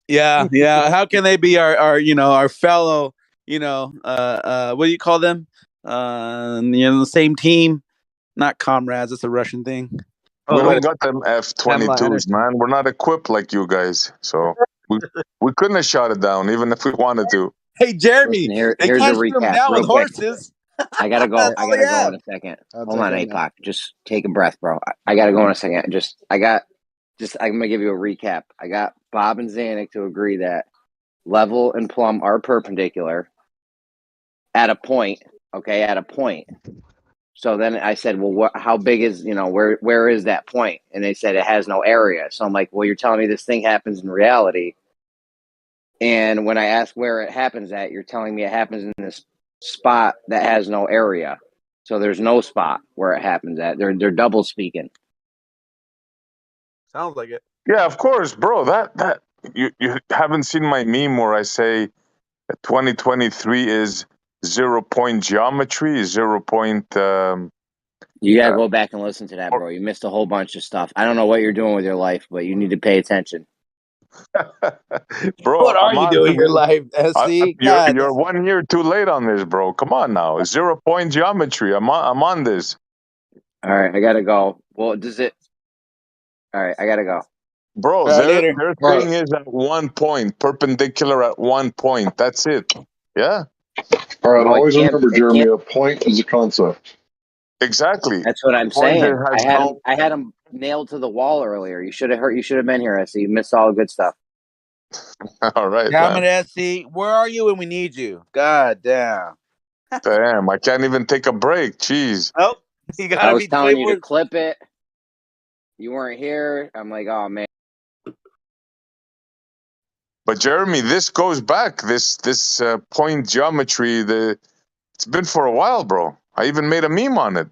Yeah. How can they be our fellow, what do you call them? The same team, not comrades. It's a Russian thing. We don't got them F-22s, man. We're not equipped like you guys, so we couldn't have shot it down even if we wanted to. Hey, Jeremy, Listen, they here's can't a shoot them recap. down Real with quick. horses. I gotta go. I gotta go in a second. Hold on, APOC. Just take a breath, bro. I gotta go in a second. I'm gonna give you a recap. I got Bob and Zanuck to agree that level and plumb are perpendicular at a point. Okay, at a point. So then I said, well, how big is, where is that point? And they said it has no area. So I'm like, well, you're telling me this thing happens in reality. And when I ask where it happens at, you're telling me it happens in this spot that has no area. So there's no spot where it happens at. They're double speaking. Sounds like it. Yeah, of course, bro. That you haven't seen my meme where I say 2023 is 0-point geometry, 0 point. You gotta go back and listen to that, bro. You missed a whole bunch of stuff. I don't know what you're doing with your life, but you need to pay attention. Bro, What are you doing in your life, SC? You're 1 year too late on this, bro. Come on now, 0-point geometry. I'm on this. All right, I gotta go. Well, does it? All right, I gotta go. Bro, their thing is at 1 point, perpendicular at 1 point. That's it. Yeah. All right, Well, always remember, Jeremy, can't- a point is a concept. Exactly. That's what I'm Point saying. has I had him nailed to the wall earlier. You should have heard. You should have been here. I see. You missed all the good stuff. All right, Damn man. it, SC. Where are you when we need you? God damn. Damn, I can't even take a break. Jeez. Oh, you gotta I was be telling you to clip it. You weren't here. I'm like, oh man. But Jeremy, this goes back. This point geometry. It's been for a while, bro. I even made a meme on it.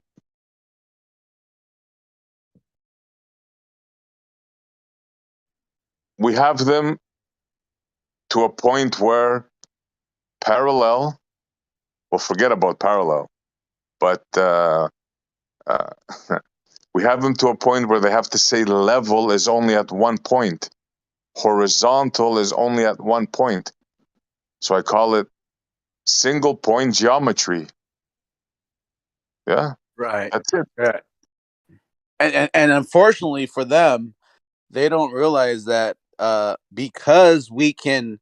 We have them to a point where parallel. Well, forget about parallel, but we have them to a point where they have to say level is only at 1 point, horizontal is only at 1 point. So I call it single point geometry. Yeah, Right. that's it. Right. And unfortunately for them, they don't realize that because we can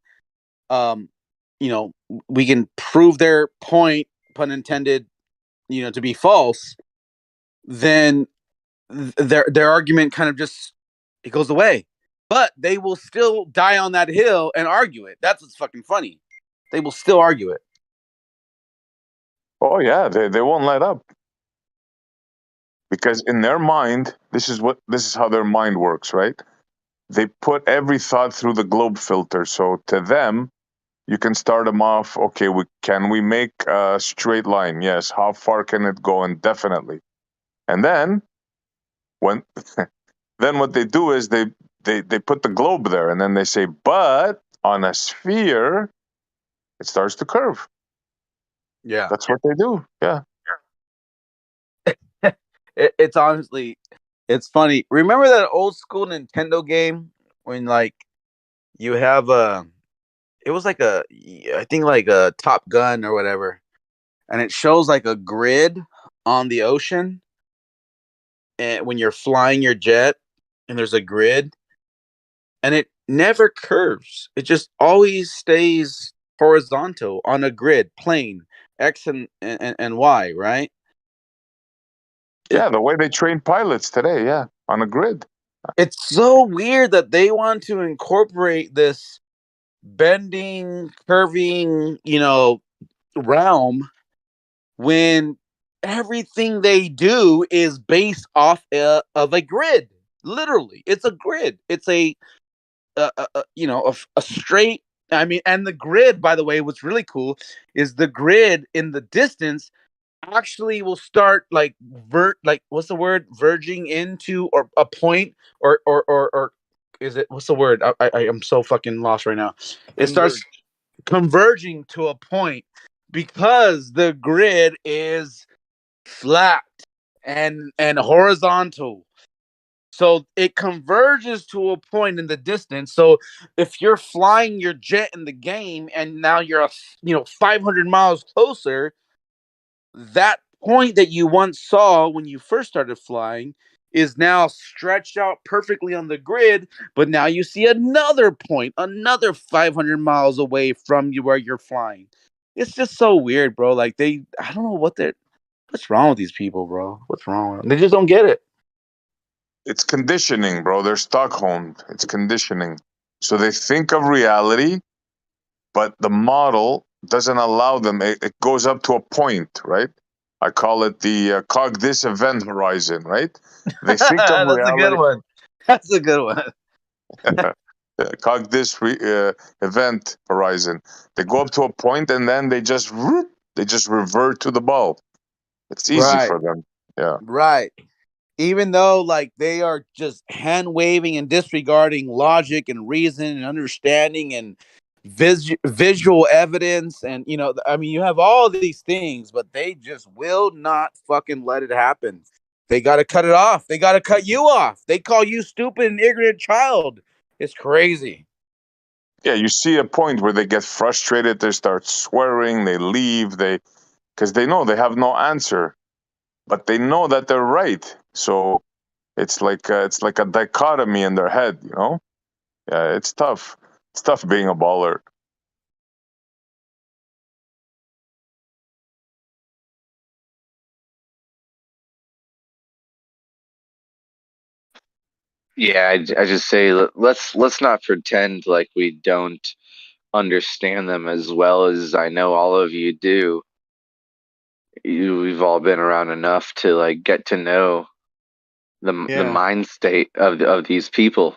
we can prove their point, pun intended, to be false, then their argument kind of just it goes away. But they will still die on that hill and argue it. That's what's fucking funny. They will still argue it. Oh yeah, they won't let up. Because in their mind, this is how their mind works, right? They put every thought through the globe filter. So to them, you can start them off, okay, can we make a straight line? Yes. How far can it go? Indefinitely. And then when then what they do is they put the globe there, and then they say, but on a sphere, it starts to curve. Yeah. That's what they do. Yeah. It's honestly, it's funny. Remember that old school Nintendo game when like you have it was like I think like a Top Gun or whatever, and it shows like a grid on the ocean, and when you're flying your jet, and there's a grid, and it never curves. It just always stays horizontal on a grid, plane, X and Y, right? Yeah, the way they train pilots today, yeah, on a grid. It's so weird that they want to incorporate this bending, curving, realm when everything they do is based off of a grid. Literally, it's a grid. It's a straight. I mean, and the grid, by the way, what's really cool is the grid in the distance actually will start like what's the word, verging into or a point or is it, what's the word, I am so fucking lost right now. It starts converging to a point because the grid is flat and horizontal, so it converges to a point in the distance. So if you're flying your jet in the game and now you're 500 miles closer, that point that you once saw when you first started flying is now stretched out perfectly on the grid, but now you see another point, another 500 miles away from you where you're flying. It's just so weird, bro. Like I don't know what's wrong with these people, bro. What's wrong with them? They just don't get it. It's conditioning, bro. They're Stockholm. It's conditioning. So they think of reality, but the model doesn't allow them. It goes up to a point, right? I call it the cog-this event horizon, right? They think of That's a good reality. one. That's a good one. Cog-this event horizon. They go up to a point and then they just revert to the ball. It's easy Right. for them. Yeah. Right. Even though like they are just hand waving and disregarding logic and reason and understanding and visual evidence, and I mean, you have all these things, but they just will not fucking let it happen. They got to cut it off. They got to cut you off. They call you stupid and ignorant child. It's crazy. Yeah, you see a point where they get frustrated, they start swearing, they leave, because they know they have no answer, but they know that they're right. So it's like a dichotomy in their head, Yeah, it's tough. It's tough being a baller. Yeah, I just say let's not pretend like we don't understand them as well as I know all of you do. We've all been around enough to like get to know the mind state of these people,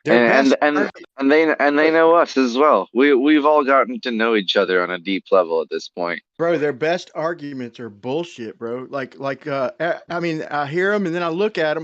Their best and they know us as well. We've all gotten to know each other on a deep level at this point. Bro, their best arguments are bullshit, bro. I mean, I hear them and then I look at them.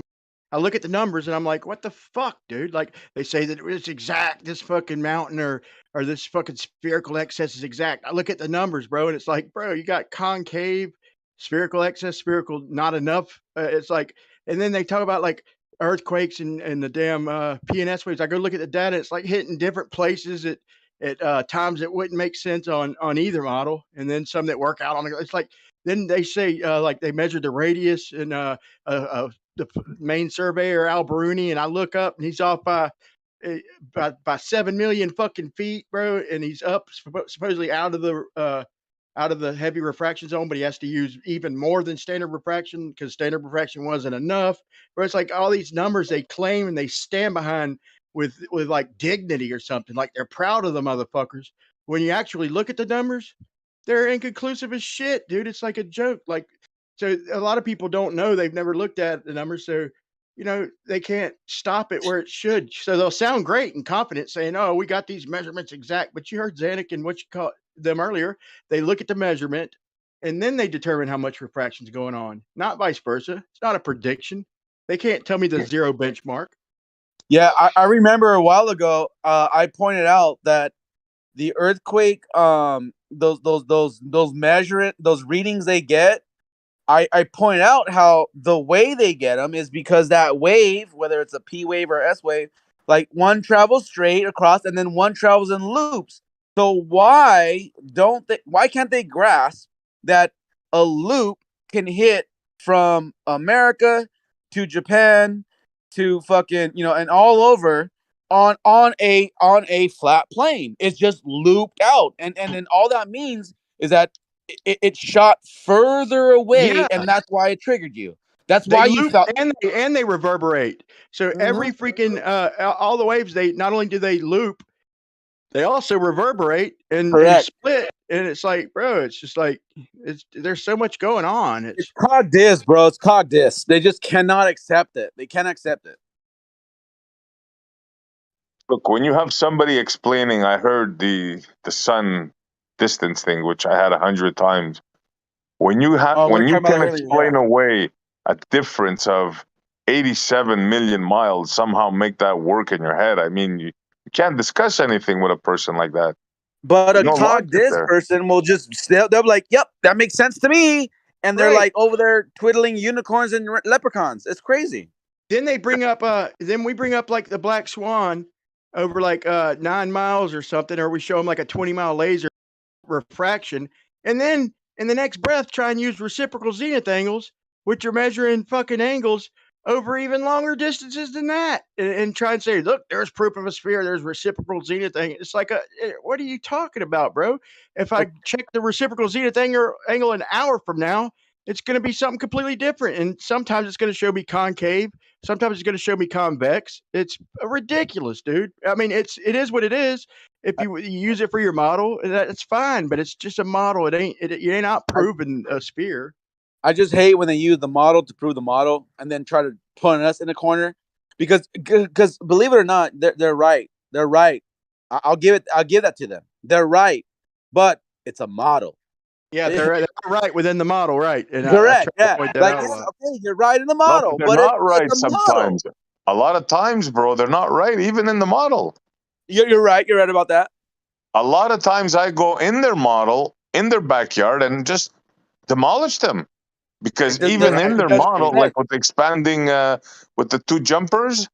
I look at the numbers and I'm like, what the fuck, dude? Like they say that it's exact, this fucking mountain or this fucking spherical excess is exact. I look at the numbers, bro, and it's like, bro, you got concave, spherical excess, spherical not enough. It's like, and then they talk about like earthquakes and the damn PNS waves. I go look at the data. It's like hitting different places at times that wouldn't make sense on either model, and then some that work out on it. It's like then they say like they measured the radius and the main surveyor Al Baruni, and I look up and he's off by 7 million fucking feet, bro, and he's up supposedly out of the out of the heavy refraction zone, but he has to use even more than standard refraction because standard refraction wasn't enough. Where it's like all these numbers they claim and they stand behind with like dignity or something, like they're proud of the motherfuckers. When you actually look at the numbers, they're inconclusive as shit, dude. It's like a joke. Like, so a lot of people don't know, they've never looked at the numbers, so they can't stop it where it should. So they'll sound great and confident saying, "Oh, we got these measurements exact." But you heard Zanuck and what you call them earlier. They look at the measurement and then they determine how much refraction is going on, not vice versa. It's not a prediction. They can't tell me the zero benchmark. Yeah, I remember a while ago, I pointed out that the earthquake, those readings they get, I point out how the way they get them is because that wave, whether it's a P wave or S wave, like one travels straight across and then one travels in loops. So why can't they grasp that a loop can hit from America to Japan to fucking, and all over on a flat plane? It's just looped out. And then all that means is that it shot further away, Yeah. and that's why it triggered you. That's They why you loop felt. and they reverberate. So every freaking all the waves, they not only do they loop, they also reverberate and Correct. split. And it's like, bro, it's just like there's so much going on. It's called this, bro. It's called this. They just cannot accept it. They can't accept it. Look, when you have somebody explaining, I heard the sun distance thing, which I had 100 times. When you can explain away a difference of 87 million miles, somehow make that work in your head. I mean, you can't discuss anything with a person like that. But There's a no talk logic this there. person will they'll be like, "Yep, that makes sense to me," and they're Right. like over there twiddling unicorns and leprechauns. It's crazy. Then they bring up then we bring up like the black swan over like 9 miles or something, or we show them like a 20-mile laser refraction, and then in the next breath try and use reciprocal zenith angles, which are measuring fucking angles over even longer distances than that, and try and say, look, there's proof of a sphere, there's reciprocal zenith angle. It's like what are you talking about, bro? If I check the reciprocal zenith angle an hour from now, it's going to be something completely different, and sometimes it's going to show me concave, sometimes it's going to show me convex. It's ridiculous, dude. I mean, it is what it is. If you use it for your model, that's fine, but it's just a model. You ain't out proving a sphere. I just hate when they use the model to prove the model and then try to put us in a corner, because believe it or not, they're right. They're right. I'll give that to them. They're right, but it's a model. Yeah, they're right within the model, right? And correct. I try to point that out a lot. Okay, you're right in the No, model, but they're but not right it's a model. sometimes. A lot of times, bro, they're not right, even in the model. You're right. You're right about that. A lot of times I go in their model, in their backyard, and just demolish them. Because even in their model, like with expanding with the two jumpers,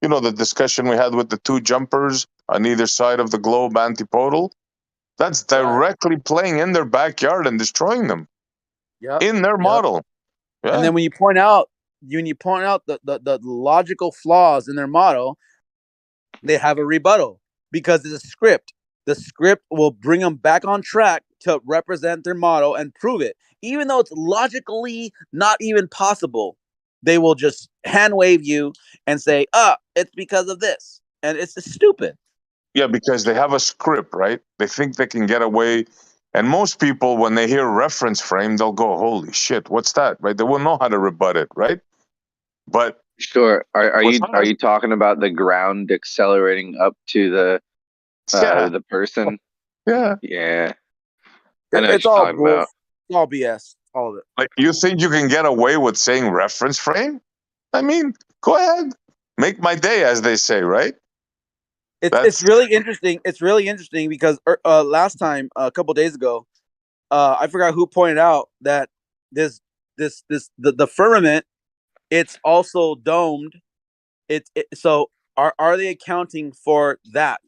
the discussion we had with the two jumpers on either side of the globe antipodal, that's directly playing in their backyard and destroying them. Yep. In their model. Yeah. And then when you point out the logical flaws in their model, they have a rebuttal because it's a script. The script will bring them back on track to represent their model and prove it. Even though it's logically not even possible, they will just hand wave you and say, it's because of this. And it's stupid. Yeah, because they have a script, right? They think they can get away. And most people, when they hear reference frame, they'll go, holy shit, what's that? Right? They will know how to rebut it, right? But sure. Are you talking about the ground accelerating up to the person? Yeah. Yeah. I know It's what you're all talking about. It's all BS. All of it. Like, you think you can get away with saying reference frame? I mean, go ahead. Make my day, as they say, right? It's really interesting. It's really interesting because last time, a couple days ago, I forgot who pointed out that the firmament, it's also domed. So are they accounting for that?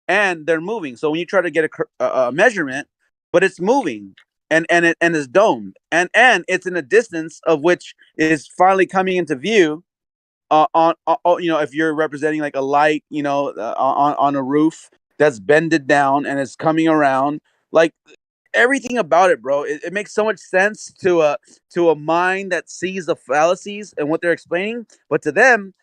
And they're moving. So when you try to get a measurement, but it's moving and it's domed and it's in a distance of which is finally coming into view. If you're representing like a light, on a roof that's bended down and it's coming around, like everything about it, bro. It makes so much sense to a mind that sees the fallacies and what they're explaining, but to them,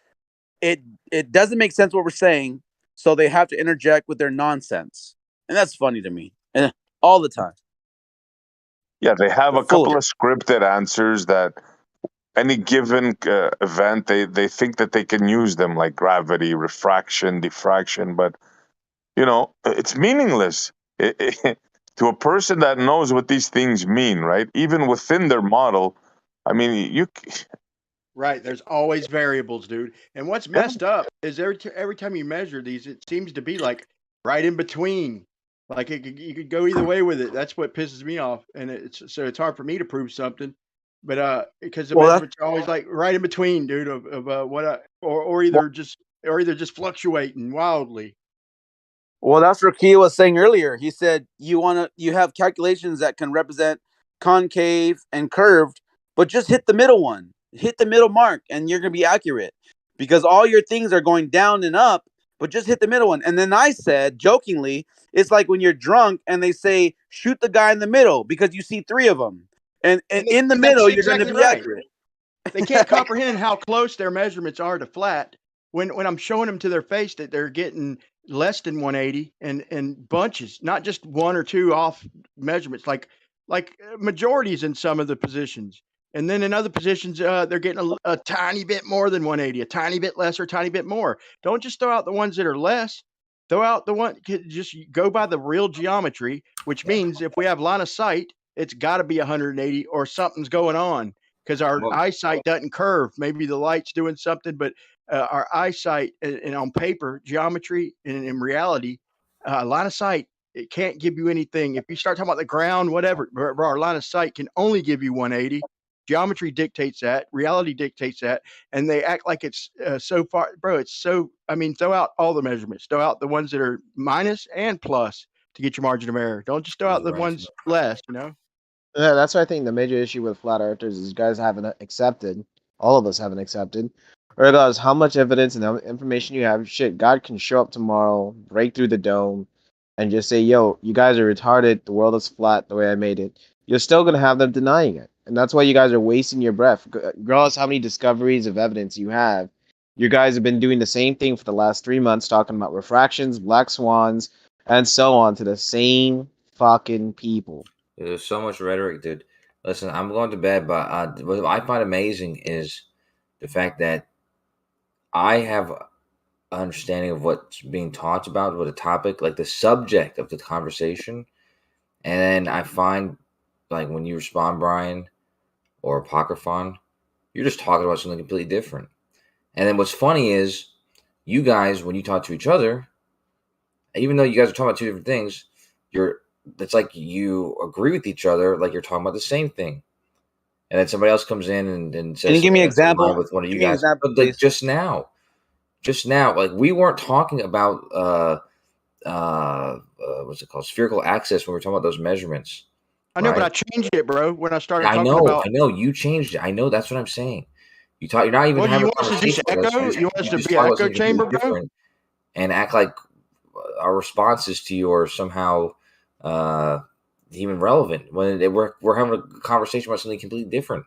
it doesn't make sense what we're saying, so they have to interject with their nonsense, and that's funny to me, all the time. Yeah, they have They're a full of couple it. of scripted answers that any given event, they think that they can use them, like gravity, refraction, diffraction, but it's meaningless to a person that knows what these things mean, right? Even within their model, I mean, Right. There's always variables, dude. And what's messed up is every time you measure these, it seems to be like right in between. Like you could go either way with it. That's what pisses me off, and it's hard for me to prove something. But because the Well, measurements are always like right in between, dude, of what or either just fluctuating wildly. Well, that's what Kia was saying earlier. He said you have calculations that can represent concave and curved, but just hit the middle one, hit the middle mark, and you're gonna be accurate because all your things are going down and up, but just hit the middle one. And then I said jokingly, it's like when you're drunk and they say shoot the guy in the middle because you see three of them, and in the middle you're going to be accurate. They can't comprehend how close their measurements are to flat. When I'm showing them to their face that they're getting less than 180 and bunches, not just one or two off measurements, like majorities in some of the positions. And then in other positions, they're getting a tiny bit more than 180, a tiny bit less or a tiny bit more. Don't just throw out the ones that are less. Throw out the one, just go by the real geometry, which means if we have line of sight, it's got to be 180 or something's going on because our eyesight doesn't curve. Maybe the light's doing something, but our eyesight and on paper, geometry, and in reality, line of sight, it can't give you anything. If you start talking about the ground, whatever, our line of sight can only give you 180. Geometry dictates that. Reality dictates that. And they act like it's so far, bro. It's so, I mean, throw out all the measurements. Throw out the ones that are minus and plus to get your margin of error. Don't just throw out the ones less, Yeah, that's why I think the major issue with flat earthers is you guys haven't accepted, all of us haven't accepted, regardless how much evidence and information you have, shit, God can show up tomorrow, break through the dome, and just say, yo, you guys are retarded, the world is flat the way I made it. You're still going to have them denying it. And that's why you guys are wasting your breath. Regardless how many discoveries of evidence you have, you guys have been doing the same thing for the last 3 months, talking about refractions, black swans, and so on to the same fucking people. There's so much rhetoric, dude. Listen, I'm going to bed, but what I find amazing is the fact that I have an understanding of what's being talked about, what a topic, like the subject of the conversation. And then I find, like, when you respond, Brian, or Apocryphon, you're just talking about something completely different. And then what's funny is you guys, when you talk to each other, even though you guys are talking about two different things, it's like you agree with each other, like you're talking about the same thing. And then somebody else comes in and says, Can you give me an that's in line example? with one of you Give me an guys. example, But like please. just now, like we weren't talking about what's it called, spherical axis when we were talking about those measurements. I know, but right? I changed it, bro. When I started I talking know, about, you changed it. I know, that's what I'm saying. You're not even what do you having a want us to just conversation with us. echo? You want us You to just be talk an about echo something completely chamber, bro? different and act like our responses to you are somehow even relevant when we're having a conversation about something completely different.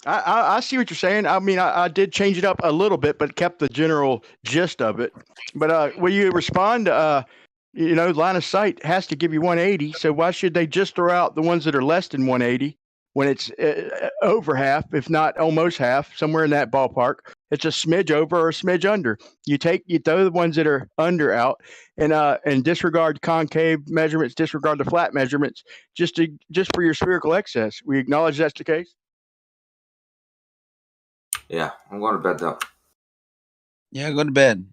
I see what you're saying. I mean, I did change it up a little bit, but kept the general gist of it. But when you respond, line of sight has to give you 180. So why should they just throw out the ones that are less than 180 when it's over half, if not almost half, somewhere in that ballpark? It's a smidge over or a smidge under. You throw the ones that are under out and disregard concave measurements, disregard the flat measurements, just for your spherical excess. We acknowledge that's the case. Yeah, I'm going to bed though. Yeah, go to bed.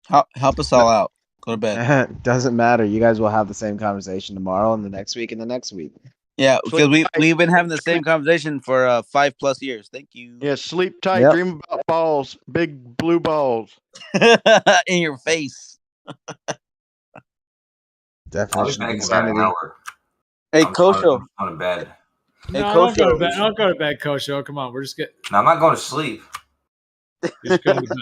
Help us all out. Go to bed. Doesn't matter. You guys will have the same conversation tomorrow and the next week and the next week. Yeah, because we've been having the same conversation for 5+ years. Thank you. Yeah, sleep tight, Yep. dream about balls, big blue balls. In your face. Definition of I'll be back in about an insanity. hour. Hey, I'm Kosho. going to bed. Hey, No, don't go to Kosho. bed. Don't go to bed, Kosho. Come on, we're just getting. No, I'm not going to sleep. Just going to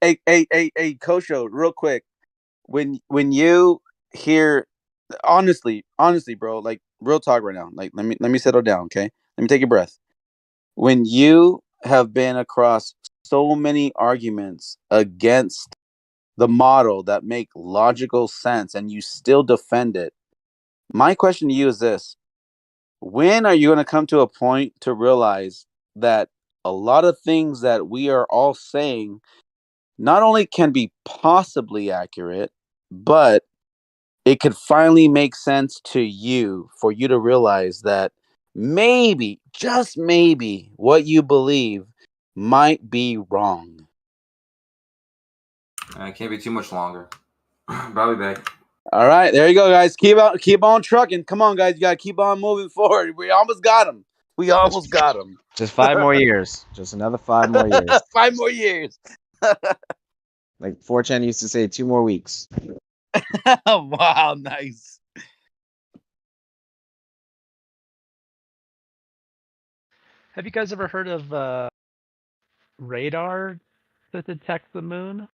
bed. Hey, Kosho, real quick. when you hear, honestly, bro, like real talk right now. Like, let me settle down, okay? Let me take a breath. When you have been across so many arguments against the model that make logical sense and you still defend it, my question to you is this: when are you going to come to a point to realize that a lot of things that we are all saying not only can be possibly accurate, but it could finally make sense to you, for you to realize that maybe, just maybe, what you believe might be wrong? It can't be too much longer. Probably back. All right, there you go, guys. Keep on trucking. Come on, guys. You got to keep on moving forward. We almost got him. Just 5 more years. Just another 5 more years. 5 more years. Like 4chan used to say, 2 more weeks. Wow, nice. Have you guys ever heard of radar that detects the moon?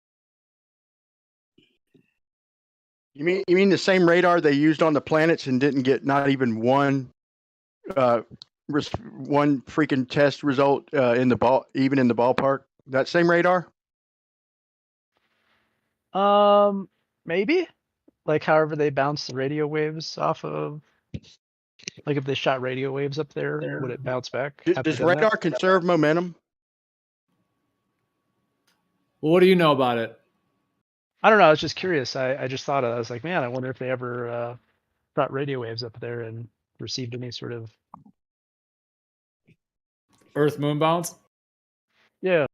You mean the same radar they used on the planets and didn't get not even one freaking test result in the ballpark? That same radar? Maybe. Like, however they bounce the radio waves off of. Like, if they shot radio waves up there, would it bounce back? Does radar conserve momentum? Well, what do you know about it? I don't know. I was just curious. I just thought I was like, man, I wonder if they ever shot radio waves up there and received any sort of Earth moon bounce? Yeah.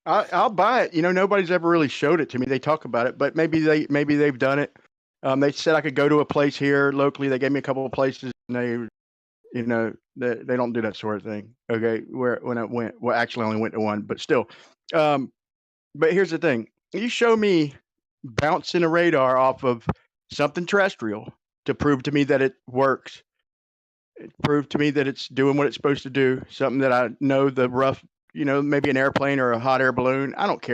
I'll buy it. Nobody's ever really showed it to me. They talk about it, but maybe they've done it. They said I could go to a place here locally. They gave me a couple of places, and they don't do that sort of thing. Okay, when I went, well, actually, I only went to one, but still. But here's the thing: you show me bouncing a radar off of something terrestrial to prove to me that it works. Prove to me that it's doing what it's supposed to do. Something that I know the rough. Maybe an airplane or a hot air balloon. I don't care.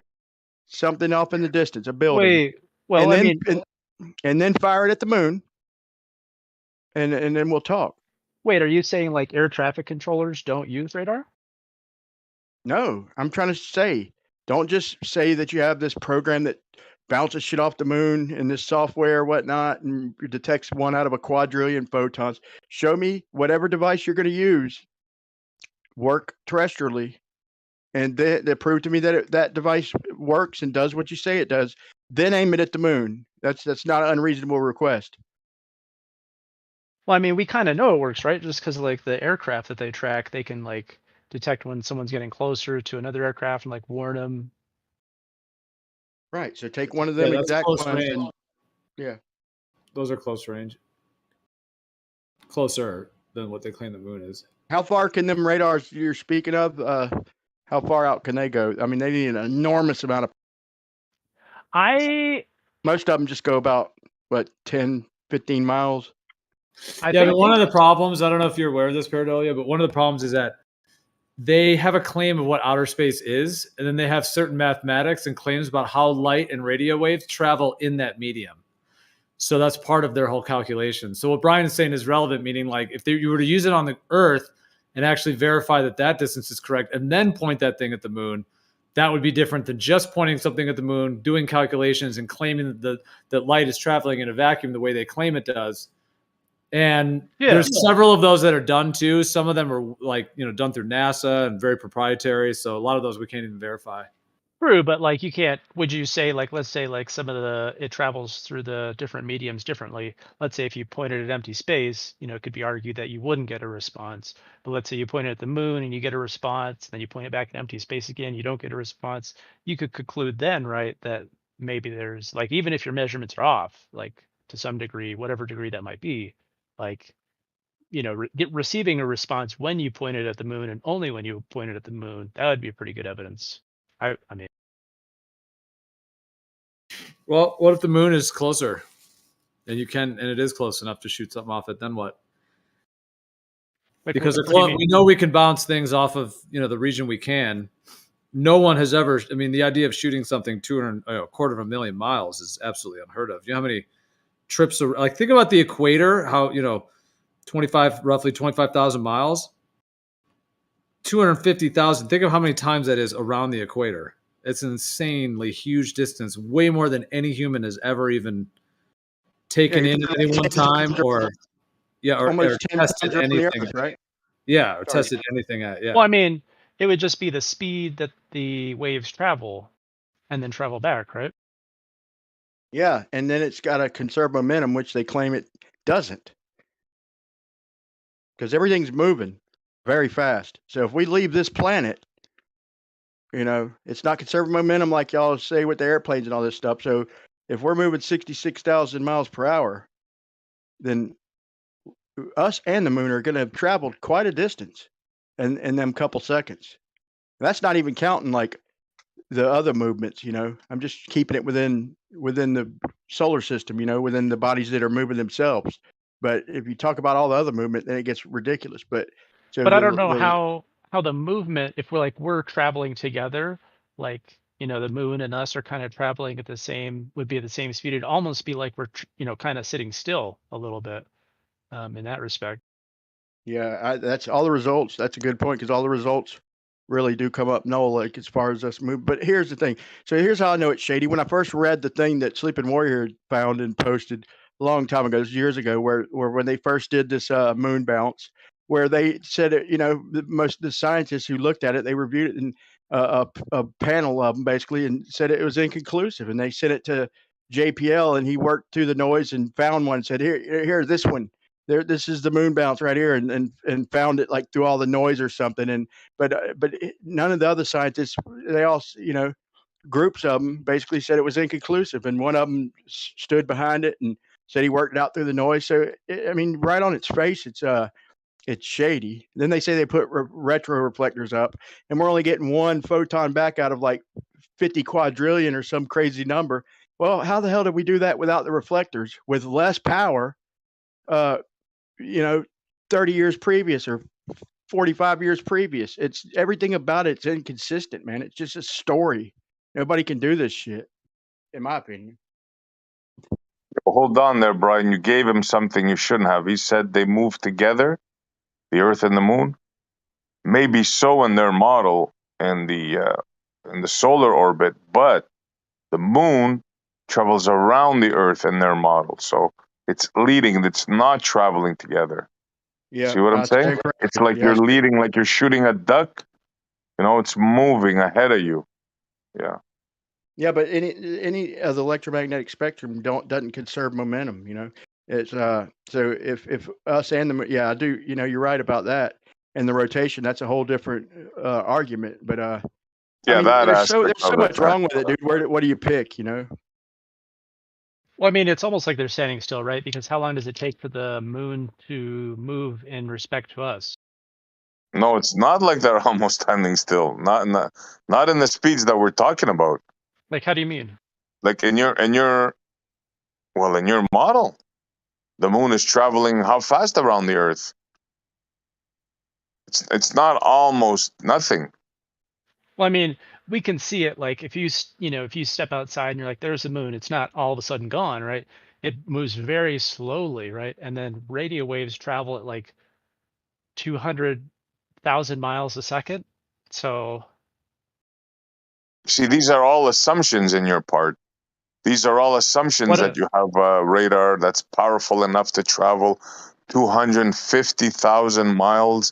Something off in the distance, a building. Wait, well, and then fire it at the moon, and then we'll talk. Wait, are you saying like air traffic controllers don't use radar? No, I'm trying to say, don't just say that you have this program that bounces shit off the moon and this software, whatnot, and detects 1 out of a quadrillion photons. Show me whatever device you're going to use work terrestrially. And they prove to me that that device works and does what you say it does. Then aim it at the moon. That's not an unreasonable request. Well, I mean, we kind of know it works, right? Just because like the aircraft that they track, they can like detect when someone's getting closer to another aircraft and like warn them. Right. So take one of them exact ones. And, yeah. Those are close range. Closer than what they claim the moon is. How far can them radars you're speaking of? How far out can they go? I mean, they need an enormous amount of. Most of them just go about 10, 15 miles. But one of the problems, I don't know if you're aware of this, Paradolia, but one of the problems is that they have a claim of what outer space is, and then they have certain mathematics and claims about how light and radio waves travel in that medium. So that's part of their whole calculation. So what Brian is saying is relevant, meaning like if you were to use it on the Earth and actually verify that distance is correct and then point that thing at the moon, that would be different than just pointing something at the moon, doing calculations and claiming that light is traveling in a vacuum the way they claim it does. And there's several of those that are done too. Some of them are like, done through NASA and very proprietary. So a lot of those we can't even verify. True, but like you can't. Would you say like, let's say like some of it travels through the different mediums differently. Let's say if you pointed at empty space, it could be argued that you wouldn't get a response. But let's say you point it at the moon and you get a response, then you point it back at empty space again, you don't get a response. You could conclude then, right, that maybe there's like, even if your measurements are off, like to some degree, whatever degree that might be, like, receiving a response when you pointed at the moon and only when you pointed at the moon, that would be pretty good evidence. I mean. Well, what if the moon is closer and it is close enough to shoot something off it? Then what? Like, because what do you mean? we know we can bounce things off of the region we can. No one has ever. I mean, the idea of shooting something 250,000 miles is absolutely unheard of. You know how many trips are like? Think about the equator. How roughly 25,000 miles. 250,000. Think of how many times that is around the equator. It's an insanely huge distance, way more than any human has ever even taken in at any one time, or almost 10 tested times around the anything. Earth, right? Yeah, or Sorry. tested anything at. Yeah. Well, I mean, it would just be the speed that the waves travel, and then travel back, right? Yeah, and then it's got to conserve momentum, which they claim it doesn't, because everything's moving very fast. So if we leave this planet, it's not conserving momentum like y'all say with the airplanes and all this stuff. So if we're moving 66,000 miles per hour, then us and the moon are going to have traveled quite a distance in them couple seconds. That's not even counting like the other movements. I'm just keeping it within the solar system. Within the bodies that are moving themselves. But if you talk about all the other movement, then it gets ridiculous. But I don't know how the movement, if we're traveling together, like the moon and us are kind of traveling at the same speed. It'd almost be like we're kind of sitting still a little bit in that respect. Yeah, that's all the results. That's a good point, because all the results really do come up null, like as far as us move. But here's the thing. So here's how I know it's shady. When I first read the thing that Sleeping Warrior had found and posted a long time ago, years ago, where when they first did this moon bounce, where they said it, most of the scientists who looked at it, they reviewed it, and a panel of them basically, and said it was inconclusive, and they sent it to JPL, and he worked through the noise and found one. Said here, this one. This is the moon bounce right here, and found it like through all the noise or something. But none of the other scientists, they all, groups of them basically said it was inconclusive, and one of them stood behind it and said he worked it out through the noise. So I mean, right on its face, it's shady. Then they say they put retro reflectors up, and we're only getting one photon back out of like 50 quadrillion or some crazy number. Well, how the hell did we do that without the reflectors with less power? 30 years previous or 45 years previous. It's everything about it's inconsistent, man. It's just a story. Nobody can do this shit, in my opinion. Hold on there, Brian. You gave him something you shouldn't have. He said they moved together, the Earth and the Moon. Maybe so in their model in the solar orbit, but the Moon travels around the Earth in their model. So it's leading. It's not traveling together. Yeah. See what I'm saying? It's like you're leading, like you're shooting a duck. It's moving ahead of you. Yeah. Yeah, but any of the electromagnetic spectrum doesn't conserve momentum. It's so if us and the I do. You're right about that. And the rotation, that's a whole different argument. But yeah, I mean, that there's so aspect of much it, wrong with it, dude. What do you pick? Well, I mean, it's almost like they're standing still, right? Because how long does it take for the moon to move in respect to us? No, it's not like they're almost standing still. Not in the speeds that we're talking about. Like, how do you mean? Like in your model, the moon is traveling how fast around the Earth? It's not almost nothing. Well, I mean, we can see it. Like if you step outside and you're like, there's the moon. It's not all of a sudden gone, right? It moves very slowly, right? And then radio waves travel at like 200,000 miles a second. So, see, these are all assumptions in your part. These are all assumptions that you have a radar that's powerful enough to travel 250,000 miles.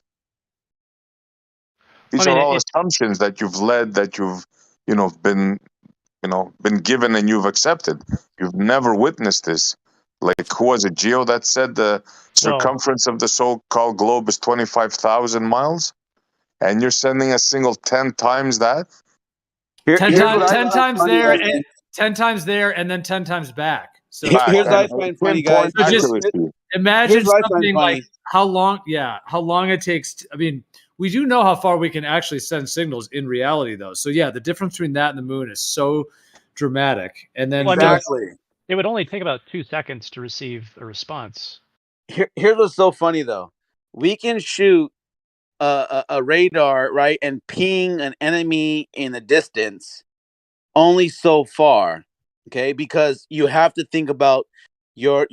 These are all assumptions that you've been given and you've accepted. You've never witnessed this. Like, who was it, Geo, that said the circumference of the so-called globe is 25,000 miles? And you're sending a single 10 times that? 10 times there, and 10 times there, and then 10 times back. So here's what I find funny, guys. So just imagine something like how long it takes. I mean, we do know how far we can actually send signals in reality, though. So yeah, the difference between that and the moon is so dramatic. And then it would only take about 2 seconds to receive a response. Here's what's so funny, though. we can shoot a radar, right, and ping an enemy in the distance only so far, okay? Because you have to think about your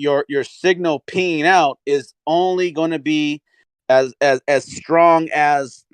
signal pinging out is only going to be as strong as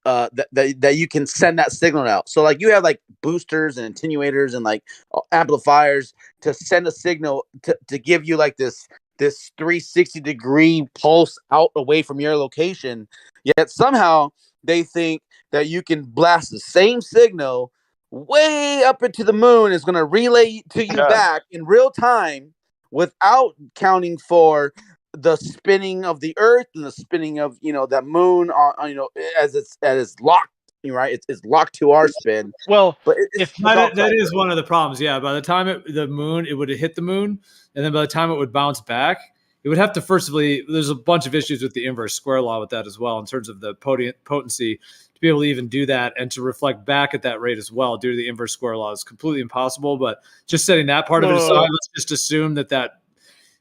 that you can send that signal out. So like you have like boosters and attenuators and like amplifiers to send a signal to give you like this 360-degree pulse out away from your location. Yet somehow they think that you can blast the same signal way up into the moon is going to relay to you back in real time without counting for the spinning of the Earth and the spinning of that moon on as it's locked, right? It's locked to our spin. Well, but it's all that is one of the problems. Yeah, by the time the moon, it would hit the moon, and then by the time it would bounce back, it would have to there's a bunch of issues with the inverse square law with that as well in terms of the potency to be able to even do that and to reflect back at that rate as well due to the inverse square law is completely impossible. But just setting that part of it aside, let's just assume that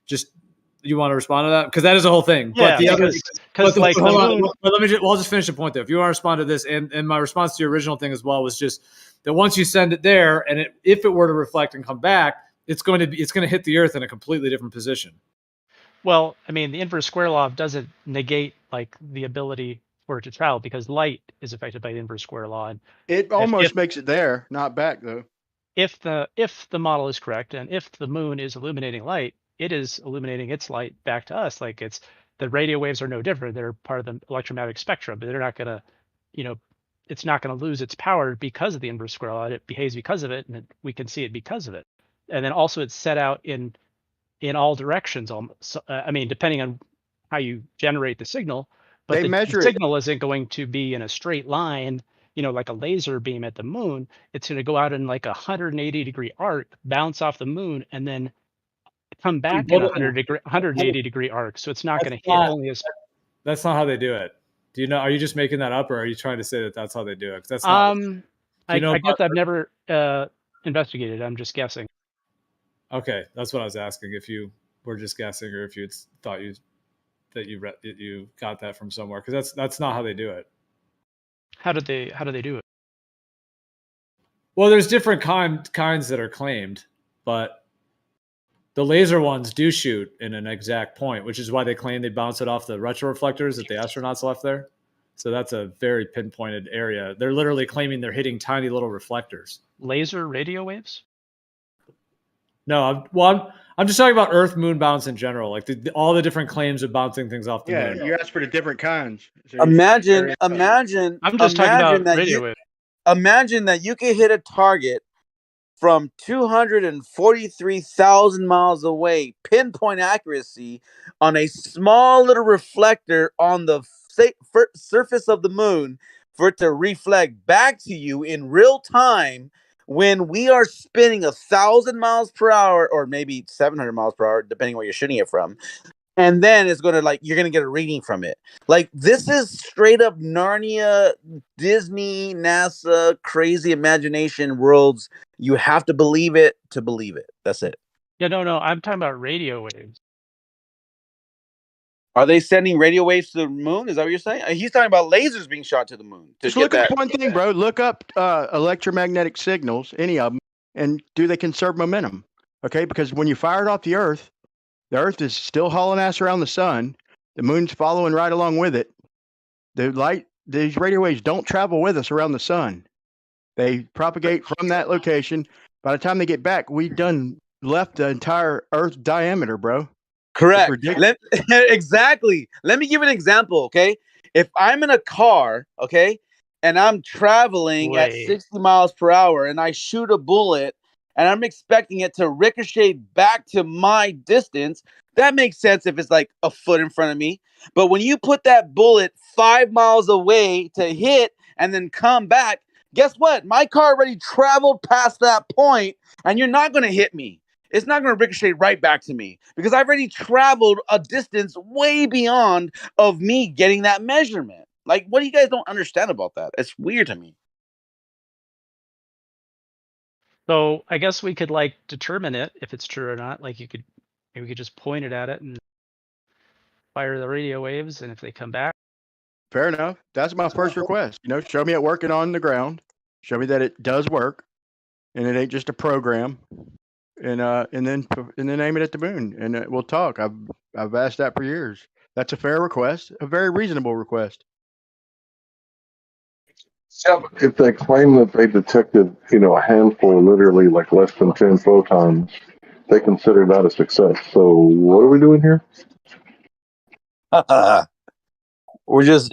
just you want to respond to that because that is a whole thing. Yeah, but the other because like hold the on, moon, let me I'll just finish the point there. If you want to respond to this, and my response to your original thing as well was just that once you send it there, and if it were to reflect and come back, it's going to hit the Earth in a completely different position. well, I mean, the inverse square law doesn't negate like the ability for it to travel because light is affected by the inverse square law. And It almost makes it there, not back though. if the model is correct and if the moon is illuminating light, it is illuminating its light back to us. Like the radio waves are no different. They're part of the electromagnetic spectrum, but they're not going to, it's not going to lose its power because of the inverse square law. It behaves because of it, and we can see it because of it. And then also it's set out in all directions. I mean, depending on how you generate the signal, but the signal isn't going to be in a straight line, like a laser beam at the moon. It's going to go out in like 180-degree arc, bounce off the moon, and then come back in 180-degree arc. So it's not going to hit only as. That's not how they do it. Do you know? Are you just making that up, or are you trying to say that that's how they do it? Because that's not. I guess I've never investigated. I'm just guessing. Okay, that's what I was asking. If you were just guessing, or if you thought you got that from somewhere, because that's not how they do it. How do they do it? Well, there's different kinds that are claimed, but the laser ones do shoot in an exact point, which is why they claim they bounce it off the retroreflectors that the astronauts left there. So that's a very pinpointed area. They're literally claiming they're hitting tiny little reflectors. Laser radio waves? No, I'm just talking about Earth moon bounce in general, like all the different claims of bouncing things off the moon. Yeah, you asked for the different kinds. So imagine I'm just talking about radio waves. Imagine that you can hit a target from 243,000 miles away, pinpoint accuracy on a small little reflector on the surface of the moon for it to reflect back to you in real time when we are spinning 1,000 miles per hour or maybe 700 miles per hour, depending where you're shooting it from. And then it's going to you're going to get a reading from it. Like, this is straight up Narnia, Disney, NASA, crazy imagination worlds. You have to believe it to believe it. That's it. Yeah, no. I'm talking about radio waves. Are they sending radio waves to the moon? Is that what you're saying? He's talking about lasers being shot to the moon. Just look up one thing, bro. Look up electromagnetic signals, any of them, and do they conserve momentum? Okay, because when you fire it off the Earth is still hauling ass around the sun. The moon's following right along with it. These radio waves don't travel with us around the sun. They propagate from that location. By the time they get back, we've left the entire Earth diameter, bro. Correct. Exactly. Let me give an example, okay? If I'm in a car, okay, and I'm traveling at 60 miles per hour and I shoot a bullet and I'm expecting it to ricochet back to my distance, that makes sense if it's like a foot in front of me. But when you put that bullet 5 miles away to hit and then come back, guess what? My car already traveled past that point and you're not going to hit me. It's not going to ricochet right back to me because I've already traveled a distance way beyond of me getting that measurement. Like, what do you guys don't understand about that? It's weird to me. So I guess we could determine it if it's true or not. Like we could just point it at it and fire the radio waves, and if they come back, Fair enough. That's my first request. Show me it working on the ground. Show me that it does work, and it ain't just a program. And then aim it at the moon, and we'll talk. I've asked that for years. That's a fair request, a very reasonable request. Yeah, but if they claim that they detected, a handful, literally like less than 10 photons, they consider that a success. So what are we doing here? we're just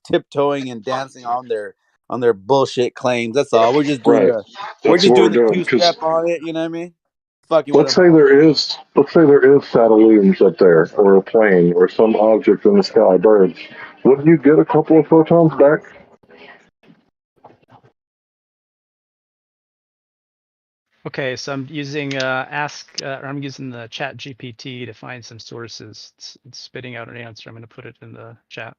tiptoeing and dancing on their bullshit claims. That's all. We're just doing Right. That's what we're the doing. 2-step on it. You know what I mean? Fucking Let's with say them. there is satellites up there, or a plane, or some object in the sky, birds. Wouldn't you get a couple of photons back? okay. So I'm using I'm using the Chat GPT to find some sources. It's spitting out an answer. I'm going to put it in the chat.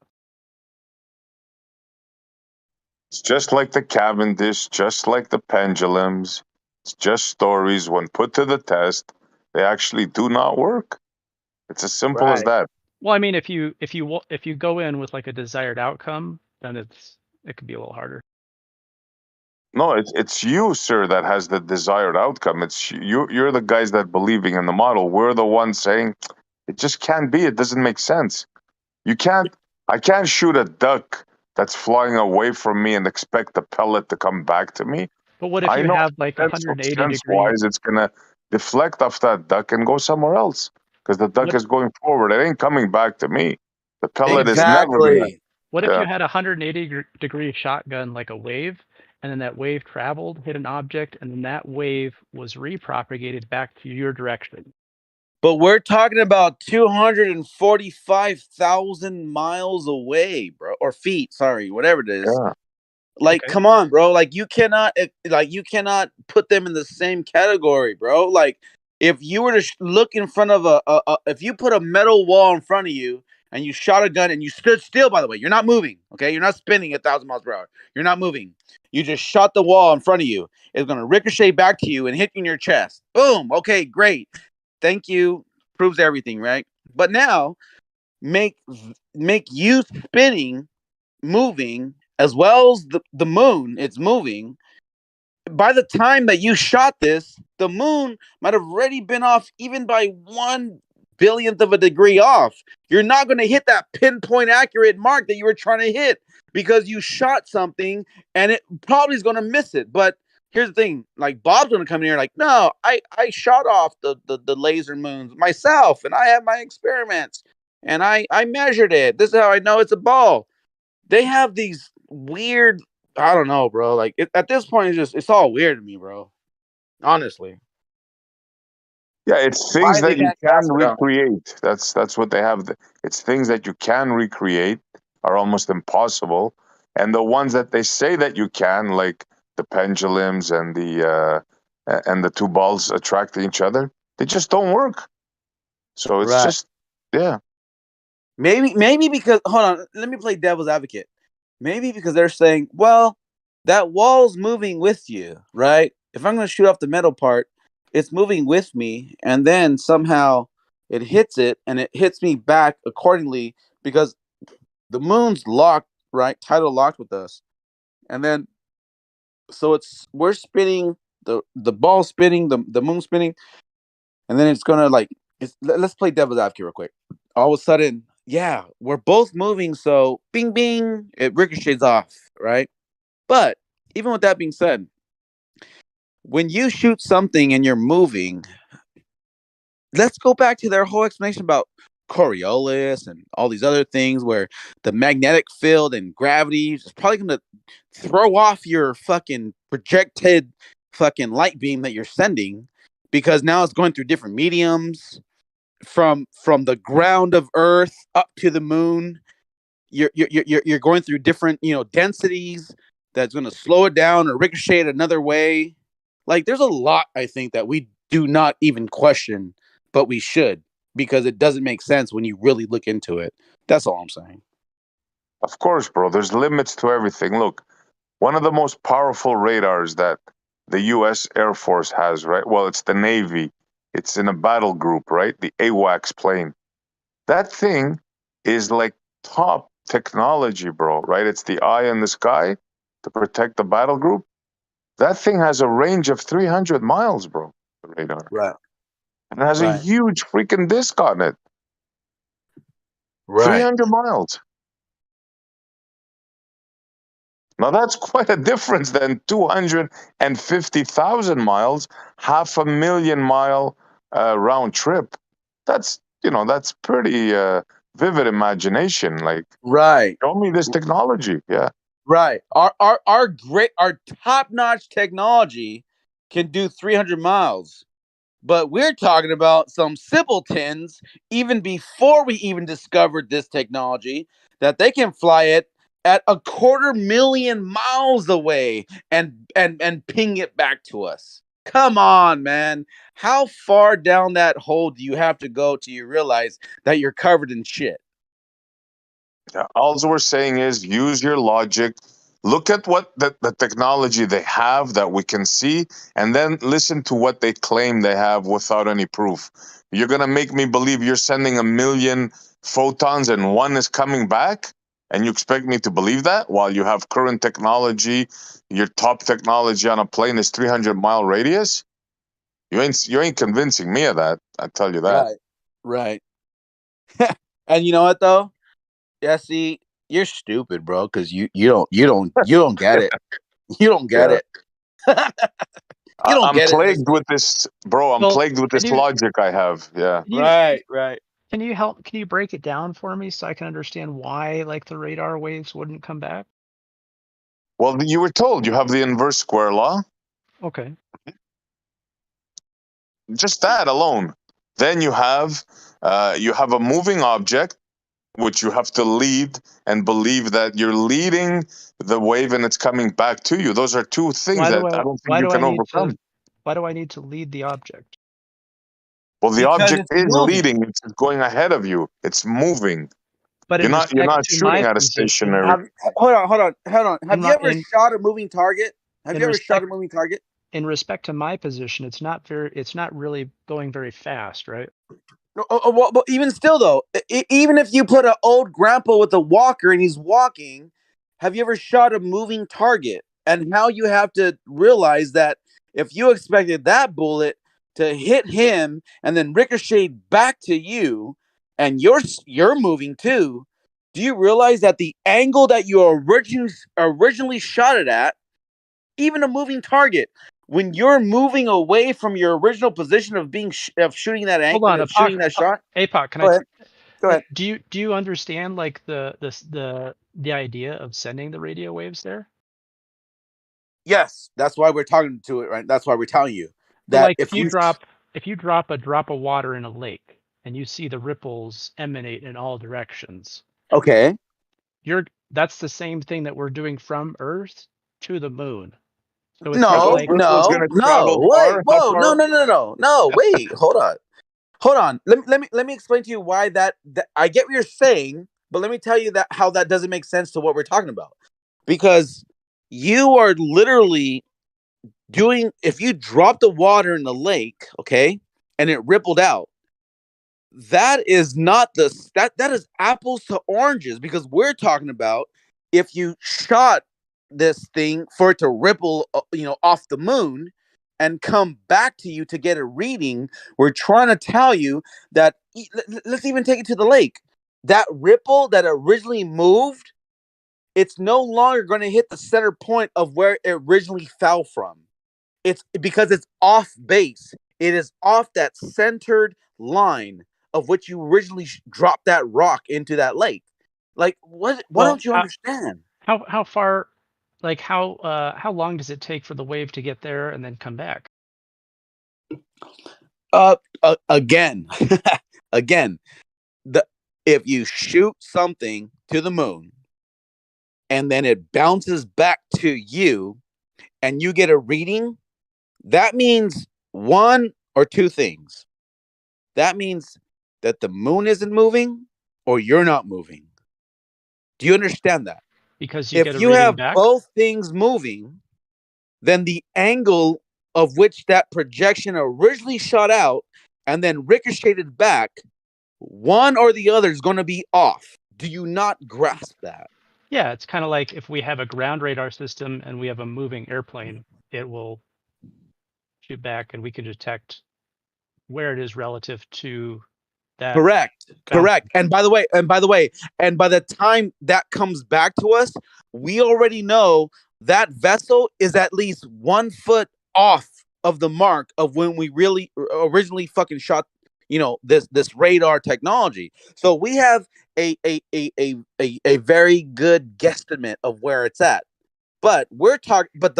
It's just like the Cavendish, just like the pendulums. It's just stories. When put to the test, they actually do not work. It's as simple as that. Well, I mean, if you go in with like a desired outcome, then it could be a little harder. No, it's you, sir, that has the desired outcome. It's you. You're the guys that believing in the model. We're the ones saying it just can't be. It doesn't make sense. You can't. I can't shoot a duck that's flying away from me and expect the pellet to come back to me. But what if I you know have like 180 sense degree? wise, it's gonna deflect off that duck and go somewhere else because the duck is going forward. It ain't coming back to me. The pellet is never gonna. What if Yeah. you had a 180-degree shotgun, like a wave, and then that wave traveled, hit an object, and then that wave was repropagated back to your direction? But we're talking about 245,000 miles away, bro, or feet. Sorry, whatever it is. Yeah. Like, come on, bro. Like, you cannot put them in the same category, bro. Like, if you were to look in front of if you put a metal wall in front of you and you shot a gun and you stood still, by the way, you're not moving. Okay, you're not spinning 1,000 miles per hour. You're not moving. You just shot the wall in front of you. It's gonna ricochet back to you and hit you in your chest. Boom. Okay, great. Thank you. Proves everything, right? But now make you spinning, moving, as well as the moon, it's moving. By the time that you shot this, the moon might have already been off even by 1/1000th of a degree off. You're not going to hit that pinpoint accurate mark that you were trying to hit because you shot something and it probably is going to miss it. But here's the thing, like Bob's going to come in here like, no, I shot off the laser moons myself and I have my experiments and I measured it. This is how I know it's a ball. They have these weird, I don't know, bro. Like at this point, it's all weird to me, bro. Honestly. Yeah, it's things that you can recreate. That's what they have. It's things that you can recreate are almost impossible, and the ones that they say that you can, like the pendulums and the two balls attracting each other, they just don't work. So it's just yeah. Maybe because hold on, let me play devil's advocate. Maybe because they're saying, well, that wall's moving with you, right? If I'm going to shoot off the metal part, it's moving with me, and then somehow it hits it, and it hits me back accordingly because the moon's locked, right? Tidal locked with us, and then so we're spinning the ball spinning, the moon spinning, and then it's gonna let's play devil's advocate real quick. All of a sudden, yeah, we're both moving, so bing bing, it ricochets off, right? But even with that being said, when you shoot something and you're moving, let's go back to their whole explanation about Coriolis and all these other things where the magnetic field and gravity is probably going to throw off your fucking projected fucking light beam that you're sending because now it's going through different mediums from the ground of Earth up to the moon. You're going through different, densities that's going to slow it down or ricochet it another way. Like, there's a lot, I think, that we do not even question, but we should, because it doesn't make sense when you really look into it. That's all I'm saying. Of course, bro. There's limits to everything. Look, one of the most powerful radars that the U.S. Air Force has, right? Well, it's the Navy. It's in a battle group, right? The AWACS plane. That thing is like top technology, bro, right? It's the eye in the sky to protect the battle group. That thing has a range of 300 miles, bro, the radar. Right. And it has a Right. huge freaking disc on it. Right. 300 miles. Now that's quite a difference than 250,000 miles, 500,000 mile round trip. That's, that's pretty vivid imagination. Like, Right. show me this technology. Yeah. Right. Our top-notch technology can do 300 miles. But we're talking about some simpletons even before we even discovered this technology that they can fly it at 250,000 miles away and ping it back to us. Come on, man. How far down that hole do you have to go till you realize that you're covered in shit? Yeah, all we're saying is use your logic. Look at what the technology they have that we can see, and then listen to what they claim they have without any proof. You're going to make me believe you're sending 1,000,000 photons and one is coming back? And you expect me to believe that while you have current technology, your top technology on a plane is 300-mile radius? You ain't convincing me of that. I tell you that. Right. And you know what though? Jesse, you're stupid, bro, because you don't get it. You don't get Yeah. it. You don't I'm get it. plagued with this, bro. I'm Well, plagued with can this you logic I have. Yeah. can you Right. can you help? Can you break it down for me so I can understand why like the radar waves wouldn't come back? Well, you were told you have the inverse square law. Okay. Just that alone. Then you have a moving object, which you have to lead and believe that you're leading the wave and it's coming back to you. Those are two things Why that do I I don't think why you do I can need to overcome. lead the object? Well, the Because object it's is moving. leading. It's going ahead of you. It's moving. But You're in not respect to my shooting at a position, stationary. Hold on. in Have you my ever shot a moving target? Have in you ever shot respect a moving target? in respect to my position, it's not really going very fast, right? Well, but even still, though, even if you put an old grandpa with a walker and he's walking, have you ever shot a moving target? And how you have to realize that if you expected that bullet to hit him and then ricochet back to you, and you're moving too, do you realize that the angle that you originally shot it at, even a moving target, when you're moving away from your original position of of shooting that Hold on, shooting that shot? APOC, can Go ahead. Go ahead. do you understand like the idea of sending the radio waves there? Yes, that's why we're talking to it, right? That's why we're telling you So that like if you drop a drop of water in a lake and you see the ripples emanate in all directions, okay, that's the same thing that we're doing from Earth to the moon. So it's Are not those no, like ripples no, going to no, travel wait, far? How whoa, far? no, wait, hold on. Let me explain to you why that I get what you're saying, but let me tell you that how that doesn't make sense to what we're talking about, because you are literally doing, if you drop the water in the lake, okay, and it rippled out, that is not that is apples to oranges, because we're talking about if you shot this thing for it to ripple off the moon and come back to you to get a reading. We're trying to tell you that let's even take it to the lake. That ripple that originally moved, it's no longer going to hit the center point of where it originally fell from. It's because it's off base. It is off that centered line of which you originally dropped that rock into that lake. Like, what well, don't you understand? how far, like how long does it take for the wave to get there and then come back? Again, again, if you shoot something to the moon and then it bounces back to you and you get a reading, that means one or two things. That means that the moon isn't moving or you're not moving. Do you understand that? Because you If get a you reading have back? both things moving, then the angle of which that projection originally shot out and then ricocheted back one or the other is going to be off. Do you not grasp that? Yeah, it's kind of like if we have a ground radar system and we have a moving airplane, it will shoot back and we can detect where it is relative to that. Correct. bounce. Correct. And by the way, and by the time that comes back to us, we already know that vessel is at least 1 foot off of the mark of when we really originally fucking shot, this radar technology. So we have a very good guesstimate of where it's at. But we're talking, what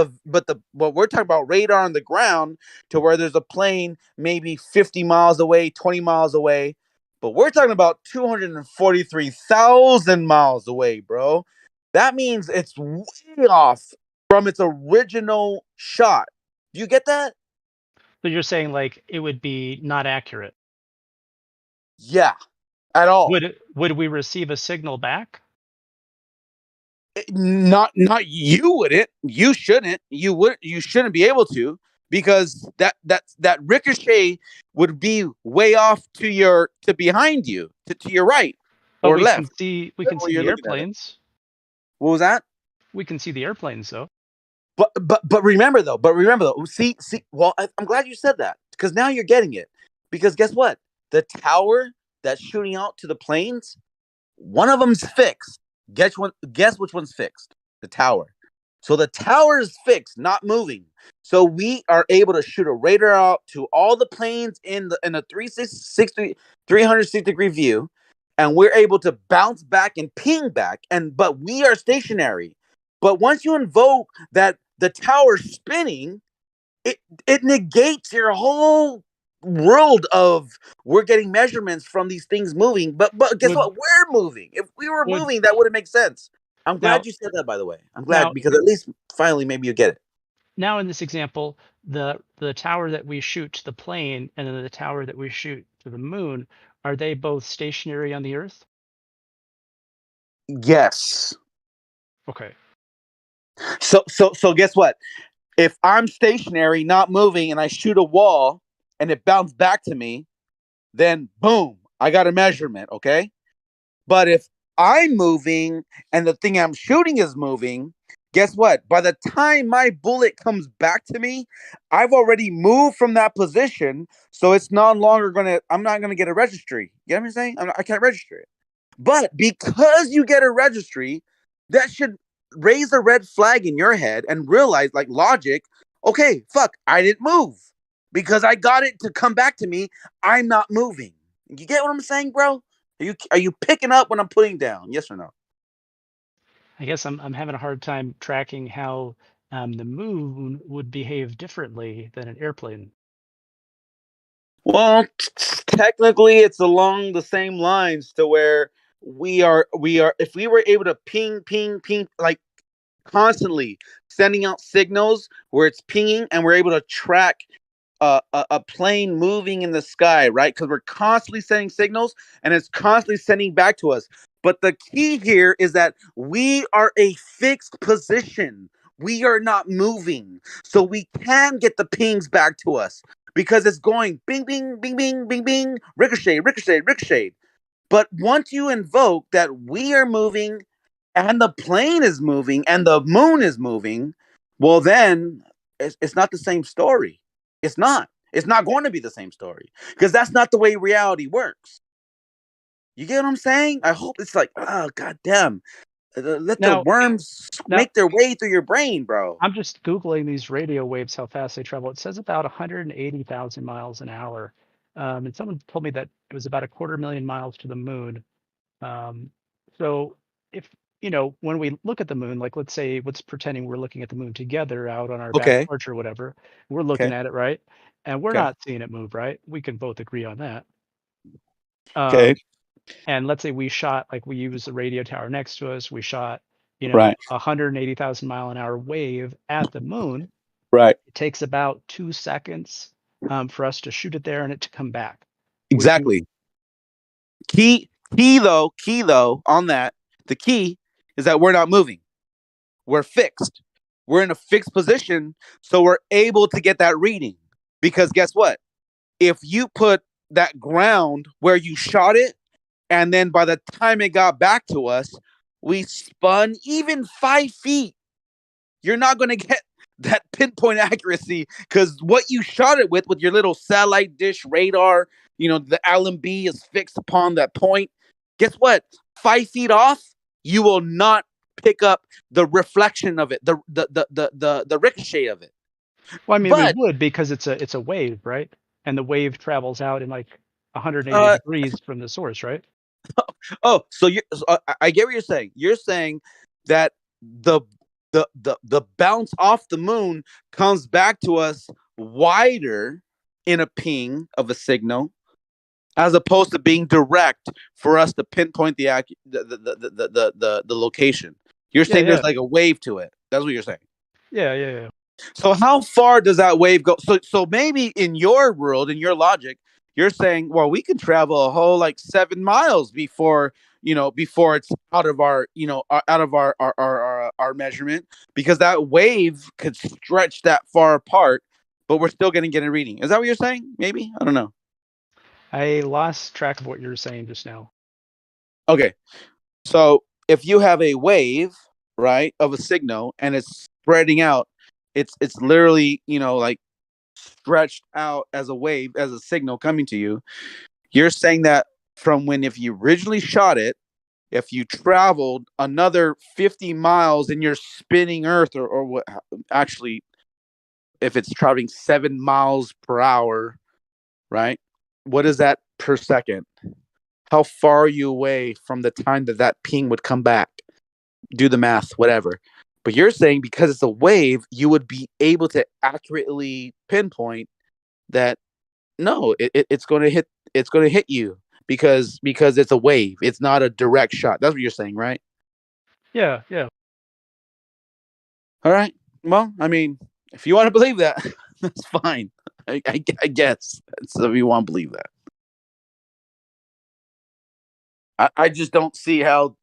we're talking about radar on the ground to where there's a plane maybe 50 miles away, 20 miles away. But we're talking about 243,000 miles away, bro. That means it's way off from its original shot. Do you get that? So you're saying like it would be not accurate. Yeah, at all. Would we receive a signal back? Not you wouldn't. You shouldn't. You shouldn't be able to, because that ricochet would be way off to behind you, to your right But or we left. can see the airplanes. What was that? We can see the airplanes though. But remember though. See. Well, I'm glad you said that, because now you're getting it. Because guess what? The tower that's shooting out to the planes, one of them's fixed. Guess which one's fixed? The tower. So the tower is fixed, not moving. So we are able to shoot a radar out to all the planes in a 360 degree view, and we're able to bounce back and ping back. But we are stationary. But once you invoke that the tower's spinning, it negates your whole world of we're getting measurements from these things moving. But guess what? We're moving. If we were moving, that wouldn't make sense. I'm glad you said that, by the way. I'm glad, because at least finally maybe you get it. Now in this example, the tower that we shoot to the plane and then the tower that we shoot to the moon, are they both stationary on the Earth? Yes. Okay. So guess what? If I'm stationary, not moving, and I shoot a wall and it bounced back to me, then boom, I got a measurement, okay? But if I'm moving and the thing I'm shooting is moving, guess what? By the time my bullet comes back to me, I've already moved from that position, so it's no longer I'm not gonna get a registry. You know what I'm saying? I can't register it. But because you get a registry, that should raise a red flag in your head and realize, like, logic, okay, fuck, I didn't move. Because I got it to come back to me, I'm not moving. You get what I'm saying, bro? Are you picking up what I'm putting down? Yes or no? I guess I'm having a hard time tracking how the moon would behave differently than an airplane. Well, technically, it's along the same lines to where we are. If we were able to ping, like constantly sending out signals where it's pinging, and we're able to track a plane moving in the sky, right? Because we're constantly sending signals, and it's constantly sending back to us. But the key here is that we are a fixed position. We are not moving, so we can get the pings back to us, because it's going bing, bing, bing, bing, bing, bing, ricochet, ricochet, ricochet. But once you invoke that we are moving and the plane is moving and the moon is moving, well, then it's not the same story. It's not. It's not going to be the same story, because that's not the way reality works. You get what I'm saying? I hope it's like, oh, goddamn. Let the worms make their way through your brain, bro. I'm just Googling these radio waves, how fast they travel. It says about 180,000 miles an hour. And someone told me that it was about 250,000 miles to the moon. So if, when we look at the moon, like let's pretending we're looking at the moon together out on our back Okay. porch or whatever, we're looking Okay. at it, right? And we're Okay. not seeing it move, right? We can both agree on that. Okay. And let's say we shot, like we use the radio tower next to us, we shot, Right. 180,000 mile an hour wave at the moon. Right. It takes about 2 seconds for us to shoot it there and it to come back. Exactly. Key though on that, the key is that we're not moving. We're fixed. We're in a fixed position, so we're able to get that reading. Because guess what? If you put that ground where you shot it, and then by the time it got back to us, we spun even 5 feet. You're not going to get that pinpoint accuracy because what you shot it with your little satellite dish radar, the Allen B is fixed upon that point. Guess what? 5 feet off, you will not pick up the reflection of it, the ricochet of it. Well, I mean, But we would because it's a wave, right? And the wave travels out in like 180 uh, degrees from the source, right? so I get what you're saying. You're saying that the the bounce off the moon comes back to us wider in a ping of a signal, as opposed to being direct for us to pinpoint the location. You're saying there's like a wave to it. That's what you're saying. Yeah. So how far does that wave go? So maybe in your world, in your logic, you're saying, well, we can travel a whole like 7 miles before it's out of our out of our measurement, because that wave could stretch that far apart, but we're still going to get a reading. Is that what you're saying? Maybe, I don't know. I lost track of what you were saying just now. Okay, so if you have a wave, right, of a signal and it's spreading out, it's literally like stretched out as a wave, as a signal coming to you. You're saying that from when, if you originally shot it, if you traveled another 50 miles in your spinning Earth, or what, actually, if it's traveling 7 miles per hour, right? What is that per second? How far are you away from the time that ping would come back? Do the math, whatever. But you're saying because it's a wave, you would be able to accurately pinpoint that no, it's going to hit. It's going to hit you because it's a wave. It's not a direct shot. That's what you're saying, right? Yeah. All right. Well, I mean, if you want to believe that, that's fine. I guess so. If you want to believe that, I just don't see how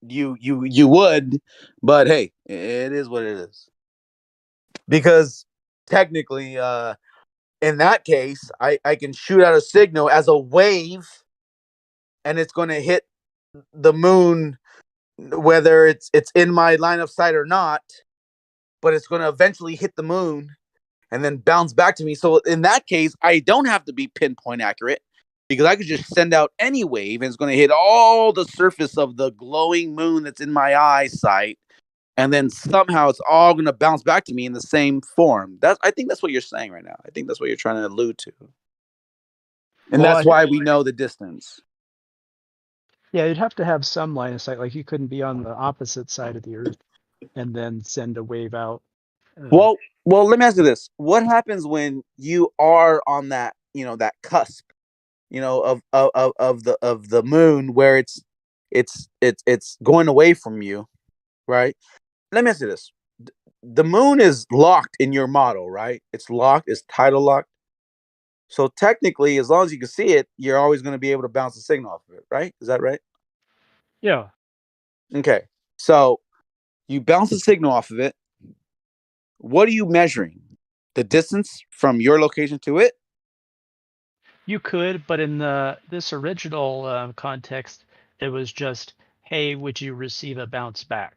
you would. But hey, it is what it is. Because technically, in that case, I can shoot out a signal as a wave, and it's going to hit the moon, whether it's in my line of sight or not, but it's going to eventually hit the moon and then bounce back to me. So in that case, I don't have to be pinpoint accurate, because I could just send out any wave and it's going to hit all the surface of the glowing moon that's in my eyesight, and then somehow it's all going to bounce back to me in the same form. I think that's what you're saying right now. I think that's what you're trying to allude to. And Well, that's why we know the distance. Yeah, you'd have to have some line of sight. Like you couldn't be on the opposite side of the Earth and then send a wave out. Well, let me ask you this: what happens when you are on that, that cusp, of the moon, where it's going away from you, right? Let me ask you this: the moon is locked in your model, right? It's locked. It's tidal locked. So technically, as long as you can see it, you're always going to be able to bounce a signal off of it, right? Is that right? Yeah. Okay. So you bounce a signal off of it. What are you measuring? The distance from your location to it? You could, but in this original context, it was just, hey, would you receive a bounce back?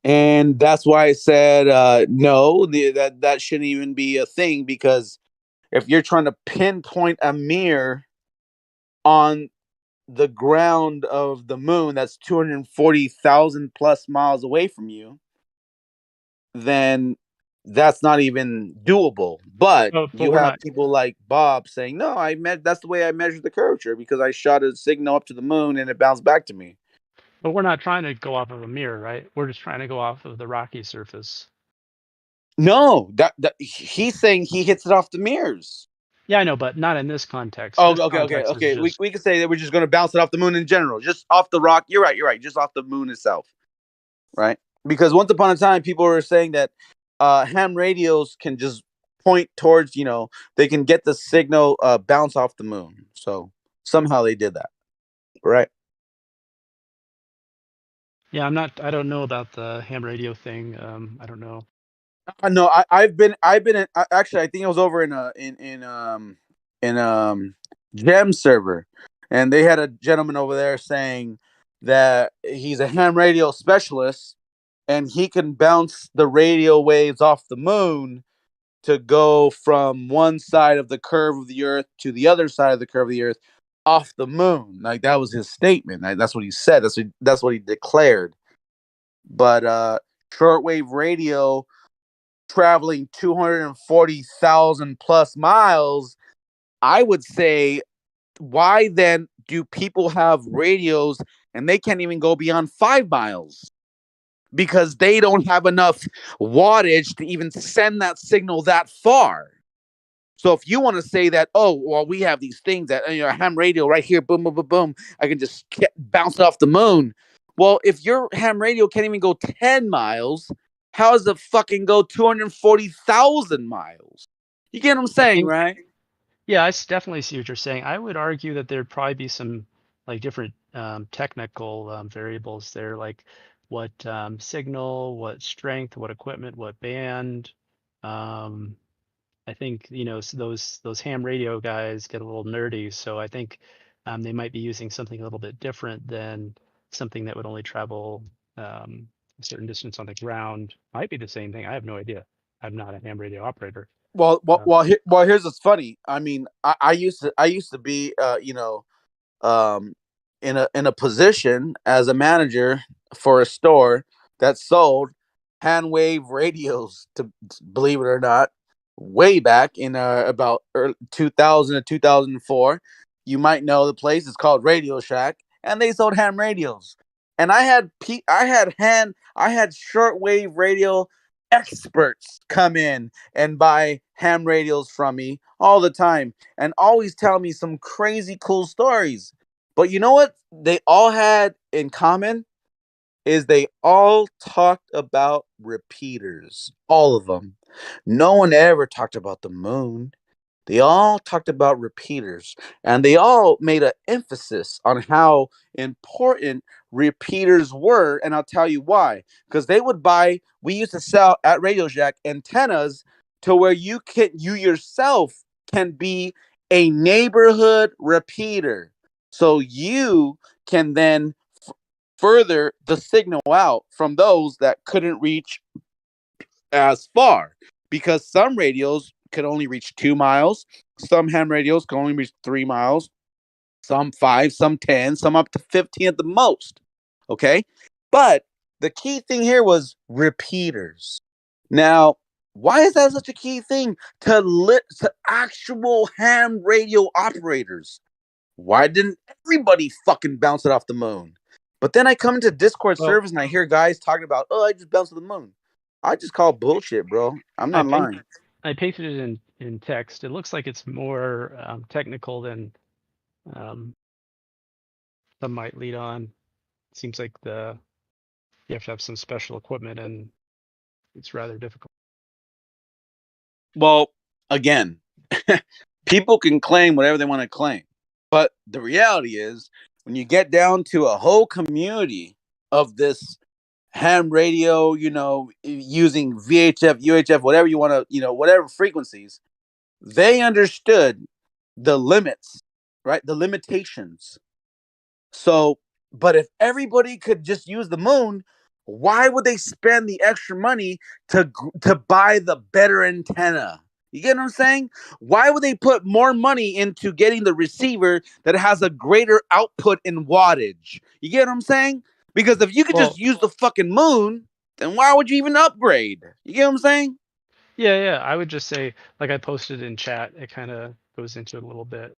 And that's why I said no. That shouldn't even be a thing, because if you're trying to pinpoint a mirror on the ground of the moon that's 240,000 plus miles away from you, then that's not even doable. But you we're have not. people like Bob saying, no, that's the way I measured the curvature, because I shot a signal up to the moon and it bounced back to me. But we're not trying to go off of a mirror, right? We're just trying to go off of the rocky surface. No, that he's saying he hits it off the mirrors. Yeah, I know, but not in this context. Oh, This context is okay. just... We could say that we're just going to bounce it off the moon in general, just off the rock. You're right. Just off the moon itself, right? Because once upon a time, people were saying that ham radios can just point towards, they can get the signal bounce off the moon. So somehow they did that, right? Yeah, I don't know about the ham radio thing. I don't know. No, I've been in, actually, I think I was over in Gem server, and they had a gentleman over there saying that he's a ham radio specialist and he can bounce the radio waves off the moon to go from one side of the curve of the earth to the other side of the curve of the earth off the moon. Like, that was his statement. Like, that's what he said. That's what he declared. But shortwave radio traveling 240,000 plus miles, I would say, why then do people have radios and they can't even go beyond 5 miles? Because they don't have enough wattage to even send that signal that far. So if you want to say that, oh, well, we have these things that, ham radio right here, boom, boom, boom, boom, I can just bounce it off the moon. Well, if your ham radio can't even go 10 miles, how does it fucking go 240,000 miles? You get what I'm saying, right? Yeah, I definitely see what you're saying. I would argue that there'd probably be some like different technical variables there, like what signal, what strength, what equipment, what band. I think those ham radio guys get a little nerdy, so I think they might be using something a little bit different than something that would only travel a certain distance on the ground. Might be the same thing. I have no idea. I'm not a ham radio operator. Well, here's what's funny. I mean, I used to be, um, in a position as a manager for a store that sold hand wave radios. To believe it or not, way back in about 2000 to 2004, you might know the place. It's called Radio Shack, and they sold ham radios. And I had shortwave radio experts come in and buy ham radios from me all the time and always tell me some crazy cool stories. But you know what they all had in common is they all talked about repeaters. All of them. No one ever talked about the moon. They all talked about repeaters, and they all made an emphasis on how important repeaters were. And I'll tell you why. Because we used to sell at Radio Shack antennas to where you yourself can be a neighborhood repeater. So you can then further the signal out from those that couldn't reach as far, because some radios could only reach 2 miles, some ham radios can only reach 3 miles, some 5, some 10, some up to 15 at the most. Okay, but the key thing here was repeaters. Now, why is that such a key thing to actual ham radio operators? Why didn't everybody fucking bounce it off the moon? But then I come into Discord servers and I hear guys talking about, oh, I just bounced to the moon. I just call bullshit, bro. I'm not lying. I pasted it in text. It looks like it's more technical than some might lead on. It seems like you have to have some special equipment, and it's rather difficult. Well, again, people can claim whatever they want to claim. But the reality is, when you get down to a whole community of this ham radio, using VHF, UHF, whatever you want to, whatever frequencies, they understood the limits, right? The limitations. So, but if everybody could just use the moon, why would they spend the extra money to buy the better antenna? You get what I'm saying? Why would they put more money into getting the receiver that has a greater output in wattage? You get what I'm saying? Because if you could just use the fucking moon, then why would you even upgrade? You get what I'm saying? Yeah. I would just say, like I posted in chat, it kind of goes into it a little bit.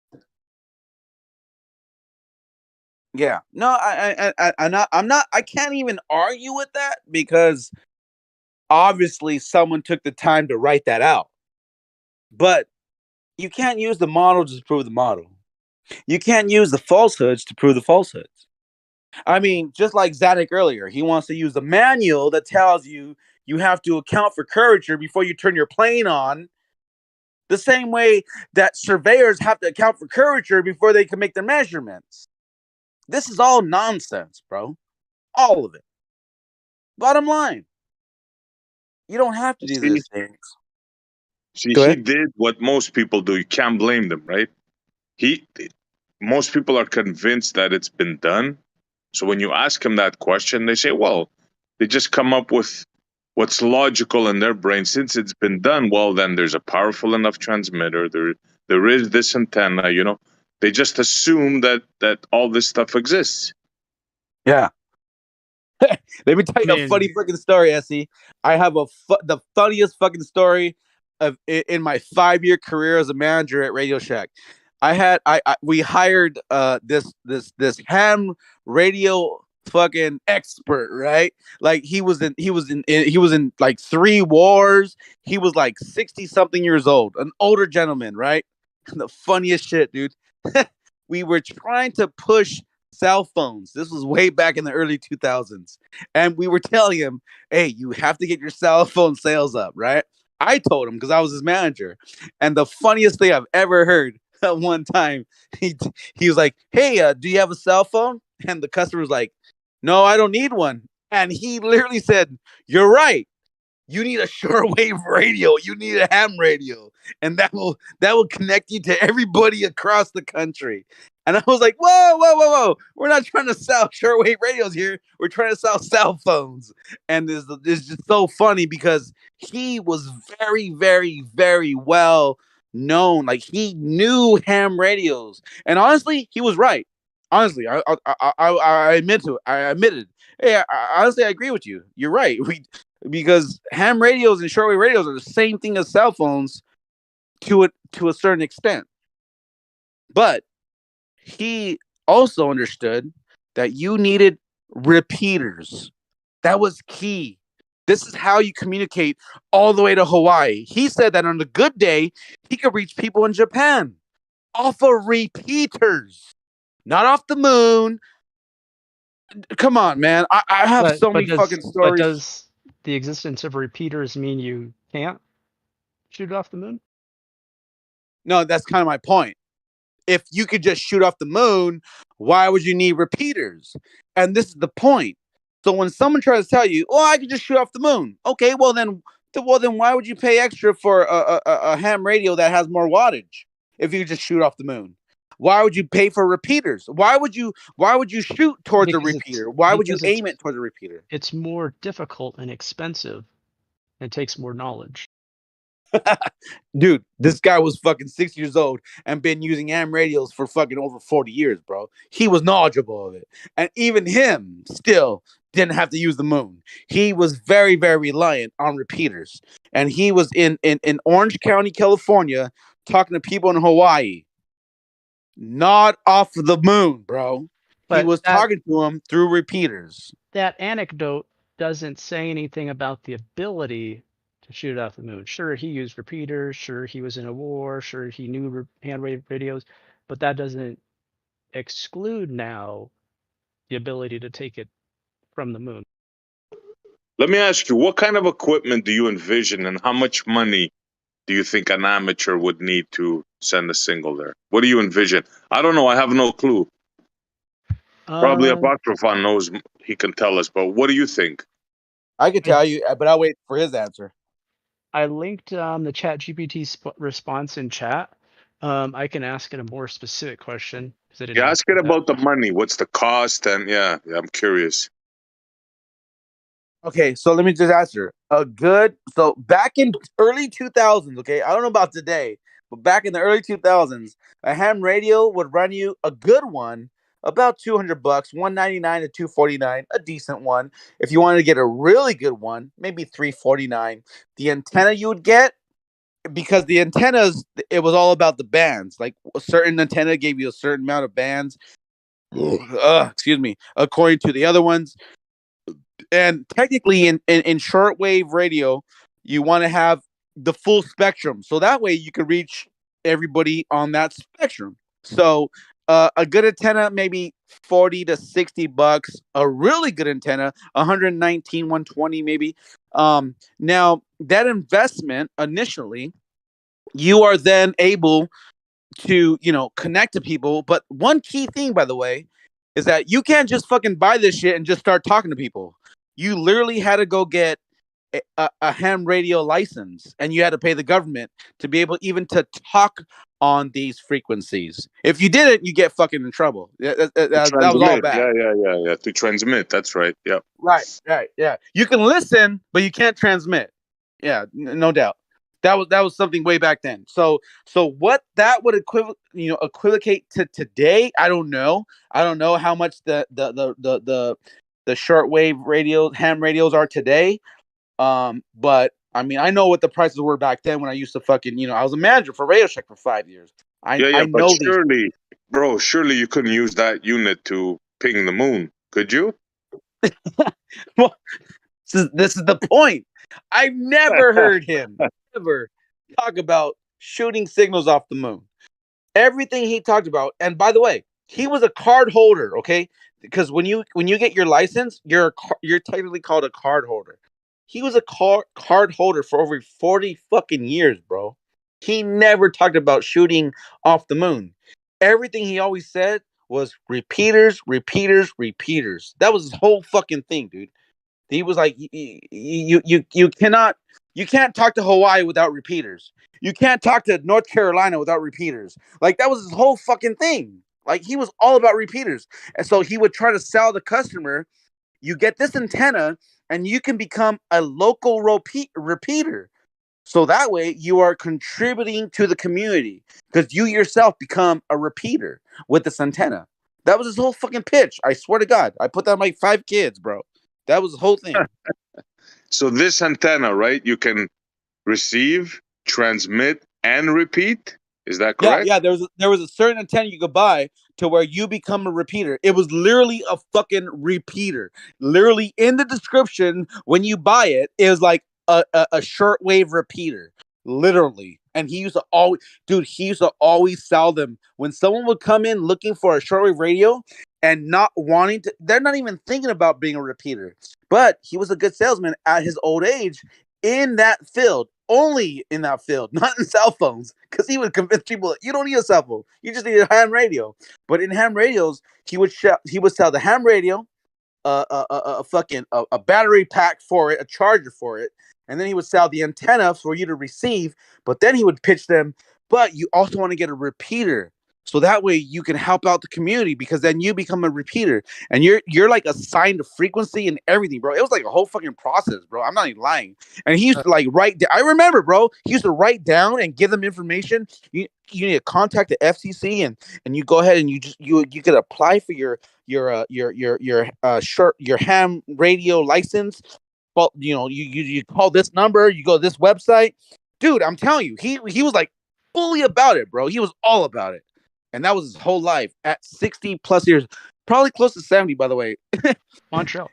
Yeah. No, I can't even argue with that, because obviously someone took the time to write that out. But you can't use the model to prove the model. You can't use the falsehoods to prove the falsehoods. I mean, just like Zanuck earlier, he wants to use the manual that tells you have to account for curvature before you turn your plane on. The same way that surveyors have to account for curvature before they can make their measurements. This is all nonsense, bro. All of it. Bottom line. You don't have to do See, these things. see, Go he ahead. did what most people do. You can't blame them, right? Most people are convinced that it's been done. So when you ask them that question, they say, well, they just come up with what's logical in their brain. Since it's been done, well, then there's a powerful enough transmitter. There is this antenna, you know. They just assume that all this stuff exists. Yeah. Let me tell you I a funny mean, fucking story, Essie. I have the funniest fucking story in my 5-year career as a manager at Radio Shack. We hired this ham radio fucking expert, right? Like he was in like 3 wars. He was like 60 something years old, an older gentleman, right? And the funniest shit, dude. We were trying to push cell phones. This was way back in the early 2000s. And we were telling him, hey, you have to get your cell phone sales up, right? I told him because I was his manager. And the funniest thing I've ever heard at one time, he was like, hey, do you have a cell phone? And the customer was like, no, I don't need one. And he literally said, you're right. You need a shortwave radio. You need a ham radio, and that will connect you to everybody across the country. And I was like, whoa, whoa, whoa, whoa! We're not trying to sell shortwave radios here. We're trying to sell cell phones. And this is just so funny because he was very, very, very well known. Like he knew ham radios, and honestly, he was right. Honestly, I admit to it. I admitted. Hey, honestly, I agree with you. You're right. Because ham radios and shortwave radios are the same thing as cell phones to a certain extent. But he also understood that you needed repeaters. That was key. This is how you communicate all the way to Hawaii. He said that on a good day, he could reach people in Japan off of repeaters, not off the moon. Come on, man. I have so many fucking But stories. does the existence of repeaters mean you can't shoot off the moon? No, that's kind of my point. If you could just shoot off the moon, why would you need repeaters? And this is the point. So when someone tries to tell you, "Oh, I could just shoot off the moon," okay, well then why would you pay extra for a ham radio that has more wattage if you just shoot off the moon? Why would you pay for repeaters? Why would you shoot towards a repeater? Why would you aim it towards a repeater? It's more difficult and expensive. It takes more knowledge. Dude, this guy was fucking 6 years old and been using ham radios for fucking over 40 years, bro. He was knowledgeable of it. And even him still didn't have to use the moon. He was very, very reliant on repeaters. And he was in Orange County, California, talking to people in Hawaii. Not off the moon, bro. He was talking to them through repeaters. That anecdote doesn't say anything about the ability to shoot off the moon. Sure, he used repeaters. Sure, he was in a war. Sure, he knew hand wave radios, but that doesn't exclude now the ability to take it from the moon. Let me ask you, what kind of equipment do you envision, and how much money do you think an amateur would need to send a single there? What do you envision? I don't know. I have no clue. Probably Apocryphon knows. He can tell us. But what do you think? I could tell you, but I'll wait for his answer. I linked the ChatGPT response in chat. I can ask it a more specific question. Yeah, ask it about the money. What's the cost? And yeah, I'm curious. Okay, so let me just answer. So back in early 2000s, okay, I don't know about today, but back in the early 2000s, a ham radio would run you a good one about $200, $199 to $249, a decent one. If you wanted to get a really good one, maybe $349. The antenna you would get, because the antennas, it was all about the bands. Like a certain antenna gave you a certain amount of bands. Excuse me. According to the other ones. And technically in shortwave radio, you want to have the full spectrum. So that way you can reach everybody on that spectrum. So a good antenna, maybe $40 to $60. A really good antenna, 119, 120 maybe. Now that investment initially, you are then able to, connect to people. But one key thing, by the way, is that you can't just fucking buy this shit and just start talking to people. You literally had to go get a ham radio license, and you had to pay the government to be able even to talk on these frequencies. If you didn't, you get fucking in trouble. That was all Transmit. bad. Yeah. To transmit. That's right. Yeah. Right. Yeah. You can listen, but you can't transmit. Yeah, no doubt. That was something way back then. So what that would equivocate to today, I don't know. I don't know how much the shortwave radio ham radios are today. But I mean, I know what the prices were back then when I used to fucking, I was a manager for Radio Shack for 5 years. I But know these. surely you couldn't use that unit to ping the moon, could you? Well, this is the point. I've never heard him ever talk about shooting signals off the moon. Everything he talked about, and by the way, he was a card holder, okay? Because when you get your license, you're technically called a card holder. He was a card holder for over 40 fucking years, bro. He never talked about shooting off the moon. Everything he always said was repeaters. That was his whole fucking thing, dude. He was like, you can't talk to Hawaii without repeaters. You can't talk to North Carolina without repeaters. Like, that was his whole fucking thing. Like, he was all about repeaters. And so he would try to sell the customer, you get this antenna and you can become a local repeater. So that way you are contributing to the community because you yourself become a repeater with this antenna. That was his whole fucking pitch. I swear to God. I put that on my 5 kids, bro. That was the whole thing. So this antenna, right? You can receive, transmit, and repeat. Is that correct? Yeah. There was a certain antenna you could buy to where you become a repeater. It was literally a fucking repeater. Literally in the description when you buy it, it was like a shortwave repeater. Literally. And he used to always sell them. When someone would come in looking for a shortwave radio and not wanting to, they're not even thinking about being a repeater. But he was a good salesman at his old age in that field. Only in that field, not in cell phones, because he would convince people you don't need a cell phone, you just need a ham radio. But in ham radios, he would sell the ham radio, a battery pack for it, a charger for it, and then he would sell the antenna for you to receive. But then he would pitch them, but you also want to get a repeater, so that way you can help out the community because then you become a repeater and you're like assigned a frequency and everything, bro. It was like a whole fucking process, bro. I'm not even lying. And he used to like write down. I remember, bro. He used to write down and give them information. You need to contact the FCC and you go ahead and you could apply for your ham radio license. Well, you call this number, you go to this website, dude. I'm telling you, he was like fully about it, bro. He was all about it. And that was his whole life at 60 plus years, probably close to 70, by the way. Montreal.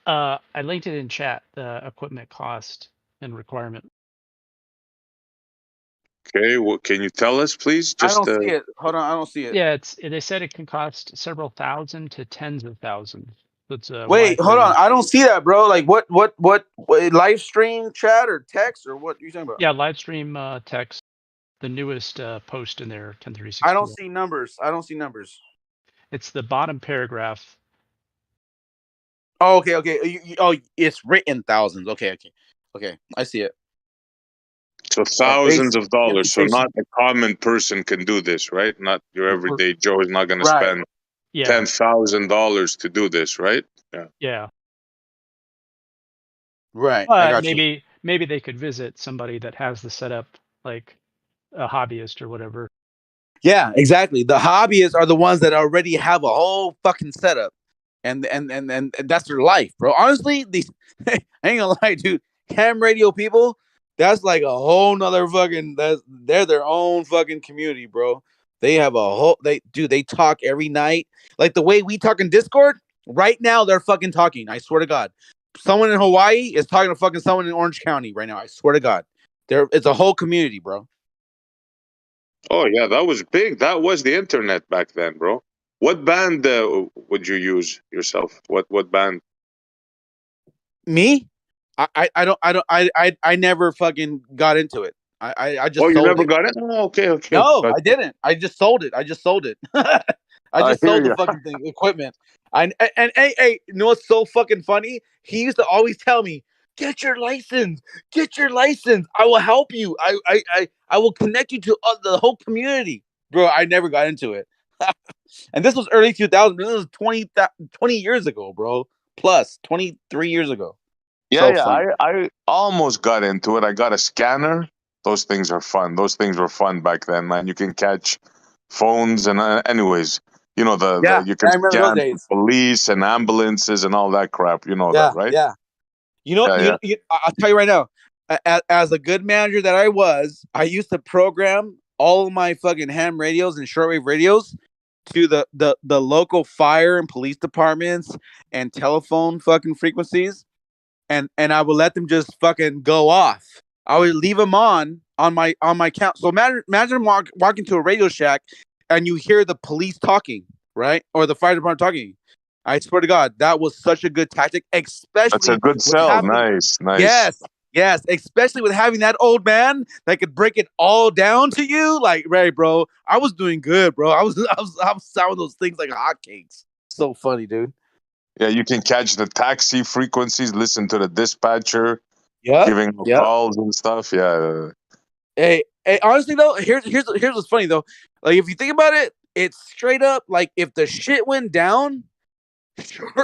I linked it in chat, the equipment cost and requirement. Okay, well, can you tell us, please? I don't see it. Hold on, I don't see it. Yeah, they said it can cost several thousand to tens of thousands. That's Wait, hold on. I don't see that, bro. Like what live stream chat or text or what are you talking about? Yeah, live stream text. The newest post in there, 1036. I don't see numbers. It's the bottom paragraph. Oh, okay. It's written thousands. Okay. I see it. So thousands of dollars. So not a common person can do this, right? Not your everyday Joe is not going to spend $10,000 to do this, right? Yeah. Right. But maybe they could visit somebody that has the setup, like a hobbyist or whatever. Yeah, exactly. The hobbyists are the ones that already have a whole fucking setup, and that's their life, bro. Honestly, I ain't gonna lie, dude. Ham radio people, that's like a whole nother fucking. They're their own fucking community, bro. They have a whole. They talk every night, like the way we talk in Discord. Right now, they're fucking talking. I swear to God, someone in Hawaii is talking to fucking someone in Orange County right now. I swear to God, it's a whole community, bro. Oh yeah, that was big. That was the internet back then, bro. What band would you use yourself? What band? Me? I never fucking got into it. I just. Oh, you sold never it. got it? Oh, okay. No, But I didn't. I just sold it. I just sold it. I just sold the fucking thing, equipment. Hey, you know what's so fucking funny? He used to always tell me, get your license. Get your license. I will help you. I will connect you to the whole community. Bro, I never got into it. And this was early 2000s. This was 20 years ago, bro. Plus 23 years ago. Yeah, So yeah. fun. I almost got into it. I got a scanner. Those things are fun. Those things were fun back then, man. You can catch phones and anyways, you know Yeah, you can I remember those scan days. police and ambulances and all that crap. You know Yeah, that, right? yeah. Yeah, yeah. I'll tell you right now, as a good manager that I was, I used to program all of my fucking ham radios and shortwave radios to the local fire and police departments and telephone fucking frequencies, and I would let them just fucking go off. I would leave them on my count. So imagine walking to a Radio Shack and you hear the police talking, right, or the fire department talking. I swear to God, that was such a good tactic, That's a especially good with sell. having Nice, nice. yes, especially with having that old man that could break it all down to you. Like, right, bro, I was doing good, bro. I was selling those things like hotcakes. So funny, dude. Yeah, you can catch the taxi frequencies, listen to the dispatcher Yep, giving yep. calls and stuff. Yeah. Hey, honestly though, here's what's funny though. Like, if you think about it, it's straight up like if the shit went down,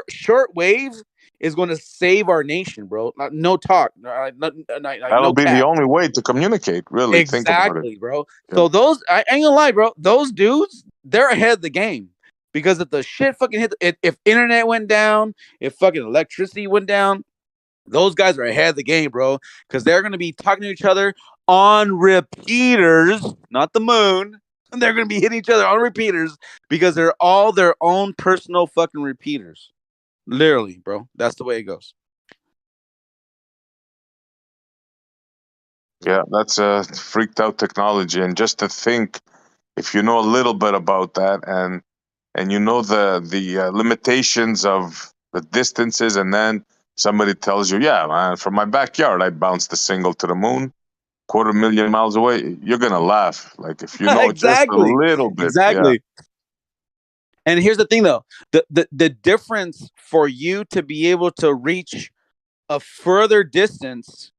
short wave is going to save our nation, bro. No talk, That'll no be the cap. only way to communicate, really. Think about it. Exactly, bro. Yeah. So those, I ain't gonna lie, bro. Those dudes, they're ahead of the game because if the shit fucking if internet went down, if fucking electricity went down, those guys are ahead of the game, bro. Because they're gonna be talking to each other on repeaters, not the moon. And they're gonna be hitting each other on repeaters because they're all their own personal fucking repeaters. Literally, bro. That's the way it goes. Yeah, that's a freaked out technology. And just to think, if you know a little bit about that and you know the limitations of the distances, and then somebody tells you, yeah, man, from my backyard, I bounced a single to the moon, 250,000 miles away, you're going to laugh. Like, if you know just a Exactly. little bit. Yeah. Exactly. And here's the thing though. The difference for you to be able to reach a further distance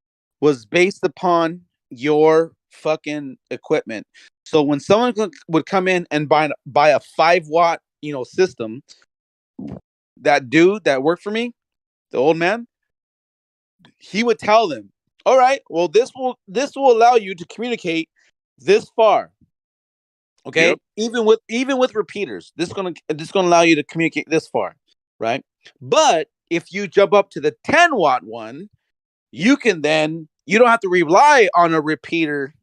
was based upon your fucking equipment. So when someone would come in and buy a 5-watt, system, that dude that worked for me, the old man, he would tell them, "All right, well this will allow you to communicate this far." Okay, Yep. even with repeaters, this is gonna allow you to communicate this far, right? But if you jump up to the 10-watt one, you don't have to rely on a repeater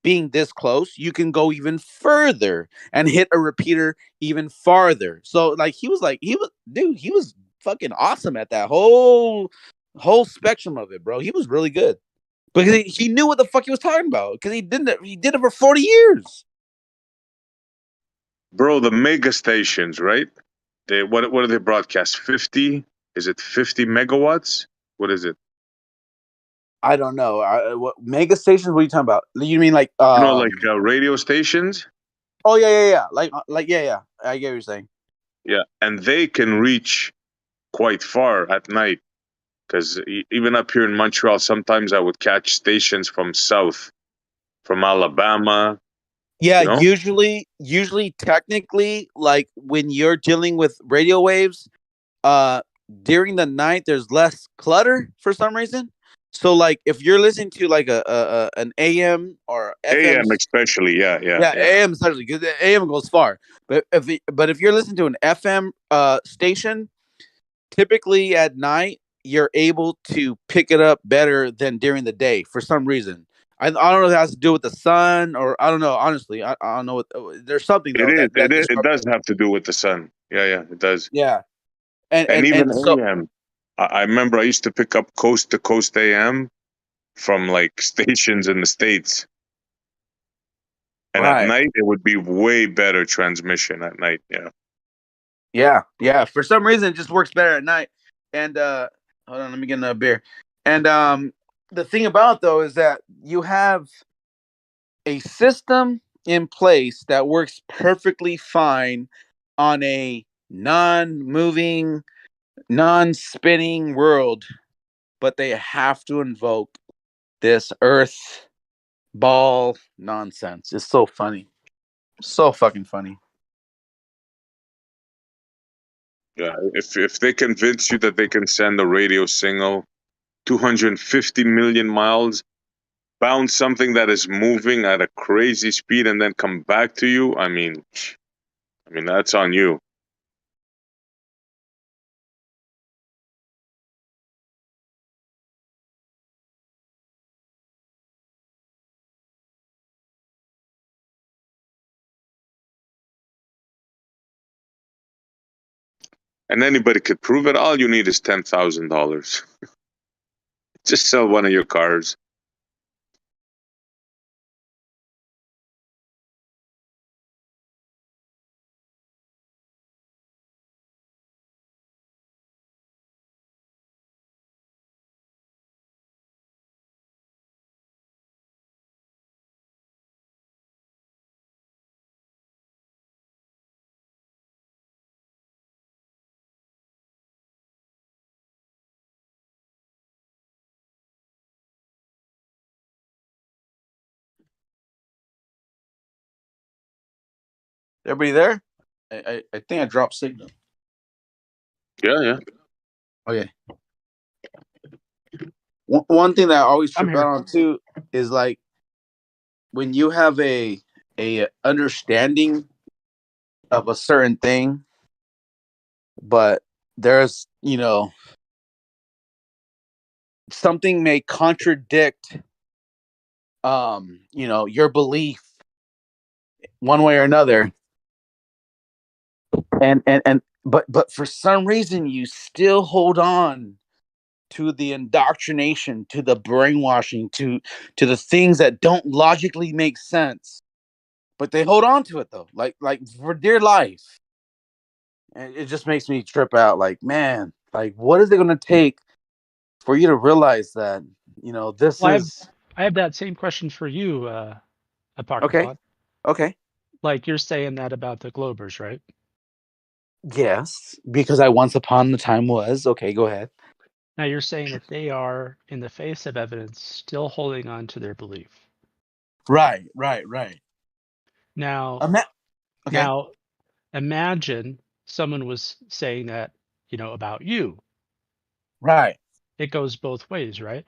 being this close. You can go even further and hit a repeater even farther. So like he was fucking awesome at that whole spectrum of it, bro. He was really good because he knew what the fuck he was talking about because he did it for 40 years. Bro, the mega stations, right? What do they broadcast? 50? Is it 50 megawatts? What is it? I don't know. What mega stations? What are you talking about? You mean like Like radio stations? Oh yeah. Like yeah. I get what you're saying. Yeah, and they can reach quite far at night. Because even up here in Montreal, sometimes I would catch stations from south, from Alabama. Yeah, You know? usually technically, like when you're dealing with radio waves, during the night there's less clutter for some reason. So like if you're listening to like an AM or FM, AM especially, yeah. AM especially because AM goes far. But if you're listening to an FM station, typically at night you're able to pick it up better than during the day for some reason. I don't know if it has to do with the sun or I don't know. Honestly, I don't know. There's something though that It does have to do with the sun. Yeah, it does. yeah, And even so AM. I remember I used to pick up coast to coast AM from like stations in the States. And at right. night it would be way better transmission at night. Yeah. Yeah. For some reason, it just works better at night. And hold on, let me get another beer. And the thing about it, though is that you have a system in place that works perfectly fine on a non-moving, non-spinning world. but they have to invoke this Earth ball nonsense. It's so funny. So fucking funny. Yeah, if they convince you that they can send a radio signal 250 million miles, bounce something that is moving at a crazy speed, and then come back to you, I mean that's on you. And anybody could prove it. All you need is $10,000. Just sell one of your cars. Everybody there? I think I dropped signal. Yeah. Okay. One thing that I always I'm trip here. out on too is like when you have a understanding of a certain thing, but there's something may contradict your belief one way or another, and but for some reason you still hold on to the indoctrination, to the brainwashing, to the things that don't logically make sense, but they hold on to it though, like for dear life. And it just makes me trip out. Like, man, like what is it going to take for you to realize that this Well, is I have that same question for you, okay? Apocryphon. Okay. Like you're saying that about the Globers, right? Yes, because I once upon a time was. Okay, go ahead. Now you're saying that they are, in the face of evidence, still holding on to their belief. Right. Now, Okay. now imagine someone was saying that, about you. Right. It goes both ways, right?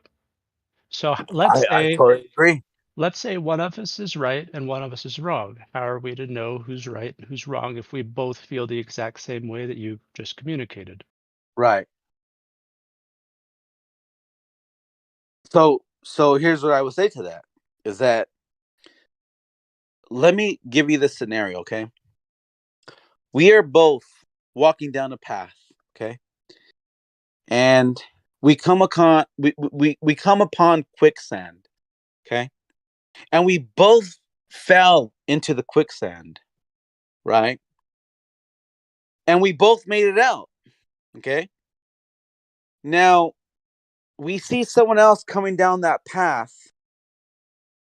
So I totally agree. let's say one of us is right and one of us is wrong. How are we to know who's right and who's wrong if we both feel the exact same way that you just communicated? Right. So here's what I would say to that is that let me give you this scenario, okay? We are both walking down a path, okay? And we come upon we come upon quicksand, okay? And we both fell into the quicksand, right? And we both made it out, okay? Now, we see someone else coming down that path,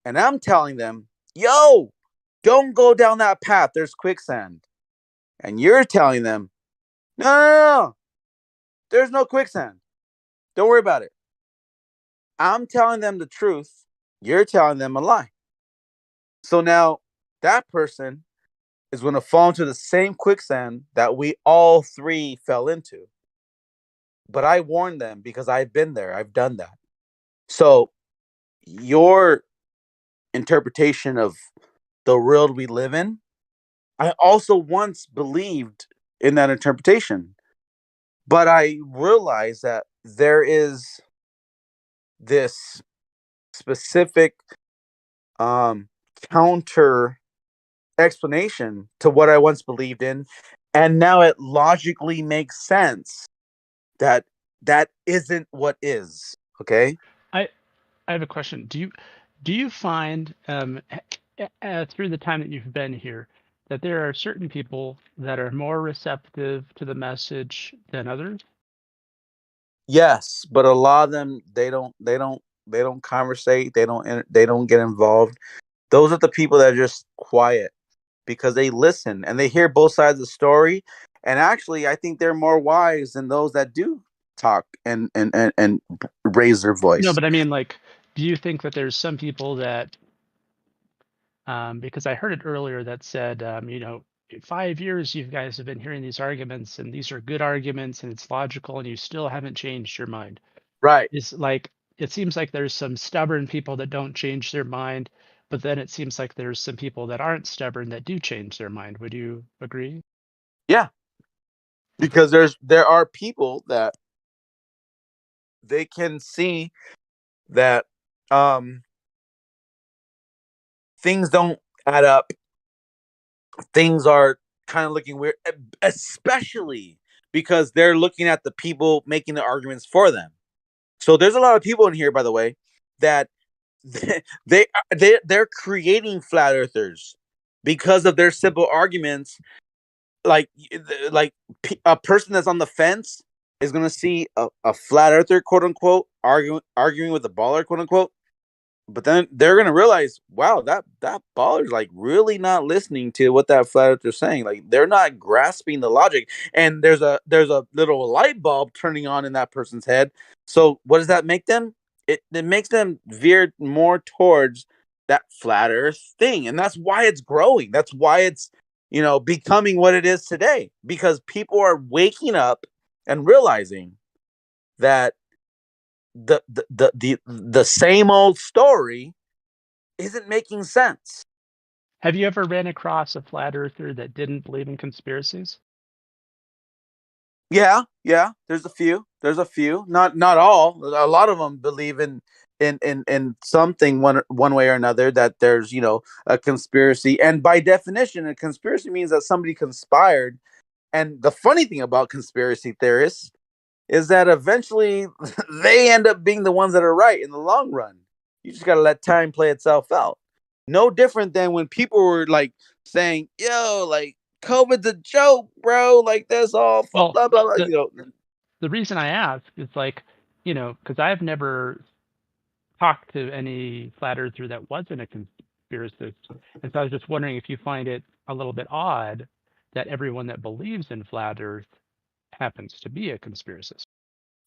and I'm telling them, yo, don't go down that path. There's quicksand. And you're telling them, no. There's no quicksand. Don't worry about it. I'm telling them the truth. You're telling them a lie. So now that person is going to fall into the same quicksand that we all three fell into. But I warned them because I've been there. I've done that. So your interpretation of the world we live in, I also once believed in that interpretation. But I realized that there is this specific counter explanation to what I once believed in, and now it logically makes sense that that isn't what is. Okay. I have a question. Do you find through the time that you've been here that there are certain people that are more receptive to the message than others? Yes, but a lot of them they don't conversate. They don't get involved. Those are the people that are just quiet because they listen and they hear both sides of the story. And actually, I think they're more wise than those that do talk and raise their voice. No, but I mean, like, do you think that there's some people that, because I heard it earlier that said, 5 years you guys have been hearing these arguments and these are good arguments and it's logical and you still haven't changed your mind. Right. It's like, it seems like there's some stubborn people that don't change their mind, but then it seems like there's some people that aren't stubborn that do change their mind. Would you agree? Yeah. Because there are people that they can see that things don't add up. Things are kind of looking weird, especially because they're looking at the people making the arguments for them. So there's a lot of people in here, by the way, that they're creating flat earthers because of their simple arguments. Like a person that's on the fence is going to see a flat earther, quote unquote, arguing with a baller, quote unquote. But then they're going to realize, wow, that baller's like really not listening to what that flat earther's saying. Like they're not grasping the logic. And there's a little light bulb turning on in that person's head. So what does that make them? It makes them veer more towards that flat earth thing. And that's why it's growing. That's why it's, becoming what it is today, because people are waking up and realizing that the same old story isn't making sense. Have you ever ran across a flat earther that didn't believe in conspiracies? Yeah. There's a few. Not all. A lot of them believe in something one way or another, that there's a conspiracy, and by definition, a conspiracy means that somebody conspired. And the funny thing about conspiracy theorists is that eventually they end up being the ones that are right in the long run. You just got to let time play itself out. No different than when people were like saying, yo, like COVID's a joke, bro. Like that's all Well, blah, blah, blah. The reason I ask is like, because I've never talked to any flat earther that wasn't a conspiracist. And so I was just wondering if you find it a little bit odd that everyone that believes in flat earth happens to be a conspiracist.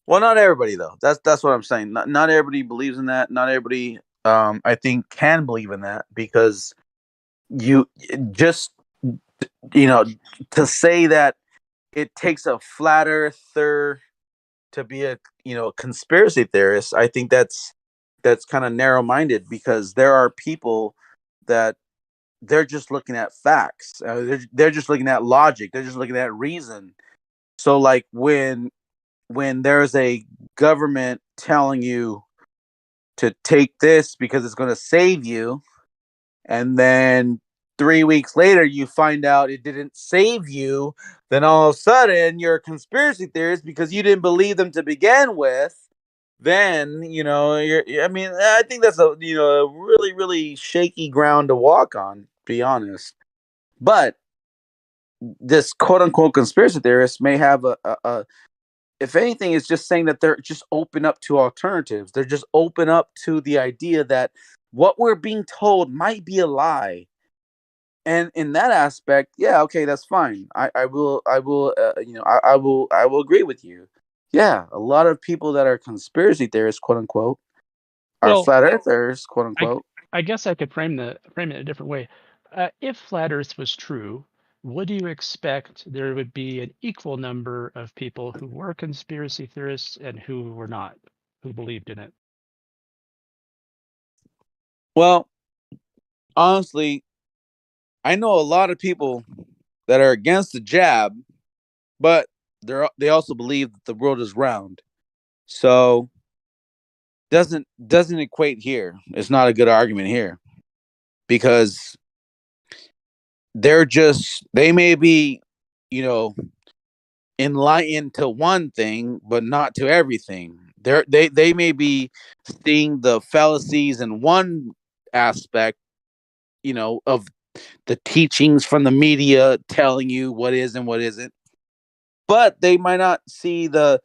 Well, not everybody though. That's what I'm saying. Not everybody believes in that. Not everybody, I think, can believe in that, because you just, to say that it takes a flat earther to be a conspiracy theorist, I think that's kind of narrow minded, because there are people that they're just looking at facts. They're just looking at logic. They're just looking at reason. So like when there's a government telling you to take this because it's going to save you, and then 3 weeks later you find out it didn't save you, then all of a sudden you're a conspiracy theorist because you didn't believe them to begin with. Then I think that's a really, really shaky ground to walk on, to be honest. But this quote unquote conspiracy theorist may have a if anything, it's just saying that they're just open up to alternatives. They're just open up to the idea that what we're being told might be a lie. And in that aspect, yeah, okay, that's fine. I will agree with you. Yeah, a lot of people that are conspiracy theorists, quote unquote, are flat earthers, quote unquote. I guess I could frame it a different way. If flat Earth was true, would you expect there would be an equal number of people who were conspiracy theorists and who were not, who believed in it? Well, honestly, I know a lot of people that are against the jab, but they also believe that the world is round. So doesn't equate here. It's not a good argument here, because they may be, enlightened to one thing, but not to everything. They may be seeing the fallacies in one aspect, of the teachings from the media telling you what is and what isn't, but they might not see the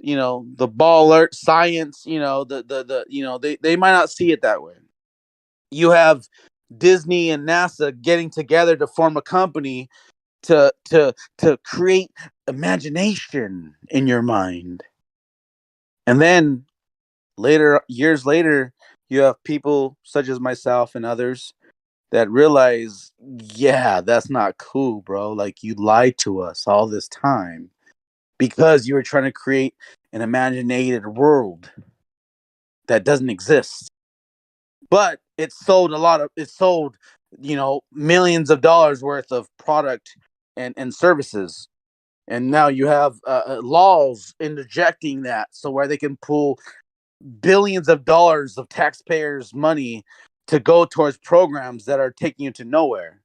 baller science, they might not see it that way. You have Disney and NASA getting together to form a company to create imagination in your mind. And then years later, you have people such as myself and others that realize, yeah, that's not cool, bro. Like, you lied to us all this time because you were trying to create an imaginated world that doesn't exist. But it sold millions of dollars worth of product and services. And now you have laws interjecting that, so where they can pull billions of dollars of taxpayers' money to go towards programs that are taking you to nowhere.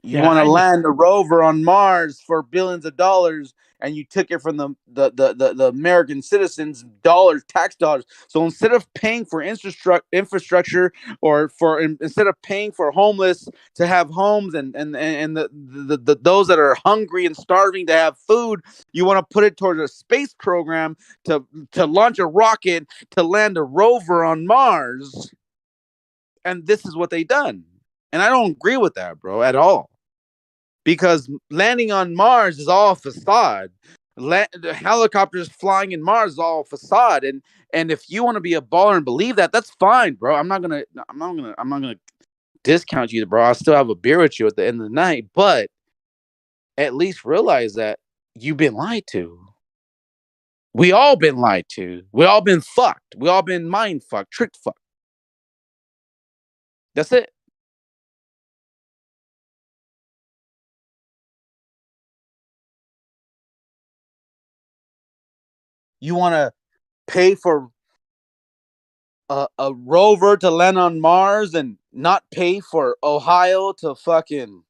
You want to land a rover on Mars for billions of dollars, and you took it from the American citizens' tax dollars. So instead of paying for infrastructure, or instead of paying for homeless to have homes, and the those that are hungry and starving to have food, you want to put it towards a space program to launch a rocket to land a rover on Mars. And this is what they done. And I don't agree with that, bro, at all. Because landing on Mars is all facade. The helicopters flying in Mars is all facade. And if you want to be a baller and believe that, that's fine, bro. I'm not gonna discount you, bro. I'll still have a beer with you at the end of the night. But at least realize that you've been lied to. We all been lied to. We all been fucked. We all been mind fucked, tricked fucked. That's it. You want to pay for a rover to land on Mars and not pay for Ohio to fucking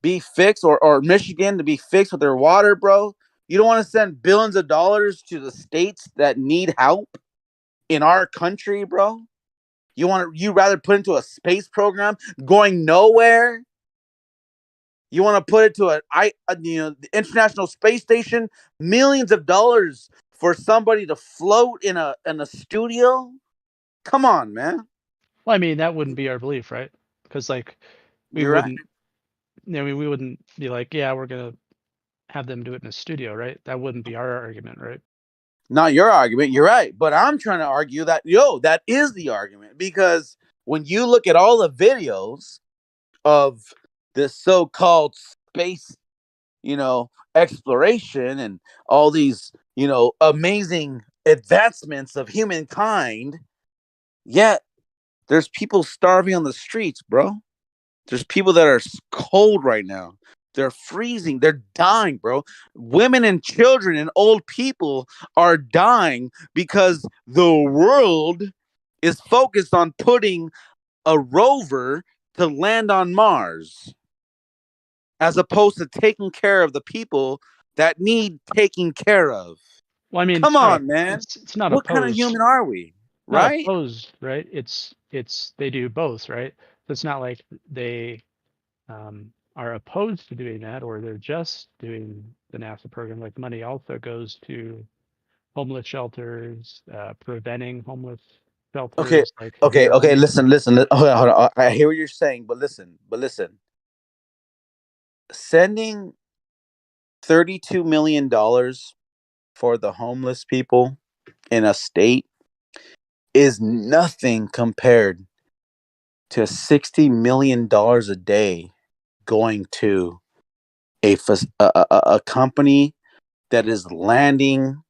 be fixed, or Michigan to be fixed with their water, bro? You don't want to send billions of dollars to the states that need help in our country, bro? You rather put into a space program going nowhere? You want to put it to the International Space Station, millions of dollars for somebody to float in a studio? Come on, man. Well, I mean, that wouldn't be our belief, right? Because like we You're right. wouldn't, we wouldn't be like, yeah, we're gonna have them do it in a studio, right? That wouldn't be our argument, right? Not your argument. You're right. But I'm trying to argue that, that is the argument. Because when you look at all the videos of this so-called space, exploration and all these, amazing advancements of humankind, yet there's people starving on the streets, bro. There's people that are cold right now. They're freezing. They're dying, bro. Women and children and old people are dying because the world is focused on putting a rover to land on Mars, as opposed to taking care of the people that need taking care of. Well, I mean, Come on, man. It's not What kind of opposed. human are we? Not Right? opposed, right? It's they do both, right? So it's not like they are opposed to doing that, or they're just doing the NASA program. Like, money also goes to homeless shelters, preventing homeless Okay. shelters. Like, Okay. Listen. Hold on. I hear what you're saying, but listen. Sending $32 million for the homeless people in a state is nothing compared to $60 million a day going to a company that is landing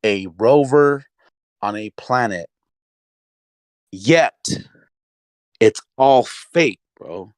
a rover on a planet. Yet it's all fake, bro.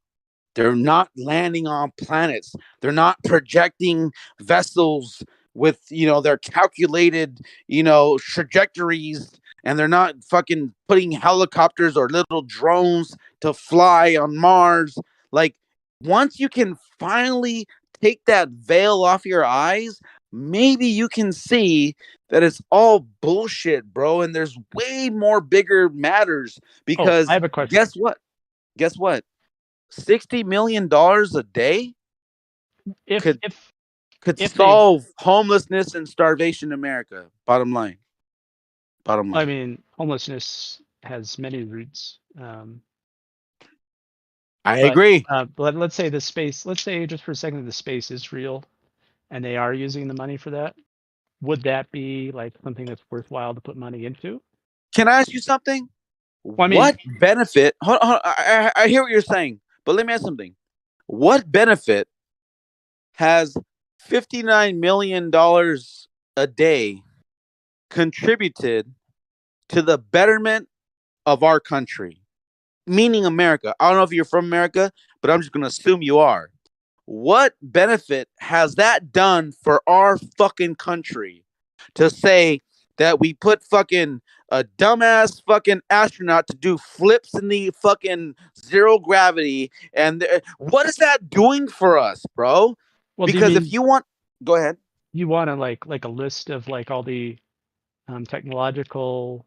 They're not landing on planets. They're not projecting vessels with, their calculated, trajectories, and they're not fucking putting helicopters or little drones to fly on Mars. Like, once you can finally take that veil off your eyes, maybe you can see that it's all bullshit, bro. And there's way more bigger matters, because I have a question. Guess what? $60 million a day could solve homelessness and starvation in America. Bottom line. I mean, homelessness has many roots. I agree. But let's say just for a second, the space is real, and they are using the money for that. would that be like something that's worthwhile to put money into? Can I ask you something? Well, I mean, What benefit? Hold, I hear what you're saying, but let me ask something. What benefit has $59 million a day contributed to the betterment of our country, meaning America? I don't know if you're from America, but I'm just going to assume you are. What benefit has that done for our fucking country to say that we put fucking a dumbass fucking astronaut to do flips in the fucking zero gravity? And what is that doing for us, bro? well, do you Because if mean you want, go ahead. you want to like a list of like all the technological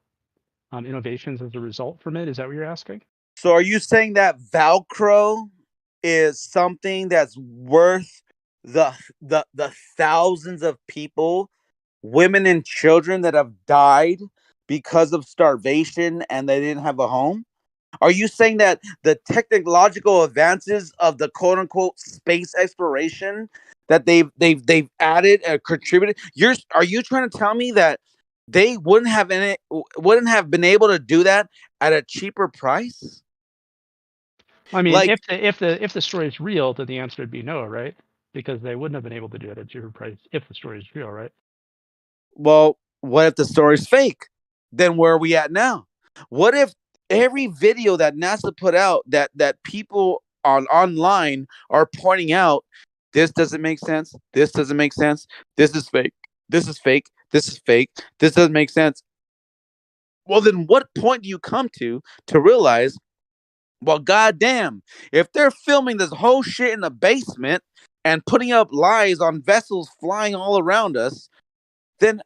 innovations as a result from it? Is that what you're asking? So are you saying that Velcro is something that's worth the thousands of people, women and children that have died because of starvation and they didn't have a home? Are you saying that the technological advances of the quote unquote space exploration that they've added contributed? Are you trying to tell me that they wouldn't have been able to do that at a cheaper price? I mean, Like, if the story is real, then the answer would be no, right? Because they wouldn't have been able to do it at zero price if the story is real, right? well, what if the story's fake? Then where are we at now? What if every video that NASA put out that people on online are pointing out, this doesn't make sense, this doesn't make sense, this is fake, this is fake, this is fake, this doesn't make sense. Well, then what point do you come to realize, well, goddamn, if they're filming this whole shit in the basement and putting up lies on vessels flying all around us, then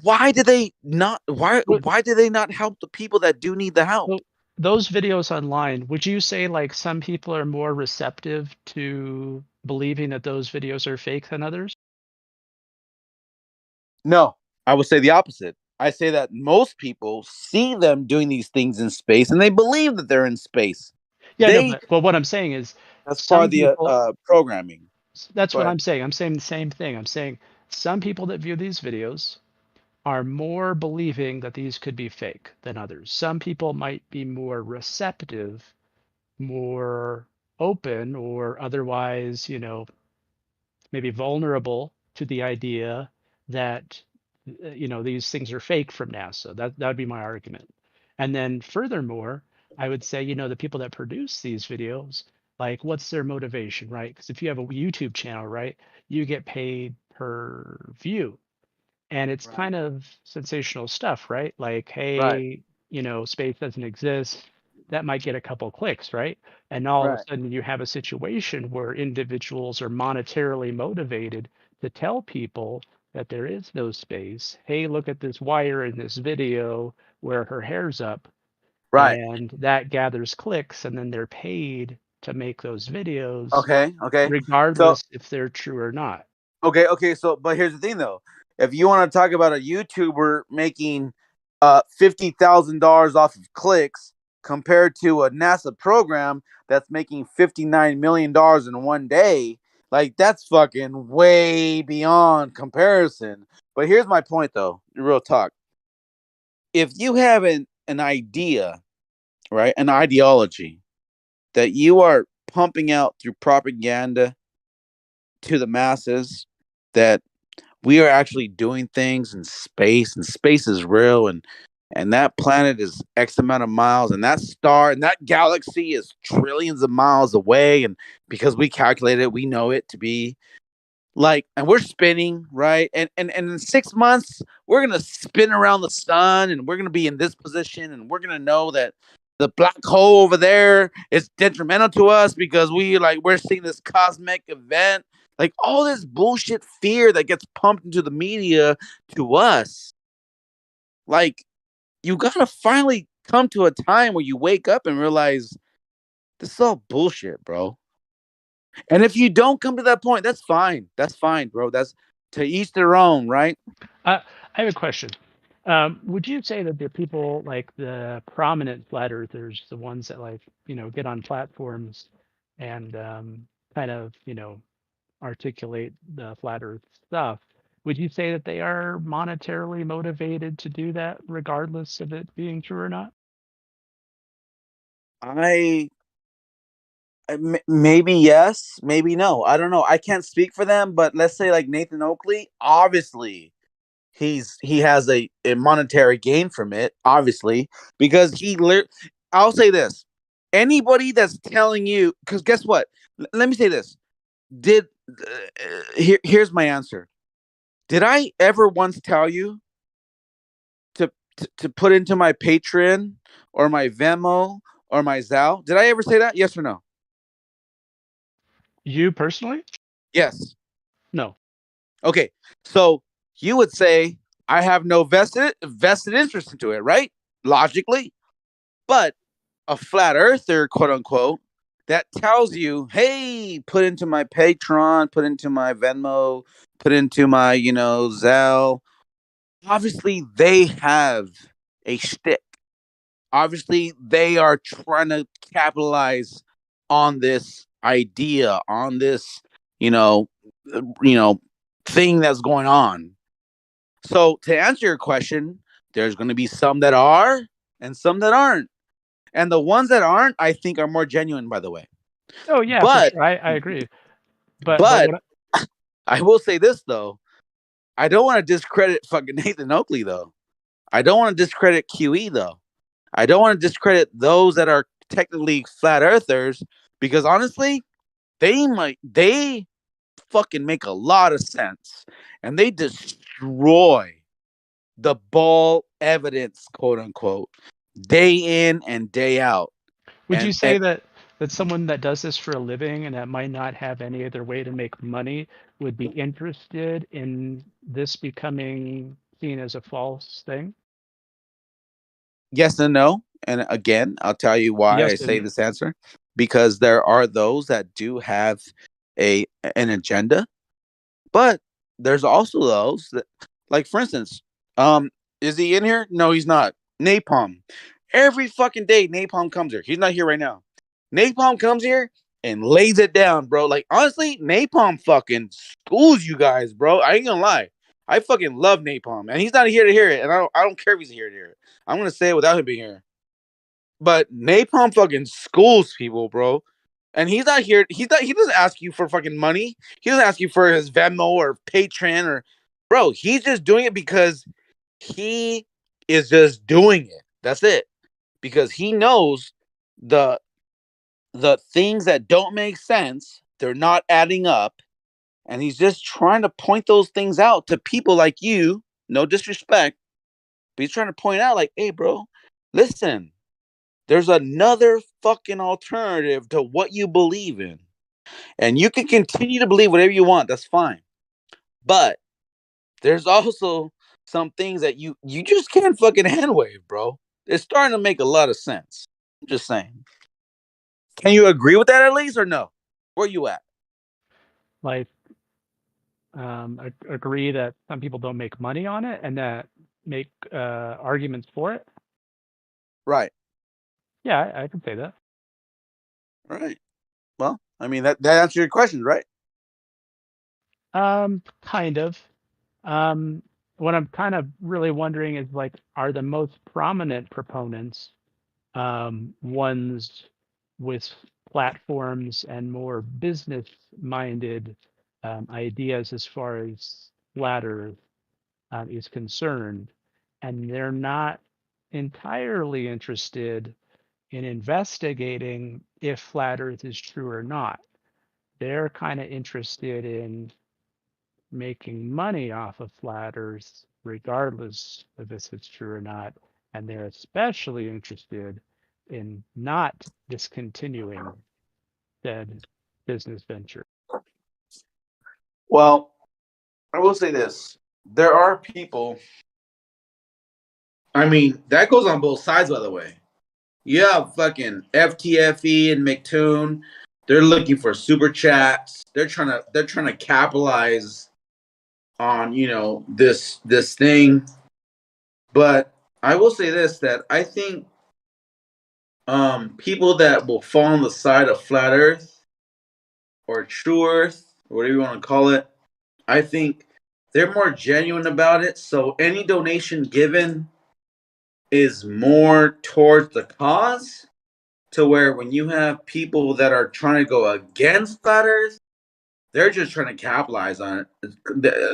why did they not help the people that do need the help? So those videos online, would you say like some people are more receptive to believing that those videos are fake than others? No, I would say the opposite. I say that most people see them doing these things in space and they believe that they're in space. Yeah, no, They but what I'm saying is That's part some of the people programming. that's Go what ahead. I'm saying. I'm saying the same thing. I'm saying some people that view these videos are more believing that these could be fake than others. Some people might be more receptive, more open, or otherwise, maybe vulnerable to the idea that these things are fake from NASA. That would be my argument. And then furthermore, I would say, the people that produce these videos, like what's their motivation, right? Because if you have a YouTube channel, right, you get paid per view. And it's Right. kind of sensational stuff, right? Like, Right. hey, space doesn't exist. That might get a couple clicks, right? And all of a Right. sudden you have a situation where individuals are monetarily motivated to tell people that there is no space. Hey, look at this wire in this video where her hair's up. Right. And that gathers clicks, and then they're paid to make those videos, Okay. So regardless if they're true or not. okay. So, but here's the thing, though. If you want to talk about a YouTuber making $50,000 off of clicks compared to a NASA program that's making $59 million in one day, like that's fucking way beyond comparison. But here's my point, though. Real talk. If you have an idea, right, an ideology that you are pumping out through propaganda to the masses, that we are actually doing things in space and space is real, and that planet is X amount of miles, and that star and that galaxy is trillions of miles away, and because we calculated it, we know it to be like, and we're spinning, right, and in 6 months we're gonna spin around the sun and we're gonna be in this position and we're gonna know that the black hole over there is detrimental to us because we're seeing this cosmic event, like all this bullshit fear that gets pumped into the media to us. Like, you gotta finally come to a time where you wake up and realize this is all bullshit, bro. And if you don't come to that point, that's fine. That's fine, bro. That's to each their own, right? I have a question. Would you say that the people like the prominent flat earthers, the ones that get on platforms and kind of, articulate the flat earth stuff, would you say that they are monetarily motivated to do that, regardless of it being true or not? Maybe yes, maybe no. I don't know. I can't speak for them, but let's say like Nathan Oakley, obviously he has a monetary gain from it, obviously, because I'll say this. Anybody that's telling you, because guess what? Let me say this. Here's my answer. Did I ever once tell you to put into my Patreon or my Venmo or my Zelle? Did I ever say that? Yes or no? You personally? Yes. No. Okay. So you would say I have no vested interest into it, right? Logically. But a flat earther, quote unquote, that tells you, hey, put into my Patreon, put into my Venmo, put into my, Zelle. Obviously, they have a shtick. Obviously, they are trying to capitalize on this idea, on this, you know, thing that's going on. So to answer your question, there's going to be some that are and some that aren't. And the ones that aren't, I think, are more genuine, by the way. Oh yeah, for But sure. I agree. But but what I will say this though. I don't want to discredit fucking Nathan Oakley though. I don't want to discredit QE though. I don't want to discredit those that are technically flat earthers because honestly, they fucking make a lot of sense and they destroy the ball evidence, quote unquote, day in and day out. would you And say that someone that does this for a living and that might not have any other way to make money would be interested in this becoming seen as a false thing? yes and no. And again, I'll tell you why Yes I say and this answer. Because there are those that do have an agenda, but there's also those that, like for instance, is he in here? No, he's not. Napalm. Every fucking day, Napalm comes here. He's not here right now. Napalm comes here and lays it down, bro. Like honestly, Napalm fucking schools you guys, bro. I ain't gonna lie. I fucking love Napalm, and he's not here to hear it. And I don't care if he's here to hear it. I'm gonna say it without him being here. But Napalm fucking schools people, bro. And he's not here. He doesn't ask you for fucking money. He doesn't ask you for his Venmo or Patreon or bro. He's just doing it because he is just doing it. That's it. Because he knows the things that don't make sense, they're not adding up. And he's just trying to point those things out to people like you. No disrespect. But he's trying to point out, like, hey, bro, listen, there's another fucking alternative to what you believe in. And you can continue to believe whatever you want. That's fine. But there's also some things that you just can't fucking hand wave, bro. It's starting to make a lot of sense. I'm just saying. Can you agree with that at least or no? Where you at? like agree that some people don't make money on it and that make arguments for it? Right. Yeah, I can say that. Right. Well, I mean that answers your questions, right? Kind of. What I'm kind of really wondering is like, are the most prominent proponents ones with platforms and more business-minded ideas as far as flat Earth is concerned, and they're not entirely interested in investigating if flat Earth is true or not. They're kind of interested in making money off of flat Earth, regardless of if it's true or not. And they're especially interested in not discontinuing said business venture. Well, I will say this. There are people. I mean, that goes on both sides, by the way. You have fucking FTFE and McToon. They're looking for super chats. They're trying to capitalize on, this thing. But I will say this, that I think people that will fall on the side of flat Earth or true Earth, or whatever you want to call it, I think they're more genuine about it. So any donation given is more towards the cause, to where when you have people that are trying to go against flat Earth, they're just trying to capitalize on it.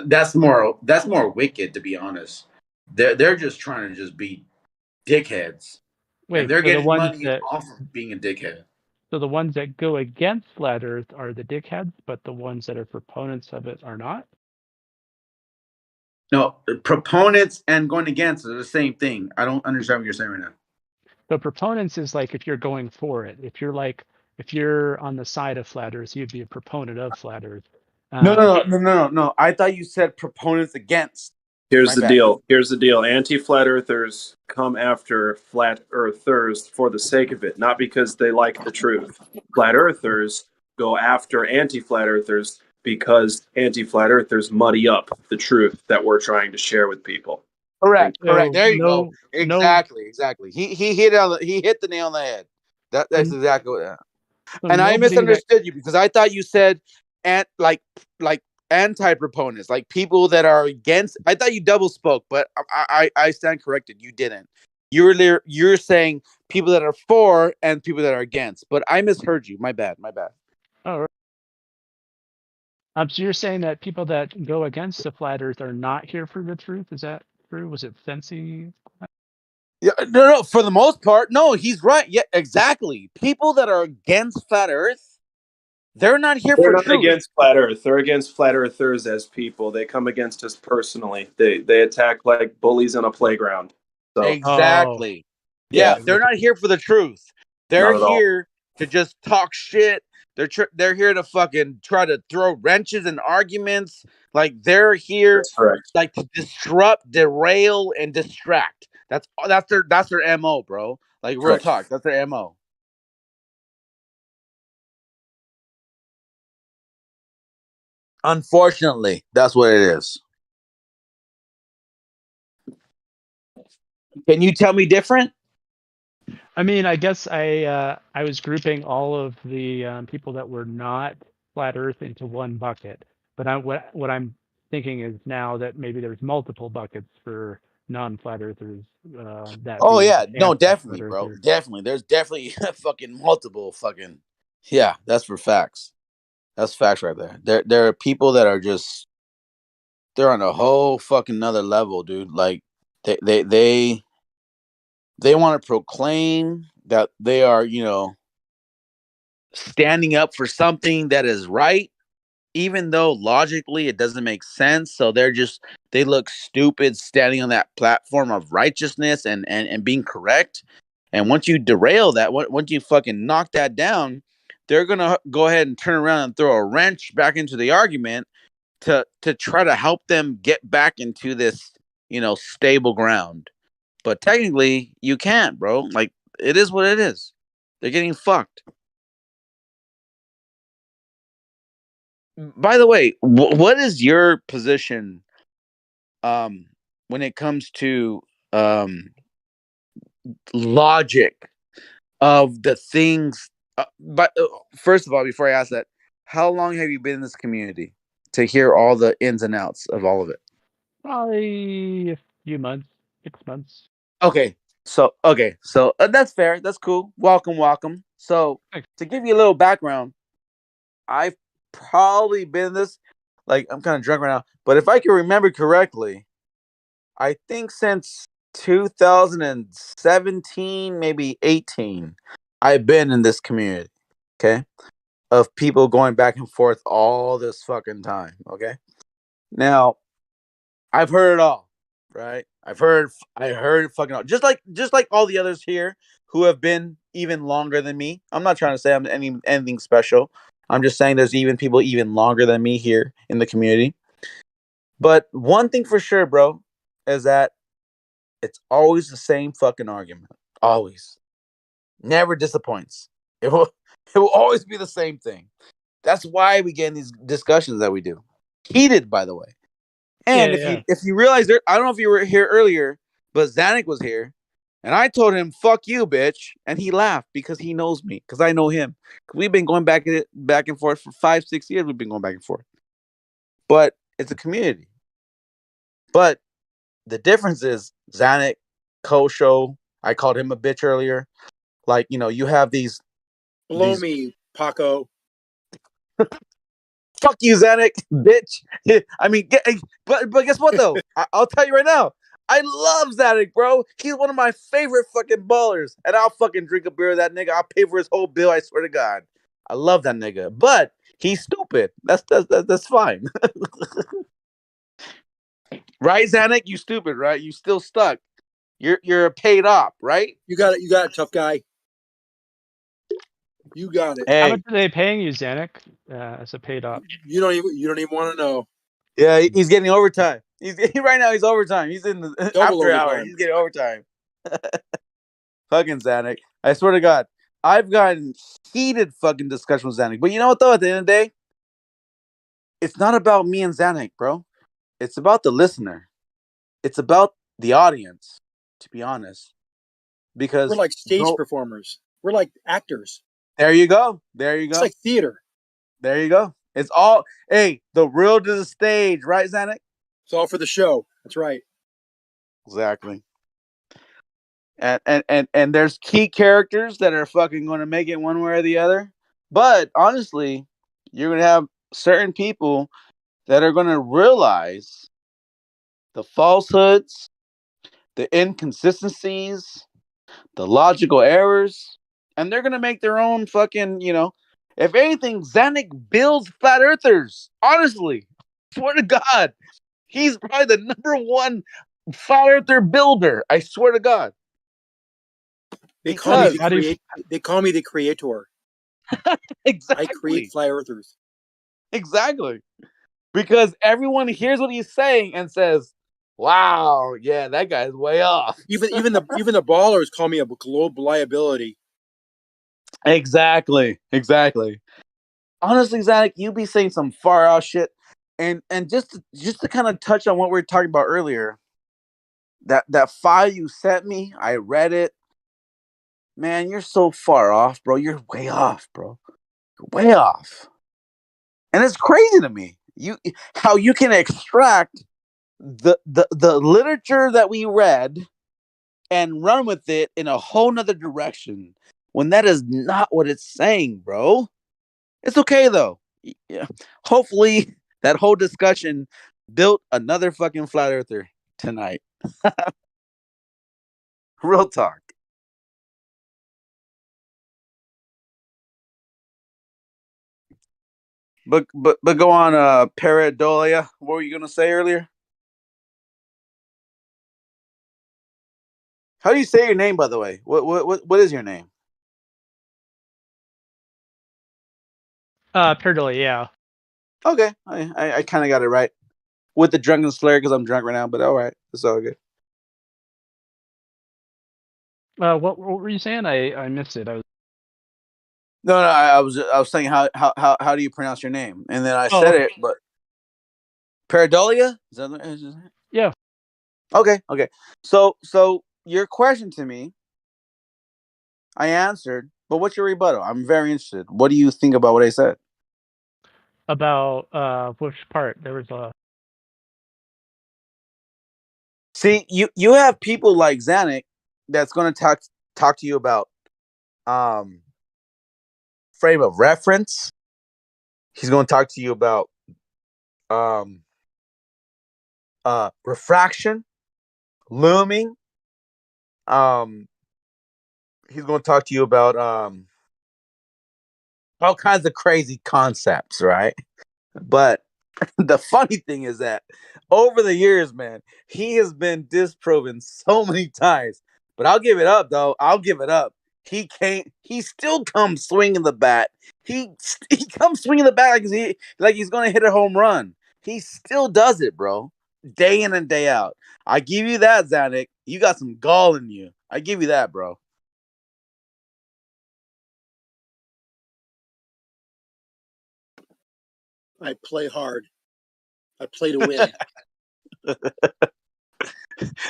That's more wicked, to be honest. They're just trying to just be dickheads, and Wait, they're so the getting ones money that off of being a dickhead. so the ones that go against flat Earth are the dickheads, but the ones that are proponents of it are not. No, proponents and going against are the same thing. I don't understand what you're saying right now. The proponents is like if you're going for it. If you're on the side of flat Earth, you'd be a proponent of flat Earth. No. I thought you said proponents against. Here's My the bad. deal. Here's the deal. Anti-flat earthers come after flat earthers for the sake of it, not because they like the truth. Flat earthers go after anti-flat earthers because anti-flat earthers muddy up the truth that we're trying to share with people. Correct. So There you go. no. Exactly. He hit the nail on the head. That's exactly what. So And I nobody that misunderstood you because I thought you said like anti-proponents, like people that are against. I thought you double spoke, but I stand corrected. You didn't. You're saying people that are for and people that are against, but I misheard you. My bad. Oh, right. So you're saying that people that go against the flat Earth are not here for the truth? Is that true? Was it fancy? Yeah, no. For the most part, no. He's right. Yeah, exactly. People that are against flat Earth, they're not here They're for not truth. against flat Earth. They're against flat earthers as people. They come against us personally. They attack like bullies on a playground. So Exactly. yeah, They're not here for the truth. They're not at all. here to just talk shit. They're here to fucking try to throw wrenches in arguments. Like they're here, That's correct. like to disrupt, derail, and distract. That's their MO, bro. Like real Correct. talk. That's their MO. Unfortunately, that's what it is. Can you tell me different? I mean, I guess I was grouping all of the people that were not flat Earth into one bucket. But what I'm thinking is now that maybe there's multiple buckets for non-flat Earthers. That Oh being yeah, no, anti-flat definitely, bro. Earthers. Definitely. There's definitely fucking multiple fucking. Yeah, that's for facts. That's facts right there. There are people that are just they're on a whole fucking another level, dude. Like they want to proclaim that they are, standing up for something that is right, even though logically it doesn't make sense. So they look stupid standing on that platform of righteousness and being correct. And once you derail that, once you fucking knock that down, they're gonna go ahead and turn around and throw a wrench back into the argument to try to help them get back into this, stable ground. But technically, you can't, bro. Like it is what it is. They're getting fucked. By the way, what is your position when it comes to um logic of the things but first of all, before I ask that, how long have you been in this community to hear all the ins and outs of all of it? Probably a few months, 6 months. So that's fair. That's cool. Welcome. So Thanks. to give you a little background, I've probably been this, like, I'm kind of drunk right now, but if I can remember correctly, I think since 2017, maybe 18, I've been in this community, okay, of people going back and forth all this fucking time, okay? Now, I've heard it all, right? I heard it fucking all. Just like all the others here who have been even longer than me. I'm not trying to say I'm anything special. I'm just saying there's even people even longer than me here in the community. But one thing for sure, bro, is that it's always the same fucking argument. Always. Never disappoints. It will always be the same thing. That's why we get in these discussions that we do. Heated, by the way. And Yeah. if you realize there, I don't know if you were here earlier, but Zanuck was here, and I told him "fuck you, bitch," and he laughed because he knows me, because I know him. We've been going back and forth for 5-6 years. We've been going back and forth, but it's a community. But the difference is Zanuck, Kosho. I called him a bitch earlier. Like, you have these. Blow me, Paco. Fuck you, Zanuck, bitch. I mean, but guess what though? I'll tell you right now. I love Zanuck, bro. He's one of my favorite fucking ballers, and I'll fucking drink a beer with that nigga. I'll pay for his whole bill. I swear to God, I love that nigga. But he's stupid. That's fine, right, Zanuck? You stupid, right? You still stuck. You're a paid op, right? You got it, tough guy. You got it. How Hey, much are they paying you, Zanuck, as a paid op? You don't even want to know. yeah, he's getting overtime. Right now. He's overtime. He's in the Double after hours. overtime. He's getting overtime. Fucking Zanuck. I swear to God, I've gotten heated fucking discussion with Zanuck. But you know what though? At the end of the day, it's not about me and Zanuck, bro. It's about the listener. It's about the audience, to be honest. Because We're like stage performers. We're like actors. there you go. There you It's go. like theater. There you go. It's all the real to the stage, right, Zanuck? It's all for the show. That's right. Exactly. And there's key characters that are fucking going to make it one way or the other. But honestly, you're going to have certain people that are going to realize the falsehoods, the inconsistencies, the logical errors, and they're going to make their own fucking, if anything, Zanuck builds flat earthers. Honestly, swear to God, he's probably the number one flat earther builder. I swear to God. They call me the creator. Exactly. I create flat earthers. Exactly. Because everyone hears what he's saying and says, "Wow, yeah, that guy's way off." Even the ballers call me a globe liability. Exactly. Honestly, Zanuck, you be saying some far out shit. And just to kind of touch on what we were talking about earlier, that file you sent me, I read it. Man, you're so far off, bro. You're way off, bro. You're way off. And it's crazy to me. How you can extract the literature that we read and run with it in a whole nother direction when that is not what it's saying, bro. It's okay though. Yeah. Hopefully that whole discussion built another fucking flat earther tonight. Real talk. But go on, Paradolia. What were you gonna say earlier? How do you say your name, by the way? What is your name? Perdola, yeah. Okay, I kind of got it right with the drunken slur because I'm drunk right now. But all right, it's all good. What were you saying? I missed it. No, I was saying how do you pronounce your name, and then I said okay. it, but Paradolia? Is that Yeah. Okay. So your question to me, I answered, but what's your rebuttal? I'm very interested. What do you think about what I said? About which part? There was a. See, you have people like Zanuck that's going to talk to you about frame of reference. He's going to talk to you about refraction, looming. He's going to talk to you about all kinds of crazy concepts, right? But the funny thing is that over the years, man, he has been disproven so many times. But I'll give it up, though. I'll give it up. He can't. He still comes swinging the bat. He comes swinging the bat like he's gonna hit a home run. He still does it, bro. Day in and day out. I give you that, Zanuck. You got some gall in you. I give you that, bro. I play hard. I play to win.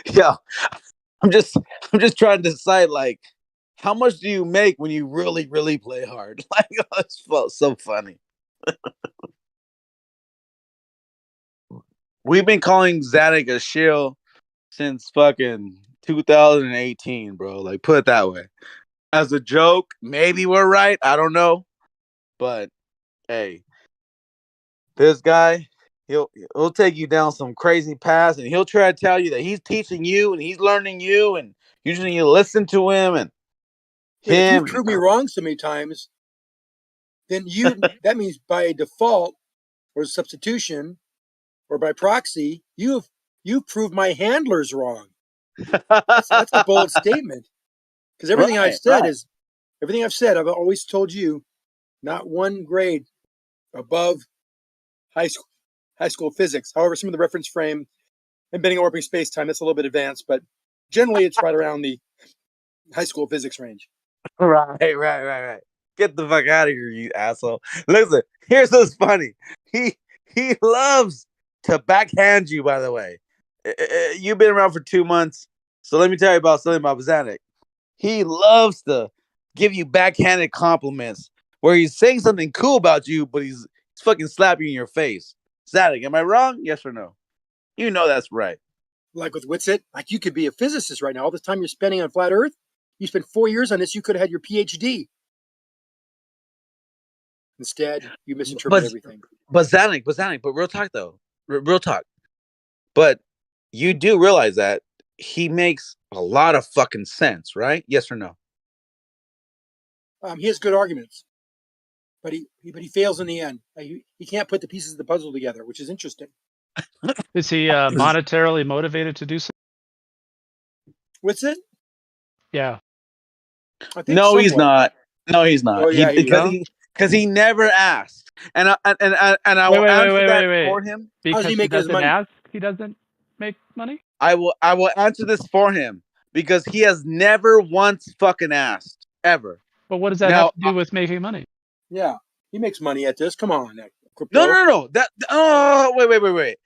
Yeah, I'm just trying to decide like how much do you make when you really play hard? Like it's so funny. we've been calling Zanuck a shill since fucking 2018, bro. Like, put it that way. As a joke, maybe we're right. I don't know, but hey, this guy, he'll take you down some crazy paths, and he'll try to tell you that he's teaching you and he's learning you, and you just need to listen to him and And if you've him. proved me wrong so many times, then that means by default or substitution or by proxy, you've proved my handlers wrong. That's a bold statement. Because everything I've said is everything I've said, I've always told you, not one grade above high school physics. However, some of the reference frame and bending and warping space time, that's a little bit advanced, but generally it's right around the high school physics range. Right. Get the fuck out of here, you asshole. Listen, here's what's funny. He loves to backhand you, by the way. You've been around for 2 months, so let me tell you about something about Zanuck. He loves to give you backhanded compliments where he's saying something cool about you, but he's fucking slapping you in your face. Zanuck, am I wrong? Yes or no? You know that's right. Like with Witsit, like you could be a physicist right now. All this time you're spending on flat Earth, you spent 4 years on this, you could have had your PhD. Instead, you misinterpret everything. But Zanuck, but real talk though. Real talk. But you do realize that he makes a lot of fucking sense, right? Yes or no? He has good arguments, but he fails in the end. He can't put the pieces of the puzzle together, which is interesting. Is he monetarily motivated to do so? What's it? Yeah. I think No, he's somewhat. not. No, he's not. Oh, yeah, he is. Because he never asked, and I will answer that for him. Because he make his money? Ask, he doesn't make money. I will answer this for him because he has never once fucking asked ever. But what does that have to do with making money? Yeah, he makes money at this. Come on, crypto. No. Wait.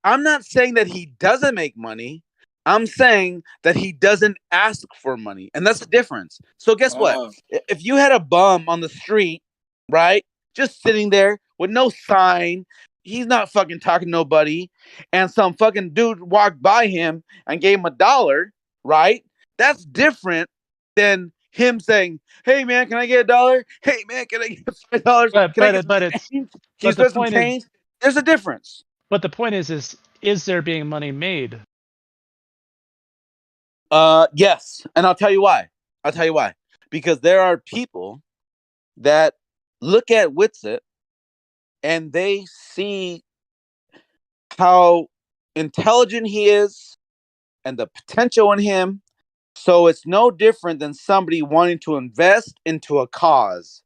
I'm not saying that he doesn't make money. I'm saying that he doesn't ask for money, and that's the difference. So guess what? If you had a bum on the street, right, just sitting there with no sign, he's not fucking talking to nobody, and some fucking dude walked by him and gave him $1, right? That's different than him saying, "Hey man, can I get $1? Hey man, can I get $5? But the point is, there's a difference." But the point is there being money made? Yes, and I'll tell you why. Because there are people that look at Witsit and they see how intelligent he is and the potential in him. So it's no different than somebody wanting to invest into a cause,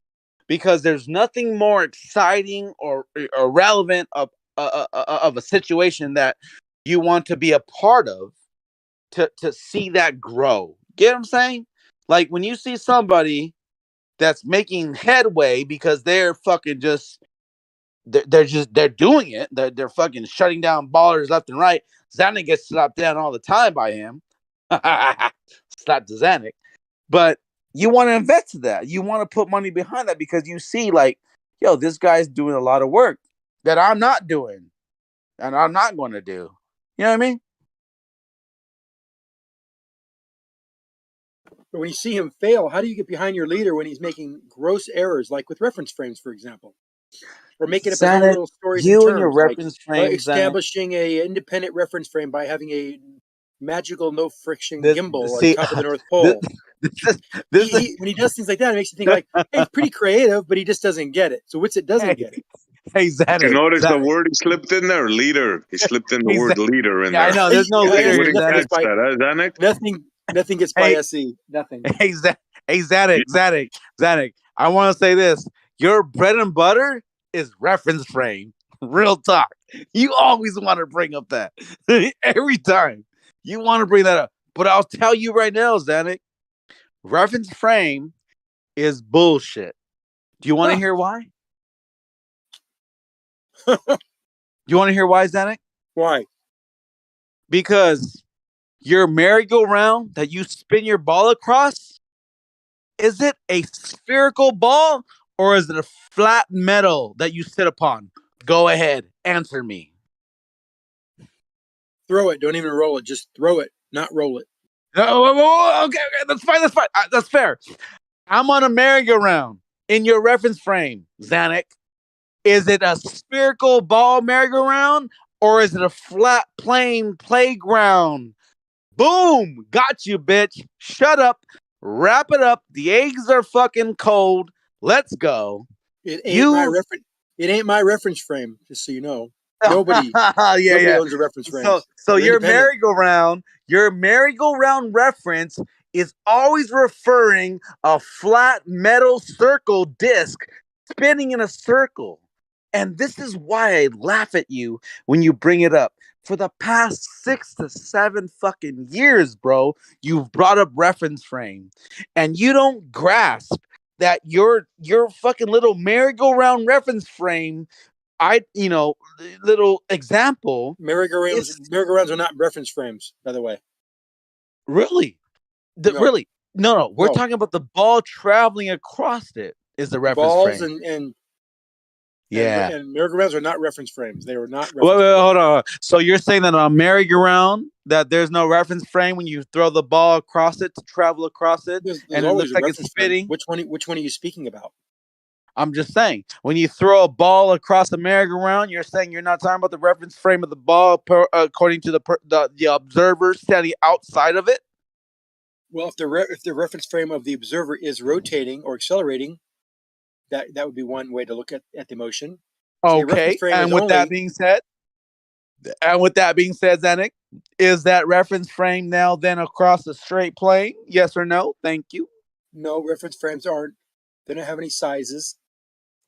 because there's nothing more exciting or relevant of a situation that you want to be a part of to see that grow. Get what I'm saying? Like when you see somebody that's making headway because they're fucking they're doing it. They're fucking shutting down ballers left and right. Zanuck gets slapped down all the time by him. Slap to Zanuck. But you want to invest in that. You want to put money behind that because you see, like, yo, this guy's doing a lot of work that I'm not doing and I'm not going to do. You know what I mean? But when you see him fail, how do you get behind your leader when he's making gross errors, like with reference frames, for example? Or making up his own little stories and terms, and your reference frames, establishing an independent reference frame by having a magical no friction gimbal on top of the North Pole. When he does things like that, it makes you think like, hey, it's pretty creative, but he just doesn't get it. So Witsit doesn't get it. Hey, Zanuck. Did you notice the word he slipped in there? Leader. He slipped in the word leader in there. I know. There's no leader here, Zanuck. Nothing gets by SE. Nothing. Hey, Zanuck. I want to say this. Your bread and butter is reference frame. Real talk. You always want to bring up that. Every time. You want to bring that up. But I'll tell you right now, Zanuck, reference frame is bullshit. Do you want to hear why? Do you want to hear why, Zanuck? Why? Because your merry-go-round that you spin your ball across, is it a spherical ball or is it a flat metal that you sit upon? Go ahead, answer me. Throw it. Don't even roll it. Just throw it, not roll it. Okay, that's fine. That's fine. That's fair. I'm on a merry-go-round in your reference frame, Zanuck. Is it a spherical ball merry-go-round or is it a flat plane playground? Boom! Got you, bitch. Shut up. Wrap it up. The eggs are fucking cold. Let's go. It ain't my reference. It ain't my reference frame. Just so you know, nobody owns a reference frame. So your merry-go-round reference is always referring a flat metal circle disc spinning in a circle. And this is why I laugh at you when you bring it up. For the past 6 to 7 fucking years, bro, you've brought up reference frame. And you don't grasp that your fucking little merry-go-round reference frame, little example. Merry-go-rounds are not reference frames, by the way. Really? Really? No. We're talking about the ball traveling across it is the reference Balls frame. and merry-go-rounds are not reference frames. They were not. Wait, hold on. So you're saying that on a merry-go-round that there's no reference frame when you throw the ball across it to travel across it, There's and it always looks a like it's reference frame. spinning? Which one are you speaking about? I'm just saying, when you throw a ball across the merry-go-round, you're saying you're not talking about the reference frame of the ball according to the observer standing outside of it? Well, if the reference frame of the observer is rotating or accelerating, that would be one way to look at the motion. Okay, and with that being said, Zanuck, is that reference frame now then across a straight plane? Yes or no? Thank you. No, reference frames aren't. They don't have any sizes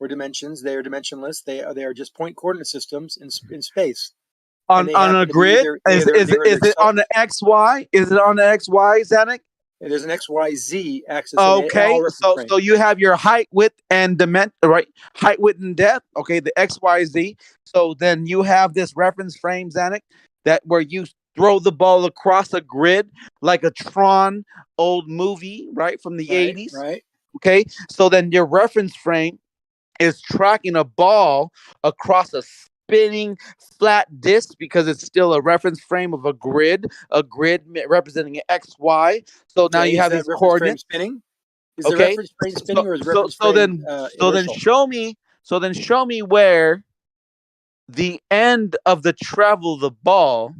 or dimensions. They are dimensionless. They are just point coordinate systems in space. On a grid? Is it on the XY? Is it on the XY, Zanuck? There's an XYZ axis. Okay, so you have your height, width, and dimension, right? Height, width, and depth. Okay, the XYZ. So then you have this reference frame, Zanuck, that where you throw the ball across a grid like a Tron old movie, right, from the 80s. Right. Okay, so then your reference frame is tracking a ball across a spinning flat disc because it's still a reference frame of a grid representing an XY. So now you have these coordinates. Spinning? Is the reference frame spinning or is reference frame then show me where the end of the travel of the ball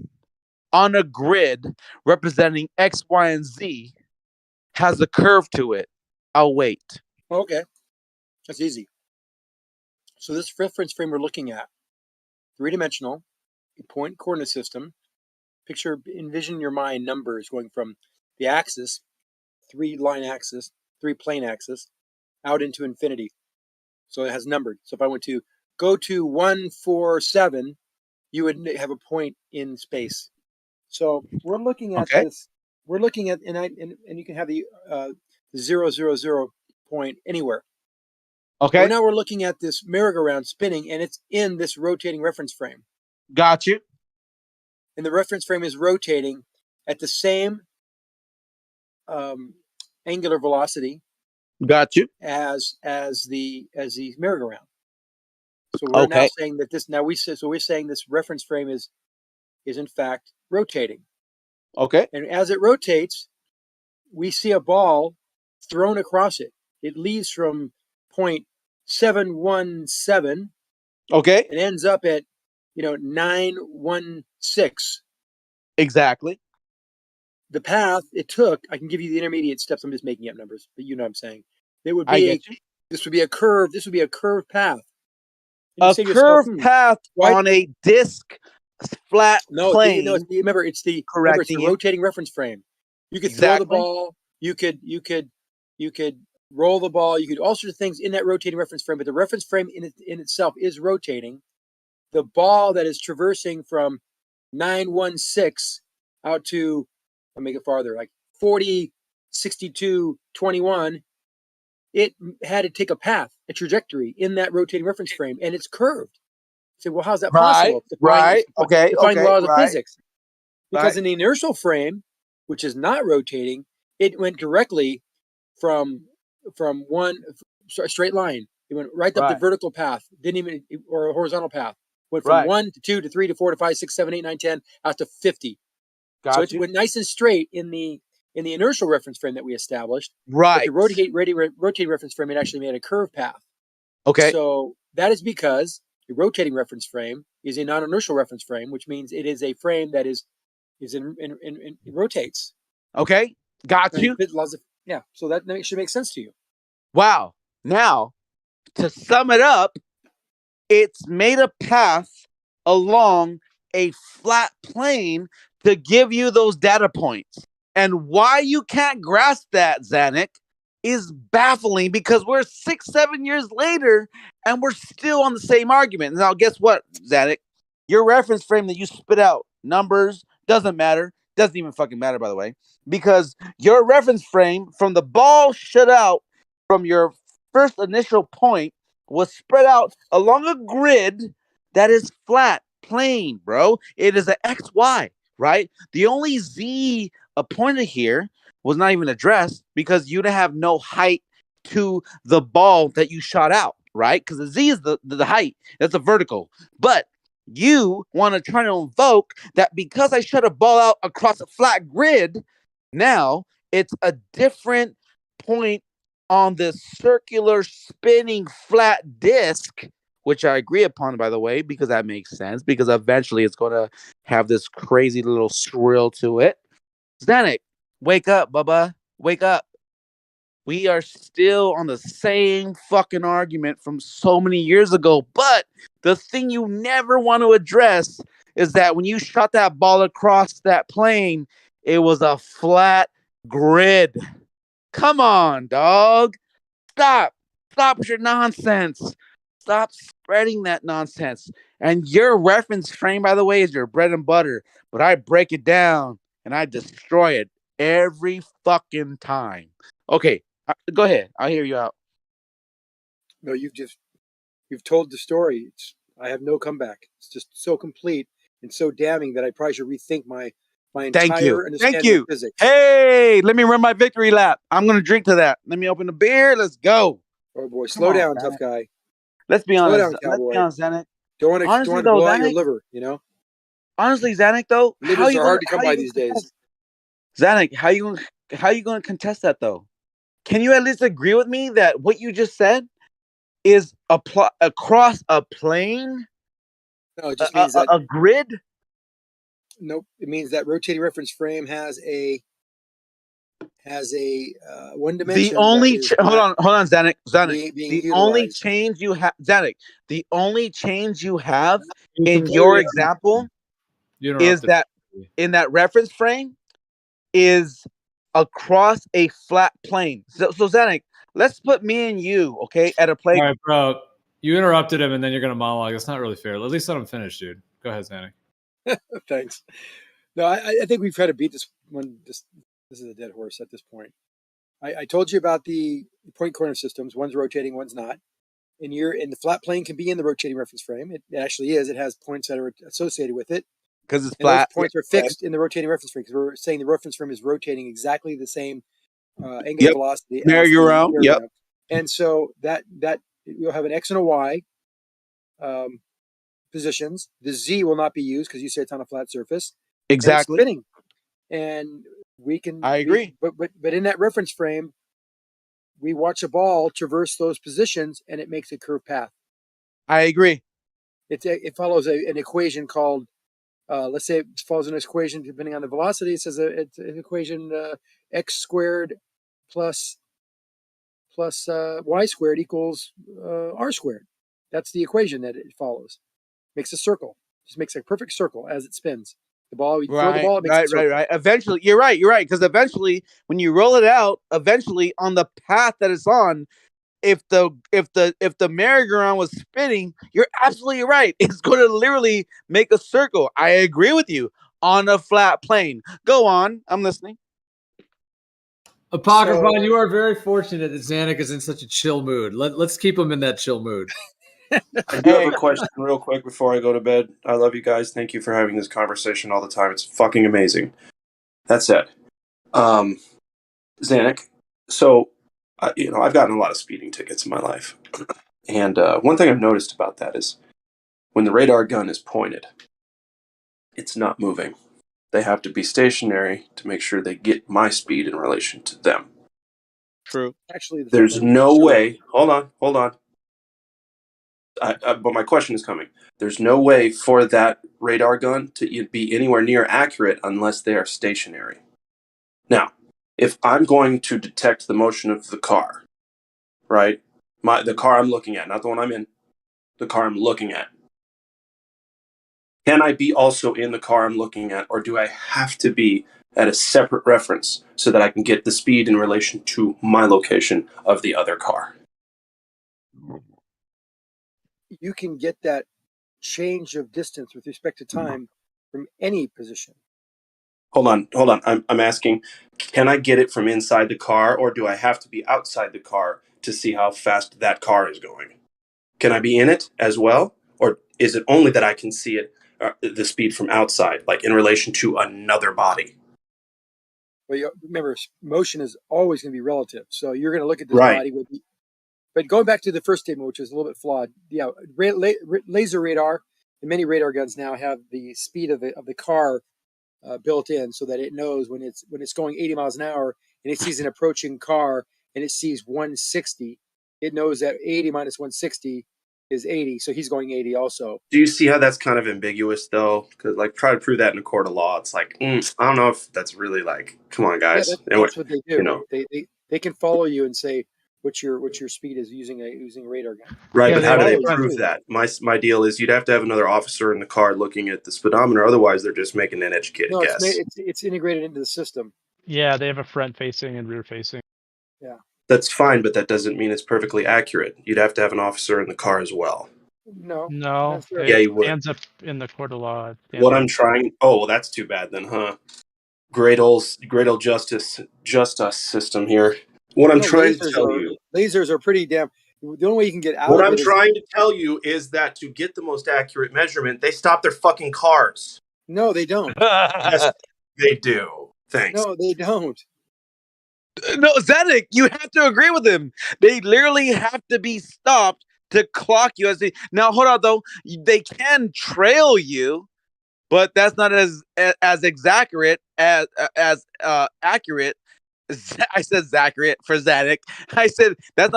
on a grid representing X, Y, and Z has a curve to it. I'll wait. Okay. That's easy. So this reference frame we're looking at, three-dimensional, a point coordinate system. Envision in your mind numbers going from the axis, three-plane axis, out into infinity. So it has numbered. So if I want to go to 1, 4, 7, you would have a point in space. So we're looking at this. We're looking at, and you can have the 0, 0, 0 point anywhere. Okay. Well, now we're looking at this merry-go-round spinning, and it's in this rotating reference frame. Got you. And the reference frame is rotating at the same angular velocity. Got you. As the merry-go-round. So we're now saying that we're saying this reference frame is in fact rotating. Okay. And as it rotates, we see a ball thrown across it. It leaves from point 717. Okay. It ends up at 916. Exactly. The path it took, I can give you the intermediate steps. I'm just making up numbers, but you know what I'm saying. This would be a curve. This would be a curved path. A curved path on a disc flat plane. Remember, it's the rotating reference frame. You could throw the ball. You could roll the ball. You could do all sorts of things in that rotating reference frame. But the reference frame in itself is rotating. The ball that is traversing from 916 out to, I'll make it farther, like 40, 62, 21. It had to take a path, a trajectory in that rotating reference frame, and it's curved. You say, well, how's that possible? Defying laws of physics. Because in the inertial frame, which is not rotating, it went directly from one straight line. It went right up the vertical path, or a horizontal path. Went from Right. 1 to 2 to 3 to 4 to 5, 6, 7, 8, 9, 10 out to 50. Got So it you. went nice and straight in the inertial reference frame that we established. Right. But the rotating reference frame, it actually made a curve path. Okay. So that is because the rotating reference frame is a non-inertial reference frame, which means it is a frame that is it rotates. Okay. Got you. Yeah. So that should make sense to you. Wow. Now, to sum it up, it's made a path along a flat plane to give you those data points. And why you can't grasp that, Zanuck, is baffling because we're 6-7 years later and we're still on the same argument. Now, guess what, Zanuck? Your reference frame that you spit out, numbers, doesn't matter. Doesn't even fucking matter, by the way, because your reference frame from the ball shut out from your first initial point was spread out along a grid that is flat, plain, bro. It is an XY, right? The only Z appointed here was not even addressed because you'd have no height to the ball that you shot out, right? Because the Z is the height. That's the vertical. But you want to try to invoke that because I shot a ball out across a flat grid, now it's a different point on this circular spinning flat disc, which I agree upon, by the way, because that makes sense, because eventually it's going to have this crazy little swirl to it. Zanuck, wake up, Bubba. Wake up. We are still on the same fucking argument from so many years ago. But the thing you never want to address is that when you shot that ball across that plane, it was a flat grid. Come on, dog. Stop with your nonsense. Stop spreading that nonsense. And your reference frame, by the way, is your bread and butter. But I break it down and I destroy it every fucking time. Okay, go ahead. I'll hear you out. No, you've told the story. I have no comeback. It's just so complete and so damning that I probably should rethink my Thank you. entire understanding of physics. Hey, let me run my victory lap. I'm going to drink to that. Let me open the beer. Let's go. Oh boy, slow down, tough guy. Let's be Slow honest. down, Let's be cowboy. honest, Zanuck. Don't want Honestly, to though, blow out your Zanuck, liver, you know? honestly, Zanuck, though, Livers are hard to come by these days. Zanuck, how you going to contest that, though? Can you at least agree with me that what you just said is across a plane? No, it just means that a grid? Nope. It means that rotating reference frame has a one dimension. The only hold on, Zanuck. Being The only utilized. change you have, Zanuck. The only change you have in your example is that in that reference frame is across a flat plane. So Zanuck, let's put me and you, okay, at a plane. All right, bro. You interrupted him, and then you're gonna monologue. That's not really fair. At least let him finish, dude. Go ahead, Zanuck. Thanks. No, I think we've tried to beat this one. This is a dead horse at this point. I told you about the point corner systems. One's rotating, one's not. And the flat plane can be in the rotating reference frame. It actually is. It has points that are associated with it. Because it's and those flat. points are fixed in the rotating reference frame because we're saying the reference frame is rotating exactly the same angular velocity as merry-go-round. the Yep. And so that you'll have an X and a Y positions. The Z will not be used because you say it's on a flat surface. Exactly. And it's spinning. And we can. I agree. But in that reference frame, we watch a ball traverse those positions, and it makes a curved path. I agree. It follows an equation called. Let's say it follows an equation depending on the velocity. It says it's an equation x squared plus y squared equals r squared. That's the equation that it follows. Makes a circle. Just makes a perfect circle as it spins. The ball, you throw the ball, it makes a circle. Right. Eventually, you're right. Because eventually, when you roll it out, eventually on the path that it's on, if the merry-go-round was spinning, you're absolutely right. It's going to literally make a circle. I agree with you on a flat plane. Go on. I'm listening. Apocryphon, you are very fortunate that Zanuck is in such a chill mood. Let's keep him in that chill mood. I do have a question real quick before I go to bed. I love you guys. Thank you for having this conversation all the time. It's fucking amazing. That said, Zanuck, so, I've gotten a lot of speeding tickets in my life. And one thing I've noticed about that is when the radar gun is pointed, it's not moving. They have to be stationary to make sure they get my speed in relation to them. True. Actually, There's no way. Hold on. But my question is coming. There's no way for that radar gun to be anywhere near accurate unless they are stationary. Now, if I'm going to detect the motion of the car, right? The car I'm looking at, not the one I'm in, the car I'm looking at. Can I be also in the car I'm looking at, or do I have to be at a separate reference so that I can get the speed in relation to my location of the other car? You can get that change of distance with respect to time from any position. Hold on. I'm asking, can I get it from inside the car, or do I have to be outside the car to see how fast that car is going? Can I be in it as well, or is it only that I can see it, the speed from outside, like in relation to another body? But remember, motion is always going to be relative. So you're going to look at this Right. body with. But going back to the first statement, which is a little bit flawed, yeah, laser radar and many radar guns now have the speed of the car built in, so that it knows when it's going 80 miles an hour and it sees an approaching car and it sees 160, it knows that 80 minus 160 is 80, so he's going 80 also. Do you see how that's kind of ambiguous, though? Because like, try to prove that in a court of law. It's like, I don't know if that's really like, come on, guys. Yeah, that's what they do. You know, They can follow you and say what your speed is using a radar gun. right? Yeah, but how do they follow prove you. that? My deal is you'd have to have another officer in the car looking at the speedometer. Otherwise, they're just making an educated No, guess. it's integrated into the system. Yeah, they have a front facing and rear facing. Yeah. That's fine, but that doesn't mean it's perfectly accurate. You'd have to have an officer in the car as well. No, No, it Yeah, you would. ends up in the court of law. What I'm trying. Oh, well, that's too bad then, huh? Great old justice system here. What I'm trying to tell you. Lasers are pretty damn. The only way you can get out What of I'm it is trying to tell you is that to get the most accurate measurement, they stop their fucking cars. no, they don't. Yes, they do. Thanks. No, they don't. No, Zedek, you have to agree with him. They literally have to be stopped to clock you as now. Hold on though, they can trail you, but that's not as accurate as accurate. I said Zachary for Zedek. I said that's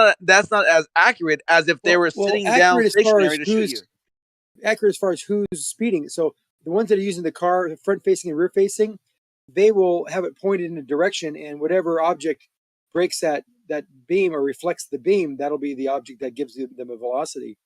not as accurate as if they were sitting down stationary to shoot you. Accurate as far as who's speeding. So the ones that are using the car, the front facing and rear facing, they will have it pointed in a direction, and whatever object breaks that beam or reflects the beam, that'll be the object that gives them a velocity.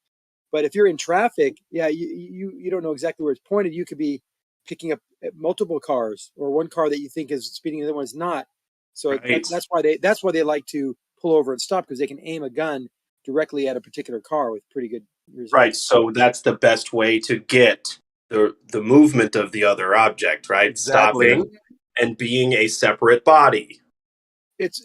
But if you're in traffic, yeah, you don't know exactly where it's pointed. You could be picking up multiple cars, or one car that you think is speeding, and the other one's not. So Right. that's why they like to pull over and stop, because they can aim a gun directly at a particular car with pretty good results. Right. So that's the best way to get the movement of the other object, right? Exactly. Stopping and being a separate body. It's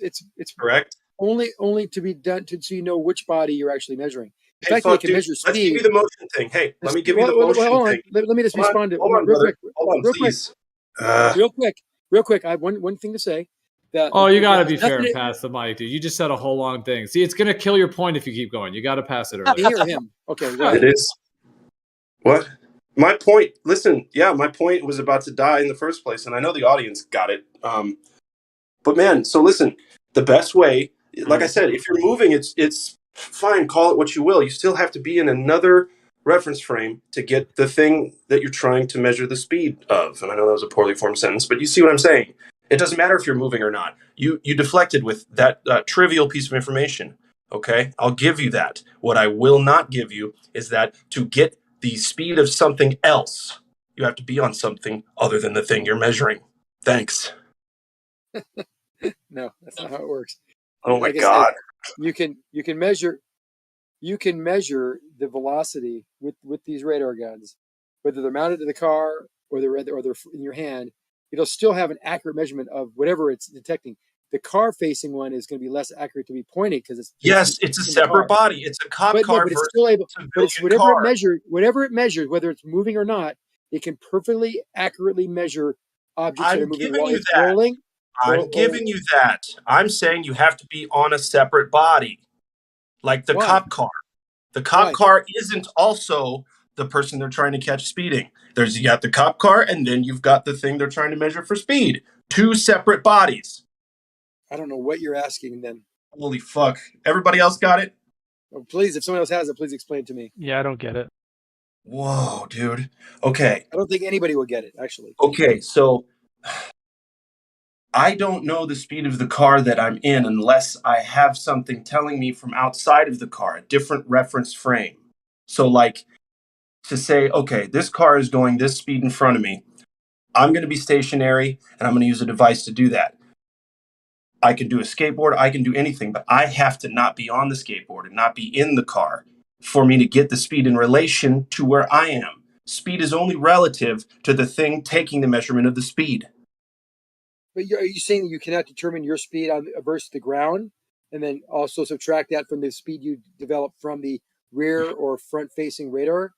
correct. Only to be done so you know which body you're actually measuring. In Hey, fact, fuck, they can dude, measure let's give speed. you the motion thing. Hey, let me give you the motion Hold on. thing. Let me just Hold on, respond to hold on, real brother. quick. Hold on, real please. quick. Real quick. I have one thing to say. That Oh, you got to it be has fair nothing and pass the mic, dude. You just said a whole long thing. See, it's going to kill your point if you keep going. You got to pass it early. Me or him? Okay, go ahead. It is. What? My point. Listen, yeah, my point was about to die in the first place, and I know the audience got it. But man, so listen, the best way, like I said, if you're moving, it's fine. Call it what you will. You still have to be in another reference frame to get the thing that you're trying to measure the speed of. And I know that was a poorly formed sentence, but you see what I'm saying. It doesn't matter if you're moving or not. You deflected with that trivial piece of information. Okay, I'll give you that. What I will not give you is that to get the speed of something else, you have to be on something other than the thing you're measuring. Thanks. No, that's not how it works. Oh my Like I God. said, you can measure the velocity with these radar guns, whether they're mounted to the car or they're in your hand. It'll still have an accurate measurement of whatever it's detecting. The car facing one is going to be less accurate to be pointed because it's Yes, it's a in the car. separate body. It's a cop car But it's versus still able. a But it's civilian car. whatever it measures, whether it's moving or not, it can perfectly accurately measure objects that are I'm moving giving while you it's that. rolling. I'm giving you that. I'm saying you have to be on a separate body, like the Why? cop car. The cop Why? car isn't also the person they're trying to catch speeding. You got the cop car, and then you've got the thing they're trying to measure for speed. Two separate bodies. I don't know what you're asking then. Holy fuck. Everybody else got it? Oh, please, if someone else has it, please explain it to me. Yeah, I don't get it. Whoa, dude. Okay. I don't think anybody will get it, actually. Okay, so I don't know the speed of the car that I'm in unless I have something telling me from outside of the car, a different reference frame. So, like, to say, okay, this car is going this speed in front of me. I'm going to be stationary, and I'm going to use a device to do that. I can do a skateboard, I can do anything, but I have to not be on the skateboard and not be in the car for me to get the speed in relation to where I am. Speed is only relative to the thing taking the measurement of the speed. But are you saying that you cannot determine your speed versus the ground, and then also subtract that from the speed you develop from the rear or front-facing radar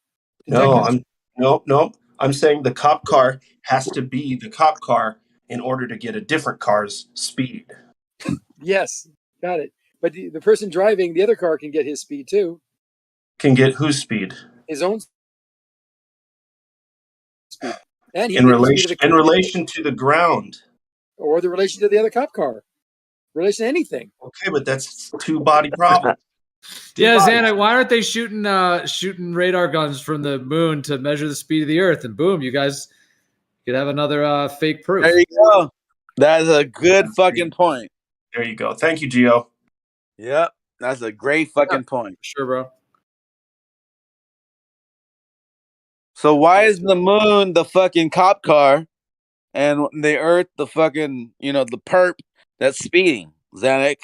detectors? No. I'm saying the cop car has to be the cop car in order to get a different car's speed. Yes, got it. But the person driving the other car can get his speed too. Can get whose speed? His own speed. And he In can get the speed of the in relation to the ground. or the relation to the other cop car. Relation to anything. Okay, but that's two body problem. Yeah, Xana, why aren't they shooting radar guns from the moon to measure the speed of the Earth? And boom, you guys could have another fake proof. There you go. That's a good fucking point. There you go. Thank you, Gio. Yep, that's a great fucking point. Sure, bro. So why is the moon the fucking cop car and the Earth the fucking, the perp that's speeding? Zanuck,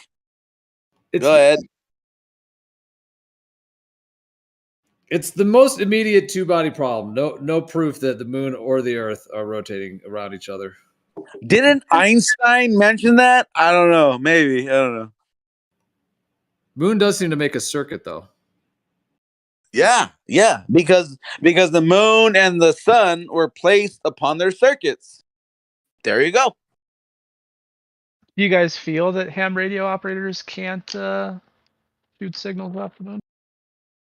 go ahead. It's the most immediate two-body problem. No proof that the moon or the Earth are rotating around each other. Didn't Einstein mention that? I don't know. Maybe. I don't know. Moon does seem to make a circuit, though. Yeah. Because the moon and the sun were placed upon their circuits. There you go. Do you guys feel that ham radio operators can't shoot signals off the moon?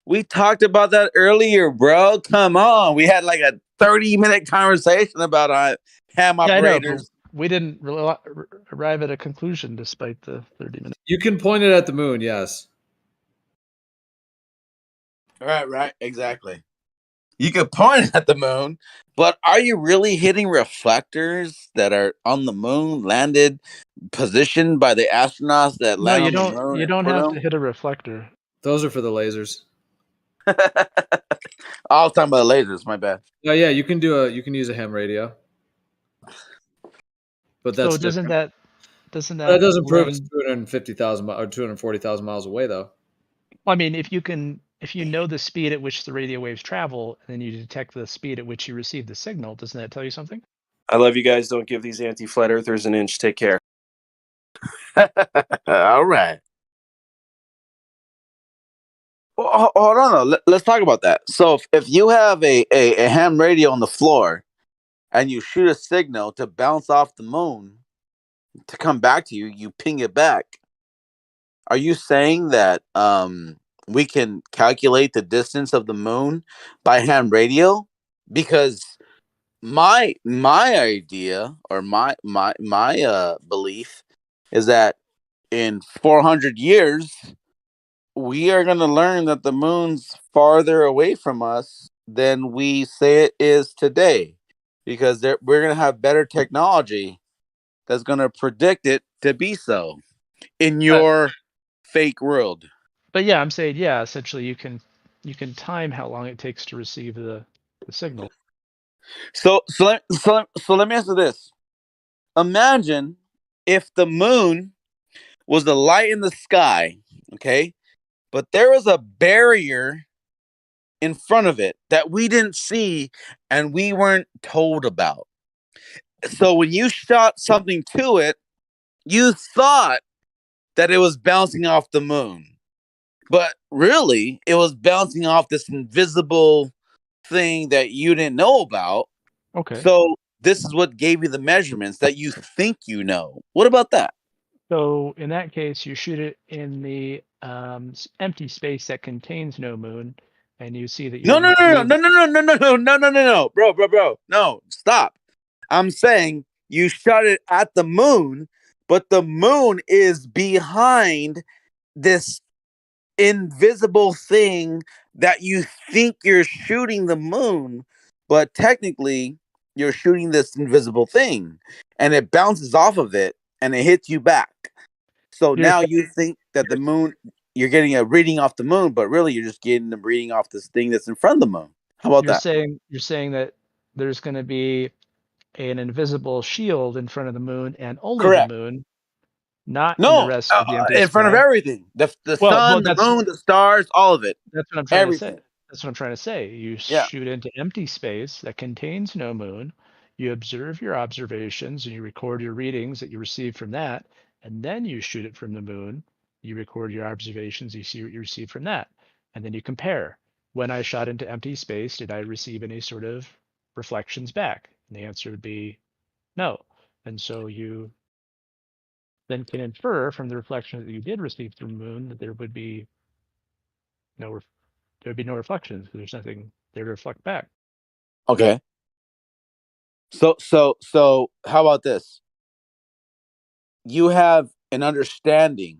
We talked about that earlier, bro. Come on. We had like a 30-minute conversation about ham operators. We didn't arrive at a conclusion despite the 30 minutes. You can point it at the moon, yes. Right. Exactly. You could point at the moon, but are you really hitting reflectors that are on the moon, landed, positioned by the astronauts that land on the moon? You don't have to hit a reflector. Those are for the lasers. I was talking about the lasers. My bad. Oh yeah, you can use a ham radio. But that's doesn't that that doesn't prove it's 250,000 or 240,000 miles away though. Well, I mean, if you know the speed at which the radio waves travel, and then you detect the speed at which you receive the signal, doesn't that tell you something? I love you guys. Don't give these anti-flat earthers an inch. Take care. All right. Well, hold on. Let's talk about that. So if you have a ham radio on the floor and you shoot a signal to bounce off the moon to come back to you, you ping it back. Are you saying that we can calculate the distance of the moon by ham radio? Because my idea or my belief is that in 400 years we are going to learn that the moon's farther away from us than we say it is today, because we're going to have better technology that's going to predict it to be so in your fake world. But yeah, I'm saying, yeah, essentially you can time how long it takes to receive the signal. So let me ask you this. Imagine if the moon was the light in the sky, okay? But there was a barrier in front of it that we didn't see and we weren't told about. So when you shot something to it, you thought that it was bouncing off the moon. But really, it was bouncing off this invisible thing that you didn't know about. Okay. So this is what gave you the measurements that you think you know. What about that? So in that case, you shoot it in the empty space that contains no moon, and you see that No, you've no, no, improved. no, no, no, no, no, no, no, no, no, no, bro, no, stop. I'm saying you shot it at the moon, but the moon is behind this invisible thing that you think you're shooting the moon, but technically you're shooting this invisible thing, and it bounces off of it and it hits you back. So You're now you think that the moon, you're getting a reading off the moon, but really you're just getting the reading off this thing that's in front of the moon. How about that? you're saying that there's going to be an invisible shield in front of the moon and only the Correct. moon, not in the No, rest of the empty in front of sky. everything. The Well, sun, the moon, the stars, all of it. that's what I'm trying to say. Everything. That's what I'm trying to say. You Yeah. shoot into empty space that contains no moon. You observe your observations and you record your readings that you receive from that, and then you shoot it from the moon. You record your observations, you see what you receive from that, and then you compare. When I shot into empty space, did I receive any sort of reflections back? And the answer would be no. And so you then can infer from the reflections that you did receive from the moon that there would be no reflections because there's nothing there to reflect back. Okay. So how about this? You have an understanding,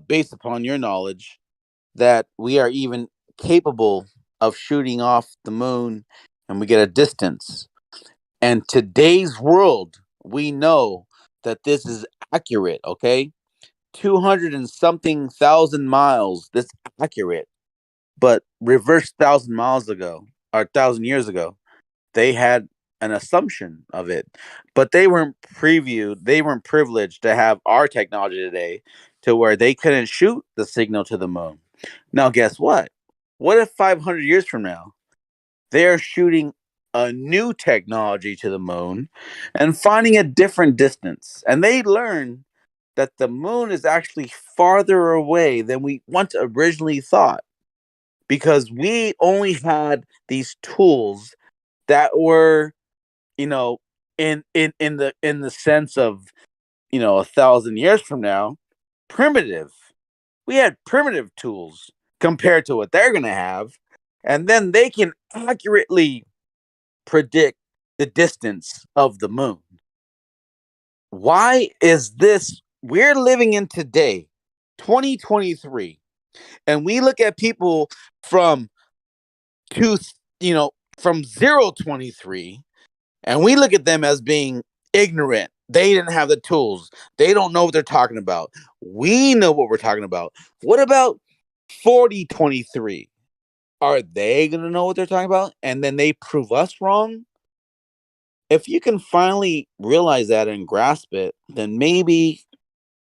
based upon your knowledge, that we are even capable of shooting off the moon and we get a distance. And today's world, we know that this is accurate, okay? 200 and something thousand miles, that's accurate. But reverse 1,000 miles ago, or 1,000 years ago, they had an assumption of it, but they weren't privileged to have our technology today to where they couldn't shoot the signal to the moon. Now, guess what? What if 500 years from now, they're shooting a new technology to the moon and finding a different distance? And they learn that the moon is actually farther away than we once originally thought because we only had these tools that were, you know, in the sense of, 1,000 years from now, primitive. We had primitive tools compared to what they're going to have, and then they can accurately predict the distance of the moon. Why is this? We're living in today, 2023, and we look at people from two, from 023, and we look at them as being ignorant. They didn't have the tools. They don't know what they're talking about. We know what we're talking about. What about 4023? Are they going to know what they're talking about? And then they prove us wrong? If you can finally realize that and grasp it, then maybe,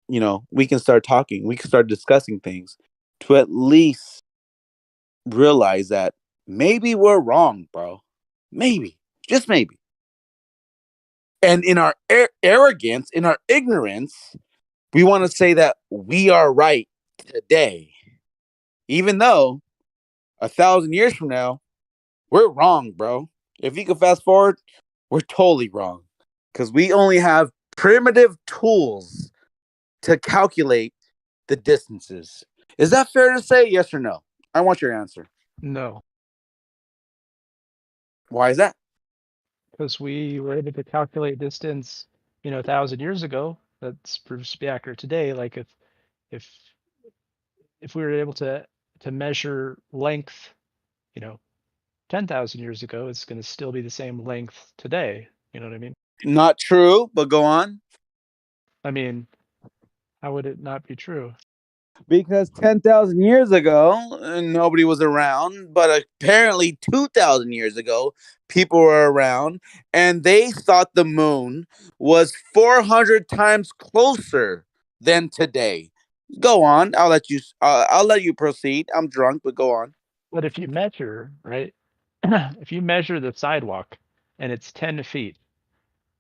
we can start talking. We can start discussing things to at least realize that maybe we're wrong, bro. Maybe. Just maybe. And in our arrogance, in our ignorance, we want to say that we are right today, even though 1,000 years from now, we're wrong, bro. If you can fast forward, we're totally wrong because we only have primitive tools to calculate the distances. Is that fair to say? Yes or no? I want your answer. No, Why is that? because we were able to calculate distance, 1,000 years ago. That's proves to be accurate today. Like if if we were able to measure length, 10,000 years ago, it's going to still be the same length today. You know what I mean? Not true, but go on. I mean, how would it not be true? Because 10,000 years ago, nobody was around, but apparently 2,000 years ago, people were around, and they thought the moon was 400 times closer than today. Go on. I'll let you proceed. I'm drunk, but go on. But if you measure, right? If you measure the sidewalk and it's 10 feet,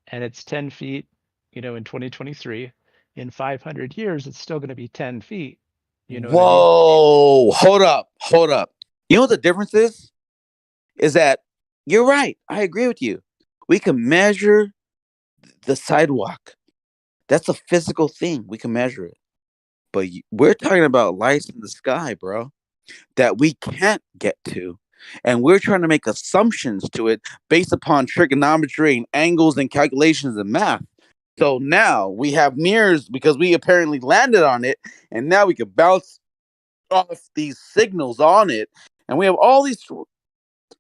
and it's 10 feet, in 2023, in 500 years, it's still going to be 10 feet. You know what I mean? Whoa, hold up. You know what the difference is? Is that you're right. I agree with you. We can measure the sidewalk. That's a physical thing. We can measure it. But we're talking about lights in the sky, bro. that we can't get to. And we're trying to make assumptions to it based upon trigonometry and angles and calculations and math. So now we have mirrors because we apparently landed on it, and now we can bounce off these signals on it. And we have all these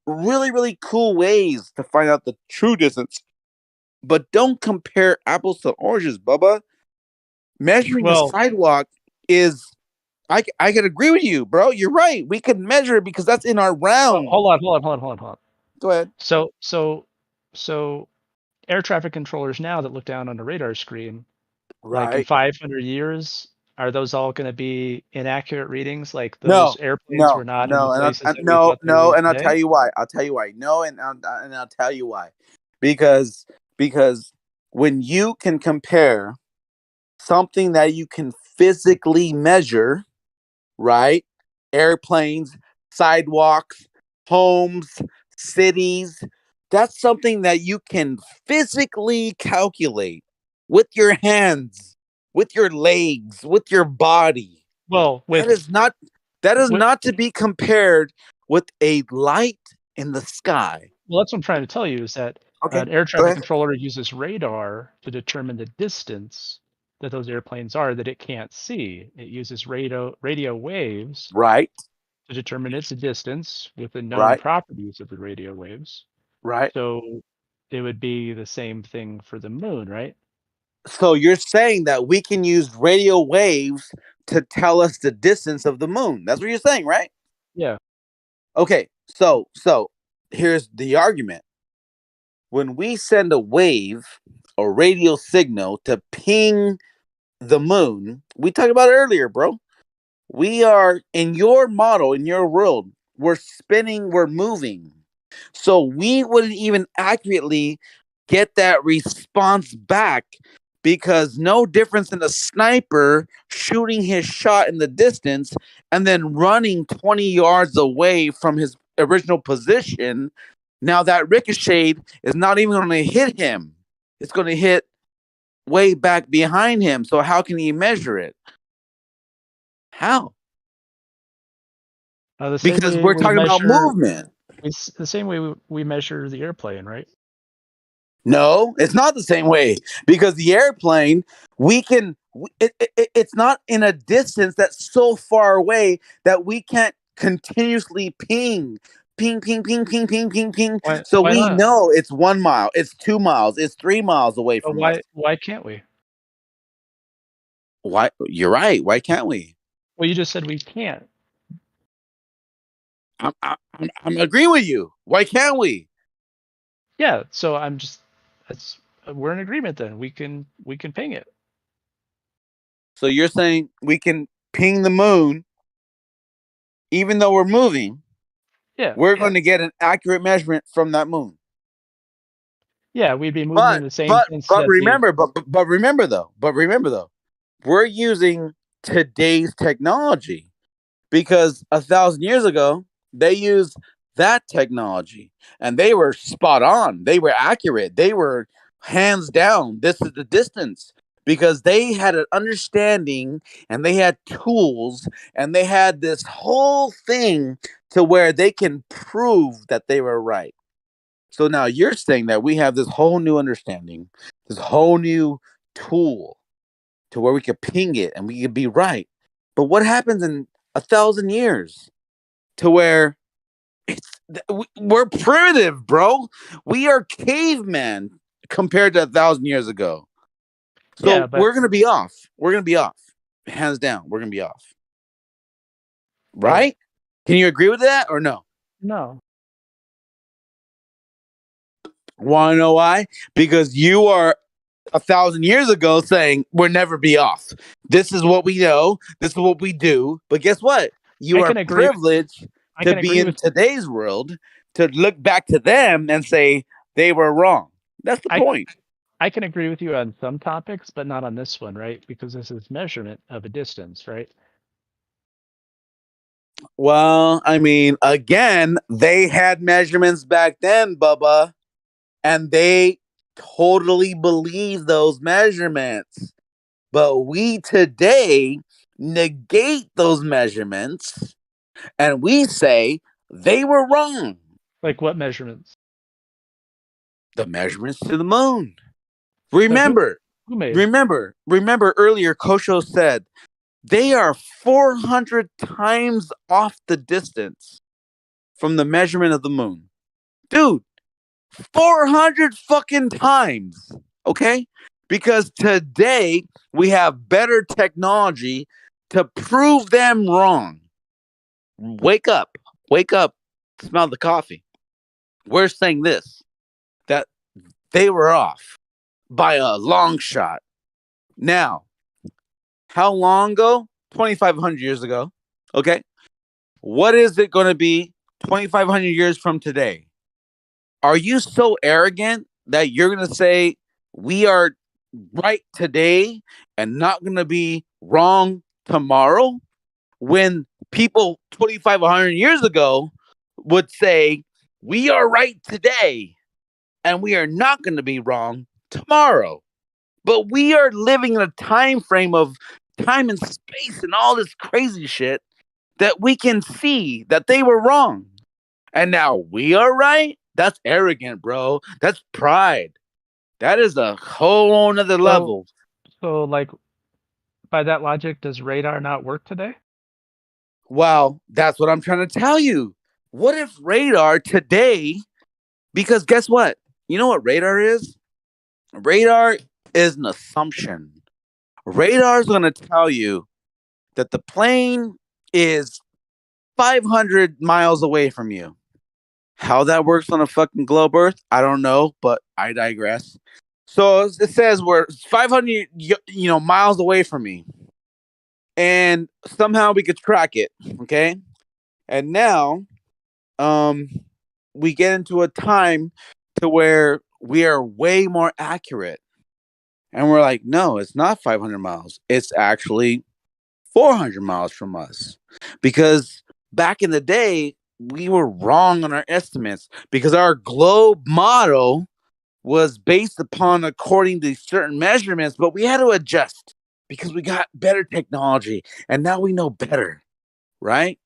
really, really cool ways to find out the true distance. But don't compare apples to oranges, Bubba. Measuring the Well, sidewalk is, I can agree with you, bro. You're right. We could measure it because that's in our realm. hold on. Go ahead. So air traffic controllers now that look down on a radar screen, like in Right. 500 years, are those all going to be inaccurate readings? Like those airplanes were not in the places that we thought they were and I'll today? tell you why. No, and I'll tell you why. Because when you can compare something that you can physically measure, right? Airplanes, sidewalks, homes, cities. That's something that you can physically calculate with your hands, with your legs, with your body. Well, that is not to be compared with a light in the sky. Well, that's what I'm trying to tell you is that Okay, an air go traffic ahead. controller uses radar to determine the distance that those airplanes are that it can't see. It uses radio waves Right. to determine its distance with the known Right. properties of the radio waves. Right. So it would be the same thing for the moon, right? So you're saying that we can use radio waves to tell us the distance of the moon. That's what you're saying, right? Yeah. Okay, so here's the argument. When we send a wave, a radio signal to ping the moon, we talked about it earlier, bro. We are in your model, in your world, we're spinning, we're moving. So we wouldn't even accurately get that response back because no difference in a sniper shooting his shot in the distance and then running 20 yards away from his original position. Now that ricochet is not even going to hit him. It's going to hit way back behind him. So how can he measure it? How? The same Because way we're we talking about measure, movement. it's the same way we measure the airplane, right? No, it's not the same way because the airplane, it's not in a distance that's so far away that we can't continuously ping. So Why we not? know it's 1 mile, it's 2 miles, it's 3 miles away But from us. why can't we? Why? You're right. Why can't we? Well, you just said we can't. I'm agreeing with you. Why can't we? Yeah, so we're in agreement then. We can ping it. So you're saying we can ping the moon even though we're moving? Yeah. We're going to get an accurate measurement from that moon. Yeah, we'd be moving in the same sense But that remember though, we're using today's technology because 1,000 years ago they used that technology and they were spot on. They were accurate. They were hands down. This is the distance because they had an understanding and they had tools and they had this whole thing to where they can prove that they were right. So now you're saying that we have this whole new understanding, this whole new tool to where we could ping it and we could be right. But what happens in 1,000 years to where we're primitive, bro? We are cavemen compared to 1,000 years ago. So Yeah, but we're going to be off. We're going to be off. Hands down, we're going to be off. Right? Can you agree with that or no? no. Want to know why? Because you are 1,000 years ago saying we'll never be off. This is what we know. This is what we do. But guess what? You are privileged to be in today's world to look back to them and say they were wrong. That's the point. I can agree with you on some topics, but not on this one, right? Because this is measurement of a distance, right? Well, I mean, again, they had measurements back then, Bubba, and they totally believe those measurements. But we today negate those measurements and we say they were wrong. Like what measurements? The measurements to the moon. Remember, who made? remember earlier Kosho said they are 400 times off the distance from the measurement of the moon. Dude, 400 fucking times. Okay? Because today we have better technology to prove them wrong. Wake up, smell the coffee. We're saying this, that they were off by a long shot. Now, how long ago? 2,500 years ago. Okay. What is it going to be 2,500 years from today? Are you so arrogant that you're going to say we are right today and not going to be wrong tomorrow? When people 2,500 years ago would say we are right today and we are not going to be wrong tomorrow. But we are living in a time frame of time and space and all this crazy shit that we can see that they were wrong. And now we are right? That's arrogant, bro. That's pride. That is a whole nother level. So, like, by that logic, does radar not work today? Well, that's what I'm trying to tell you. What if radar today, because guess what? You know what radar is? Radar is an assumption. Radar is going to tell you that the plane is 500 miles away from you. How that works on a fucking globe Earth, I don't know, but I digress. So it says we're 500 miles away from me. And somehow we could track it, okay? And now we get into a time to where we are way more accurate. And we're like, no, it's not 500 miles. It's actually 400 miles from us. Because back in the day, we were wrong on our estimates because our globe model was based upon according to certain measurements, but we had to adjust because we got better technology and now we know better, right?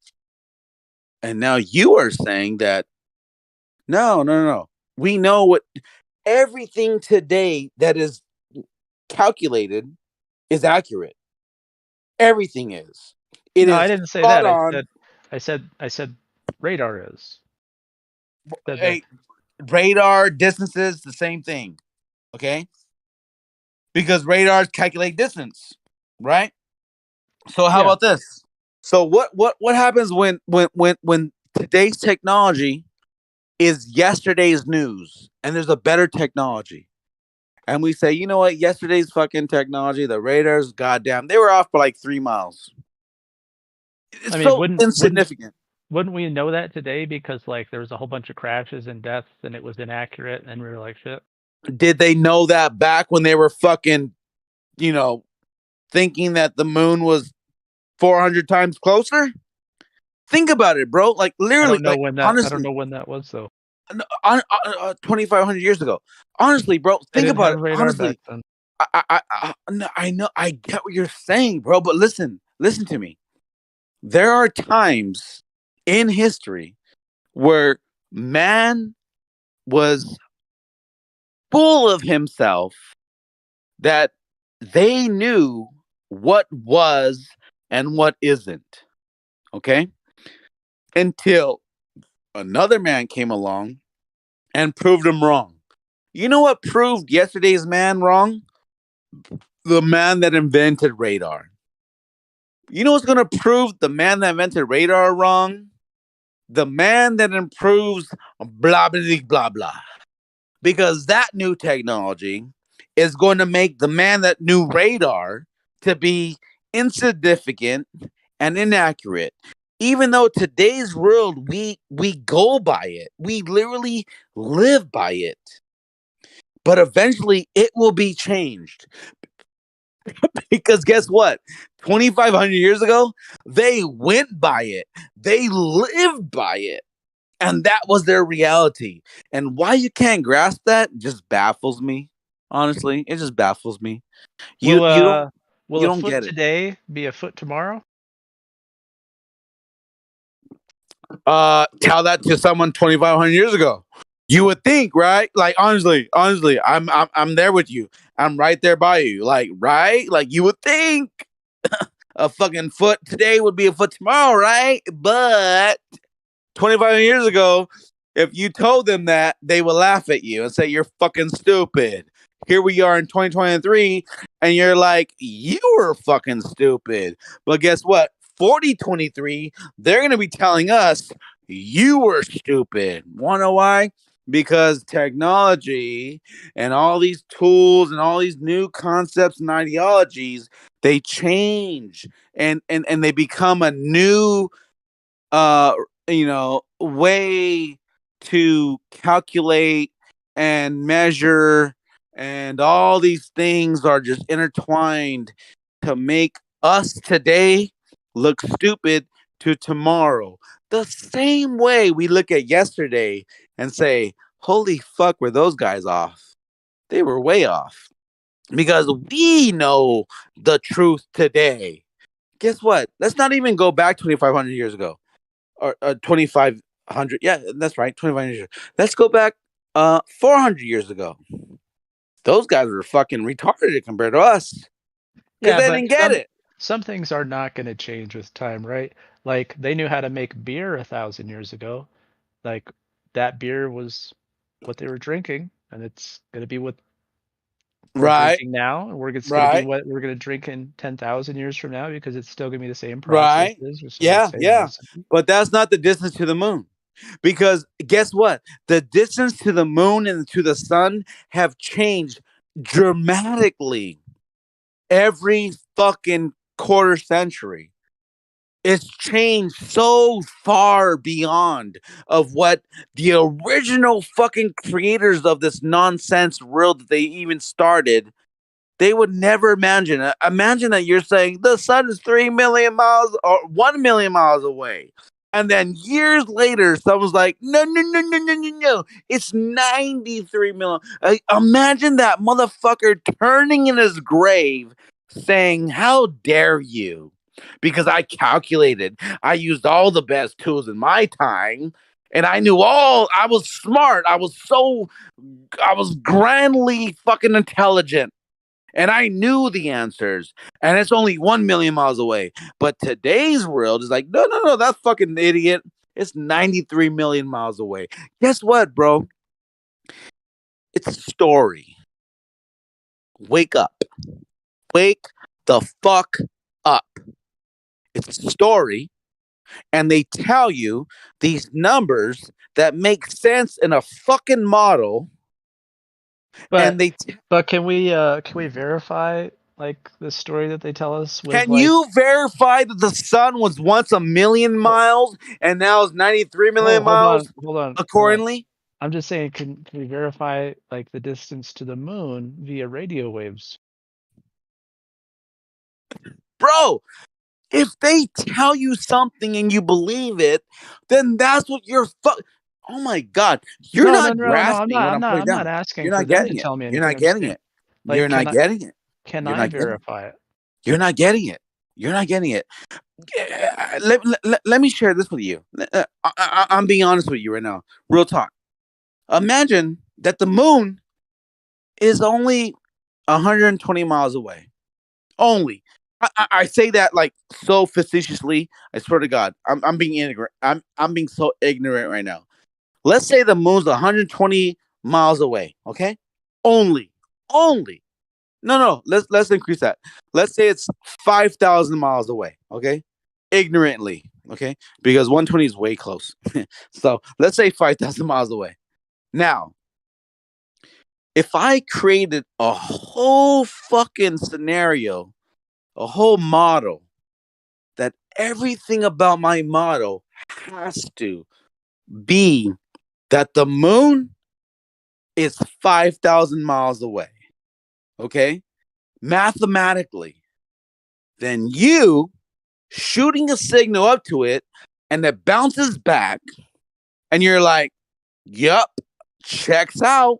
And now you are saying that no. We know what everything today that is calculated is accurate. Everything is. It No, is I didn't say spot that. on. I said radar is. Hey, radar distances, the same thing. Okay? Because radars calculate distance, right? So how about this? So what happens when today's technology is yesterday's news and there's a better technology? And we say, you know what, yesterday's fucking technology, the radars, goddamn, they were off by like 3 miles. It's so insignificant. Wouldn't we know that today because like there was a whole bunch of crashes and deaths and it was inaccurate and we were like shit? Did they know that back when they were fucking, thinking that the moon was 400 times closer? Think about it, bro. Like literally, honestly, I don't know when that was though. 2,500 years ago. Honestly, bro, think about it. Honestly, I know, I get what you're saying, bro. But listen to me. There are times in history where man was full of himself that they knew what was and what isn't. Okay? Until another man came along and proved him wrong. You know what proved yesterday's man wrong? The man that invented radar. You know what's going to prove the man that invented radar wrong? The man that improves blah, blah, blah, blah. Because that new technology is going to make the man that knew radar to be insignificant and inaccurate. Even though today's world, we go by it. We literally live by it. But eventually it will be changed. Because guess what? 2,500 years ago, they went by it. They lived by it. And that was their reality. And why you can't grasp that just baffles me. Honestly, it just baffles me. You Will don't a foot get it. today be a foot tomorrow? Tell that to someone 2,500 years ago. You would think, right? Like honestly, I'm there with you. I'm right there by you. Like, right? Like you would think a fucking foot today would be a foot tomorrow, right? But 25 years ago, if you told them that, they would laugh at you and say you're fucking stupid. Here we are in 2023, and you're like, you were fucking stupid. But guess what? 4023, they're going to be telling us you were stupid. Want to know why? Because technology and all these tools and all these new concepts and ideologies, they change and they become a new way to calculate and measure, and all these things are just intertwined to make us today look stupid to tomorrow. The same way we look at yesterday and say, holy fuck, were those guys off? They were way off. Because we know the truth today. Guess what? Let's not even go back 2,500 years ago. Or 2,500. Yeah, that's right. 2,500 years. Let's go back 400 years ago. Those guys were fucking retarded compared to us. Because they didn't get it. Some things are not going to change with time, right? Like they knew how to make beer 1,000 years ago. Like that beer was what they were drinking, and it's going to be what we're Right. drinking now, and it's going to Right. be what we're going to drink in 10,000 years from now, because it's still going to be the same Right. processes. Or some of the Yeah, same yeah. recipes. But that's not the distance to the moon. Because guess what? The distance to the moon and to the sun have changed dramatically every fucking quarter century. It's changed so far beyond of what the original fucking creators of this nonsense world that they even started. They would never imagine. Imagine that you're saying the sun is 3 million miles or 1 million miles away. And then years later, someone's like, no, it's 93 million. Imagine that motherfucker turning in his grave saying, how dare you? Because I calculated, I used all the best tools in my time, and I was smart. I was grandly fucking intelligent. And I knew the answers, and it's only 1 million miles away. But today's world is like, no, that fucking idiot. It's 93 million miles away. Guess what, bro? It's a story. Wake up. Wake the fuck up. It's a story, and they tell you these numbers that make sense in a fucking model. But can we verify like the story that they tell us with Can you verify that the sun was once 1 million miles and now it's 93 million miles? Hold on. Accordingly? I'm just saying, can we verify like the distance to the moon via radio waves? Bro, if they tell you something and you believe it, then that's what you're oh my god, you're not grasping what I'm putting down. I'm not asking You're for not them getting to it. tell me You're anything. not getting it. You're not getting it. Can You're I not getting it. verify it? You're not getting it. You're not getting it. Let me share this with you. I'm being honest with you right now. Real talk. Imagine that the moon is only 120 miles away. Only. I say that like so facetiously. I swear to God, I'm being ignorant. I'm being so ignorant right now. Let's say the moon's 120 miles away. Okay, only. No. Let's increase that. Let's say it's 5,000 miles away. Okay, ignorantly. Okay, because 120 is way close. So let's say 5,000 miles away. Now, if I created a whole fucking scenario, a whole model, that everything about my model has to be that the moon is 5,000 miles away. Okay? Mathematically. Then you shooting a signal up to it and it bounces back and you're like, yup, checks out,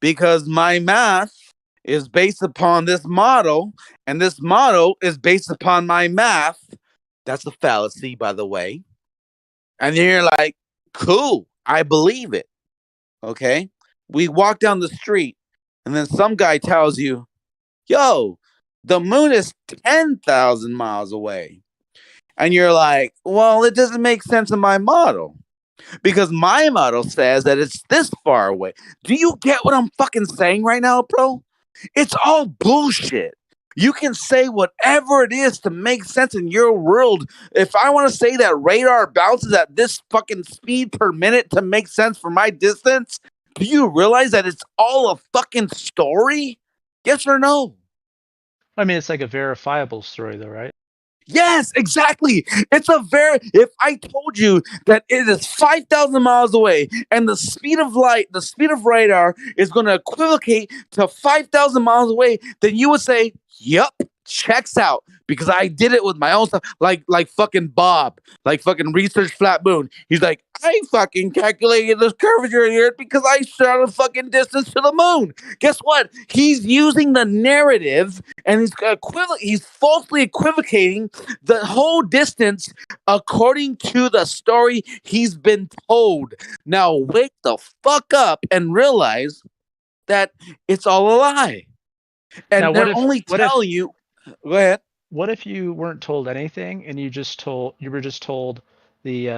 because my math is based upon this model and this model is based upon my math. That's a fallacy, by the way. And then you're like, cool, I believe it. Okay. We walk down the street, and then some guy tells you, yo, the moon is 10,000 miles away. And you're like, well, it doesn't make sense in my model because my model says that it's this far away. Do you get what I'm fucking saying right now, bro? It's all bullshit. You can say whatever it is to make sense in your world. If I want to say that radar bounces at this fucking speed per minute to make sense for my distance, do you realize that it's all a fucking story? Yes or no? I mean, it's like a verifiable story, though, right? Yes, exactly. It's a very. If I told you that it is 5,000 miles away and the speed of light, the speed of radar is going to equivocate to 5,000 miles away, then you would say, "Yep, checks out," because I did it with my own stuff. Like fucking Bob, like fucking research flat moon. He's like, I fucking calculated this curvature here because I shot a fucking distance to the moon. Guess what? He's using the narrative and he's falsely equivocating the whole distance according to the story he's been told. Now wake the fuck up and realize that it's all a lie. And Now, they're only telling you. Go ahead. What if you weren't told anything and you were just told the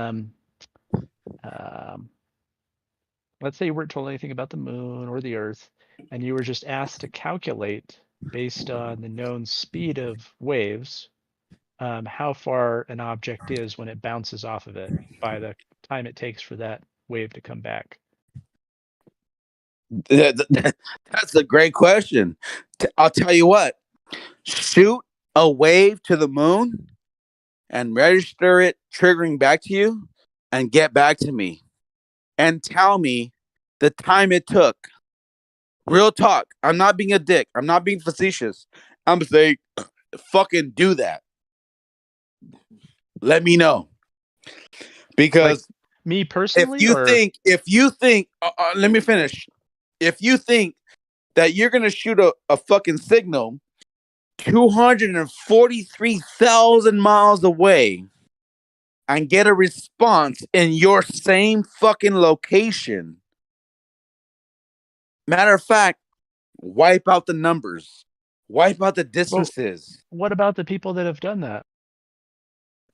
let's say you weren't told anything about the moon or the earth, and you were just asked to calculate based on the known speed of waves, how far an object is when it bounces off of it by the time it takes for that wave to come back? That's a great question. I'll tell you what. Shoot a wave to the moon and register it triggering back to you and get back to me and tell me the time it took. Real talk. I'm not being a dick. I'm not being facetious. I'm saying fucking do that. Let me know. Because like me personally, if you think let me finish. If you think that you're going to shoot a fucking signal 243,000 miles away and get a response in your same fucking location. Matter of fact, wipe out the numbers. Wipe out the distances. Well, what about the people that have done that?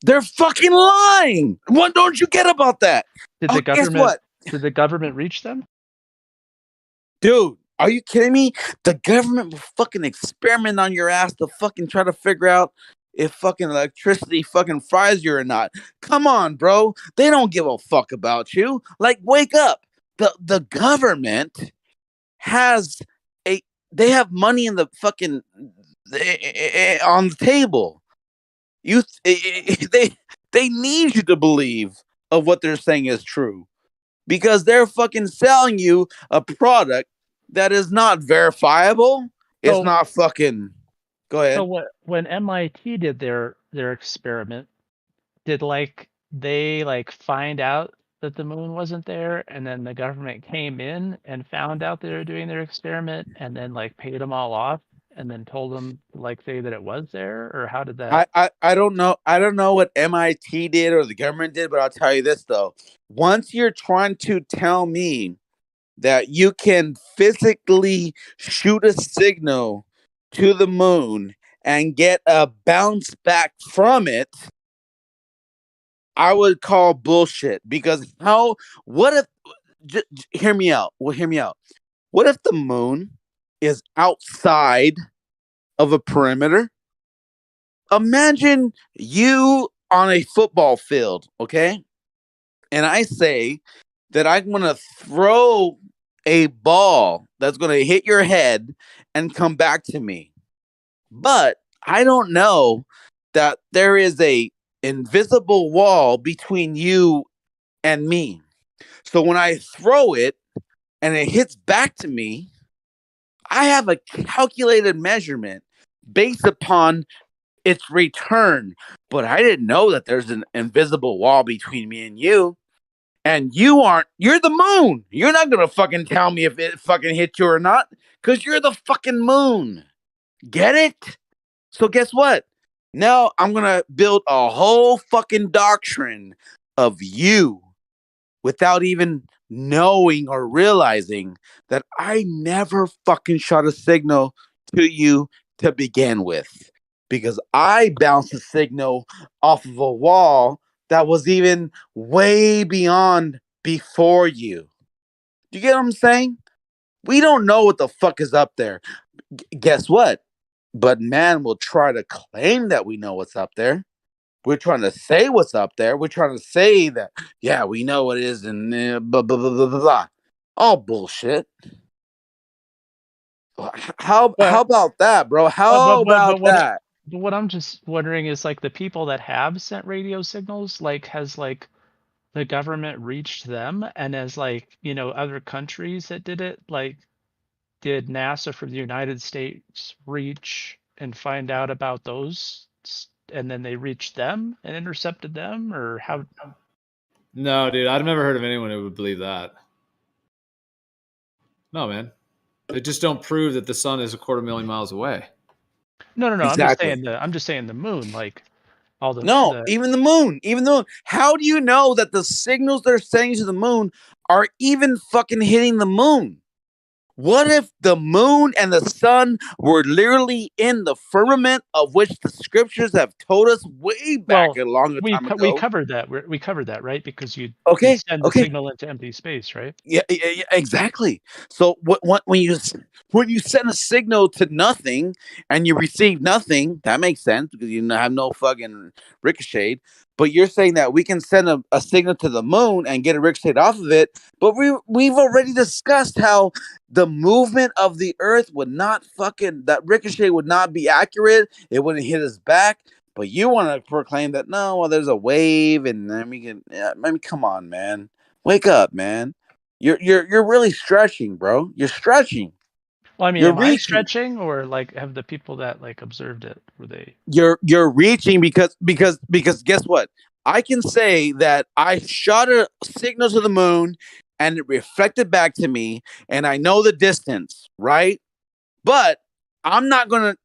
They're fucking lying. What don't you get about that? Did the government reach them? Dude, are you kidding me? The government will fucking experiment on your ass to fucking try to figure out if fucking electricity fucking fries you or not. Come on, bro. They don't give a fuck about you. Like, wake up. The government they have money in the fucking on the table. They need you to believe of what they're saying is true. Because they're fucking selling you a product that is not verifiable. It's not fucking. Go ahead. So when MIT did their experiment, did they find out that the moon wasn't there, and then the government came in and found out they were doing their experiment, and then paid them all off, and then told them to say that it was there, or how did that? I don't know. I don't know what MIT did or the government did, but I'll tell you this though. Once you're trying to tell me that you can physically shoot a signal to the moon and get a bounce back from it, I would call bullshit. Because what if, hear me out. Well, hear me out. What if the moon is outside of a perimeter? Imagine you on a football field, okay? And I say that I'm going to throw a ball that's going to hit your head and come back to me. But I don't know that there is a invisible wall between you and me. So when I throw it and it hits back to me, I have a calculated measurement based upon its return. But I didn't know that there's an invisible wall between me and you. And you're the moon. You're not going to fucking tell me if it fucking hit you or not, because you're the fucking moon. Get it? So guess what? Now I'm going to build a whole fucking doctrine of you without even knowing or realizing that I never fucking shot a signal to you to begin with, because I bounced a signal off of a wall that was even way beyond before you. Do you get what I'm saying? We don't know what the fuck is up there. Guess what? But man will try to claim that we know what's up there. We're trying to say what's up there. We're trying to say that, yeah, we know what it is, and blah, blah, blah, blah, blah, blah. All bullshit. How about that, bro? How about that? But what I'm just wondering is, like, the people that have sent radio signals, like, has, like, the government reached them, and as, like, you know, other countries that did it, like, did NASA from the United States reach and find out about those, and then they reached them and intercepted them, or how? No, dude, I've never heard of anyone who would believe that. No, man. They just don't prove that the sun is 250,000 miles away. No. Exactly. I'm just saying the moon, like all the No, even the moon. How do you know that the signals they're sending to the moon are even fucking hitting the moon? What if the moon and the sun were literally in the firmament of which the scriptures have told us way back a long time ago? We covered that. We covered that, right? Because you send the signal into empty space, right? Yeah, exactly. So when you send a signal to nothing and you receive nothing, that makes sense because you have no fucking ricochet. But you're saying that we can send a signal to the moon and get a ricochet off of it. But we've already discussed how the movement of the Earth would not that ricochet would not be accurate. It wouldn't hit us back. But you want to proclaim that no, well, there's a wave, and then we can. I mean, come on, man. Wake up, man. You're really stretching, bro. You're stretching. Well, I mean, You're am I reaching. stretching, or like have the people that like observed it, were they? You're reaching because guess what? I can say that I shot a signal to the moon and it reflected back to me, and I know the distance, right? But I'm not gonna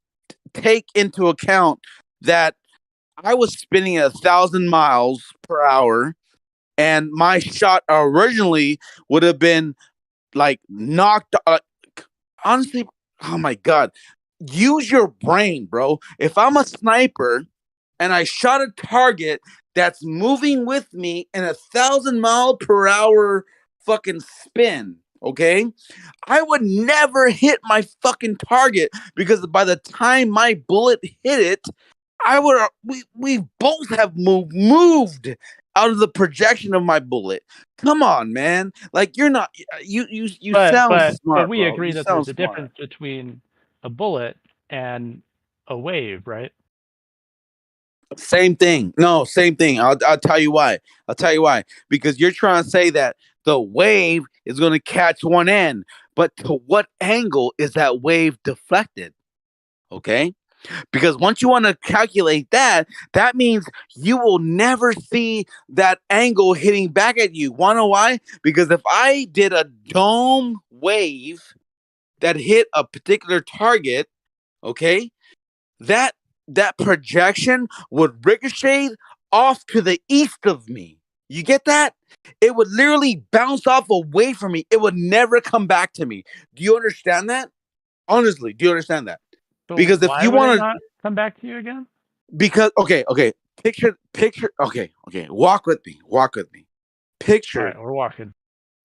take into account that I was spinning at 1,000 miles per hour, and my shot originally would have been like knocked. Honestly, oh my god, use your brain, bro. If I'm a sniper and I shot a target that's moving with me in 1,000-mile-per-hour fucking spin, okay, I would never hit my fucking target because by the time my bullet hit it, we both have moved out of the projection of my bullet. Come on, man. Like you're not you sound smart, but we bro. agree You that sound there's a smart. difference between a bullet and a wave, right? Same thing. No, same thing. I'll tell you why. Because you're trying to say that the wave is going to catch one end, but to what angle is that wave deflected? Okay? Because once you want to calculate that, that means you will never see that angle hitting back at you. Want to know why? Because if I did a dome wave that hit a particular target, okay, that projection would ricochet off to the east of me. You get that? It would literally bounce off away from me. It would never come back to me. Do you understand that? Honestly, do you understand that? But Because if why you would it want to, not come back to you again? because okay, picture. Okay, walk with me. Picture. All right, we're walking.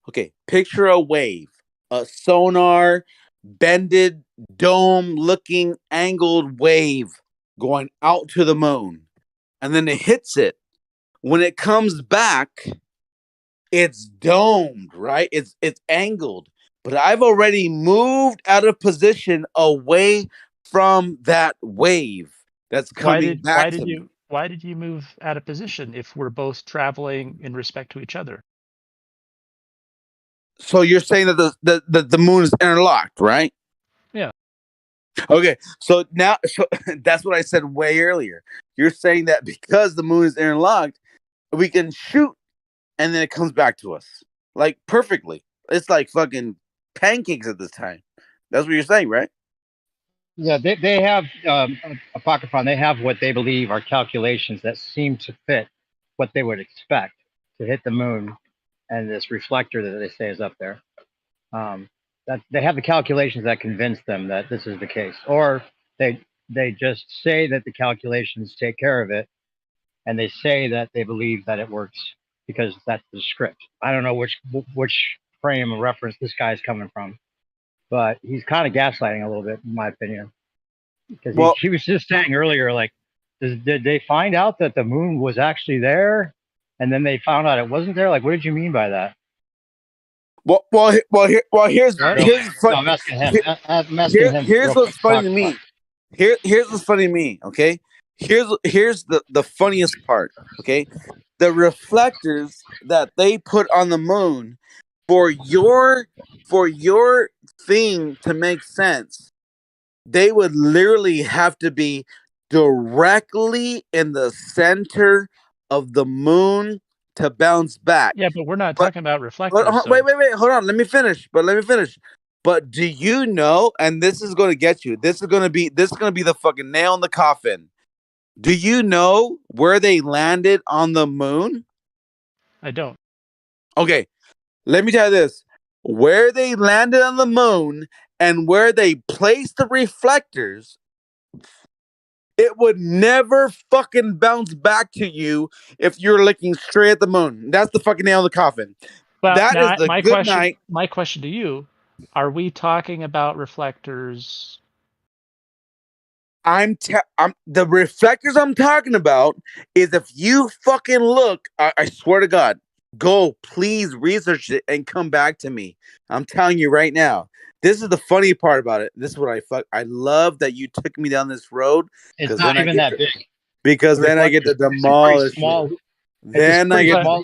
Okay, picture a wave, a sonar, bended, dome-looking, angled wave going out to the moon, and then it hits it. When it comes back, it's domed, right? It's angled. But I've already moved out of position away from that wave that's coming back to me. Why did you move out of position if we're both traveling in respect to each other? So you're saying that the moon is interlocked, right? Yeah. Okay, so that's what I said way earlier. You're saying that because the moon is interlocked, we can shoot and then it comes back to us like perfectly. It's like fucking pancakes at this time. That's what you're saying, right? Yeah, they have Apocryphon. They have what they believe are calculations that seem to fit what they would expect. to hit the moon, and this reflector that they say is up there. That they have the calculations that convince them that this is the case, or they just say that the calculations take care of it, and they say that they believe that it works because that's the script. I don't know which frame of reference this guy's coming from, but he's kind of gaslighting a little bit, in my opinion, because Well, he was just saying earlier, like, did they find out that the moon was actually there, and then they found out it wasn't there? Like, what did you mean by that? Here's No, I'm asking him. I'm asking him here's real what's quick. funny to me. Here's what's funny to me. Okay, here's the funniest part. Okay, the reflectors that they put on the moon for your thing to make sense, they would literally have to be directly in the center of the moon to bounce back. Yeah, but we're not But talking about reflectors. wait, hold on. Let me finish. But do you know? And this is going to get you. This is going to be the fucking nail in the coffin. Do you know where they landed on the moon? I don't. Okay, let me tell you this: where they landed on the moon and where they placed the reflectors, it would never fucking bounce back to you if you're looking straight at the moon. That's the fucking nail in the coffin. Well, That is now the good night. my question to you: are we talking about reflectors? I'm the reflectors I'm talking about is if you fucking look, I swear to God, go please research it and come back to me. I'm telling you right now. This is the funny part about it. This is what I love that you took me down this road. It's not even that big. Because The then I get to reflectors, demolish small. you. It's Then I get small.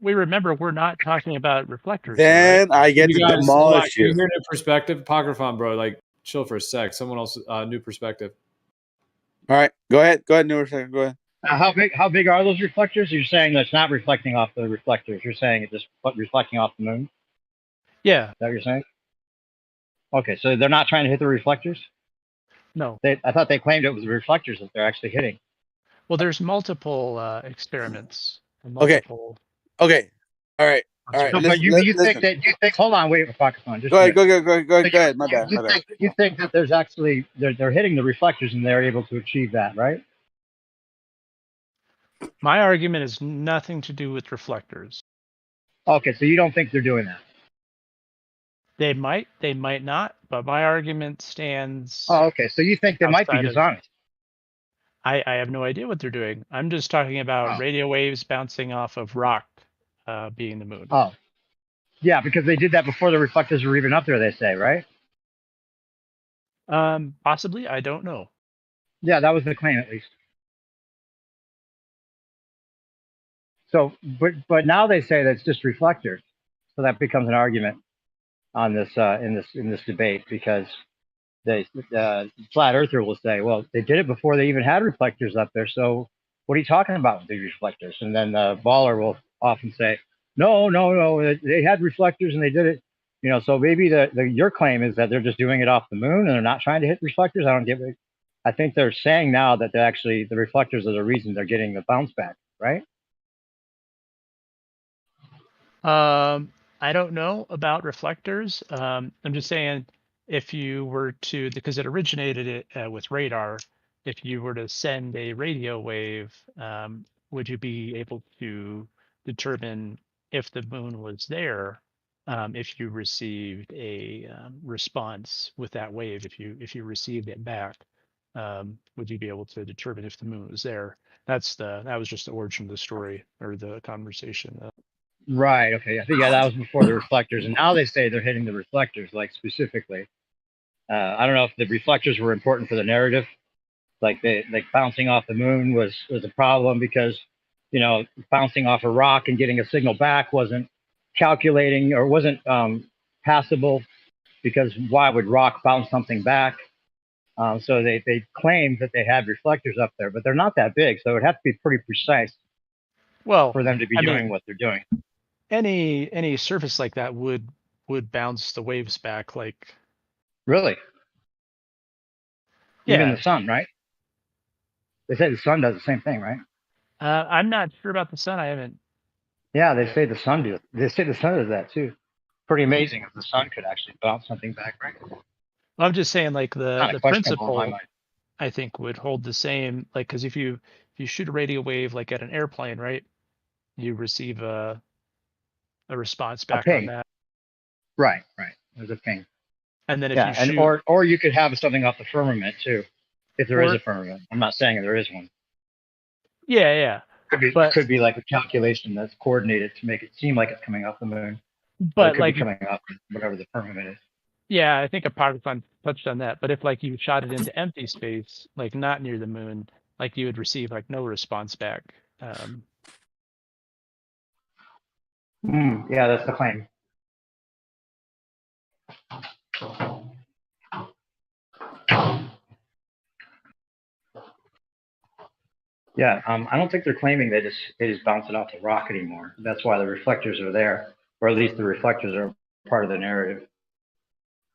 We remember we're not talking about reflectors. then right? I get You to guys, hold on. demolish Can you you. hear new perspective? Apocryphon, bro. Like, chill for a sec. Someone else, new perspective. All right, go ahead, newer second, go ahead. How big are those reflectors? You're saying that's not reflecting off the reflectors. You're saying it's just reflecting off the moon. Yeah. Is that what you're saying? Okay, so they're not trying to hit the reflectors. No. I thought they claimed it was the reflectors that they're actually hitting. Well, there's multiple experiments. Okay. Multiple. Okay. All right. So, but you think that hold on, wait, Pakistan. Just go ahead. So Go ahead. My bad. You think that there's actually they're hitting the reflectors and they're able to achieve that, right? My argument is nothing to do with reflectors. Okay, so you don't think they're doing that? They might not, but my argument stands. Oh, okay. So you think they might be dishonest? I have no idea what they're doing. I'm just talking about radio waves bouncing off of rock being the moon. Oh, yeah, because they did that before the reflectors were even up there, they say, right? Possibly. I don't know. Yeah, that was the claim, at least. So, but now they say that it's just reflectors. So that becomes an argument on this in this debate, because the flat earther will say, well, they did it before they even had reflectors up there. So what are you talking about with the reflectors? And then the baller will often say, no, they had reflectors and they did it. You know, so maybe your claim is that they're just doing it off the moon and they're not trying to hit reflectors. I don't get it. I think they're saying now that they're actually the reflectors are the reason they're getting the bounce back, right? I don't know about reflectors. I'm just saying, if you were to, because it originated with radar, if you were to send a radio wave, would you be able to determine if the moon was there if you received a response with that wave? If you received it back, would you be able to determine if the moon was there? That was just the origin of the story or the conversation. Right. Okay. I think that was before the reflectors, and now they say they're hitting the reflectors, like specifically. I don't know if the reflectors were important for the narrative, like bouncing off the moon was a problem because, you know, bouncing off a rock and getting a signal back wasn't calculating or wasn't passable, because why would rock bounce something back? So they claimed that they had reflectors up there, but they're not that big, so it would have to be pretty precise. Well, for them to be doing what they're doing. Any surface like that would bounce the waves back, like. Really? Yeah. Even the sun, right? They say the sun does the same thing, right? I'm not sure about the sun. I haven't Yeah, they say the sun do. They say the sun does that too. Pretty amazing if the sun could actually bounce something back, right? I'm just saying, like Kind the of questionable in my principle, mind. I think would hold the same. Like, because if you shoot a radio wave like at an airplane, right, you receive a response A back on ping. that, Right, right. There's a ping. and then if Yeah, you and shoot, or you could have something off the firmament too, if there is or a firmament. I'm not saying there is one. yeah, but Could be like a calculation that's coordinated to make it seem like it's coming off the moon, but it but could be like coming off whatever the firmament is. yeah, I think a Parkinson touched on that. But if like you shot it into empty space, like not near the moon, like you would receive like no response back. Yeah, that's the claim. Yeah, I don't think they're claiming that it is bouncing off the rock anymore. That's why the reflectors are there, or at least the reflectors are part of the narrative.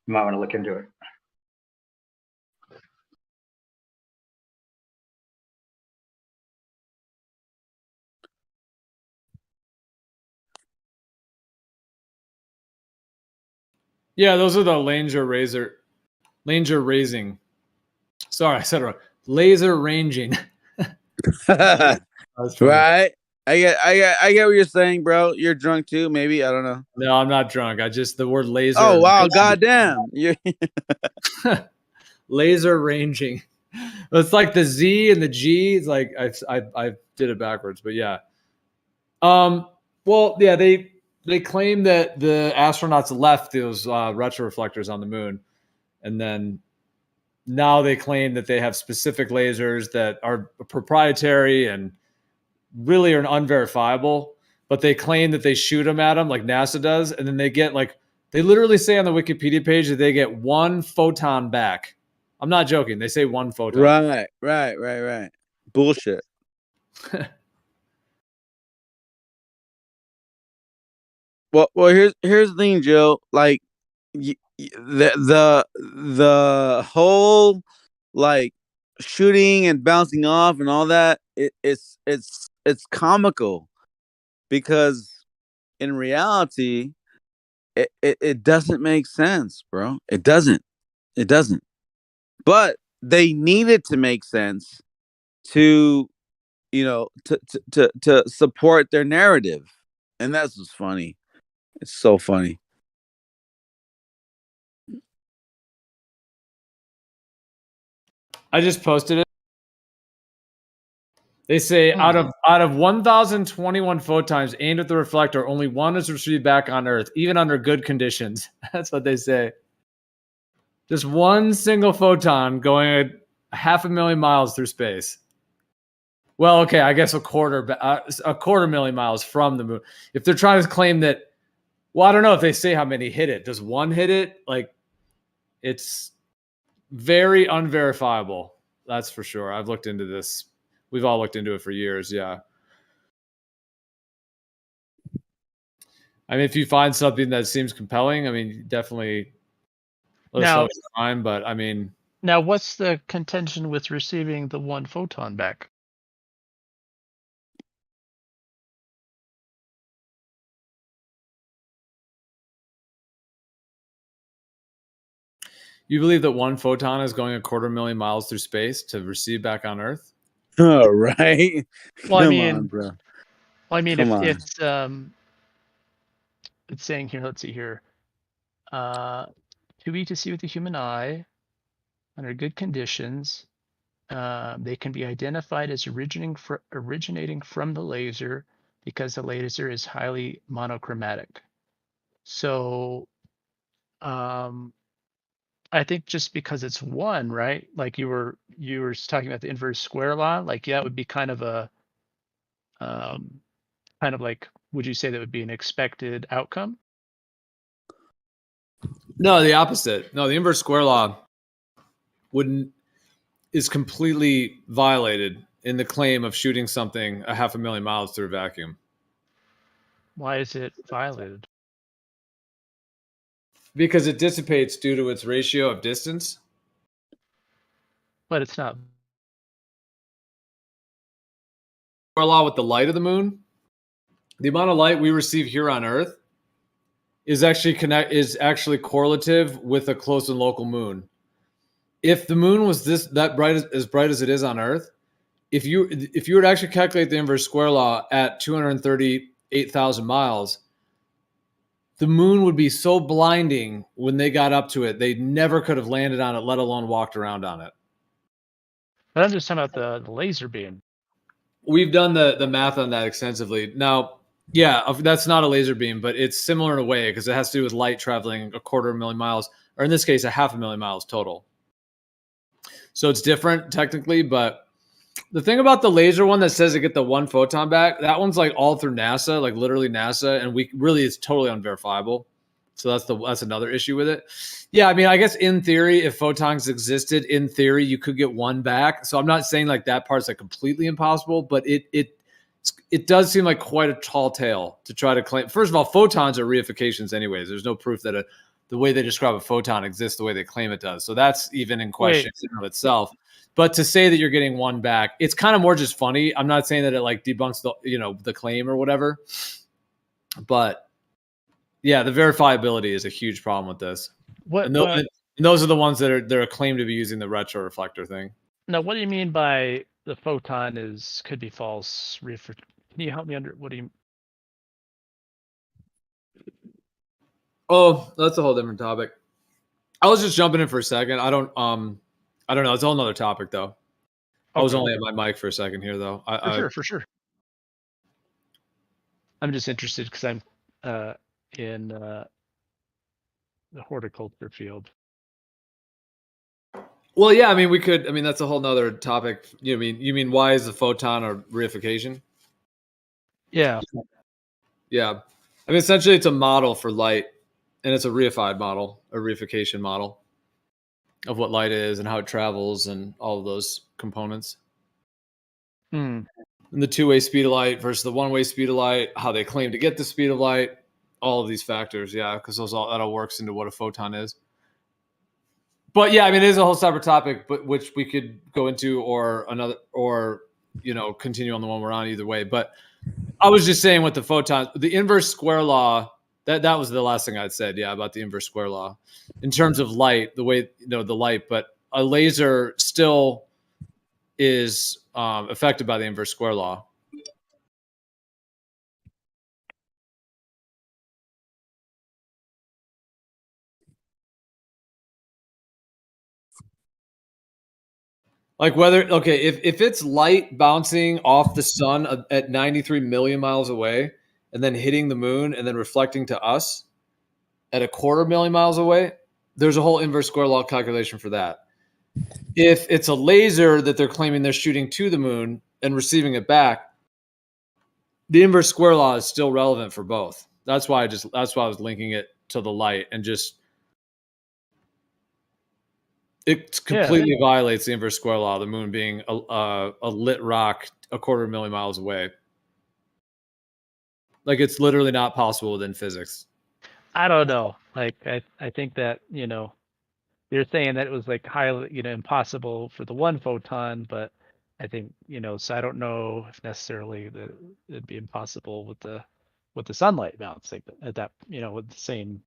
You might want to look into it. Yeah, those are the laser raising. Sorry, I said it wrong. Laser ranging. That's funny. Right? I get what you're saying, bro. You're drunk too, maybe. I don't know. No, I'm not drunk. I just the word laser. Oh wow, goddamn! You're laser ranging. It's like the Z and the G. It's like I did it backwards, but yeah. Well, yeah, they claim that the astronauts left those retroreflectors on the moon, and then now they claim that they have specific lasers that are proprietary and really are unverifiable. But they claim that they shoot them at them like NASA does, and then they get like they literally say on the Wikipedia page that they get 1 photon back. I'm not joking. They say 1 photon. right. Bullshit. Well, here's the thing, Joe. Like, the whole like shooting and bouncing off and all that. It's comical because in reality, it doesn't make sense, bro. It doesn't. But they need it to make sense to to support their narrative, and that's what's funny. It's so funny. I just posted it. They say out of 1,021 photons aimed at the reflector, only 1 is received back on Earth, even under good conditions. That's what they say. Just 1 single photon going at 500,000 miles through space. Well, okay, I guess a quarter million miles from the moon. If they're trying to claim that, well, I don't know if they say how many hit it. Does 1 hit it? Like, it's very unverifiable. That's for sure. I've looked into this. We've all looked into it for years. Yeah. I mean, if you find something that seems compelling, I mean, definitely let us know at the time. But I mean, now what's the contention with receiving the 1 photon back? you believe that 1 photon is going 250,000 miles through space to receive back on Earth? Oh, right. Well, Come on, bro. Well, I mean, Come if on. it's saying here, let's see here, to be to see with the human eye under good conditions, they can be identified as originating from the laser because the laser is highly monochromatic. So, I think just because it's 1, right? Like you were talking about the inverse square law, like that would be kind of a kind of like, would you say that would be an expected outcome? No, the opposite. No, the inverse square law is completely violated in the claim of shooting something 500,000 miles through a vacuum. Why is it violated? Because it dissipates due to its ratio of distance. But it's not. Square law with the light of the moon. the amount of light we receive here on Earth is actually correlative with a close and local moon. If the moon was that bright as bright as it is on Earth, if you were to actually calculate the inverse square law at 238,000 miles, the moon would be so blinding when they got up to it, they never could have landed on it, let alone walked around on it. But I'm just talking about the laser beam. We've done the math on that extensively. Now, yeah, that's not a laser beam, but it's similar in a way because it has to do with light traveling 250,000 miles, or in this case, 500,000 miles total. So it's different technically, but the thing about the laser one that says to get the 1 photon back, that one's like all through NASA, like literally NASA, and it's totally unverifiable. So that's another issue with it. Yeah, I mean, I guess in theory, if photons existed, in theory, you could get 1 back. So I'm not saying like that part's like completely impossible, but it does seem like quite a tall tale to try to claim. First of all, photons are reifications anyways. There's no proof that the way they describe a photon exists the way they claim it does. So that's even in question in and of itself. But to say that you're getting 1 back, it's kind of more just funny. I'm not saying that it like debunks the claim or whatever. But yeah, the verifiability is a huge problem with this. And those are the ones that are claimed to be using the retro reflector thing. Now, what do you mean by the photon could be false? Can you help me what do you? Oh, that's a whole different topic. I was just jumping in for a second. I don't know. It's a whole nother topic though. I was only at my mic for a second here though. For sure. I'm just interested because I'm in the horticulture field. Well, yeah, I mean, that's a whole nother topic. You mean why is the photon a reification? Yeah. Yeah. I mean, essentially it's a model for light, and it's a reified model, a reification model of what light is and how it travels and all of those components. And the 2-way speed of light versus the 1-way speed of light, how they claim to get the speed of light, all of these factors, yeah, because that all works into what a photon is. But yeah, I mean, it is a whole separate topic, but which we could go into or continue on the one we're on either way. But I was just saying with the photons, the inverse square law, that was the last thing I'd said, yeah, about the inverse square law. In terms of light, the way, the light, but a laser still is affected by the inverse square law. Like if it's light bouncing off the sun at 93 million miles away and then hitting the moon and then reflecting to us at 250,000 miles away, there's a whole inverse square law calculation for that. If it's a laser that they're claiming they're shooting to the moon and receiving it back, the inverse square law is still relevant for both. That's why I was linking it to the light and just it completely violates the inverse square law, the moon being a lit rock 250,000 miles away. Like it's literally not possible within physics. I don't know. Like I think that, they're saying that it was like highly, impossible for the 1 photon, but I think, so I don't know if necessarily that it'd be impossible with the sunlight bouncing at that, with in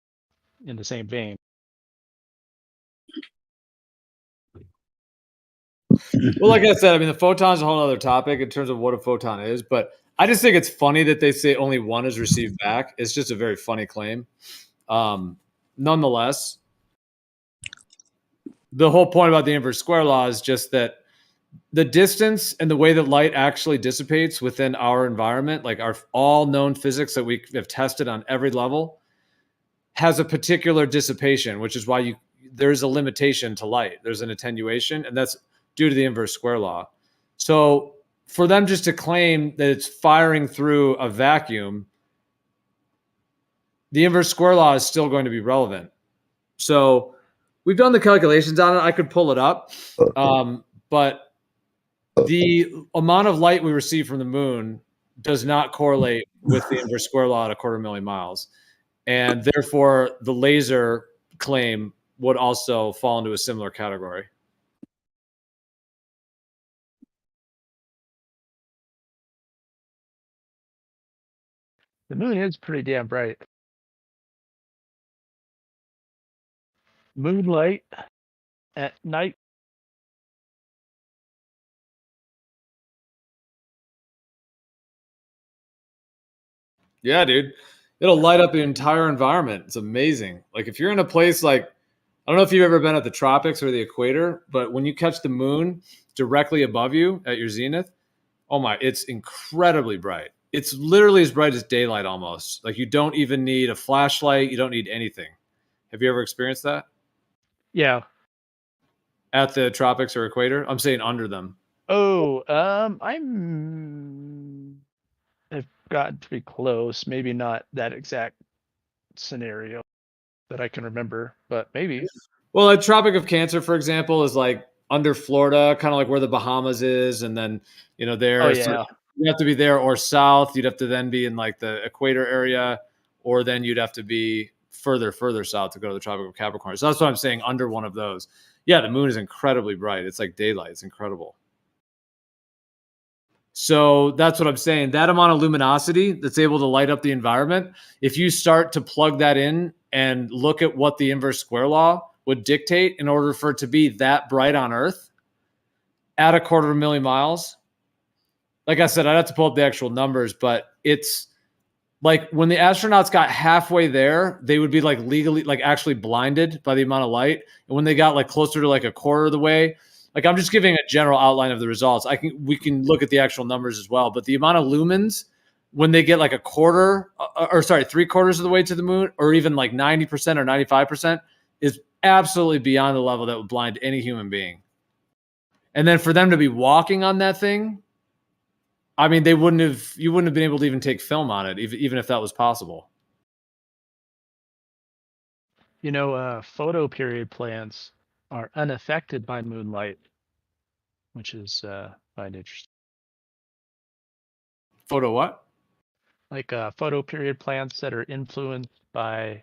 the same vein. Well, like I said, I mean, the photon is a whole other topic in terms of what a photon is, but I just think it's funny that they say only 1 is received back. It's just a very funny claim. Nonetheless, the whole point about the inverse square law is just that the distance and the way that light actually dissipates within our environment, like our all known physics that we have tested on every level, has a particular dissipation, which is why there's a limitation to light. There's an attenuation, and that's due to the inverse square law. So for them just to claim that it's firing through a vacuum, the inverse square law is still going to be relevant. So we've done the calculations on it. I could pull it up. But the amount of light we receive from the moon does not correlate with the inverse square law at 250,000 miles. And therefore, the laser claim would also fall into a similar category. The moon is pretty damn bright. Moonlight at night. Yeah, dude. It'll light up the entire environment. It's amazing. Like if you're in a place like, I don't know if you've ever been at the tropics or the equator, but when you catch the moon directly above you at your zenith, oh my, it's incredibly bright. It's literally as bright as daylight almost. Like you don't even need a flashlight. You don't need anything. Have you ever experienced that? Yeah. At the tropics or equator? I'm saying under them. Oh, I've gotten to be close. Maybe not that exact scenario that I can remember, but maybe. Well, a Tropic of Cancer, for example, is like under Florida, kind of like where the Bahamas is, and then there. Oh So yeah. you have to be there or south. You'd have to then be in like the equator area, or then you'd have to be further south to go to the Tropic of Capricorn. So that's what I'm saying. Under one of those, yeah, the moon is incredibly bright. It's like daylight. It's incredible. So that's what I'm saying. That amount of luminosity that's able to light up the environment, if you start to plug that in and look at what the inverse square law would dictate in order for it to be that bright on Earth at 250,000 miles, like I said, I'd have to pull up the actual numbers, but it's like when the astronauts got halfway there, they would be like legally, like actually blinded by the amount of light. And when they got like closer to like a quarter of the way, like I'm just giving a general outline of the results. We can look at the actual numbers as well, but the amount of lumens when they get like a quarter, or sorry, 3/4 of the way to the moon, or even like 90% or 95%, is absolutely beyond the level that would blind any human being. And then for them to be walking on that thing, I mean, you wouldn't have been able to even take film on it, even if that was possible. Photo period plants are unaffected by moonlight, which is find interesting. Photo what? Like photo period plants that are influenced by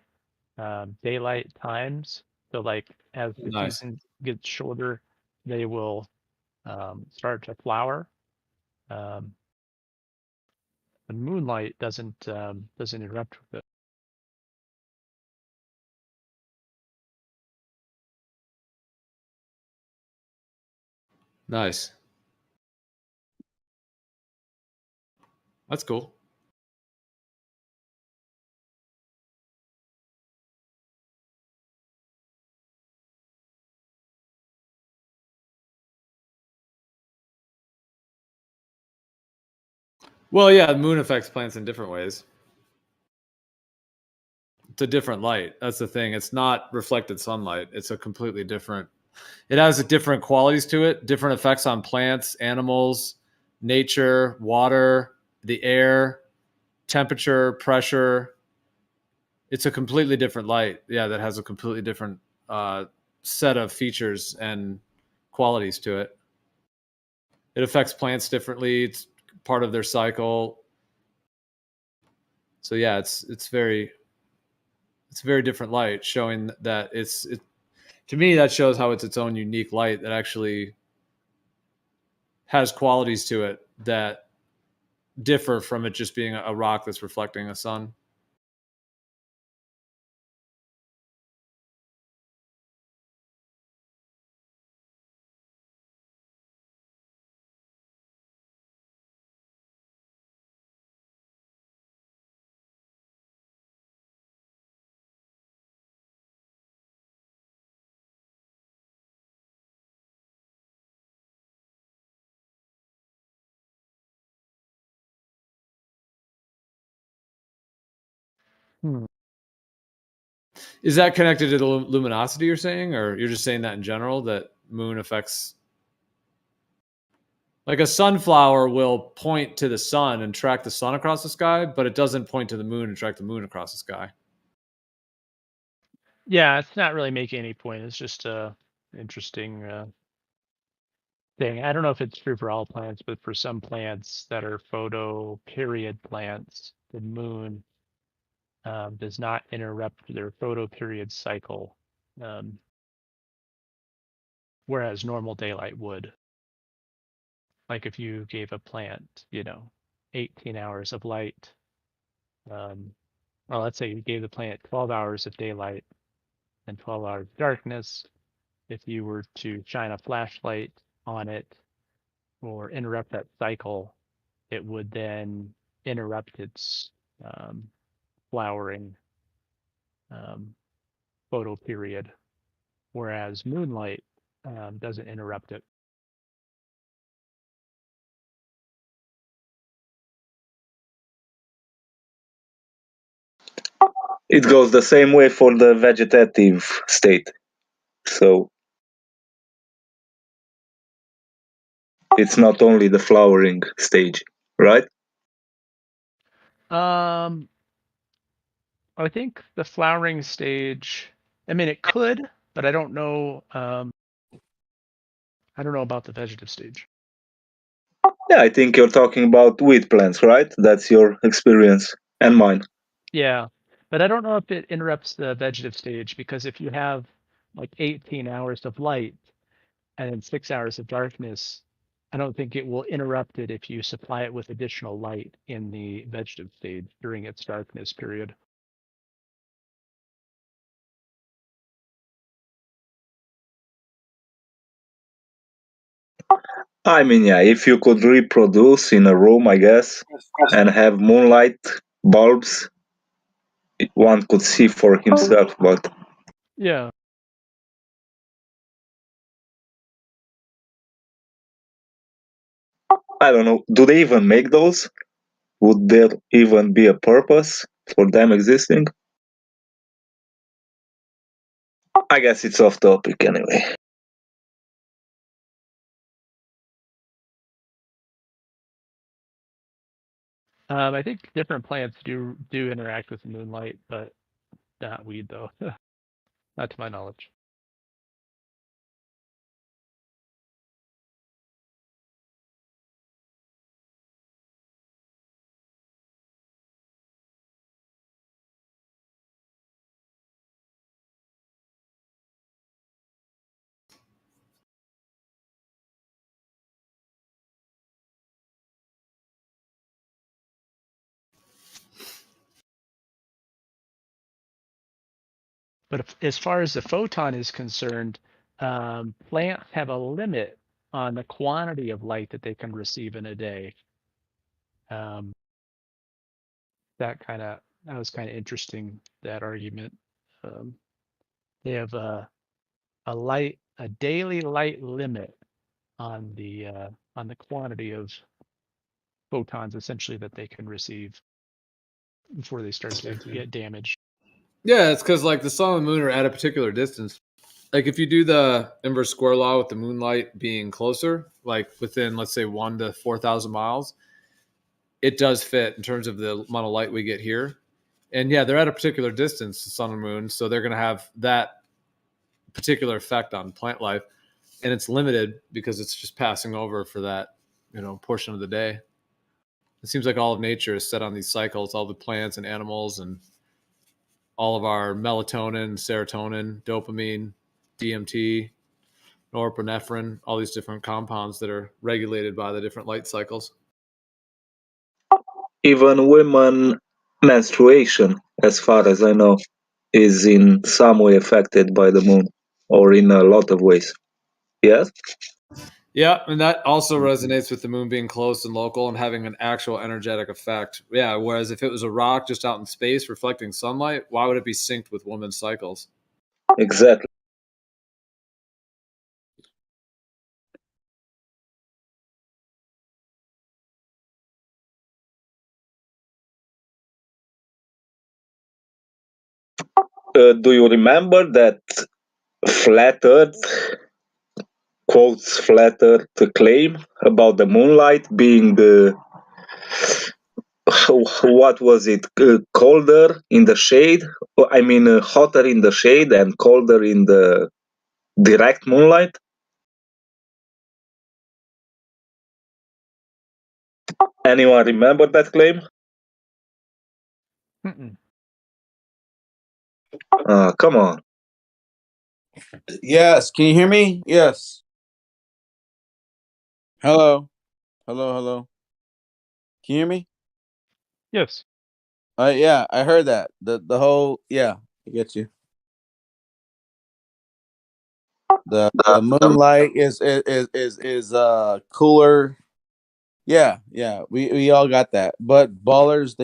daylight times. So like as the Nice. season gets shorter, they will start to flower. The moonlight doesn't interrupt with it. Nice. That's cool. Well, yeah, the moon affects plants in different ways. It's a different light. That's the thing. It's not reflected sunlight. It's a completely different. It has different qualities to it, different effects on plants, animals, nature, water, the air, temperature, pressure. It's a completely different light. Yeah, that has a completely different set of features and qualities to it. It affects plants differently. It's part of their cycle. So yeah, it's a very different light, showing that to me, that shows how it's its own unique light that actually has qualities to it that differ from it just being a rock that's reflecting a sun. Is that connected to the luminosity you're saying, or you're just saying that in general, that moon affects? Like a sunflower will point to the sun and track the sun across the sky, but it doesn't point to the moon and track the moon across the sky. Yeah, it's not really making any point. It's just a interesting thing. I don't know if it's true for all plants, but for some plants that are photo period plants, the moon does not interrupt their photo period cycle, whereas normal daylight would. Like if you gave a plant, 18 hours of light Well, let's say you gave the plant 12 hours of daylight and 12 hours of darkness. If you were to shine a flashlight on it or interrupt that cycle, it would then interrupt its flowering photo period, whereas moonlight doesn't interrupt it. It goes the same way for the vegetative state. So it's not only the flowering stage, right? I think the flowering stage, I mean, it could, but I don't know. I don't know about the vegetative stage. Yeah, I think you're talking about wheat plants, right? That's your experience and mine. Yeah, but I don't know if it interrupts the vegetative stage, because if you have like 18 hours of light and then 6 hours of darkness, I don't think it will interrupt it if you supply it with additional light in the vegetative stage during its darkness period. I mean, yeah, if you could reproduce in a room, I guess, and have moonlight bulbs, one could see for himself, but Yeah. I don't know. Do they even make those? Would there even be a purpose for them existing? I guess it's off topic anyway. I think different plants do interact with the moonlight, but not weed though. Not to my knowledge. But as far as the photon is concerned, plants have a limit on the quantity of light that they can receive in a day. That was kind of interesting, that argument. They have a daily light limit on the quantity of photons essentially that they can receive before they start to get damaged. Yeah, it's because like the sun and moon are at a particular distance. Like if you do the inverse square law with the moonlight being closer, like within, let's say, 1 to 4,000 miles, it does fit in terms of the amount of light we get here. And yeah, they're at a particular distance, the sun and moon, so they're going to have that particular effect on plant life, and it's limited because it's just passing over for that, portion of the day. It seems like all of nature is set on these cycles, all the plants and animals and all of our melatonin, serotonin, dopamine, DMT, norepinephrine, all these different compounds that are regulated by the different light cycles. Even women menstruation, as far as I know, is in some way affected by the moon, or in a lot of ways. Yes? Yeah, and that also resonates with the moon being close and local and having an actual energetic effect. Yeah, whereas if it was a rock just out in space reflecting sunlight, why would it be synced with women's cycles? Exactly. Do you remember that flat Earth, quotes flat Earth claim about the moonlight being what was it, colder in the shade? I mean, hotter in the shade and colder in the direct moonlight? Anyone remember that claim? Come on. Yes. Can you hear me? Yes. Hello. Hello. Hello. Can you hear me? Yes. Yeah, I heard that. The whole I get you. The moonlight is cooler. Yeah, we all got that. But ballers,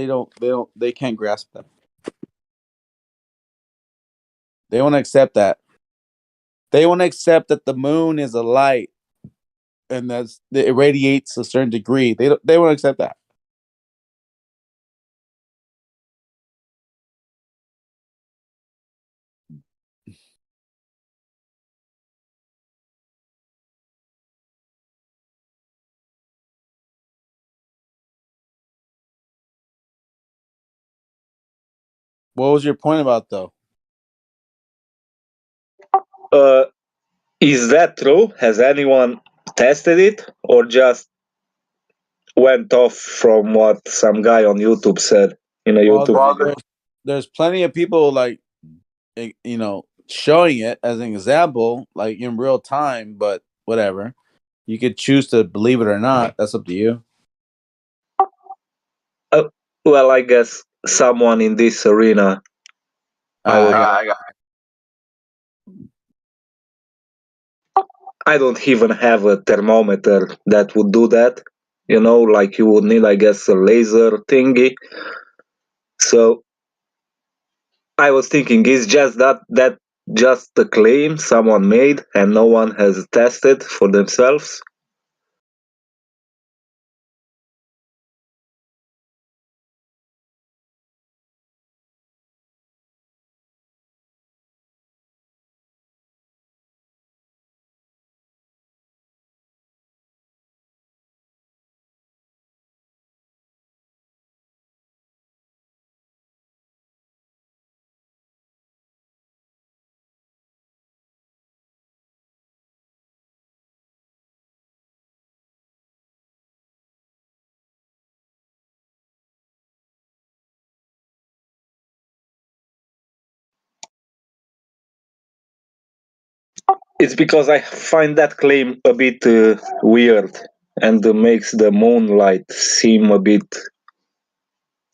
they can't grasp that. They won't accept that. They won't accept that the moon is a light and that it radiates a certain degree. They won't accept that. What was your point about though? Is that true? Has anyone tested it, or just went off from what some guy on YouTube said in a Well, YouTube video? there's plenty of people like showing it as an example, like in real time. But whatever, you could choose to believe it or not. That's up to you. Well, I guess someone in this arena. I don't even have a thermometer that would do that. Like you would need, I guess, a laser thingy. So I was thinking, is just that just a claim someone made and no one has tested for themselves? It's because I find that claim a bit weird and makes the moonlight seem a bit,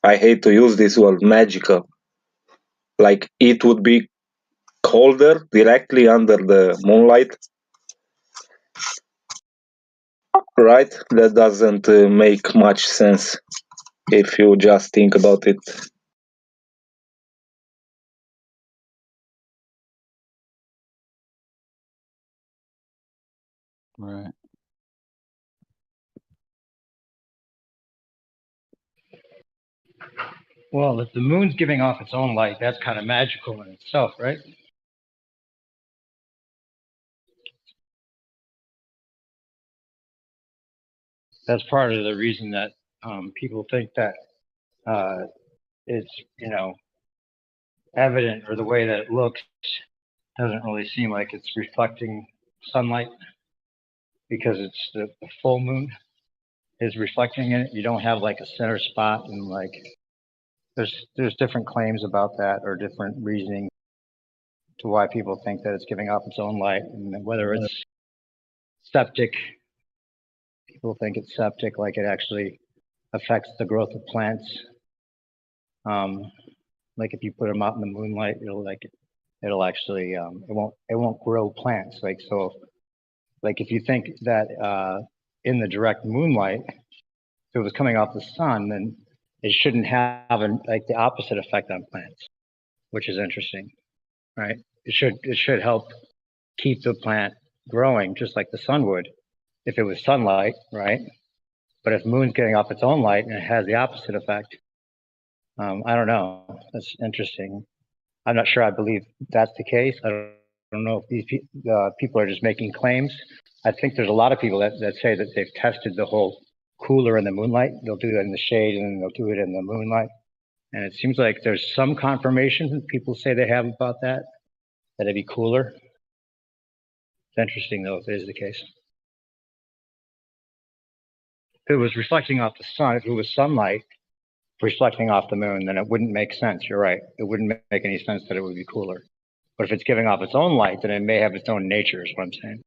I hate to use this word, magical. Like it would be colder directly under the moonlight, right? That doesn't make much sense if you just think about it. Right. Well, if the moon's giving off its own light, that's kind of magical in itself, right? That's part of the reason that people think that it's, evident, or the way that it looks doesn't really seem like it's reflecting sunlight, because it's the full moon is reflecting it. You don't have like a center spot, and like there's different claims about that, or different reasoning to why people think that it's giving off its own light, and whether it's septic. People think it's septic, like it actually affects the growth of plants. Like if you put them out in the moonlight, it'll actually it won't grow plants. Like, so, like if you think that in the direct moonlight, if it was coming off the sun, then it shouldn't have like the opposite effect on plants, which is interesting, right? It should help keep the plant growing just like the sun would if it was sunlight, right? But if moon's getting off its own light and it has the opposite effect, I don't know. That's interesting. I'm not sure I believe that's the case. I don't know if these people are just making claims. I think there's a lot of people that say that they've tested the whole cooler in the moonlight. They'll do it in the shade and then they'll do it in the moonlight. And it seems like there's some confirmation people say they have about that it'd be cooler. It's interesting though if it is the case. If it was reflecting off the sun, if it was sunlight reflecting off the moon, then it wouldn't make sense. You're right. It wouldn't make any sense that it would be cooler. But if it's giving off its own light, then it may have its own nature, is what I'm saying.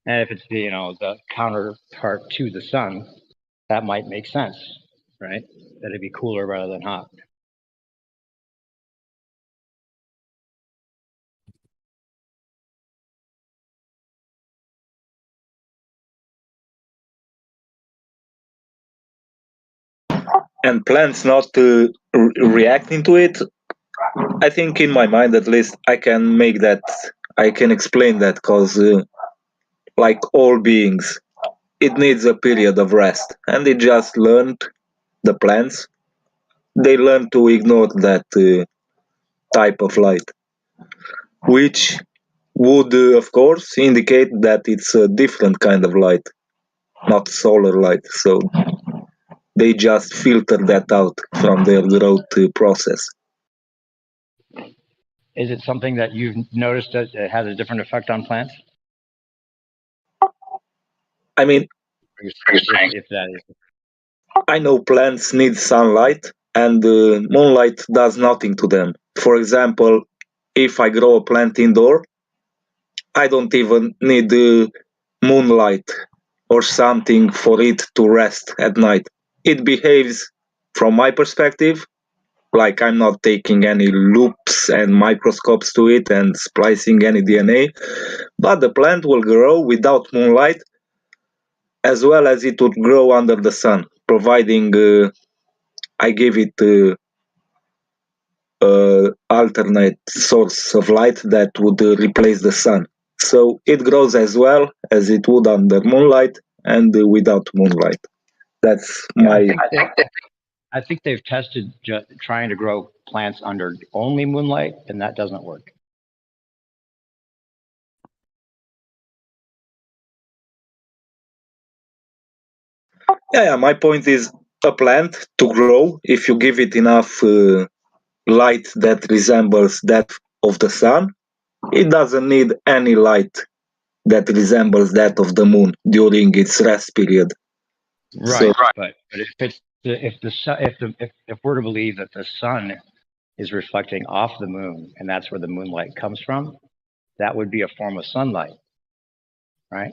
And if it's the counterpart to the sun, that might make sense, right? That it'd be cooler rather than hot. And plants not reacting to it, I think in my mind at least I can make that, I can explain that, because like all beings, it needs a period of rest, and they just learned, the plants, they learn to ignore that type of light, which would of course indicate that it's a different kind of light, not solar light. So they just filter that out from their growth process. Is it something that you've noticed that it has a different effect on plants? I mean, If that is. I know plants need sunlight, and moonlight does nothing to them. For example, if I grow a plant indoor, I don't even need moonlight or something for it to rest at night. It behaves, from my perspective, like I'm not taking any loops and microscopes to it and splicing any DNA, but the plant will grow without moonlight as well as it would grow under the sun, providing I give it alternate source of light that would replace the sun. So it grows as well as it would under moonlight and without moonlight. That's my. I think they've tested trying to grow plants under only moonlight, and that doesn't work. Yeah, my point is a plant to grow, if you give it enough light that resembles that of the sun, it doesn't need any light that resembles that of the moon during its rest period. Right, but if we're to believe that the sun is reflecting off the moon, and that's where the moonlight comes from, that would be a form of sunlight, right?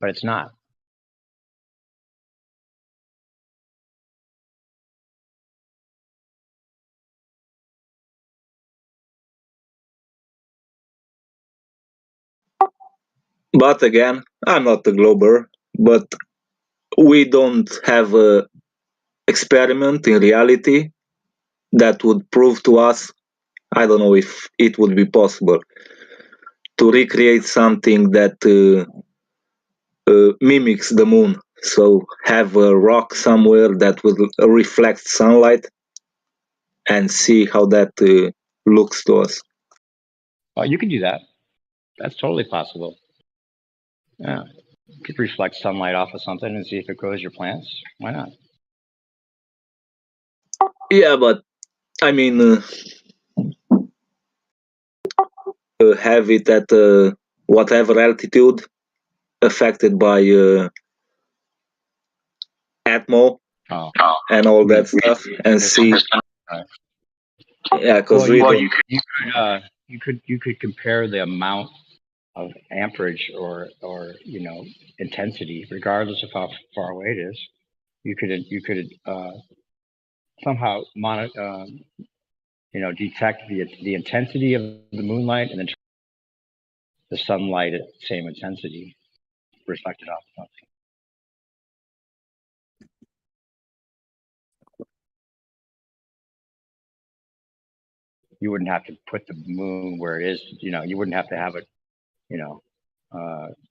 But it's not. But again, I'm not a glober, but we don't have a experiment in reality that would prove to us, I don't know if it would be possible, to recreate something that mimics the moon. So have a rock somewhere that will reflect sunlight and see how that looks to us. Oh, you can do that. That's totally possible. Yeah, you could reflect sunlight off of something and see if it grows your plants. Why not? Yeah, but I mean, have it at whatever altitude, affected by Atmo and all that stuff, and see. Yeah, because you could compare the amount of amperage or intensity, regardless of how far away it is. You could somehow detect the intensity of the moonlight and then the sunlight at the same intensity reflected off of something. You wouldn't have to put the moon where it is. You wouldn't have to have it,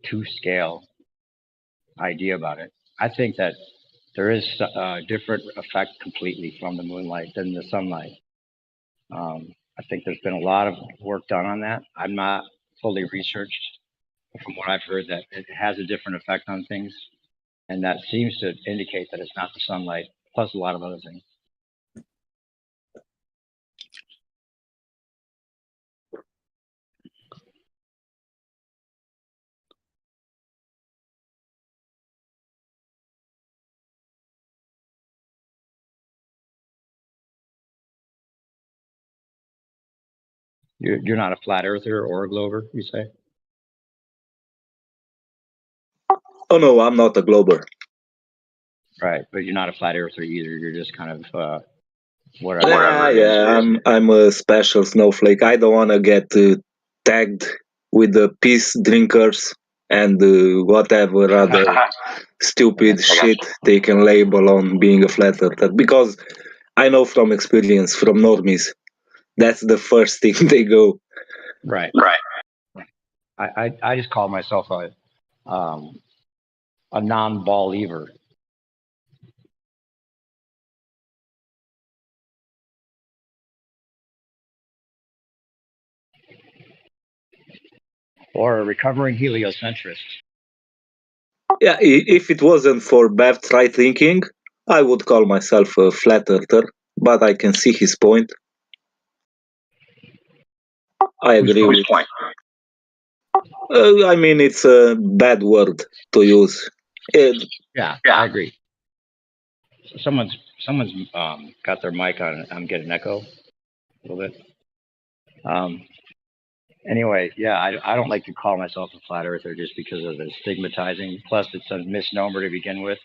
to scale idea about it. I think that there is a different effect completely from the moonlight than the sunlight. I think there's been a lot of work done on that. I'm not fully researched, but from what I've heard, that it has a different effect on things, and that seems to indicate that it's not the sunlight, plus a lot of other things. You're not a flat earther or a glober, you say? Oh no, I'm not a glober. Right, but you're not a flat earther either. You're just kind of Yeah, I'm a special snowflake. I don't want to get tagged with the peace drinkers and whatever other stupid shit they can label on being a flat earther. Because I know from experience, from normies, that's the first thing they go. Right. I just call myself a non-believer. Or a recovering heliocentrist. Yeah, if it wasn't for Bev's right thinking, I would call myself a flat earther, but I can see his point. I agree with. I mean, it's a bad word to use. Yeah, I agree. Someone's got their mic on. I'm getting an echo a little bit. Anyway, yeah, I don't like to call myself a flat earther just because of the stigmatizing. Plus, it's a misnomer to begin with.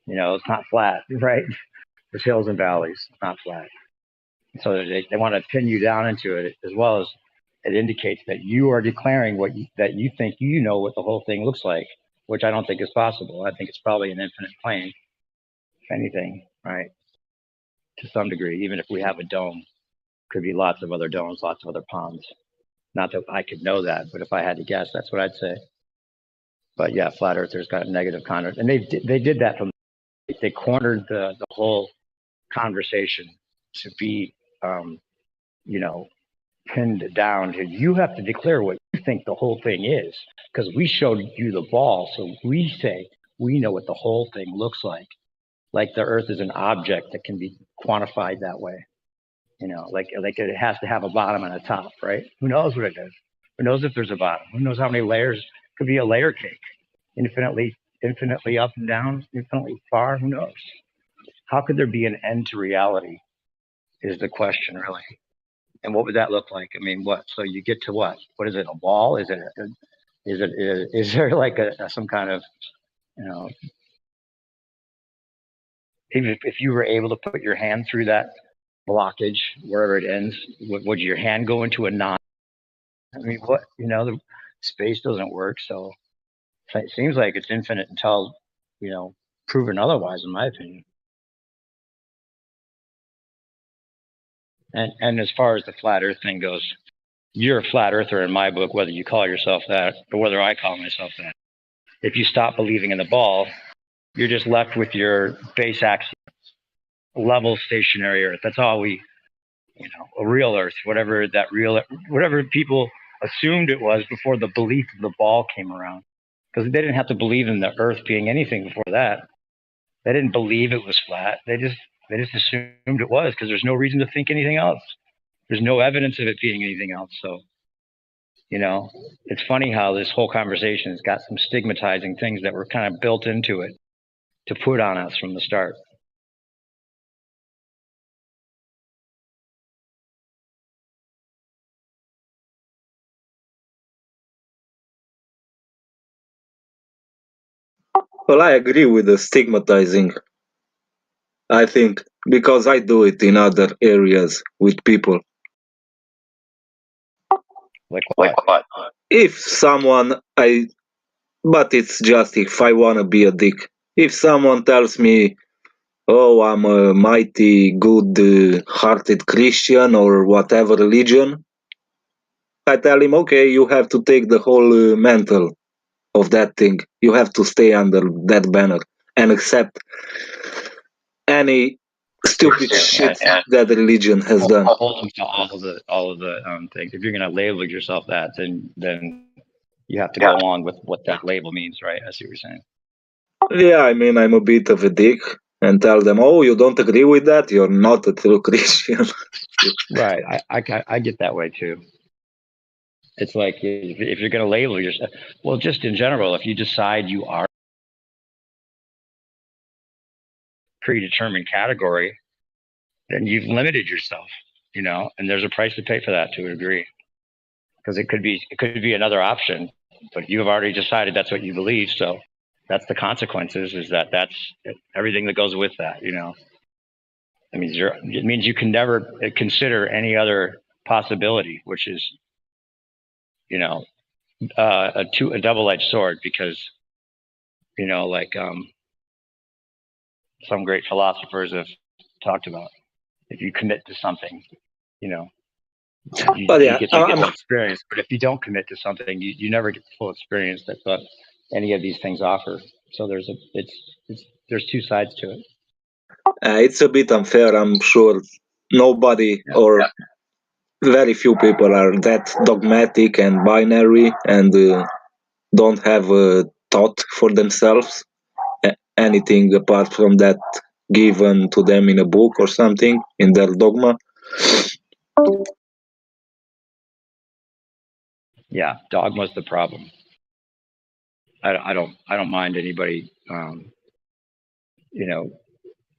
You know, it's not flat, right? There's hills and valleys, it's not flat. So they want to pin you down into it, as well as it indicates that you are declaring that you think you know what the whole thing looks like, which I don't think is possible. I think it's probably an infinite plane, if anything, right? To some degree, even if we have a dome, could be lots of other domes, lots of other ponds. Not that I could know that, but if I had to guess, that's what I'd say. But yeah, flat earthers got a negative connotation, and they did that from they cornered the whole conversation to be you know, pinned down to you have to declare what you think the whole thing is, because we showed you the ball, so we say we know what the whole thing looks like the earth is an object that can be quantified that way. You know, like it has to have a bottom and a top, right? Who knows what it is? Who knows if there's a bottom? Who knows how many layers? Could be a layer cake, infinitely up and down, infinitely far. Who knows? How could there be an end to reality? Is the question really? And what would that look like? I mean, what? So you get to what? What is it? A ball? Is there like some kind of, you know, even if you were able to put your hand through that blockage wherever it ends, would your hand go into a knot? I mean, what? You know, the space doesn't work, so it seems like it's infinite until, you know, proven otherwise, in my opinion. And as far as the flat Earth thing goes, you're a flat earther in my book, whether you call yourself that or whether I call myself that. If you stop believing in the ball, you're just left with your base axiom, level stationary Earth. That's all we, you know, a real Earth, whatever people assumed it was before the belief of the ball came around. Because they didn't have to believe in the Earth being anything before that. They didn't believe it was flat. They just assumed it was, because there's no reason to think anything else. There's no evidence of it being anything else. So, you know, it's funny how this whole conversation has got some stigmatizing things that were kind of built into it to put on us from the start. Well, I agree with the stigmatizing. I think because I do it in other areas with people. Like what? If someone but it's just if I want to be a dick. If someone tells me, "Oh, I'm a mighty good-hearted Christian or whatever religion," I tell him, "Okay, you have to take the whole mantle of that thing. You have to stay under that banner and accept any stupid shit that religion has done." Hold to all of the things. If you're going to label yourself that, then you have to go along with what that label means, right? I see what you're saying. Yeah, I mean, I'm a bit of a dick and tell them, "Oh, you don't agree with that? You're not a true Christian." Right. I get that way too. It's like if you're going to label yourself, well, just in general, if you decide you are a predetermined category, then you've limited yourself, you know, and there's a price to pay for that to a degree, because it could be another option, but you have already decided that's what you believe. So that's the consequences. Is that's everything that goes with that. You know, I mean, it means you can never consider any other possibility, which is, you know, a double-edged sword, because, you know, like some great philosophers have talked about, if you commit to something, you know, you get the full experience. But if you don't commit to something, you never get the full experience that any of these things offer. So there's two sides to it. It's a bit unfair, I'm sure. Nobody or very few people are that dogmatic and binary and don't have a thought for themselves, anything apart from that given to them in a book or something in their dogma. Yeah, dogma's the problem. I don't mind anybody, you know,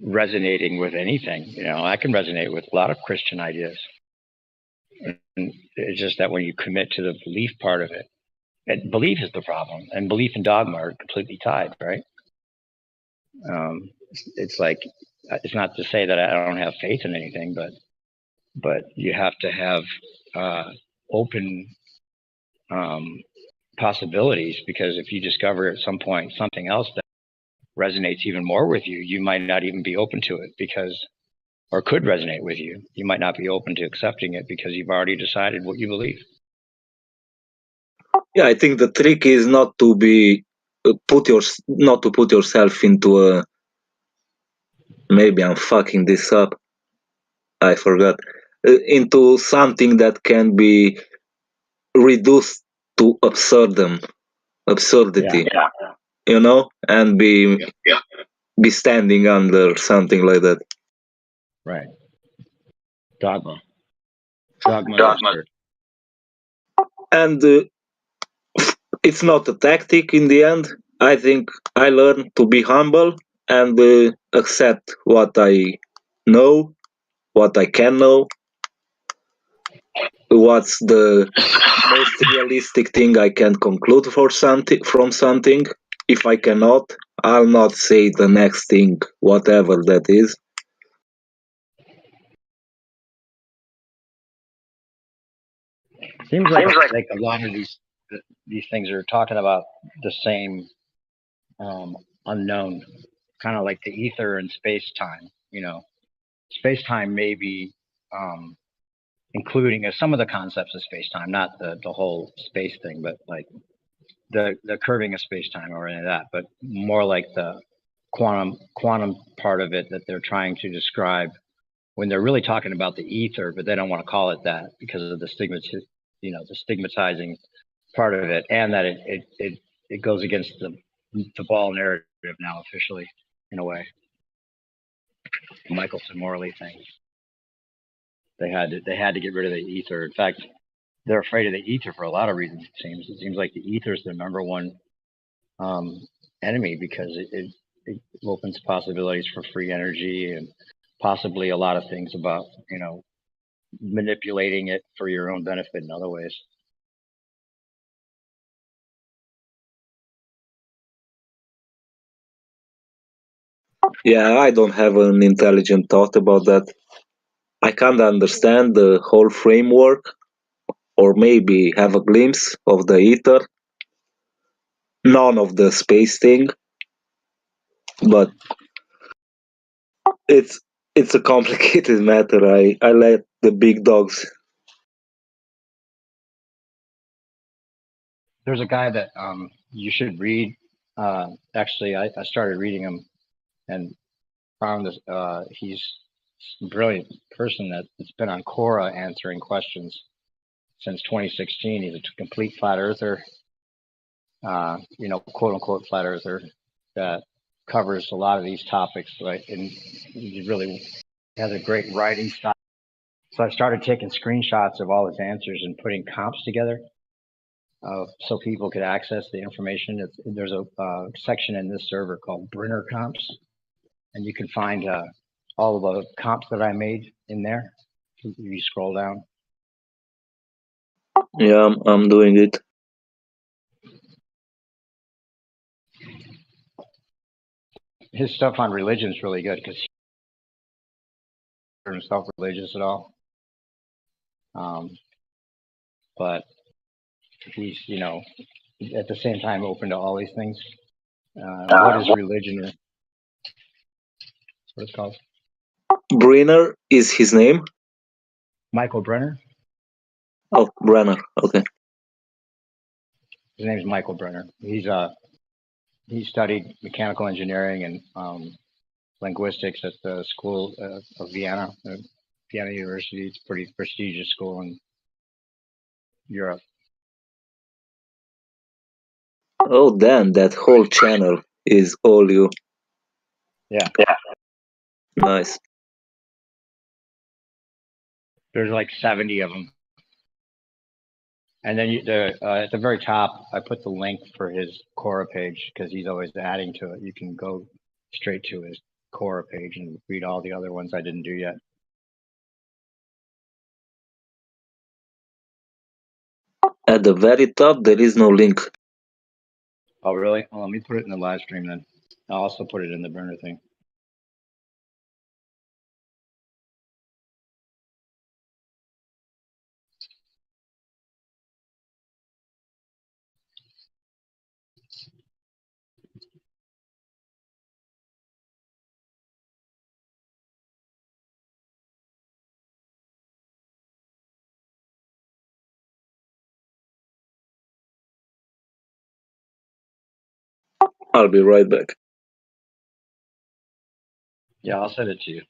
resonating with anything. You know, I can resonate with a lot of Christian ideas. And it's just that when you commit to the belief part of it, and belief is the problem, and belief and dogma are completely tied, right? It's like, it's not to say that I don't have faith in anything, but you have to have open possibilities, because if you discover at some point something else that resonates even more with you, you might not even be open to it, because, or could resonate with you. You might not be open to accepting it because you've already decided what you believe. Yeah, I think the trick is not to be not to put yourself into a, maybe I'm fucking this up, I forgot, into something that can be reduced to absurdity, you know, and be standing under something like that. Right. Dogma is absurd. And it's not a tactic in the end. I think I learned to be humble and accept what I know, what I can know, what's the most realistic thing I can conclude from something. If I cannot, I'll not say the next thing, whatever that is. Seems like a lot of these things are talking about the same unknown, kind of like the ether and space time. You know, space time may be including some of the concepts of space time, not the whole space thing, but like the curving of space time or any of that, but more like the quantum part of it that they're trying to describe when they're really talking about the ether, but they don't want to call it that because of the stigmatizing part of it, and that it goes against the ball narrative now officially, in a way. The Michelson Morley thing. They had to get rid of the ether. In fact, they're afraid of the ether for a lot of reasons. It seems like the ether is their number one enemy, because it opens possibilities for free energy and possibly a lot of things about, you know, manipulating it for your own benefit in other ways. Yeah, I don't have an intelligent thought about that. I can't understand the whole framework, or maybe have a glimpse of the ether. None of the space thing, but it's a complicated matter. I let the big dogs. There's a guy that you should read. Actually, I started reading him and found this. He's a brilliant person that's been on Quora answering questions since 2016. He's a complete flat earther, you know, quote unquote flat earther that covers a lot of these topics, right? And he really has a great writing style. So I started taking screenshots of all his answers and putting comps together, so people could access the information. There's a section in this server called Brenner Comps, and you can find all of the comps that I made in there. If you scroll down. Yeah, I'm doing it. his stuff on religion is really good because himself religious at all. But he's, at the same time open to all these things. What is religion? That's what it's called. Brenner is his name. Michael Brenner. Oh, Brenner. Okay. His name is Michael Brenner. He studied mechanical engineering and linguistics at the School of Vienna, Vienna University. It's a pretty prestigious school in Europe. Oh, damn! That whole channel is all you. Yeah. Nice. There's like 70 of them. And then at the very top, I put the link for his Quora page because he's always adding to it. You can go straight to his Quora page and read all the other ones I didn't do yet. At the very top, there is no link. Oh, really? Well, let me put it in the live stream then. I'll also put it in the burner thing. I'll be right back. Yeah, I'll send it to you.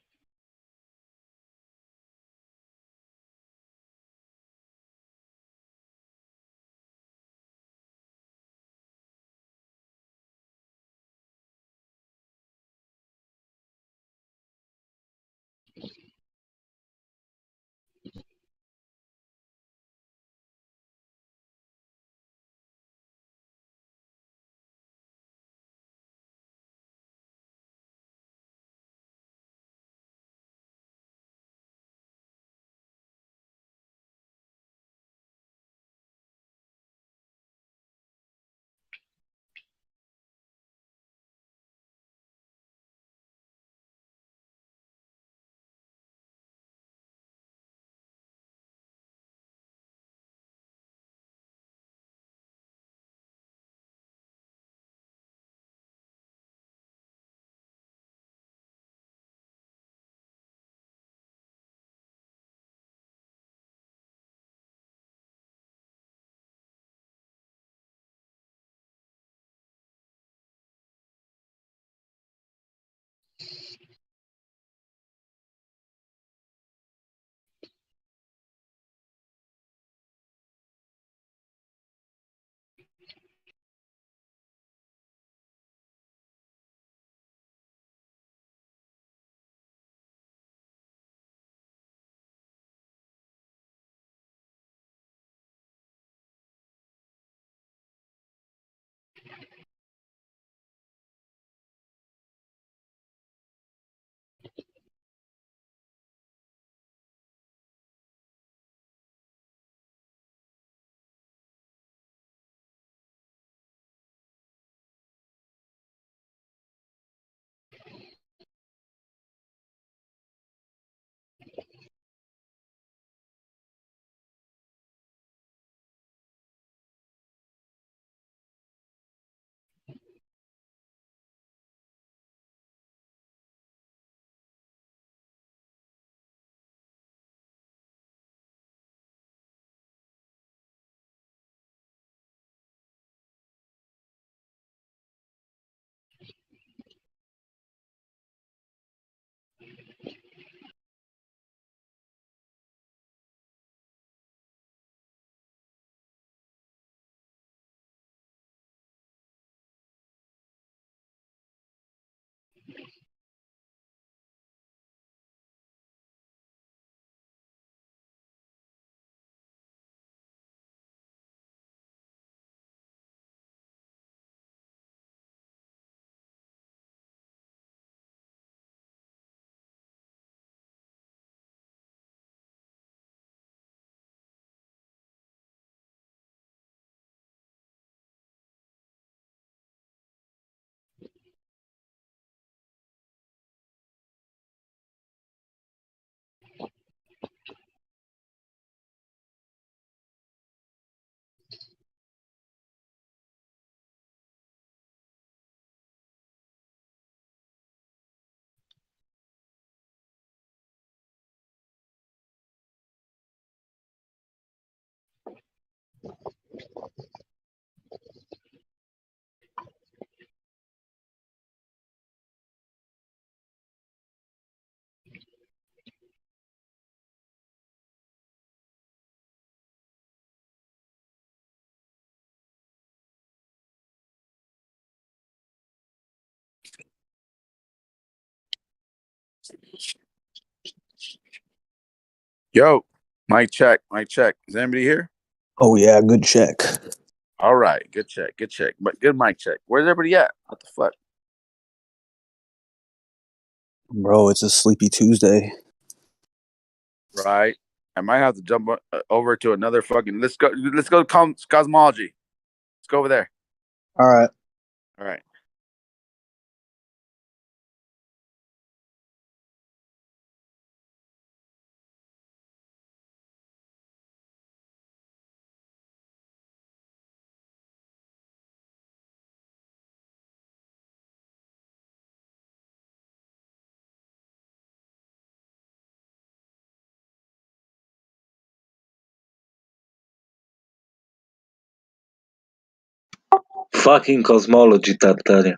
Yo, mic check, mic check. Is anybody here? Oh yeah, good check. All right, good check, good check. But good mic check. Where's everybody at? What the fuck? Bro, it's a sleepy Tuesday. Right. I might have to jump over to another fucking. Let's go. Let's go. Cosmology. Let's go over there. All right. All right. Fucking cosmology, Tartaria.